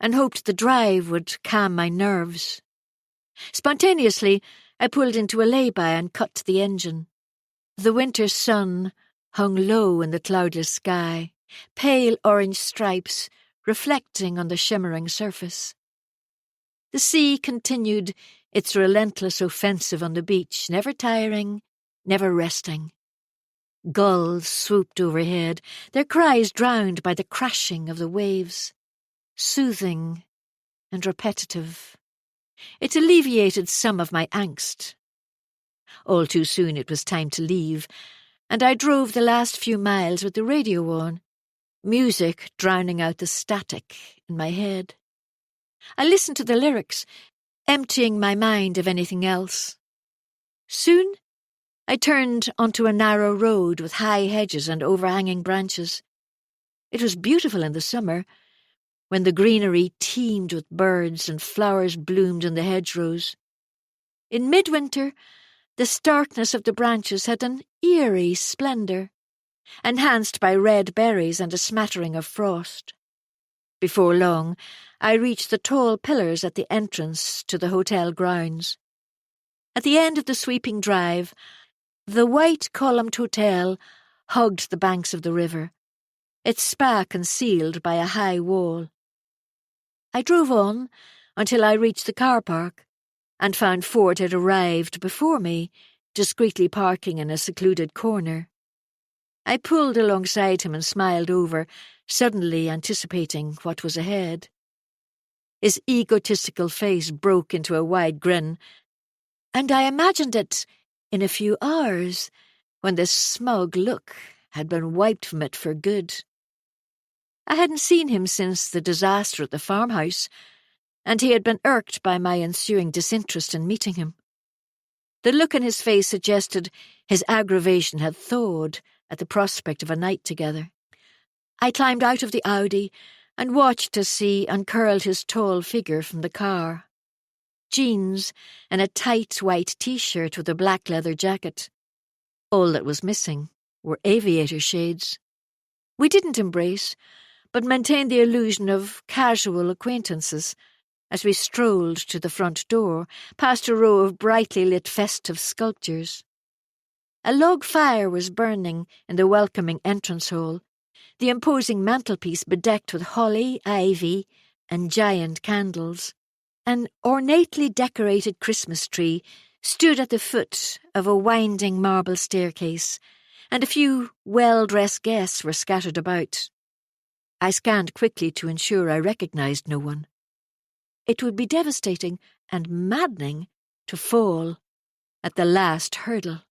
and hoped the drive would calm my nerves. Spontaneously, I pulled into a lay-by and cut the engine. The winter sun hung low in the cloudless sky, pale orange stripes reflecting on the shimmering surface. The sea continued its relentless offensive on the beach, never tiring, never resting. Gulls swooped overhead, their cries drowned by the crashing of the waves. Soothing and repetitive. It alleviated some of my angst. All too soon it was time to leave, and I drove the last few miles with the radio on, music drowning out the static in my head. I listened to the lyrics, emptying my mind of anything else. Soon I turned onto a narrow road with high hedges and overhanging branches. It was beautiful in the summer, when the greenery teemed with birds and flowers bloomed in the hedgerows. In midwinter, the starkness of the branches had an eerie splendour, enhanced by red berries and a smattering of frost. Before long, I reached the tall pillars at the entrance to the hotel grounds. At the end of the sweeping drive, the white-columned hotel hugged the banks of the river, its spa concealed by a high wall. I drove on until I reached the car park and found Ford had arrived before me, discreetly parking in a secluded corner. I pulled alongside him and smiled over, suddenly anticipating what was ahead. His egotistical face broke into a wide grin, and I imagined it in a few hours, when the smug look had been wiped from it for good. I hadn't seen him since the disaster at the farmhouse, and he had been irked by my ensuing disinterest in meeting him. The look in his face suggested his aggravation had thawed at the prospect of a night together. I climbed out of the Audi and watched as he uncurled his tall figure from the car. Jeans and a tight white T-shirt with a black leather jacket. All that was missing were aviator shades. We didn't embrace, but maintained the illusion of casual acquaintances as we strolled to the front door, past a row of brightly lit festive sculptures. A log fire was burning in the welcoming entrance hall, the imposing mantelpiece bedecked with holly, ivy, and giant candles. An ornately decorated Christmas tree stood at the foot of a winding marble staircase, and a few well-dressed guests were scattered about. I scanned quickly to ensure I recognized no one. It would be devastating and maddening to fall at the last hurdle.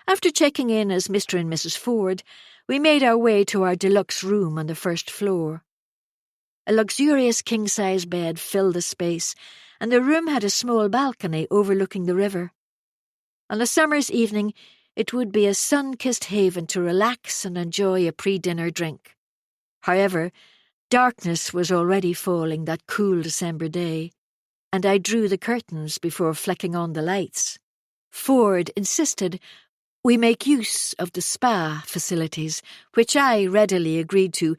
After checking in as Mr. and Mrs. Ford, we made our way to our deluxe room on the first floor. A luxurious king-size bed filled the space, and the room had a small balcony overlooking the river. On a summer's evening, it would be a sun-kissed haven to relax and enjoy a pre-dinner drink. However, darkness was already falling that cool December day, and I drew the curtains before flicking on the lights. Ford insisted we make use of the spa facilities, which I readily agreed to,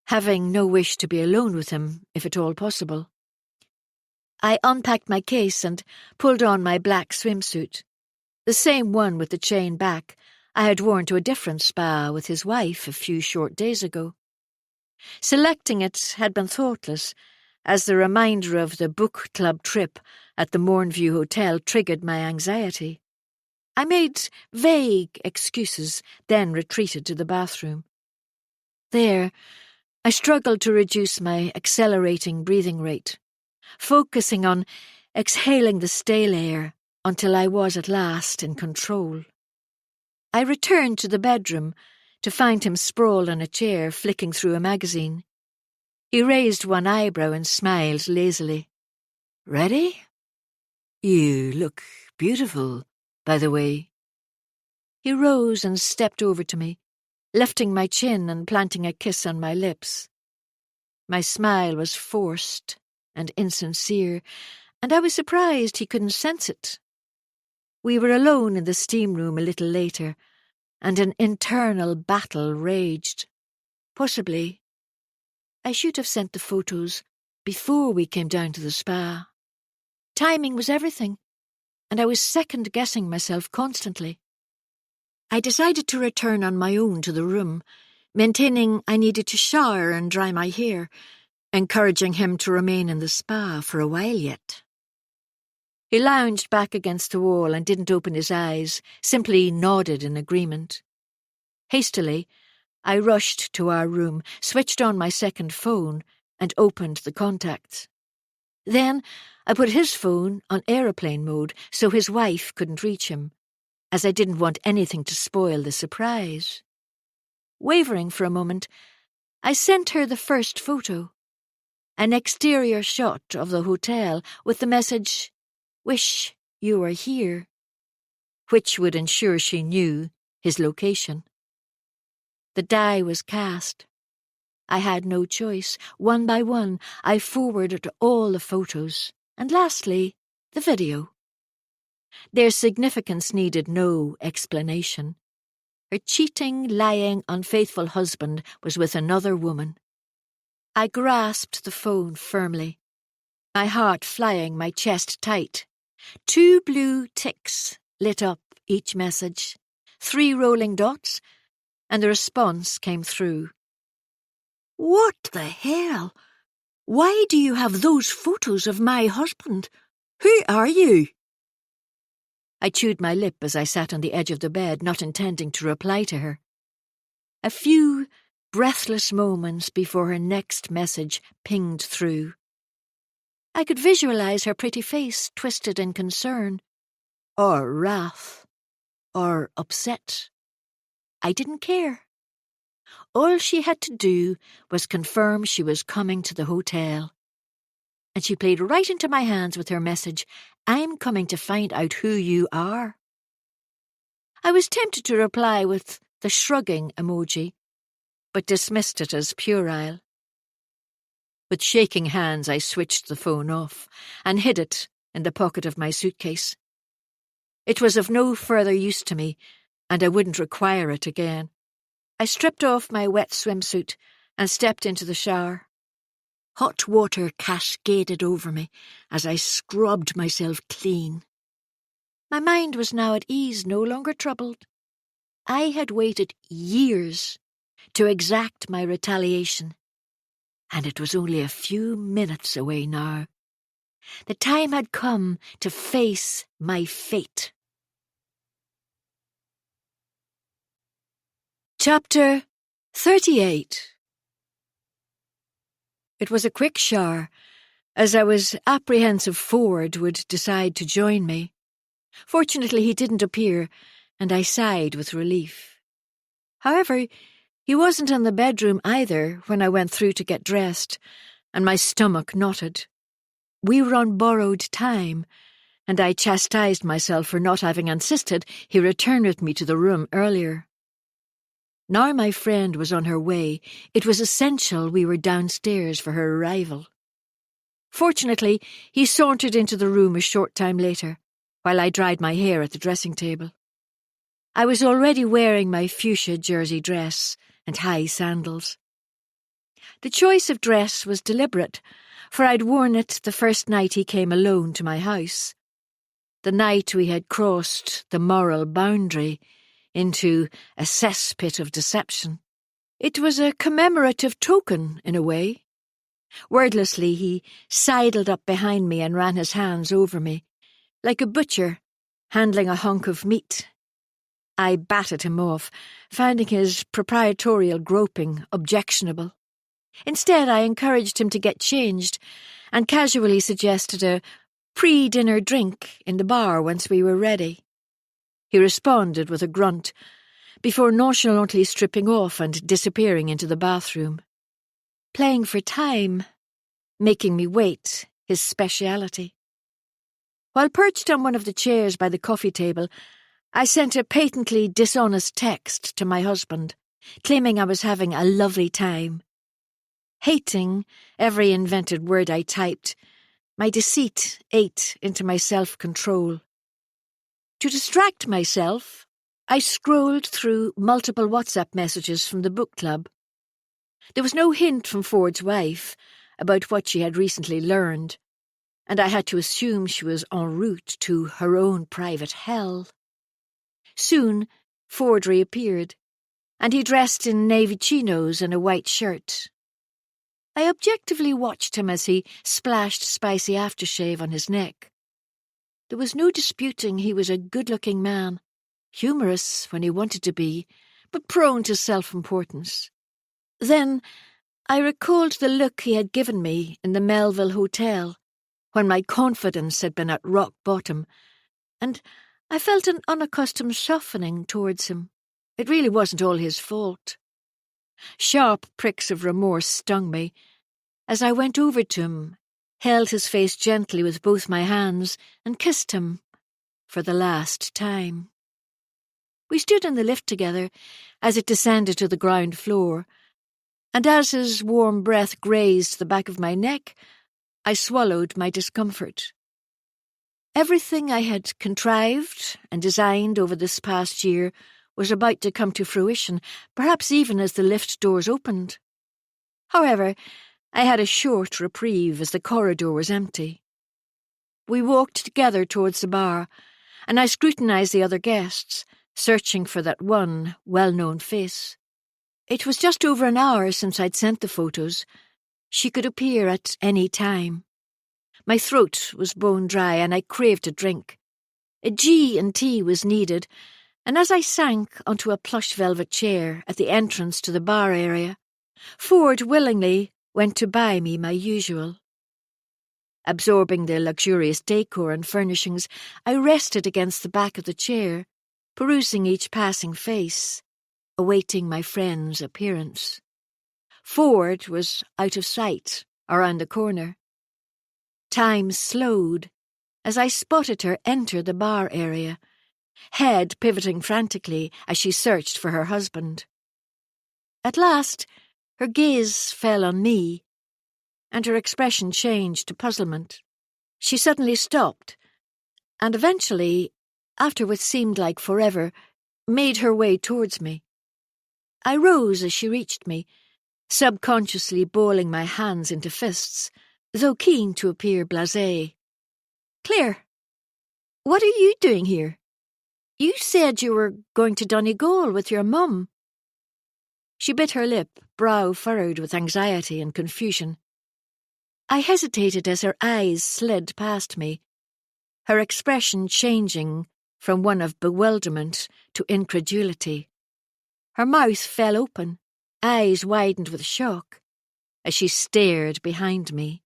having no wish to be alone with him, if at all possible. I unpacked my case and pulled on my black swimsuit, the same one with the chain back I had worn to a different spa with his wife a few short days ago. Selecting it had been thoughtless, as the reminder of the book club trip at the Mornview Hotel triggered my anxiety. I made vague excuses, then retreated to the bathroom. There, I struggled to reduce my accelerating breathing rate, focusing on exhaling the stale air until I was at last in control. I returned to the bedroom to find him sprawled on a chair flicking through a magazine. He raised one eyebrow and smiled lazily. "Ready? You look beautiful, by the way." He rose and stepped over to me, lifting my chin and planting a kiss on my lips. My smile was forced and insincere, and I was surprised he couldn't sense it. We were alone in the steam room a little later, and an internal battle raged. Possibly, I should have sent the photos before we came down to the spa. Timing was everything, and I was second-guessing myself constantly. I decided to return on my own to the room, maintaining I needed to shower and dry my hair, encouraging him to remain in the spa for a while yet. He lounged back against the wall and didn't open his eyes, simply nodded in agreement. Hastily, I rushed to our room, switched on my second phone, and opened the contacts. Then I put his phone on aeroplane mode so his wife couldn't reach him, as I didn't want anything to spoil the surprise. Wavering for a moment, I sent her the first photo, an exterior shot of the hotel with the message, "Wish you were here," which would ensure she knew his location. The die was cast. I had no choice. One by one, I forwarded all the photos, and lastly, the video. Their significance needed no explanation. Her cheating, lying, unfaithful husband was with another woman. I grasped the phone firmly, my heart flying, my chest tight. 2 blue ticks lit up each message, 3 rolling dots, and the response came through. "What the hell? Why do you have those photos of my husband? Who are you?" I chewed my lip as I sat on the edge of the bed, not intending to reply to her. A few breathless moments before her next message pinged through. I could visualize her pretty face twisted in concern, or wrath, or upset. I didn't care. All she had to do was confirm she was coming to the hotel. And she played right into my hands with her message, "I'm coming to find out who you are." I was tempted to reply with the shrugging emoji, but dismissed it as puerile. With shaking hands, I switched the phone off and hid it in the pocket of my suitcase. It was of no further use to me, and I wouldn't require it again. I stripped off my wet swimsuit and stepped into the shower. Hot water cascaded over me as I scrubbed myself clean. My mind was now at ease, no longer troubled. I had waited years to exact my retaliation, and it was only a few minutes away now. The time had come to face my fate. Chapter 38. It was a quick shower, as I was apprehensive Ford would decide to join me. Fortunately, he didn't appear, and I sighed with relief. However, he wasn't in the bedroom either when I went through to get dressed, and my stomach knotted. We were on borrowed time, and I chastised myself for not having insisted he return with me to the room earlier. Now my friend was on her way, it was essential we were downstairs for her arrival. Fortunately, he sauntered into the room a short time later, while I dried my hair at the dressing table. I was already wearing my fuchsia jersey dress and high sandals. The choice of dress was deliberate, for I'd worn it the first night he came alone to my house. The night we had crossed the moral boundary into a cesspit of deception. It was a commemorative token, in a way. Wordlessly, he sidled up behind me and ran his hands over me, like a butcher handling a hunk of meat. I batted him off, finding his proprietorial groping objectionable. Instead, I encouraged him to get changed and casually suggested a pre-dinner drink in the bar once we were ready. He responded with a grunt, before nonchalantly stripping off and disappearing into the bathroom. Playing for time, making me wait, his speciality. While perched on one of the chairs by the coffee table, I sent a patently dishonest text to my husband, claiming I was having a lovely time. Hating every invented word I typed, my deceit ate into my self-control. To distract myself, I scrolled through multiple WhatsApp messages from the book club. There was no hint from Ford's wife about what she had recently learned, and I had to assume she was en route to her own private hell. Soon, Ford reappeared, and he dressed in navy chinos and a white shirt. I objectively watched him as he splashed spicy aftershave on his neck. There was no disputing he was a good-looking man, humorous when he wanted to be, but prone to self-importance. Then I recalled the look he had given me in the Melville Hotel, when my confidence had been at rock bottom, and I felt an unaccustomed softening towards him. It really wasn't all his fault. Sharp pricks of remorse stung me. As I went over to him, held his face gently with both my hands, and kissed him for the last time. We stood in the lift together as it descended to the ground floor, and as his warm breath grazed the back of my neck, I swallowed my discomfort. Everything I had contrived and designed over this past year was about to come to fruition, perhaps even as the lift doors opened. However, I had a short reprieve as the corridor was empty. We walked together towards the bar, and I scrutinized the other guests, searching for that one well-known face. It was just over an hour since I'd sent the photos. She could appear at any time. My throat was bone dry, and I craved a drink. A G&T was needed, and as I sank onto a plush velvet chair at the entrance to the bar area, Ford willingly went to buy me my usual. Absorbing the luxurious decor and furnishings, I rested against the back of the chair, perusing each passing face, awaiting my friend's appearance. Ford was out of sight, around the corner. Time slowed as I spotted her enter the bar area, head pivoting frantically as she searched for her husband. At last, her gaze fell on me, and her expression changed to puzzlement. She suddenly stopped, and eventually, after what seemed like forever, made her way towards me. I rose as she reached me, subconsciously balling my hands into fists, though keen to appear blasé. "Claire, what are you doing here? You said you were going to Donegal with your mum." She bit her lip, brow furrowed with anxiety and confusion. I hesitated as her eyes slid past me, her expression changing from one of bewilderment to incredulity. Her mouth fell open, eyes widened with shock, as she stared behind me.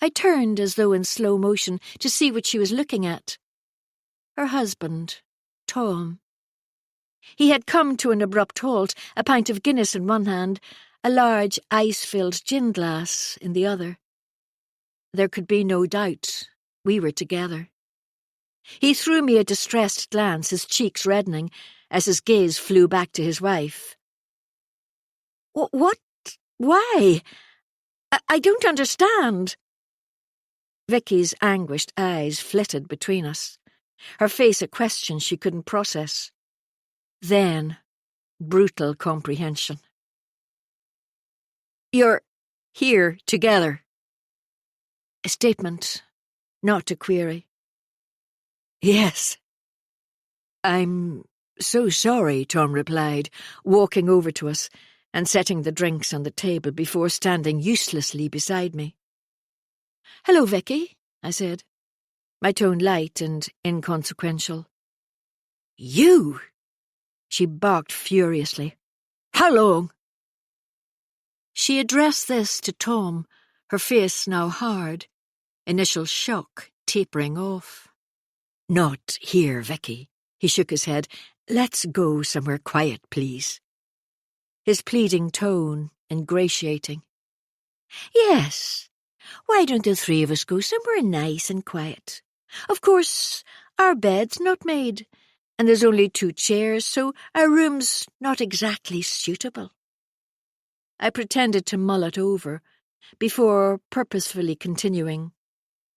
I turned as though in slow motion to see what she was looking at. Her husband, Tom. He had come to an abrupt halt, a pint of Guinness in one hand, a large ice-filled gin glass in the other. There could be no doubt we were together. He threw me a distressed glance, his cheeks reddening, as his gaze flew back to his wife. "What? Why? I don't understand." Vicky's anguished eyes flitted between us, her face a question she couldn't process. Then, brutal comprehension. "You're here together." A statement, not a query. "Yes." "I'm so sorry," Tom replied, walking over to us and setting the drinks on the table before standing uselessly beside me. "Hello, Vicky," I said, my tone light and inconsequential. "You!" she barked furiously. "How long?" She addressed this to Tom, her face now hard, initial shock tapering off. "Not here, Vicky." He shook his head. "Let's go somewhere quiet, please." His pleading tone ingratiating. "Yes. Why don't the three of us go somewhere nice and quiet? Of course, our bed's not made, and there's only 2 chairs, so our room's not exactly suitable." I pretended to mull it over, before purposefully continuing.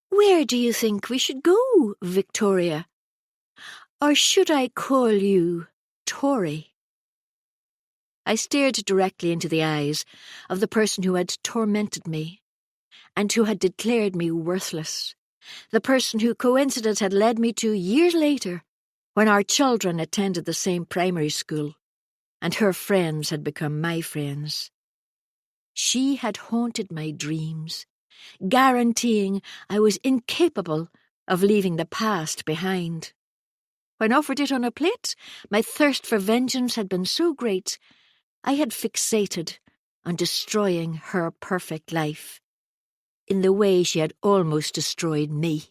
"Where do you think we should go, Victoria? Or should I call you Tory?" I stared directly into the eyes of the person who had tormented me, and who had declared me worthless, the person who coincidence had led me to years later, when our children attended the same primary school, and her friends had become my friends. She had haunted my dreams, guaranteeing I was incapable of leaving the past behind. When offered it on a plate, my thirst for vengeance had been so great, I had fixated on destroying her perfect life, in the way she had almost destroyed me.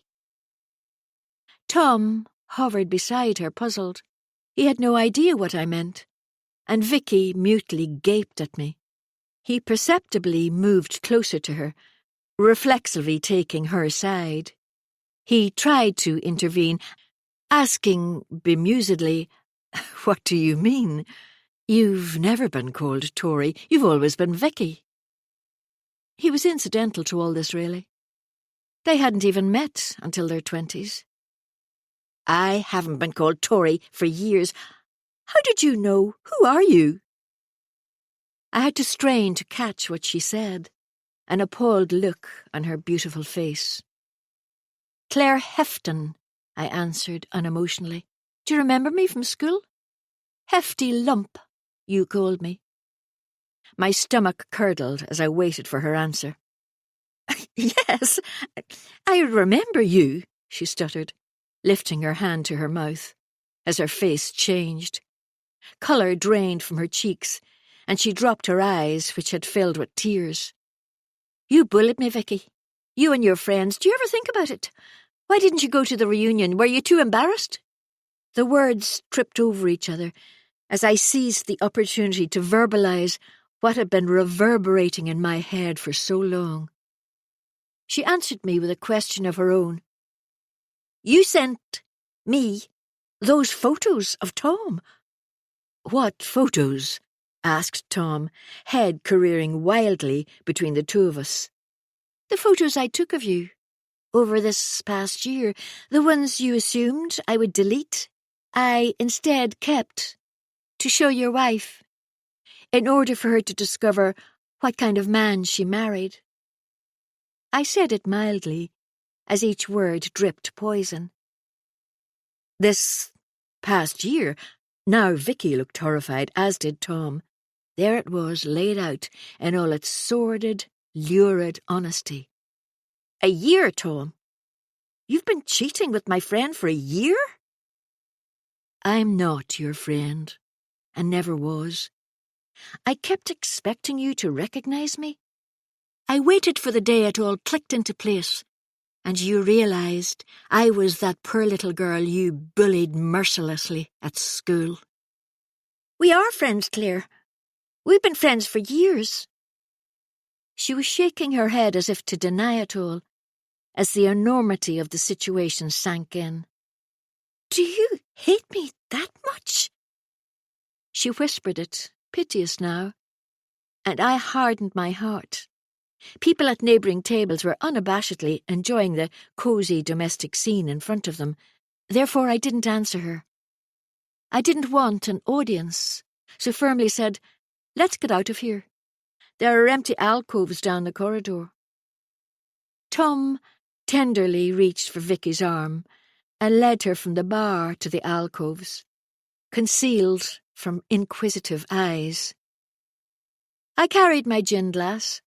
Tom hovered beside her, puzzled. He had no idea what I meant, and Vicky mutely gaped at me. He perceptibly moved closer to her, reflexively taking her side. He tried to intervene, asking bemusedly, "What do you mean? You've never been called Tory. You've always been Vicky." He was incidental to all this, really. They hadn't even met until their 20s. "I haven't been called Tory for years. How did you know? Who are you?" I had to strain to catch what she said, an appalled look on her beautiful face. "Claire Hefton," I answered unemotionally. "Do you remember me from school? Hefty lump, you called me." My stomach curdled as I waited for her answer. "Yes, I remember you," she stuttered, lifting her hand to her mouth. as her face changed. Colour drained from her cheeks, and she dropped her eyes, which had filled with tears. "You bullied me, Vicky. You and your friends. Do you ever think about it? Why didn't you go to the reunion? Were you too embarrassed?" The words tripped over each other as I seized the opportunity to verbalise what had been reverberating in my head for so long. She answered me with a question of her own. "You sent me those photos of Tom." "What photos?" asked Tom, head careering wildly between the two of us. "The photos I took of you over this past year, the ones you assumed I would delete, I instead kept to show your wife, in order for her to discover what kind of man she married." I said it mildly, as each word dripped poison. "This past year?" Now Vicky looked horrified, as did Tom. There it was, laid out in all its sordid, lurid honesty. "A year, Tom? You've been cheating with my friend for a year?" "I'm not your friend, and never was. I kept expecting you to recognise me. I waited for the day it all clicked into place, and you realised I was that poor little girl you bullied mercilessly at school." "We are friends, Claire. We've been friends for years." She was shaking her head as if to deny it all, as the enormity of the situation sank in. "Do you hate me that much?" She whispered it, piteous now, and I hardened my heart. People at neighbouring tables were unabashedly enjoying the cosy domestic scene in front of them, therefore I didn't answer her. I didn't want an audience, so firmly said, "Let's get out of here. There are empty alcoves down the corridor." Tom tenderly reached for Vicky's arm and led her from the bar to the alcoves, concealed from inquisitive eyes. I carried my gin glass,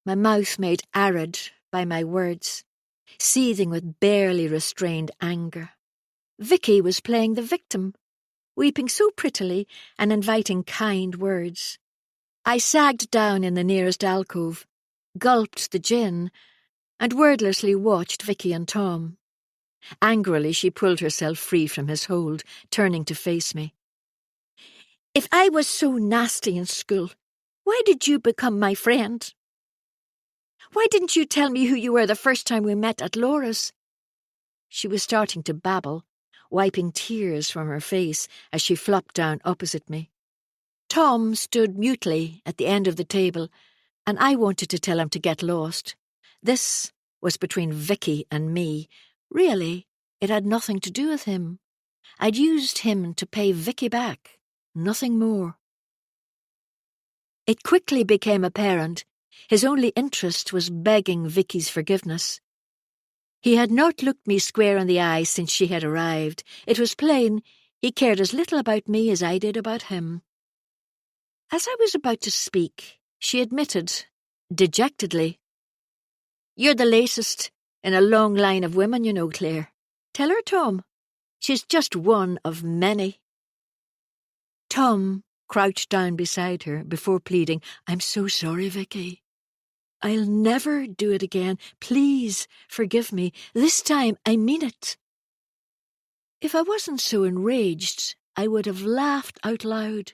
my mouth made arid by my words, seething with barely restrained anger. Vicky was playing the victim, weeping so prettily and inviting kind words. I sagged down in the nearest alcove, gulped the gin, and wordlessly watched Vicky and Tom. Angrily she pulled herself free from his hold, turning to face me. "If I was so nasty in school, why did you become my friend? Why didn't you tell me who you were the first time we met at Laura's?" She was starting to babble, wiping tears from her face as she flopped down opposite me. Tom stood mutely at the end of the table, and I wanted to tell him to get lost. This was between Vicky and me. Really, it had nothing to do with him. I'd used him to pay Vicky back, nothing more. It quickly became apparent his only interest was begging Vicky's forgiveness. He had not looked me square in the eye since she had arrived. It was plain he cared as little about me as I did about him. As I was about to speak, she admitted, dejectedly, "You're the latest in a long line of women, you know, Claire. Tell her, Tom. She's just one of many." Tom crouched down beside her before pleading, "I'm so sorry, Vicky. I'll never do it again. Please forgive me. This time I mean it." If I wasn't so enraged, I would have laughed out loud.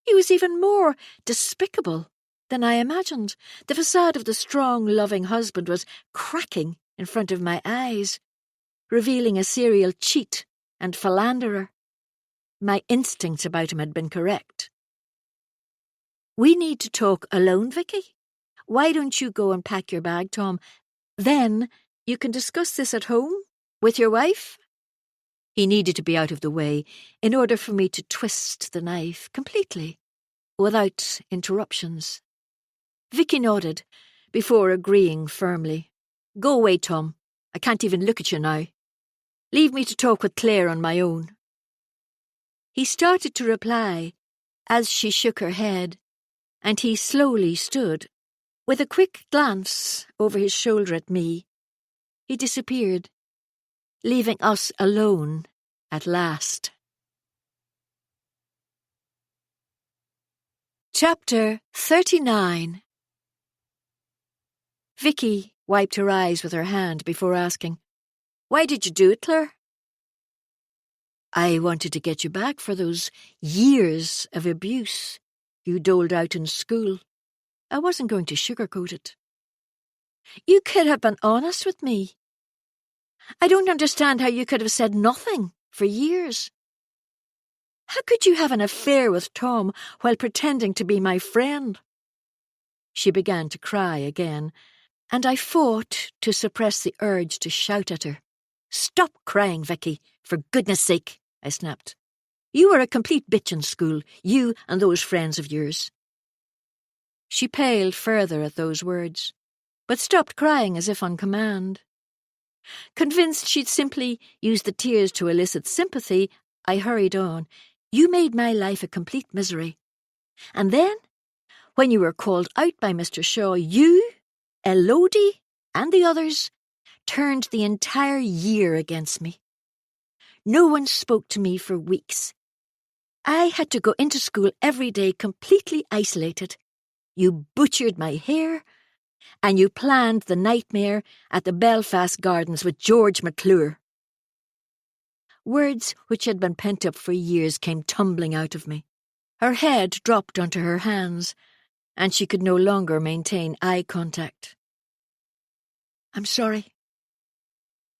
He was even more despicable than I imagined. The facade of the strong, loving husband was cracking in front of my eyes, revealing a serial cheat and philanderer. My instincts about him had been correct. "We need to talk alone, Vicky. Why don't you go and pack your bag, Tom? Then you can discuss this at home with your wife." He needed to be out of the way in order for me to twist the knife completely, without interruptions. Vicky nodded, before agreeing firmly. "Go away, Tom. I can't even look at you now. Leave me to talk with Claire on my own." He started to reply as she shook her head, and he slowly stood, with a quick glance over his shoulder at me. He disappeared, leaving us alone at last. Chapter 39. Vicky wiped her eyes with her hand before asking, "Why did you do it, Claire?" "I wanted to get you back for those years of abuse you doled out in school. I wasn't going to sugarcoat it." "You could have been honest with me. I don't understand how you could have said nothing for years. How could you have an affair with Tom while pretending to be my friend?" She began to cry again, and I fought to suppress the urge to shout at her. "Stop crying, Vicky, for goodness sake," I snapped. "You were a complete bitch in school, you and those friends of yours." She paled further at those words, but stopped crying as if on command. Convinced she'd simply used the tears to elicit sympathy, I hurried on. "You made my life a complete misery. And then, when you were called out by Mr. Shaw, you, Elodie, and the others turned the entire year against me. No one spoke to me for weeks. I had to go into school every day completely isolated. You butchered my hair, and you planned the nightmare at the Belfast Gardens with George McClure." Words which had been pent up for years came tumbling out of me. Her head dropped onto her hands, and she could no longer maintain eye contact. "I'm sorry."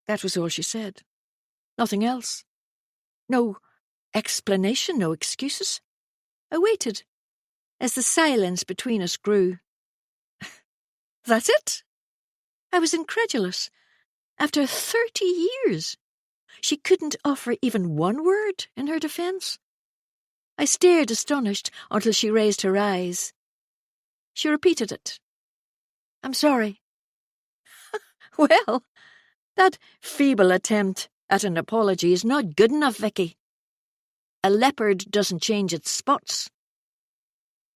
That was all she said. Nothing else. No explanation, no excuses. I waited as the silence between us grew. That's it? I was incredulous. After 30 years, she couldn't offer even one word in her defence. I stared astonished until she raised her eyes. She repeated it. "I'm sorry." Well, that feeble attempt at an apology is not good enough, Vicky. A leopard doesn't change its spots.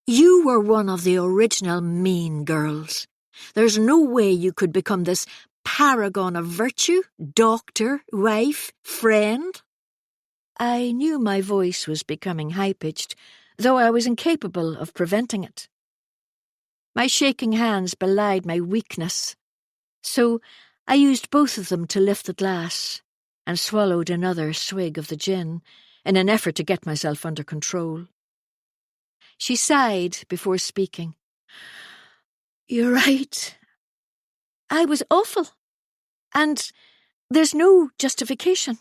You were one of the original mean girls. There's no way you could become this paragon of virtue, doctor, wife, friend. I knew my voice was becoming high-pitched, though I was incapable of preventing it. My shaking hands belied my weakness, so I used both of them to lift the glass and swallowed another swig of the gin in an effort to get myself under control. She sighed before speaking. "You're right. I was awful, and there's no justification.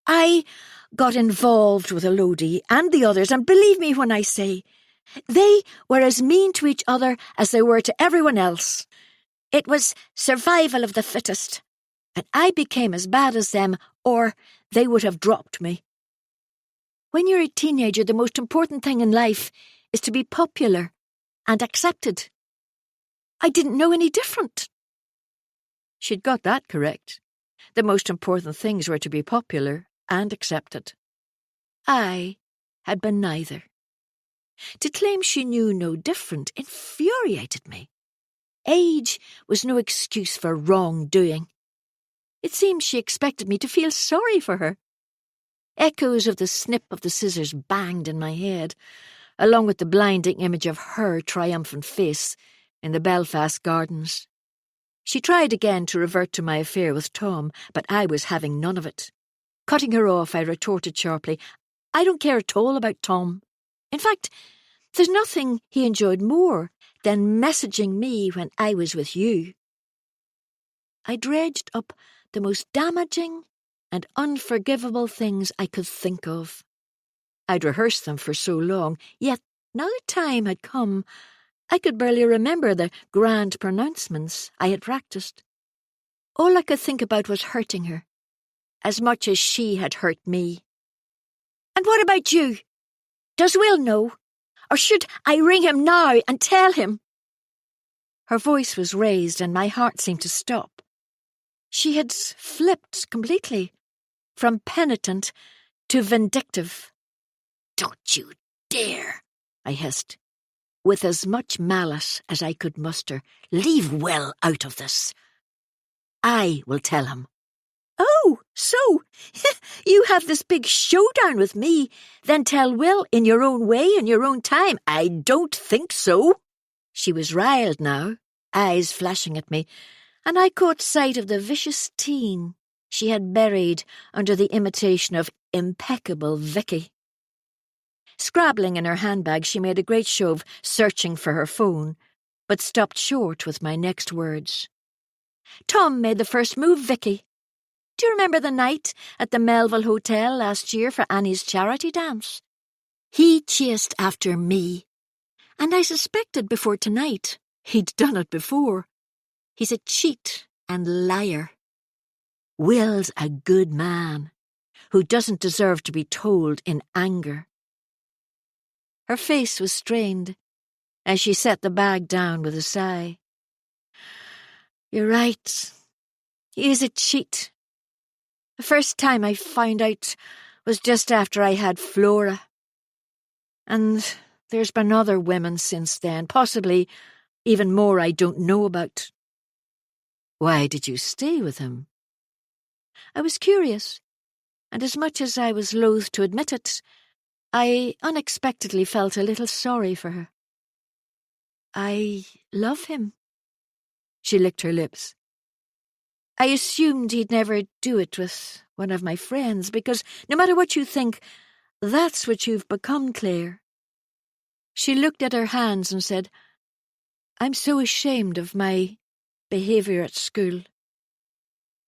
I got involved with Elodie and the others, and believe me when I say, they were as mean to each other as they were to everyone else. It was survival of the fittest, and I became as bad as them, or they would have dropped me. When you're a teenager, the most important thing in life is to be popular and accepted. I didn't know any different." She'd got that correct. The most important things were to be popular and accepted. I had been neither. To claim she knew no different infuriated me. Age was no excuse for wrongdoing. It seemed she expected me to feel sorry for her. Echoes of the snip of the scissors banged in my head, along with the blinding image of her triumphant face in the Belfast Gardens. She tried again to revert to my affair with Tom, but I was having none of it. Cutting her off, I retorted sharply, "I don't care at all about Tom. In fact, there's nothing he enjoyed more than messaging me when I was with you." I dredged up the most damaging and unforgivable things I could think of. I'd rehearsed them for so long, yet now the time had come, I could barely remember the grand pronouncements I had practiced. All I could think about was hurting her, as much as she had hurt me. "And what about you? Does Will know? Or should I ring him now and tell him?" Her voice was raised and my heart seemed to stop. She had flipped completely, from penitent to vindictive. "Don't you dare," I hissed, with as much malice as I could muster. "Leave Will out of this. I will tell him." "Oh, so you have this big showdown with me, then tell Will in your own way, in your own time. I don't think so. She was riled now, eyes flashing at me, and I caught sight of the vicious teen she had buried under the imitation of impeccable Vicky. Scrabbling in her handbag, she made a great show of searching for her phone, but stopped short with my next words. Tom made the first move, Vicky. Do you remember the night at the Melville Hotel last year for Annie's charity dance? He chased after me, and I suspected before tonight he'd done it before. He's a cheat and liar. Will's a good man who doesn't deserve to be told in anger. Her face was strained as she set the bag down with a sigh. You're right. He is a cheat. The first time I found out was just after I had Flora. And there's been other women since then, possibly even more I don't know about. Why did you stay with him? I was curious, and as much as I was loath to admit it, I unexpectedly felt a little sorry for her. I love him. She licked her lips. I assumed he'd never do it with one of my friends, because no matter what you think, that's what you've become, Claire. She looked at her hands and said, I'm so ashamed of my behaviour at school,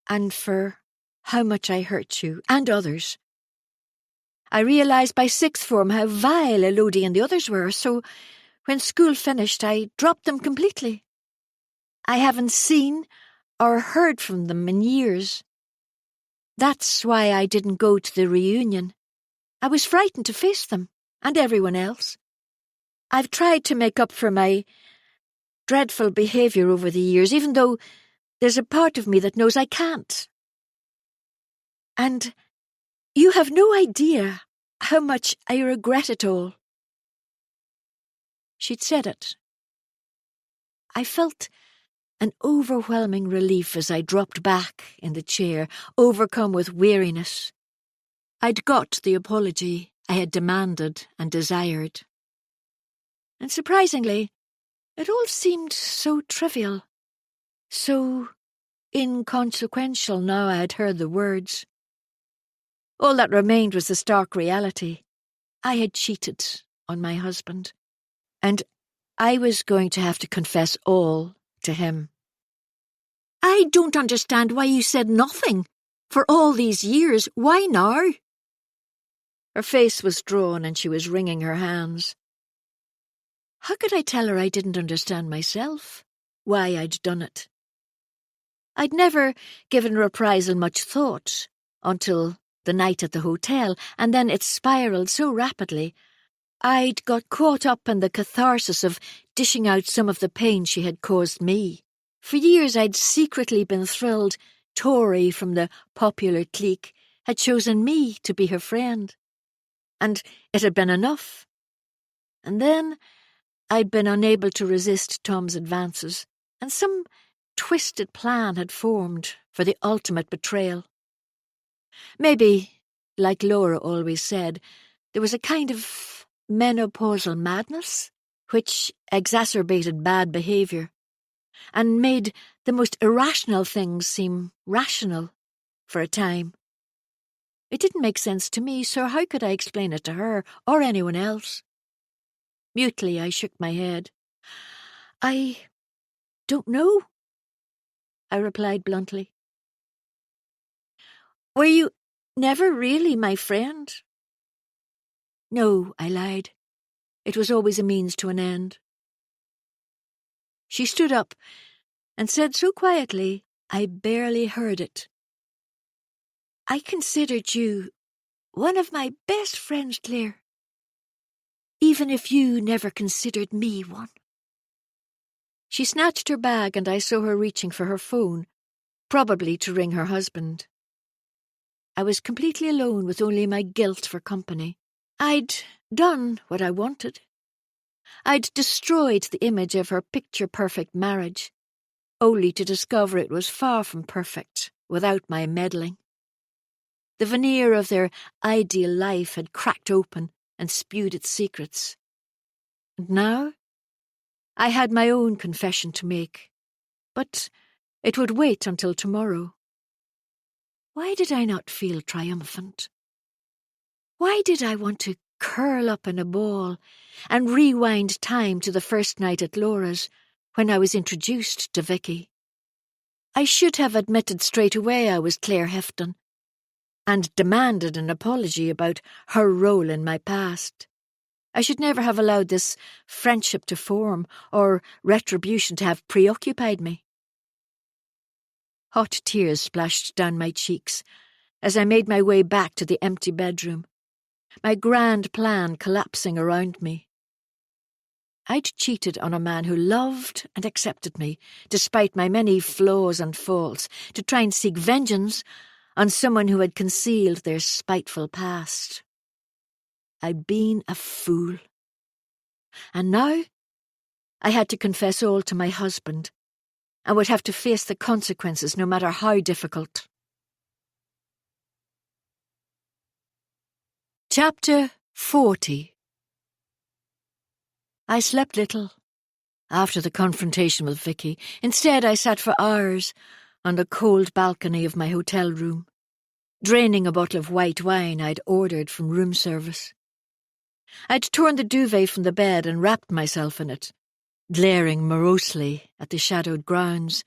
and for how much I hurt you and others. I realised by sixth form how vile Elodie and the others were, so when school finished I dropped them completely. I haven't seen or heard from them in years. That's why I didn't go to the reunion. I was frightened to face them, and everyone else. I've tried to make up for my dreadful behaviour over the years, even though there's a part of me that knows I can't. And you have no idea how much I regret it all. She'd said it. I felt an overwhelming relief as I dropped back in the chair, overcome with weariness. I'd got the apology I had demanded and desired. And surprisingly, it all seemed so trivial, so inconsequential now I had heard the words. All that remained was the stark reality. I had cheated on my husband, and I was going to have to confess all to him. I don't understand why you said nothing for all these years. Why now? Her face was drawn and she was wringing her hands. How could I tell her I didn't understand myself, why I'd done it? I'd never given reprisal much thought until the night at the hotel, and then it spiralled so rapidly. I'd got caught up in the catharsis of dishing out some of the pain she had caused me. For years I'd secretly been thrilled Tory from the popular clique had chosen me to be her friend. And it had been enough. And then I'd been unable to resist Tom's advances, and some twisted plan had formed for the ultimate betrayal. Maybe, like Laura always said, there was a kind of menopausal madness which exacerbated bad behaviour and made the most irrational things seem rational for a time. It didn't make sense to me, so how could I explain it to her or anyone else? Mutely I shook my head. I don't know, I replied bluntly. Were you never really my friend? No, I lied. It was always a means to an end. She stood up and said so quietly I barely heard it. I considered you one of my best friends, Claire, even if you never considered me one. She snatched her bag and I saw her reaching for her phone, probably to ring her husband. I was completely alone with only my guilt for company. I'd done what I wanted. I'd destroyed the image of her picture-perfect marriage, only to discover it was far from perfect without my meddling. The veneer of their ideal life had cracked open and spewed its secrets. And now I had my own confession to make, but it would wait until tomorrow. Why did I not feel triumphant? Why did I want to curl up in a ball and rewind time to the first night at Laura's when I was introduced to Vicky? I should have admitted straight away I was Claire Hefton and demanded an apology about her role in my past. I should never have allowed this friendship to form or retribution to have preoccupied me. Hot tears splashed down my cheeks as I made my way back to the empty bedroom, my grand plan collapsing around me. I'd cheated on a man who loved and accepted me, despite my many flaws and faults, to try and seek vengeance on someone who had concealed their spiteful past. I'd been a fool. And now I had to confess all to my husband and would have to face the consequences no matter how difficult. Chapter 40. I slept little after the confrontation with Vicky. Instead, I sat for hours on the cold balcony of my hotel room, draining a bottle of white wine I'd ordered from room service. I'd torn the duvet from the bed and wrapped myself in it, glaring morosely at the shadowed grounds,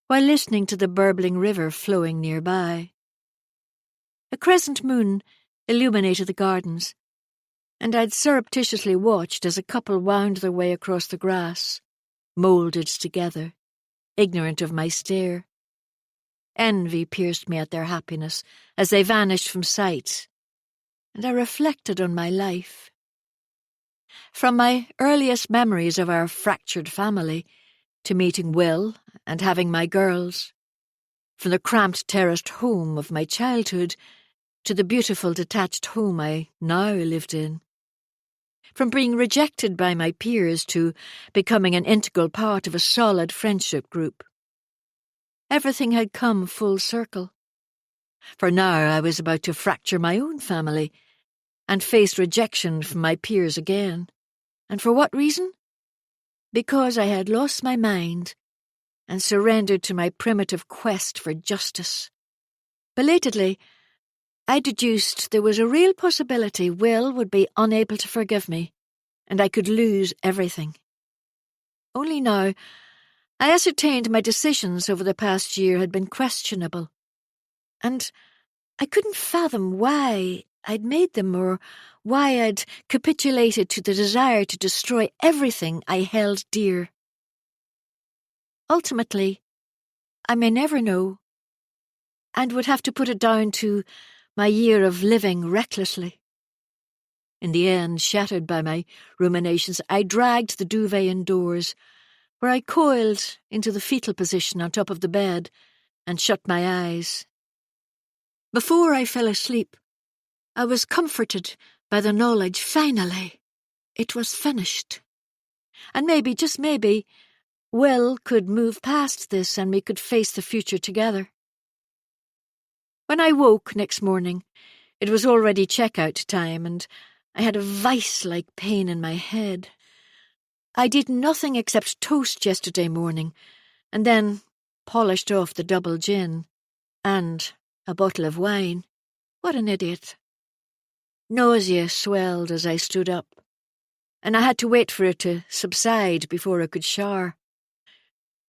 while listening to the burbling river flowing nearby. A crescent moon illuminated the gardens, and I'd surreptitiously watched as a couple wound their way across the grass, moulded together, ignorant of my stare. Envy pierced me at their happiness as they vanished from sight, and I reflected on my life. From my earliest memories of our fractured family to meeting Will and having my girls, from the cramped terraced home of my childhood to the beautiful detached home I now lived in, from being rejected by my peers to becoming an integral part of a solid friendship group. Everything had come full circle. For now I was about to fracture my own family and face rejection from my peers again. And for what reason? Because I had lost my mind and surrendered to my primitive quest for justice. Belatedly, I deduced there was a real possibility Will would be unable to forgive me, and I could lose everything. Only now, I ascertained my decisions over the past year had been questionable, and I couldn't fathom why I'd made them or why I'd capitulated to the desire to destroy everything I held dear. Ultimately, I may never know, and would have to put it down to my year of living recklessly. In the end, shattered by my ruminations, I dragged the duvet indoors, where I coiled into the fetal position on top of the bed and shut my eyes. Before I fell asleep, I was comforted by the knowledge, finally, it was finished. And maybe, just maybe, Will could move past this and we could face the future together. When I woke next morning, it was already check-out time and I had a vice-like pain in my head. I'd eaten nothing except toast yesterday morning and then polished off the double gin and a bottle of wine. What an idiot. Nausea swelled as I stood up, and I had to wait for it to subside before I could shower.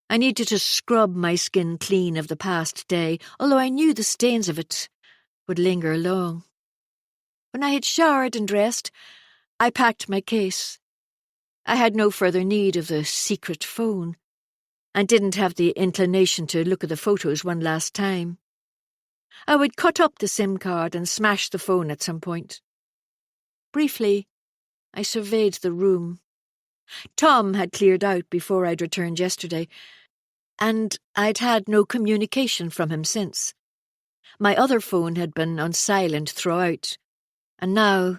I needed to scrub my skin clean of the past day, although I knew the stains of it would linger long. When I had showered and dressed, I packed my case. I had no further need of the secret phone, and didn't have the inclination to look at the photos one last time. I would cut up the SIM card and smash the phone at some point. Briefly, I surveyed the room. Tom had cleared out before I'd returned yesterday, and I'd had no communication from him since. My other phone had been on silent throughout, and now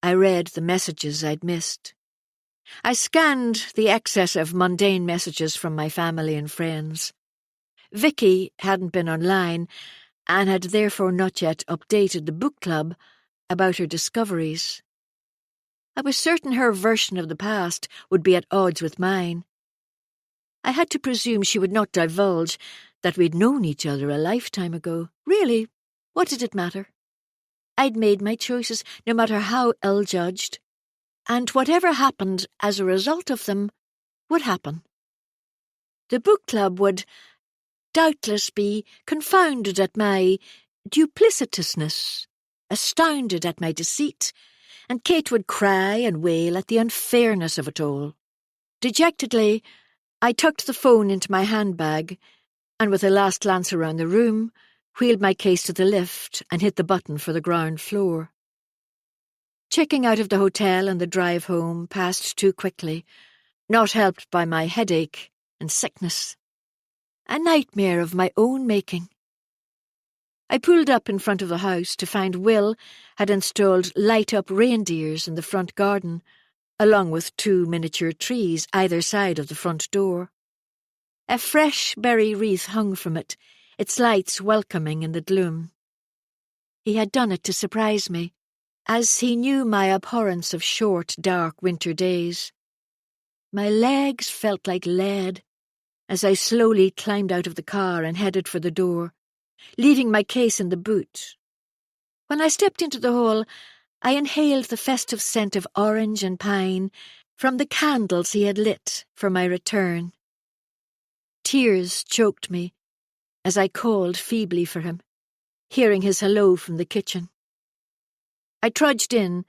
I read the messages I'd missed. I scanned the excess of mundane messages from my family and friends. Vicky hadn't been online, and had therefore not yet updated the book club about her discoveries. I was certain her version of the past would be at odds with mine. I had to presume she would not divulge that we'd known each other a lifetime ago. Really, what did it matter? I'd made my choices, no matter how ill-judged, and whatever happened as a result of them would happen. The book club would doubtless be confounded at my duplicitousness, astounded at my deceit, and Kate would cry and wail at the unfairness of it all. Dejectedly, I tucked the phone into my handbag, and with a last glance around the room, wheeled my case to the lift and hit the button for the ground floor. Checking out of the hotel and the drive home passed too quickly, not helped by my headache and sickness. A nightmare of my own making. I pulled up in front of the house to find Will had installed light-up reindeers in the front garden, along with 2 miniature trees either side of the front door. A fresh berry wreath hung from it, its lights welcoming in the gloom. He had done it to surprise me, as he knew my abhorrence of short, dark winter days. My legs felt like lead as I slowly climbed out of the car and headed for the door, leaving my case in the boot. When I stepped into the hall, I inhaled the festive scent of orange and pine from the candles he had lit for my return. Tears choked me as I called feebly for him, hearing his hello from the kitchen. I trudged in,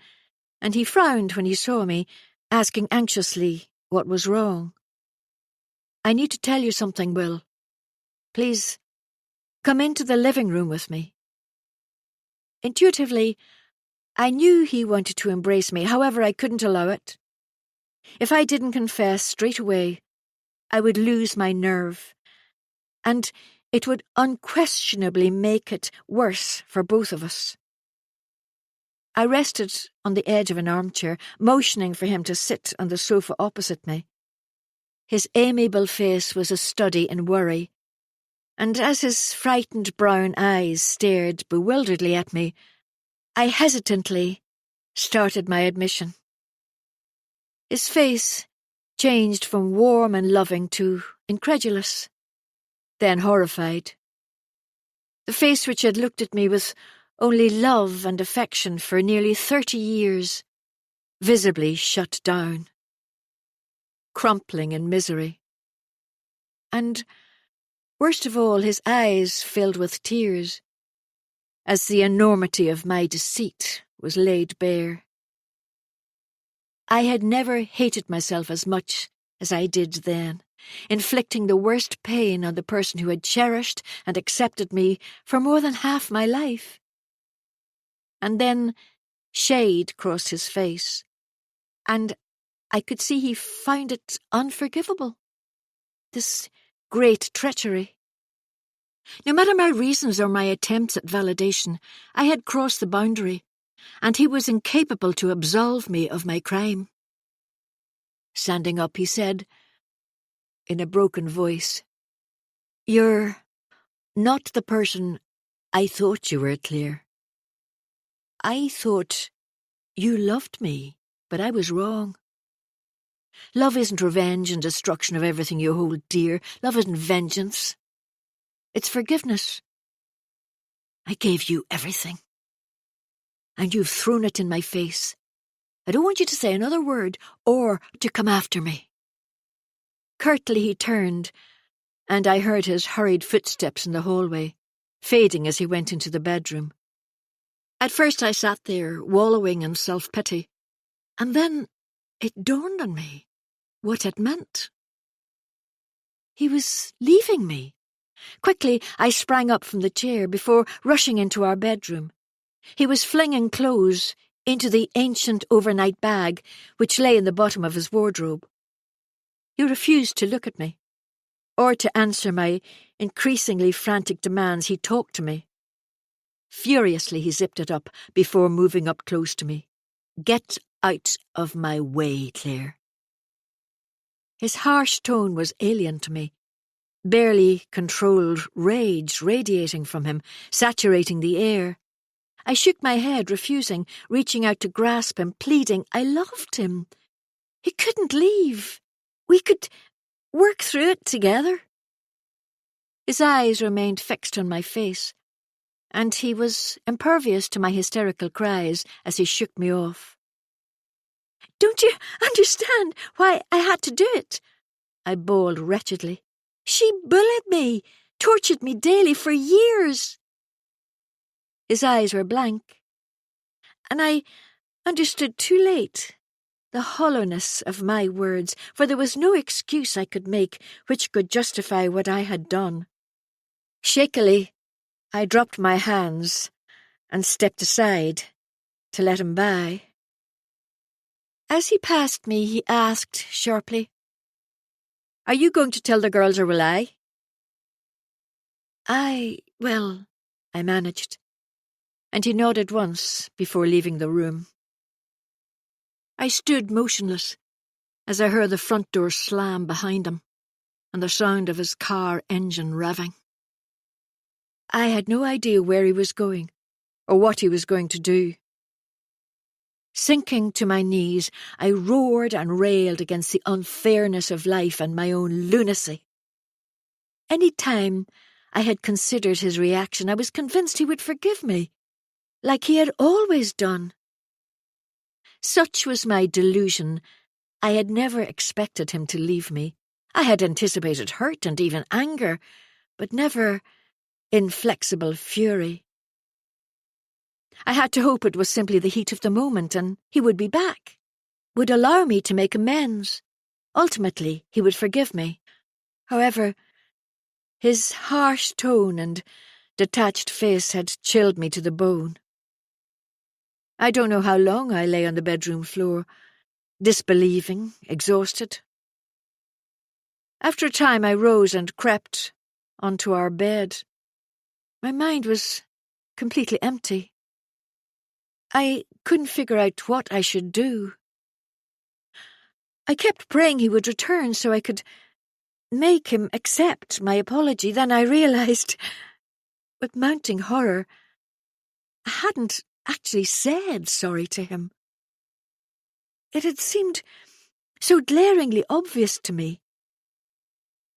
and he frowned when he saw me, asking anxiously what was wrong. "I need to tell you something, Will. Please, come into the living room with me." Intuitively, I knew he wanted to embrace me, however I couldn't allow it. If I didn't confess straight away, I would lose my nerve, and it would unquestionably make it worse for both of us. I rested on the edge of an armchair, motioning for him to sit on the sofa opposite me. His amiable face was a study in worry, and as his frightened brown eyes stared bewilderedly at me, I hesitantly started my admission. His face changed from warm and loving to incredulous, then horrified. The face which had looked at me with only love and affection for nearly 30 years, visibly shut down, crumpling in misery. And, worst of all, his eyes filled with tears, as the enormity of my deceit was laid bare. I had never hated myself as much as I did then, inflicting the worst pain on the person who had cherished and accepted me for more than half my life. And then shade crossed his face, and I could see he found it unforgivable, this great treachery. No matter my reasons or my attempts at validation, I had crossed the boundary, and he was incapable to absolve me of my crime. Standing up, he said, in a broken voice, "You're not the person I thought you were, Claire. I thought you loved me, but I was wrong. Love isn't revenge and destruction of everything you hold dear. Love isn't vengeance. It's forgiveness. I gave you everything, and you've thrown it in my face. I don't want you to say another word or to come after me." Curtly he turned, and I heard his hurried footsteps in the hallway, fading as he went into the bedroom. At first I sat there, wallowing in self-pity, and then it dawned on me what it meant. He was leaving me. Quickly I sprang up from the chair before rushing into our bedroom. He was flinging clothes into the ancient overnight bag which lay in the bottom of his wardrobe. He refused to look at me, or to answer my increasingly frantic demands. He talked to me. Furiously he zipped it up before moving up close to me. "Get out of my way, Claire." His harsh tone was alien to me, barely controlled rage radiating from him, saturating the air. I shook my head, refusing, reaching out to grasp him, pleading. I loved him. He couldn't leave. We could work through it together. His eyes remained fixed on my face, and he was impervious to my hysterical cries as he shook me off. "Don't you understand why I had to do it?" I bawled wretchedly. "She bullied me, tortured me daily for years." His eyes were blank, and I understood too late the hollowness of my words, for there was no excuse I could make which could justify what I had done. Shakily, I dropped my hands and stepped aside to let him by. As he passed me, he asked sharply, "Are you going to tell the girls, or will I?" Well, I managed, and he nodded once before leaving the room. I stood motionless as I heard the front door slam behind him and the sound of his car engine revving. I had no idea where he was going or what he was going to do. Sinking to my knees, I roared and railed against the unfairness of life and my own lunacy. Any time I had considered his reaction, I was convinced he would forgive me, like he had always done. Such was my delusion, I had never expected him to leave me. I had anticipated hurt and even anger, but never inflexible fury. I had to hope it was simply the heat of the moment, and he would be back, would allow me to make amends. Ultimately, he would forgive me. However, his harsh tone and detached face had chilled me to the bone. I don't know how long I lay on the bedroom floor, disbelieving, exhausted. After a time I rose and crept onto our bed. My mind was completely empty. I couldn't figure out what I should do. I kept praying he would return so I could make him accept my apology. Then I realized, with mounting horror, I hadn't actually said sorry to him. It had seemed so glaringly obvious to me.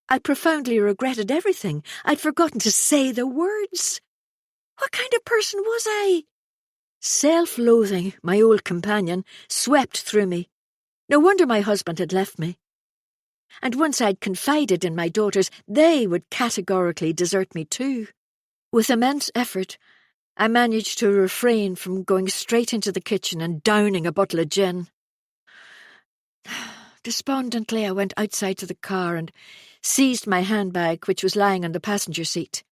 I profoundly regretted everything. I'd forgotten to say the words. What kind of person was I? Self-loathing, my old companion, swept through me. No wonder my husband had left me. And once I'd confided in my daughters, they would categorically desert me too. With immense effort, I managed to refrain from going straight into the kitchen and downing a bottle of gin. Despondently, I went outside to the car and seized my handbag, which was lying on the passenger seat.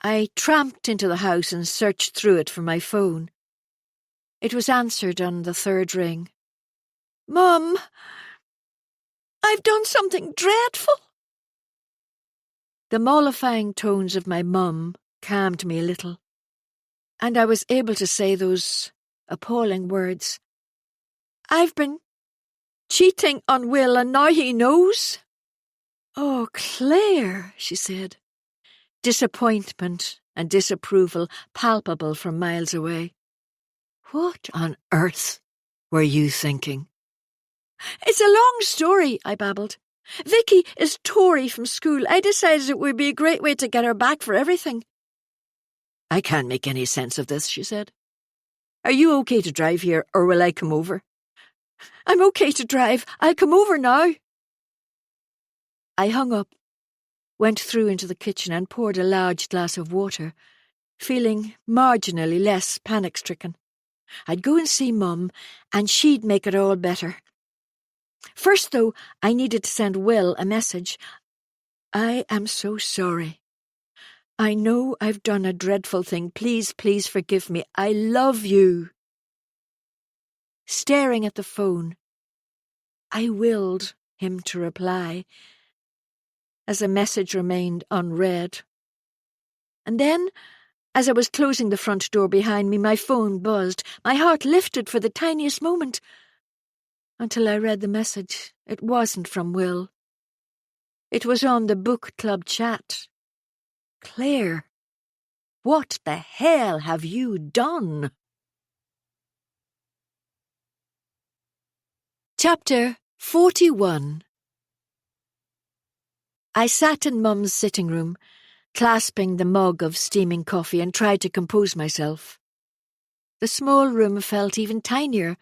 I tramped into the house and searched through it for my phone. It was answered on the third ring. "Mum, I've done something dreadful." The mollifying tones of my mum calmed me a little, and I was able to say those appalling words. "I've been cheating on Will, and now he knows." "Oh, Claire," she said, disappointment and disapproval palpable from miles away. "What on earth were you thinking?" "It's a long story," I babbled. "Vicky is Tory from school. I decided it would be a great way to get her back for everything." "I can't make any sense of this," she said. "Are you okay to drive here, or will I come over?" "I'm okay to drive. I'll come over now." I hung up, went through into the kitchen and poured a large glass of water, feeling marginally less panic-stricken. I'd go and see Mum, and she'd make it all better. First, though, I needed to send Will a message. "I am so sorry. I know I've done a dreadful thing. Please, please forgive me. I love you." Staring at the phone, I willed him to reply, as the message remained unread. And then, as I was closing the front door behind me, my phone buzzed. My heart lifted for the tiniest moment, until I read the message. It wasn't from Will. It was on the book club chat. Claire, what the hell have you done? Chapter 41. I sat in Mum's sitting room, clasping the mug of steaming coffee, and tried to compose myself. The small room felt even tinier,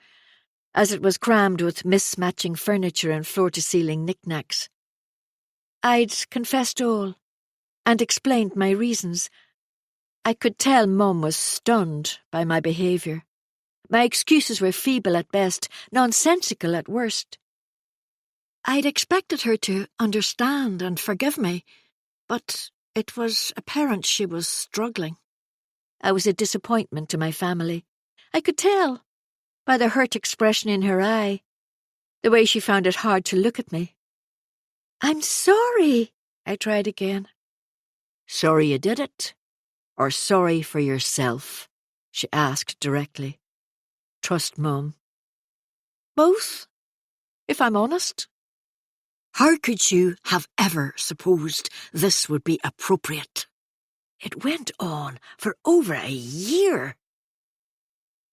as it was crammed with mismatching furniture and floor-to-ceiling knickknacks. I'd confessed all, and explained my reasons. I could tell Mum was stunned by my behaviour. My excuses were feeble at best, nonsensical at worst. I'd expected her to understand and forgive me, but it was apparent she was struggling. I was a disappointment to my family. I could tell by the hurt expression in her eye, the way she found it hard to look at me. "I'm sorry," I tried again. "Sorry you did it? Or sorry for yourself?" she asked directly. "Trust Mum." "Both, if I'm honest." "How could you have ever supposed this would be appropriate? It went on for over a year."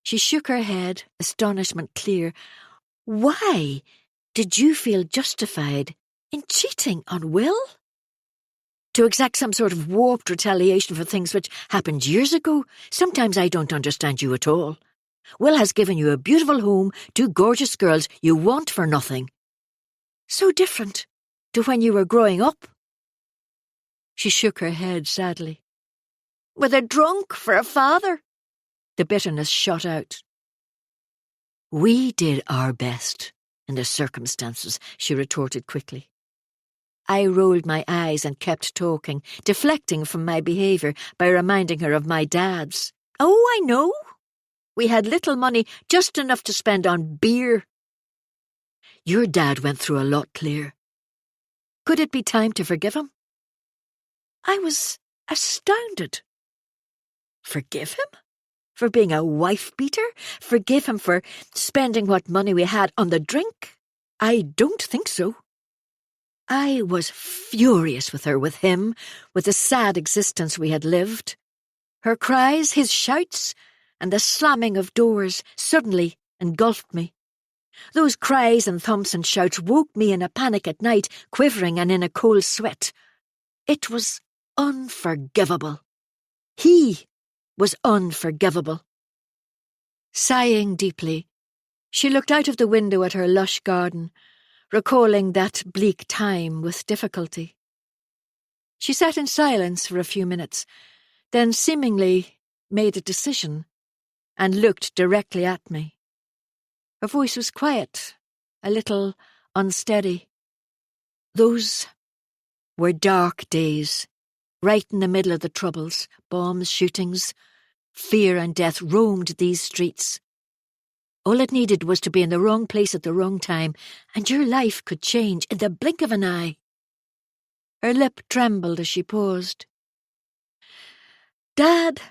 She shook her head, astonishment clear. "Why did you feel justified in cheating on Will? To exact some sort of warped retaliation for things which happened years ago? Sometimes I don't understand you at all. Will has given you a beautiful home, 2 gorgeous girls you want for nothing. So different to when you were growing up." She shook her head sadly. "With a drunk for a father?" The bitterness shot out. "We did our best in the circumstances," she retorted quickly. I rolled my eyes and kept talking, deflecting from my behaviour by reminding her of my dad's. "Oh, I know. We had little money, just enough to spend on beer." "Your dad went through a lot, Claire. Could it be time to forgive him?" I was astounded. Forgive him? For being a wife-beater? Forgive him for spending what money we had on the drink? I don't think so. I was furious with her, with him, with the sad existence we had lived. Her cries, his shouts, and the slamming of doors suddenly engulfed me. Those cries and thumps and shouts woke me in a panic at night, quivering and in a cold sweat. It was unforgivable. He was unforgivable. Sighing deeply, she looked out of the window at her lush garden, recalling that bleak time with difficulty. She sat in silence for a few minutes, then seemingly made a decision and looked directly at me. Her voice was quiet, a little unsteady. "Those were dark days, right in the middle of the Troubles. Bombs, shootings, fear and death roamed these streets. All it needed was to be in the wrong place at the wrong time, and your life could change in the blink of an eye." Her lip trembled as she paused. "Dad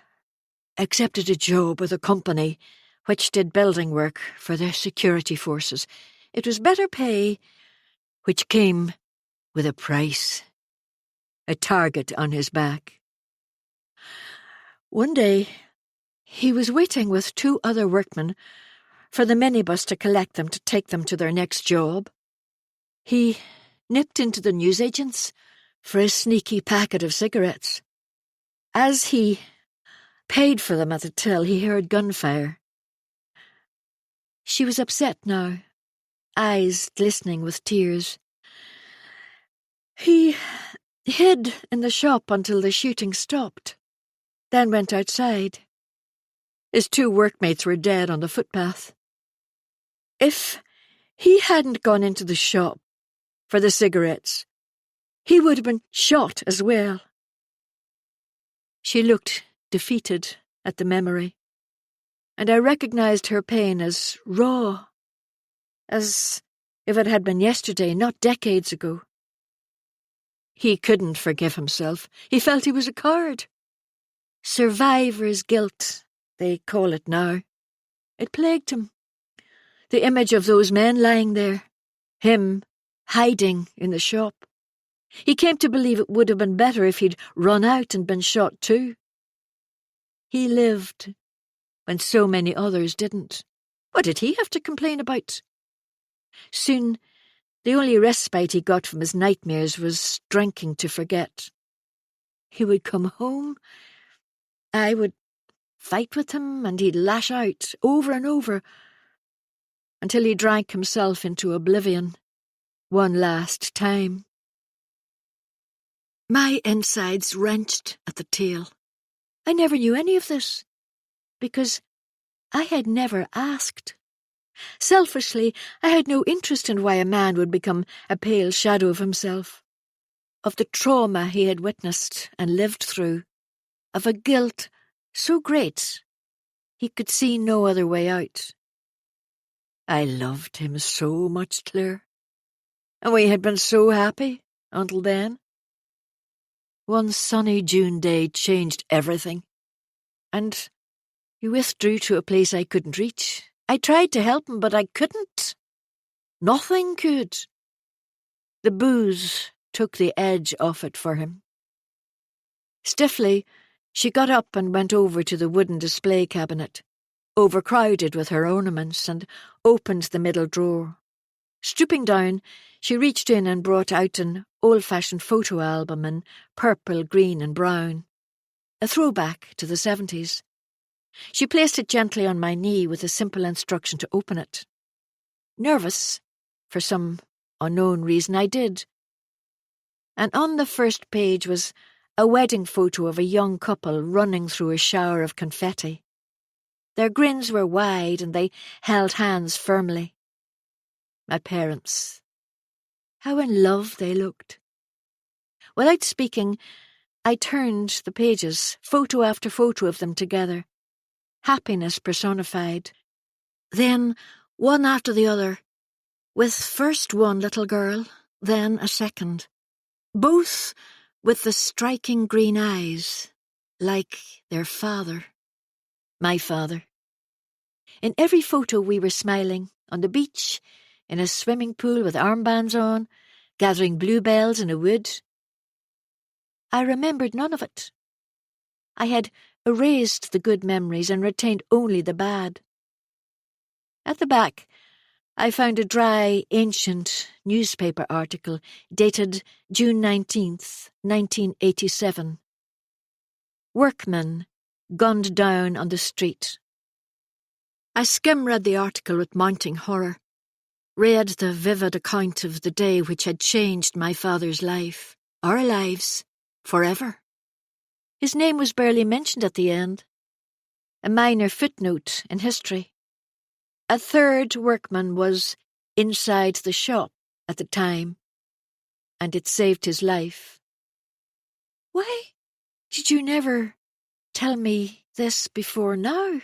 accepted a job with a company which did building work for the security forces. It was better pay, which came with a price, a target on his back. One day, he was waiting with 2 other workmen for the minibus to collect them to take them to their next job. He nipped into the newsagents for a sneaky packet of cigarettes. As he paid for them at the till, he heard gunfire. She was upset now, eyes glistening with tears. He hid in the shop until the shooting stopped, then went outside. His 2 workmates were dead on the footpath. If he hadn't gone into the shop for the cigarettes, he would have been shot as well." She looked defeated at the memory, and I recognised her pain as raw, as if it had been yesterday, not decades ago. He couldn't forgive himself. He felt he was a coward. Survivor's guilt, they call it now. It plagued him. The image of those men lying there, him hiding in the shop. He came to believe it would have been better if he'd run out and been shot too. He lived when so many others didn't. What did he have to complain about? Soon, the only respite he got from his nightmares was drinking to forget. He would come home, I would fight with him, and he'd lash out over and over until he drank himself into oblivion one last time. My insides wrenched at the tail. I never knew any of this, because I had never asked. Selfishly, I had no interest in why a man would become a pale shadow of himself, of the trauma he had witnessed and lived through, of a guilt so great he could see no other way out. I loved him so much, Claire, and we had been so happy until then. One sunny June day changed everything, and he withdrew to a place I couldn't reach. I tried to help him, but I couldn't. Nothing could. The booze took the edge off it for him. Stiffly, she got up and went over to the wooden display cabinet, overcrowded with her ornaments, and opened the middle drawer. Stooping down, she reached in and brought out an old-fashioned photo album in purple, green and brown, a throwback to the 70s. She placed it gently on my knee with a simple instruction to open it. Nervous, for some unknown reason, I did. And on the first page was a wedding photo of a young couple running through a shower of confetti. Their grins were wide and they held hands firmly. My parents. How in love they looked. Without speaking, I turned the pages, photo after photo of them together. Happiness personified. Then, one after the other, with first one little girl, then a second. Both with the striking green eyes, like their father. My father. In every photo we were smiling, on the beach, in a swimming pool with armbands on, gathering bluebells in a wood. I remembered none of it. I had erased the good memories and retained only the bad. At the back, I found a dry, ancient newspaper article dated June 19th, 1987. Workmen gunned down on the street. I skim-read the article with mounting horror, read the vivid account of the day which had changed my father's life, our lives, forever. His name was barely mentioned at the end, a minor footnote in history. A third workman was inside the shop at the time, and it saved his life. Why did you never tell me this before now?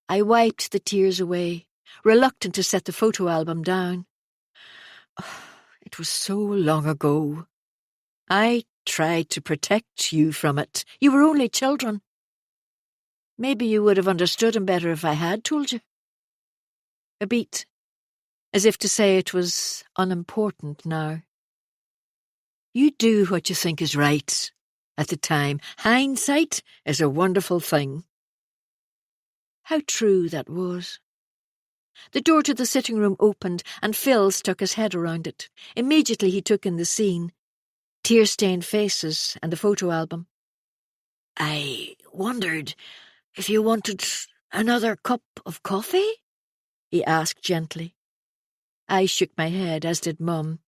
I wiped the tears away, reluctant to set the photo album down. Oh, it was so long ago. I tried to protect you from it. You were only children. Maybe you would have understood him better if I had told you. A beat, as if to say it was unimportant now. You do what you think is right at the time. Hindsight is a wonderful thing. How true that was. The door to the sitting room opened and Phil stuck his head around it. Immediately he took in the scene, tear-stained faces and the photo album. I wondered if you wanted another cup of coffee? He asked gently. I shook my head, as did Mum.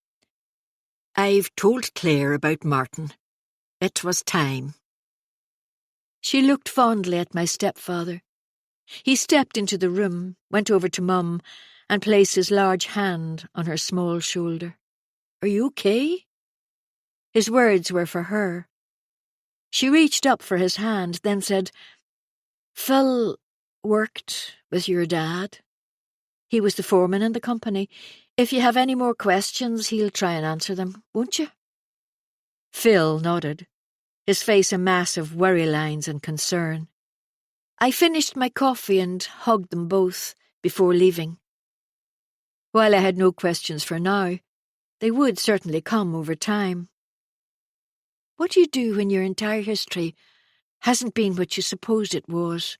I've told Claire about Martin. It was time. She looked fondly at my stepfather. He stepped into the room, went over to Mum, and placed his large hand on her small shoulder. Are you okay? His words were for her. She reached up for his hand, then said, Phil worked with your dad. He was the foreman in the company. If you have any more questions, he'll try and answer them, won't you? Phil nodded, his face a mass of worry lines and concern. I finished my coffee and hugged them both before leaving. While I had no questions for now, They would certainly come over time. What do you do when your entire history hasn't been what you supposed it was?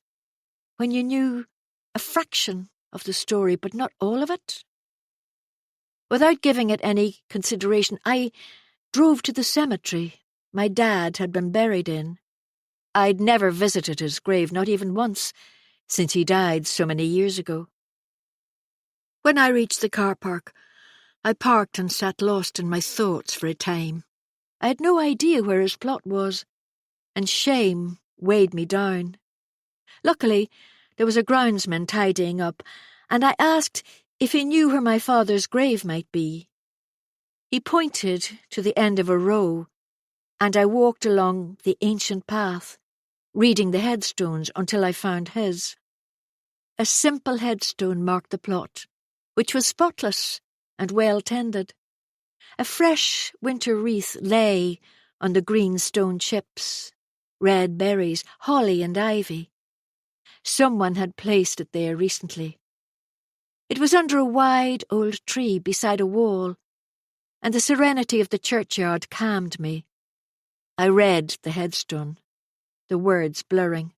When you knew a fraction of the story, but not all of it? Without giving it any consideration, I drove to the cemetery my dad had been buried in. I'd never visited his grave, not even once, since he died so many years ago. When I reached the car park, I parked and sat lost in my thoughts for a time. I had no idea where his plot was, and shame weighed me down. Luckily, there was a groundsman tidying up, and I asked if he knew where my father's grave might be. He pointed to the end of a row, and I walked along the ancient path, reading the headstones until I found his. A simple headstone marked the plot, which was spotless and well tended. A fresh winter wreath lay on the green stone chips, red berries, holly and ivy. Someone had placed it there recently. It was under a wide old tree beside a wall, and the serenity of the churchyard calmed me. I read the headstone, the words blurring.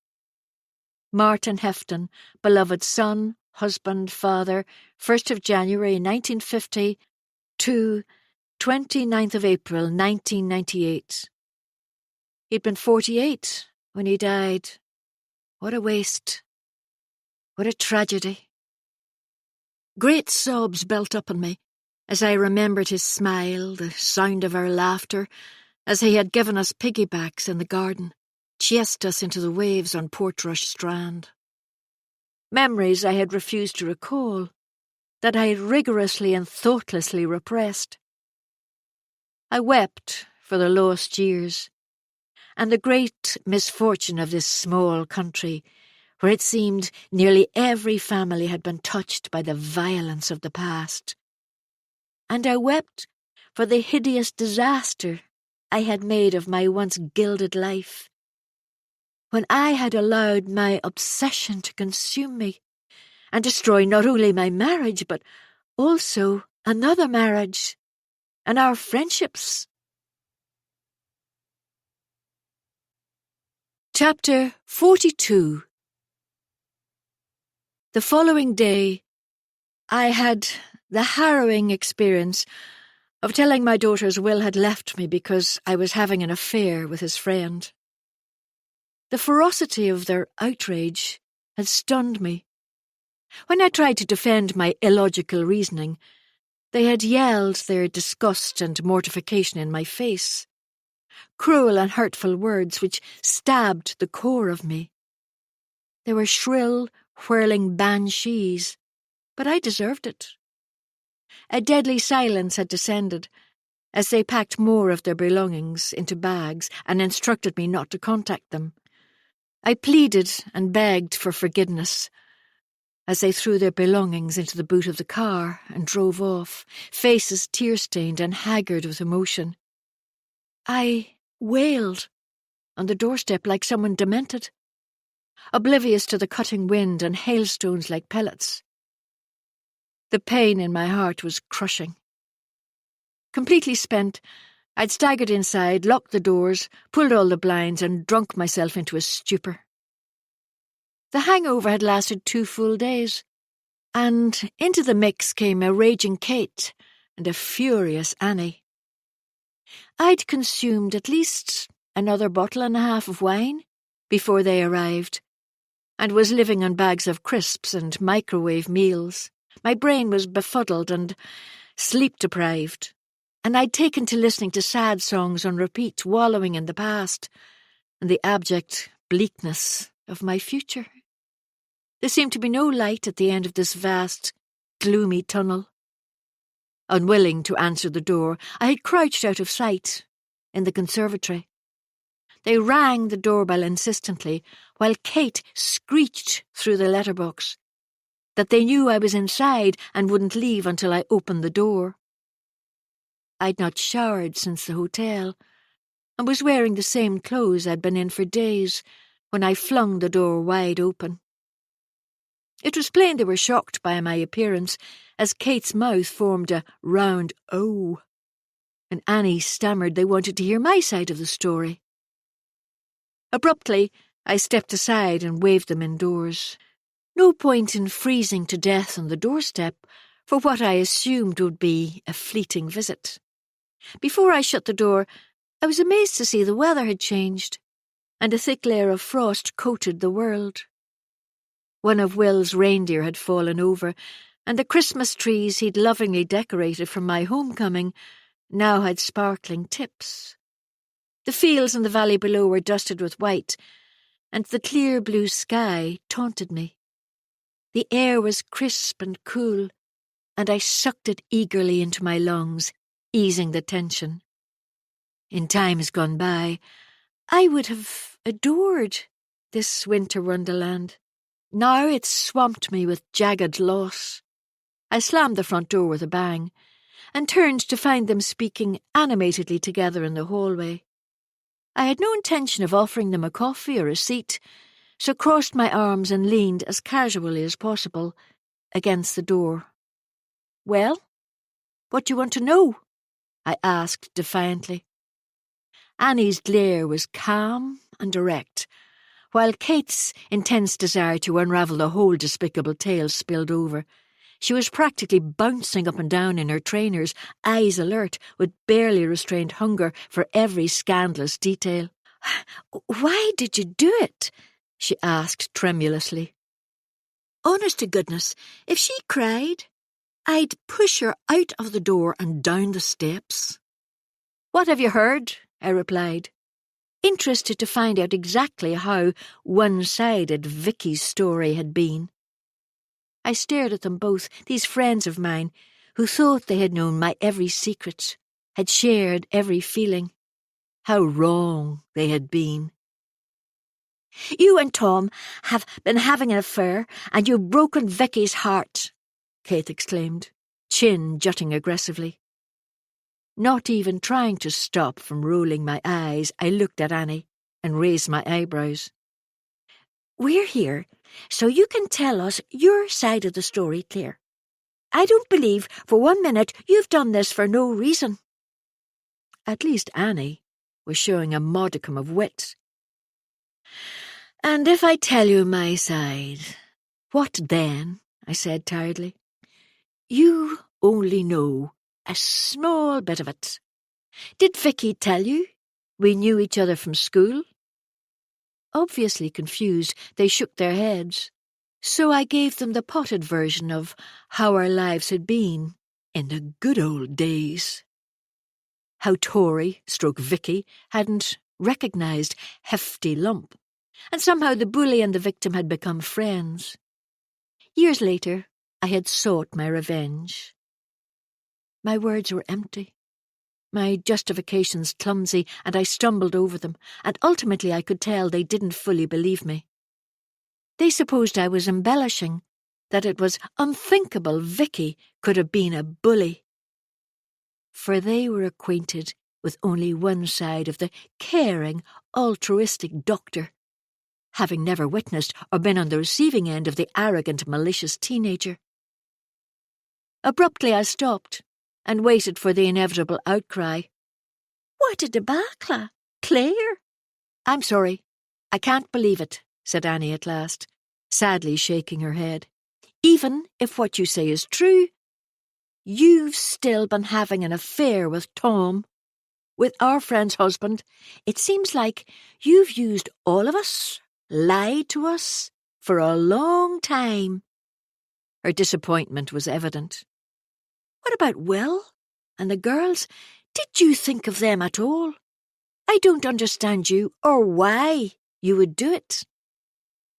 Martin Hefton, beloved son, husband, father, 1st of January 1950 to 29th of April 1998. He'd been 48 when he died. What a waste. What a tragedy. Great sobs built up on me as I remembered his smile, the sound of our laughter, as he had given us piggybacks in the garden, chased us into the waves on Portrush Strand. Memories I had refused to recall, that I had rigorously and thoughtlessly repressed. I wept for the lost years, and the great misfortune of this small country, where it seemed nearly every family had been touched by the violence of the past. And I wept for the hideous disaster I had made of my once gilded life, when I had allowed my obsession to consume me and destroy not only my marriage, but also another marriage and our friendships. Chapter 42. The following day, I had the harrowing experience of telling my daughters Will had left me because I was having an affair with his friend. The ferocity of their outrage had stunned me. When I tried to defend my illogical reasoning, they had yelled their disgust and mortification in my face, cruel and hurtful words which stabbed the core of me. They were shrill, whirling banshees, but I deserved it. A deadly silence had descended as they packed more of their belongings into bags and instructed me not to contact them. I pleaded and begged for forgiveness as they threw their belongings into the boot of the car and drove off, faces tear-stained and haggard with emotion. I wailed on the doorstep like someone demented, oblivious to the cutting wind and hailstones like pellets. The pain in my heart was crushing. Completely spent, I'd staggered inside, locked the doors, pulled all the blinds, and drunk myself into a stupor. The hangover had lasted 2 full days, and into the mix came a raging Kate and a furious Annie. I'd consumed at least another bottle and a half of wine before they arrived, and was living on bags of crisps and microwave meals. My brain was befuddled and sleep-deprived, and I'd taken to listening to sad songs on repeat, wallowing in the past and the abject bleakness of my future. There seemed to be no light at the end of this vast, gloomy tunnel. Unwilling to answer the door, I had crouched out of sight in the conservatory. They rang the doorbell insistently, while Kate screeched through the letterbox that they knew I was inside and wouldn't leave until I opened the door. I'd not showered since the hotel, and was wearing the same clothes I'd been in for days when I flung the door wide open. It was plain they were shocked by my appearance, as Kate's mouth formed a round O and Annie stammered they wanted to hear my side of the story. Abruptly, I stepped aside and waved them indoors. No point in freezing to death on the doorstep for what I assumed would be a fleeting visit. Before I shut the door, I was amazed to see the weather had changed, and a thick layer of frost coated the world. One of Will's reindeer had fallen over, and the Christmas trees he'd lovingly decorated for my homecoming now had sparkling tips. The fields in the valley below were dusted with white, and the clear blue sky taunted me. The air was crisp and cool, and I sucked it eagerly into my lungs, easing the tension. In times gone by, I would have adored this winter wonderland. Now it swamped me with jagged loss. I slammed the front door with a bang, and turned to find them speaking animatedly together in the hallway. I had no intention of offering them a coffee or a seat, so crossed my arms and leaned as casually as possible against the door. "Well, what do you want to know?" I asked defiantly. Annie's glare was calm and direct, while Kate's intense desire to unravel the whole despicable tale spilled over. She was practically bouncing up and down in her trainers, eyes alert, with barely restrained hunger for every scandalous detail. "Why did you do it?" she asked tremulously. "Honest to goodness, if she cried, I'd push her out of the door and down the steps." "What have you heard?" I replied, interested to find out exactly how one-sided Vicky's story had been. I stared at them both, these friends of mine, who thought they had known my every secret, had shared every feeling. How wrong they had been. "You and Tom have been having an affair, and you've broken Vicky's heart," Kate exclaimed, chin jutting aggressively. Not even trying to stop from rolling my eyes, I looked at Annie and raised my eyebrows. "We're here so you can tell us your side of the story clear. I don't believe for 1 minute you've done this for no reason." At least Annie was showing a modicum of wit. "And if I tell you my side, what then?" I said tiredly. "You only know a small bit of it. Did Vicky tell you we knew each other from school?" Obviously confused, they shook their heads, so I gave them the potted version of how our lives had been in the good old days. How Tory/Vicky hadn't recognised Hefty Lump, and somehow the bully and the victim had become friends. Years later, I had sought my revenge. My words were empty, my justifications clumsy, and I stumbled over them, and ultimately I could tell they didn't fully believe me. They supposed I was embellishing, that it was unthinkable Vicky could have been a bully. For they were acquainted with only one side of the caring, altruistic doctor, having never witnessed or been on the receiving end of the arrogant, malicious teenager. Abruptly I stopped and waited for the inevitable outcry. "What a debacle! Claire!" "I'm sorry. I can't believe it," said Annie at last, sadly shaking her head. "Even if what you say is true, you've still been having an affair with Tom, with our friend's husband. It seems like you've used all of us, lied to us, for a long time." Her disappointment was evident. "What about Will and the girls? Did you think of them at all? I don't understand you or why you would do it."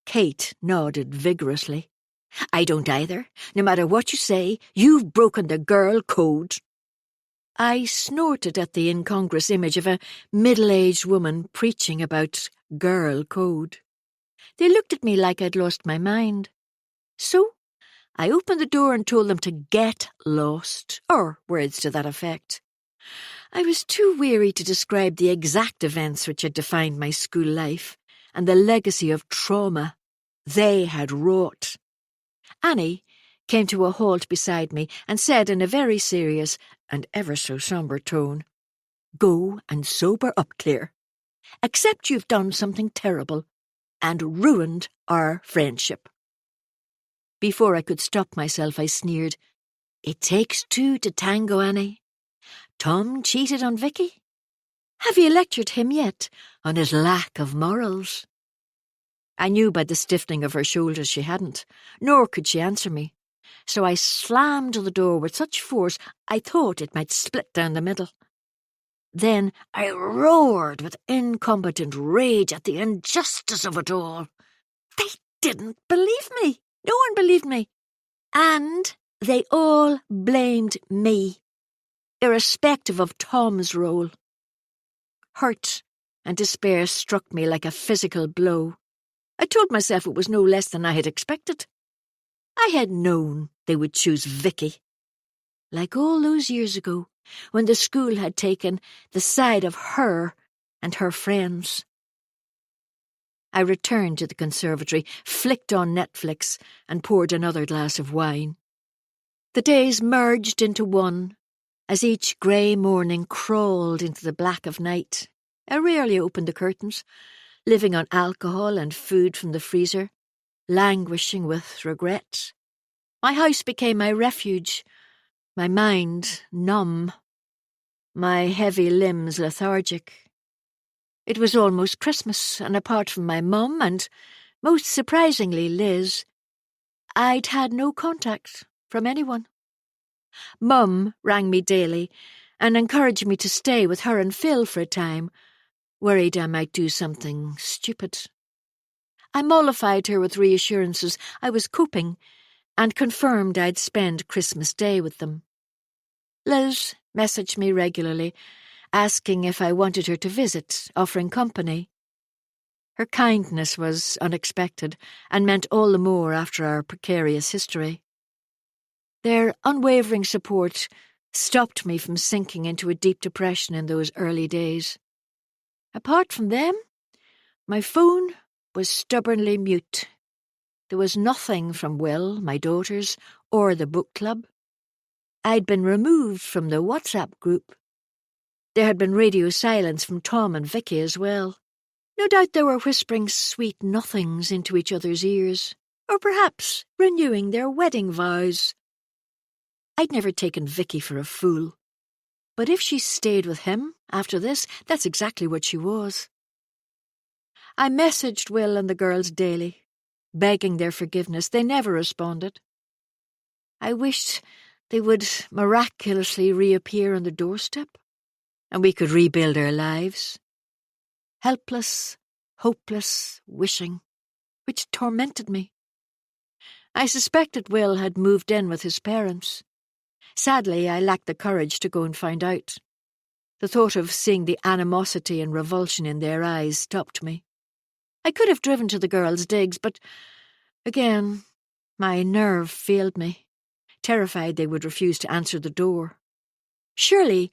Kate nodded vigorously. "I don't either. No matter what you say, you've broken the girl code." I snorted at the incongruous image of a middle-aged woman preaching about girl code. They looked at me like I'd lost my mind. So I opened the door and told them to get lost, or words to that effect. I was too weary to describe the exact events which had defined my school life and the legacy of trauma they had wrought. Annie came to a halt beside me and said in a very serious and ever so sombre tone, Go and sober up, Claire. Accept you've done something terrible and ruined our friendship." Before I could stop myself, I sneered. "It takes two to tango, Annie. Tom cheated on Vicky. Have you lectured him yet on his lack of morals?" I knew by the stiffening of her shoulders she hadn't, nor could she answer me, so I slammed the door with such force I thought it might split down the middle. Then I roared with incompetent rage at the injustice of it all. They didn't believe me. No one believed me. And they all blamed me, irrespective of Tom's role. Hurt and despair struck me like a physical blow. I told myself it was no less than I had expected. I had known they would choose Vicky. Like all those years ago, when the school had taken the side of her and her friends. I returned to the conservatory, flicked on Netflix, and poured another glass of wine. The days merged into one, as each grey morning crawled into the black of night. I rarely opened the curtains, living on alcohol and food from the freezer, languishing with regret. My house became my refuge, my mind numb, my heavy limbs lethargic. It was almost Christmas, and apart from my mum and, most surprisingly, Liz, I'd had no contact from anyone. Mum rang me daily and encouraged me to stay with her and Phil for a time, worried I might do something stupid. I mollified her with reassurances I was coping and confirmed I'd spend Christmas Day with them. Liz messaged me regularly, asking if I wanted her to visit, offering company. Her kindness was unexpected and meant all the more after our precarious history. Their unwavering support stopped me from sinking into a deep depression in those early days. Apart from them, my phone was stubbornly mute. There was nothing from Will, my daughters, or the book club. I'd been removed from the WhatsApp group. There had been radio silence from Tom and Vicky as well. No doubt they were whispering sweet nothings into each other's ears, or perhaps renewing their wedding vows. I'd never taken Vicky for a fool. But if she stayed with him after this, that's exactly what she was. I messaged Will and the girls daily, begging their forgiveness. They never responded. I wished they would miraculously reappear on the doorstep, and we could rebuild our lives. Helpless, hopeless wishing, which tormented me. I suspected Will had moved in with his parents. Sadly, I lacked the courage to go and find out. The thought of seeing the animosity and revulsion in their eyes stopped me. I could have driven to the girls' digs, but, again, my nerve failed me, terrified they would refuse to answer the door. Surely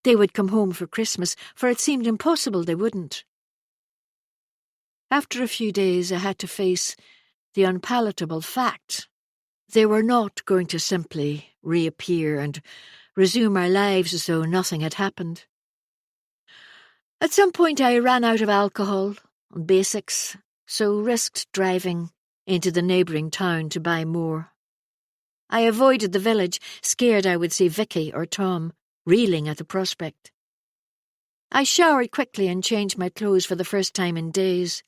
they would come home for Christmas, for it seemed impossible they wouldn't. After a few days, I had to face the unpalatable fact. They were not going to simply reappear and resume our lives as though nothing had happened. At some point I ran out of alcohol and basics, so risked driving into the neighbouring town to buy more. I avoided the village, scared I would see Vicky or Tom, reeling at the prospect. I showered quickly and changed my clothes for the first time in days.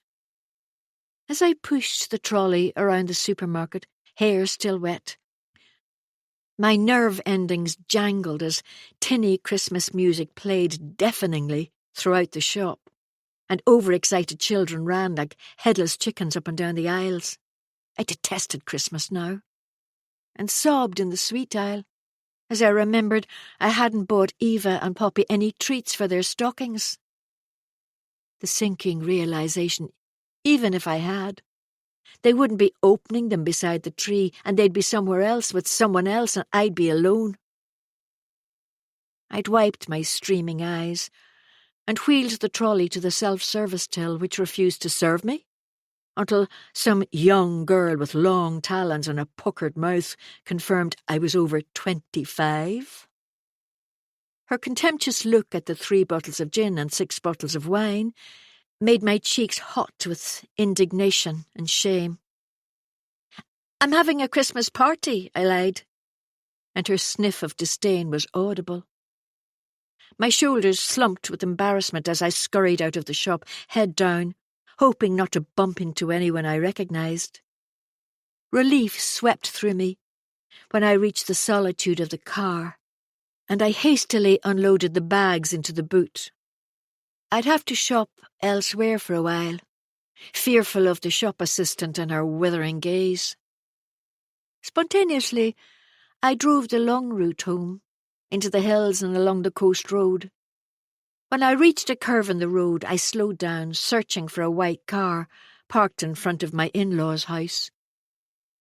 As I pushed the trolley around the supermarket, hair still wet, my nerve endings jangled as tinny Christmas music played deafeningly throughout the shop, and overexcited children ran like headless chickens up and down the aisles. I detested Christmas now, and sobbed in the sweet aisle as I remembered I hadn't bought Eva and Poppy any treats for their stockings. The sinking realization, even if I had, they wouldn't be opening them beside the tree, and they'd be somewhere else with someone else, and I'd be alone. I'd wiped my streaming eyes and wheeled the trolley to the self-service till, which refused to serve me, until some young girl with long talons and a puckered mouth confirmed I was over 25. Her contemptuous look at the 3 bottles of gin and 6 bottles of wine made my cheeks hot with indignation and shame. "I'm having a Christmas party," I lied, and her sniff of disdain was audible. My shoulders slumped with embarrassment as I scurried out of the shop, head down, hoping not to bump into anyone I recognised. Relief swept through me when I reached the solitude of the car, and I hastily unloaded the bags into the boot. I'd have to shop elsewhere for a while, fearful of the shop assistant and her withering gaze. Spontaneously, I drove the long route home, into the hills and along the coast road. When I reached a curve in the road, I slowed down, searching for a white car parked in front of my in-laws' house.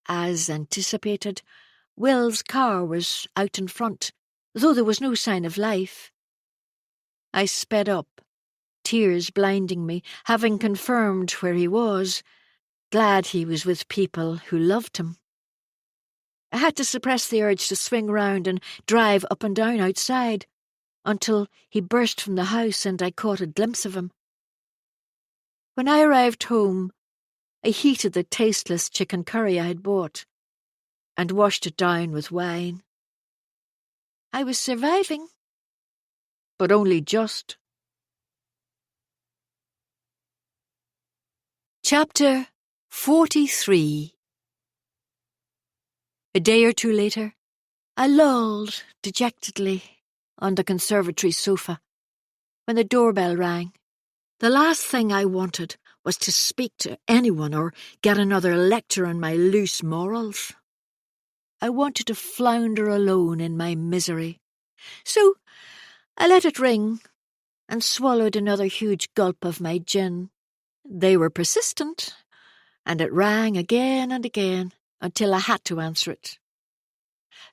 As anticipated, Will's car was out in front, though there was no sign of life. I sped up, tears blinding me, having confirmed where he was, glad he was with people who loved him. I had to suppress the urge to swing round and drive up and down outside, until he burst from the house and I caught a glimpse of him. When I arrived home, I heated the tasteless chicken curry I had bought and washed it down with wine. I was surviving, but only just. Chapter 43. A day or two later, I lolled dejectedly on the conservatory sofa when the doorbell rang. The last thing I wanted was to speak to anyone or get another lecture on my loose morals. I wanted to flounder alone in my misery. So I let it ring and swallowed another huge gulp of my gin. They were persistent, and it rang again and again until I had to answer it.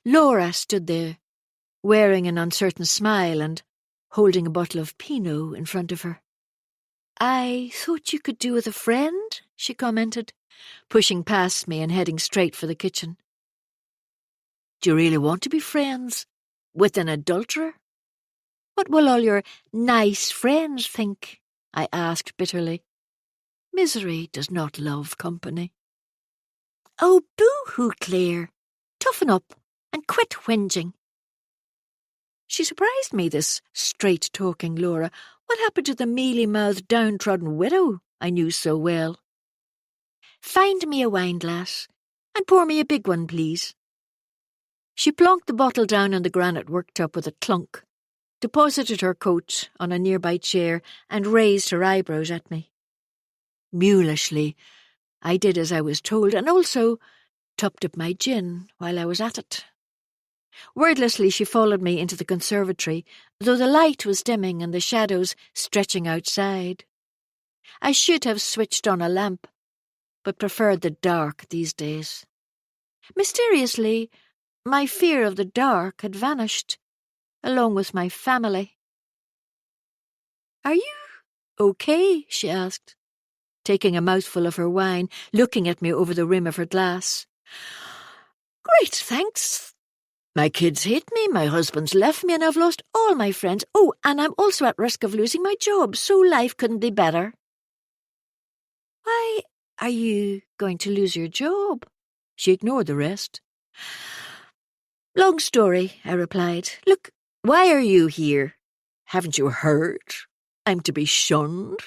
Laura stood there, wearing an uncertain smile and holding a bottle of Pinot in front of her. "I thought you could do with a friend," she commented, pushing past me and heading straight for the kitchen. "Do you really want to be friends with an adulterer? What will all your nice friends think?" I asked bitterly. Misery does not love company. "Oh, boo-hoo, Claire. Toughen up and quit whinging." She surprised me, this straight-talking Laura. What happened to the mealy-mouthed, downtrodden widow I knew so well? "Find me a wine-glass, and pour me a big one, please." She plonked the bottle down on the granite worktop with a clunk, deposited her coat on a nearby chair, and raised her eyebrows at me. Mulishly, I did as I was told, and also topped up my gin while I was at it. Wordlessly, she followed me into the conservatory, though the light was dimming and the shadows stretching outside. I should have switched on a lamp, but preferred the dark these days. Mysteriously, my fear of the dark had vanished, along with my family. "Are you okay?" she asked, taking a mouthful of her wine, looking at me over the rim of her glass. "Great, thanks. My kids hate me, my husband's left me, and I've lost all my friends. Oh, and I'm also at risk of losing my job, so life couldn't be better." "Why are you going to lose your job?" She ignored the rest. "Long story," I replied. "Look, why are you here? Haven't you heard? I'm to be shunned."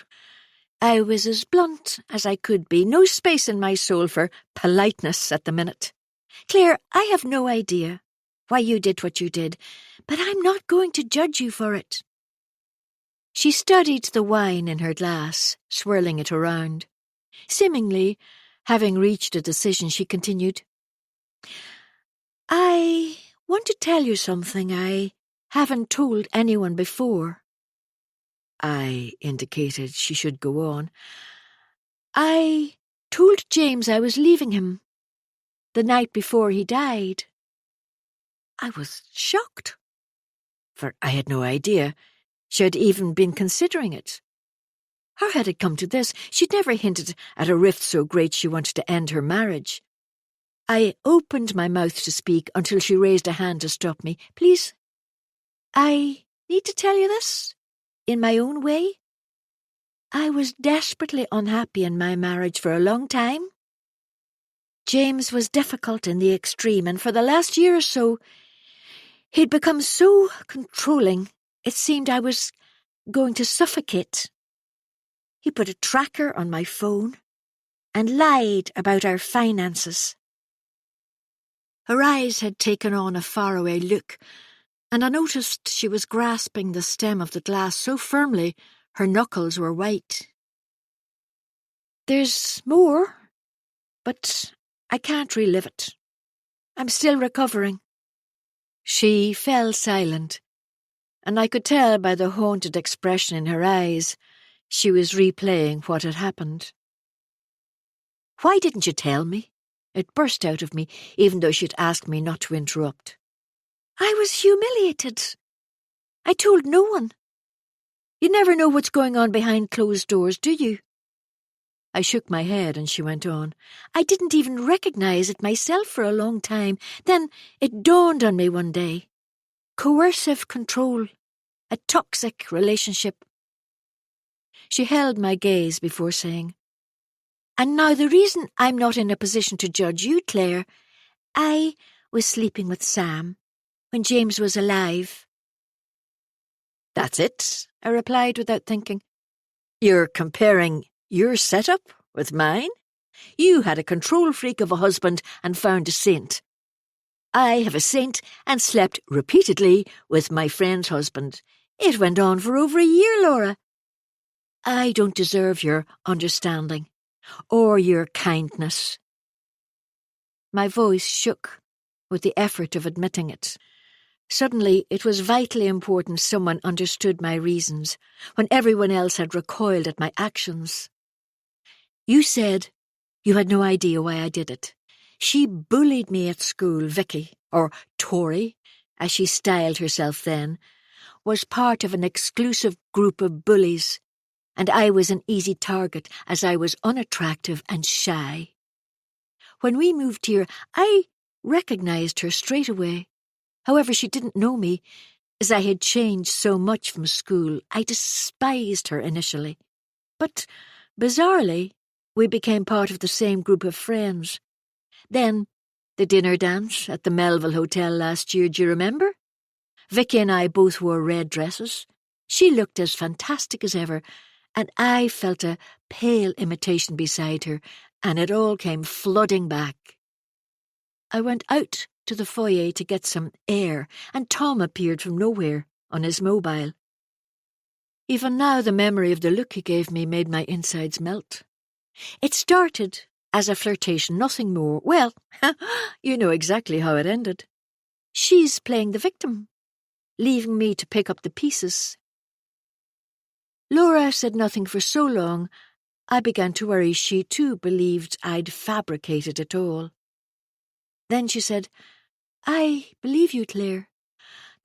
I was as blunt as I could be, no space in my soul for politeness at the minute. "Claire, I have no idea why you did what you did, but I'm not going to judge you for it." She studied the wine in her glass, swirling it around. Seemingly, having reached a decision, she continued, "I want to tell you something I haven't told anyone before." I indicated she should go on. "I told James I was leaving him the night before he died." I was shocked, for I had no idea she had even been considering it. How had it come to this? She'd never hinted at a rift so great she wanted to end her marriage. I opened my mouth to speak until she raised a hand to stop me. "Please, I need to tell you this? In my own way? I was desperately unhappy in my marriage for a long time. James was difficult in the extreme, and for the last year or so, he'd become so controlling, it seemed I was going to suffocate. He put a tracker on my phone and lied about our finances. Her eyes had taken on a faraway look, and I noticed she was grasping the stem of the glass so firmly her knuckles were white. There's more, but I can't relive it. I'm still recovering. She fell silent, and I could tell by the haunted expression in her eyes she was replaying what had happened. Why didn't you tell me? It burst out of me, even though she'd asked me not to interrupt. I was humiliated. I told no one. You never know what's going on behind closed doors, do you? I shook my head and she went on. I didn't even recognize it myself for a long time. Then it dawned on me one day. Coercive control. A toxic relationship. She held my gaze before saying, and now the reason I'm not in a position to judge you, Claire, I was sleeping with Sam when James was alive. That's it, I replied without thinking. You're comparing your setup with mine? You had a control freak of a husband and found a saint. I have a saint and slept repeatedly with my friend's husband. It went on for over a year, Laura. I don't deserve your understanding or your kindness. My voice shook with the effort of admitting it. Suddenly, it was vitally important someone understood my reasons, when everyone else had recoiled at my actions. You said you had no idea why I did it. She bullied me at school. Vicky, or Tori, as she styled herself then, was part of an exclusive group of bullies, and I was an easy target as I was unattractive and shy. When we moved here, I recognized her straight away. However, she didn't know me, as I had changed so much from school. I despised her initially. But, bizarrely, we became part of the same group of friends. Then, the dinner dance at the Melville Hotel last year, do you remember? Vicky and I both wore red dresses. She looked as fantastic as ever, and I felt a pale imitation beside her, and it all came flooding back. I went out to the foyer to get some air, and Tom appeared from nowhere on his mobile. Even now the memory of the look he gave me made my insides melt. It started as a flirtation, nothing more. Well, you know exactly how it ended. She's playing the victim, leaving me to pick up the pieces. Laura said nothing for so long, I began to worry she too believed I'd fabricated it all. Then she said, I believe you, Claire,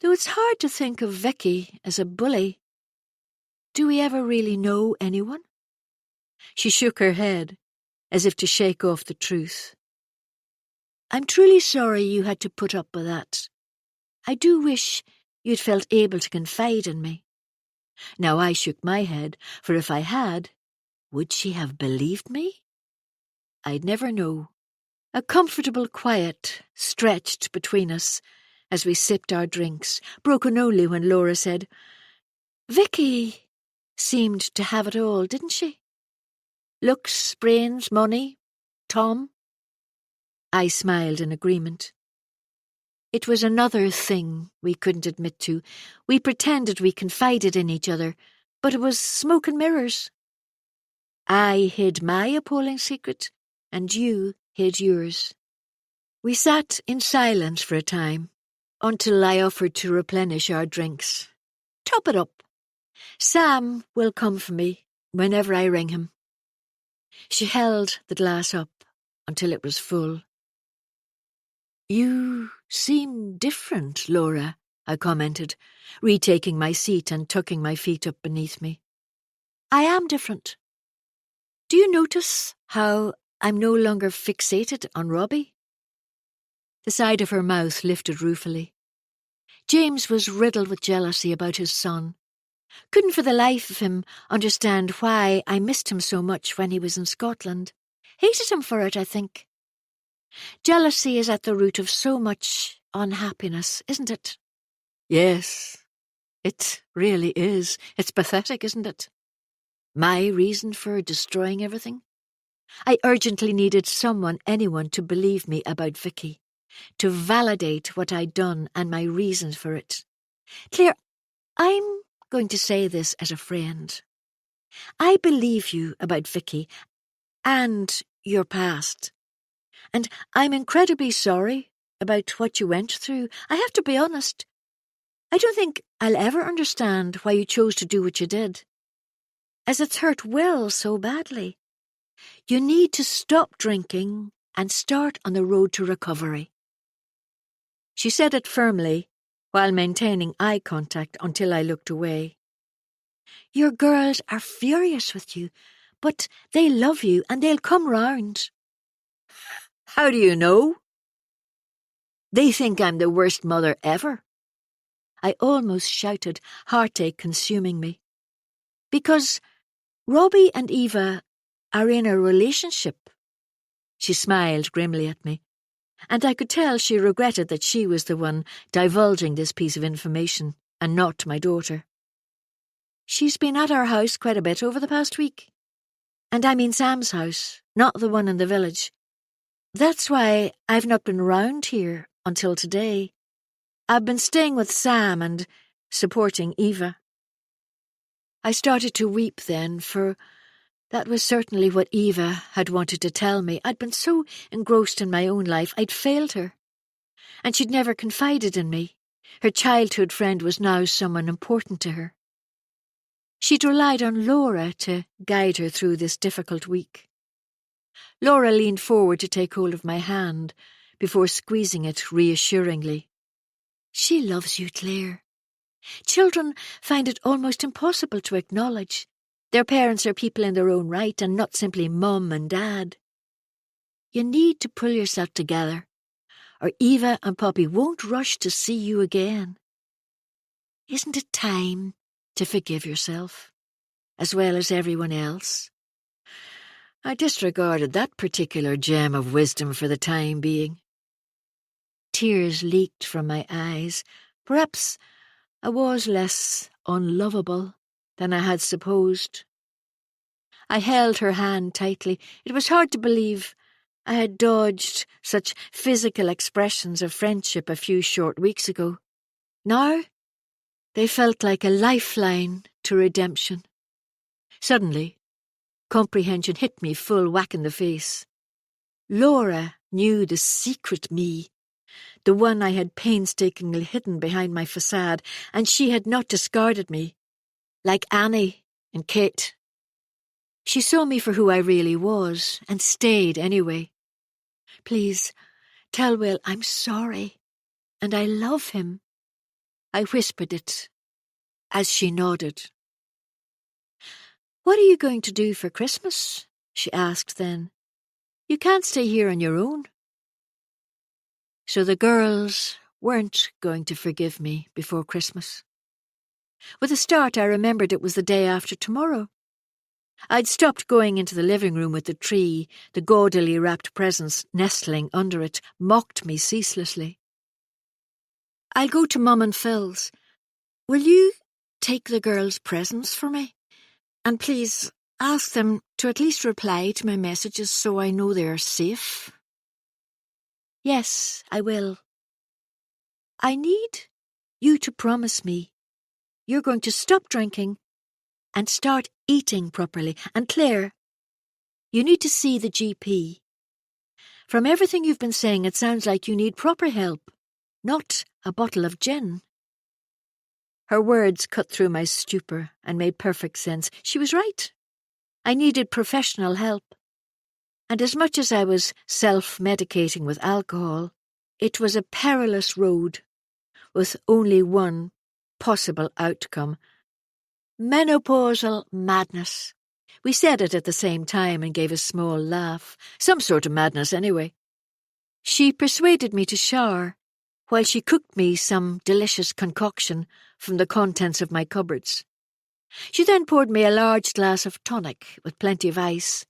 though it's hard to think of Vicky as a bully. Do we ever really know anyone? She shook her head, as if to shake off the truth. I'm truly sorry you had to put up with that. I do wish you'd felt able to confide in me. Now I shook my head, for if I had, would she have believed me? I'd never know. A comfortable quiet stretched between us as we sipped our drinks, broken only when Laura said, Vicky seemed to have it all, didn't she? Looks, brains, money, Tom. I smiled in agreement. It was another thing we couldn't admit to. We pretended we confided in each other, but it was smoke and mirrors. I hid my appalling secret, and you hid yours. We sat in silence for a time, until I offered to replenish our drinks. Top it up. Sam will come for me whenever I ring him. She held the glass up until it was full. You seem different, Laura, I commented, retaking my seat and tucking my feet up beneath me. I am different. Do you notice how I'm no longer fixated on Robbie? The side of her mouth lifted ruefully. James was riddled with jealousy about his son. Couldn't for the life of him understand why I missed him so much when he was in Scotland. Hated him for it, I think. Jealousy is at the root of so much unhappiness, isn't it? Yes, it really is. It's pathetic, isn't it? My reason for destroying everything? I urgently needed anyone to believe me about Vicky, to validate what I'd done and my reasons for it. Claire, I'm going to say this as a friend. I believe you about Vicky and your past. And I'm incredibly sorry about what you went through. I have to be honest. I don't think I'll ever understand why you chose to do what you did, as it's hurt Will so badly. You need to stop drinking and start on the road to recovery. She said it firmly, while maintaining eye contact until I looked away. Your girls are furious with you, but they love you and they'll come round. How do you know? They think I'm the worst mother ever. I almost shouted, heartache consuming me. Because Robbie and Eva are in a relationship. She smiled grimly at me, and I could tell she regretted that she was the one divulging this piece of information, and not my daughter. She's been at our house quite a bit over the past week. And I mean Sam's house, not the one in the village. That's why I've not been round here until today. I've been staying with Sam and supporting Eva. I started to weep then, for that was certainly what Eva had wanted to tell me. I'd been so engrossed in my own life, I'd failed her. And she'd never confided in me. Her childhood friend was now someone important to her. She'd relied on Laura to guide her through this difficult week. Laura leaned forward to take hold of my hand before squeezing it reassuringly. She loves you, Claire. Children find it almost impossible to acknowledge. Their parents are people in their own right and not simply Mum and Dad. You need to pull yourself together, or Eva and Poppy won't rush to see you again. Isn't it time to forgive yourself, as well as everyone else? I disregarded that particular gem of wisdom for the time being. Tears leaked from my eyes. Perhaps I was less unlovable than I had supposed. I held her hand tightly. It was hard to believe I had dodged such physical expressions of friendship a few short weeks ago. Now, they felt like a lifeline to redemption. Suddenly, comprehension hit me full whack in the face. Laura knew the secret me, the one I had painstakingly hidden behind my facade, and she had not discarded me, like Annie and Kate. She saw me for who I really was, and stayed anyway. Please, tell Will I'm sorry, and I love him. I whispered it, as she nodded. What are you going to do for Christmas? She asked then. You can't stay here on your own. So the girls weren't going to forgive me before Christmas. With a start, I remembered it was the day after tomorrow. I'd stopped going into the living room with the tree, the gaudily wrapped presents nestling under it, mocked me ceaselessly. I'll go to Mum and Phil's. Will you take the girls' presents for me? And please ask them to at least reply to my messages so I know they are safe. Yes, I will. I need you to promise me you're going to stop drinking and start eating properly. And Claire, you need to see the GP. From everything you've been saying, it sounds like you need proper help, not a bottle of gin. Her words cut through my stupor and made perfect sense. She was right. I needed professional help. And as much as I was self-medicating with alcohol, it was a perilous road, with only one possible outcome. Menopausal madness. We said it at the same time and gave a small laugh. Some sort of madness, anyway. She persuaded me to shower, while she cooked me some delicious concoction from the contents of my cupboards. She then poured me a large glass of tonic with plenty of ice.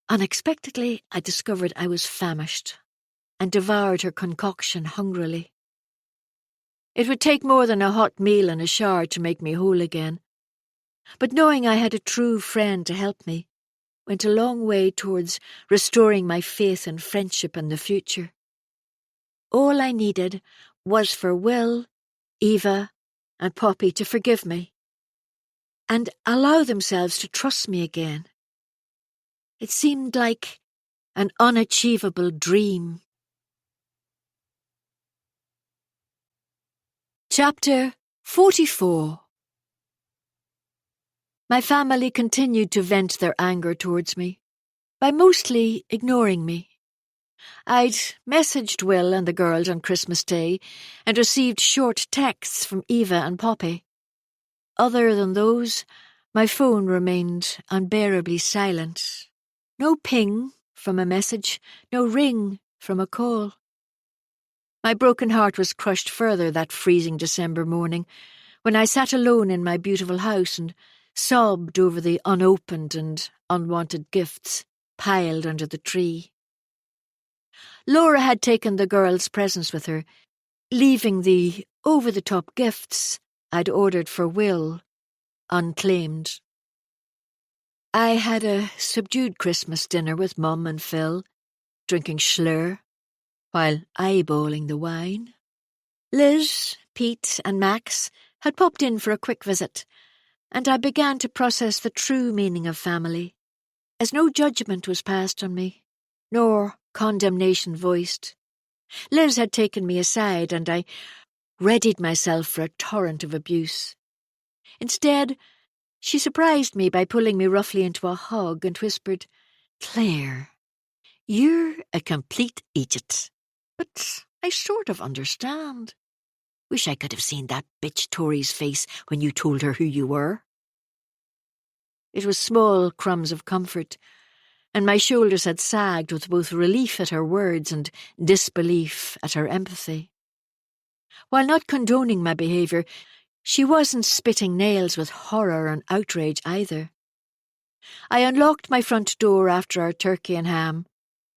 Unexpectedly, I discovered I was famished and devoured her concoction hungrily. It would take more than a hot meal and a shower to make me whole again, but knowing I had a true friend to help me went a long way towards restoring my faith and friendship in the future. All I needed was for Will, Eva, and Poppy to forgive me and allow themselves to trust me again. It seemed like an unachievable dream. Chapter 44. My family continued to vent their anger towards me by mostly ignoring me. I'd messaged Will and the girls on Christmas Day and received short texts from Eva and Poppy. Other than those, my phone remained unbearably silent. No ping from a message, no ring from a call. My broken heart was crushed further that freezing December morning when I sat alone in my beautiful house and sobbed over the unopened and unwanted gifts piled under the tree. Laura had taken the girls' presents with her, leaving the over-the-top gifts I'd ordered for Will unclaimed. I had a subdued Christmas dinner with Mum and Phil, drinking Schlur while eyeballing the wine. Liz, Pete and Max had popped in for a quick visit, and I began to process the true meaning of family, as no judgment was passed on me, nor condemnation voiced. Liz had taken me aside, and I readied myself for a torrent of abuse. Instead, she surprised me by pulling me roughly into a hug and whispered, "Claire, you're a complete idiot. But I sort of understand. Wish I could have seen that bitch Tory's face when you told her who you were." It was small crumbs of comfort, and my shoulders had sagged with both relief at her words and disbelief at her empathy. While not condoning my behaviour, she wasn't spitting nails with horror and outrage either. I unlocked my front door after our turkey and ham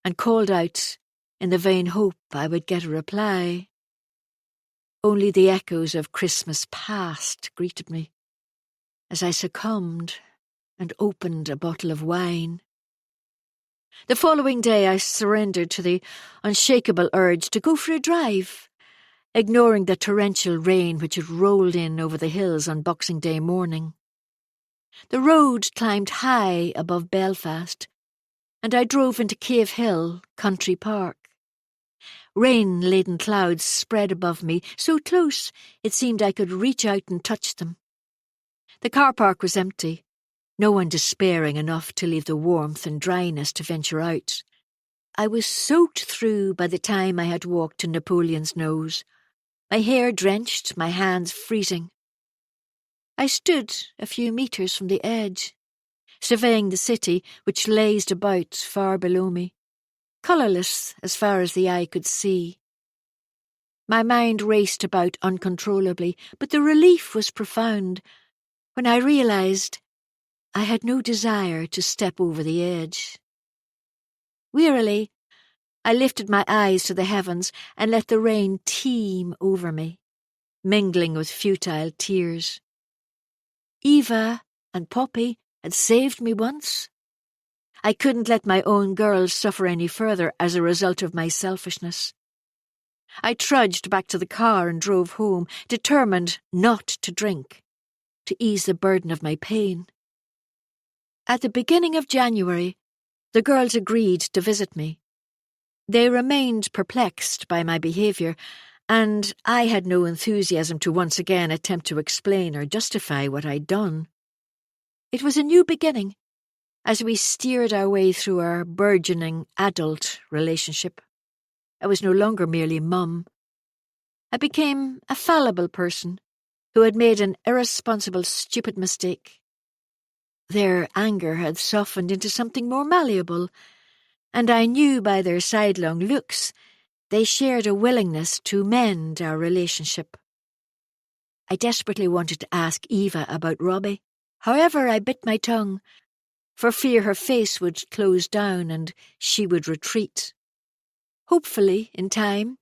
and called out in the vain hope I would get a reply. Only the echoes of Christmas past greeted me as I succumbed and opened a bottle of wine. The following day I surrendered to the unshakable urge to go for a drive, ignoring the torrential rain which had rolled in over the hills on Boxing Day morning. The road climbed high above Belfast, and I drove into Cave Hill Country Park. Rain-laden clouds spread above me, so close it seemed I could reach out and touch them. The car park was empty, no one despairing enough to leave the warmth and dryness to venture out. I was soaked through by the time I had walked to Napoleon's Nose, my hair drenched, my hands freezing. I stood a few metres from the edge, surveying the city which lazed about far below me, colourless as far as the eye could see. My mind raced about uncontrollably, but the relief was profound when I realised I had no desire to step over the edge. Wearily, I lifted my eyes to the heavens and let the rain teem over me, mingling with futile tears. Eva and Poppy had saved me once. I couldn't let my own girls suffer any further as a result of my selfishness. I trudged back to the car and drove home, determined not to drink, to ease the burden of my pain. At the beginning of January, the girls agreed to visit me. They remained perplexed by my behaviour, and I had no enthusiasm to once again attempt to explain or justify what I'd done. It was a new beginning, as we steered our way through our burgeoning adult relationship. I was no longer merely Mum. I became a fallible person who had made an irresponsible, stupid mistake. Their anger had softened into something more malleable, and I knew by their sidelong looks They shared a willingness to mend our relationship. I desperately wanted to ask Eva about Robbie. However, I bit my tongue, for fear her face would close down and she would retreat. Hopefully, in time,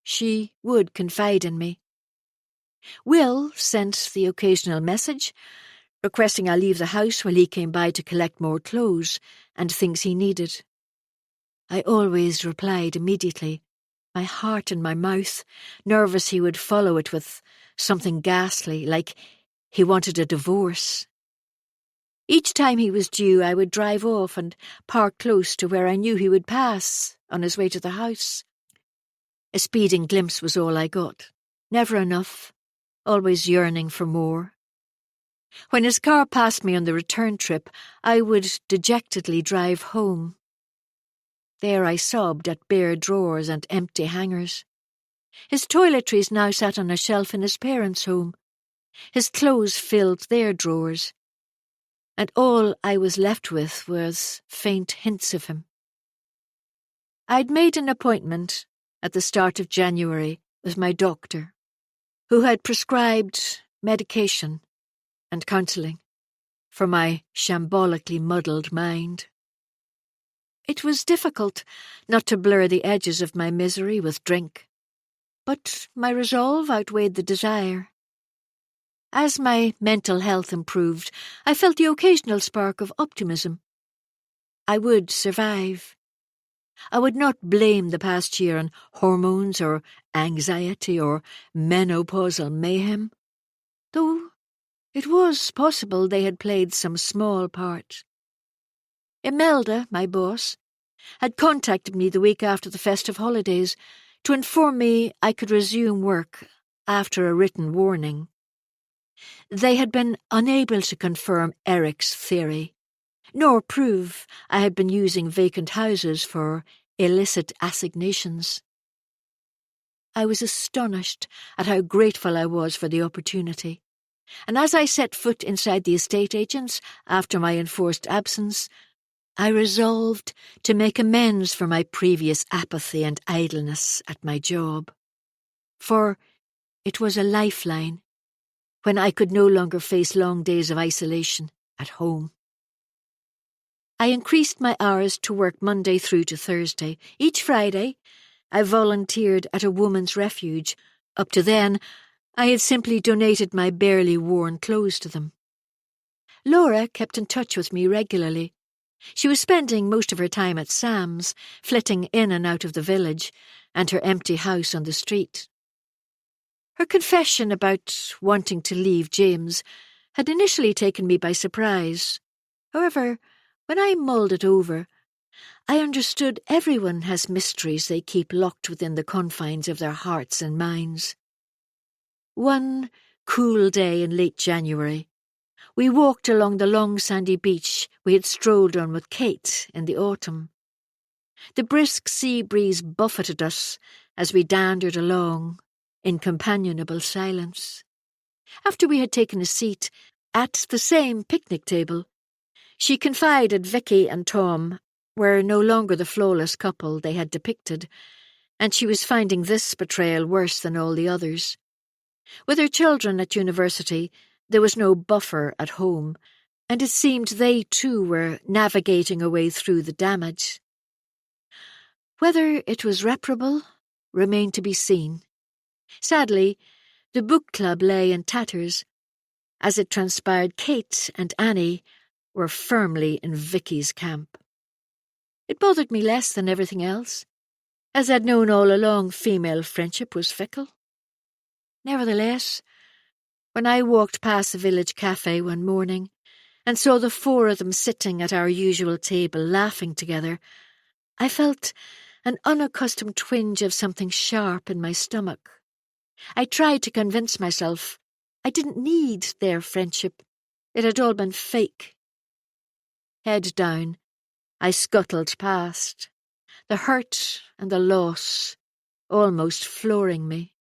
she would confide in me. Will sent the occasional message, requesting I leave the house while he came by to collect more clothes and things he needed. I always replied immediately, my heart in my mouth, nervous he would follow it with something ghastly, like he wanted a divorce. Each time he was due, I would drive off and park close to where I knew he would pass on his way to the house. A speeding glimpse was all I got. Never enough, always yearning for more. When his car passed me on the return trip, I would dejectedly drive home. There I sobbed at bare drawers and empty hangers. His toiletries now sat on a shelf in his parents' home. His clothes filled their drawers, and all I was left with was faint hints of him. I'd made an appointment at the start of January with my doctor, who had prescribed medication and counselling for my shambolically muddled mind. It was difficult not to blur the edges of my misery with drink, but my resolve outweighed the desire. As my mental health improved, I felt the occasional spark of optimism. I would survive. I would not blame the past year on hormones or anxiety or menopausal mayhem, though it was possible they had played some small part. Imelda, my boss, had contacted me the week after the festive holidays to inform me I could resume work after a written warning. They had been unable to confirm Eric's theory, nor prove I had been using vacant houses for illicit assignations. I was astonished at how grateful I was for the opportunity, and as I set foot inside the estate agents after my enforced absence, I resolved to make amends for my previous apathy and idleness at my job. For it was a lifeline when I could no longer face long days of isolation at home. I increased my hours to work Monday through to Thursday. Each Friday, I volunteered at a woman's refuge. Up to then, I had simply donated my barely worn clothes to them. Laura kept in touch with me regularly. She was spending most of her time at Sam's, flitting in and out of the village and her empty house on the street. Her confession about wanting to leave James had initially taken me by surprise. However, when I mulled it over, I understood everyone has mysteries they keep locked within the confines of their hearts and minds. One cool day in late January, we walked along the long sandy beach we had strolled on with Kate in the autumn. The brisk sea breeze buffeted us as we dandered along in companionable silence. After we had taken a seat at the same picnic table, she confided Vicky and Tom were no longer the flawless couple they had depicted, and she was finding this betrayal worse than all the others. With her children at university, there was no buffer at home, and it seemed they too were navigating a way through the damage. Whether it was reparable remained to be seen. Sadly, the book club lay in tatters. As it transpired, Kate and Annie were firmly in Vicky's camp. It bothered me less than everything else, as I'd known all along female friendship was fickle. Nevertheless, when I walked past the village cafe one morning and saw the four of them sitting at our usual table laughing together, I felt an unaccustomed twinge of something sharp in my stomach. I tried to convince myself I didn't need their friendship. It had all been fake. Head down, I scuttled past, the hurt and the loss almost flooring me.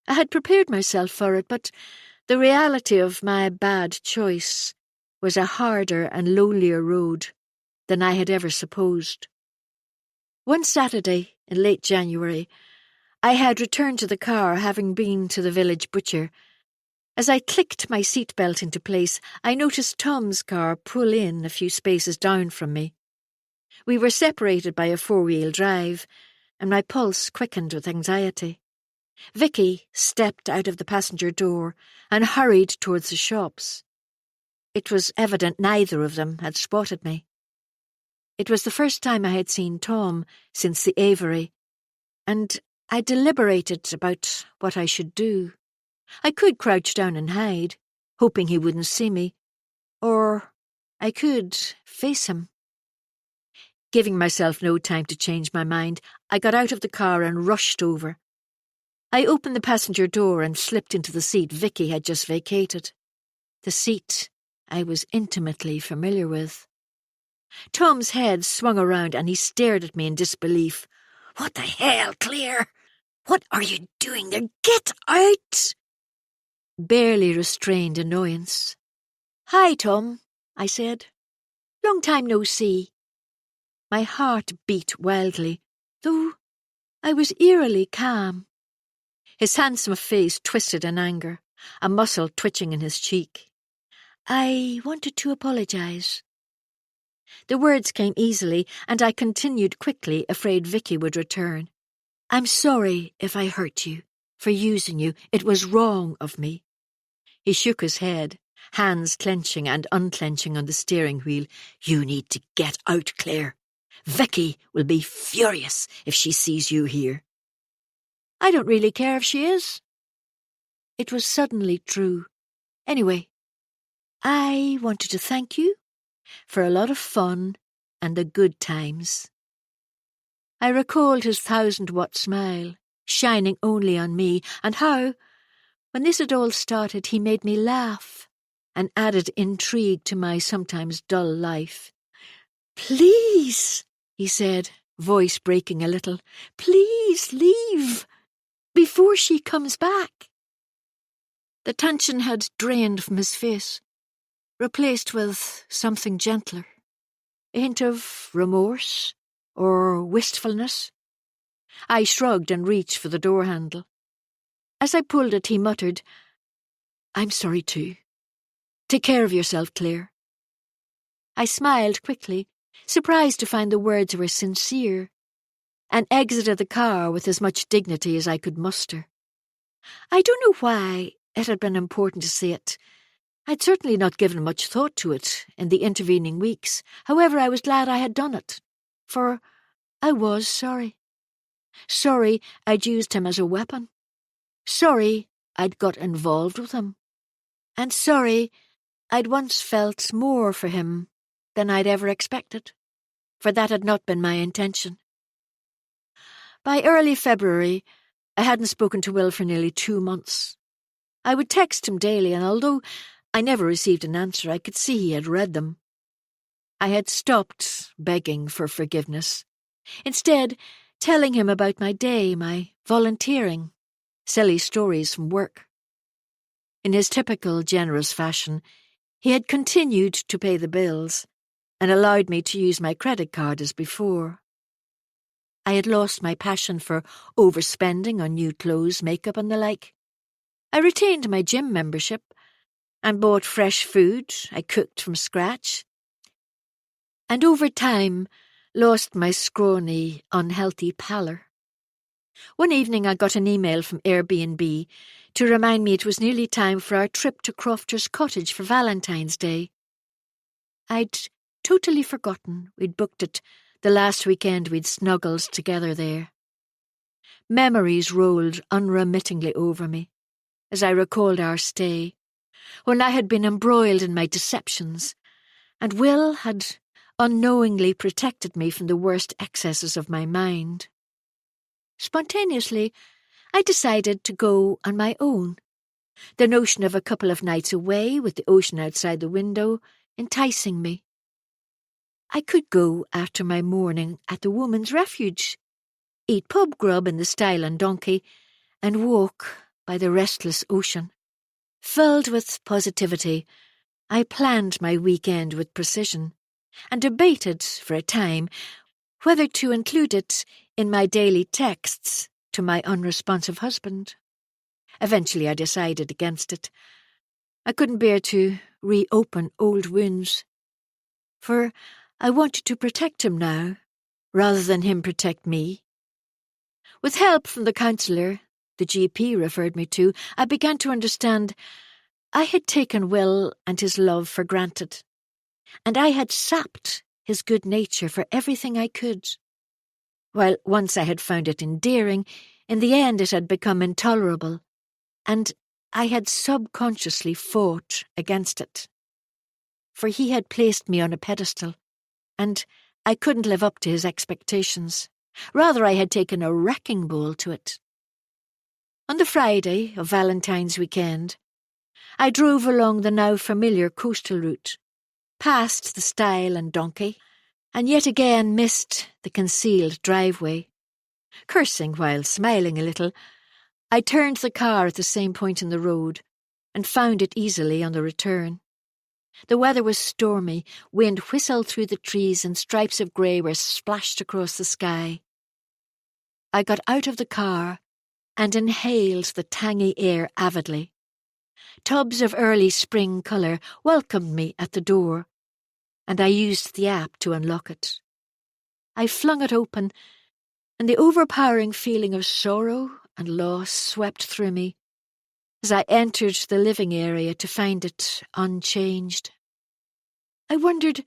I had prepared myself for it, but the reality of my bad choice was a harder and lonelier road than I had ever supposed. One Saturday, in late January. I had returned to the car, having been to the village butcher. As I clicked my seatbelt into place, I noticed Tom's car pull in a few spaces down from me. We were separated by a four-wheel drive, and my pulse quickened with anxiety. Vicky stepped out of the passenger door and hurried towards the shops. It was evident neither of them had spotted me. It was the first time I had seen Tom since the aviary, and I deliberated about what I should do. I could crouch down and hide, hoping he wouldn't see me, or I could face him. Giving myself no time to change my mind, I got out of the car and rushed over. I opened the passenger door and slipped into the seat Vicky had just vacated, the seat I was intimately familiar with. Tom's head swung around and he stared at me in disbelief. "What the hell, Claire? What are you doing there? Get out!" Barely restrained annoyance. "Hi, Tom," I said. "Long time no see." My heart beat wildly, though I was eerily calm. His handsome face twisted in anger, a muscle twitching in his cheek. "I wanted to apologise." The words came easily, and I continued quickly, afraid Vicky would return. "I'm sorry if I hurt you, for using you. It was wrong of me." He shook his head, hands clenching and unclenching on the steering wheel. "You need to get out, Claire. Vicky will be furious if she sees you here." "I don't really care if she is." It was suddenly true. Anyway, I wanted to thank you for a lot of fun and the good times. I recalled his 1,000-watt smile, shining only on me, and how, when this had all started, he made me laugh and added intrigue to my sometimes dull life. "Please," he said, voice breaking a little, "please leave before she comes back." The tension had drained from his face, replaced with something gentler, a hint of remorse or wistfulness. I shrugged and reached for the door handle. As I pulled it, he muttered, "I'm sorry too. Take care of yourself, Claire." I smiled quickly, surprised to find the words were sincere, and exited the car with as much dignity as I could muster. I don't know why it had been important to say it. I'd certainly not given much thought to it in the intervening weeks. However, I was glad I had done it, for I was sorry. Sorry I'd used him as a weapon. Sorry I'd got involved with him. And sorry I'd once felt more for him than I'd ever expected, for that had not been my intention. By early February, I hadn't spoken to Will for nearly 2 months. I would text him daily, and although I never received an answer, I could see he had read them. I had stopped begging for forgiveness, instead telling him about my day, my volunteering, silly stories from work. In his typical generous fashion, he had continued to pay the bills and allowed me to use my credit card as before. I had lost my passion for overspending on new clothes, makeup and the like. I retained my gym membership and bought fresh food I cooked from scratch, and over time lost my scrawny, unhealthy pallor. One evening I got an email from Airbnb to remind me it was nearly time for our trip to Crofter's Cottage for Valentine's Day. I'd totally forgotten we'd booked it the last weekend we'd snuggled together there. Memories rolled unremittingly over me as I recalled our stay, when I had been embroiled in my deceptions, and Will had unknowingly protected me from the worst excesses of my mind. Spontaneously, I decided to go on my own, the notion of a couple of nights away with the ocean outside the window enticing me. I could go after my morning at the Woman's Refuge, eat pub grub in the Stile and Donkey, and walk by the restless ocean. Filled with positivity, I planned my weekend with precision, and debated for a time whether to include it in my daily texts to my unresponsive husband. Eventually I decided against it. I couldn't bear to reopen old wounds, for I wanted to protect him now, rather than him protect me. With help from the counsellor the GP referred me to, I began to understand I had taken Will and his love for granted, and I had sapped his good nature for everything I could. While once I had found it endearing, in the end it had become intolerable, and I had subconsciously fought against it. For he had placed me on a pedestal, and I couldn't live up to his expectations. Rather, I had taken a wrecking ball to it. On the Friday of Valentine's weekend, I drove along the now familiar coastal route, past the stile and donkey, and yet again missed the concealed driveway. Cursing while smiling a little, I turned the car at the same point in the road and found it easily on the return. The weather was stormy, wind whistled through the trees and stripes of grey were splashed across the sky. I got out of the car and inhaled the tangy air avidly. Tubs of early spring colour welcomed me at the door, and I used the app to unlock it. I flung it open, and the overpowering feeling of sorrow and loss swept through me as I entered the living area to find it unchanged. I wondered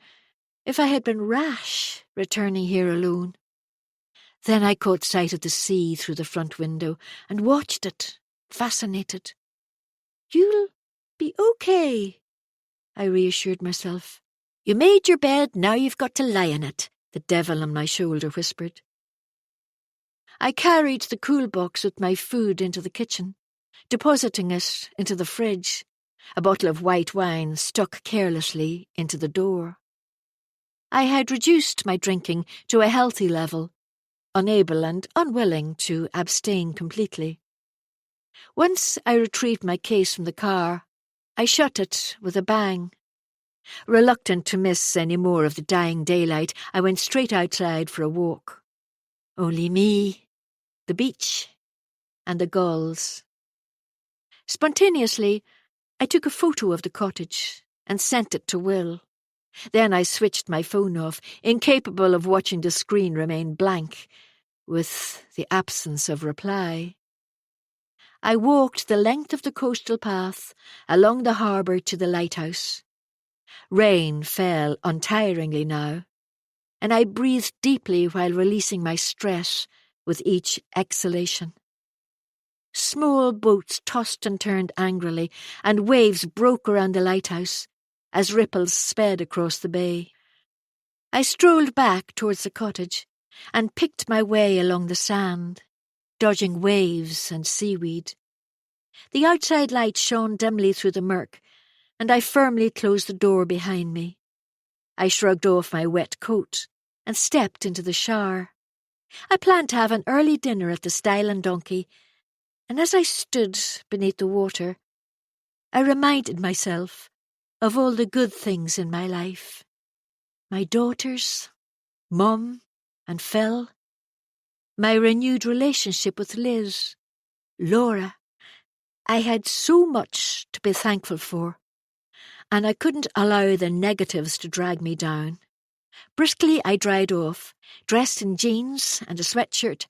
if I had been rash returning here alone. Then I caught sight of the sea through the front window and watched it, fascinated. "You'll be okay," I reassured myself. "You made your bed, now you've got to lie in it," the devil on my shoulder whispered. I carried the cool box with my food into the kitchen, depositing it into the fridge, a bottle of white wine stuck carelessly into the door. I had reduced my drinking to a healthy level, unable and unwilling to abstain completely. Once I retrieved my case from the car, I shut it with a bang. Reluctant to miss any more of the dying daylight, I went straight outside for a walk. Only me, the beach, and the gulls. Spontaneously, I took a photo of the cottage and sent it to Will. Then I switched my phone off, incapable of watching the screen remain blank, with the absence of reply. I walked the length of the coastal path, along the harbour to the lighthouse. Rain fell untiringly now, and I breathed deeply while releasing my stress with each exhalation. Small boats tossed and turned angrily, and waves broke around the lighthouse as ripples sped across the bay. I strolled back towards the cottage and picked my way along the sand, dodging waves and seaweed. The outside light shone dimly through the murk, and I firmly closed the door behind me. I shrugged off my wet coat and stepped into the shower. I planned to have an early dinner at the Stile and Donkey, and as I stood beneath the water, I reminded myself of all the good things in my life. My daughters, Mum and Phil, my renewed relationship with Liz, Laura. I had so much to be thankful for, and I couldn't allow the negatives to drag me down. Briskly I dried off, dressed in jeans and a sweatshirt,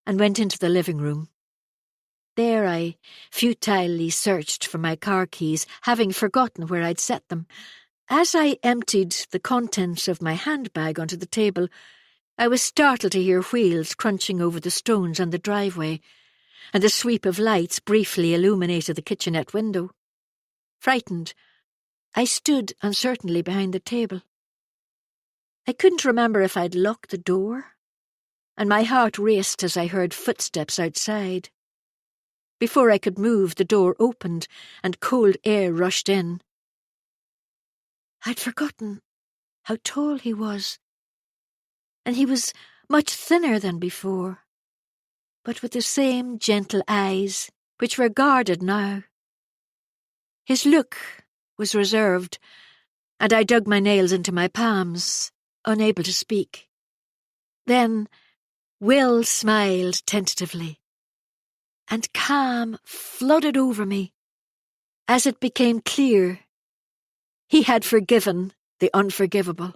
and went into the living room. There I futilely searched for my car keys, having forgotten where I'd set them. As I emptied the contents of my handbag onto the table, I was startled to hear wheels crunching over the stones on the driveway, and the sweep of lights briefly illuminated the kitchenette window. Frightened, I stood uncertainly behind the table. I couldn't remember if I'd locked the door, and my heart raced as I heard footsteps outside. Before I could move, the door opened and cold air rushed in. I'd forgotten how tall he was, and he was much thinner than before, but with the same gentle eyes, which were guarded now. His look was reserved, and I dug my nails into my palms, unable to speak. Then Will smiled tentatively, and calm flooded over me as it became clear he had forgiven the unforgivable.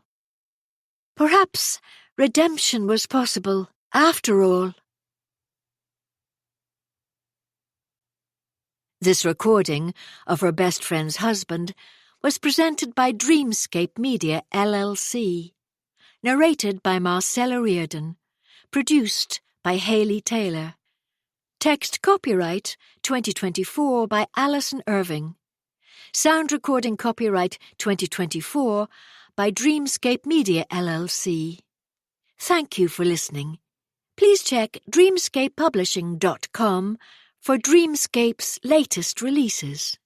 Perhaps redemption was possible after all. This recording of her best friend's husband was presented by Dreamscape Media LLC, narrated by Marcella Reardon, produced by Hayley Taylor. Text copyright 2024 by Alison Irving. Sound recording copyright 2024 by Dreamscape Media LLC. Thank you for listening. Please check dreamscapepublishing.com for Dreamscape's latest releases.